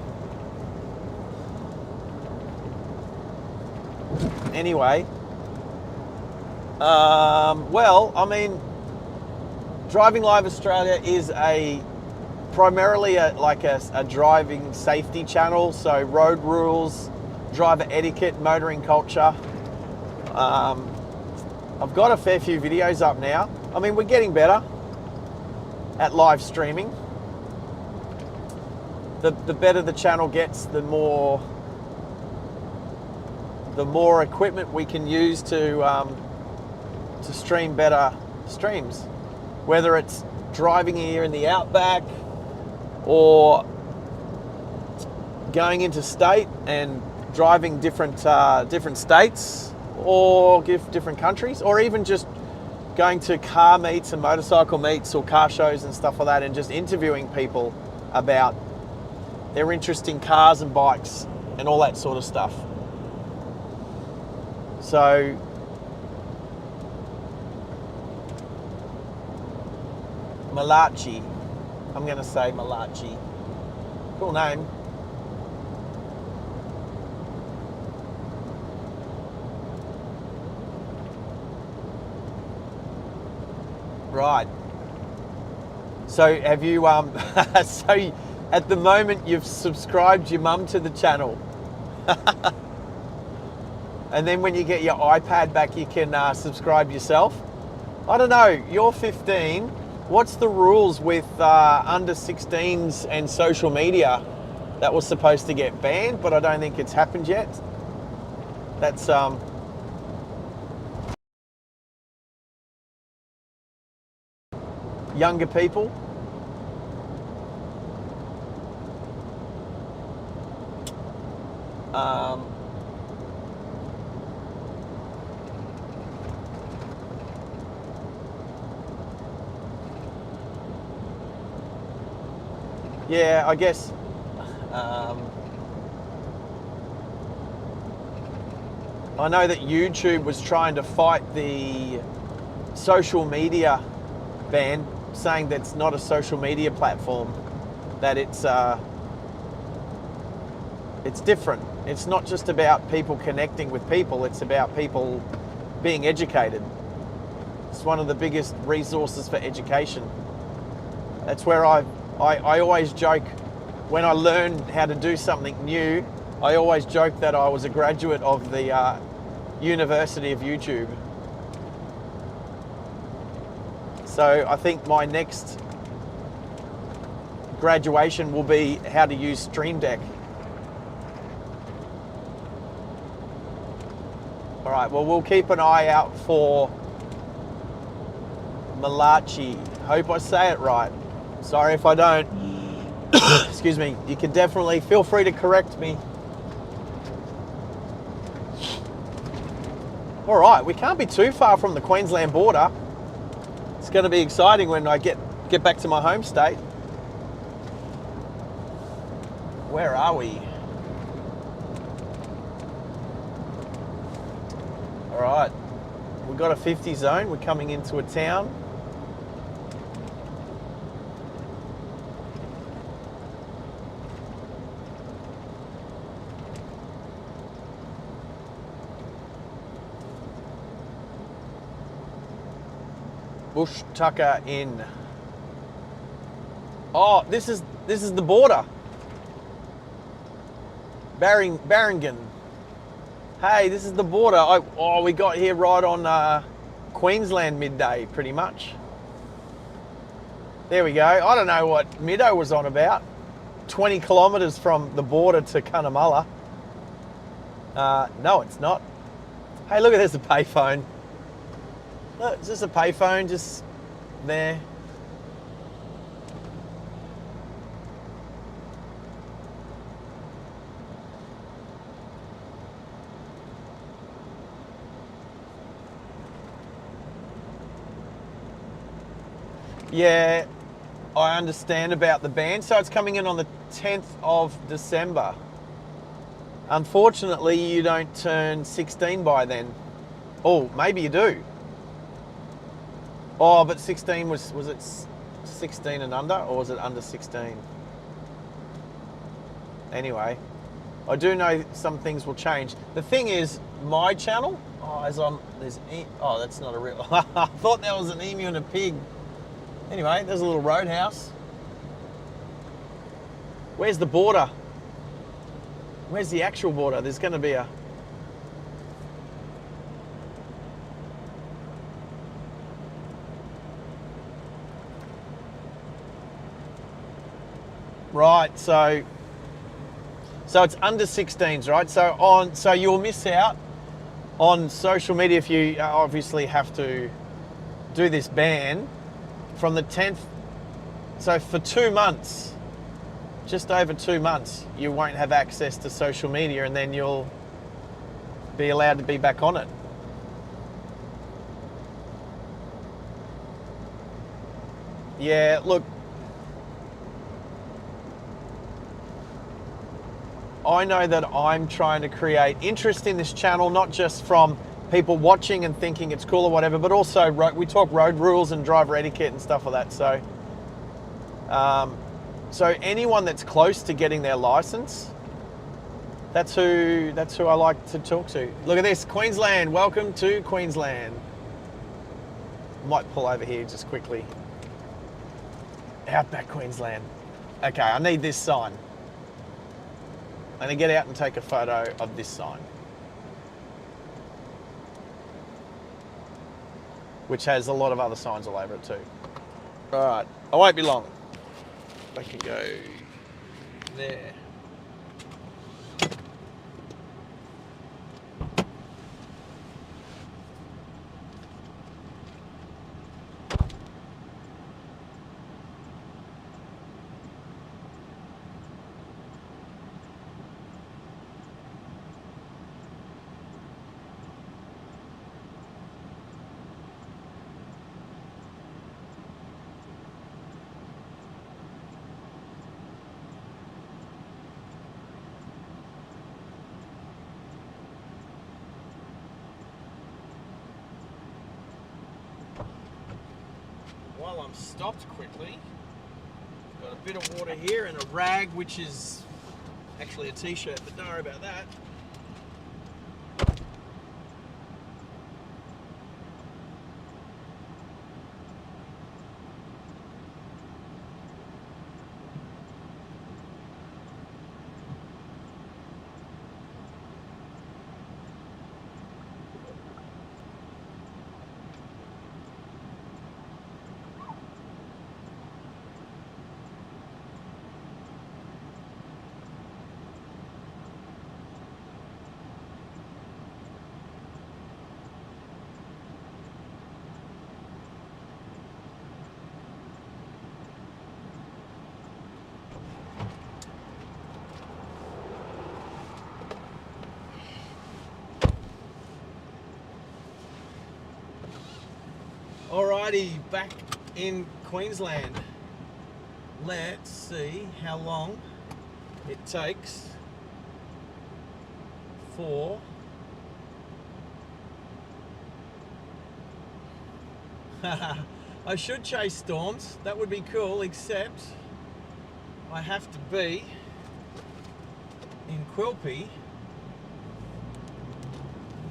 Anyway, well, I mean, Driving Live Australia is primarily a driving safety channel, so road rules, driver etiquette, motoring culture. I've got a fair few videos up now. I mean, we're getting better at live streaming. The better the channel gets, the more equipment we can use to stream better streams. Whether it's driving here in the Outback, or going interstate and driving different states, or different countries, or even just going to car meets and motorcycle meets or car shows and stuff like that, and just interviewing people about their interest in cars and bikes and all that sort of stuff. So Malachi, I'm going to say Malachi. Cool name. Right. So have you so at the moment you've subscribed your mum to the channel. And then when you get your iPad back, you can subscribe yourself. I don't know, you're 15. What's the rules with under 16s and social media? That was supposed to get banned, but I don't think it's happened yet. That's younger people. Yeah, I guess I know that YouTube was trying to fight the social media ban, saying that it's not a social media platform, that it's different. It's not just about people connecting with people, it's about people being educated. It's one of the biggest resources for education. That's where I always joke, when I learn how to do something new, I always joke that I was a graduate of the University of YouTube. So I think my next graduation will be how to use Stream Deck. All right, well, we'll keep an eye out for Malachi. Hope I say it right. Sorry if I don't. Excuse me. You can definitely feel free to correct me. All right, we can't be too far from the Queensland border. It's going to be exciting when I get back to my home state. Where are we? All right, we've got a 50 zone. We're coming into a town. Bush Tucker Inn. Oh, this is the border. Barringen. Hey, this is the border. We got here right on Queensland midday, pretty much. There we go. I don't know what Middo was on about. 20 kilometres from the border to Cunnamulla. No, it's not. Hey, look, there's a payphone. Look, it's just a payphone just there. Yeah, I understand about the ban. So it's coming in on the 10th of December. Unfortunately, you don't turn 16 by then. Oh, maybe you do. Oh, but 16 was it 16 and under, or was it under 16? Anyway, I do know some things will change. The thing is, my channel, oh, that's not a real, I thought that was an emu and a pig. Anyway, there's a little roadhouse. Where's the border? Where's the actual border? There's going to be a... Right, so it's under 16s, right? So you'll miss out on social media if you obviously have to do this ban from the 10th. So for 2 months, just over 2 months, you won't have access to social media, and then you'll be allowed to be back on it. Yeah, look, I know that I'm trying to create interest in this channel, not just from people watching and thinking it's cool or whatever, but also we talk road rules and driver etiquette and stuff like that. So anyone that's close to getting their license, that's who I like to talk to. Look at this, Queensland. Welcome to Queensland. Might pull over here just quickly. Outback, Queensland. Okay, I need this sign. I'm gonna get out and take a photo of this sign, which has a lot of other signs all over it too. All right, I won't be long. I can go there. While I'm stopped quickly, got a bit of water here and a rag, which is actually a t-shirt, but don't worry about that. Alrighty, back in Queensland. Let's see how long it takes for I should chase storms, that would be cool, except I have to be in Quilpie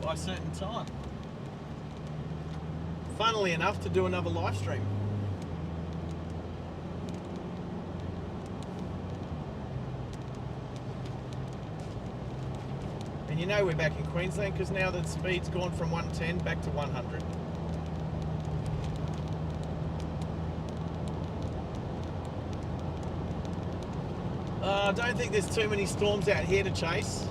by a certain time. Funnily enough, to do another live stream. And you know we're back in Queensland because now the speed's gone from 110 back to 100. I don't think there's too many storms out here to chase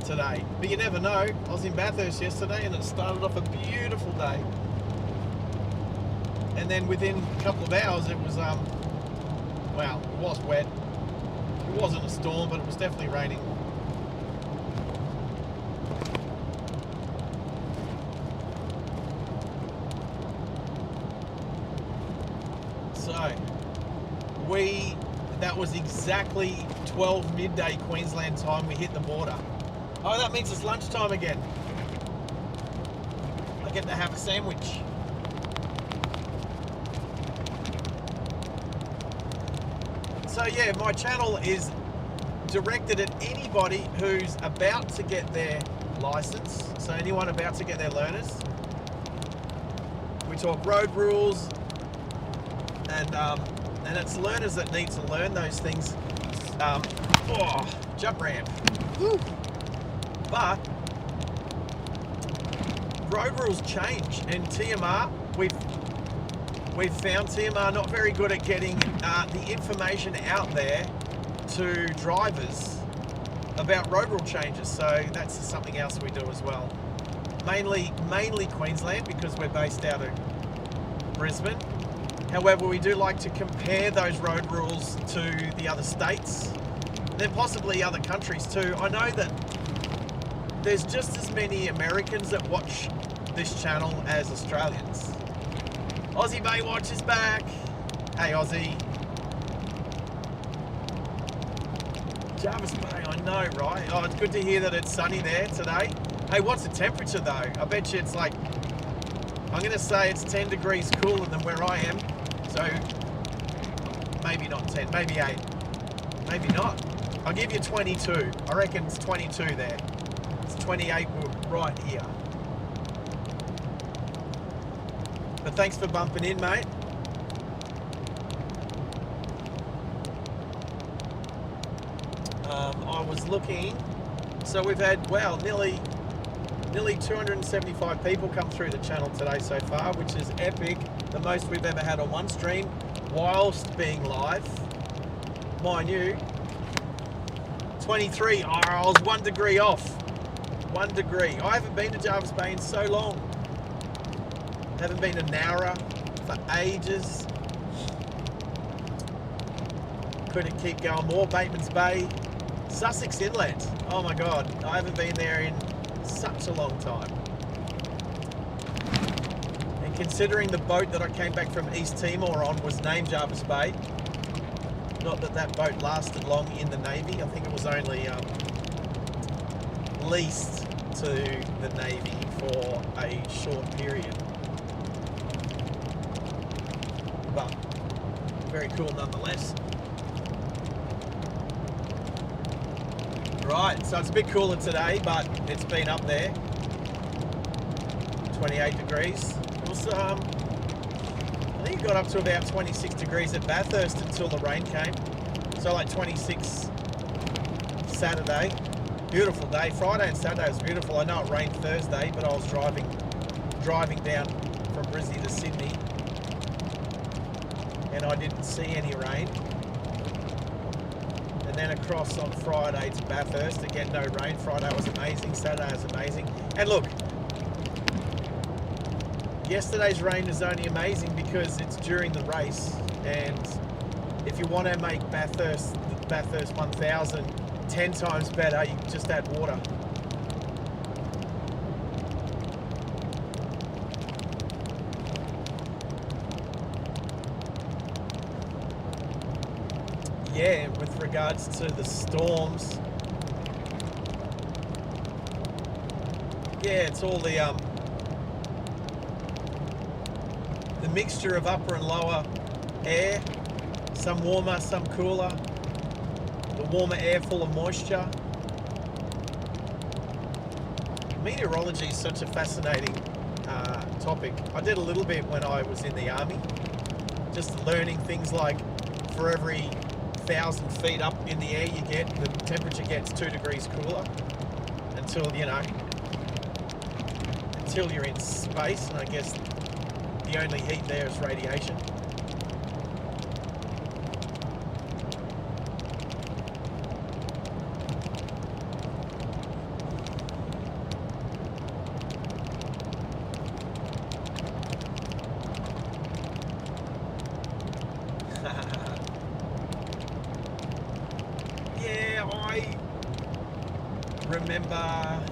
today, but you never know. I was in Bathurst yesterday and it started off a beautiful day, and then within a couple of hours it was well, it was wet. It wasn't a storm, but it was definitely raining. was exactly 12 midday Queensland time we hit the border. Oh, that means it's lunchtime again. I get to have a sandwich. So yeah, my channel is directed at anybody who's about to get their license. So anyone about to get their learners. We talk road rules, and it's learners that need to learn those things. Jump ramp. Woo. But road rules change, and TMR, we've found TMR not very good at getting the information out there to drivers about road rule changes. So that's something else we do as well. Mainly Queensland, because we're based out of Brisbane. However, we do like to compare those road rules to the other states, then possibly other countries too. I know that there's just as many Americans that watch this channel as Australians. Aussie Baywatch is back. Hey Aussie. Jarvis Bay, I know, right? Oh, it's good to hear that it's sunny there today. Hey, what's the temperature though? I bet you it's like, I'm gonna say it's 10 degrees cooler than where I am. So maybe not 10, maybe 8, maybe not. I'll give you 22. I reckon it's 22 there. It's 28 right here. But thanks for bumping in, mate. I was looking, so we've had, wow, nearly 275 people come through the channel today so far, which is epic. The most we've ever had on one stream whilst being live. Mind you, 23. Oh, I was 1 degree off. 1 degree. I haven't been to Jarvis Bay in so long. Haven't been to Nowra for ages. Couldn't keep going more. Bateman's Bay, Sussex Inlet. Oh my God, I haven't been there in such a long time. And considering the boat that I came back from East Timor on was named Jarvis Bay, not that that boat lasted long in the Navy. I think it was only leased to the Navy for a short period. But very cool nonetheless. Right, so it's a bit cooler today, but it's been up there. 28 degrees. It was, I think it got up to about 26 degrees at Bathurst until the rain came. So like 26 Saturday. Beautiful day. Friday and Saturday was beautiful. I know it rained Thursday, but I was driving down from Brisbane to Sydney, and I didn't see any rain. And then across on Friday to Bathurst, again no rain. Friday was amazing, Saturday was amazing. And look, yesterday's rain was only amazing because it's during the race, and if you want to make Bathurst 1000 10 times better, you just add water. Yeah, with regards to the storms, yeah, it's all the mixture of upper and lower air, some warmer, some cooler, the warmer air full of moisture. Meteorology is such a fascinating topic. I did a little bit when I was in the army, just learning things like for every 1,000 feet up in the air you get, the temperature gets 2 degrees cooler until, you know, until you're in space, and I guess the only heat there is radiation. Yeah, I remember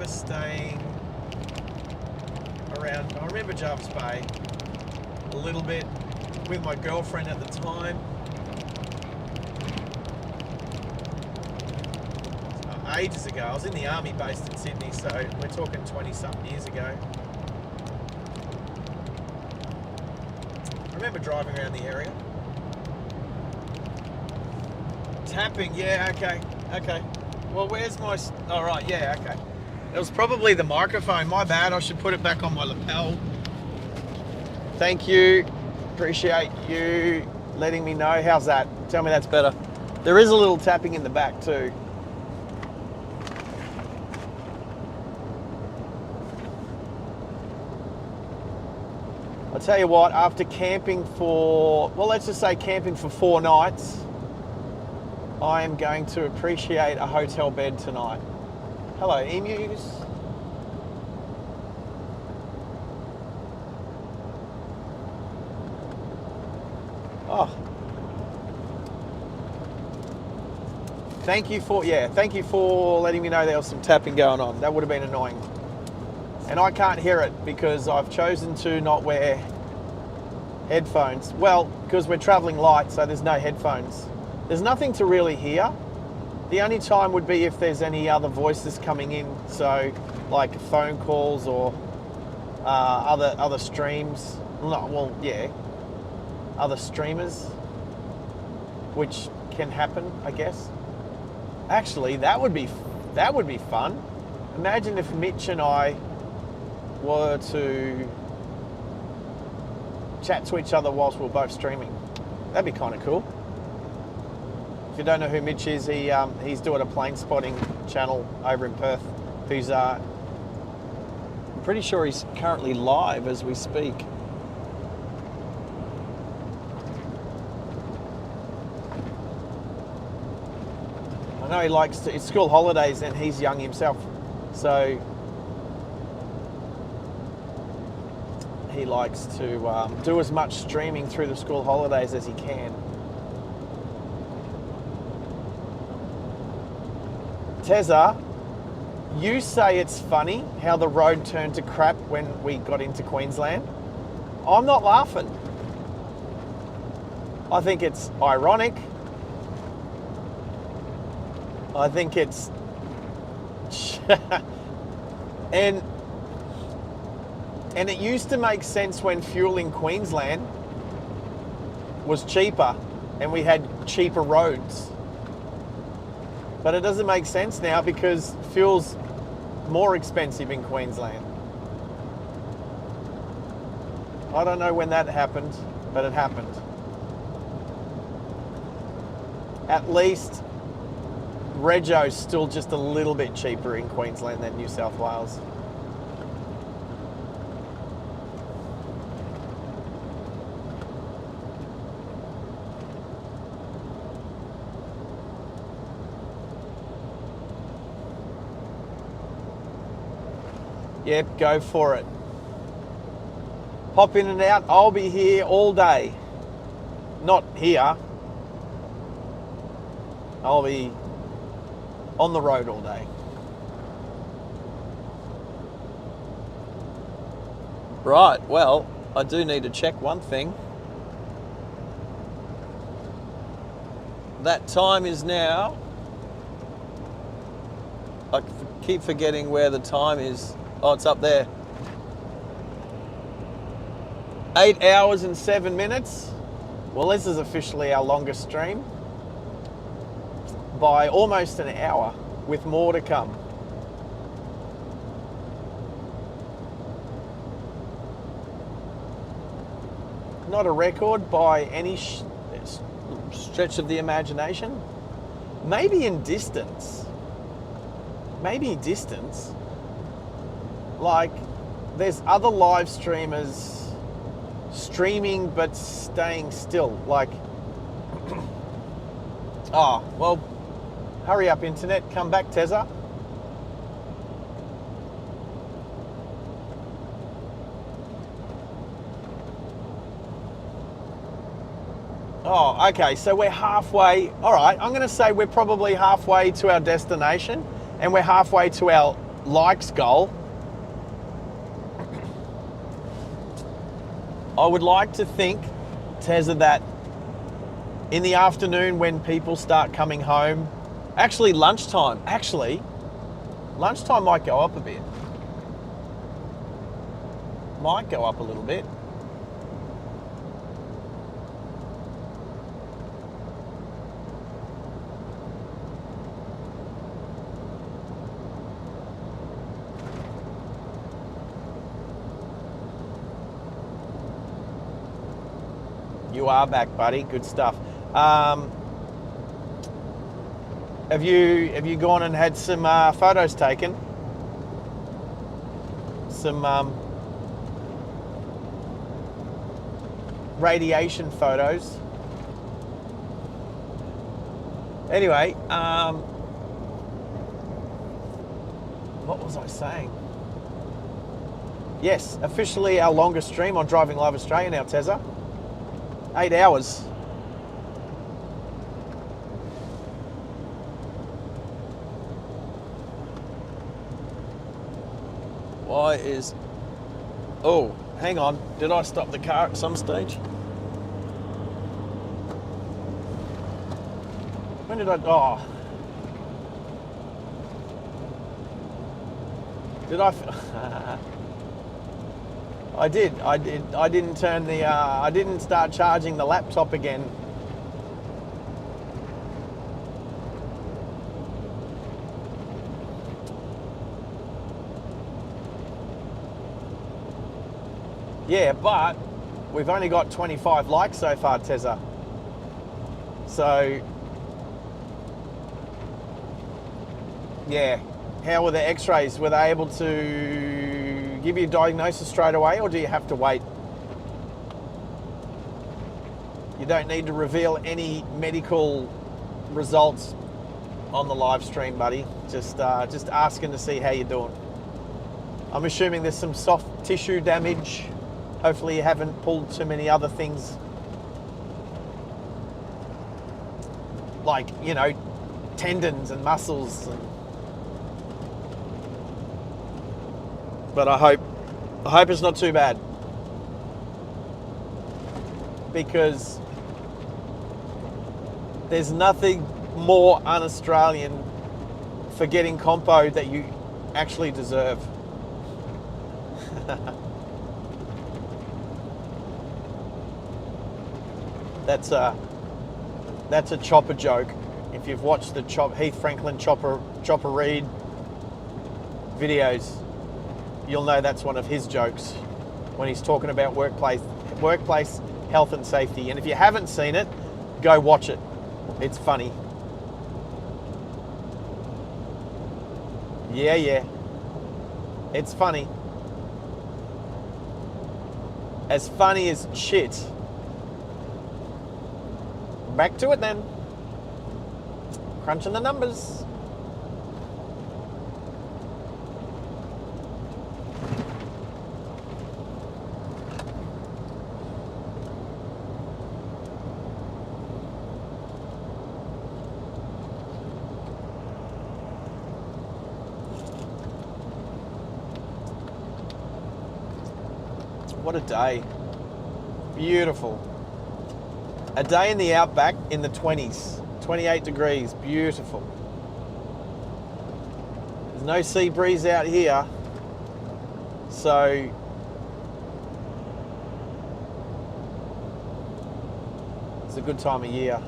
staying around, I remember Jarvis Bay a little bit. with my girlfriend at the time. Ages ago. I was in the army based in Sydney, so we're talking 20-something years ago. I remember driving around the area. Tapping, yeah, okay. Well, where's my... Oh, right, yeah, okay. It was probably the microphone. My bad. I should put it back on my lapel. Thank you. Appreciate you letting me know. How's that? Tell me that's better. There is a little tapping in the back too. I'll tell you what, after camping for, well, let's just say camping for 4 nights, I am going to appreciate a hotel bed tonight. Hello, emus. Oh. Thank you for letting me know there was some tapping going on. That would have been annoying. And I can't hear it because I've chosen to not wear headphones. Well, because we're traveling light, so there's no headphones. There's nothing to really hear. The only time would be if there's any other voices coming in, so like phone calls or other streams. Well, yeah, other streamers, which can happen, I guess. Actually, that would be fun. Imagine if Mitch and I were to chat to each other whilst we're both streaming. That'd be kind of cool. If you don't know who Mitch is, he's doing a plane spotting channel over in Perth. Who's I'm pretty sure he's currently live as we speak. I know he likes to. It's school holidays and he's young himself, so he likes to do as much streaming through the school holidays as he can. Tezza, you say it's funny how the road turned to crap when we got into Queensland. I'm not laughing. I think it's ironic. I think it's... and it used to make sense when fuel in Queensland was cheaper and we had cheaper roads. But it doesn't make sense now because fuel's more expensive in Queensland. I don't know when that happened, but it happened. At least Rego's still just a little bit cheaper in Queensland than New South Wales. Yep, go for it. Pop in and out. I'll be here all day. Not here. I'll be on the road all day. Right, well, I do need to check one thing. That time is now... I keep forgetting where the time is. Oh, it's up there. 8 hours and 7 minutes. Well, this is officially our longest stream by almost an hour, with more to come. Not a record by any stretch of the imagination. Maybe in distance. Maybe distance. Like, there's other live streamers streaming but staying still. Like, oh, well, hurry up, internet. Come back, Tezza. Oh, okay, so we're halfway. All right, I'm going to say we're probably halfway to our destination and we're halfway to our likes goal. I would like to think Tezza, that in the afternoon when people start coming home, actually lunchtime might go up a bit. Might go up a little bit. You are back, buddy. Good stuff. Have you gone and had some photos taken? Some radiation photos. Anyway, what was I saying? Yes, officially our longest stream on Driving Live Australia now, Tezza. 8 hours. Why is... Oh, hang on. Did I stop the car at some stage? When did I... Oh. Did I... I did. I didn't turn the... I didn't start charging the laptop again. Yeah, but we've only got 25 likes so far, Tezza. So, yeah. How were the x-rays? Were they able to give you a diagnosis straight away, or do you have to wait? You don't need to reveal any medical results on the live stream, buddy. Just asking to see how you're doing. I'm assuming there's some soft tissue damage. Hopefully you haven't pulled too many other things, like, you know, tendons and muscles. But I hope it's not too bad, because there's nothing more un-Australian for getting compo that you actually deserve. That's a Chopper joke. If you've watched the Heath Franklin Chopper Read videos, you'll know that's one of his jokes when he's talking about workplace health and safety. And if you haven't seen it, go watch it. It's funny. Yeah. It's funny. As funny as shit. Back to it then. Crunching the numbers. What a day. Beautiful. A day in the Outback in the 20s. 28 degrees. Beautiful. There's no sea breeze out here. So it's a good time of year.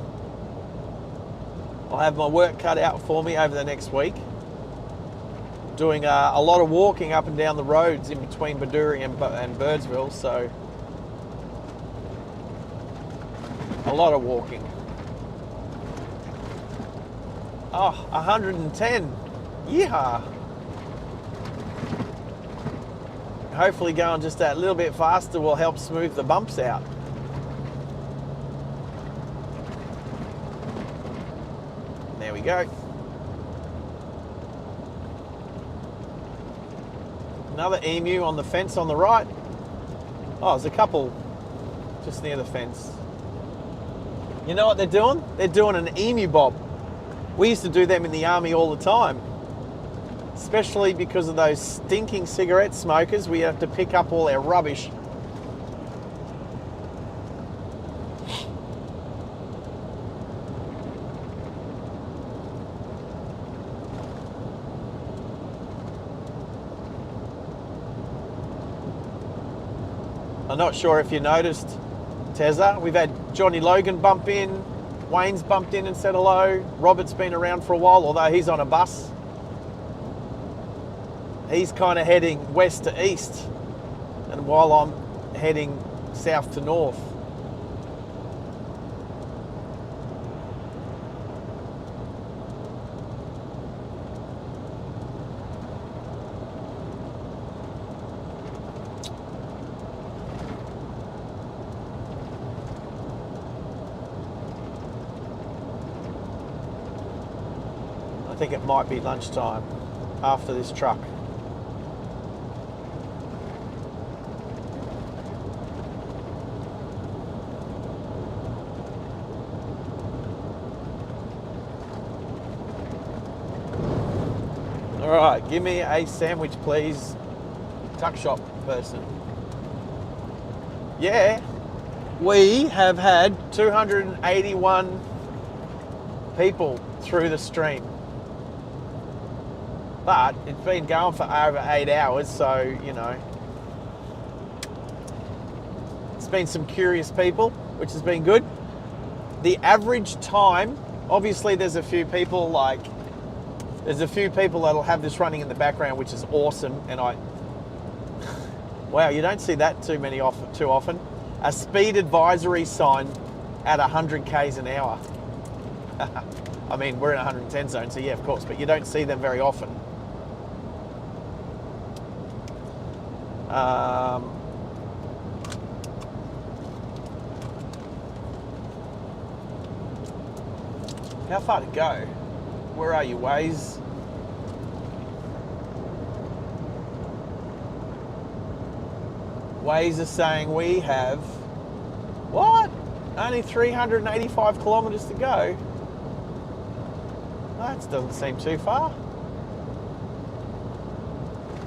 I'll have my work cut out for me over the next week. Doing a lot of walking up and down the roads in between Baduri and Birdsville, so a lot of walking. Oh, 110. Yeehaw. Hopefully going just that little bit faster will help smooth the bumps out. There we go. Another emu on the fence on the right. Oh, there's a couple just near the fence. You know what they're doing? They're doing an emu bob. We used to do them in the army all the time. Especially because of those stinking cigarette smokers. We have to pick up all their rubbish. I'm not sure if you noticed, Tezza, we've had Johnny Logan bump in, Wayne's bumped in and said hello. Robert's been around for a while, although he's on a bus. He's kind of heading west to east, and while I'm heading south to north. I think it might be lunchtime after this truck. All right, give me a sandwich, please. Tuck shop person. Yeah, we have had 281 people through the stream. But it's been going for over 8 hours, so, you know. It's been some curious people, which has been good. The average time, obviously there's a few people that'll have this running in the background, which is awesome, and wow, you don't see that too often. A speed advisory sign at 100 k's an hour. I mean, we're in 110 zone, so yeah, of course, but you don't see them very often. How far to go? Where are you, Waze? Waze is saying we have, what? Only 385 kilometres to go. That doesn't seem too far.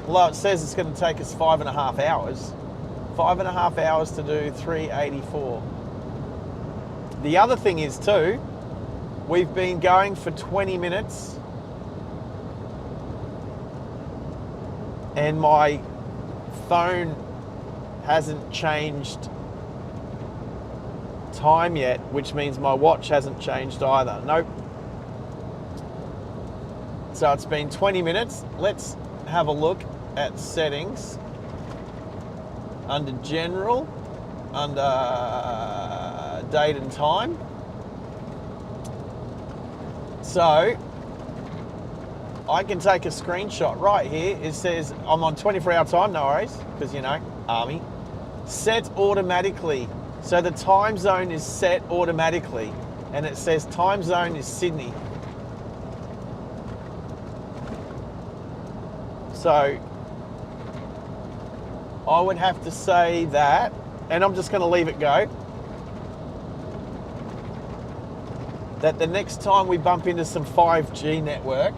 Although it says it's going to take us 5.5 hours. 5.5 hours to do 384. The other thing is too, we've been going for 20 minutes and my phone hasn't changed time yet, which means my watch hasn't changed either. Nope. So it's been 20 minutes. Let's have a look at settings under general, under date and time. So I can take a screenshot right here. It says I'm on 24-hour time, no worries, because you know, Army. Set automatically. So the time zone is set automatically, and it says time zone is Sydney. So I would have to say that, and I'm just going to leave it go, that the next time we bump into some 5G network,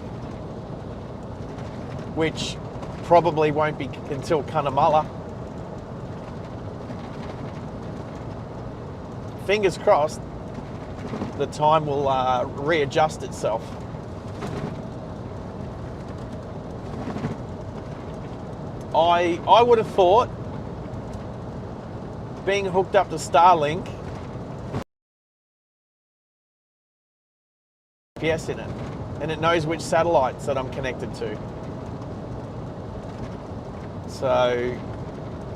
which probably won't be until Cunnamulla, fingers crossed, the time will readjust itself. I would have thought, being hooked up to Starlink, GPS in it, and it knows which satellites that I'm connected to. So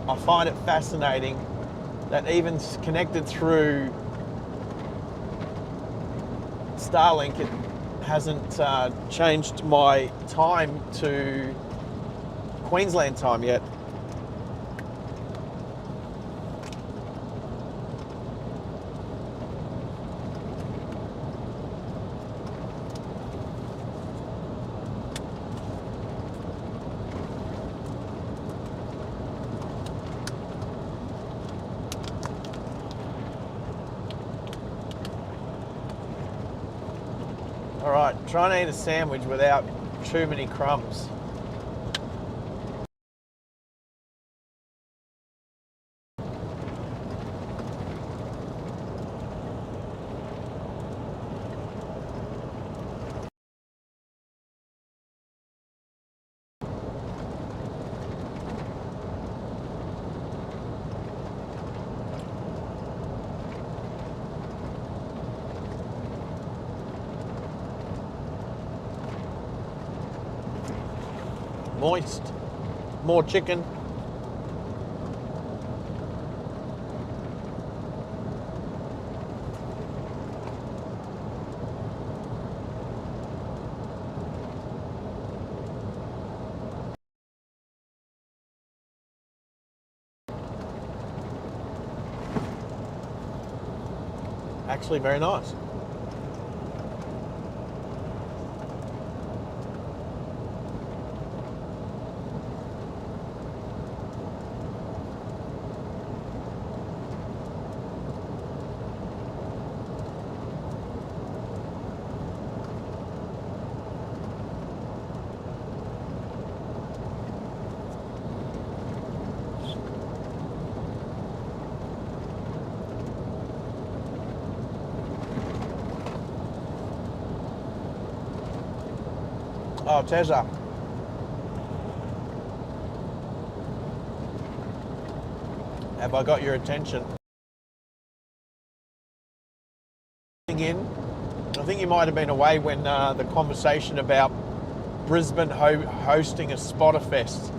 I find it fascinating that even connected through Starlink, it hasn't changed my time to Queensland time yet. All right, trying to eat a sandwich without too many crumbs. moist, more chicken. Actually very nice. Oh, Tessa. Have I got your attention? I think you might have been away when the conversation about Brisbane hosting a Spotterfest.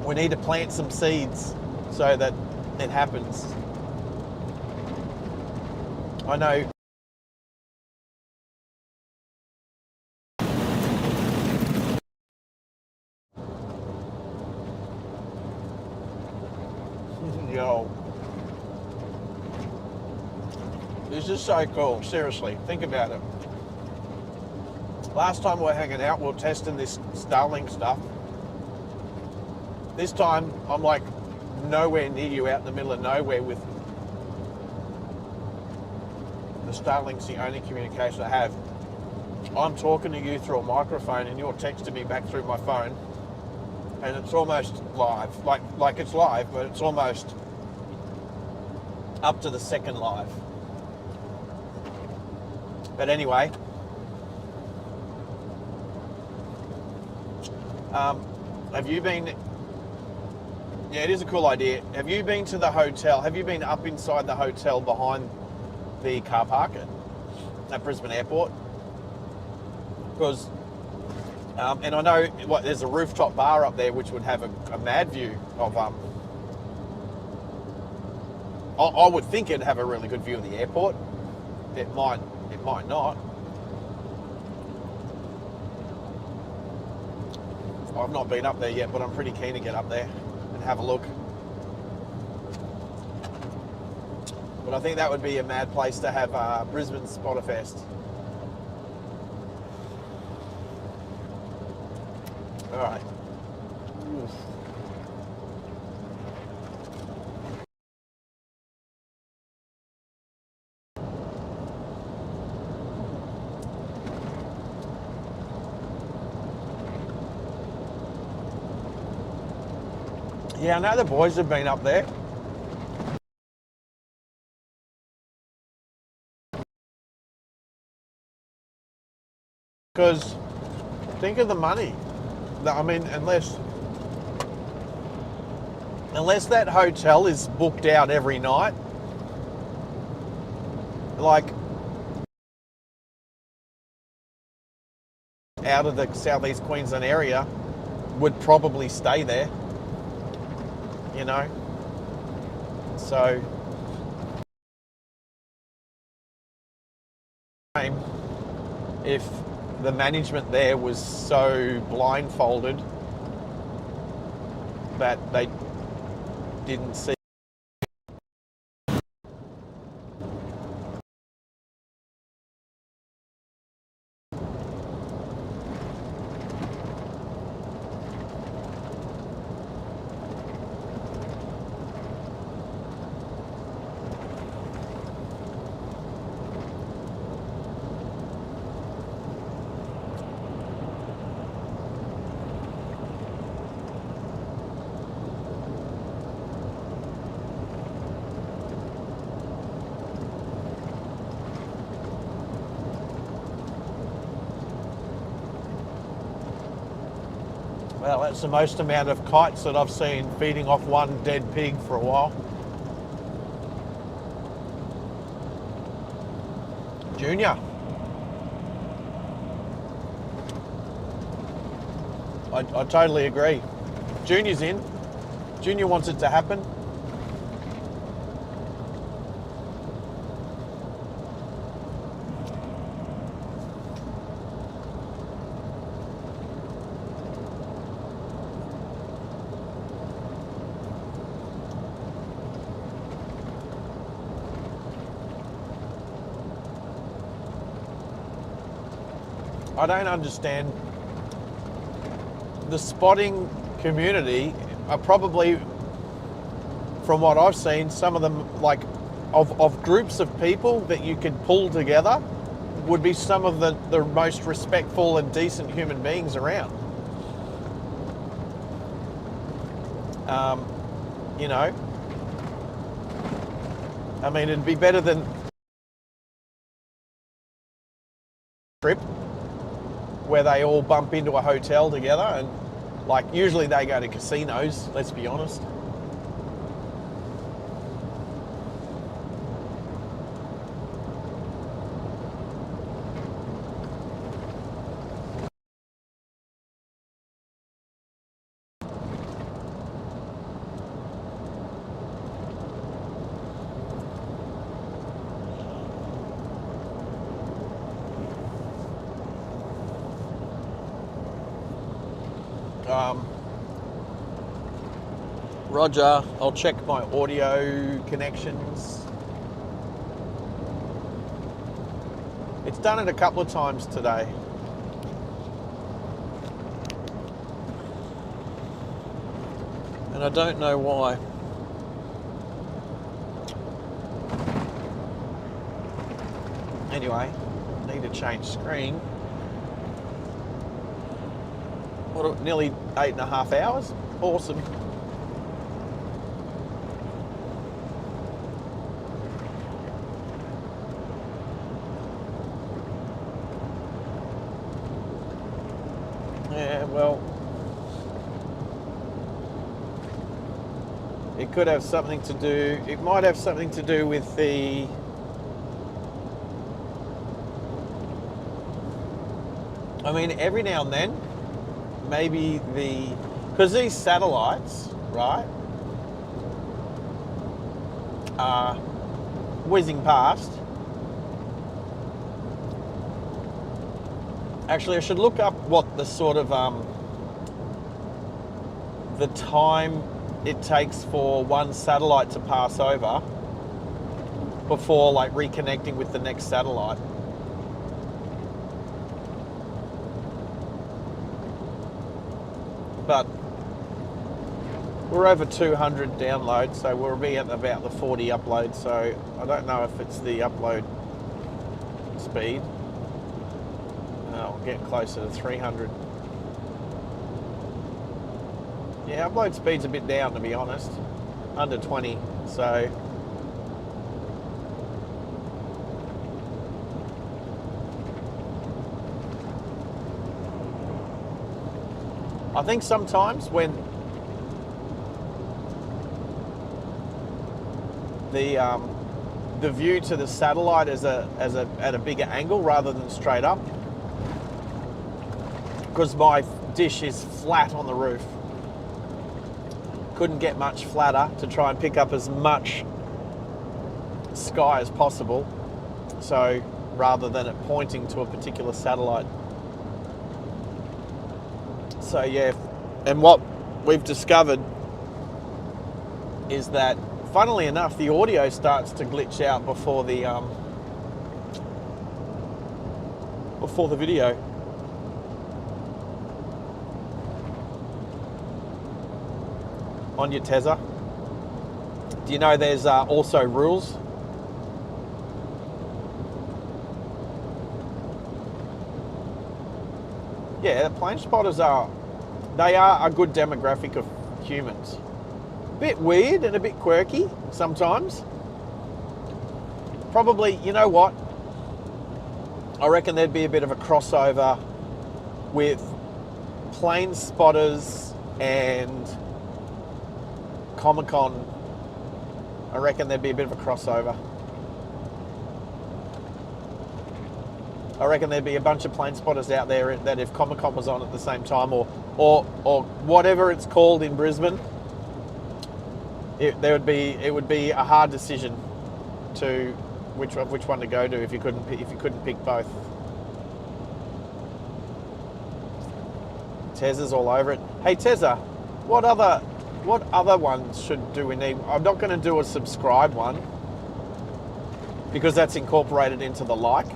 We need to plant some seeds so that it happens. I know. Yo. This is so cool, seriously, think about it. Last time we were hanging out, we were testing this Starlink stuff. This time, I'm like nowhere near you, out in the middle of nowhere with the Starlink's the only communication I have. I'm talking to you through a microphone and you're texting me back through my phone, and it's almost live. Like it's live, but it's almost up to the second live. But anyway, have you been, yeah, it is a cool idea. Have you been to the hotel? Have you been up inside the hotel behind the car park at Brisbane Airport? Because, and I know there's a rooftop bar up there which would have a mad view of, I would think it'd have a really good view of the airport. It might not. I've not been up there yet, but I'm pretty keen to get up there and have a look. But I think that would be a mad place to have Brisbane Spotterfest. All right. Oof. Yeah, I know the boys have been up there. Because think of the money. I mean, unless that hotel is booked out every night, like out of the southeast Queensland area, would probably stay there. You know, so if the management there was so blindfolded that they didn't see. Well, that's the most amount of kites that I've seen feeding off one dead pig for a while. Junior. I totally agree. Junior's in. Junior wants it to happen. I don't understand. The spotting community are probably, from what I've seen, some of them, like, of groups of people that you could pull together, would be some of the most respectful and decent human beings around. You know, I mean, it'd be better than trip where they all bump into a hotel together, and like usually they go to casinos, let's be honest. Roger, I'll check my audio connections. It's done it a couple of times today. And I don't know why. Anyway, need to change screen. What, nearly 8.5 hours? Awesome. Yeah, well, it could have something to do, it might have something to do with the I mean, every now and then, maybe because these satellites, right, are whizzing past. Actually, I should look up what the sort of the time it takes for one satellite to pass over before like reconnecting with the next satellite. But we're over 200 downloads, so we'll be at about the 40 uploads, so I don't know if it's the upload speed. I'll get closer to 300. Yeah, upload speed's a bit down, to be honest. Under 20, so... I think sometimes when the view to the satellite is at a bigger angle rather than straight up, because my dish is flat on the roof. Couldn't get much flatter to try and pick up as much sky as possible. So rather than it pointing to a particular satellite. So yeah, and what we've discovered is that, funnily enough, the audio starts to glitch out before the video. On your Tesla. Do you know there's also rules? Yeah, the plane spotters are a good demographic of humans. A bit weird and a bit quirky sometimes. Probably, you know what? I reckon there'd be a bit of a crossover with plane spotters and Comic-Con. I reckon there'd be a bit of a crossover. I reckon there'd be a bunch of plane spotters out there that if Comic-Con was on at the same time, or whatever it's called in Brisbane, it would be a hard decision to which one to go to if you couldn't pick both. Tezza's all over it. Hey Tezza, what other ones do we need? I'm not going to do a subscribe one because that's incorporated into the like.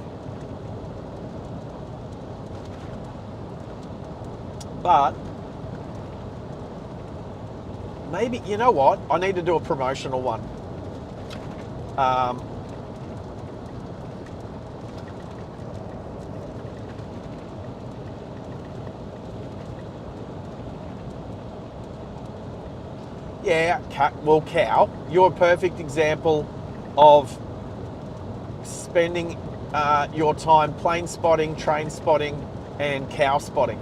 But maybe, you know what? I need to do a promotional one. Yeah, well, Cow, you're a perfect example of spending your time plane spotting, train spotting, and cow spotting.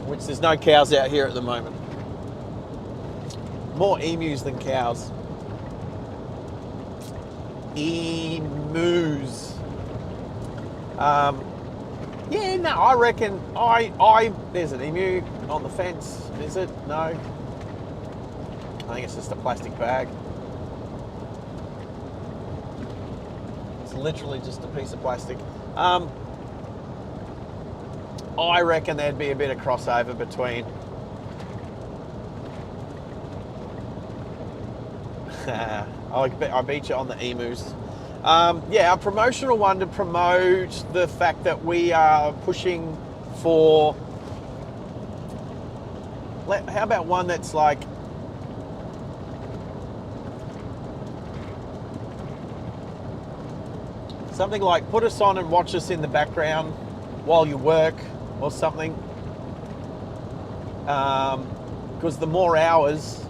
Which there's no cows out here at the moment. More emus than cows. Emus. Yeah, no, I reckon there's an emu on the fence. Is it? No. I think it's just a plastic bag. It's literally just a piece of plastic. I reckon there'd be a bit of crossover between I beat you on the emus. Yeah, a promotional one to promote the fact that we are pushing for... How about one that's like... something like put us on and watch us in the background while you work or something. Because the more hours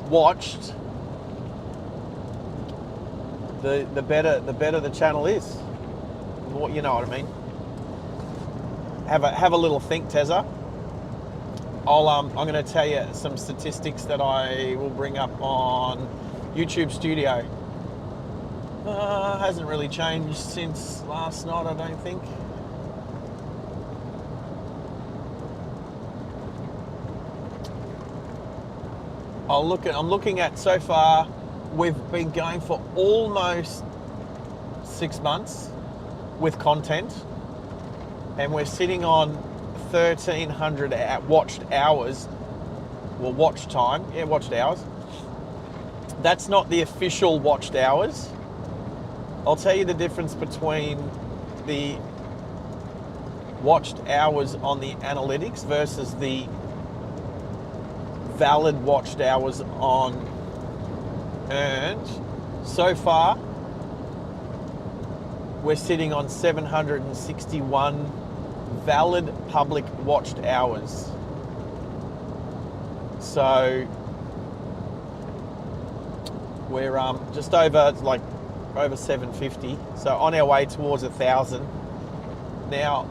watched, the better the channel is. You know what I mean? Have a little think, Tezza. I'm going to tell you some statistics that I will bring up on YouTube Studio. Hasn't really changed since last night, I don't think. I'm looking at so far, we've been going for almost 6 months with content, and we're sitting on 1,300 watched hours. Well, watch time, yeah, watched hours. That's not the official watched hours. I'll tell you the difference between the watched hours on the analytics versus the valid watched hours on earned. So far, we're sitting on 761 valid public watched hours. So we're just over over 750. So on our way towards 1,000. Now,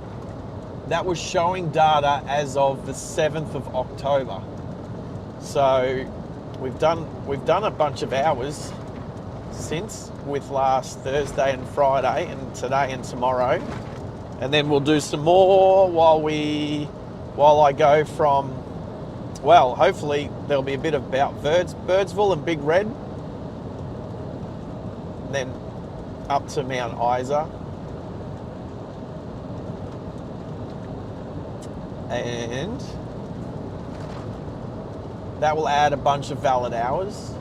that was showing data as of the 7th of October. So we've done a bunch of hours since, with last Thursday and Friday and today and tomorrow, and then we'll do some more while I go from, well, hopefully there'll be a bit about Birdsville and Big Red, and then up to Mount Isa, and that will add a bunch of valid hours.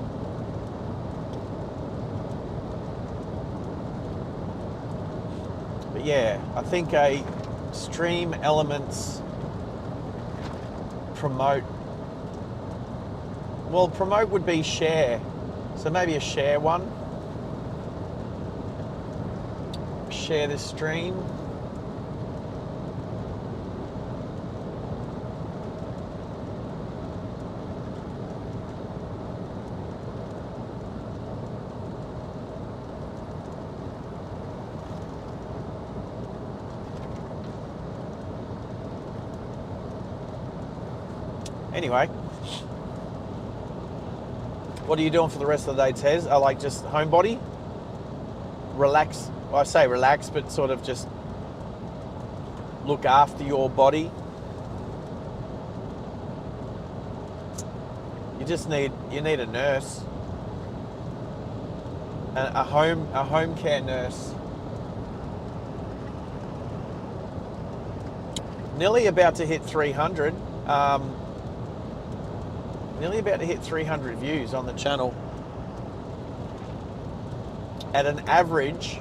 But yeah, I think a stream elements promote would be share. So maybe a share one. Share this stream. Anyway, What are you doing for the rest of the day, Tez? I like just homebody? Relax. Well, I say relax, but sort of just look after your body. You need a nurse. A home care nurse. Nearly about to hit 300. Nearly about to hit 300 views on the channel at an average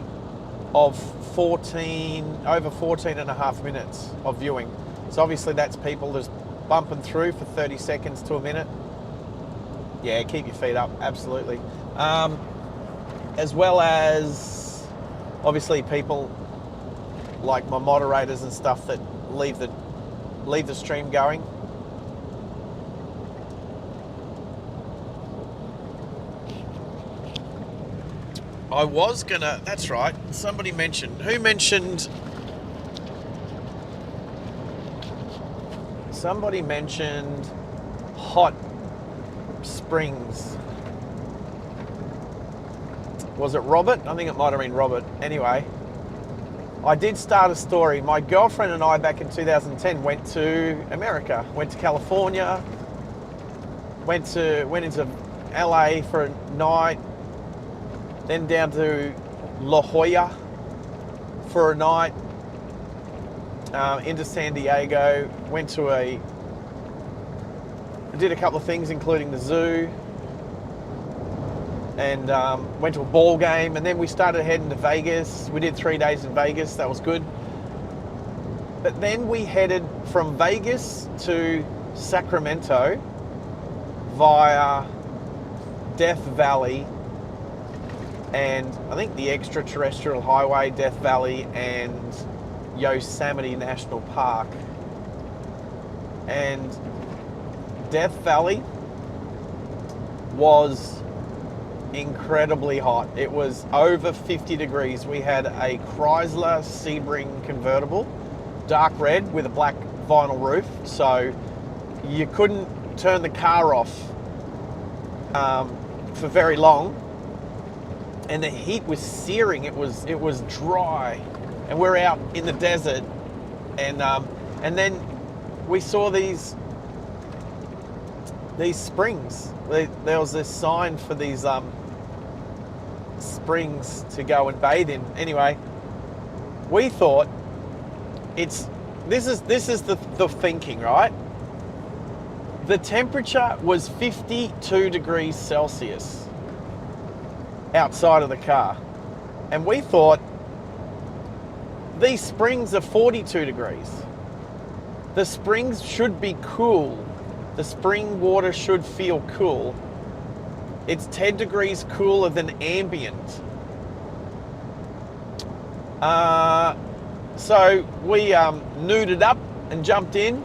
of over 14 and a half minutes of viewing. So obviously that's people just bumping through for 30 seconds to a minute. Yeah, keep your feet up, absolutely. As well as obviously people like my moderators and stuff that leave the stream going. I was gonna, that's right, somebody mentioned, somebody mentioned hot springs. Was it Robert? I think it might have been Robert. Anyway, I did start a story. My girlfriend and I back in 2010 went to America, went to California, went into LA for a night, then down to La Jolla for a night, into San Diego, did a couple of things including the zoo, and went to a ball game, and then we started heading to Vegas. We did 3 days in Vegas, that was good. But then we headed from Vegas to Sacramento via Death Valley, and I think the extraterrestrial highway, Death Valley, and Yosemite National Park. And Death Valley was incredibly hot. It was over 50 degrees. We had a Chrysler Sebring convertible, dark red with a black vinyl roof, so you couldn't turn the car off for very long. And the heat was searing. It was dry, and we're out in the desert, and then we saw these springs. There was this sign for these springs to go and bathe in. Anyway, we thought this is the thinking, right? The temperature was 52 degrees Celsius outside of the car, and we thought these springs are 42 degrees. The springs should be cool. The spring water should feel cool. It's 10 degrees cooler than ambient. So we nuded up and jumped in,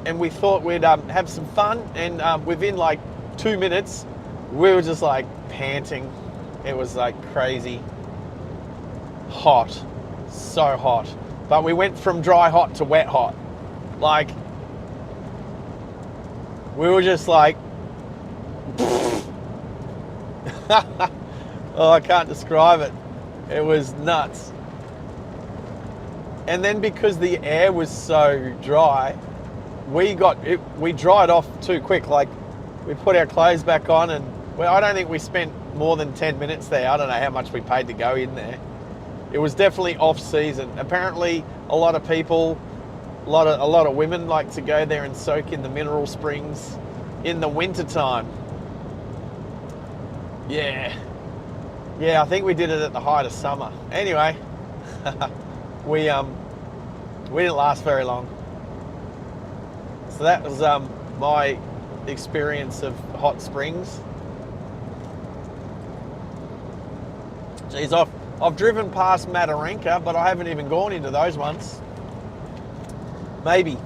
and we thought we'd have some fun, and within like 2 minutes we were just like panting. It was like crazy hot, so hot. But we went from dry hot to wet hot. Like, we were just like, oh, I can't describe it. It was nuts. And then because the air was so dry, we dried off too quick. Like, we put our clothes back on, and I don't think we spent more than 10 minutes there. I don't know how much we paid to go in there. It was definitely off season. Apparently a lot of people, a lot of women like to go there and soak in the mineral springs in the winter time. Yeah, I think we did it at the height of summer. Anyway, we didn't last very long. So that was my experience of hot springs. Geez, I've driven past Mataranka, but I haven't even gone into those ones. Maybe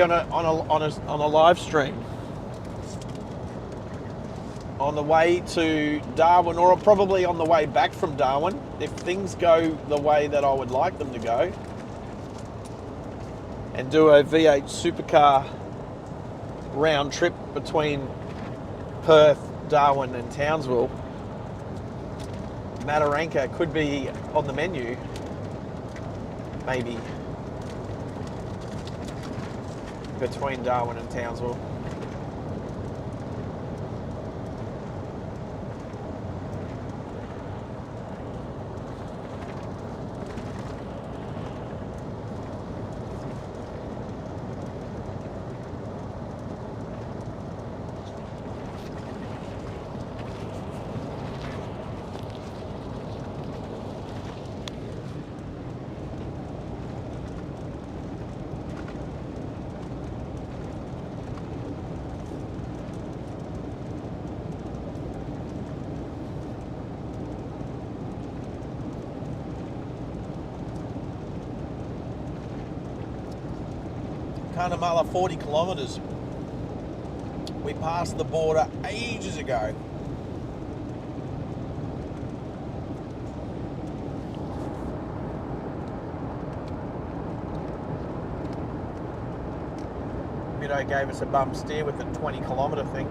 on a live stream on the way to Darwin, or probably on the way back from Darwin, if things go the way that I would like them to go, and do a V8 supercar round trip between Perth, Darwin and Townsville, Mataranka could be on the menu. Maybe between Darwin and Townsville. Cunnamulla, 40 kilometres. We passed the border ages ago. Middo gave us a bum steer with the 20 kilometre thing.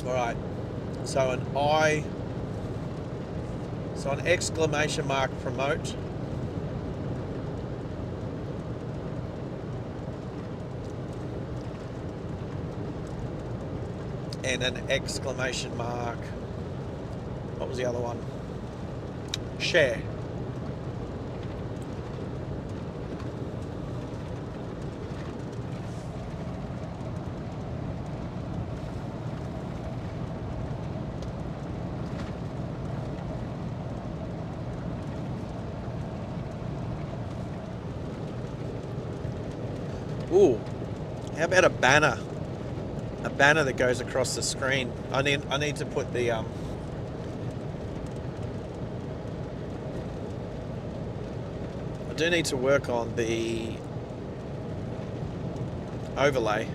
Alright, so an exclamation mark promote. And an exclamation mark, what was the other one? Share. Ooh, how about a banner? A banner that goes across the screen. I need to put the I do need to work on the overlay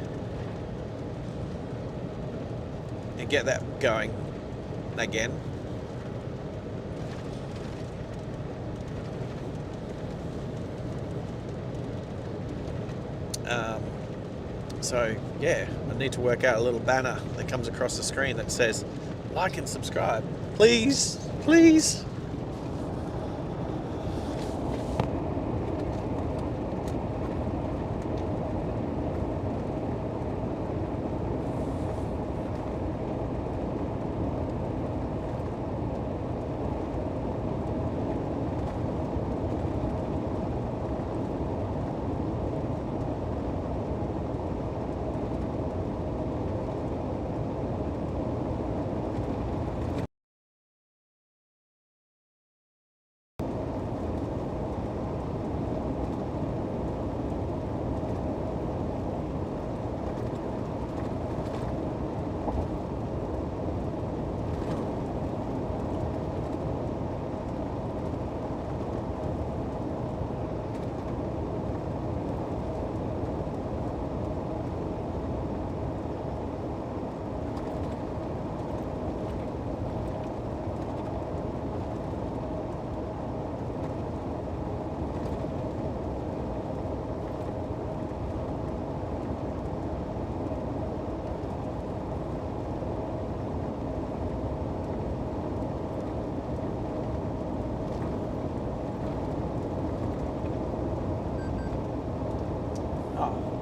and get that going again. So yeah, I need to work out a little banner that comes across the screen that says like and subscribe. Please, please.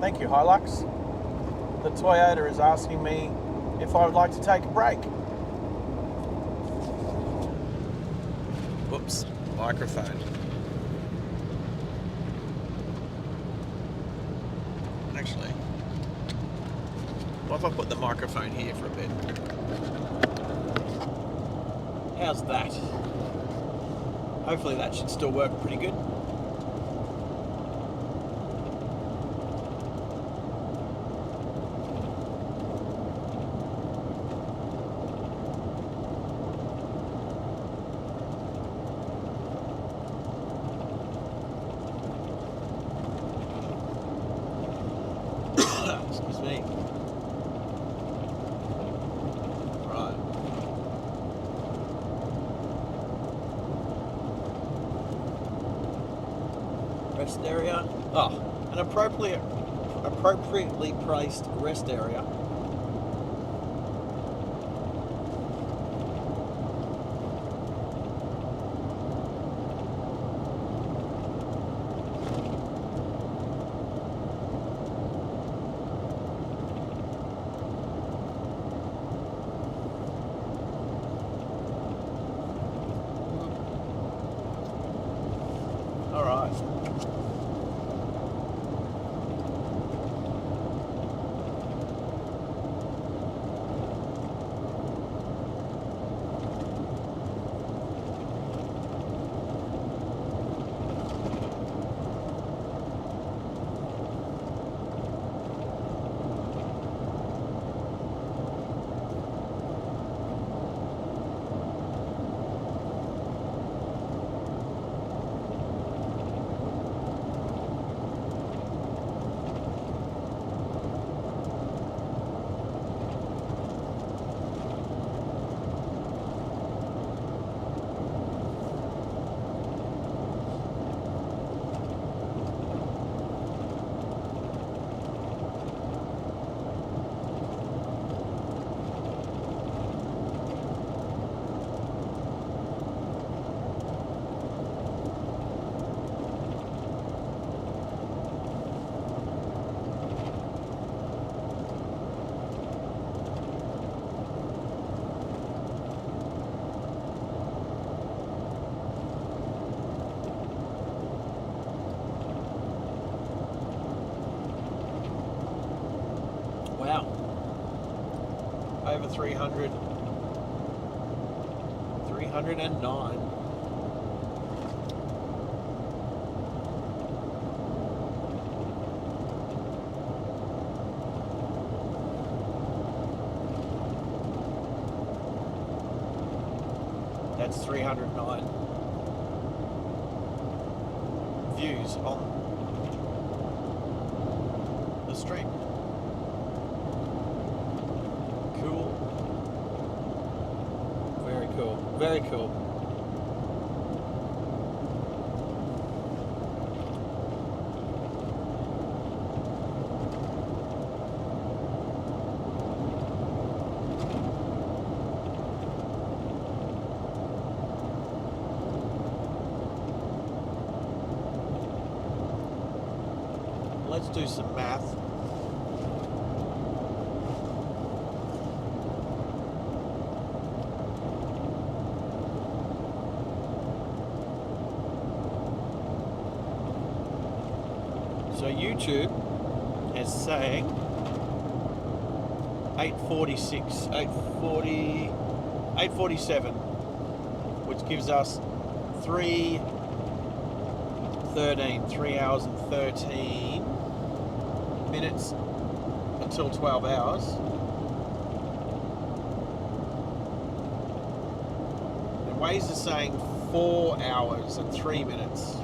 Thank you, Hilux. The Toyota is asking me if I would like to take a break. Whoops, microphone. Actually, what if I put the microphone here for a bit? How's that? Hopefully that should still work pretty good. Excuse me. Rest area. Oh, an appropriately priced rest area. All right. Wow. Over 300. 309. That's 309 views on the stream. Cool. Very cool. Very cool. Let's do some math. So YouTube is saying 846, 840, 847, which gives us 3 hours and 13 minutes until 12 hours. And Waze is saying 4 hours and 3 minutes.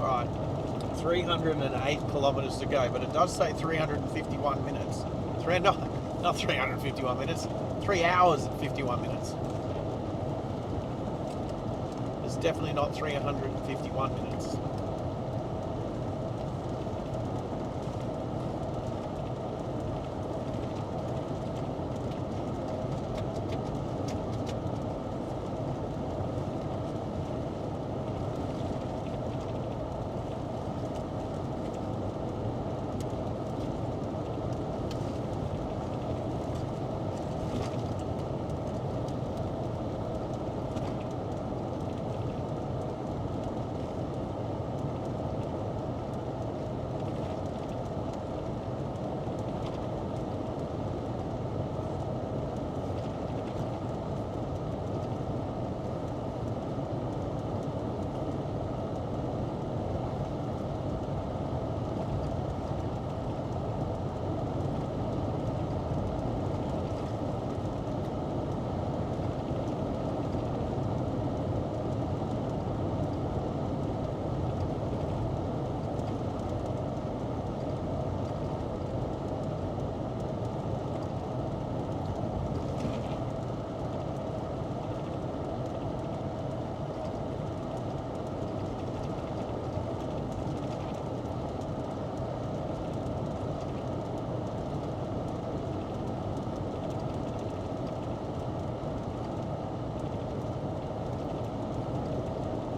Right, 308 kilometres to go, but it does say 351 minutes. Not 351 minutes, 3 hours and 51 minutes. It's definitely not 351 minutes.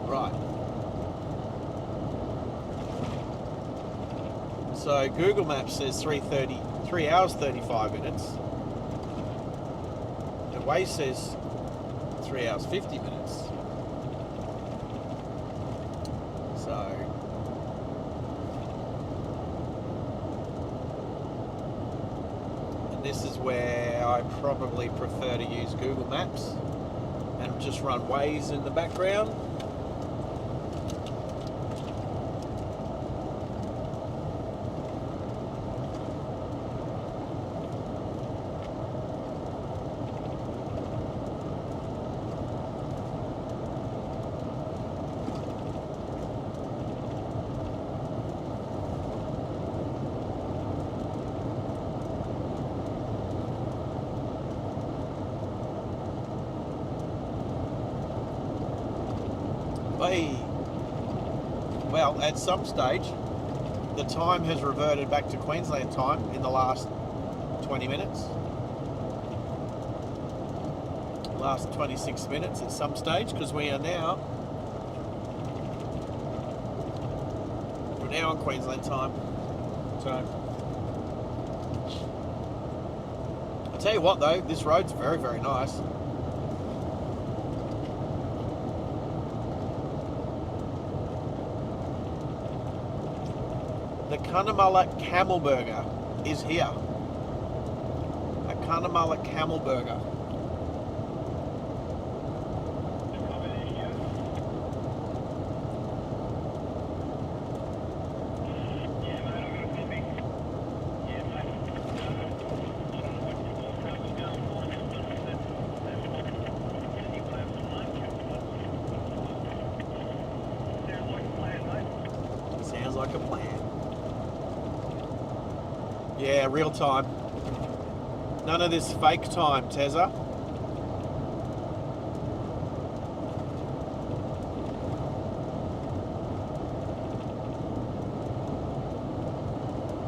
Right. So Google Maps says 3 hours 35 minutes. And Waze says 3 hours 50 minutes. So and this is where I probably prefer to use Google Maps and just run Waze in the background. Well, at some stage, the time has reverted back to Queensland time in the last 20 minutes. Last 26 minutes at some stage, because we're now on Queensland time. So, I'll tell you what though, this road's very, very nice. The Cunnamulla Camel Burger is here. A Cunnamulla Camel Burger. Sounds like a plan. Yeah, real time. None of this fake time, Tezza.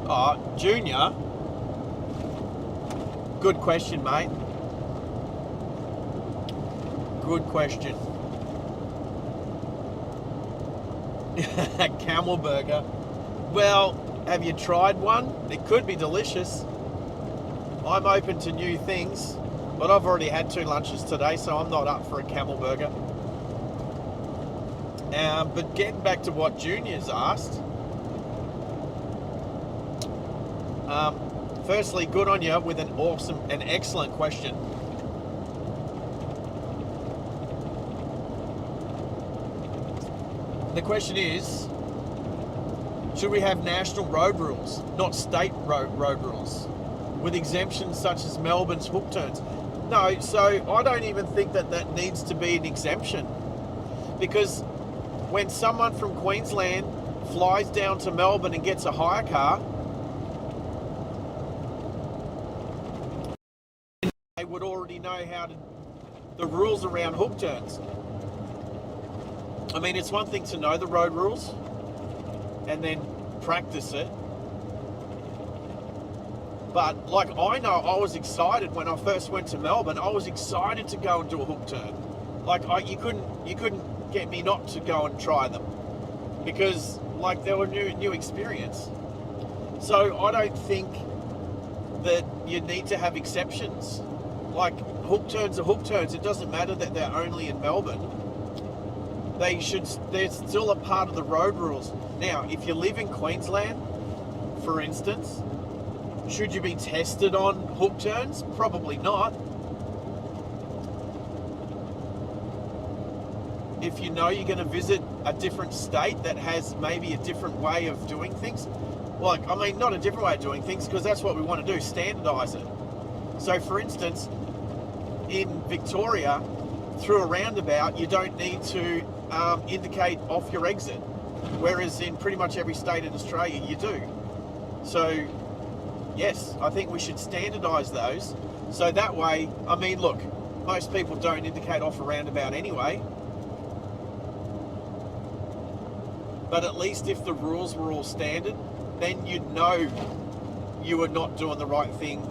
Oh, Junior. Good question, mate. Good question. Camel burger. Well, have you tried one? It could be delicious. I'm open to new things, but I've already had 2 lunches today, so I'm not up for a camel burger. But getting back to what Junior's asked, firstly, good on you with an excellent question. The question is, should we have national road rules, not state road rules, with exemptions such as Melbourne's hook turns? No, so I don't even think that needs to be an exemption, because when someone from Queensland flies down to Melbourne and gets a hire car, they would already know the rules around hook turns. I mean, it's one thing to know the road rules and then practice it. But like, I know I was excited when I first went to Melbourne. I was excited to go and do a hook turn. Like, you couldn't get me not to go and try them, because like they were new experience. So I don't think that you need to have exceptions. Like, hook turns are hook turns. It doesn't matter that they're only in Melbourne. They're still a part of the road rules. Now, if you live in Queensland, for instance, should you be tested on hook turns? Probably not. If you know you're going to visit a different state that has maybe a different way of doing things, like, I mean, not a different way of doing things, because that's what we want to do, standardise it. So, for instance, in Victoria, through a roundabout, you don't need to indicate off your exit, whereas in pretty much every state in Australia, you do. So, yes, I think we should standardise those. So that way, I mean, look, most people don't indicate off a roundabout anyway. But at least if the rules were all standard, then you'd know you were not doing the right thing,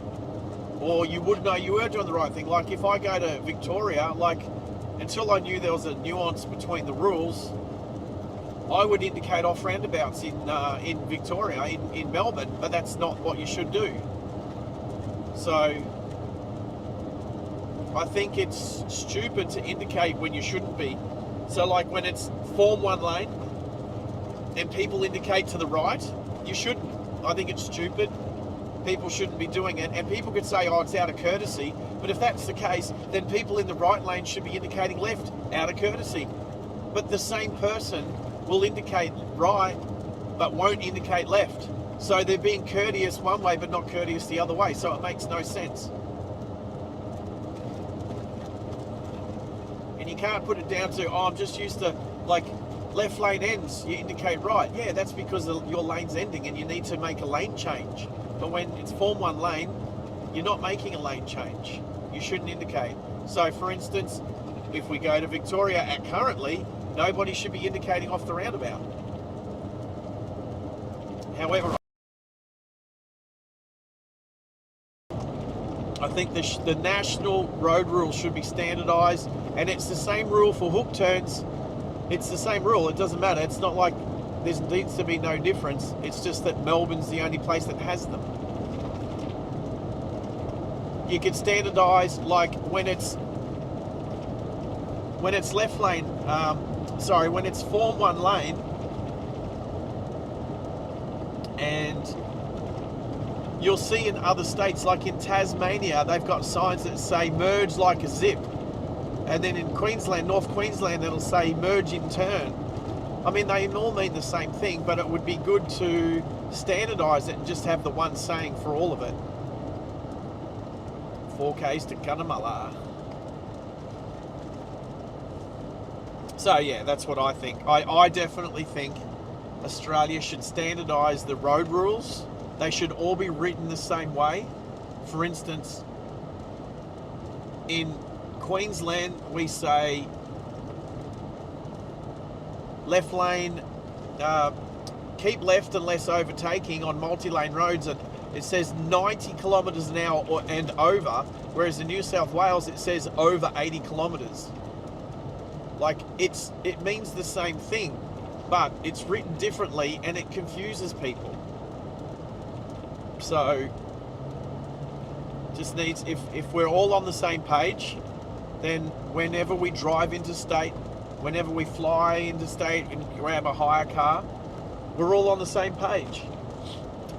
or you would know you were doing the right thing. Like, if I go to Victoria, like, until I knew there was a nuance between the rules, I would indicate off roundabouts in Victoria, in Melbourne, but that's not what you should do. So I think it's stupid to indicate when you shouldn't be. So like, when it's Form 1 lane and people indicate to the right, you shouldn't. I think it's stupid. People shouldn't be doing it. And people could say, oh, it's out of courtesy. But if that's the case, then people in the right lane should be indicating left, out of courtesy. But the same person will indicate right, but won't indicate left. So they're being courteous one way, but not courteous the other way. So it makes no sense. And you can't put it down to, oh, I'm just used to, like, left lane ends, you indicate right. Yeah, that's because your lane's ending and you need to make a lane change. But when it's Form 1 lane, you're not making a lane change. You shouldn't indicate. So, for instance, if we go to Victoria currently, nobody should be indicating off the roundabout. However, I think the national road rules should be standardised, and it's the same rule for hook turns. It's the same rule. It doesn't matter. It's not like there needs to be no difference. It's just that Melbourne's the only place that has them. You could standardise, like, when it's left lane. When it's Form 1 lane, and you'll see in other states, like in Tasmania, they've got signs that say merge like a zip. And then in Queensland, North Queensland, it'll say merge in turn. I mean, they all mean the same thing, but it would be good to standardise it and just have the one saying for all of it. 4Ks to Cunnamulla. So yeah, that's what I think. I definitely think Australia should standardise the road rules. They should all be written the same way. For instance, in Queensland, we say left lane, keep left unless overtaking on multi-lane roads, and it says 90 kilometres an hour and over, whereas in New South Wales it says over 80 kilometres. Like, it means the same thing, but it's written differently and it confuses people. So just needs, if we're all on the same page, then whenever we drive interstate, whenever we fly interstate and grab a hire car, we're all on the same page.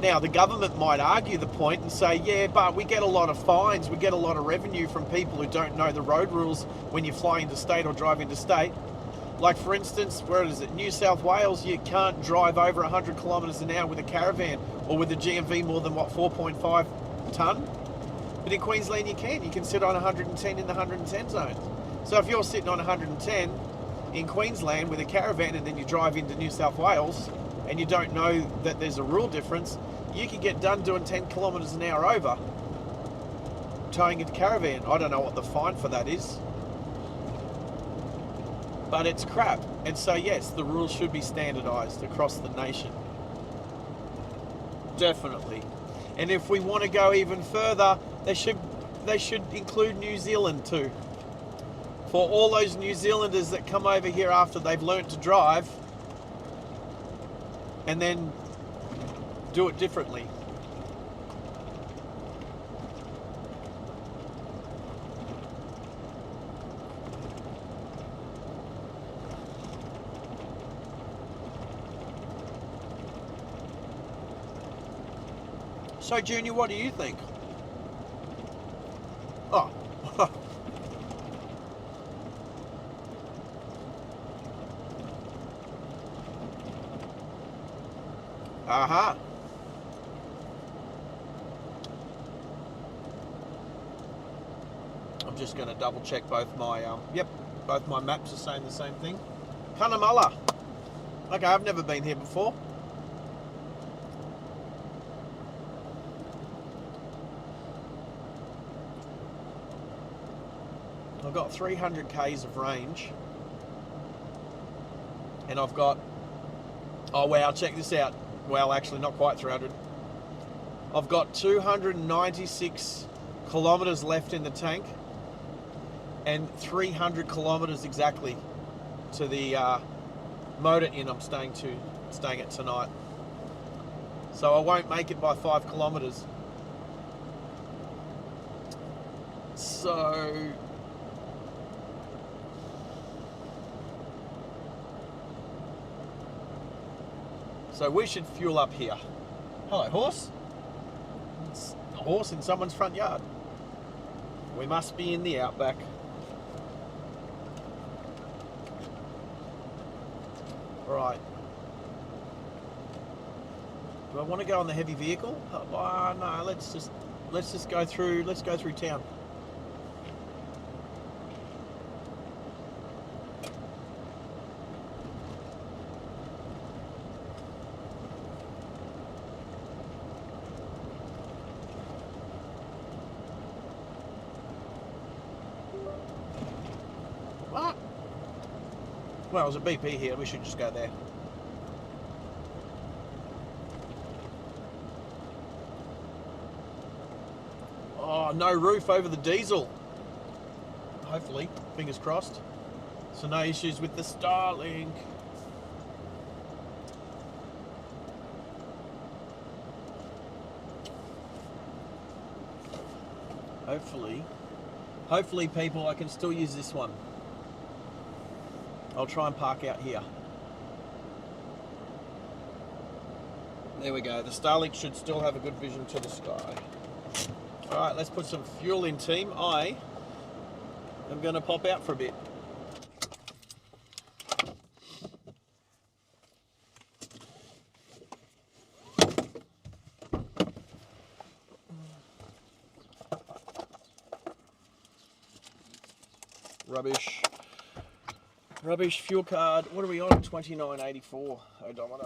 Now, the government might argue the point and say, yeah, but we get a lot of fines, we get a lot of revenue from people who don't know the road rules when you fly interstate or drive interstate. Like, for instance, where is it? New South Wales, you can't drive over 100 kilometres an hour with a caravan or with a GMV more than, 4.5 tonne? But in Queensland you can sit on 110 in the 110 zone. So if you're sitting on 110 in Queensland with a caravan and then you drive into New South Wales and you don't know that there's a rule difference, you could get done doing 10 kilometres an hour over, towing a caravan. I don't know what the fine for that is, but it's crap. And so yes, the rules should be standardised across the nation. Definitely. And if we want to go even further, they should include New Zealand too. For all those New Zealanders that come over here after they've learnt to drive and then do it differently. So Junior, what do you think? Oh. Aha. I'm just going to double check both my both my maps are saying the same thing. Cunnamulla. Okay, I've never been here before. I've got 300 k's of range, and I've got, oh wow, check this out. Well, actually not quite 300. I've got 296 kilometres left in the tank, and 300 kilometres exactly to the motor inn I'm staying at tonight. So I won't make it by 5 kilometres. So we should fuel up here. Hello, horse. It's a horse in someone's front yard. We must be in the Outback. Right. Do I want to go on the heavy vehicle? Oh, no, let's just go through. Let's go through town. What? Well, there's a BP here. We should just go there. Oh, no roof over the diesel. Hopefully, fingers crossed. So no issues with the Starlink. Hopefully people, I can still use this one. I'll try and park out here. There we go. The Starlink should still have a good vision to the sky. Alright, let's put some fuel in, team. I am going to pop out for a bit. Rubbish fuel card. What are we on? 29.84 odometer.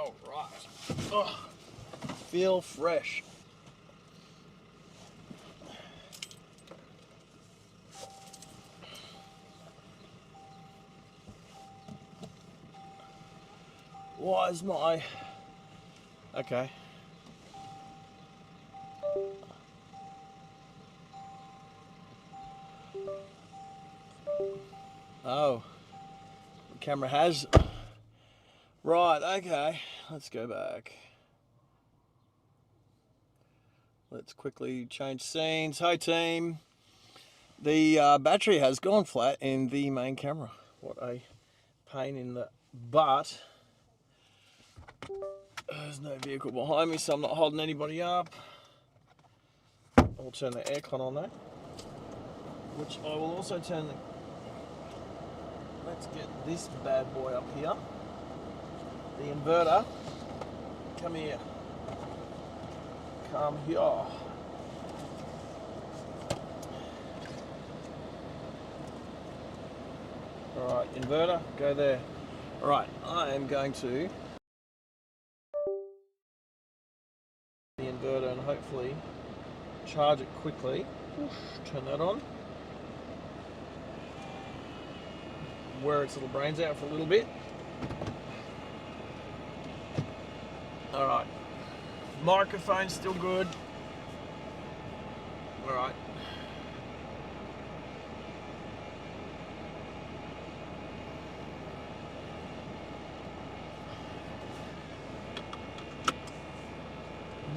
All right. Oh, feel fresh. Why is my... Okay. Oh, the camera has... Right, okay. Let's go back. Let's quickly change scenes. Hi team. The battery has gone flat in the main camera. What a pain in the butt. There's no vehicle behind me, so I'm not holding anybody up. I'll turn the aircon on though, which I will also turn the... Let's get this bad boy up here. The inverter. Come here. Come here. Alright, inverter, go there. Alright, I am going to the inverter and hopefully charge it quickly. Turn that on. Wear its little brains out for a little bit. Alright. Microphone's still good. Alright.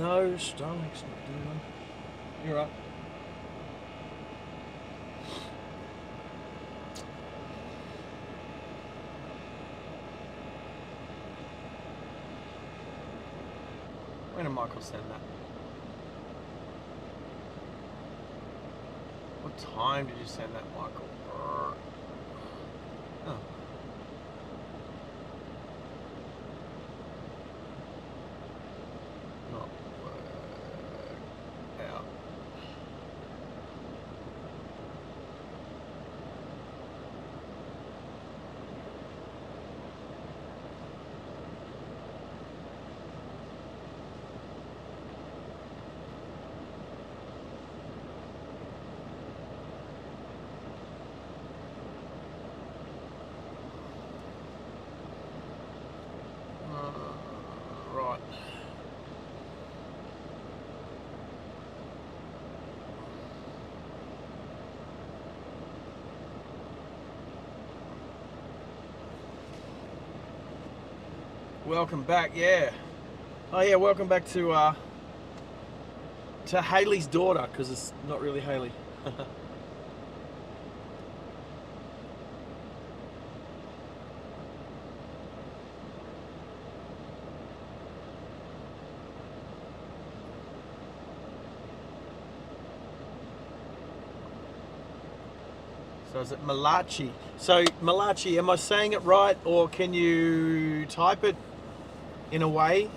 No, stomach's not doing. You're up. When did Michael send that? What time did you send that, Michael? Oh. Not work out. Right. Welcome back, yeah. Oh yeah, welcome back to Haley's daughter, because it's not really Haley. So is it Malachi? So Malachi, am I saying it right, or can you type it in a way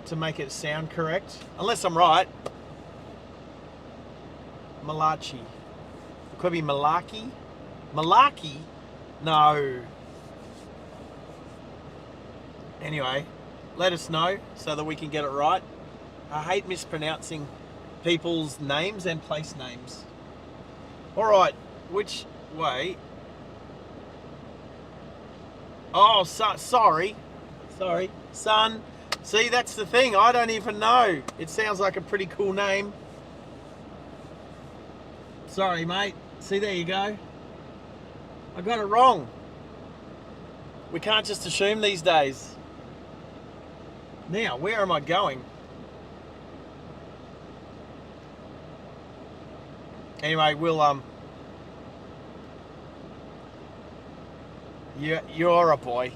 to make it sound correct? Unless I'm right. Malachi. It could be Malaki. Malaki? No. Anyway, let us know so that we can get it right. I hate mispronouncing people's names and place names. All right. Which way? Oh, sorry, son. See, that's the thing. I don't even know. It sounds like a pretty cool name. Sorry, mate. See, there you go. I got it wrong. We can't just assume these days. Now, where am I going? Anyway, we'll You're a boy.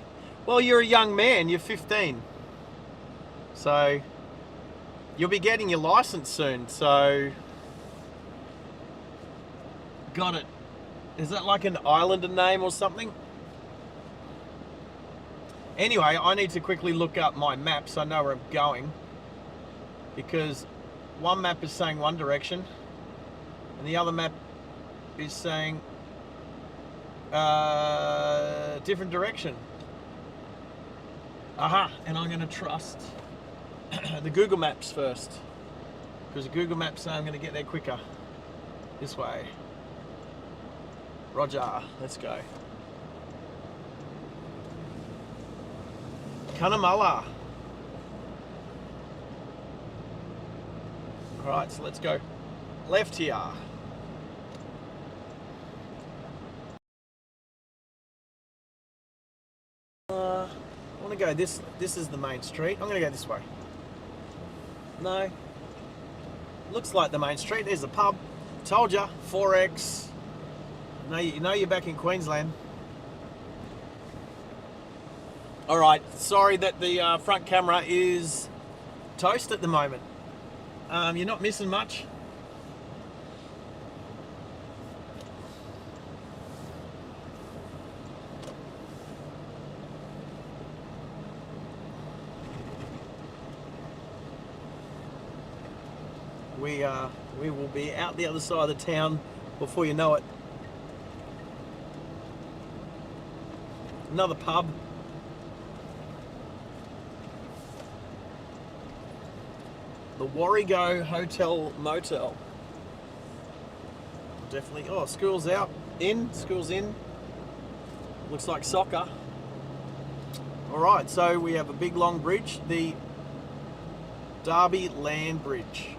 Well, you're a young man. You're 15. So, you'll be getting your license soon. So, got it. Is that like an islander name or something? Anyway, I need to quickly look up my map so I know where I'm going. Because one map is saying one direction. And the other map is saying... different direction. Aha, and I'm going to trust the Google Maps first, because the Google Maps say I'm going to get there quicker. This way. Roger, let's go. Cunnamulla. Alright, so let's go left here. I want to go this is the main street. I'm going to go this way. No. Looks like the main street. There's a pub. Told ya, 4X. You know you're back in Queensland. Alright, sorry that the front camera is toast at the moment. You're not missing much. We will be out the other side of the town before you know it. Another pub. The Warrego Hotel Motel. Definitely. Oh, school's out. School's in. Looks like soccer. Alright, so we have a big long bridge. The Derby Land Bridge.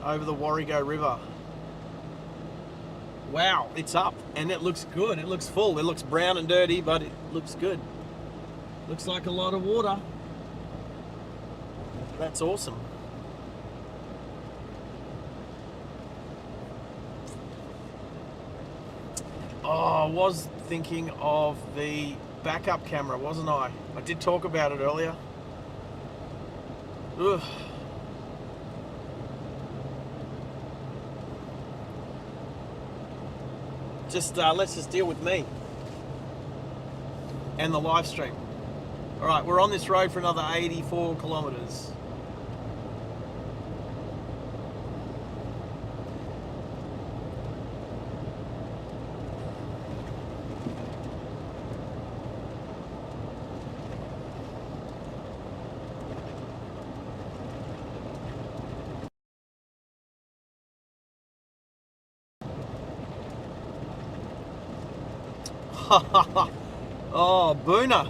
Over the Warrego River. Wow, it's up and it looks good. It looks full. It looks brown and dirty, but it looks good. Looks like a lot of water. That's awesome. Oh, I was thinking of the backup camera, wasn't I? I did talk about it earlier. Ugh. Let's just deal with me and the live stream. All right, we're on this road for another 84 kilometers. Oh, Boona.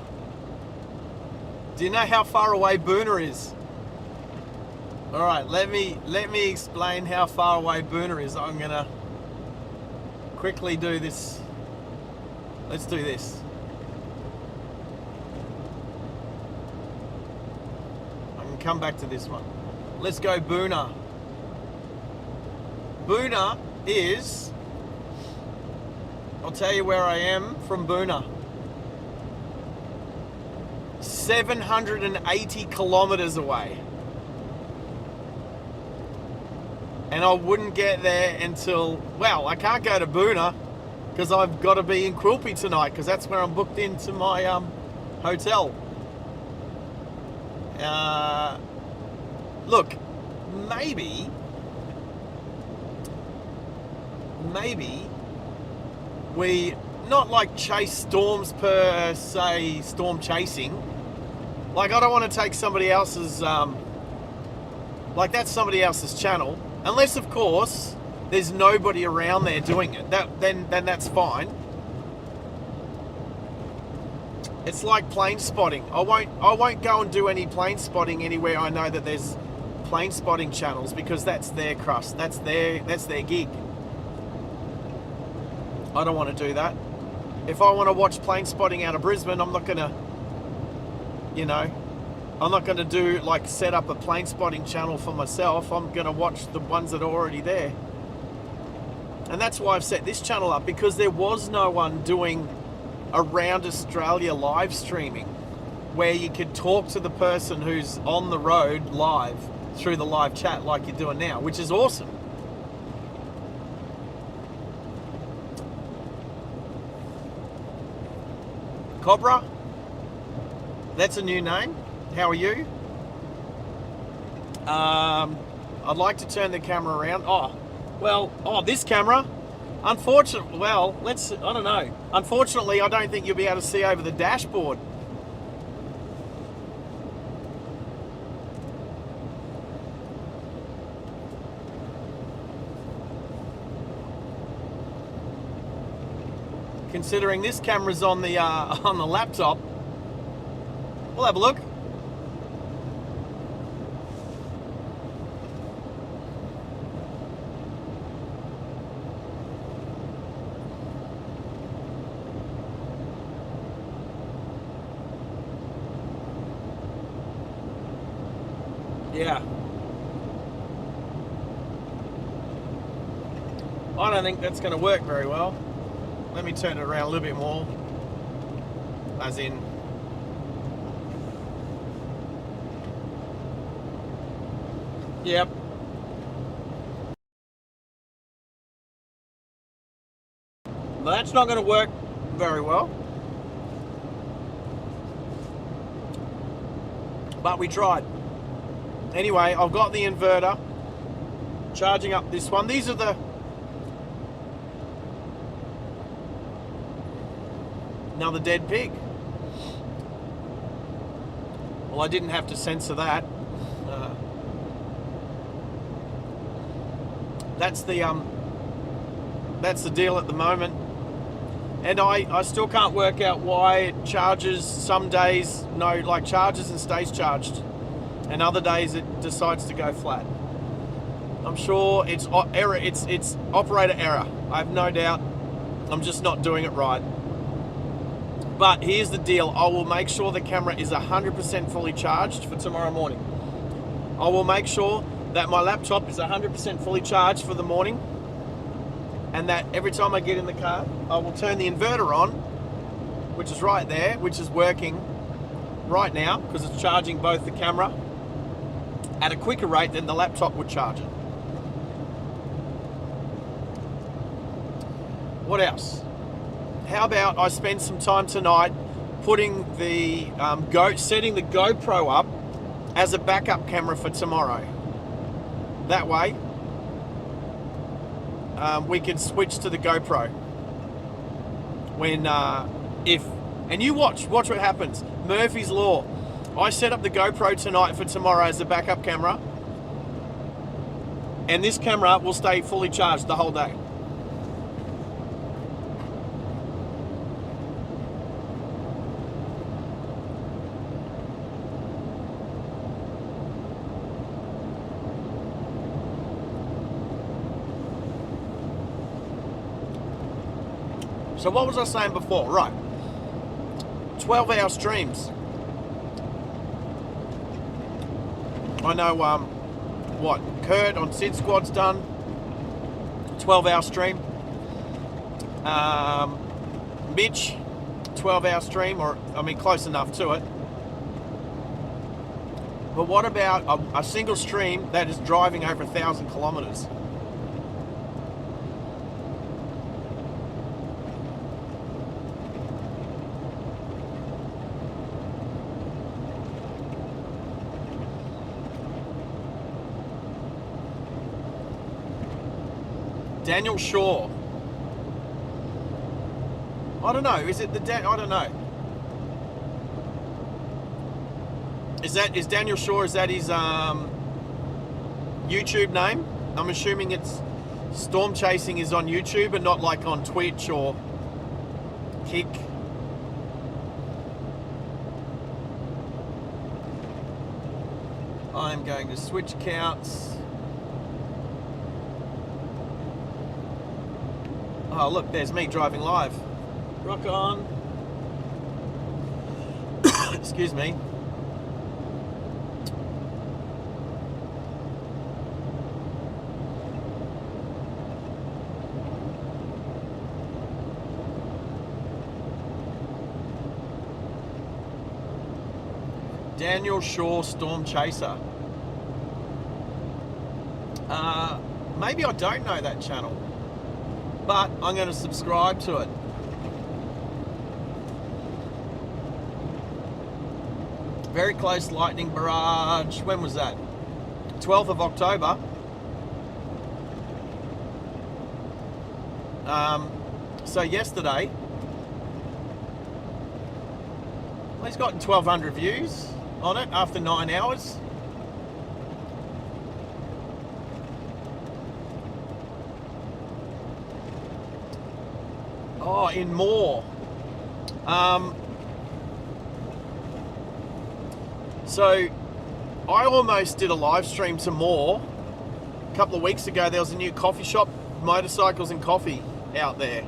Do you know how far away Boona is? All right, let me explain how far away Boona is. I'm gonna quickly do this. Let's do this. I can come back to this one. Let's go Boona. Boona is, I'll tell you where I am from Boona. 780 kilometers away. And I wouldn't get there until, well, I can't go to Boona because I've got to be in Quilpie tonight because that's where I'm booked into my hotel. Look, maybe we not like chase storms per se, storm chasing. Like, I don't want to take somebody else's, like, that's somebody else's channel. Unless, of course, there's nobody around there doing it. Then that's fine. It's like plane spotting. I won't go and do any plane spotting anywhere I know that there's plane spotting channels because that's their crust. That's their gig. I don't want to do that. If I want to watch plane spotting out of Brisbane, I'm not going to, I'm not going to do, like, set up a plane spotting channel for myself. I'm going to watch the ones that are already there. And that's why I've set this channel up, because there was no one doing around Australia live streaming where you could talk to the person who's on the road live through the live chat like you're doing now, which is awesome. Cobra, that's a new name. How are you? I'd like to turn the camera around. This camera. Unfortunately, I don't know. Unfortunately, I don't think you'll be able to see over the dashboard. considering this camera's on the laptop. We'll have a look. Yeah. I don't think that's going to work very well. Let me turn it around a little bit more. As in... Yep. That's not going to work very well. But we tried. Anyway, I've got the inverter charging up this one. These are the... Another dead pig. Well, I didn't have to censor that. That's the deal at the moment. And I still can't work out why it charges some days, charges and stays charged. And other days it decides to go flat. I'm sure it's error. It's operator error. I have no doubt. I'm just not doing it right. But here's the deal. I will make sure the camera is 100% fully charged for tomorrow morning. I will make sure that my laptop is 100% fully charged for the morning, and that every time I get in the car, I will turn the inverter on, which is right there, which is working right now because it's charging both the camera at a quicker rate than the laptop would charge it. What else? How about I spend some time tonight putting the setting the GoPro up as a backup camera for tomorrow. That way, we can switch to the GoPro when and you watch what happens. Murphy's Law. I set up the GoPro tonight for tomorrow as a backup camera, and this camera will stay fully charged the whole day. So what was I saying before? Right. 12-hour streams. I know what Kurt on Sid Squad's done. 12-hour stream. Mitch, 12-hour stream, or I mean close enough to it. But what about a single stream that is driving over 1,000 kilometers? Daniel Shaw. I don't know. Is it the I don't know. Is Daniel Shaw? Is that his YouTube name? I'm assuming it's Storm Chasing is on YouTube and not like on Twitch or Kick. I'm going to switch accounts. Oh, look, there's me driving live. Rock on. Excuse me. Daniel Shaw Storm Chaser. Maybe I don't know that channel, but I'm going to subscribe to it. Very close lightning barrage. When was that? 12th of October. So yesterday, well, he's gotten 1,200 views on it after 9 hours. Oh, in more. So I almost did a live stream to Moore. A couple of weeks ago, there was a new coffee shop, motorcycles and coffee out there.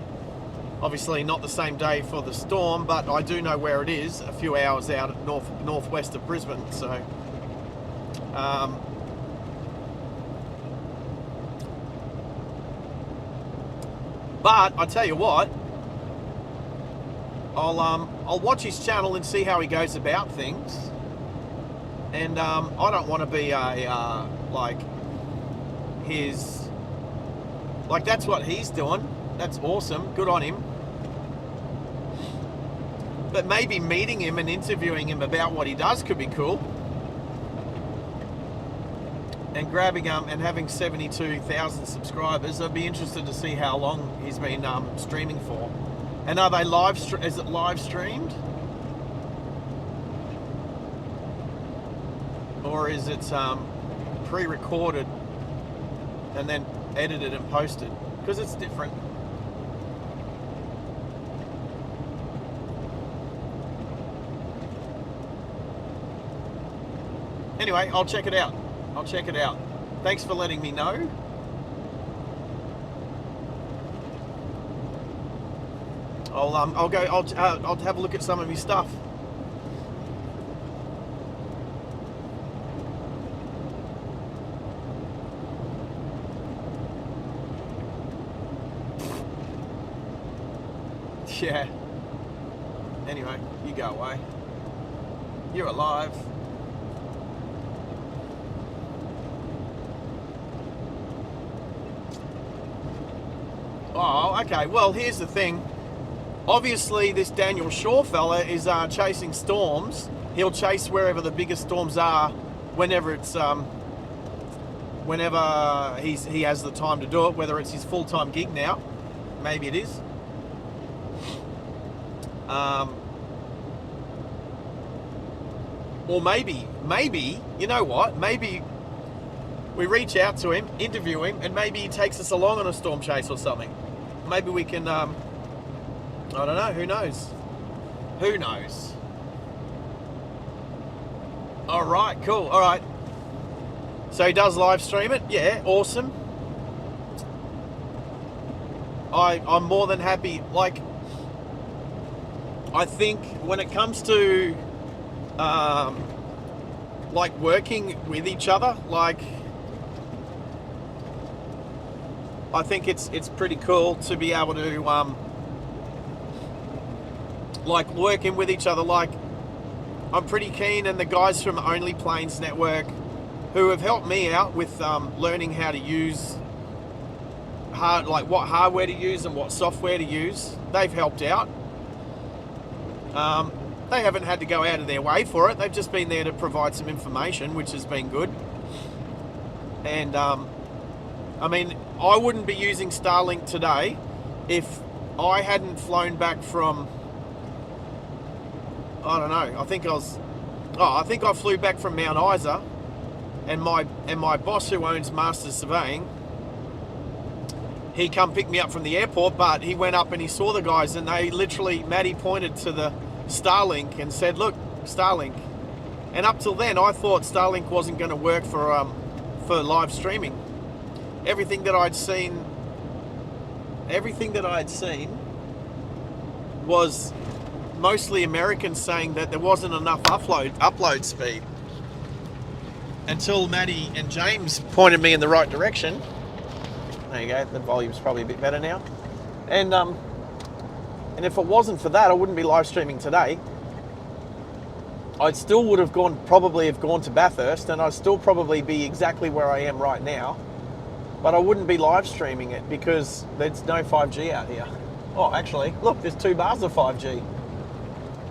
Obviously not the same day for the storm, but I do know where it is, a few hours out at northwest of Brisbane. So but I tell you what, I'll watch his channel and see how he goes about things. And I don't want to be that's what he's doing. That's awesome. Good on him. But maybe meeting him and interviewing him about what he does could be cool. And grabbing and having 72,000 subscribers, I'd be interested to see how long he's been streaming for. And are they live? Is it live streamed, or is it pre-recorded and then edited and posted? Because it's different. Anyway, I'll check it out. Thanks for letting me know. I'll have a look at some of his stuff. Yeah. Anyway, you go away. You're alive. Oh, okay. Well, here's the thing. Obviously, this Daniel Shaw fella is chasing storms. He'll chase wherever the biggest storms are, whenever he has the time to do it. Whether it's his full-time gig now, maybe it is. Or maybe, you know what? Maybe we reach out to him, interview him, and maybe he takes us along on a storm chase or something. Maybe we can, I don't know, who knows? Who knows? All right, cool, all right. So he does live stream it? Yeah, awesome. I'm more than happy. Like, I think when it comes to, like, working with each other, like, I think it's pretty cool to be able to, like, working with each other. Like, I'm pretty keen, and the guys from Only Planes Network who have helped me out with learning how to use what hardware to use and what software to use, they've helped out. They haven't had to go out of their way for it. They've just been there to provide some information, which has been good. And I mean, I wouldn't be using Starlink today if I hadn't flown back from, I don't know, I think I flew back from Mount Isa, and my boss, who owns Masters Surveying, he come pick me up from the airport, but he went up and he saw the guys, and they literally, Maddie pointed to the Starlink and said, look, Starlink. And up till then, I thought Starlink wasn't going to work for live streaming. Everything that I'd seen was mostly Americans saying that there wasn't enough upload speed, until Maddie and James pointed me in the right direction. There you go, the volume's probably a bit better now. And if it wasn't for that, I wouldn't be live streaming today. I still would have probably have gone to Bathurst, and I'd still probably be exactly where I am right now. But I wouldn't be live streaming it because there's no 5G out here. Oh, actually, look, there's 2 bars of 5G.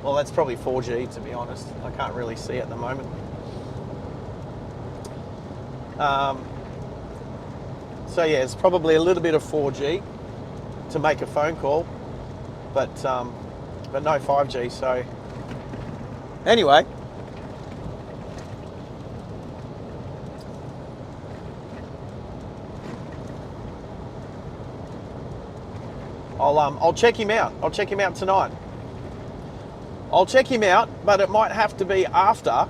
Well, that's probably 4G, to be honest. I can't really see at the moment. So yeah, it's probably a little bit of 4G to make a phone call, but no 5G. So anyway, I'll check him out. I'll check him out tonight. I'll check him out, but it might have to be after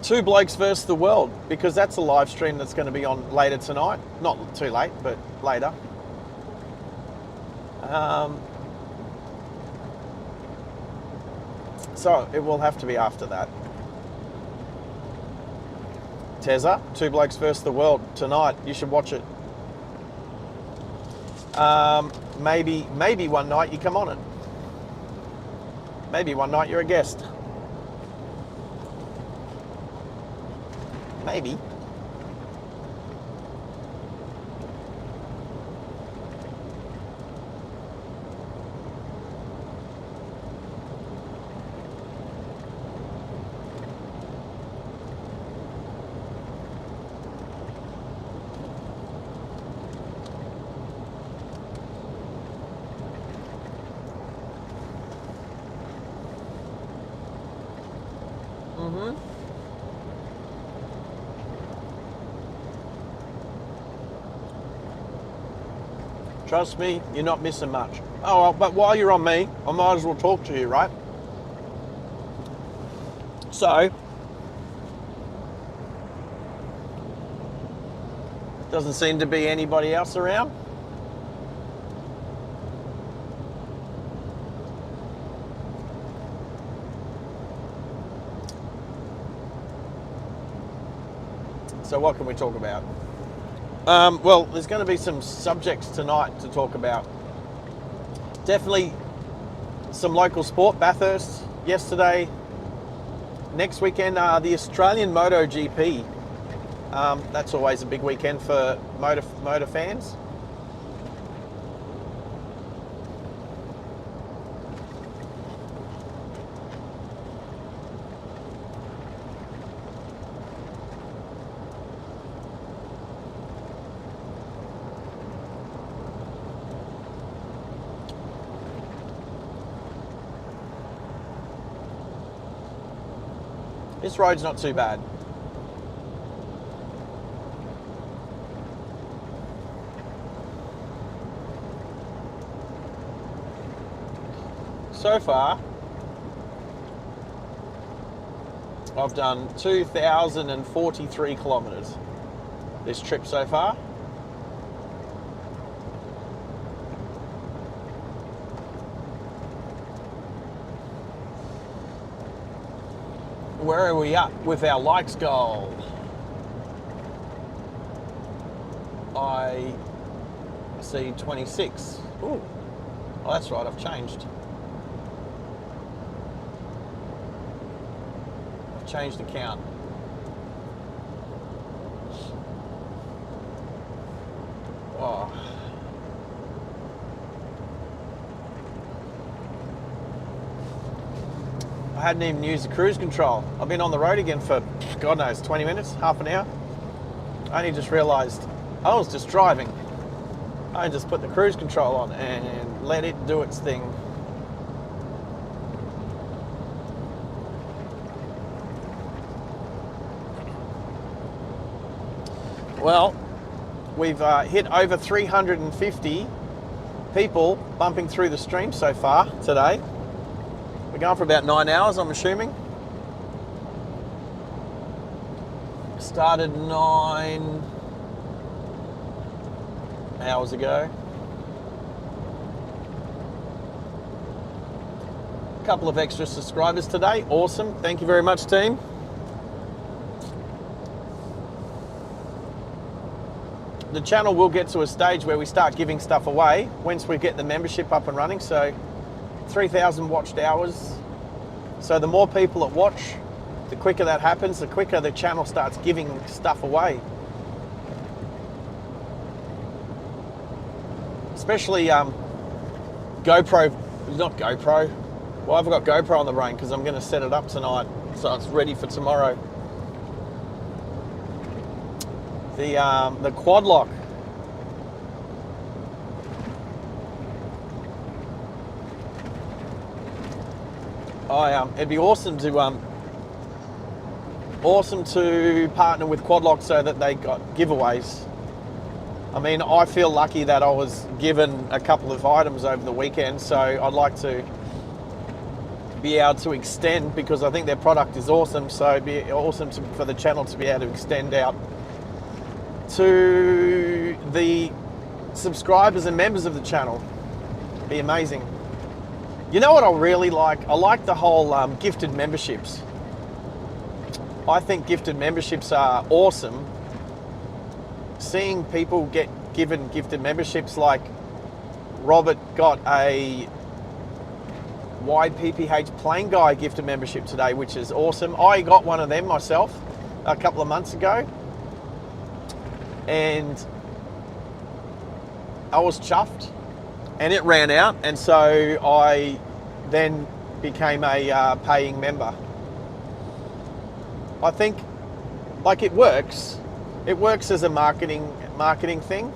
Two Blokes versus the World, because that's a live stream that's going to be on later tonight. Not too late, but later. So it will have to be after that. Tezza, Two Blokes versus the World tonight. You should watch it. Maybe one night you come on it. Maybe one night you're a guest. Maybe. Trust me, you're not missing much. Oh, well, but while you're on me, I might as well talk to you, right? So, doesn't seem to be anybody else around. So what can we talk about? Well, there's going to be some subjects tonight to talk about. Definitely some local sport. Bathurst yesterday. Next weekend, the Australian MotoGP. That's always a big weekend for motor fans. This road's not too bad. So far, I've done 2,043 kilometres this trip so far. Where are we at with our likes goal? I see 26. Ooh, oh, that's right, I've changed. I've changed the count. Oh. I hadn't even used the cruise control. I've been on the road again for, God knows, 20 minutes, half an hour. I only just realised I was just driving. I just put the cruise control on and let it do its thing. Well, we've hit over 350 people bumping through the stream so far today. We're going for about 9 hours, I'm assuming. Started 9 hours ago. A couple of extra subscribers today. Awesome. Thank you very much, team. The channel will get to a stage where we start giving stuff away once we get the membership up and running. So 3,000 watched hours. So the more people that watch, the quicker that happens, the quicker the channel starts giving stuff away. Especially GoPro, not GoPro. Well, I've got GoPro on the brain because I'm going to set it up tonight, so it's ready for tomorrow. The quad lock. It'd be awesome to partner with Quad Lock so that they got giveaways. I mean, I feel lucky that I was given a couple of items over the weekend, so I'd like to be able to extend, because I think their product is awesome, so it'd be awesome for the channel to be able to extend out to the subscribers and members of the channel. It'd be amazing. You know what I really like? I like the whole gifted memberships. I think gifted memberships are awesome. Seeing people get given gifted memberships, like Robert got a Wide PPH Plane Guy gifted membership today, which is awesome. I got one of them myself a couple of months ago, and I was chuffed, and it ran out, and so I then became a paying member. I think, like, it works as a marketing thing.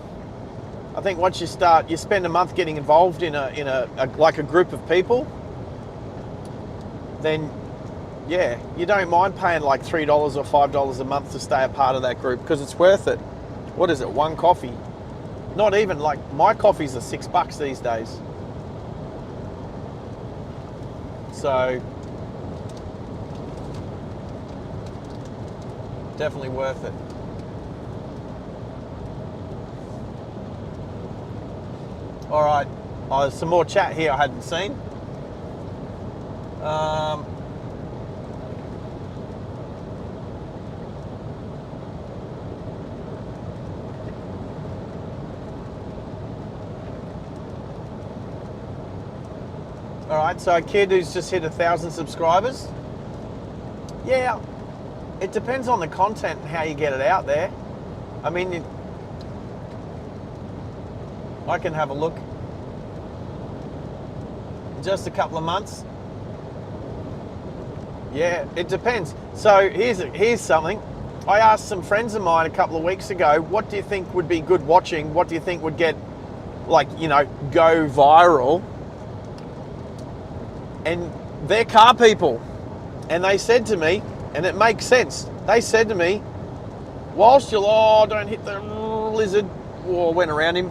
I think once you spend a month getting involved in a group of people, then yeah, you don't mind paying like $3 or $5 a month to stay a part of that group, because it's worth it. What is it, one coffee? Not even, like, my coffees are $6 these days. So definitely worth it. All right, there's some more chat here I hadn't seen. All right, so a kid who's just hit 1,000 subscribers. Yeah, it depends on the content and how you get it out there. I mean, I can have a look. In just a couple of months. Yeah, it depends. So here's something. I asked some friends of mine a couple of weeks ago, what do you think would be good watching? What do you think would get, like, you know, go viral? And they're car people. And they said to me, and it makes sense, they said to me, whilst you're, don't hit the lizard, went around him.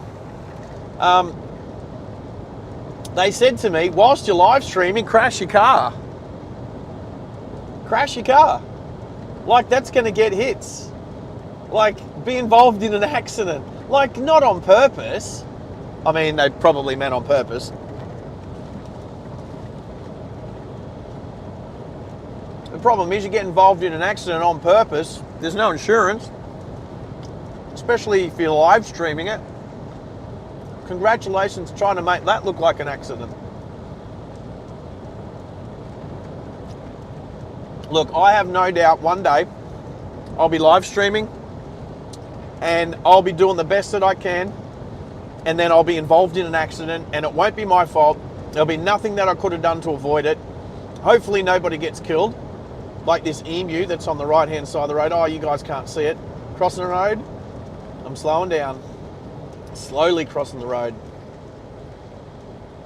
They said to me, whilst you're live streaming, crash your car. Crash your car. Like, that's going to get hits. Like, be involved in an accident. Like, not on purpose. I mean, they probably meant on purpose. The problem is, you get involved in an accident on purpose, there's no insurance. Especially if you're live streaming it. Congratulations trying to make that look like an accident. Look, I have no doubt one day I'll be live streaming and I'll be doing the best that I can, and then I'll be involved in an accident, and it won't be my fault. There'll be nothing that I could have done to avoid it. Hopefully nobody gets killed, like this emu that's on the right hand side of the road. Oh, you guys can't see it. Crossing the road. I'm slowing down. Slowly crossing the road.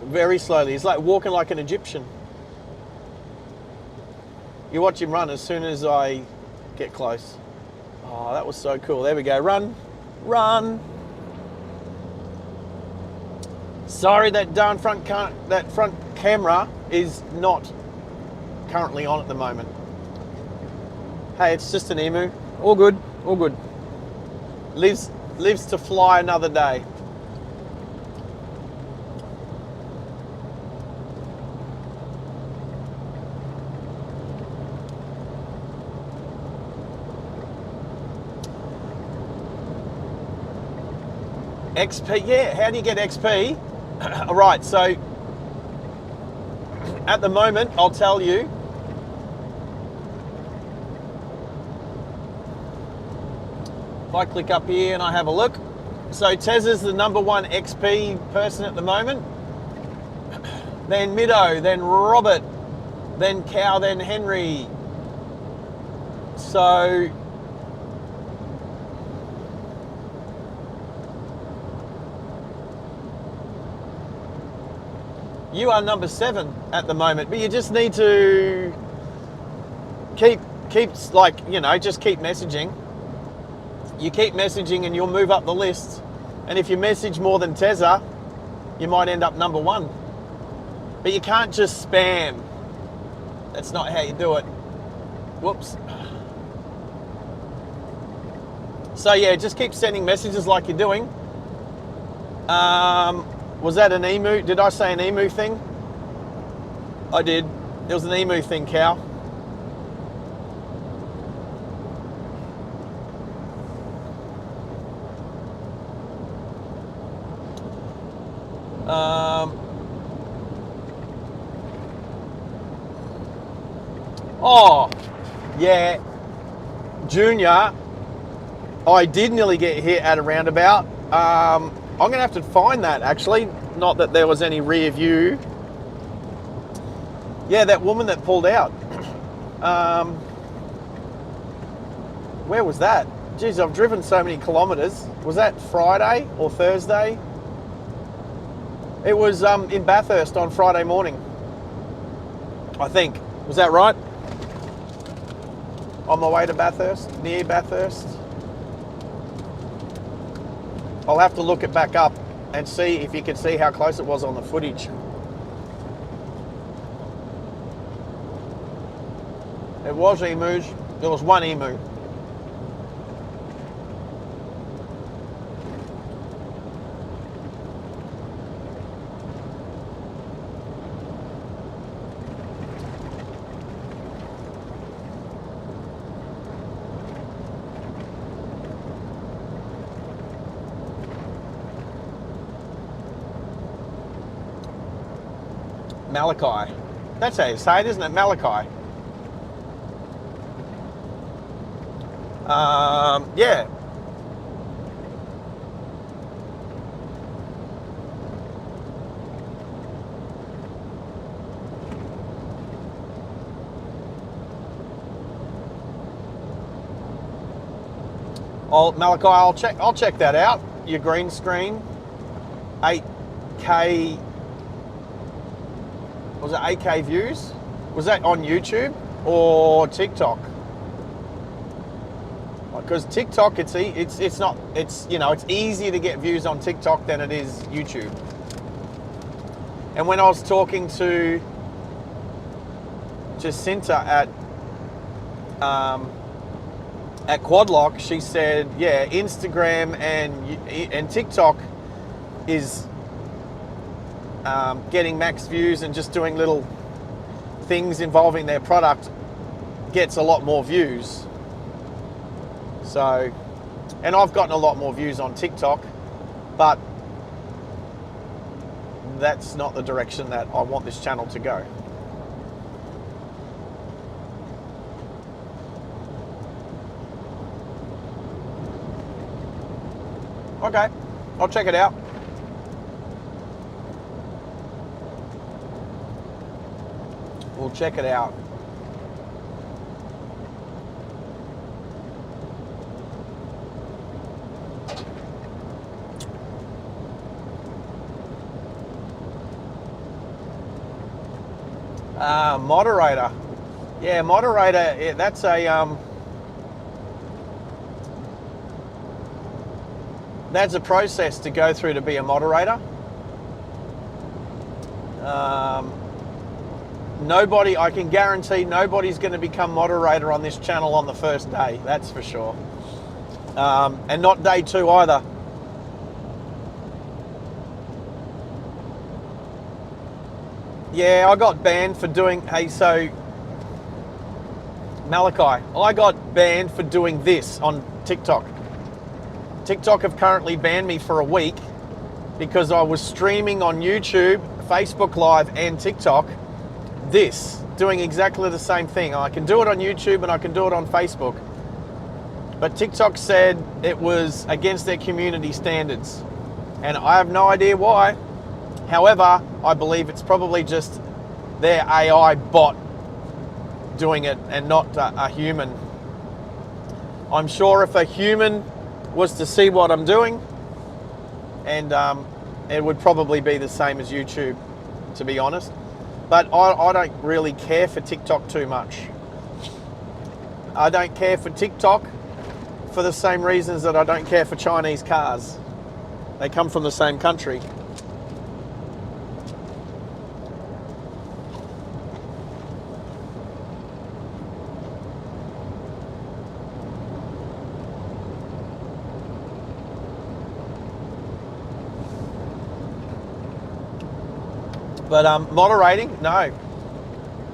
Very slowly. He's like walking like an Egyptian. You watch him run as soon as I get close. Oh, that was so cool. There we go. Run. Run. Sorry, that darn front camera is not currently on at the moment. Hey, it's just an emu. All good. All good. Lives to fly another day. XP, yeah, how do you get XP? All right, so at the moment, I'll tell you, if I click up here and I have a look, so Tez is the #1 XP person at the moment, then Middo, then Robert, then Cow, then Henry. So you are #7 at the moment, but you just need to keep like, you know, just keep messaging. You keep messaging and you'll move up the list. And if you message more than Tezza, you might end up number 1. But you can't just spam. That's not how you do it. Whoops. So yeah, just keep sending messages like you're doing. Was that an emu? Did I say an emu thing? I did. It was an emu thing, cow. Oh, yeah. Junior, I did nearly get hit at a roundabout. I'm going to have to find that, actually. Not that there was any rear view. Yeah, that woman that pulled out. Where was that? Geez, I've driven so many kilometres. Was that Friday or Thursday? It was in Bathurst on Friday morning, I think. Was that right? On my way to Bathurst, near Bathurst. I'll have to look it back up and see if you can see how close it was on the footage. It was emus. There was one emu. Malachi. That's how you say it, isn't it? Malachi. Yeah. Malachi, I'll check that out. Your green screen, 8K. Was it 8K views? Was that on YouTube or TikTok? Because TikTok, it's easier to get views on TikTok than it is YouTube. And when I was talking to Jacinta at Quadlock, she said, yeah, Instagram and TikTok is getting max views, and just doing little things involving their product gets a lot more views. So, and I've gotten a lot more views on TikTok, but that's not the direction that I want this channel to go. Okay, I'll check it out. We'll check it out. Moderator. Yeah, moderator, yeah, that's a process to go through to be a moderator. I can guarantee nobody's going to become moderator on this channel on the first day, that's for sure. And not day 2 either. Yeah, I got banned for doing, hey, so, Malachi, I got banned for doing this on TikTok. TikTok have currently banned me for a week because I was streaming on YouTube, Facebook Live and TikTok, doing exactly the same thing. I can do it on YouTube and I can do it on Facebook. But TikTok said it was against their community standards. And I have no idea why. However, I believe it's probably just their AI bot doing it and not a human. I'm sure if a human was to see what I'm doing, and it would probably be the same as YouTube, to be honest. But I don't really care for TikTok too much. I don't care for TikTok for the same reasons that I don't care for Chinese cars. They come from the same country. But moderating, no.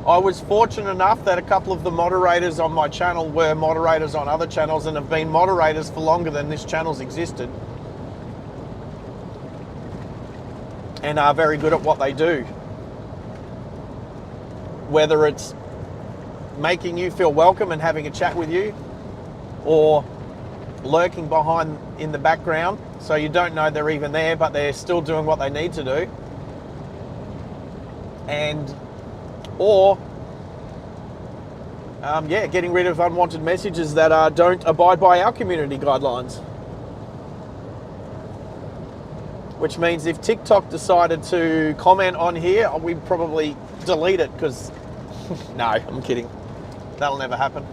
I was fortunate enough that a couple of the moderators on my channel were moderators on other channels and have been moderators for longer than this channel's existed. And are very good at what they do. Whether it's making you feel welcome and having a chat with you, or lurking behind in the background so you don't know they're even there, but they're still doing what they need to do. Or getting rid of unwanted messages that don't abide by our community guidelines. Which means if TikTok decided to comment on here, we'd probably delete it because, no, I'm kidding. That'll never happen.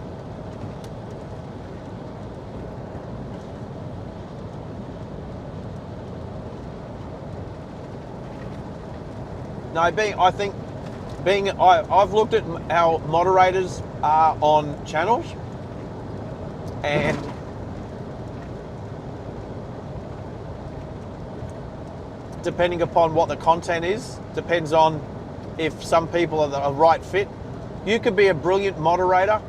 No, I've looked at how moderators are on channels, and depending upon what the content is, depends on if some people are the right fit. You could be a brilliant moderator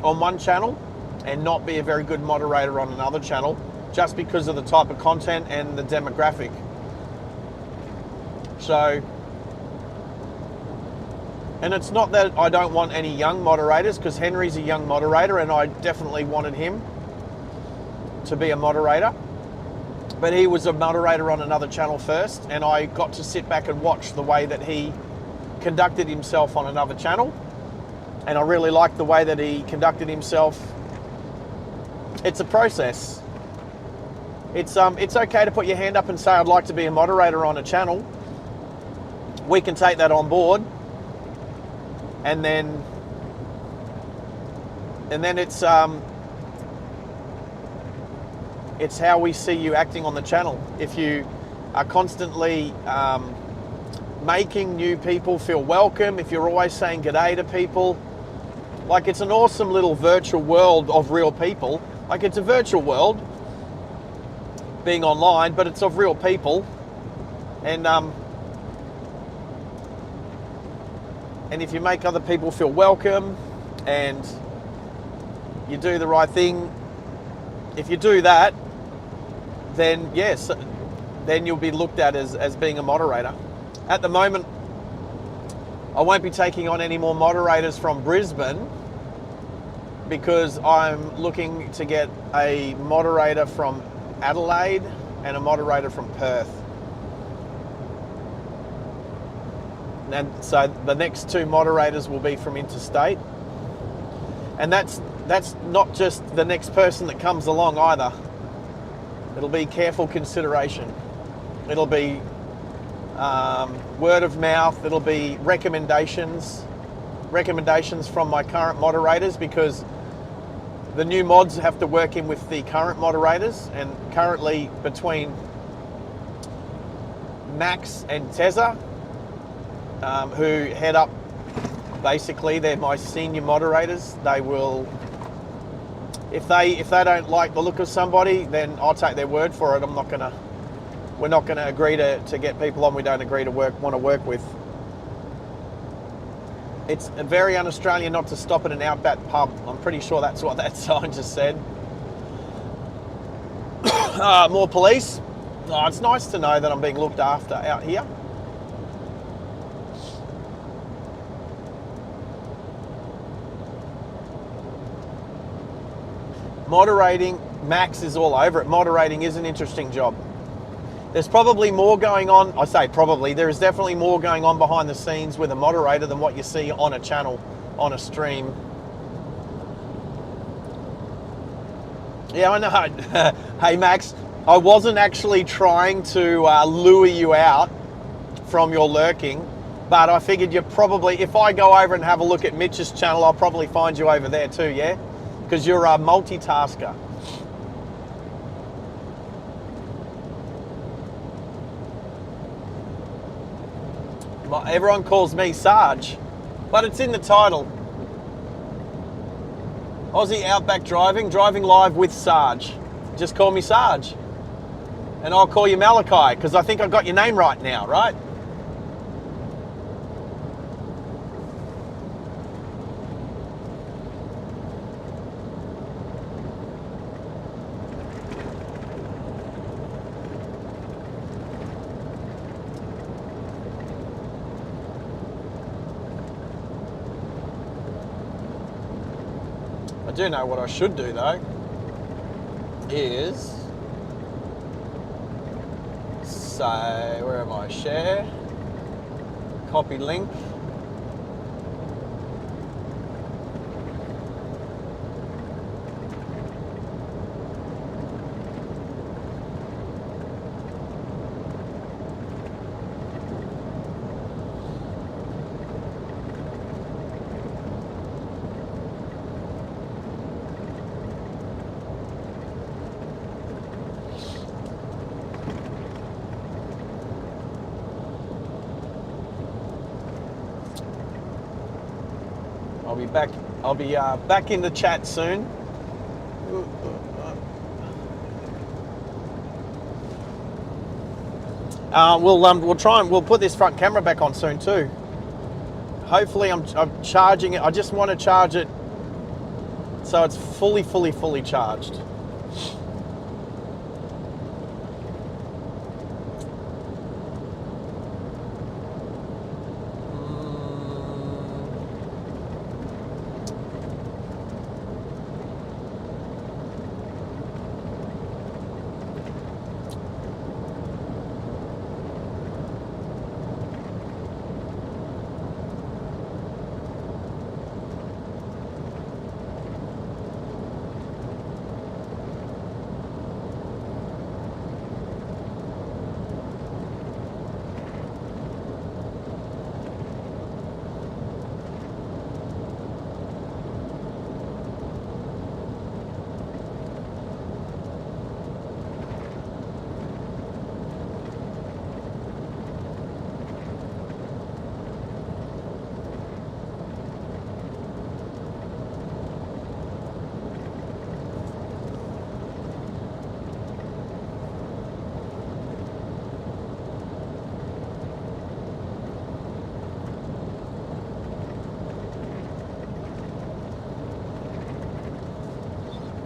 on one channel and not be a very good moderator on another channel just because of the type of content and the demographic. So, and it's not that I don't want any young moderators, because Henry's a young moderator and I definitely wanted him to be a moderator. But he was a moderator on another channel first, and I got to sit back and watch the way that he conducted himself on another channel. And I really liked the way that he conducted himself. It's a process. It's okay to put your hand up and say, I'd like to be a moderator on a channel. We can take that on board. And then it's how we see you acting on the channel. If you are constantly making new people feel welcome, if you're always saying g'day to people, like, it's an awesome little virtual world of real people. Like, it's a virtual world being online, but it's of real people. And if you make other people feel welcome and you do the right thing, if you do that, then yes, then you'll be looked at as being a moderator. At the moment, I won't be taking on any more moderators from Brisbane because I'm looking to get a moderator from Adelaide and a moderator from Perth. And so the next two moderators will be from interstate. And that's not just the next person that comes along either. It'll be careful consideration. It'll be word of mouth. It'll be recommendations from my current moderators, because the new mods have to work in with the current moderators, and currently between Max and Tezza, who head up, basically they're my senior moderators. They will, if they don't like the look of somebody, then I'll take their word for it. We're not gonna agree to get people on we don't agree to want to work with. It's very un-Australian not to stop at an Outback pub. I'm pretty sure that's what that sign just said. More police. Oh, it's nice to know that I'm being looked after out here. Moderating, Max is all over it. Moderating is an interesting job. There's probably more going on. I say probably. There is definitely more going on behind the scenes with a moderator than what you see on a channel, on a stream. Yeah, I know. Hey, Max, I wasn't actually trying to lure you out from your lurking, but I figured you probably, if I go over and have a look at Mitch's channel, I'll probably find you over there too, yeah? Because you're a multitasker. Everyone calls me Sarge, but it's in the title. Aussie Outback driving live with Sarge. Just call me Sarge. And I'll call you Malachi, because I think I got your name right now, right? I do know what I should do though, is say, where am I? Share, copy link. I'll be back in the chat soon. We'll try and we'll put this front camera back on soon too. Hopefully I'm charging it. I just want to charge it so it's fully charged.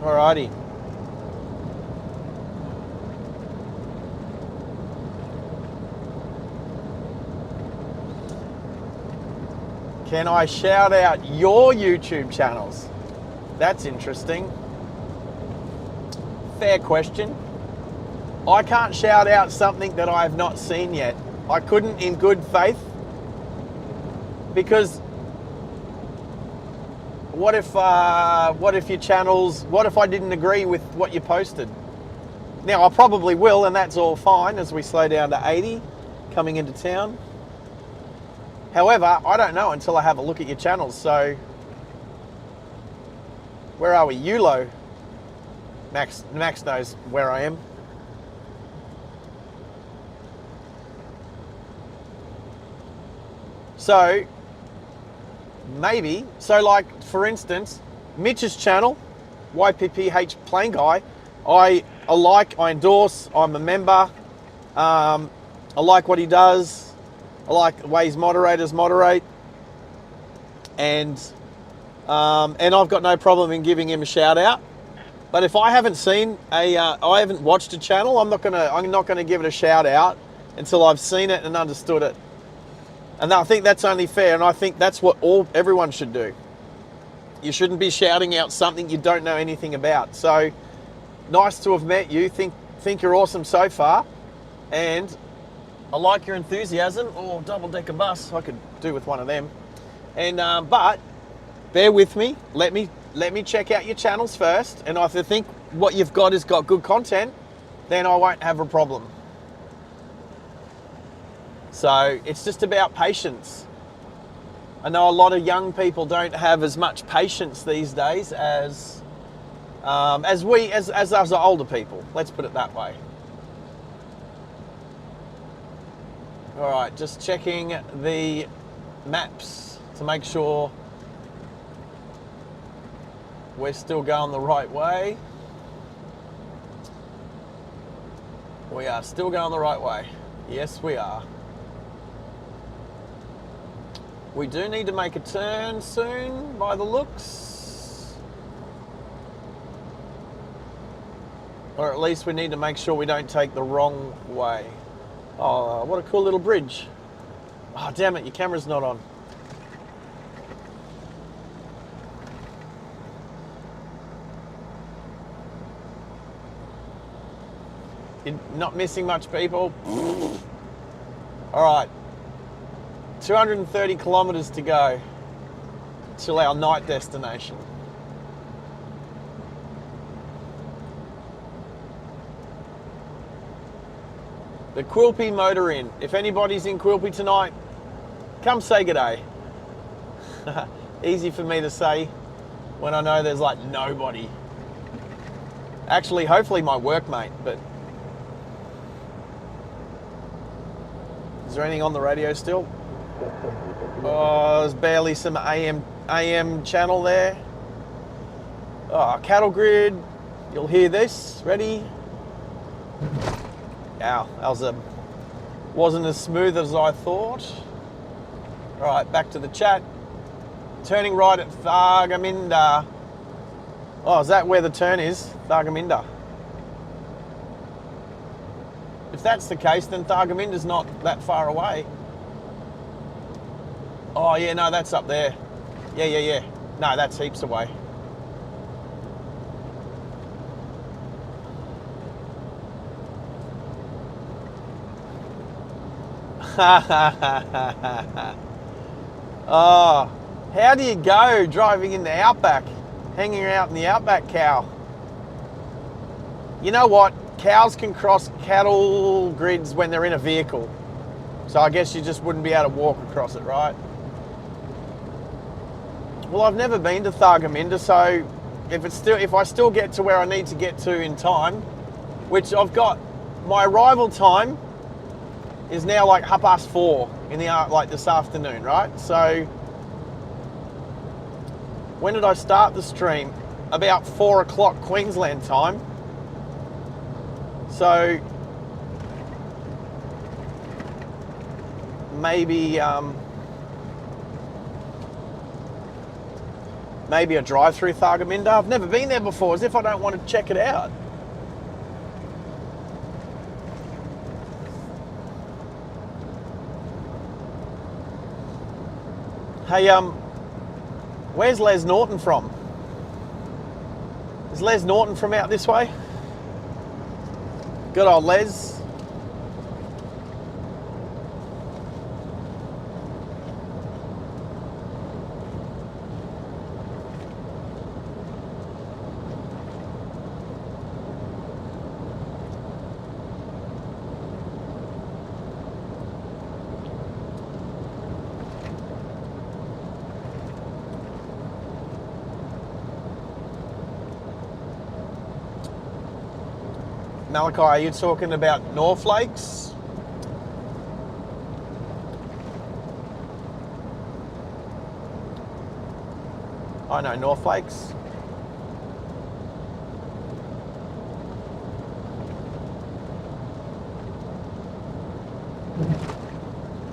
Alrighty. Can I shout out your YouTube channels? That's interesting. Fair question. I can't shout out something that I have not seen yet. I couldn't in good faith, because what if your channels, what if I didn't agree with what you posted? Now I probably will, and that's all fine as we slow down to 80 coming into town. However, I don't know until I have a look at your channels. So where are we? Eulo. Max knows where I am. So maybe, so like for instance, Mitch's channel, YPPH Plane Guy, I like, I endorse, I'm a member, I like what he does, I like the way his moderators moderate, and I've got no problem in giving him a shout out. But if I haven't seen I haven't watched a channel, I'm not gonna give it a shout out until I've seen it and understood it. And I think that's only fair, and I think that's what everyone should do. You shouldn't be shouting out something you don't know anything about. So, nice to have met you. Think you're awesome so far, and I like your enthusiasm. Oh, double-decker bus, I could do with one of them. And but bear with me. Let me check out your channels first, and if I think what you've got has got good content, then I won't have a problem. So it's just about patience. I know a lot of young people don't have as much patience these days as us older people. Let's put it that way. All right, just checking the maps to make sure we're still going the right way. We are still going the right way. Yes, we are. We do need to make a turn soon, by the looks. Or at least we need to make sure we don't take the wrong way. Oh, what a cool little bridge. Oh, damn it, your camera's not on. You're not missing much, people. All right, 230 kilometres to go till our night destination. The Quilpie Motor Inn. If anybody's in Quilpie tonight, come say g'day. Easy for me to say when I know there's like nobody. Actually, hopefully my workmate, but is there anything on the radio still? Oh, there's barely some AM channel there. Oh, cattle grid. You'll hear this. Ready? Ow, that wasn't as smooth as I thought. All right, back to the chat. Turning right at Thargomindah. Oh, is that where the turn is? Thargomindah. If that's the case, then Thargomindah's not that far away. Oh, yeah, no, that's up there. Yeah. No, that's heaps away. Oh, how do you go driving in the Outback, hanging out in the Outback, cow? You know what? Cows can cross cattle grids when they're in a vehicle. So I guess you just wouldn't be able to walk across it, right? Well, I've never been to Thargomindah, so if I still get to where I need to get to in time, which I've got, my arrival time is now like 4:30 in the like this afternoon, right? So when did I start the stream? About 4 o'clock Queensland time. So maybe a drive through Thargomindah. I've never been there before, as if I don't want to check it out. Hey, where's Les Norton from? Is Les Norton from out this way? Good old Les. Malachi, are you talking about North Lakes? I know North Lakes.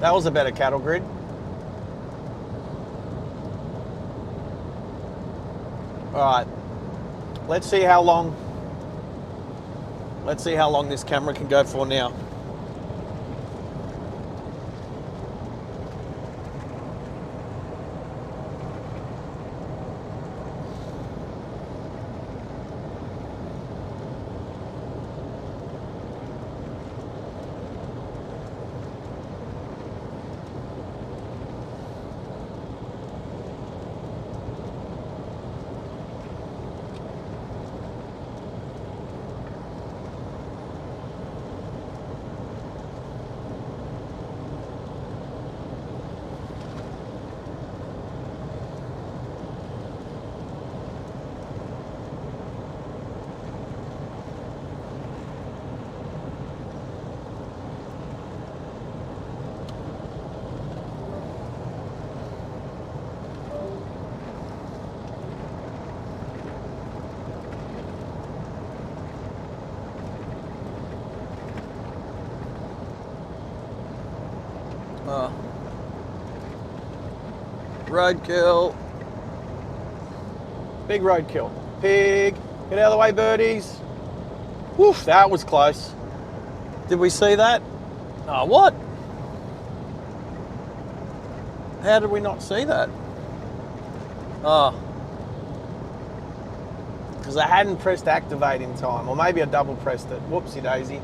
That was a better cattle grid. All right, let's see how long this camera can go for now. Roadkill. Big roadkill. Pig. Get out of the way, birdies. Woof, that was close. Did we see that? Oh, what? How did we not see that? Oh. Because I hadn't pressed activate in time. Or maybe I double pressed it. Whoopsie daisy.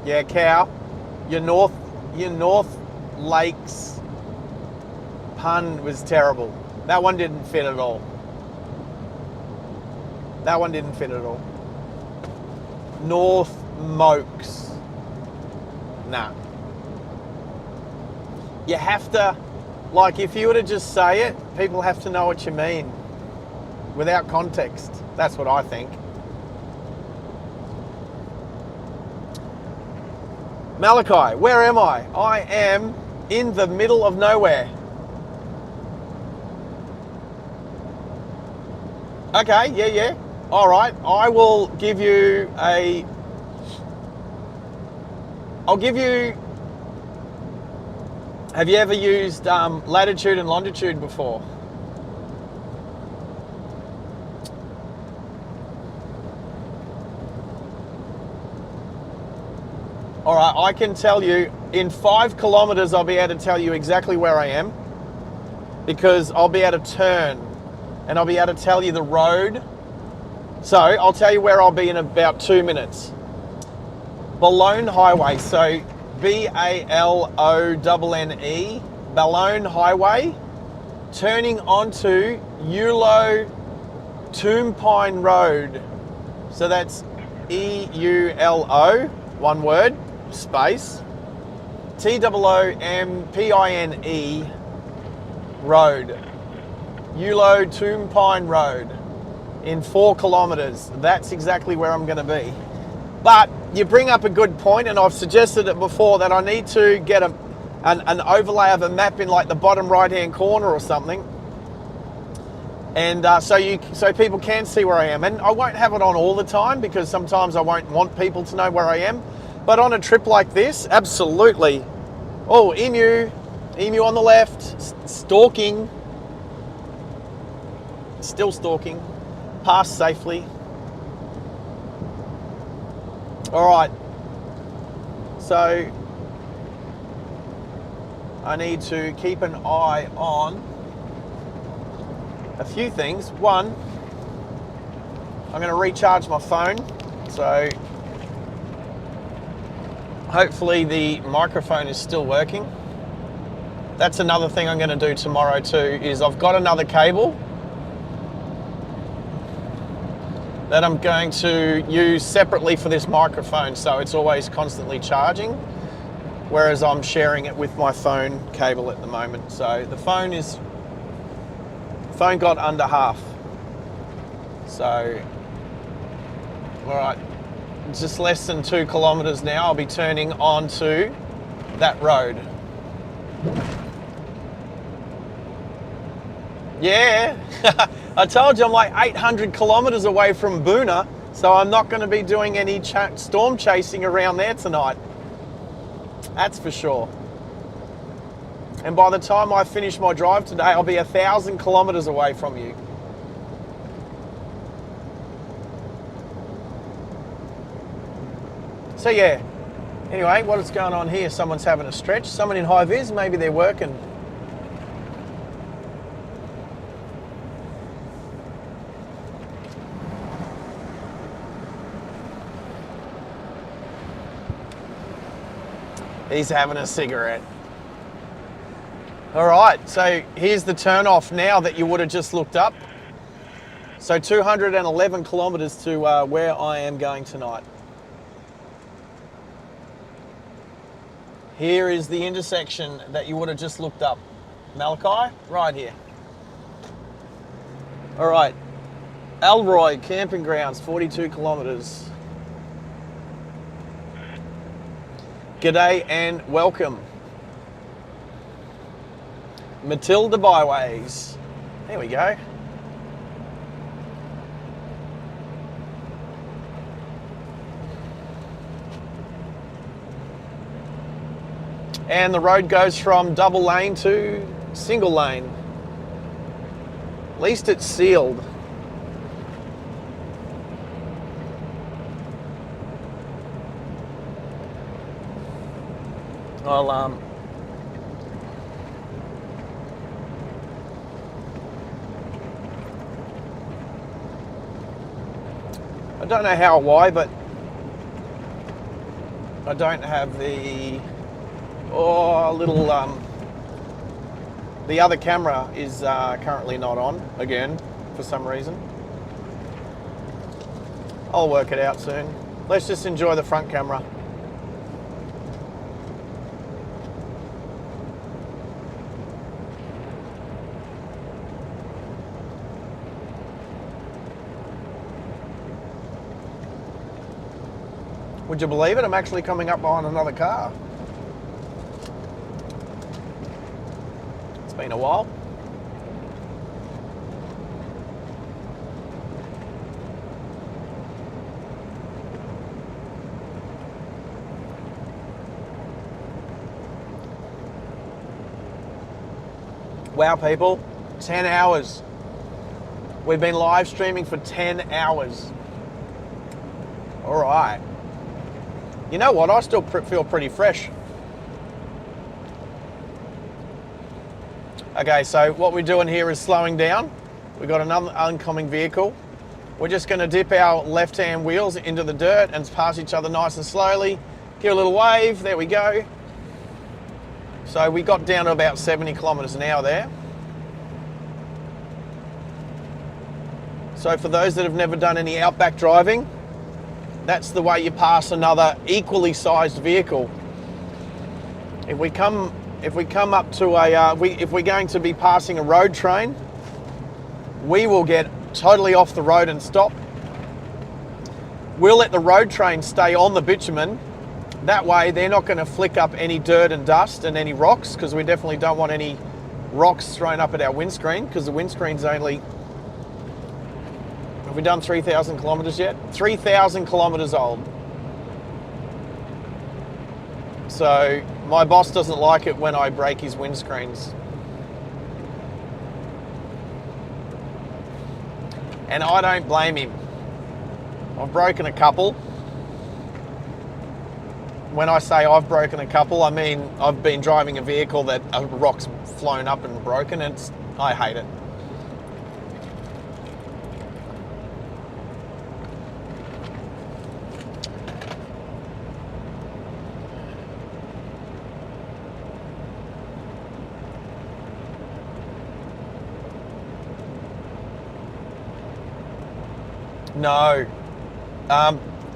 Yeah, cow. Your North Lakes pun was terrible. That one didn't fit at all. That one didn't fit at all. North Mokes. Nah. You have to, like, if you were to just say it, people have to know what you mean without context. That's what I think. Malachi, where am I? I am in the middle of nowhere. Okay, yeah. All right, I'll give you, have you ever used latitude and longitude before? All right, I can tell you in 5 kilometers, I'll be able to tell you exactly where I am because I'll be able to turn and I'll be able to tell you the road. So I'll tell you where I'll be in about 2 minutes. Balonne Highway, so B-A-L-O-N-N-E, Balonne Highway, turning onto Eulo Tombpine Road. So that's E-U-L-O, one word, space, T-O-O-M-P-I-N-E Road, Eulo Tombpine Road, in 4 kilometers. That's exactly where I'm going to be. But you bring up a good point, and I've suggested it before, that I need to get an overlay of a map in like the bottom right hand corner or something, and so people can see where I am. And I won't have it on all the time because sometimes I won't want people to know where I am. But on a trip like this, absolutely. Oh, emu on the left, stalking, still stalking, passed safely. All right, so I need to keep an eye on a few things. One, I'm going to recharge my phone, so hopefully the microphone is still working. That's another thing I'm going to do tomorrow too, is I've got another cable that I'm going to use separately for this microphone, so it's always constantly charging, whereas I'm sharing it with my phone cable at the moment. So the phone got under half. So, all right, just less than 2 kilometers now. I'll be turning onto that road. Yeah, I told you I'm like 800 kilometers away from Boona, so I'm not going to be doing any storm chasing around there tonight. That's for sure. And by the time I finish my drive today, I'll be 1,000 kilometers away from you. So yeah, anyway, what is going on here? Someone's having a stretch. Someone in high vis, maybe they're working. He's having a cigarette. All right, so here's the turn off now that you would have just looked up. So 211 kilometers to where I am going tonight. Here is the intersection that you would have just looked up. Malachi, right here. All right, Elroy Camping Grounds, 42 kilometres. G'day and welcome. Matilda Byways. There we go. And the road goes from double lane to single lane. At least it's sealed. I'll I don't know how or why, but I don't have the the other camera is currently not on again for some reason. I'll work it out soon. Let's just enjoy the front camera. Would you believe it? I'm actually coming up behind another car. It's been a while. Wow, people, 10 hours. We've been live streaming for 10 hours. All right. You know what? I still feel pretty fresh. Okay, so what we're doing here is slowing down. We've got another oncoming vehicle. We're just going to dip our left-hand wheels into the dirt and pass each other nice and slowly. Give a little wave. There we go. So we got down to about 70 kilometres an hour there. So for those that have never done any Outback driving, that's the way you pass another equally sized vehicle. If we come up to if we're going to be passing a road train, we will get totally off the road and stop. We'll let the road train stay on the bitumen. That way they're not going to flick up any dirt and dust and any rocks, because we definitely don't want any rocks thrown up at our windscreen, because the windscreen's only, have we done 3,000 kilometres yet? 3,000 kilometres old. So my boss doesn't like it when I break his windscreens. And I don't blame him. I've broken a couple. When I say I've broken a couple, I mean I've been driving a vehicle that a rock's flown up and broken, and I hate it. No.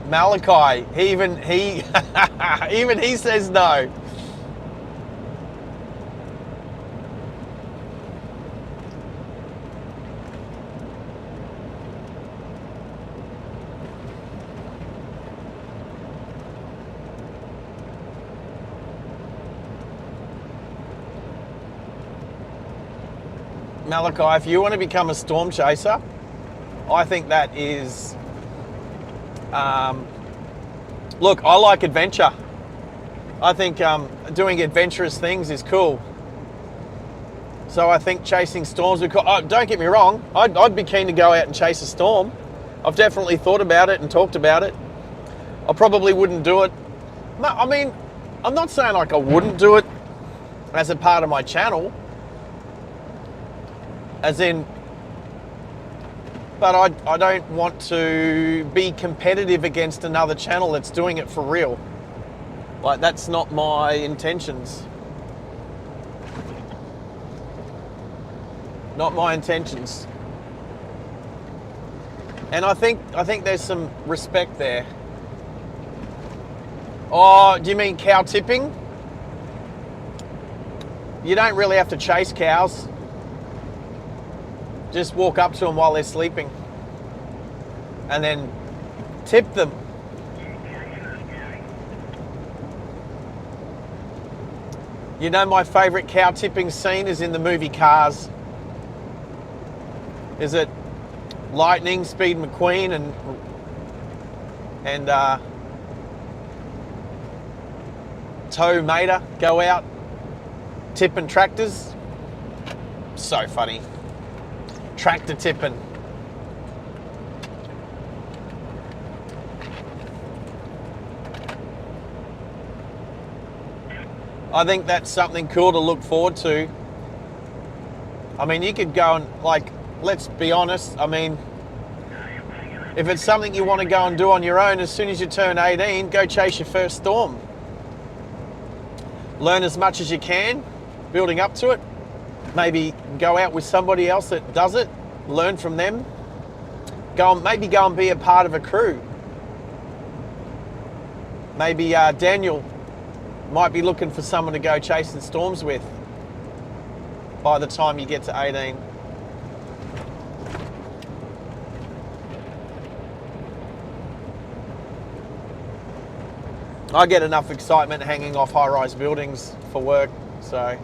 Malachi, even he says no. Malachi, if you want to become a storm chaser, I think that is, look, I like adventure. I think doing adventurous things is cool. So I think chasing storms would be cool. Oh, don't get me wrong, I'd be keen to go out and chase a storm. I've definitely thought about it and talked about it. I probably wouldn't do it. No, I mean, I'm not saying like I wouldn't do it as a part of my channel. As in, but I don't want to be competitive against another channel that's doing it for real. Like, that's not my intentions. Not my intentions. And I think there's some respect there. Oh, do you mean cow tipping? You don't really have to chase cows. Just walk up to them while they're sleeping. and then tip them. You know, my favourite cow tipping scene is in the movie Cars. Is it Lightning, Speed McQueen, and Toe Mater go out tipping tractors? So funny. Tractor tipping. I think that's something cool to look forward to. I mean, you could go and, like, let's be honest, I mean, if it's something you want to go and do on your own, as soon as you turn 18, go chase your first storm. Learn as much as you can, building up to it. Maybe go out with somebody else that does it, learn from them. Maybe go and be a part of a crew. Maybe Daniel might be looking for someone to go chasing storms with by the time you get to 18. I get enough excitement hanging off high-rise buildings for work, so.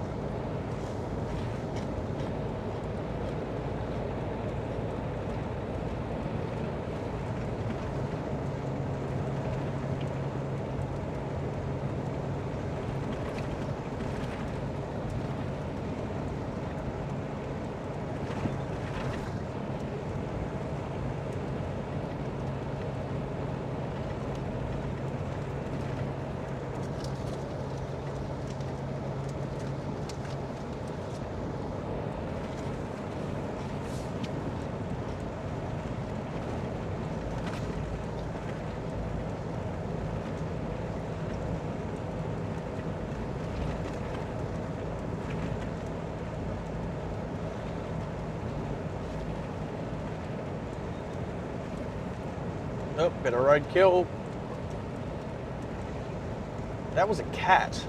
Oh, bit of roadkill. That was a cat.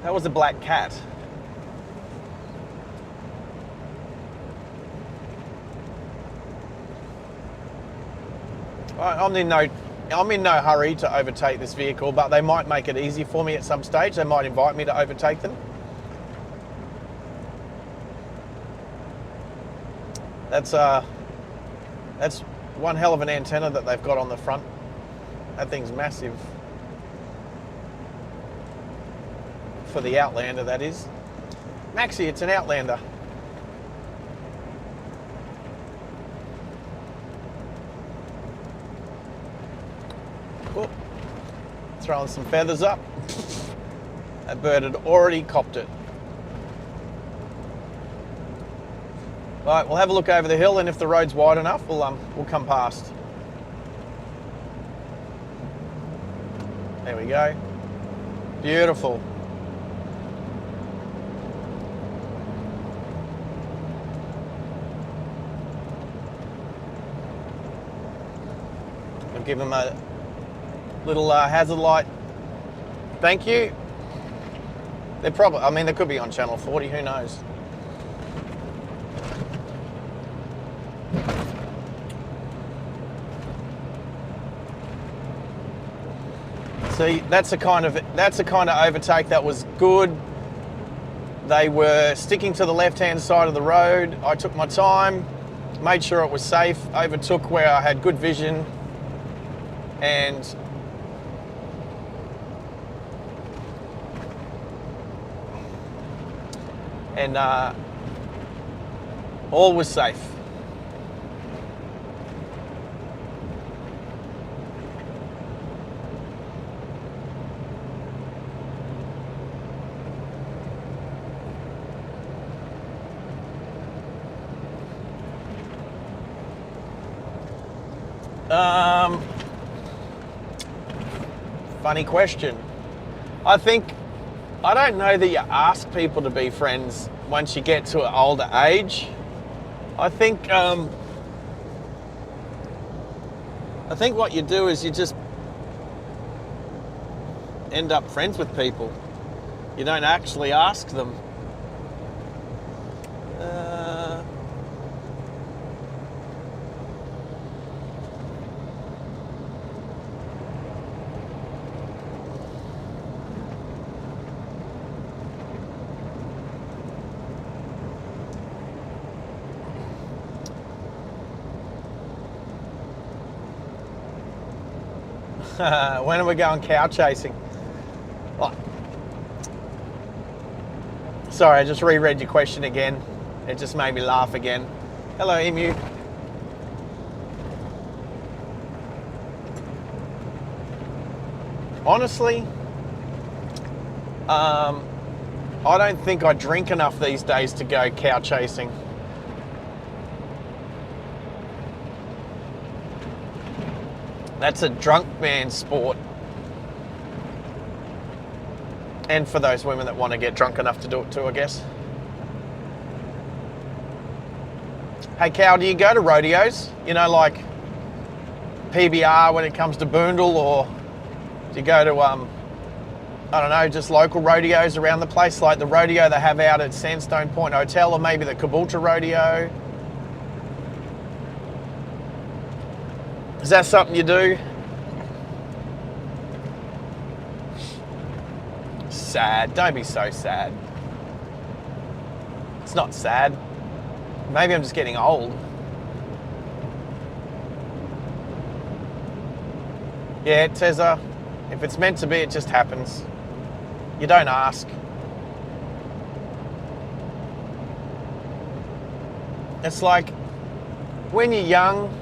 That was a black cat. I'm in no hurry to overtake this vehicle, but they might make it easy for me at some stage. They might invite me to overtake them. That's one hell of an antenna that they've got on the front. That thing's massive. For the Outlander, that is. Maxi, it's an Outlander. Oh, throwing some feathers up. That bird had already copped it. Right, we'll have a look over the hill, and if the road's wide enough, we'll come past. There we go. Beautiful. I'll give them a little hazard light. Thank you. They're probably, I mean, they could be on channel 40, who knows? See, that's a kind of overtake that was good. They were sticking to the left-hand side of the road. I took my time, made sure it was safe, overtook where I had good vision, and all was safe. Funny question. I don't know that you ask people to be friends once you get to an older age. I think what you do is you just end up friends with people. You don't actually ask them. When are we going cow chasing? Oh. Sorry, I just reread your question again. It just made me laugh again. Hello, Emu. Honestly, I don't think I drink enough these days to go cow chasing. That's a drunk man's sport. And for those women that want to get drunk enough to do it too, I guess. Hey, Cal, do you go to rodeos? You know, like PBR when it comes to Boondall, or do you go to, I don't know, just local rodeos around the place, like the rodeo they have out at Sandstone Point Hotel, or maybe the Caboolture Rodeo? Is that something you do? Sad. Don't be so sad. It's not sad. Maybe I'm just getting old. Yeah, Tezza, if it's meant to be, it just happens. You don't ask. It's like when you're young,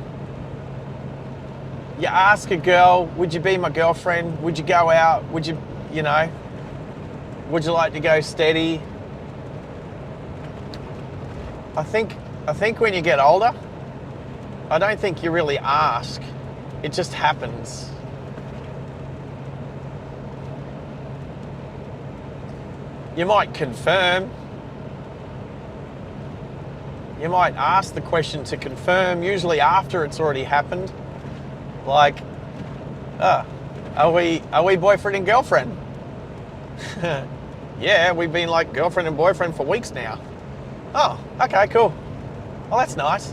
you ask a girl, would you be my girlfriend? Would you go out? Would you, you know, would you like to go steady? I think when you get older, I don't think you really ask. It just happens. You might confirm. You might ask the question to confirm, usually after it's already happened. Like, are we boyfriend and girlfriend? Yeah, we've been like girlfriend and boyfriend for weeks now. Oh, okay, cool. Well, that's nice.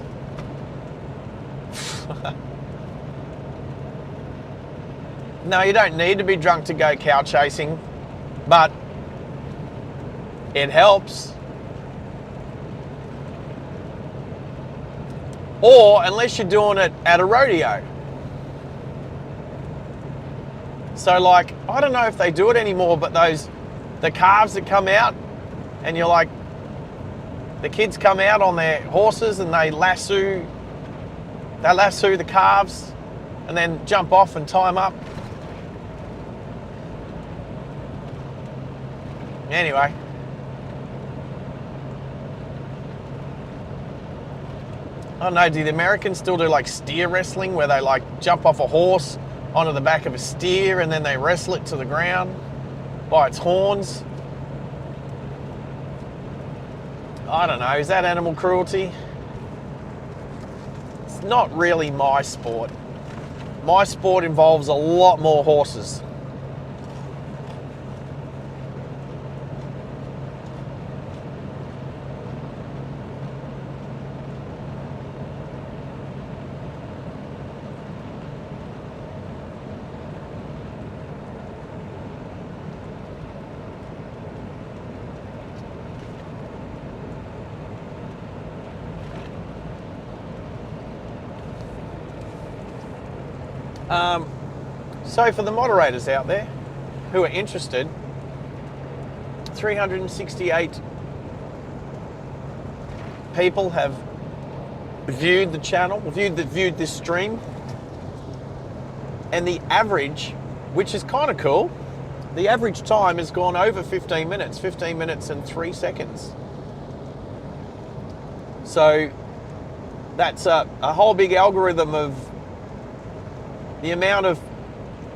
No, you don't need to be drunk to go cow chasing, but it helps. Or unless you're doing it at a rodeo. So like, I don't know if they do it anymore, but the calves that come out, and you're like, the kids come out on their horses and they lasso the calves and then jump off and tie them up. Anyway. I don't know, do the Americans still do like steer wrestling where they like jump off a horse onto the back of a steer and then they wrestle it to the ground by its horns? I don't know, is that animal cruelty? It's not really my sport. My sport involves a lot more horses. So for the moderators out there who are interested, 368 people have viewed the channel, viewed this stream, and the average, which is kind of cool, the average time has gone over 15 minutes and 3 seconds. So that's a whole big algorithm of the amount of,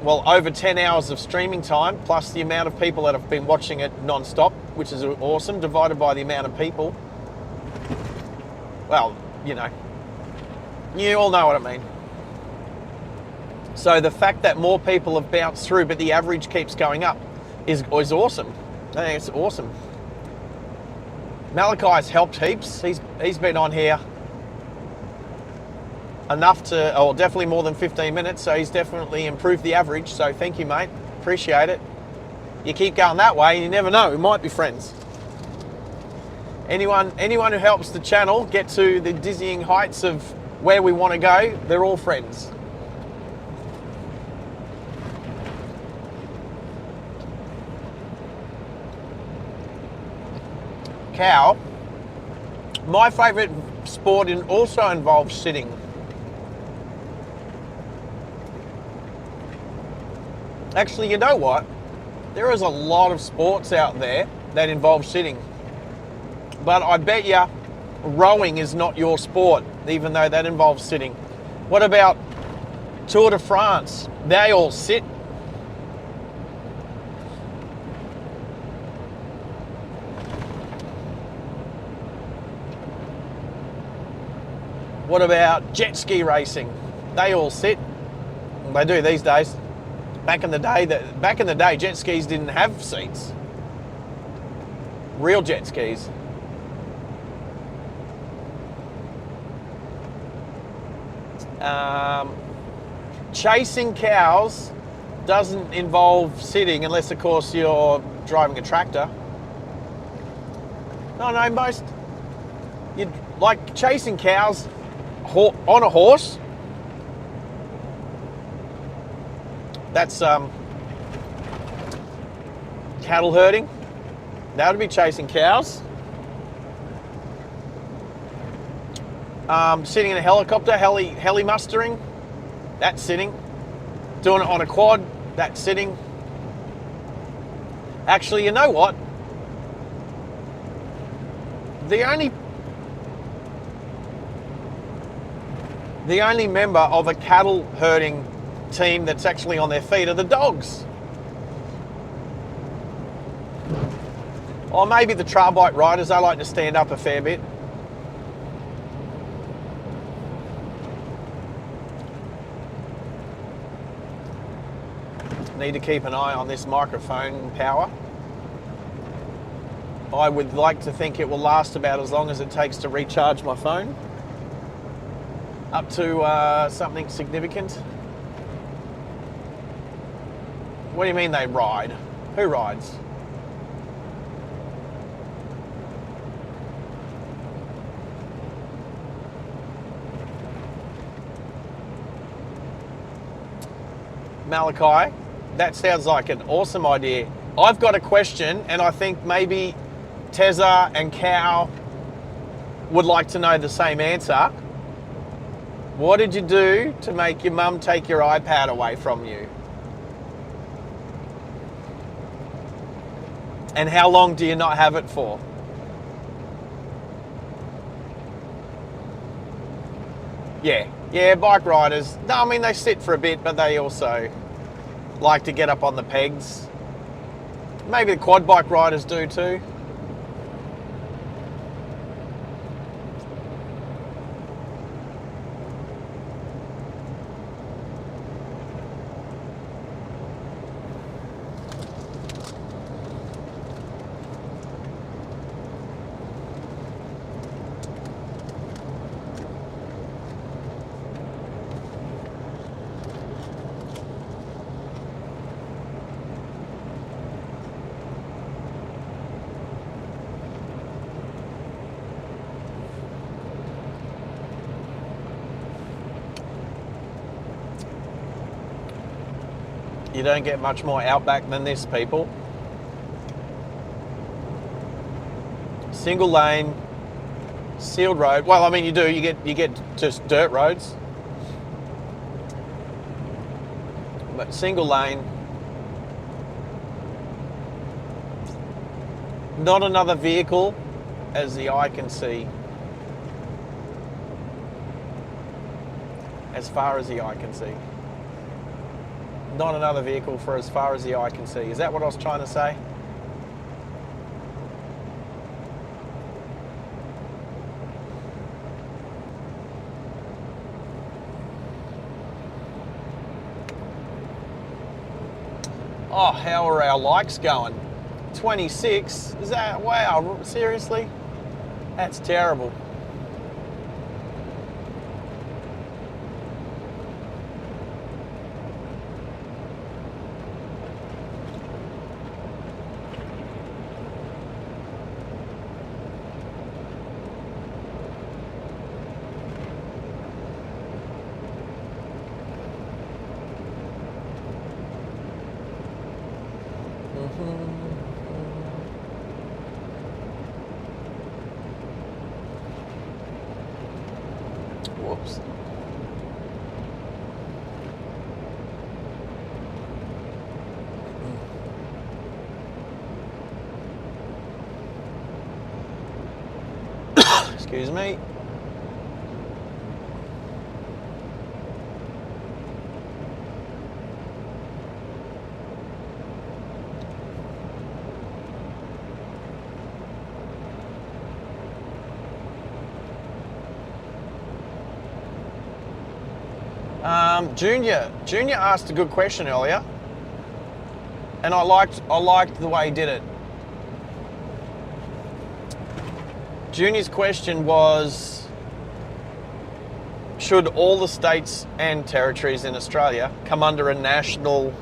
well, over 10 hours of streaming time, plus the amount of people that have been watching it non-stop, which is awesome, divided by the amount of people. Well, you know, you all know what I mean. So the fact that more people have bounced through, but the average keeps going up, is awesome. I think it's awesome. Malachi's helped heaps. He's been on here enough to, or definitely more than 15 minutes, so he's definitely improved the average. So thank you, mate. Appreciate it. You keep going that way, you never know, we might be friends. Anyone who helps the channel get to the dizzying heights of where we want to go, they're all friends. cow. My favourite sport also involves sitting. Actually, you know what? There is a lot of sports out there that involve sitting. But I bet you rowing is not your sport, even though that involves sitting. What about Tour de France? They all sit. What about jet ski racing? They all sit. They do these days. Back in the day, jet skis didn't have seats. Real jet skis. Chasing cows doesn't involve sitting, unless, of course, you're driving a tractor. No, most you like chasing cows on a horse. That's cattle herding. That would be chasing cows. Sitting in a helicopter, heli mustering. That's sitting. Doing it on a quad. That's sitting. Actually, you know what? The only member of a cattle herding team that's actually on their feet are the dogs. Or maybe the trail bike riders, they like to stand up a fair bit. Need to keep an eye on this microphone power. I would like to think it will last about as long as it takes to recharge my phone. Up to something significant. What do you mean they ride? Who rides? Malachi, that sounds like an awesome idea. I've got a question, and I think maybe Tezza and Cow would like to know the same answer. What did you do to make your mum take your iPad away from you? And how long do you not have it for? Yeah, bike riders. No, I mean, they sit for a bit, but they also like to get up on the pegs. Maybe the quad bike riders do too. You don't get much more Outback than this, people. Single lane, sealed road. Well, I mean, you do. You get just dirt roads, but single lane. Not another vehicle, as the eye can see. As far as the eye can see. Not another vehicle for as far as the eye can see. Is that what I was trying to say? Oh, how are our likes going? 26? Is that, wow, seriously? That's terrible. Whoops. Excuse me. Junior asked a good question earlier, and I liked the way he did it. Junior's question was, should all the states and territories in Australia come under a national,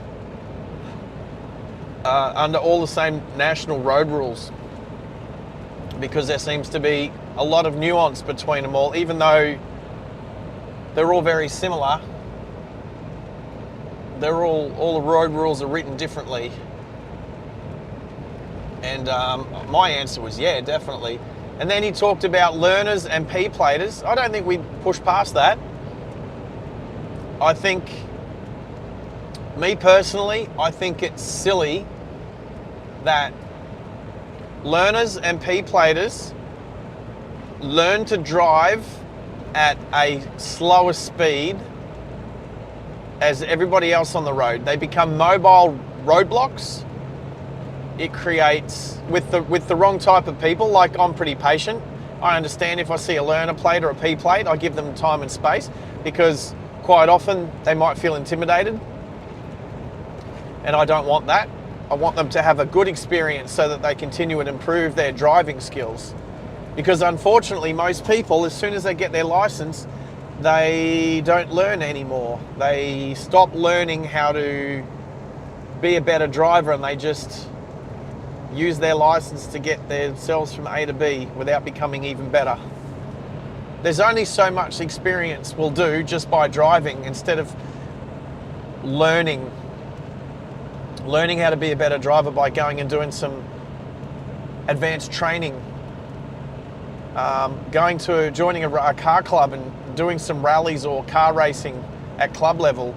under all the same national road rules? Because there seems to be a lot of nuance between them all, even though they're all very similar. They're all the road rules are written differently. And my answer was yeah, definitely. And then he talked about learners and P-platers. I don't think we push past that. I think, me personally, I think it's silly that learners and P-platers learn to drive at a slower speed as everybody else on the road. They become mobile roadblocks. It creates, with the wrong type of people, like I'm pretty patient. I understand if I see a learner plate or a P plate, I give them time and space because quite often they might feel intimidated. And I don't want that. I want them to have a good experience so that they continue and improve their driving skills. Because unfortunately, most people, as soon as they get their license, they don't learn anymore. They stop learning how to be a better driver and they just use their license to get themselves from A to B without becoming even better. There's only so much experience will do just by driving instead of learning how to be a better driver by going and doing some advanced training. Joining a car club and doing some rallies or car racing at club level,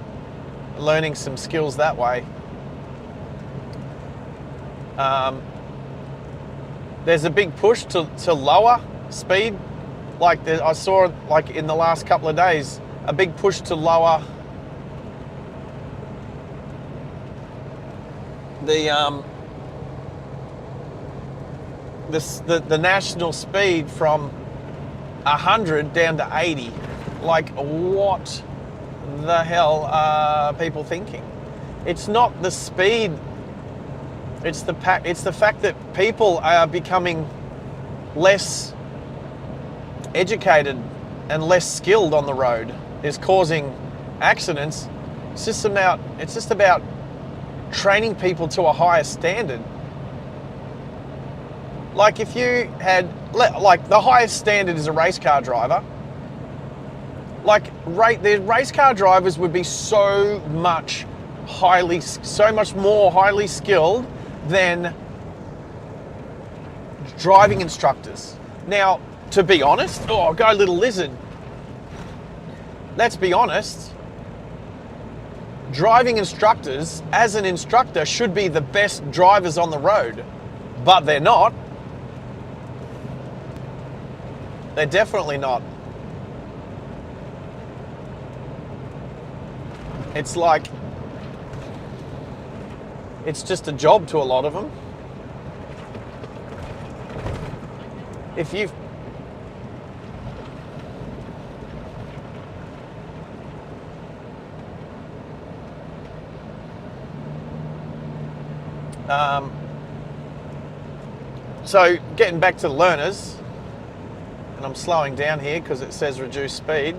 learning some skills that way. There's a big push to lower speed. Like I saw, like in the last couple of days, a big push to lower the national speed from 100 down to 80. Like, what the hell are people thinking? It's not the speed. It's the fact that people are becoming less educated and less skilled on the road is causing accidents. It's just about training people to a higher standard. Like if you had, like the highest standard is a race car driver. Like the race car drivers would be so much more highly skilled than driving instructors. Now, to be honest, go little lizard. Let's be honest. Driving instructors, as an instructor, should be the best drivers on the road, but they're not. They're definitely not. It's like, it's just a job to a lot of them. If you've so getting back to the learners, and I'm slowing down here because it says reduce speed.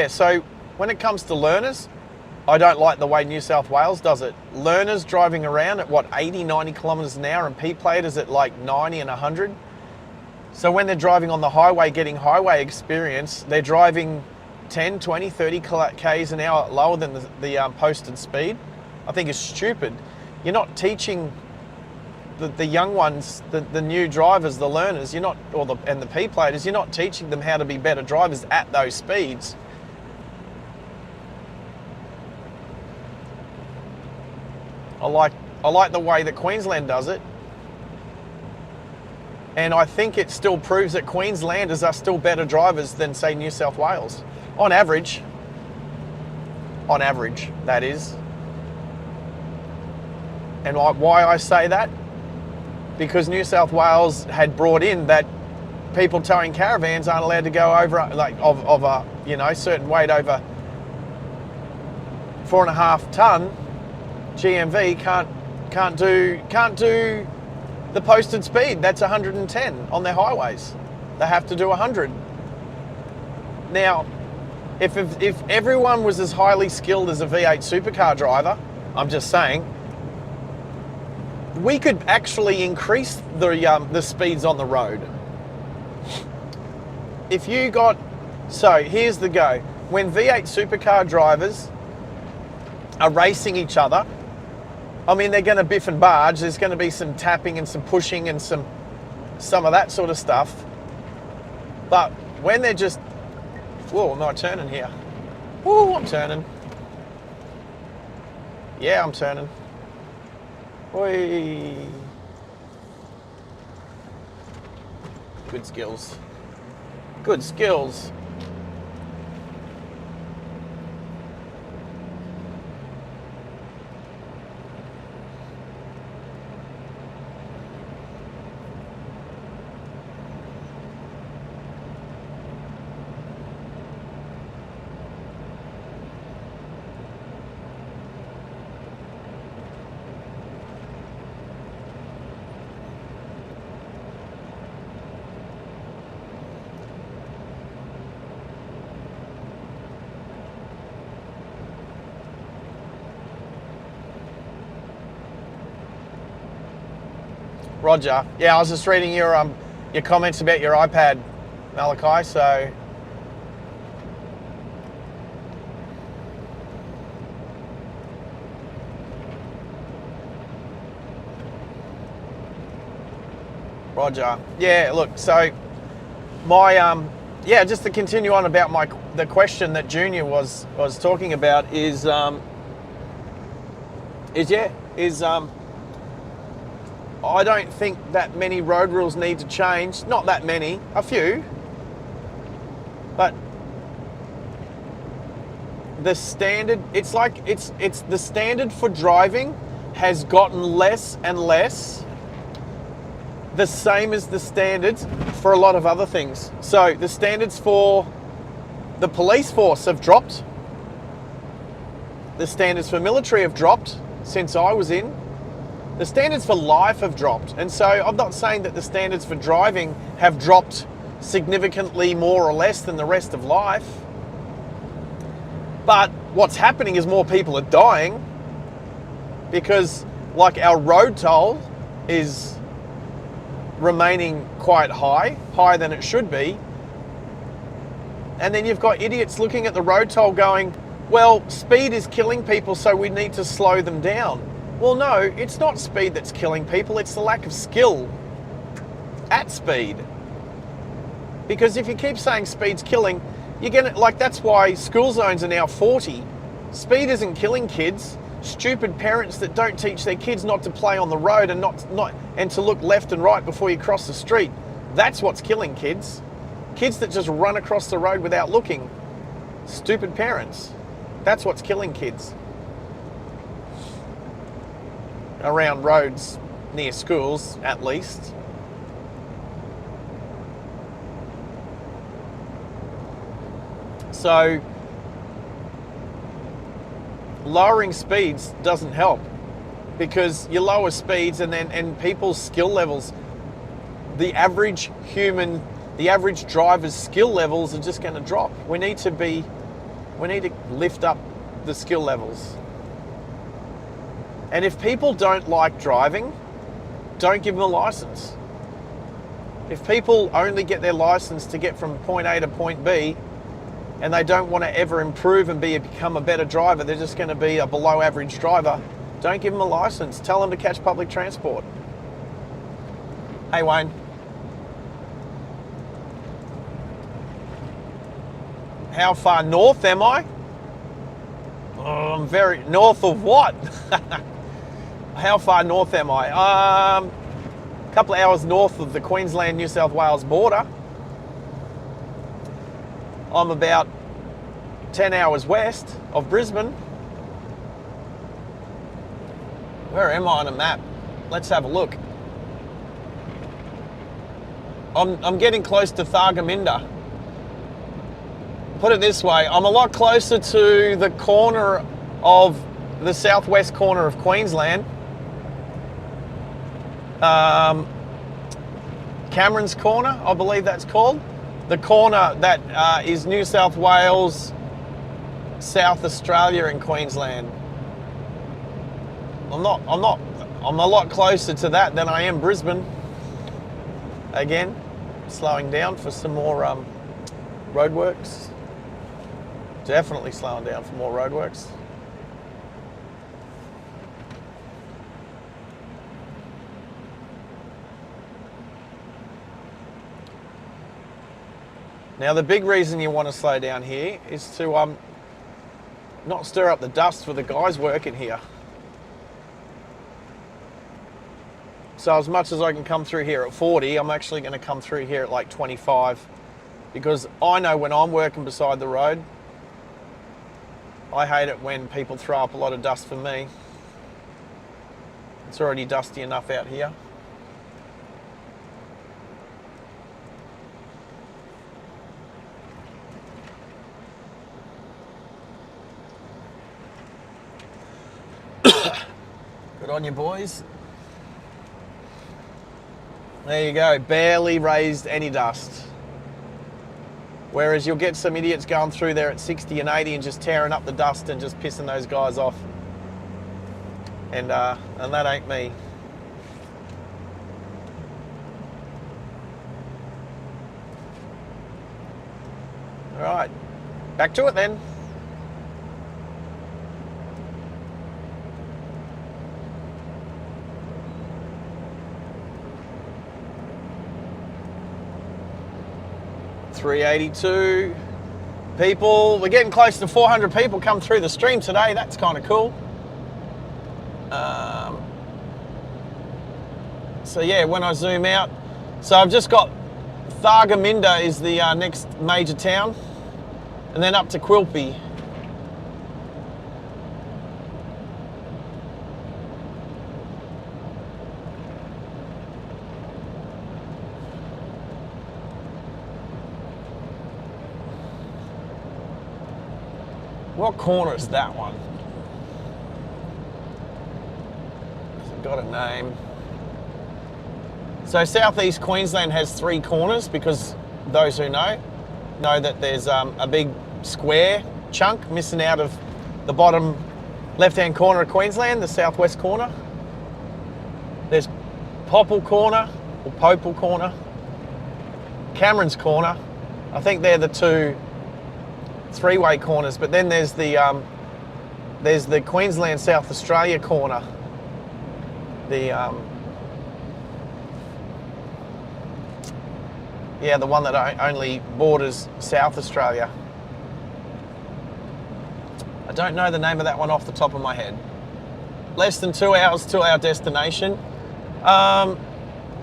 So when it comes to learners, I don't like the way New South Wales does it. Learners driving around at 80, 90 kilometres an hour and P-platers at like 90 and 100. So when they're driving on the highway, getting highway experience, they're driving 10, 20, 30 k's an hour lower than the posted speed. I think it's stupid. You're not teaching the young ones, the new drivers, the learners, you're not, and the P-platers, you're not teaching them how to be better drivers at those speeds. I like the way that Queensland does it. And I think it still proves that Queenslanders are still better drivers than, say, New South Wales. On average, that is. And why I say that? Because New South Wales had brought in that people towing caravans aren't allowed to go over, like, of a, you know, certain weight over 4.5 ton GMV can't do the posted speed. That's 110 on their highways. They have to do 100. Now, if everyone was as highly skilled as a V8 supercar driver, I'm just saying, we could actually increase the speeds on the road. If you got, so here's the go. When V8 supercar drivers are racing each other, I mean, they're going to biff and barge. There's going to be some tapping and some pushing and some of that sort of stuff. But when they're just, whoa, am I turning here? Whoa, I'm turning. Yeah, I'm turning. Oi. Good skills. Good skills. Roger. Yeah, I was just reading your comments about your iPad, Malachi, so. Roger. Yeah, look, so my yeah, just to continue on about the question that Junior was talking about is I don't think that many road rules need to change. Not that many, a few. But the standard, it's the standard for driving has gotten less and less, the same as the standards for a lot of other things. So the standards for the police force have dropped. The standards for military have dropped since I was in. The standards for life have dropped. And so I'm not saying that the standards for driving have dropped significantly more or less than the rest of life. But what's happening is more people are dying because, like, our road toll is remaining quite high, higher than it should be. And then you've got idiots looking at the road toll going, well, speed is killing people, so we need to slow them down. Well, no, it's not speed that's killing people, it's the lack of skill at speed. Because if you keep saying speed's killing, you're gonna, like, that's why school zones are now 40. Speed isn't killing kids. Stupid parents that don't teach their kids not to play on the road and and to look left and right before you cross the street. That's what's killing kids. Kids that just run across the road without looking. Stupid parents. That's what's killing kids. Around roads near schools, at least. So lowering speeds doesn't help, because you lower speeds and people's skill levels, the average driver's skill levels are just going to drop. We need to lift up the skill levels. And if people don't like driving, don't give them a license. If people only get their license to get from point A to point B, and they don't want to ever improve and become a better driver, they're just going to be a below average driver, don't give them a license. Tell them to catch public transport. Hey, Wayne. How far north am I? Oh, I'm very... North of what? How far north am I? A couple of hours north of the Queensland-New South Wales border. I'm about 10 hours west of Brisbane. Where am I on a map? Let's have a look. I'm getting close to Thargomindah. Put it this way, I'm a lot closer to the corner of the southwest corner of Queensland. Cameron's Corner, I believe that's called. The corner that is New South Wales, South Australia and Queensland. I'm a lot closer to that than I am Brisbane. Again, slowing down for some more roadworks. Definitely slowing down for more roadworks. Now the big reason you want to slow down here is to not stir up the dust for the guys working here. So as much as I can come through here at 40, I'm actually going to come through here at like 25, because I know when I'm working beside the road, I hate it when people throw up a lot of dust for me. It's already dusty enough out here. Good on you, boys. There you go, barely raised any dust. Whereas you'll get some idiots going through there at 60 and 80 and just tearing up the dust and just pissing those guys off. And that ain't me. All right, back to it then. .382 people. We're getting close to 400 people come through the stream today. That's kind of cool. So yeah, when I zoom out, so I've just got Thargomindah is the next major town, and then up to Quilpie. What corner is that one? Has it got a name? So southeast Queensland has 3 corners, because those who know that there's a big square chunk missing out of the bottom left-hand corner of Queensland, the southwest corner. There's Popple Corner, or Popple Corner, Cameron's Corner. I think they're the 2 3-way corners, but then there's the Queensland South Australia corner. The the one that only borders South Australia. I don't know the name of that one off the top of my head. Less than 2 hours to our destination.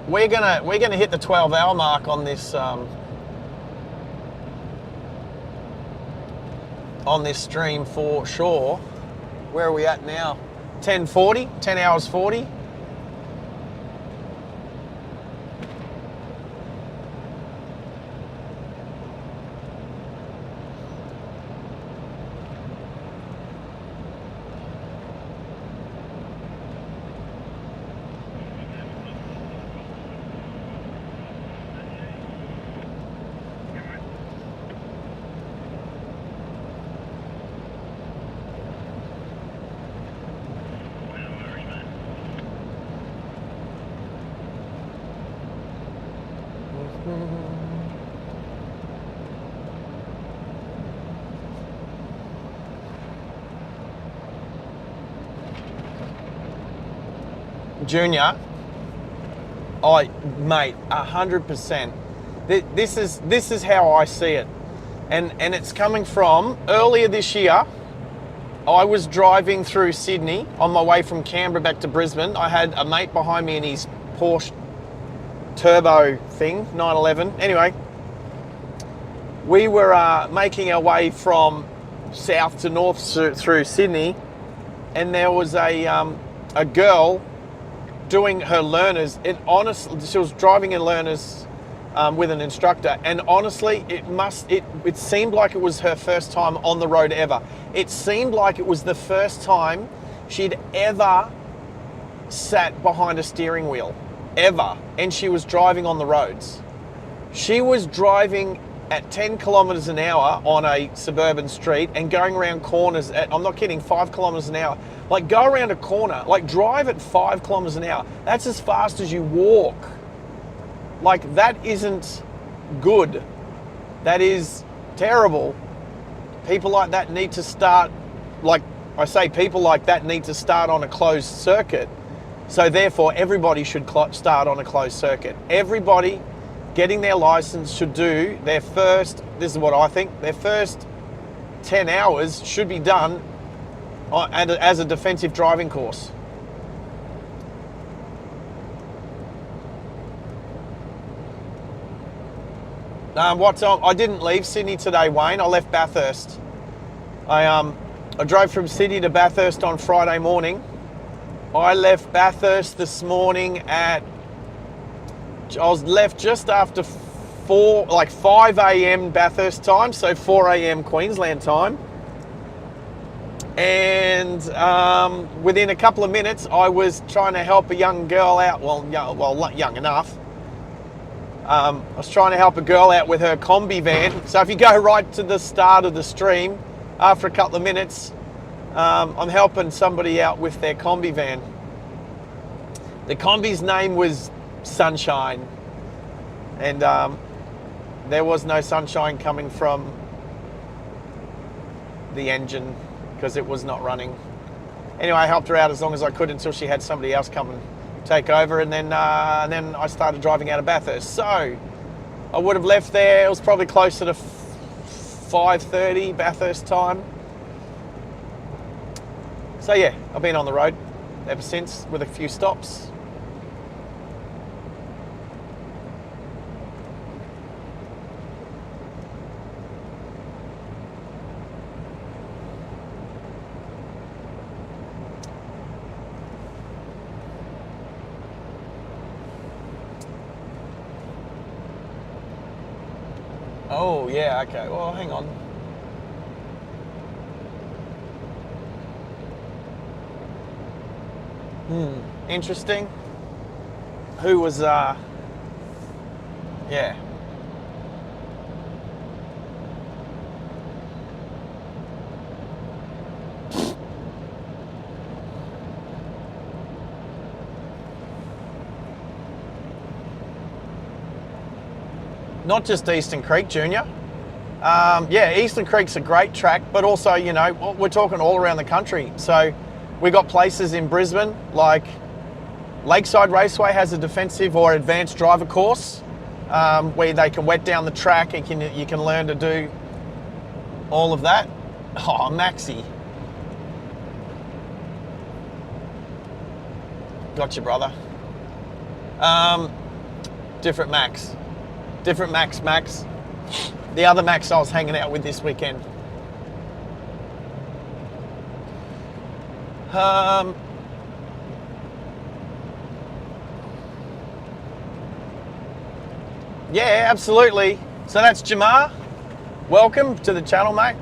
We're gonna hit the 12-hour mark on this stream for sure. Where are we at now? 10:40, 10 hours 40. Junior, mate, 100%. This is how I see it, and it's coming from earlier this year. I was driving through Sydney on my way from Canberra back to Brisbane. I had a mate behind me in his Porsche turbo thing, 911. Anyway, we were making our way from south to north through Sydney, and there was a girl doing her learners. She was driving her learners with an instructor, and honestly, it seemed like it was her first time on the road ever. It seemed like it was the first time she'd ever sat behind a steering wheel, ever, and she was driving on the roads. She was driving at 10 kilometers an hour on a suburban street and going around corners at, I'm not kidding, 5 kilometers an hour. Like, go around a corner, like drive at 5 kilometers an hour. That's as fast as you walk. Like, that isn't good. That is terrible. People like that need to start, like I say, people like that need to start on a closed circuit. So therefore, everybody should start on a closed circuit. Everybody getting their license should do their first, this is what I think, their first 10 hours should be done as a defensive driving course. What time? I didn't leave Sydney today, Wayne. I left Bathurst. I drove from Sydney to Bathurst on Friday morning. I left Bathurst this morning I was left just after 5 a.m. Bathurst time, so 4 a.m. Queensland time. And within a couple of minutes, I was trying to help a young girl out. Young enough. I was trying to help a girl out with her combi van. So if you go right to the start of the stream, after a couple of minutes, I'm helping somebody out with their combi van. The combi's name was Sunshine, and there was no sunshine coming from the engine because it was not running. Anyway, I helped her out as long as I could until she had somebody else come and take over, and then I started driving out of Bathurst. So I would have left there, it was probably closer to 5:30 Bathurst time. So yeah, I've been on the road ever since with a few stops. Oh, yeah, okay. Well, hang on. Interesting. Who was, yeah. Not just Eastern Creek, Junior. Yeah, Eastern Creek's a great track, but also, you know, we're talking all around the country. So we got places in Brisbane, like Lakeside Raceway has a defensive or advanced driver course where they can wet down the track and you can learn to do all of that. Oh, Maxi. Gotcha, brother. Different Max. Different Max. The other Max I was hanging out with this weekend. Yeah, absolutely. So that's Jamar. Welcome to the channel, mate.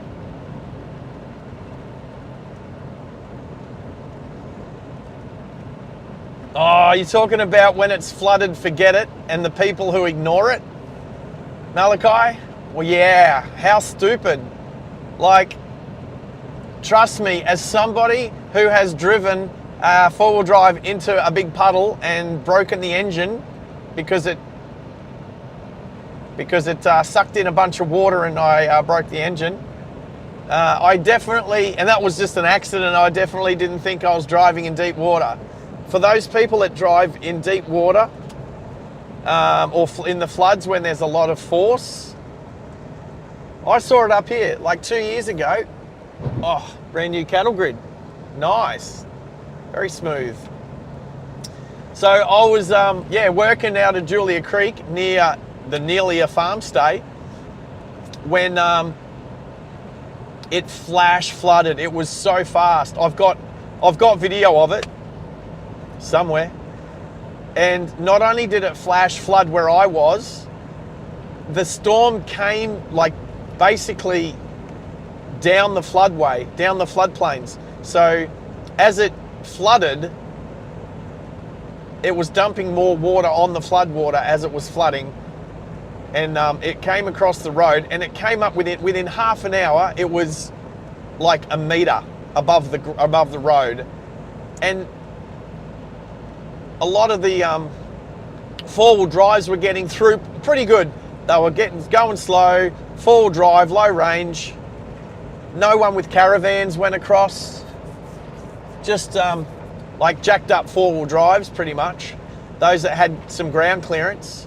Oh, you're talking about when it's flooded, forget it, and the people who ignore it? Malachi? Well, yeah, how stupid. Like, trust me, as somebody who has driven four-wheel drive into a big puddle and broken the engine because it sucked in a bunch of water and I broke the engine. I definitely, and that was just an accident, I definitely didn't think I was driving in deep water. for those people that drive in deep water or in the floods when there's a lot of force, I saw it up here like 2 years ago. Oh, brand new cattle grid. Nice. Very smooth. So I was, working out of Julia Creek near the Nelia farm stay when it flash flooded. It was so fast. I've got video of it somewhere. And not only did it flash flood where I was, the storm came like basically down the floodway, down the floodplains. So as it flooded, it was dumping more water on the floodwater as it was flooding. And it came across the road, and it came up within half an hour. It was like a metre above the road, and a lot of the four-wheel drives were getting through pretty good. They were going slow, four-wheel drive, low range. No one with caravans went across. Just like jacked up four-wheel drives, pretty much. Those that had some ground clearance.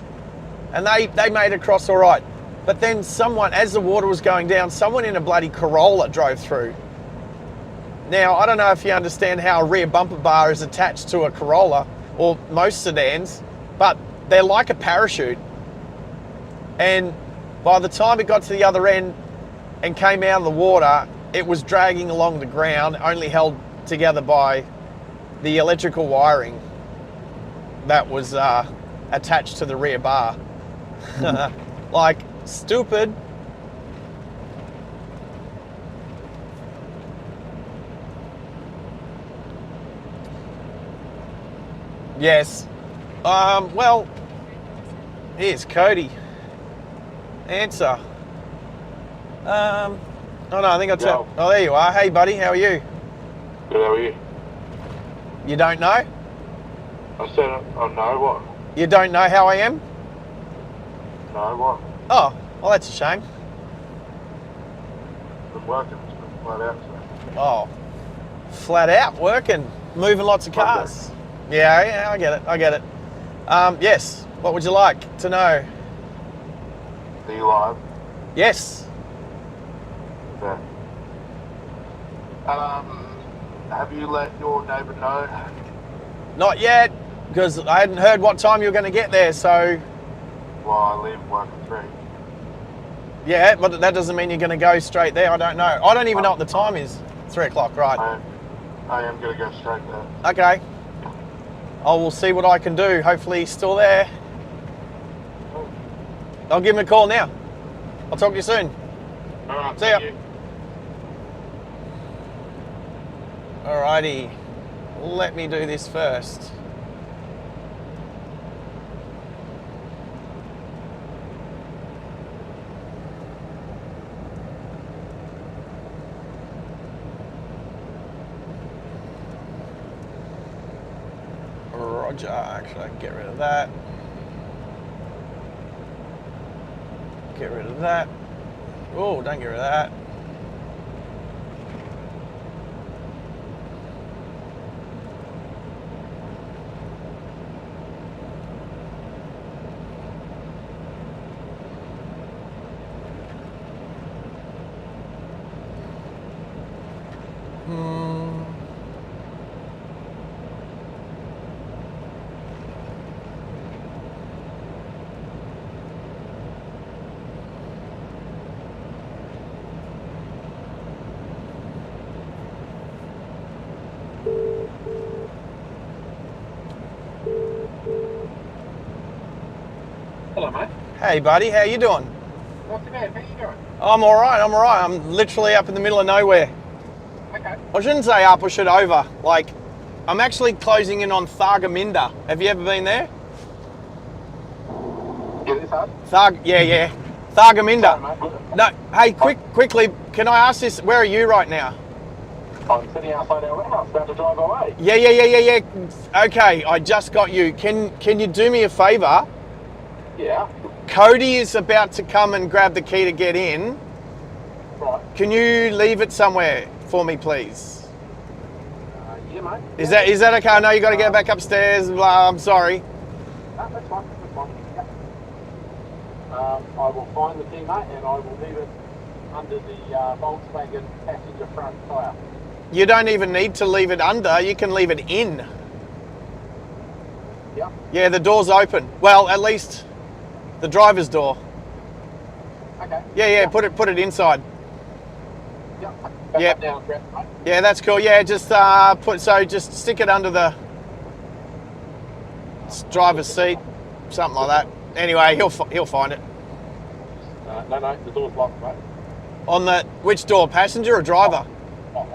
And they made it across all right. But then someone, as the water was going down, someone in a bloody Corolla drove through. Now, I don't know if you understand how a rear bumper bar is attached to a Corolla, or most sedans, but they're like a parachute. And by the time it got to the other end and came out of the water, it was dragging along the ground, only held together by the electrical wiring that was attached to the rear bar. Like, stupid. Yes. Well, here's Cody. Answer. Oh no, I think I'll tell. Oh, there you are. Hey, buddy, how are you? Good, how are you? You don't know? I said, I know what? You don't know how I am? No, what? Oh, well, that's a shame. Been working, it's been flat out today. Oh, flat out working, moving lots of cars. Yeah, I get it. Yes, what would you like to know? Are you live? Yes. Okay. Have you let your neighbour know? Not yet, because I hadn't heard what time you were going to get there, so... Well, I leave work at 3. Yeah, but that doesn't mean you're going to go straight there. I don't know. I don't even know what the time is. 3 o'clock, right. I am going to go straight there. Okay. I will see what I can do. Hopefully he's still there. I'll give him a call now. I'll talk to you soon. Alright, See ya. thank you. Alrighty. Let me do this first. Roger, actually I can get rid of that. Get rid of that. Oh, don't get rid of that. Hello, mate. Hey buddy, how you doing? Not too bad. How you doing? I'm alright, I'm literally up in the middle of nowhere. Okay. I shouldn't say up, I should over. Like, I'm actually closing in on Thargomindah. Have you ever been there? Get this up? Yeah. Thargomindah. Sorry, mate. No, hey, quickly, can I ask this? Where are you right now? I'm sitting outside our warehouse, about to drive away. Yeah. Okay, I just got you. Can you do me a favour? Yeah. Cody is about to come and grab the key to get in. Right. Can you leave it somewhere for me, please? Yep. Yeah, mate. Is that okay? I know you got to get back upstairs. I'm sorry. No, that's fine. That's fine. Yeah. I will find the key, mate, and I will leave it under the Volkswagen passenger front tyre. You don't even need to leave it under. You can leave it in. Yeah. Yeah, the door's open. Well, at least the driver's door. Okay. Yeah. Put it inside. Yeah. Yep. Down, grab it, mate. Yeah, that's cool. Yeah, just just stick it under the driver's seat, something like that. Anyway, he'll find it. No, the door's locked, mate. On the which door, passenger or driver? Oh,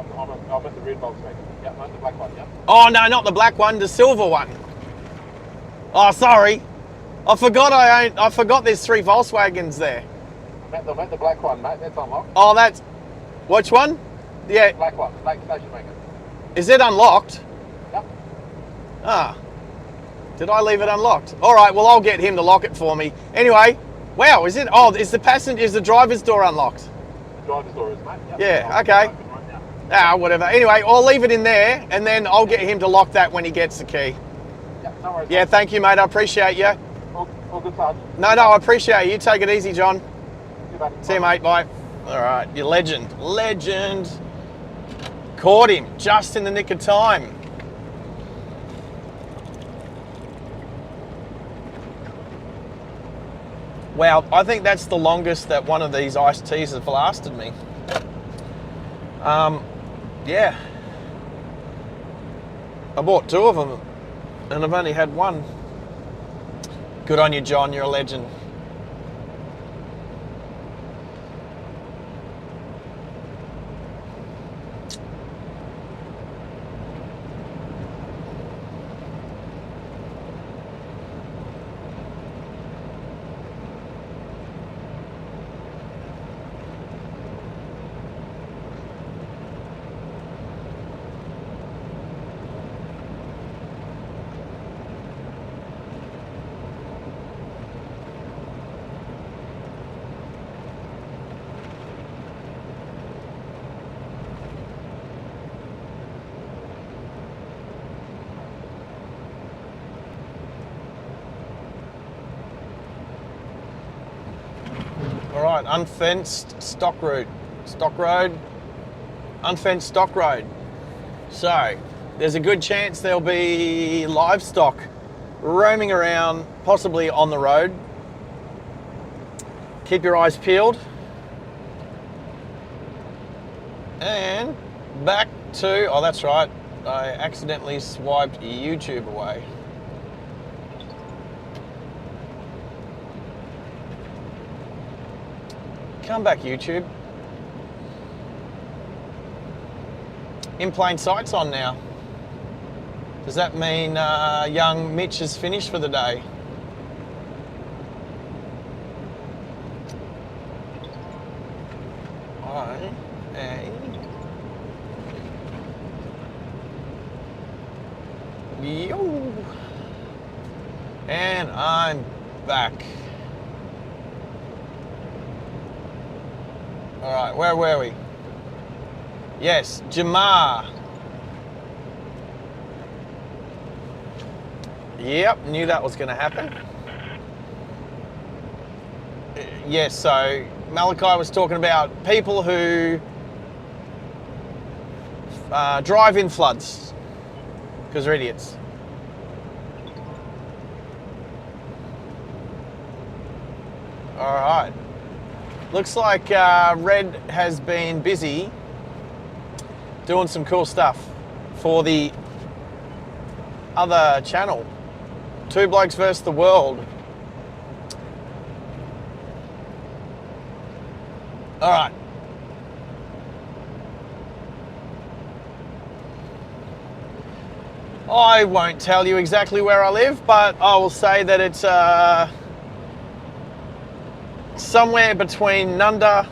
I'm at the red Volkswagen. Yeah, not the black one. Yeah. Oh no, not the black one, the silver one. Oh, sorry, I forgot there's 3 Volkswagens there. I'm at the black one, mate. That's unlocked. Oh, that's which one? Yeah, Black one, black station wagon. is it unlocked? Yep. Ah, did I leave it unlocked? All right, well I'll get him to lock it for me. Anyway, wow, is it? Oh, is the driver's door unlocked? The driver's door is, mate. Yep. Yeah, I'll okay. open right now. Ah, whatever. Anyway, I'll leave it in there, and then I'll get him to lock that when he gets the key. Yeah, no worries. Yeah, thank you, mate. I appreciate you. All good, Sarge. No, I appreciate you. Take it easy, John. See you, buddy. See you, mate. Bye. All right, you legend. Caught him just in the nick of time. Wow, I think that's the longest that one of these iced teas has lasted me. Yeah. I bought 2 of them and I've only had one. Good on you, John. You're a legend. All right, unfenced stock road, unfenced stock road. So there's a good chance there'll be livestock roaming around, possibly on the road. Keep your eyes peeled. And back to, oh that's right, I accidentally swiped YouTube away. Come back, YouTube. In Plain Sight's on now. Does that mean young Mitch is finished for the day? And I'm back. All right, where were we? Yes, Jamar. Yep, knew that was going to happen. Yes, so Malachi was talking about people who drive in floods because they're idiots. All right. Looks like Red has been busy doing some cool stuff for the other channel, Two Blokes versus the World. All right. I won't tell you exactly where I live, but I will say that it's somewhere between Nunda,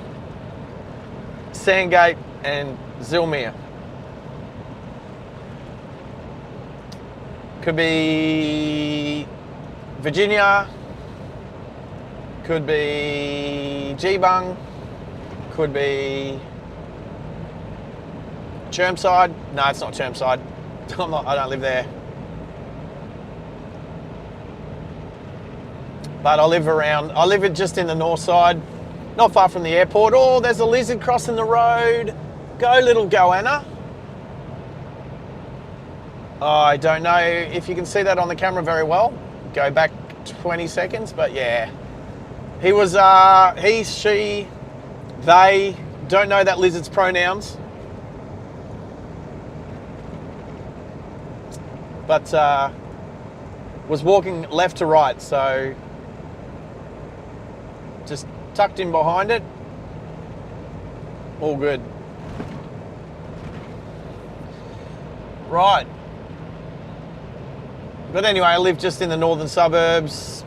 Sandgate and Zilmere. Could be Virginia, could be Geebung, could be Chermside. No, it's not Chermside. I don't live there. But I live just in the north side, not far from the airport. Oh, there's a lizard crossing the road. Go, little goanna. I don't know if you can see that on the camera very well. Go back 20 seconds, but yeah. He was, he, she, they, don't know that lizard's pronouns. But was walking left to right, so just tucked in behind it. All good. Right. But anyway, I live just in the northern suburbs.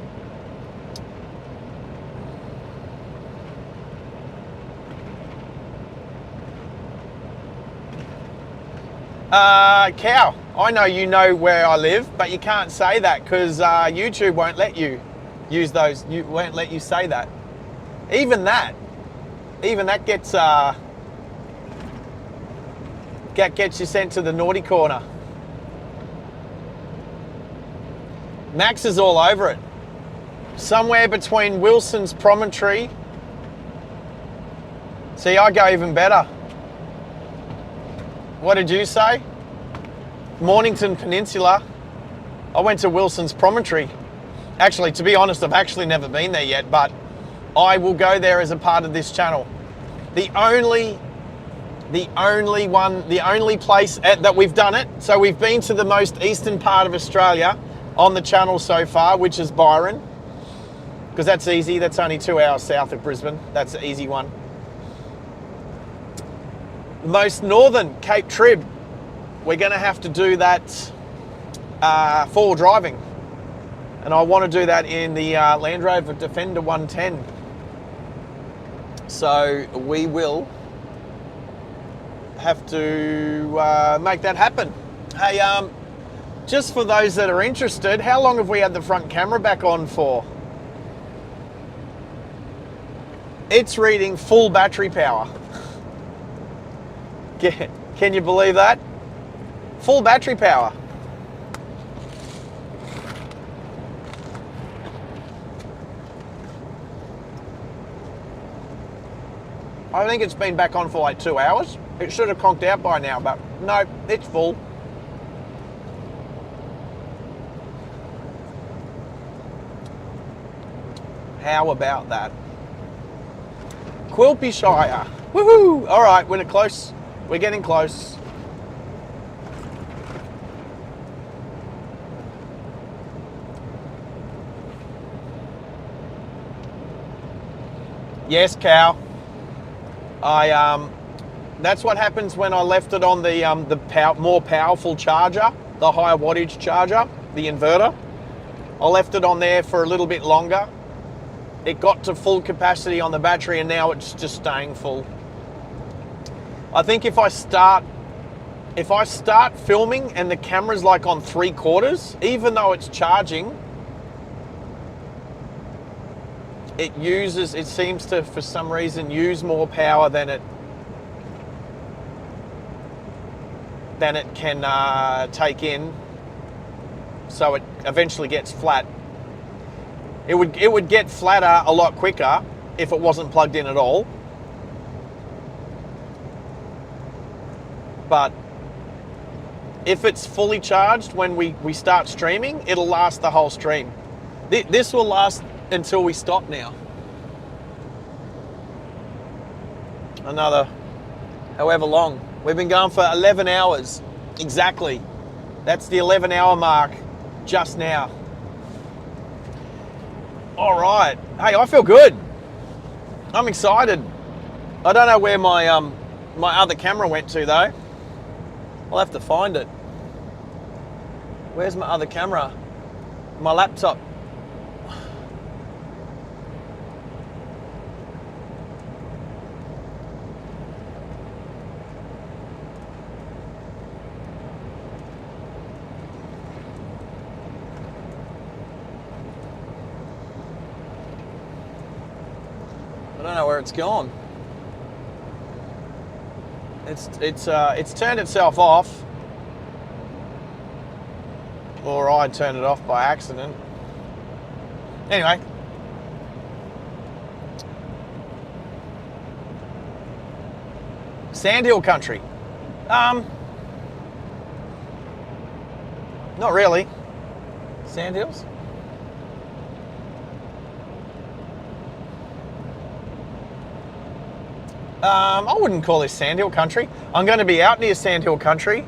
Cow. I know you know where I live, but you can't say that because YouTube won't let you use those. You won't let you say that. Even that gets you sent to the naughty corner. Max is all over it. Somewhere between Wilson's Promontory. See, I go even better. What did you say? Mornington Peninsula. I went to Wilson's Promontory. Actually, to be honest, I've actually never been there yet, but I will go there as a part of this channel. The only place that we've done it. So we've been to the most eastern part of Australia on the channel so far, which is Byron, because that's easy. That's only 2 hours south of Brisbane. That's an easy one. Most northern, Cape Trib. We're going to have to do that four-wheel driving, and I want to do that in the Land Rover Defender 110. So we will have to make that happen. Hey, just for those that are interested, how long have we had the front camera back on for? It's reading full battery power. Can you believe that? Full battery power. I think it's been back on for like 2 hours. It should have conked out by now, but no, it's full. How about that? Quilpie Shire. Woohoo! All right, we're close. We're getting close. Yes, cow. That's what happens when I left it on the more powerful charger, the higher wattage charger, the inverter. I left it on there for a little bit longer. It got to full capacity on the battery, and now it's just staying full. I think if I start filming and the camera's like on 3/4, even though it's charging, it seems to, for some reason, use more power than it can take in, so it eventually gets flat. It would get flatter a lot quicker if it wasn't plugged in at all. But if it's fully charged when we start streaming, it'll last the whole stream. This will last until we stop now. Another however long. We've been going for 11 hours. Exactly. That's the 11-hour mark just now. All right. Hey, I feel good. I'm excited. I don't know where my other camera went to though. I'll have to find it. Where's my other camera? My laptop. I don't know where it's gone. It's turned itself off. Or I turned it off by accident. Anyway. Sandhill country. Not really. Sandhills? I wouldn't call this Sandhill country. I'm going to be out near Sandhill country.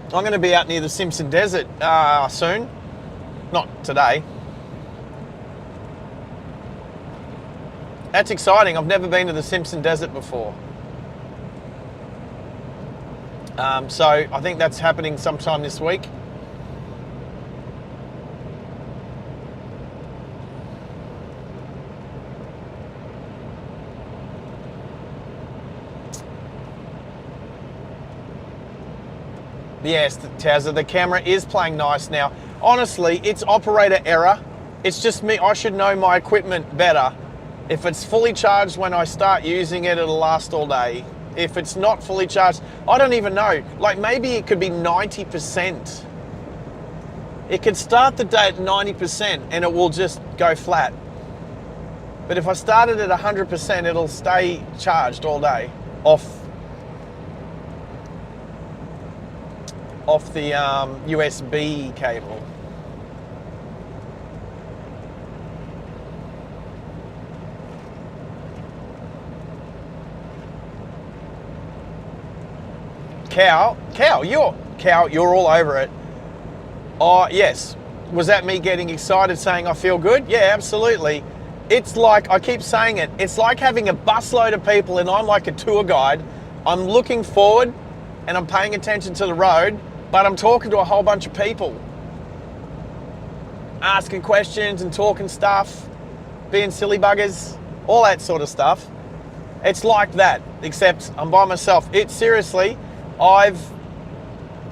I'm going to be out near the Simpson Desert soon. Not today. That's exciting. I've never been to the Simpson Desert before. So I think that's happening sometime this week. Yes, Tazza, the camera is playing nice now. Honestly, it's operator error. It's just me. I should know my equipment better. If it's fully charged when I start using it, it'll last all day. If it's not fully charged, I don't even know. Like maybe it could be 90%. It could start the day at 90% and it will just go flat. But if I started at 100%, it'll stay charged all day off the USB cable. Cow, you're all over it. Oh, yes. Was that me getting excited saying I feel good? Yeah, absolutely. It's like, I keep saying it, it's like having a busload of people and I'm like a tour guide. I'm looking forward and I'm paying attention to the road, but I'm talking to a whole bunch of people. Asking questions and talking stuff, being silly buggers, all that sort of stuff. It's like that, except I'm by myself. It's seriously,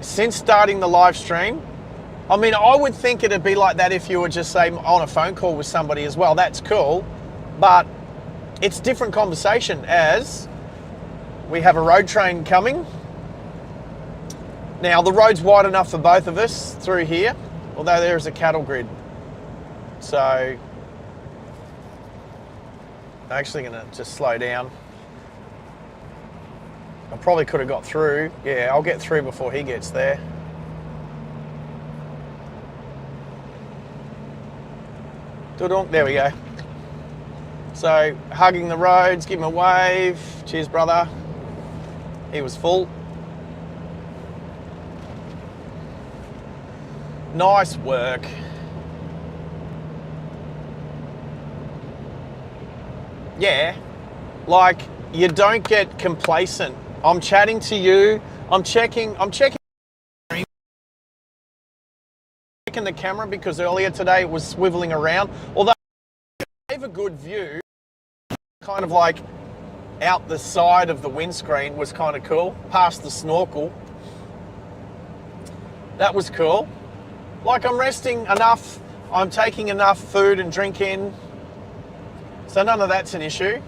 since starting the live stream, I mean, I would think it'd be like that if you were just, say, on a phone call with somebody as well. That's cool, but it's different conversation as we have a road train coming. Now, the road's wide enough for both of us through here, although there is a cattle grid. So, I'm actually going to just slow down. I probably could have got through. Yeah, I'll get through before he gets there. There we go. So, hugging the roads, give him a wave. Cheers, brother. He was full. Nice work. Yeah, like you don't get complacent. I'm chatting to you. I'm checking the camera because earlier today it was swiveling around. Although it gave a good view, kind of like out the side of the windscreen was kind of cool, past the snorkel. That was cool. Like I'm resting enough, I'm taking enough food and drink in, so none of that's an issue.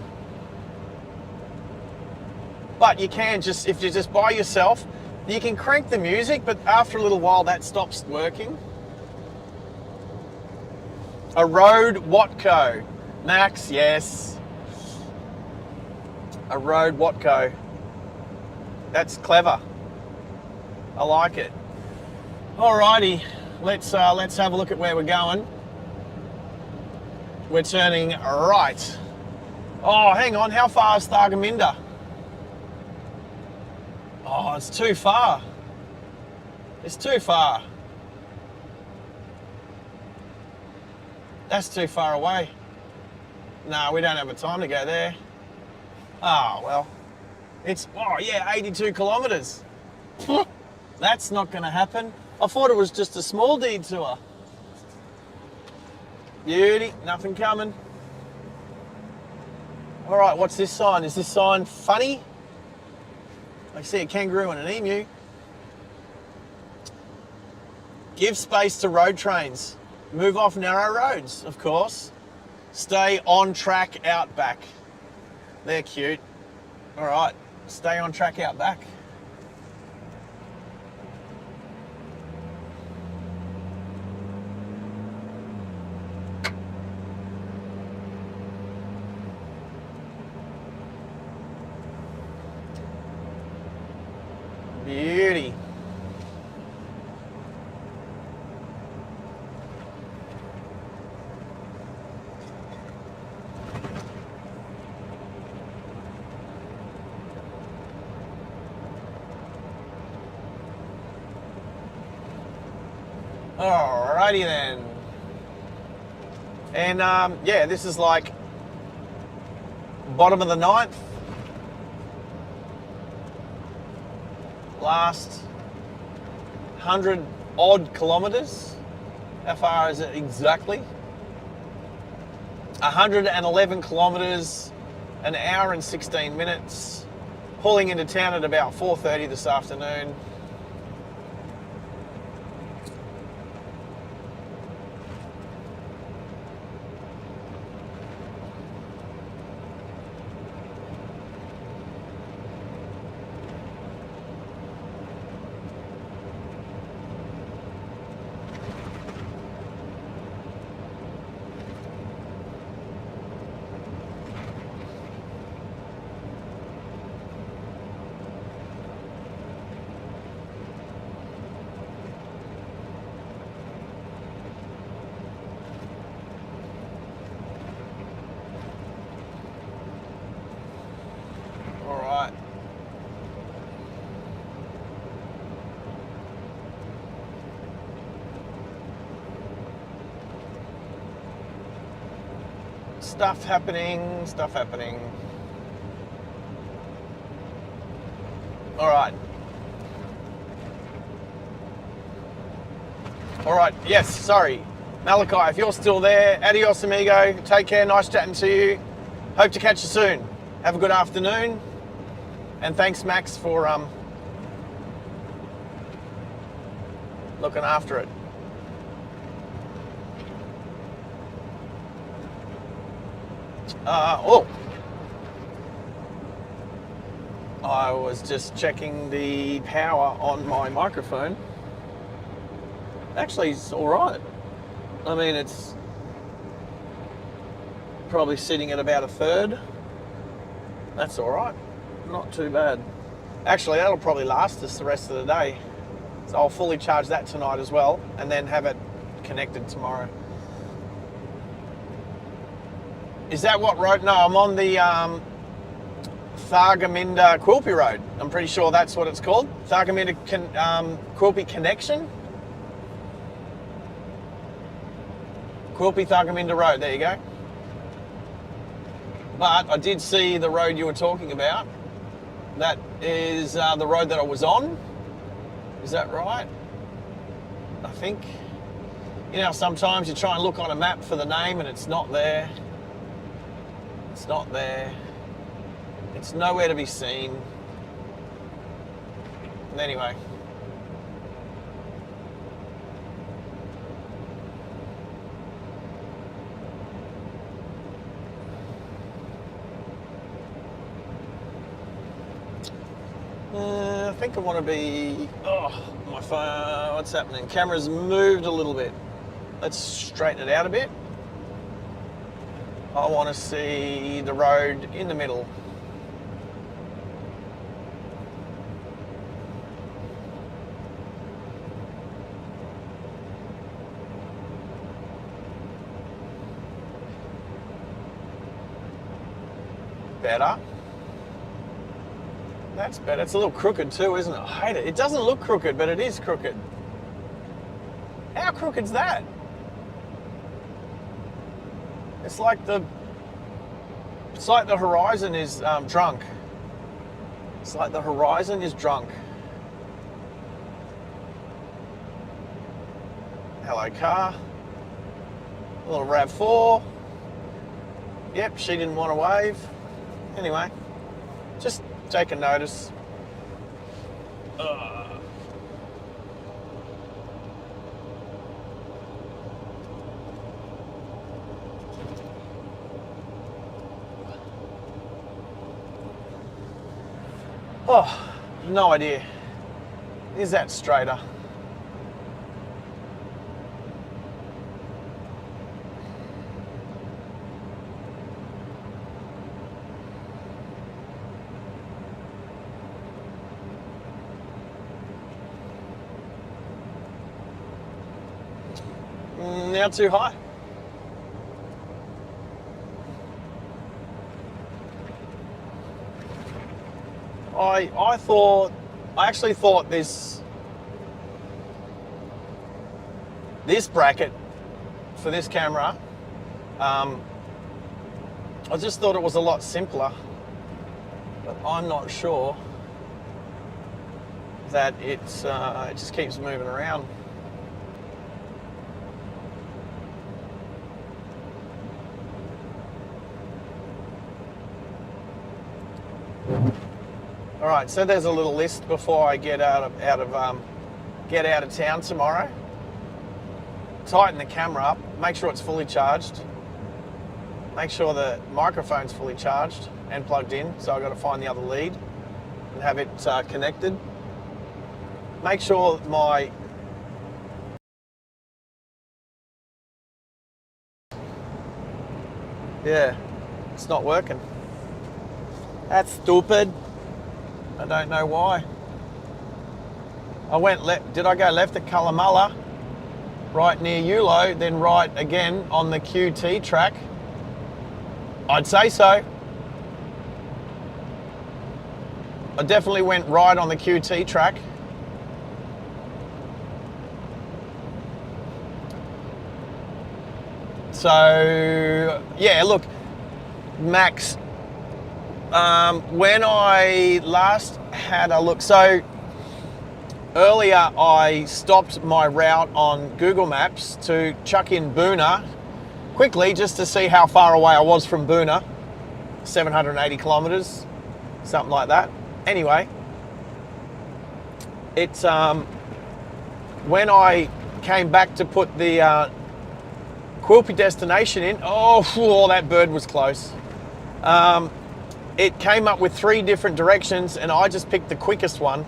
But you can just, if you're just by yourself, you can crank the music, but after a little while that stops working. A road Watco. Max, yes. A road Watco. That's clever. I like it. Alrighty, let's have a look at where we're going. We're turning right. Oh, hang on, how far is Thargomindah? Oh, it's too far. It's too far. That's too far away. No, we don't have a time to go there. Oh, well. It's, oh yeah, 82 kilometres. That's not going to happen. I thought it was just a small detour. Beauty, nothing coming. All right, what's this sign? Is this sign funny? I see a kangaroo and an emu. Give space to road trains. Move off narrow roads, of course. Stay on track Outback. They're cute. All right, stay on track Outback. Beauty. Alrighty then. And yeah, this is like bottom of the ninth. Last 100 odd kilometres. How far is it exactly? 111 kilometres, an hour and 16 minutes. Pulling into town at about 4:30 this afternoon. Alright. Stuff happening, stuff happening. Alright. Alright, yes, sorry. Malachi, if you're still there, adios amigo. Take care, nice chatting to you. Hope to catch you soon. Have a good afternoon. And thanks, Max, for looking after it. Oh, I was just checking the power on my microphone. Actually, it's all right. I mean, it's probably sitting at about a third. That's all right. Not too bad. Actually, that'll probably last us the rest of the day. So I'll fully charge that tonight as well, and then have it connected tomorrow. Is that what road? No, I'm on the Thargomindah Quilpie Road. I'm pretty sure that's what it's called. Thargomindah Quilpie Connection. Quilpie Thargomindah Road, there you go. But I did see the road you were talking about. That is the road that I was on. Is that right? I think. You know, sometimes you try and look on a map for the name and it's not there. It's not there. It's nowhere to be seen. And anyway. I think I want to be... Oh, my phone... What's happening? Camera's moved a little bit. Let's straighten it out a bit. I want to see the road in the middle. Better. That's better. It's a little crooked too, isn't it? I hate it. It doesn't look crooked, but it is crooked. How crooked's that? It's like the horizon is drunk. It's like the horizon is drunk. Hello, car. A little RAV4. Yep, she didn't want to wave. Anyway, just taking notice. Oh, no idea. Is that straighter? out too high? I actually thought this bracket for this camera, I just thought it was a lot simpler, but I'm not sure that it just keeps moving around. All right, so there's a little list before I get out of town tomorrow. Tighten the camera up, make sure it's fully charged. Make sure the microphone's fully charged and plugged in, so I've got to find the other lead and have it connected. Make sure yeah, it's not working. That's stupid. I don't know why. I went left. Did I go left at Colomulla? Right near Yulo, then right again on the QT track? I'd say so. I definitely went right on the QT track. So, yeah, look, Max, when I last had a look, so earlier I stopped my route on Google Maps to chuck in Boona quickly just to see how far away I was from Boona, 780 kilometres, something like that. Anyway, it's when I came back to put the Quilpie destination in, oh, that bird was close. It came up with 3 different directions and I just picked the quickest one.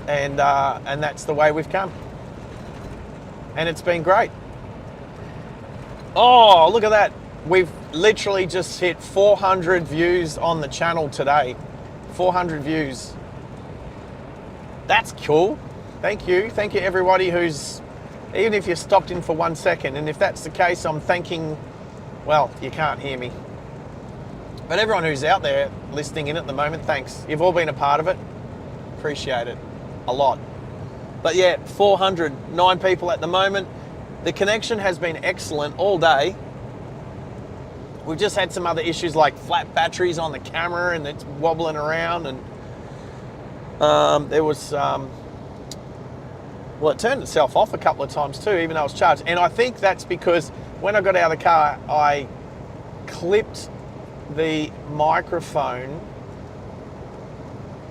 And that's the way we've come. And it's been great. Oh, look at that. We've literally just hit 400 views on the channel today. 400 views. That's cool. Thank you. Thank you everybody who's, even if you stopped in for 1 second, and if that's the case, I'm thanking, well, you can't hear me. But everyone who's out there listening in at the moment, thanks. You've all been a part of it. Appreciate it a lot. But yeah, 409 people at the moment. The connection has been excellent all day. We've just had some other issues like flat batteries on the camera and it's wobbling around, and there was, well, it turned itself off a couple of times too, even though it was charged. And I think that's because when I got out of the car, I clipped the microphone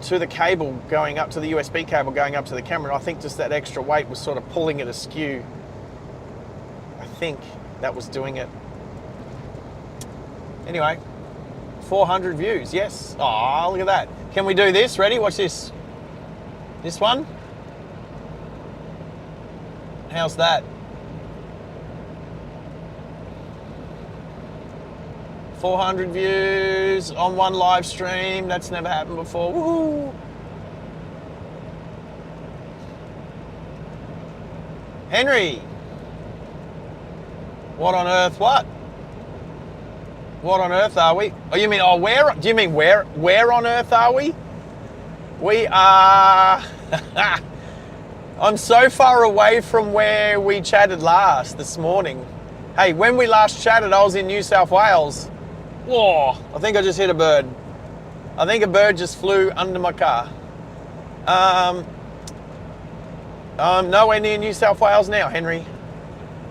to the cable going up to the USB cable going up to the camera. And I think just that extra weight was sort of pulling it askew. I think that was doing it. Anyway, 400 views, yes. Oh, look at that. Can we do this? Ready? Watch this. This one. How's that? 400 views on one live stream. That's never happened before. Woohoo! Henry! What on earth? What? What on earth are we? Oh, you mean, oh, where? Do you mean where on earth are we? We are... I'm so far away from where we chatted last this morning. Hey, when we last chatted, I was in New South Wales. Whoa, I think I just hit a bird. I think a bird just flew under my car. I'm nowhere near New South Wales now, Henry.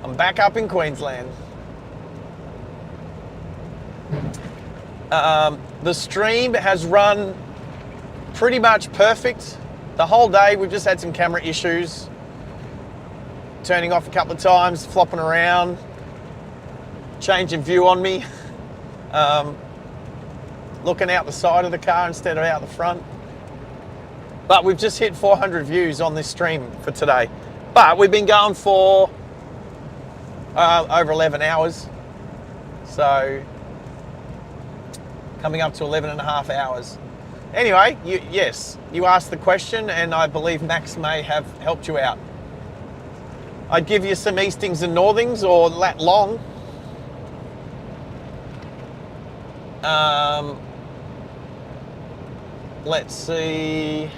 I'm back up in Queensland. The stream has run pretty much perfect. The whole day we've just had some camera issues. Turning off a couple of times, flopping around, changing view on me. Looking out the side of the car instead of out the front. But we've just hit 400 views on this stream for today. But we've been going for over 11 hours. So coming up to 11 and a half hours. Anyway, yes, you asked the question, and I believe Max may have helped you out. I'd give you some eastings and northings, or lat long. Let's see.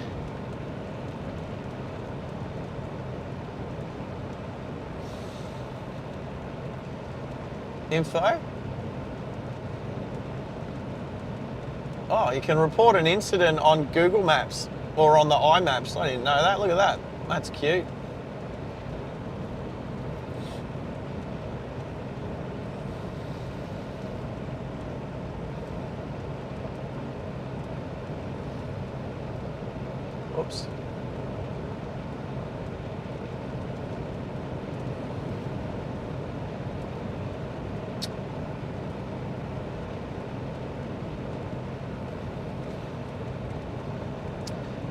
Info. Oh, you can report an incident on Google Maps or on the iMaps. I didn't know that. Look at that. That's cute. Oops.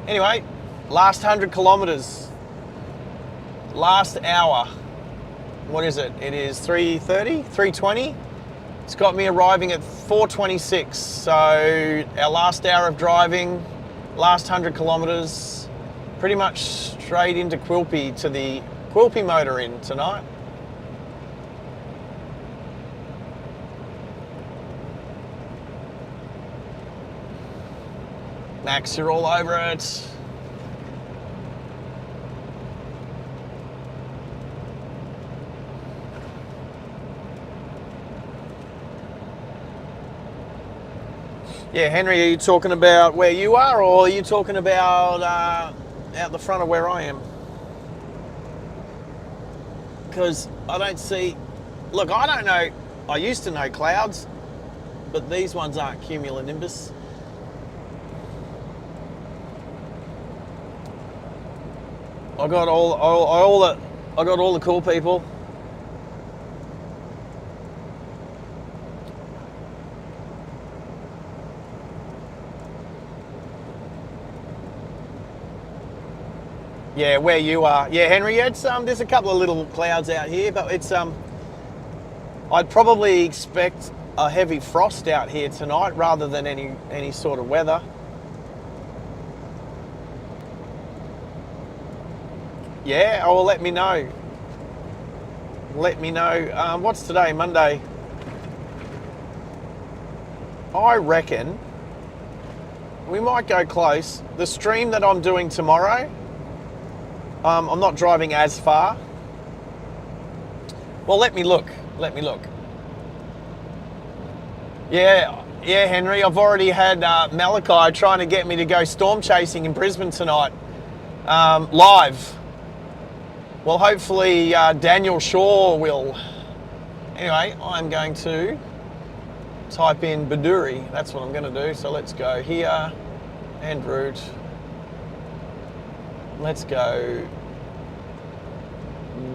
Anyway, last 100 kilometres, last hour. What is it? It is 3:30, 3:20. It's got me arriving at 4:26. So our last hour of driving, last 100 kilometres, pretty much straight into Quilpie, to the Quilpie Motor Inn tonight. Max, you're all over it. Yeah, Henry, are you talking about where you are, or are you talking about out the front of where I am? Because I don't see... Look, I don't know. I used to know clouds, but these ones aren't cumulonimbus. I got all the cool people. Yeah, where you are. Yeah, Henry, it's there's a couple of little clouds out here, but it's I'd probably expect a heavy frost out here tonight rather than any sort of weather. Yeah, oh, well, let me know. Let me know. What's today? Monday. I reckon we might go close. The stream that I'm doing tomorrow, I'm not driving as far. Well, let me look. Let me look. Yeah, Henry, I've already had Malachi trying to get me to go storm chasing in Brisbane tonight, live. Well, hopefully Daniel Shaw will. Anyway, I'm going to type in Baduri. That's what I'm going to do. So let's go here and route. Let's go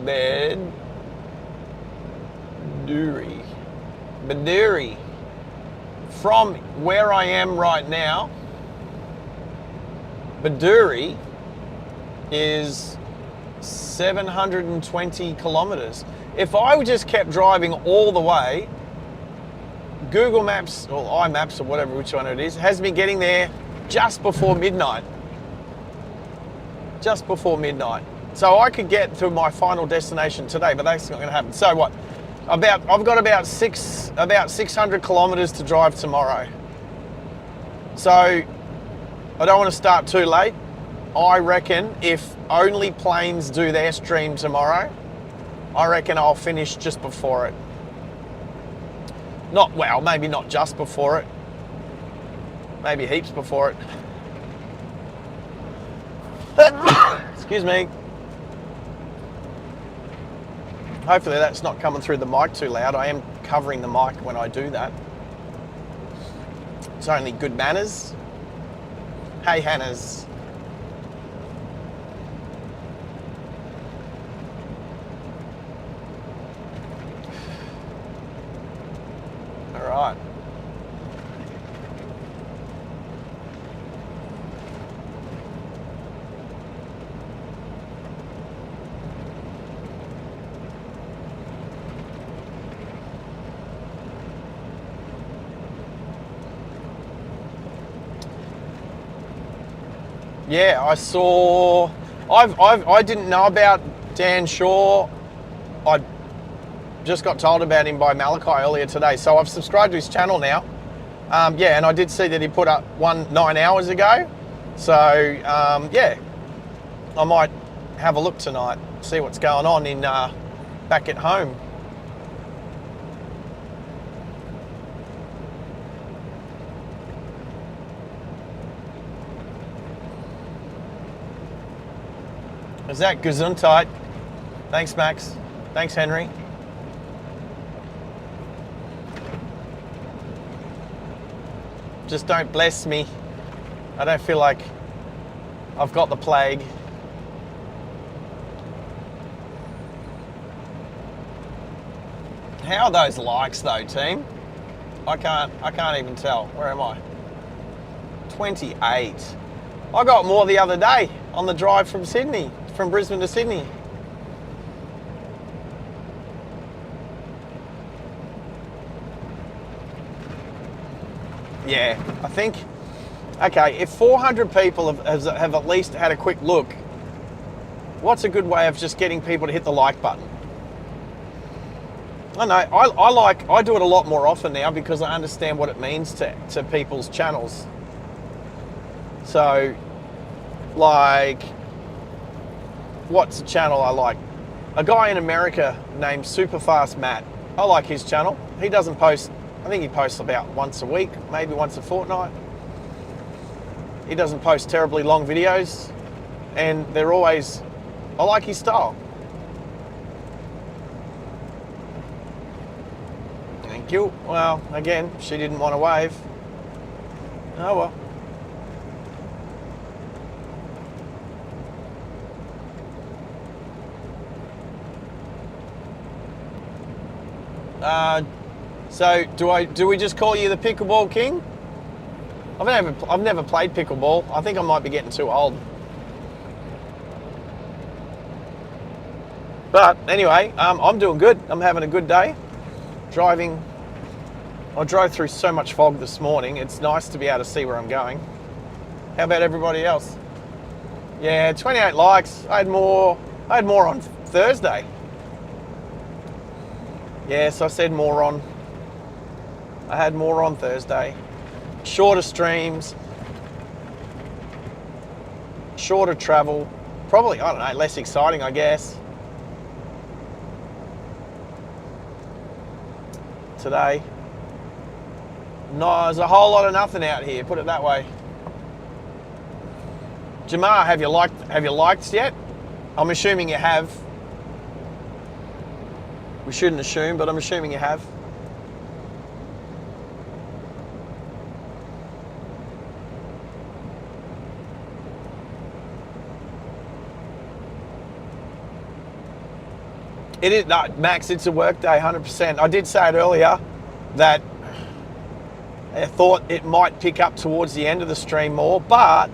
Baduri. From where I am right now, Baduri is 720 kilometres. If I just kept driving all the way, Google Maps, or iMaps, or whatever, which one it is, has me getting there just before midnight. Just before midnight. So I could get to my final destination today, but that's not going to happen. So what? I've got about 600 kilometres to drive tomorrow. So I don't want to start too late. I reckon if only planes do their stream tomorrow, I reckon I'll finish just before it. Maybe not just before it. Maybe heaps before it. Excuse me. Hopefully that's not coming through the mic too loud. I am covering the mic when I do that. It's only good manners. Hey, Hannahs. All right. Yeah, I saw. I didn't know about Dan Shaw. I just got told about him by Malachi earlier today, so I've subscribed to his channel now. Yeah, and I did see that he put up one 9 hours ago. So yeah, I might have a look tonight, see what's going on in back at home. Is that Gesundheit? Thanks, Max. Thanks, Henry. Just don't bless me. I don't feel like I've got the plague. How are those likes though, team? I can't even tell. Where am I? 28. I got more the other day on the drive from Sydney, from Brisbane to Sydney. Yeah, I think, okay, if 400 people have at least had a quick look, what's a good way of just getting people to hit the like button? I know, I do it a lot more often now because I understand what it means to people's channels. So, like, what's a channel I like? A guy in America named Superfast Matt. I like his channel. He doesn't post, I think he posts about once a week, maybe once a fortnight. He doesn't post terribly long videos, and they're always, I like his style. Thank you. Well, again, she didn't want to wave. Oh well. So do we just call you the Pickleball King? I've never played pickleball. I think I might be getting too old. But anyway, I'm doing good. I'm having a good day. Driving. I drove through so much fog this morning. It's nice to be able to see where I'm going. How about everybody else? Yeah, 28 likes. I had more on Thursday. Yes, I said more on. I had more on Thursday. Shorter streams, shorter travel, probably, I don't know, less exciting, I guess. Today. No, there's a whole lot of nothing out here, put it that way. Jamar, have you liked yet? I'm assuming you have. We shouldn't assume, but I'm assuming you have. It is, no, Max, it's a work day, 100%. I did say it earlier that I thought it might pick up towards the end of the stream more, but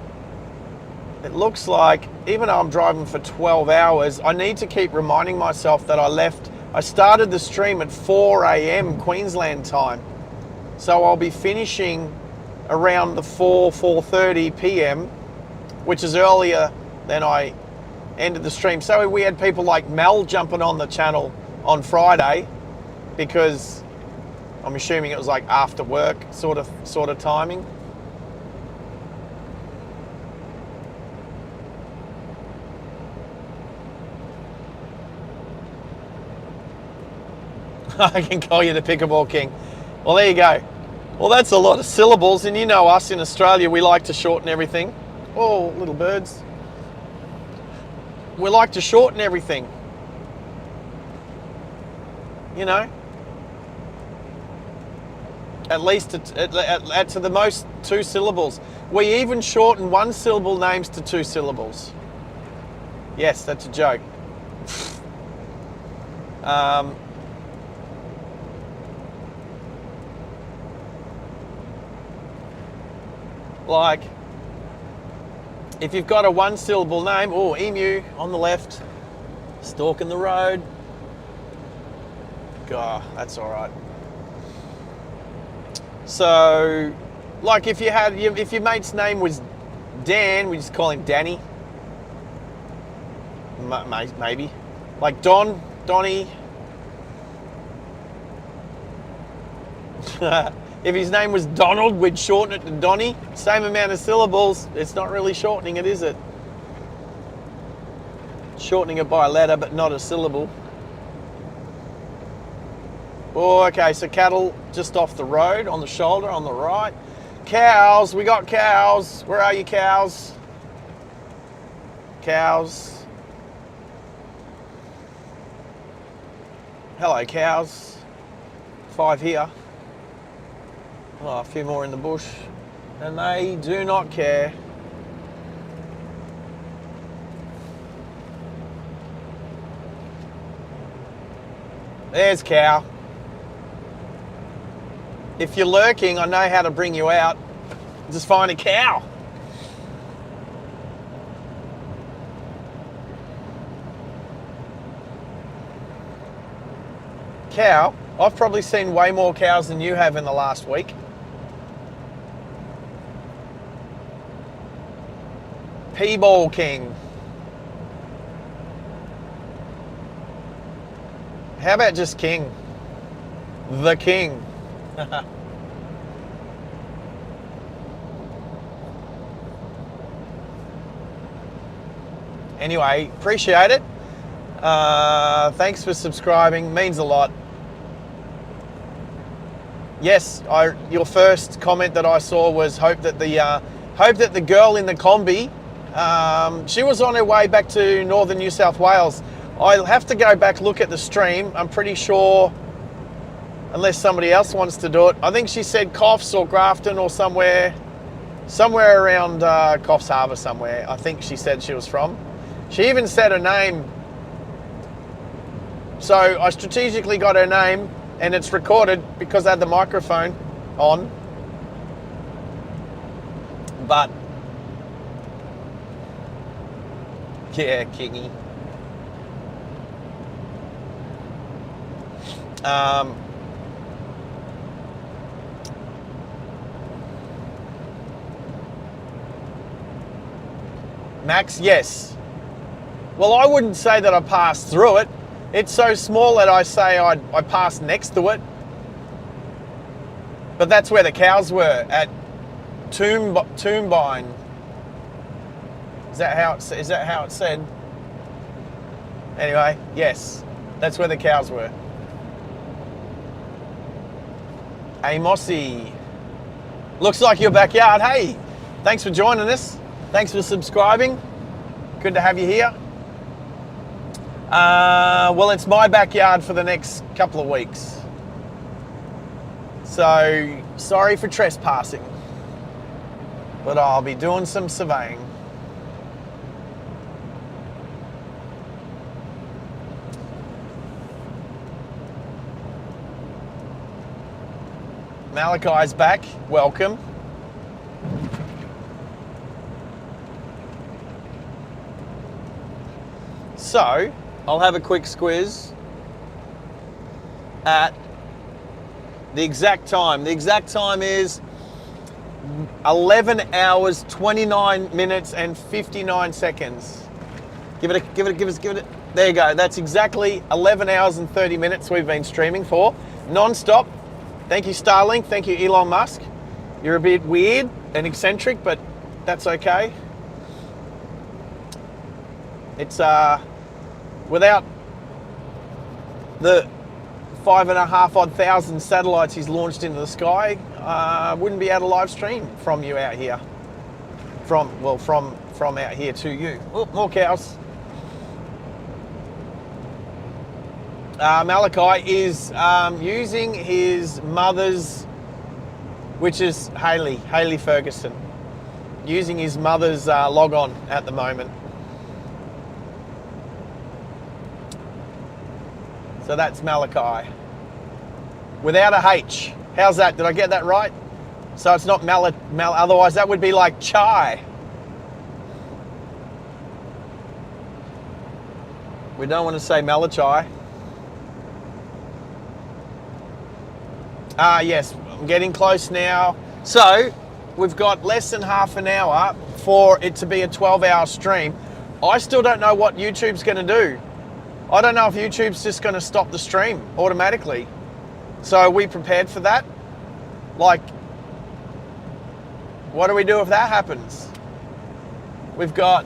it looks like, even though I'm driving for 12 hours, I need to keep reminding myself that I started the stream at 4 a.m. Queensland time. So I'll be finishing around the 4:30 p.m., which is earlier than I ended the stream. So we had people like Mel jumping on the channel on Friday because I'm assuming it was like after work sort of timing. I can call you the Pickleball King. Well, there you go. Well, that's a lot of syllables, and you know us in Australia, we like to shorten everything. Oh, little birds. We like to shorten everything. You know? At least to the most 2 syllables. We even shorten 1 syllable names to 2 syllables. Yes, that's a joke. Like, if you've got a 1 syllable name, oh, emu on the left, stalking the road. God, that's all right. So, like if your mate's name was Dan, we just call him Danny. Maybe. Like Donnie. If his name was Donald, we'd shorten it to Donnie. Same amount of syllables. It's not really shortening it, is it? Shortening it by a letter, but not a syllable. Oh, okay, so cattle just off the road, on the shoulder, on the right. Cows, we got cows. Where are you, cows? Cows. Hello, cows. 5 here. Oh, a few more in the bush. And they do not care. There's cow. If you're lurking, I know how to bring you out. Just find a cow. Cow? I've probably seen way more cows than you have in the last week. P-Ball King. How about just King? The King. Anyway, appreciate it. Thanks for subscribing. Means a lot. Yes, your first comment that I saw was hope that the girl in the combi, she was on her way back to northern New South Wales. I'll have to go back look at the stream. I'm pretty sure, unless somebody else wants to do it. I think she said Coffs or Grafton or somewhere around Coffs Harbour somewhere. I think she said she was from. She even said her name. So I strategically got her name, and it's recorded because I had the microphone on. But yeah, Kingy. Max, yes. Well, I wouldn't say that I passed through it. It's so small that I say I passed next to it. But that's where the cows were, at Toombine. Is that how it said? Anyway, yes, that's where the cows were. Amosy. Looks like your backyard. Hey, thanks for joining us. Thanks for subscribing. Good to have you here. Well, it's my backyard for the next couple of weeks. So, sorry for trespassing. But I'll be doing some surveying. Malachi's back. Welcome. So, I'll have a quick squiz at the exact time. The exact time is 11 hours, 29 minutes and 59 seconds. Give it. There you go. That's exactly 11 hours and 30 minutes we've been streaming for, non-stop. Thank you, Starlink. Thank you, Elon Musk. You're a bit weird and eccentric, but that's okay. It's without the 5,500 satellites he's launched into the sky, wouldn't be able to live stream from you out here. From out here to you. Oh, more cows. Malachi is using his mother's, which is Hayley Ferguson, using his mother's log on at the moment. So that's Malachi. Without a H. How's that? Did I get that right? So it's not otherwise that would be like chai. We don't want to say Malachi. Yes, I'm getting close now. So we've got less than half an hour for it to be a 12-hour stream, I still don't know what YouTube's going to do. I don't know if YouTube's just going to stop the stream automatically. So are we prepared for that? Like, what do we do if that happens? We've got...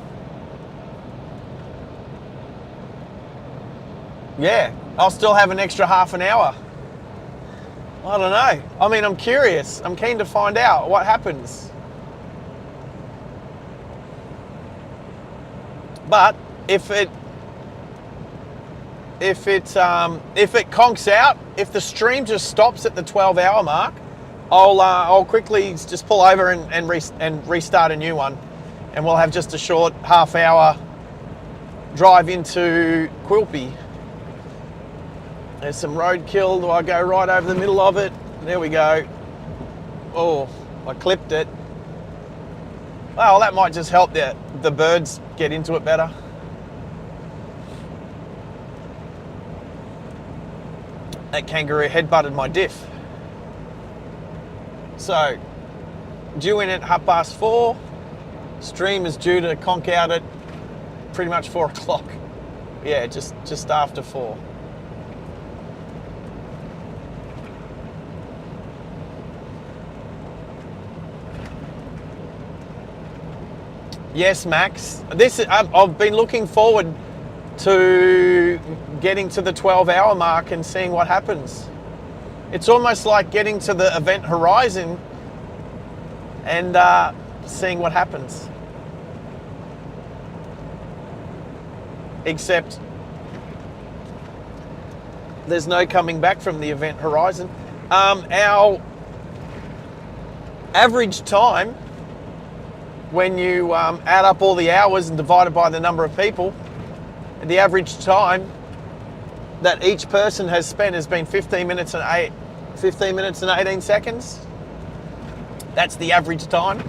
Yeah, I'll still have an extra half an hour. I don't know. I mean, I'm curious. I'm keen to find out what happens. But if it conks out, if the stream just stops at the 12-hour mark, I'll quickly just pull over and restart a new one, and we'll have just a short half-hour drive into Quilpie. There's some roadkill. Do I go right over the middle of it? There we go. Oh, I clipped it. Well, that might just help the birds get into it better. That kangaroo headbutted my diff. So, due in at 4:30. Stream is due to conk out at pretty much 4 o'clock. Yeah, just after 4. Yes, Max. I've been looking forward to getting to the 12-hour mark and seeing what happens. It's almost like getting to the event horizon and seeing what happens. Except there's no coming back from the event horizon. Our average time, when you add up all the hours and divide it by the number of people, the average time that each person has spent has been 15 minutes and 18 seconds. That's the average time.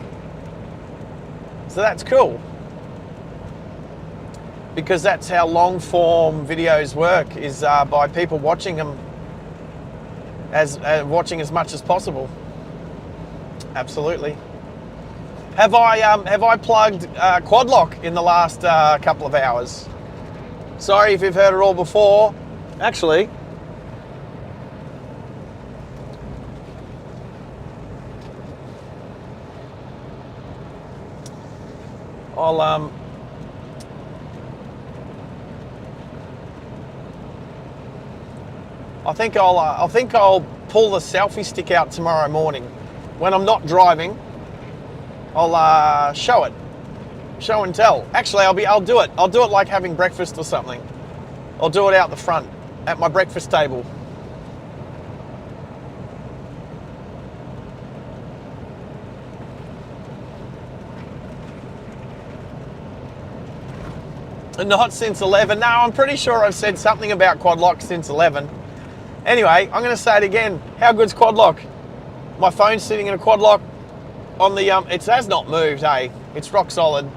So that's cool. Because that's how long form videos work, is by people watching them watching as much as possible. Absolutely. Have I plugged quad lock in the last couple of hours? Sorry if you've heard it all before. Actually, I think I'll pull the selfie stick out tomorrow morning when I'm not driving. I'll show and tell. Actually, I'll do it. I'll do it like having breakfast or something. I'll do it out the front at my breakfast table. Not since 11. No, I'm pretty sure I've said something about quad lock since 11. Anyway, I'm going to say it again. How good's quad lock? My phone's sitting in a quad lock on the it has not moved, hey. It's rock solid.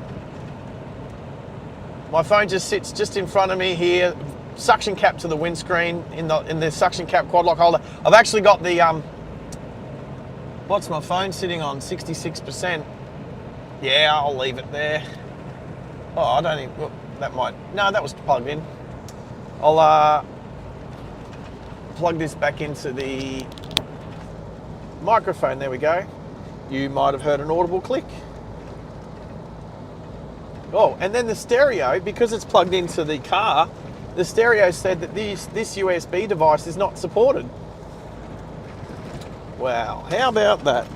My phone just sits just in front of me here, suction cap to the windscreen in the suction cap quad lock holder. I've actually got the what's my phone sitting on? 66%. Yeah, I'll leave it there. Oh, I don't even, well, that might, no, that was plugged in. I'll plug this back into the microphone. There we go. You might have heard an audible click. Oh, and then the stereo, because it's plugged into the car, the stereo said that this USB device is not supported. Wow, how about that?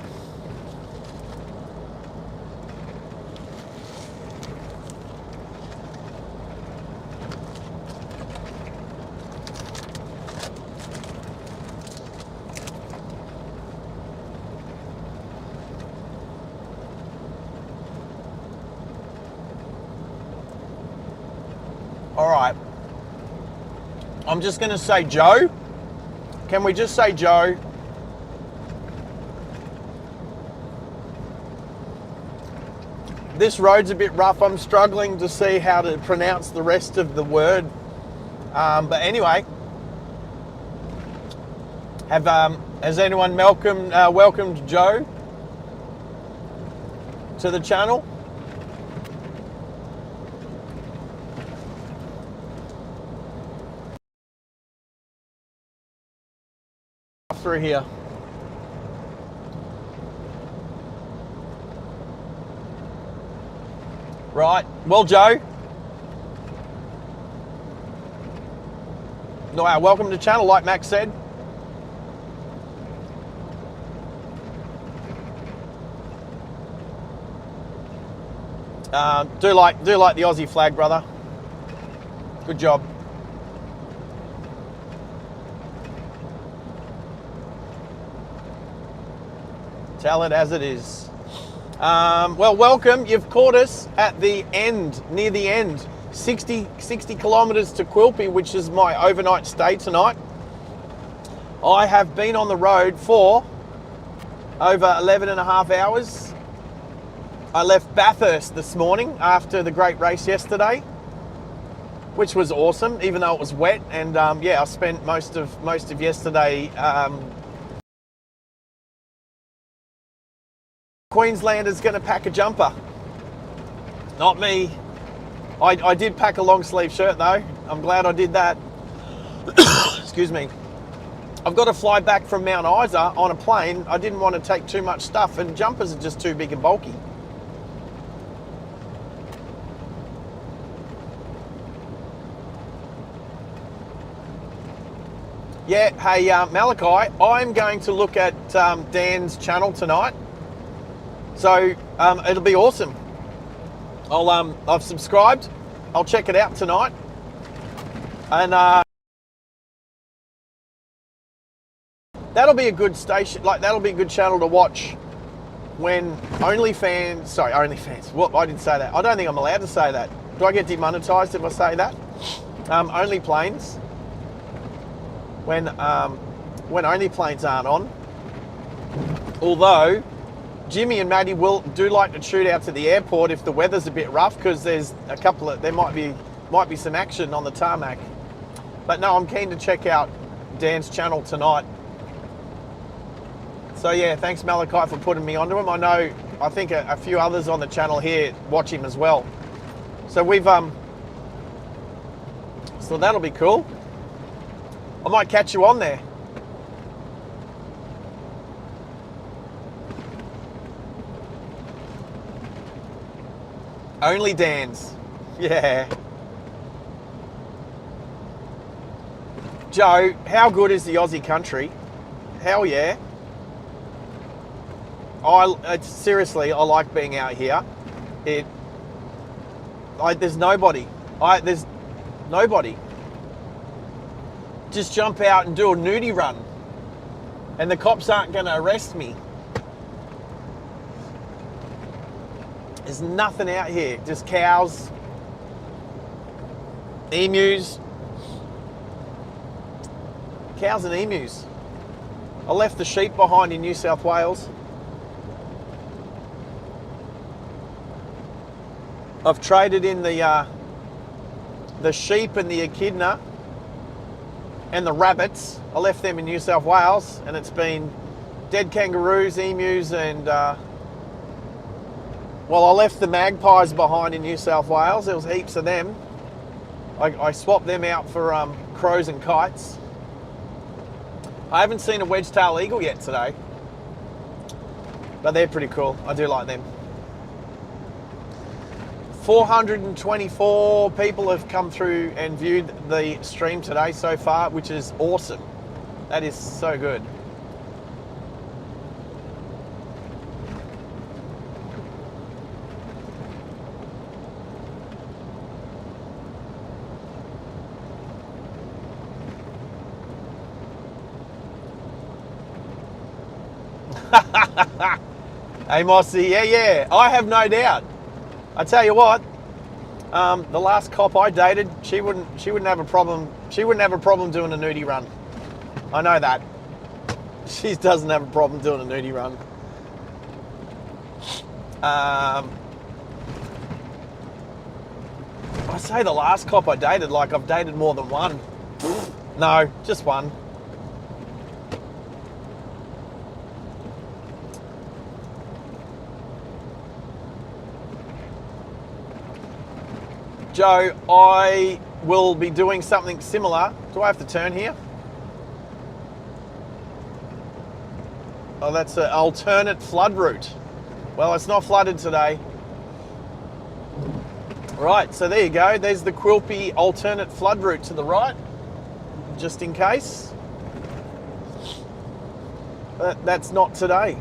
All right, I'm just going to say Joe. Can we just say Joe? This road's a bit rough. I'm struggling to see how to pronounce the rest of the word. But anyway, has anyone welcomed Joe to the channel? through here. Right. Well, Joe. Wow, welcome to the channel, like Max said. Do like the Aussie flag, brother. Good job. Tell it as it is. Well, welcome. You've caught us at the end, near the end. 60 kilometres to Quilpie, which is my overnight stay tonight. I have been on the road for over 11 and a half hours. I left Bathurst this morning after the great race yesterday, which was awesome, even though it was wet. And yeah, I spent most of yesterday Queenslanders going to pack a jumper. Not me. I did pack a long sleeve shirt though. I'm glad I did that. Excuse me. I've got to fly back from Mount Isa on a plane. I didn't want to take too much stuff, and jumpers are just too big and bulky. Yeah, hey Malachi, I'm going to look at Dan's channel tonight. So it'll be awesome. I've subscribed. I'll check it out tonight. And that'll be a good station, like that'll be a good channel to watch when OnlyFans. What, I didn't say that. I don't think I'm allowed to say that. Do I get demonetized if I say that? Only planes. When only planes aren't on. Although Jimmy and Maddie do like to shoot out to the airport if the weather's a bit rough, because there's there might be some action on the tarmac. But no, I'm keen to check out Dan's channel tonight. So yeah, thanks Malachi for putting me onto him. I think a few others on the channel here watch him as well. So we've so that'll be cool. I might catch you on there. Only Dan's. Yeah. Joe, how good is the Aussie country? Hell yeah. Seriously, I like being out here. There's nobody. There's nobody. Just jump out and do a nudie run, and the cops aren't going to arrest me. There's nothing out here, just cows, emus. Cows and emus. I left the sheep behind in New South Wales. I've traded in the sheep and the echidna and the rabbits. I left them in New South Wales, and it's been dead kangaroos, emus, and well, I left the magpies behind in New South Wales. There was heaps of them. I swapped them out for crows and kites. I haven't seen a wedge-tail eagle yet today, but they're pretty cool. I do like them. 424 people have come through and viewed the stream today so far, which is awesome. That is so good. Hey Mossy, yeah, I have no doubt. I tell you what, the last cop I dated, she wouldn't have a problem. She wouldn't have a problem doing a nudie run. I know that. She doesn't have a problem doing a nudie run. I say the last cop I dated, like I've dated more than one. No, just one. Joe, I will be doing something similar. Do I have to turn here? Oh, that's an alternate flood route. Well, it's not flooded today. Right, so there you go. There's the Quilpie alternate flood route to the right, just in case. That's not today.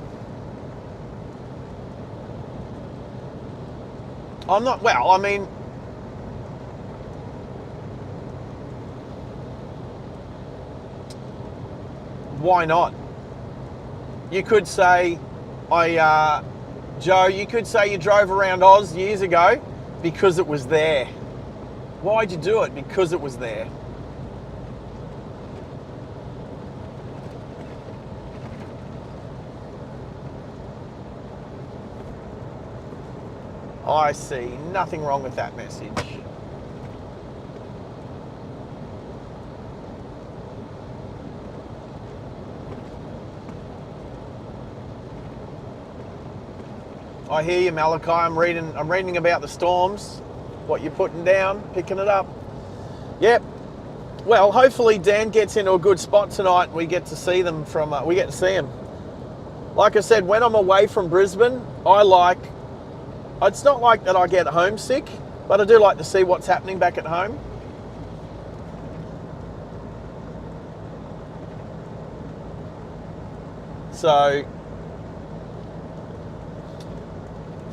I'm not, well, I mean, why not? You could say, Joe, you could say you drove around Oz years ago because it was there. Why'd you do it? Because it was there. I see nothing wrong with that message. I hear you, Malachi. I'm reading about the storms, what you're putting down, picking it up. Yep. Well, hopefully Dan gets into a good spot tonight. We get to see them we get to see him. Like I said, when I'm away from Brisbane, it's not like that I get homesick, but I do like to see what's happening back at home. So,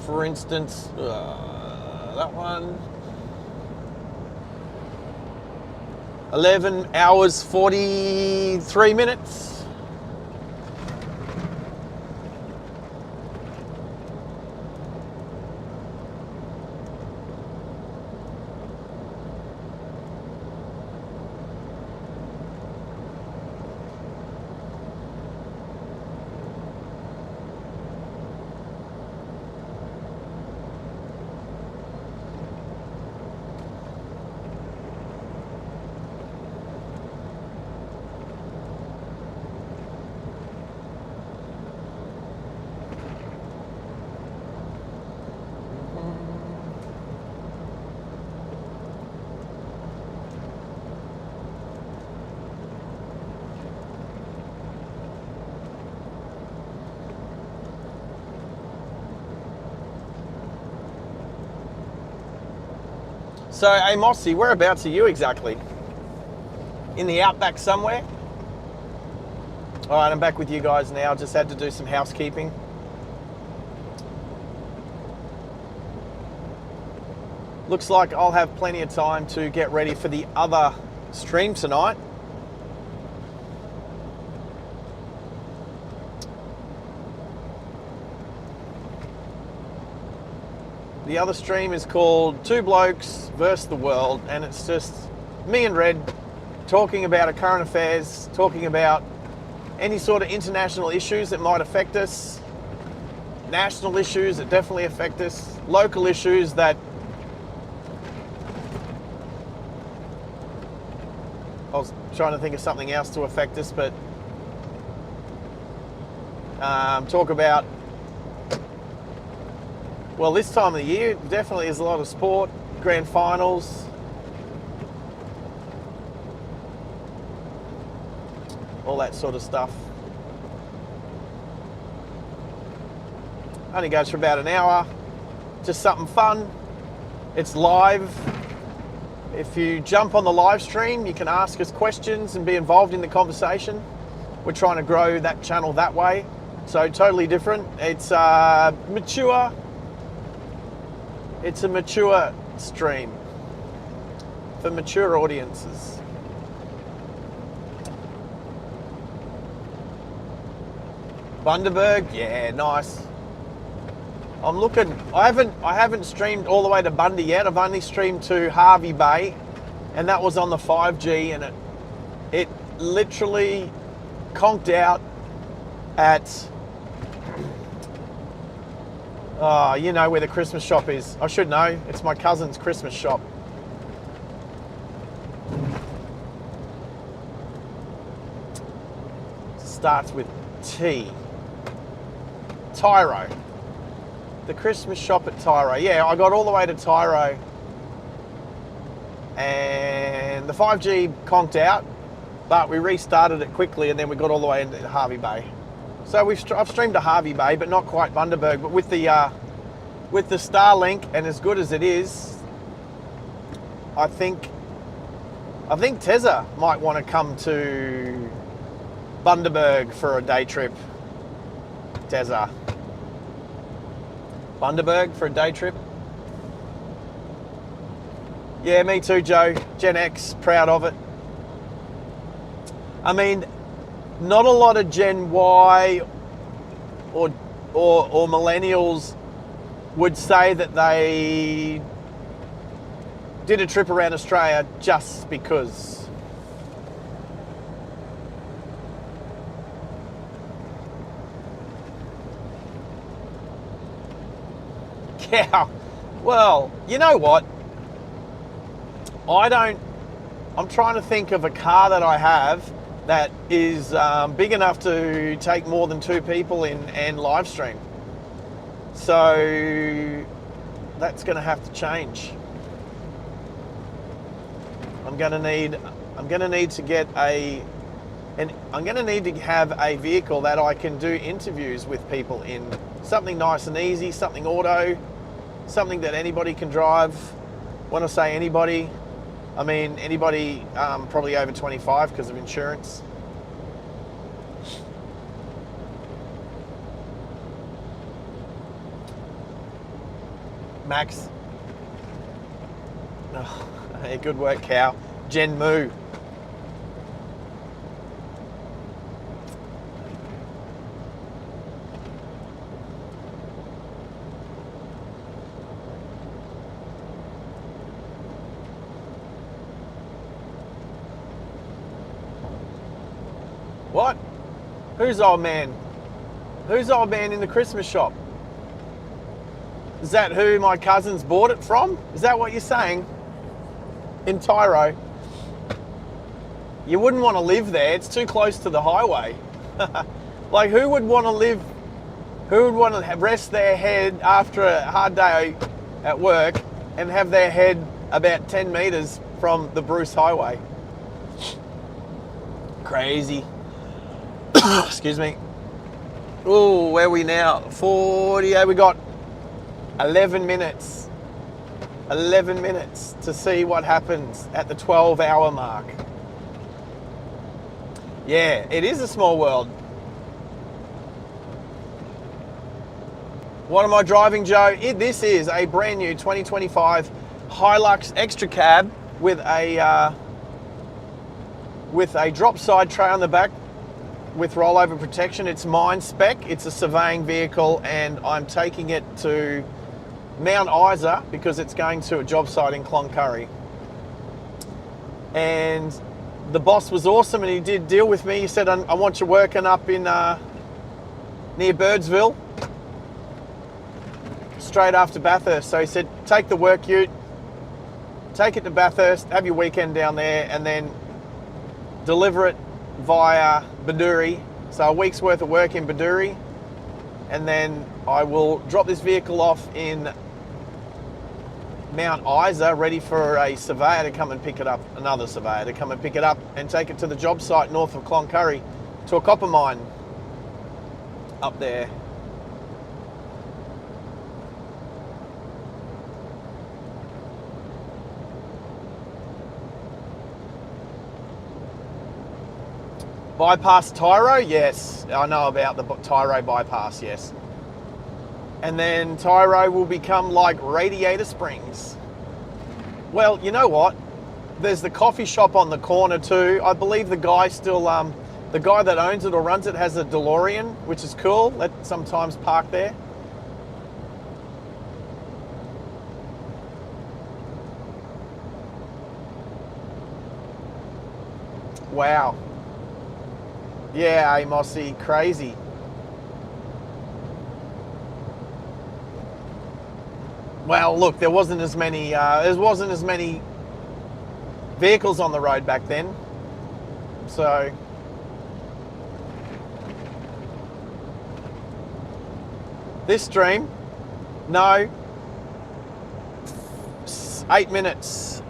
for instance, that one, 11 hours 43 minutes. So, hey Mossy, whereabouts are you exactly? In the Outback somewhere? All right, I'm back with you guys now. Just had to do some housekeeping. Looks like I'll have plenty of time to get ready for the other stream tonight. The other stream is called Two Blokes versus the World, and it's just me and Red talking about our current affairs, talking about any sort of international issues that might affect us, national issues that definitely affect us, local issues that I was trying to think of something else to affect us, but talk about, well, this time of the year, definitely is a lot of sport, grand finals. All that sort of stuff. Only goes for about an hour. Just something fun. It's live. If you jump on the live stream, you can ask us questions and be involved in the conversation. We're trying to grow that channel that way. So totally different. It's mature. It's a mature stream for mature audiences. Bundaberg, yeah, nice. I'm looking. I haven't streamed all the way to Bundy yet. I've only streamed to Hervey Bay, and that was on the 5G, and it literally conked out at. Oh, you know where the Christmas shop is. I should know. It's my cousin's Christmas shop. Starts with T. Tyro. The Christmas shop at Tyro. Yeah, I got all the way to Tyro. And the 5G conked out, but we restarted it quickly, and then we got all the way into Hervey Bay. So I've streamed to Harvey Bay, but not quite Bundaberg. But with the Starlink, and as good as it is, I think Tezza might want to come to Bundaberg for a day trip. Tezza. Bundaberg for a day trip. Yeah, me too, Joe. Gen X, proud of it. I mean, not a lot of Gen Y or millennials would say that they did a trip around Australia just because. Yeah, well, you know what? I'm trying to think of a car that I have that is big enough to take more than 2 people in and live stream. So that's going to have to change. I'm going to need to have a vehicle that I can do interviews with people in. Something nice and easy, something auto, something that anybody can drive. When I say anybody, I mean anybody probably over 25 because of insurance. Max. Oh, hey, good work, cow. Jen Moo. What? Who's old man? Who's old man in the Christmas shop? Is that who my cousins bought it from? Is that what you're saying? In Tyro? You wouldn't want to live there. It's too close to the highway. Like, who would want to rest their head after a hard day at work and have their head about 10 metres from the Bruce Highway? Crazy. Excuse me. Oh, where are we now? 48. We got 11 minutes. 11 minutes to see what happens at the 12-hour mark. Yeah, it is a small world. What am I driving, Joe? This is a brand new 2025 Hilux Extra Cab with a drop side tray on the back with rollover protection. It's mine spec. It's a surveying vehicle, and I'm taking it to Mount Isa because it's going to a job site in Cloncurry. And the boss was awesome, and he did deal with me. He said, I want you working up in near Birdsville, straight after Bathurst. So he said, take the work ute, take it to Bathurst, have your weekend down there, and then deliver it via Baduri. So a week's worth of work in Baduri, and then I will drop this vehicle off in Mount Isa, ready for a surveyor to come and pick it up, another surveyor to come and pick it up and take it to the job site north of Cloncurry to a copper mine up there. Bypass Tyro, yes. I know about the Tyro bypass, yes. And then Tyro will become like Radiator Springs. Well, you know what? There's the coffee shop on the corner too. I believe the guy still, the guy that owns it or runs it has a DeLorean, which is cool. Let sometimes park there. Wow. Yeah, Amosy, crazy. Well, look, there wasn't as many vehicles on the road back then. So this stream, no, 8 minutes.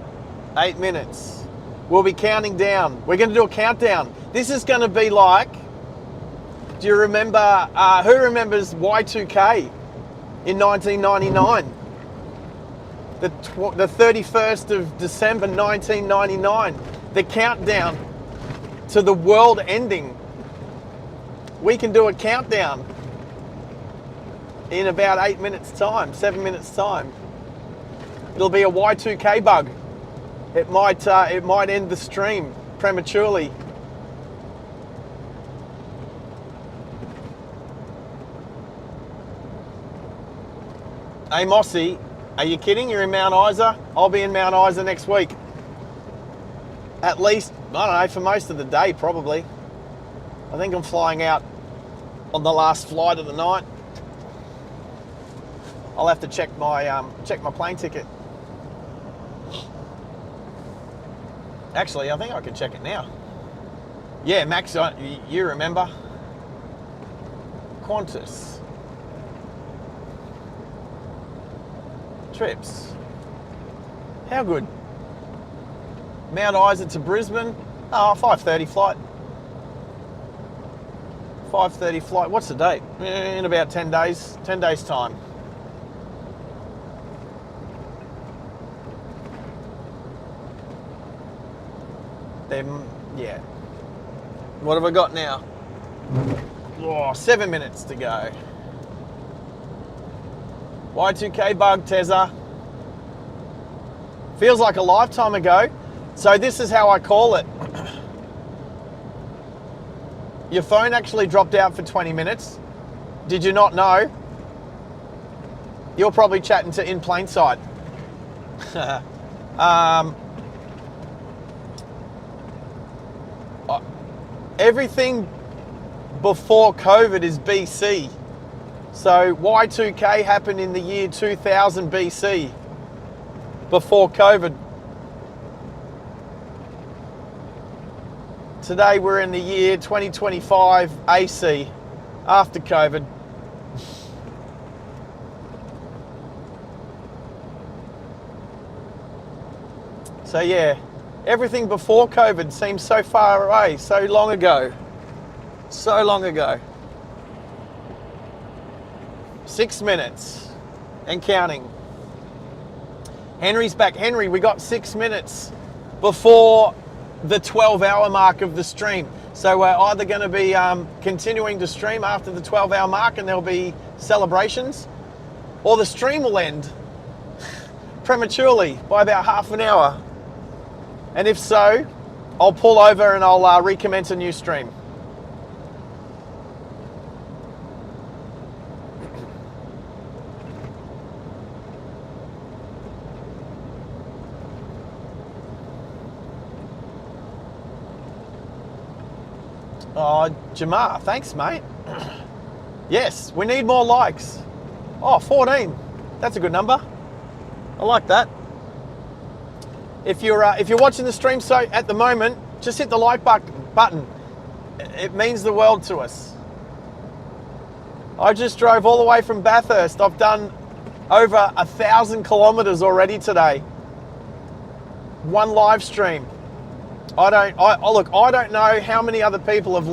8 minutes. We'll be counting down. We're going to do a countdown. This is going to be like Do you remember, who remembers Y2K in 1999? The 31st of December 1999, the countdown to the world ending. We can do a countdown in about 8 minutes time, 7 minutes time. It'll be a Y2K bug. It might end the stream prematurely. Hey Mossy, are you kidding? You're in Mount Isa? I'll be in Mount Isa next week. At least, I don't know, for most of the day probably. I think I'm flying out on the last flight of the night. I'll have to check my plane ticket. Actually, I think I can check it now. Yeah, Max, you remember? Qantas. Trips. How good? Mount Isa to Brisbane. Oh, 5:30 flight. 5:30 flight. What's the date? In about 10 days. 10 days time. Then, yeah. What have I got now? Oh, 7 minutes to go. Y2K bug, Tezza. Feels like a lifetime ago. So this is how I call it. Your phone actually dropped out for 20 minutes. Did you not know? You're probably chatting to In Plain Sight. Everything before COVID is BC. So Y2K happened in the year 2000 BC, before COVID. Today we're in the year 2025 AC, after COVID. So yeah, everything before COVID seems so far away, so long ago. So long ago. 6 minutes and counting. Henry's back. Henry, we got 6 minutes before the 12-hour mark of the stream. So we're either going to be continuing to stream after the 12-hour mark and there'll be celebrations, or the stream will end prematurely by about half an hour. And if so, I'll pull over and I'll recommence a new stream. Oh, Jamar, thanks, mate. Yes, we need more likes. Oh, 14. That's a good number. I like that. If you're watching the stream so at the moment, just hit the like button. It means the world to us. I just drove all the way from Bathurst. I've done over 1,000 kilometers already today. One live stream. I don't know how many other people have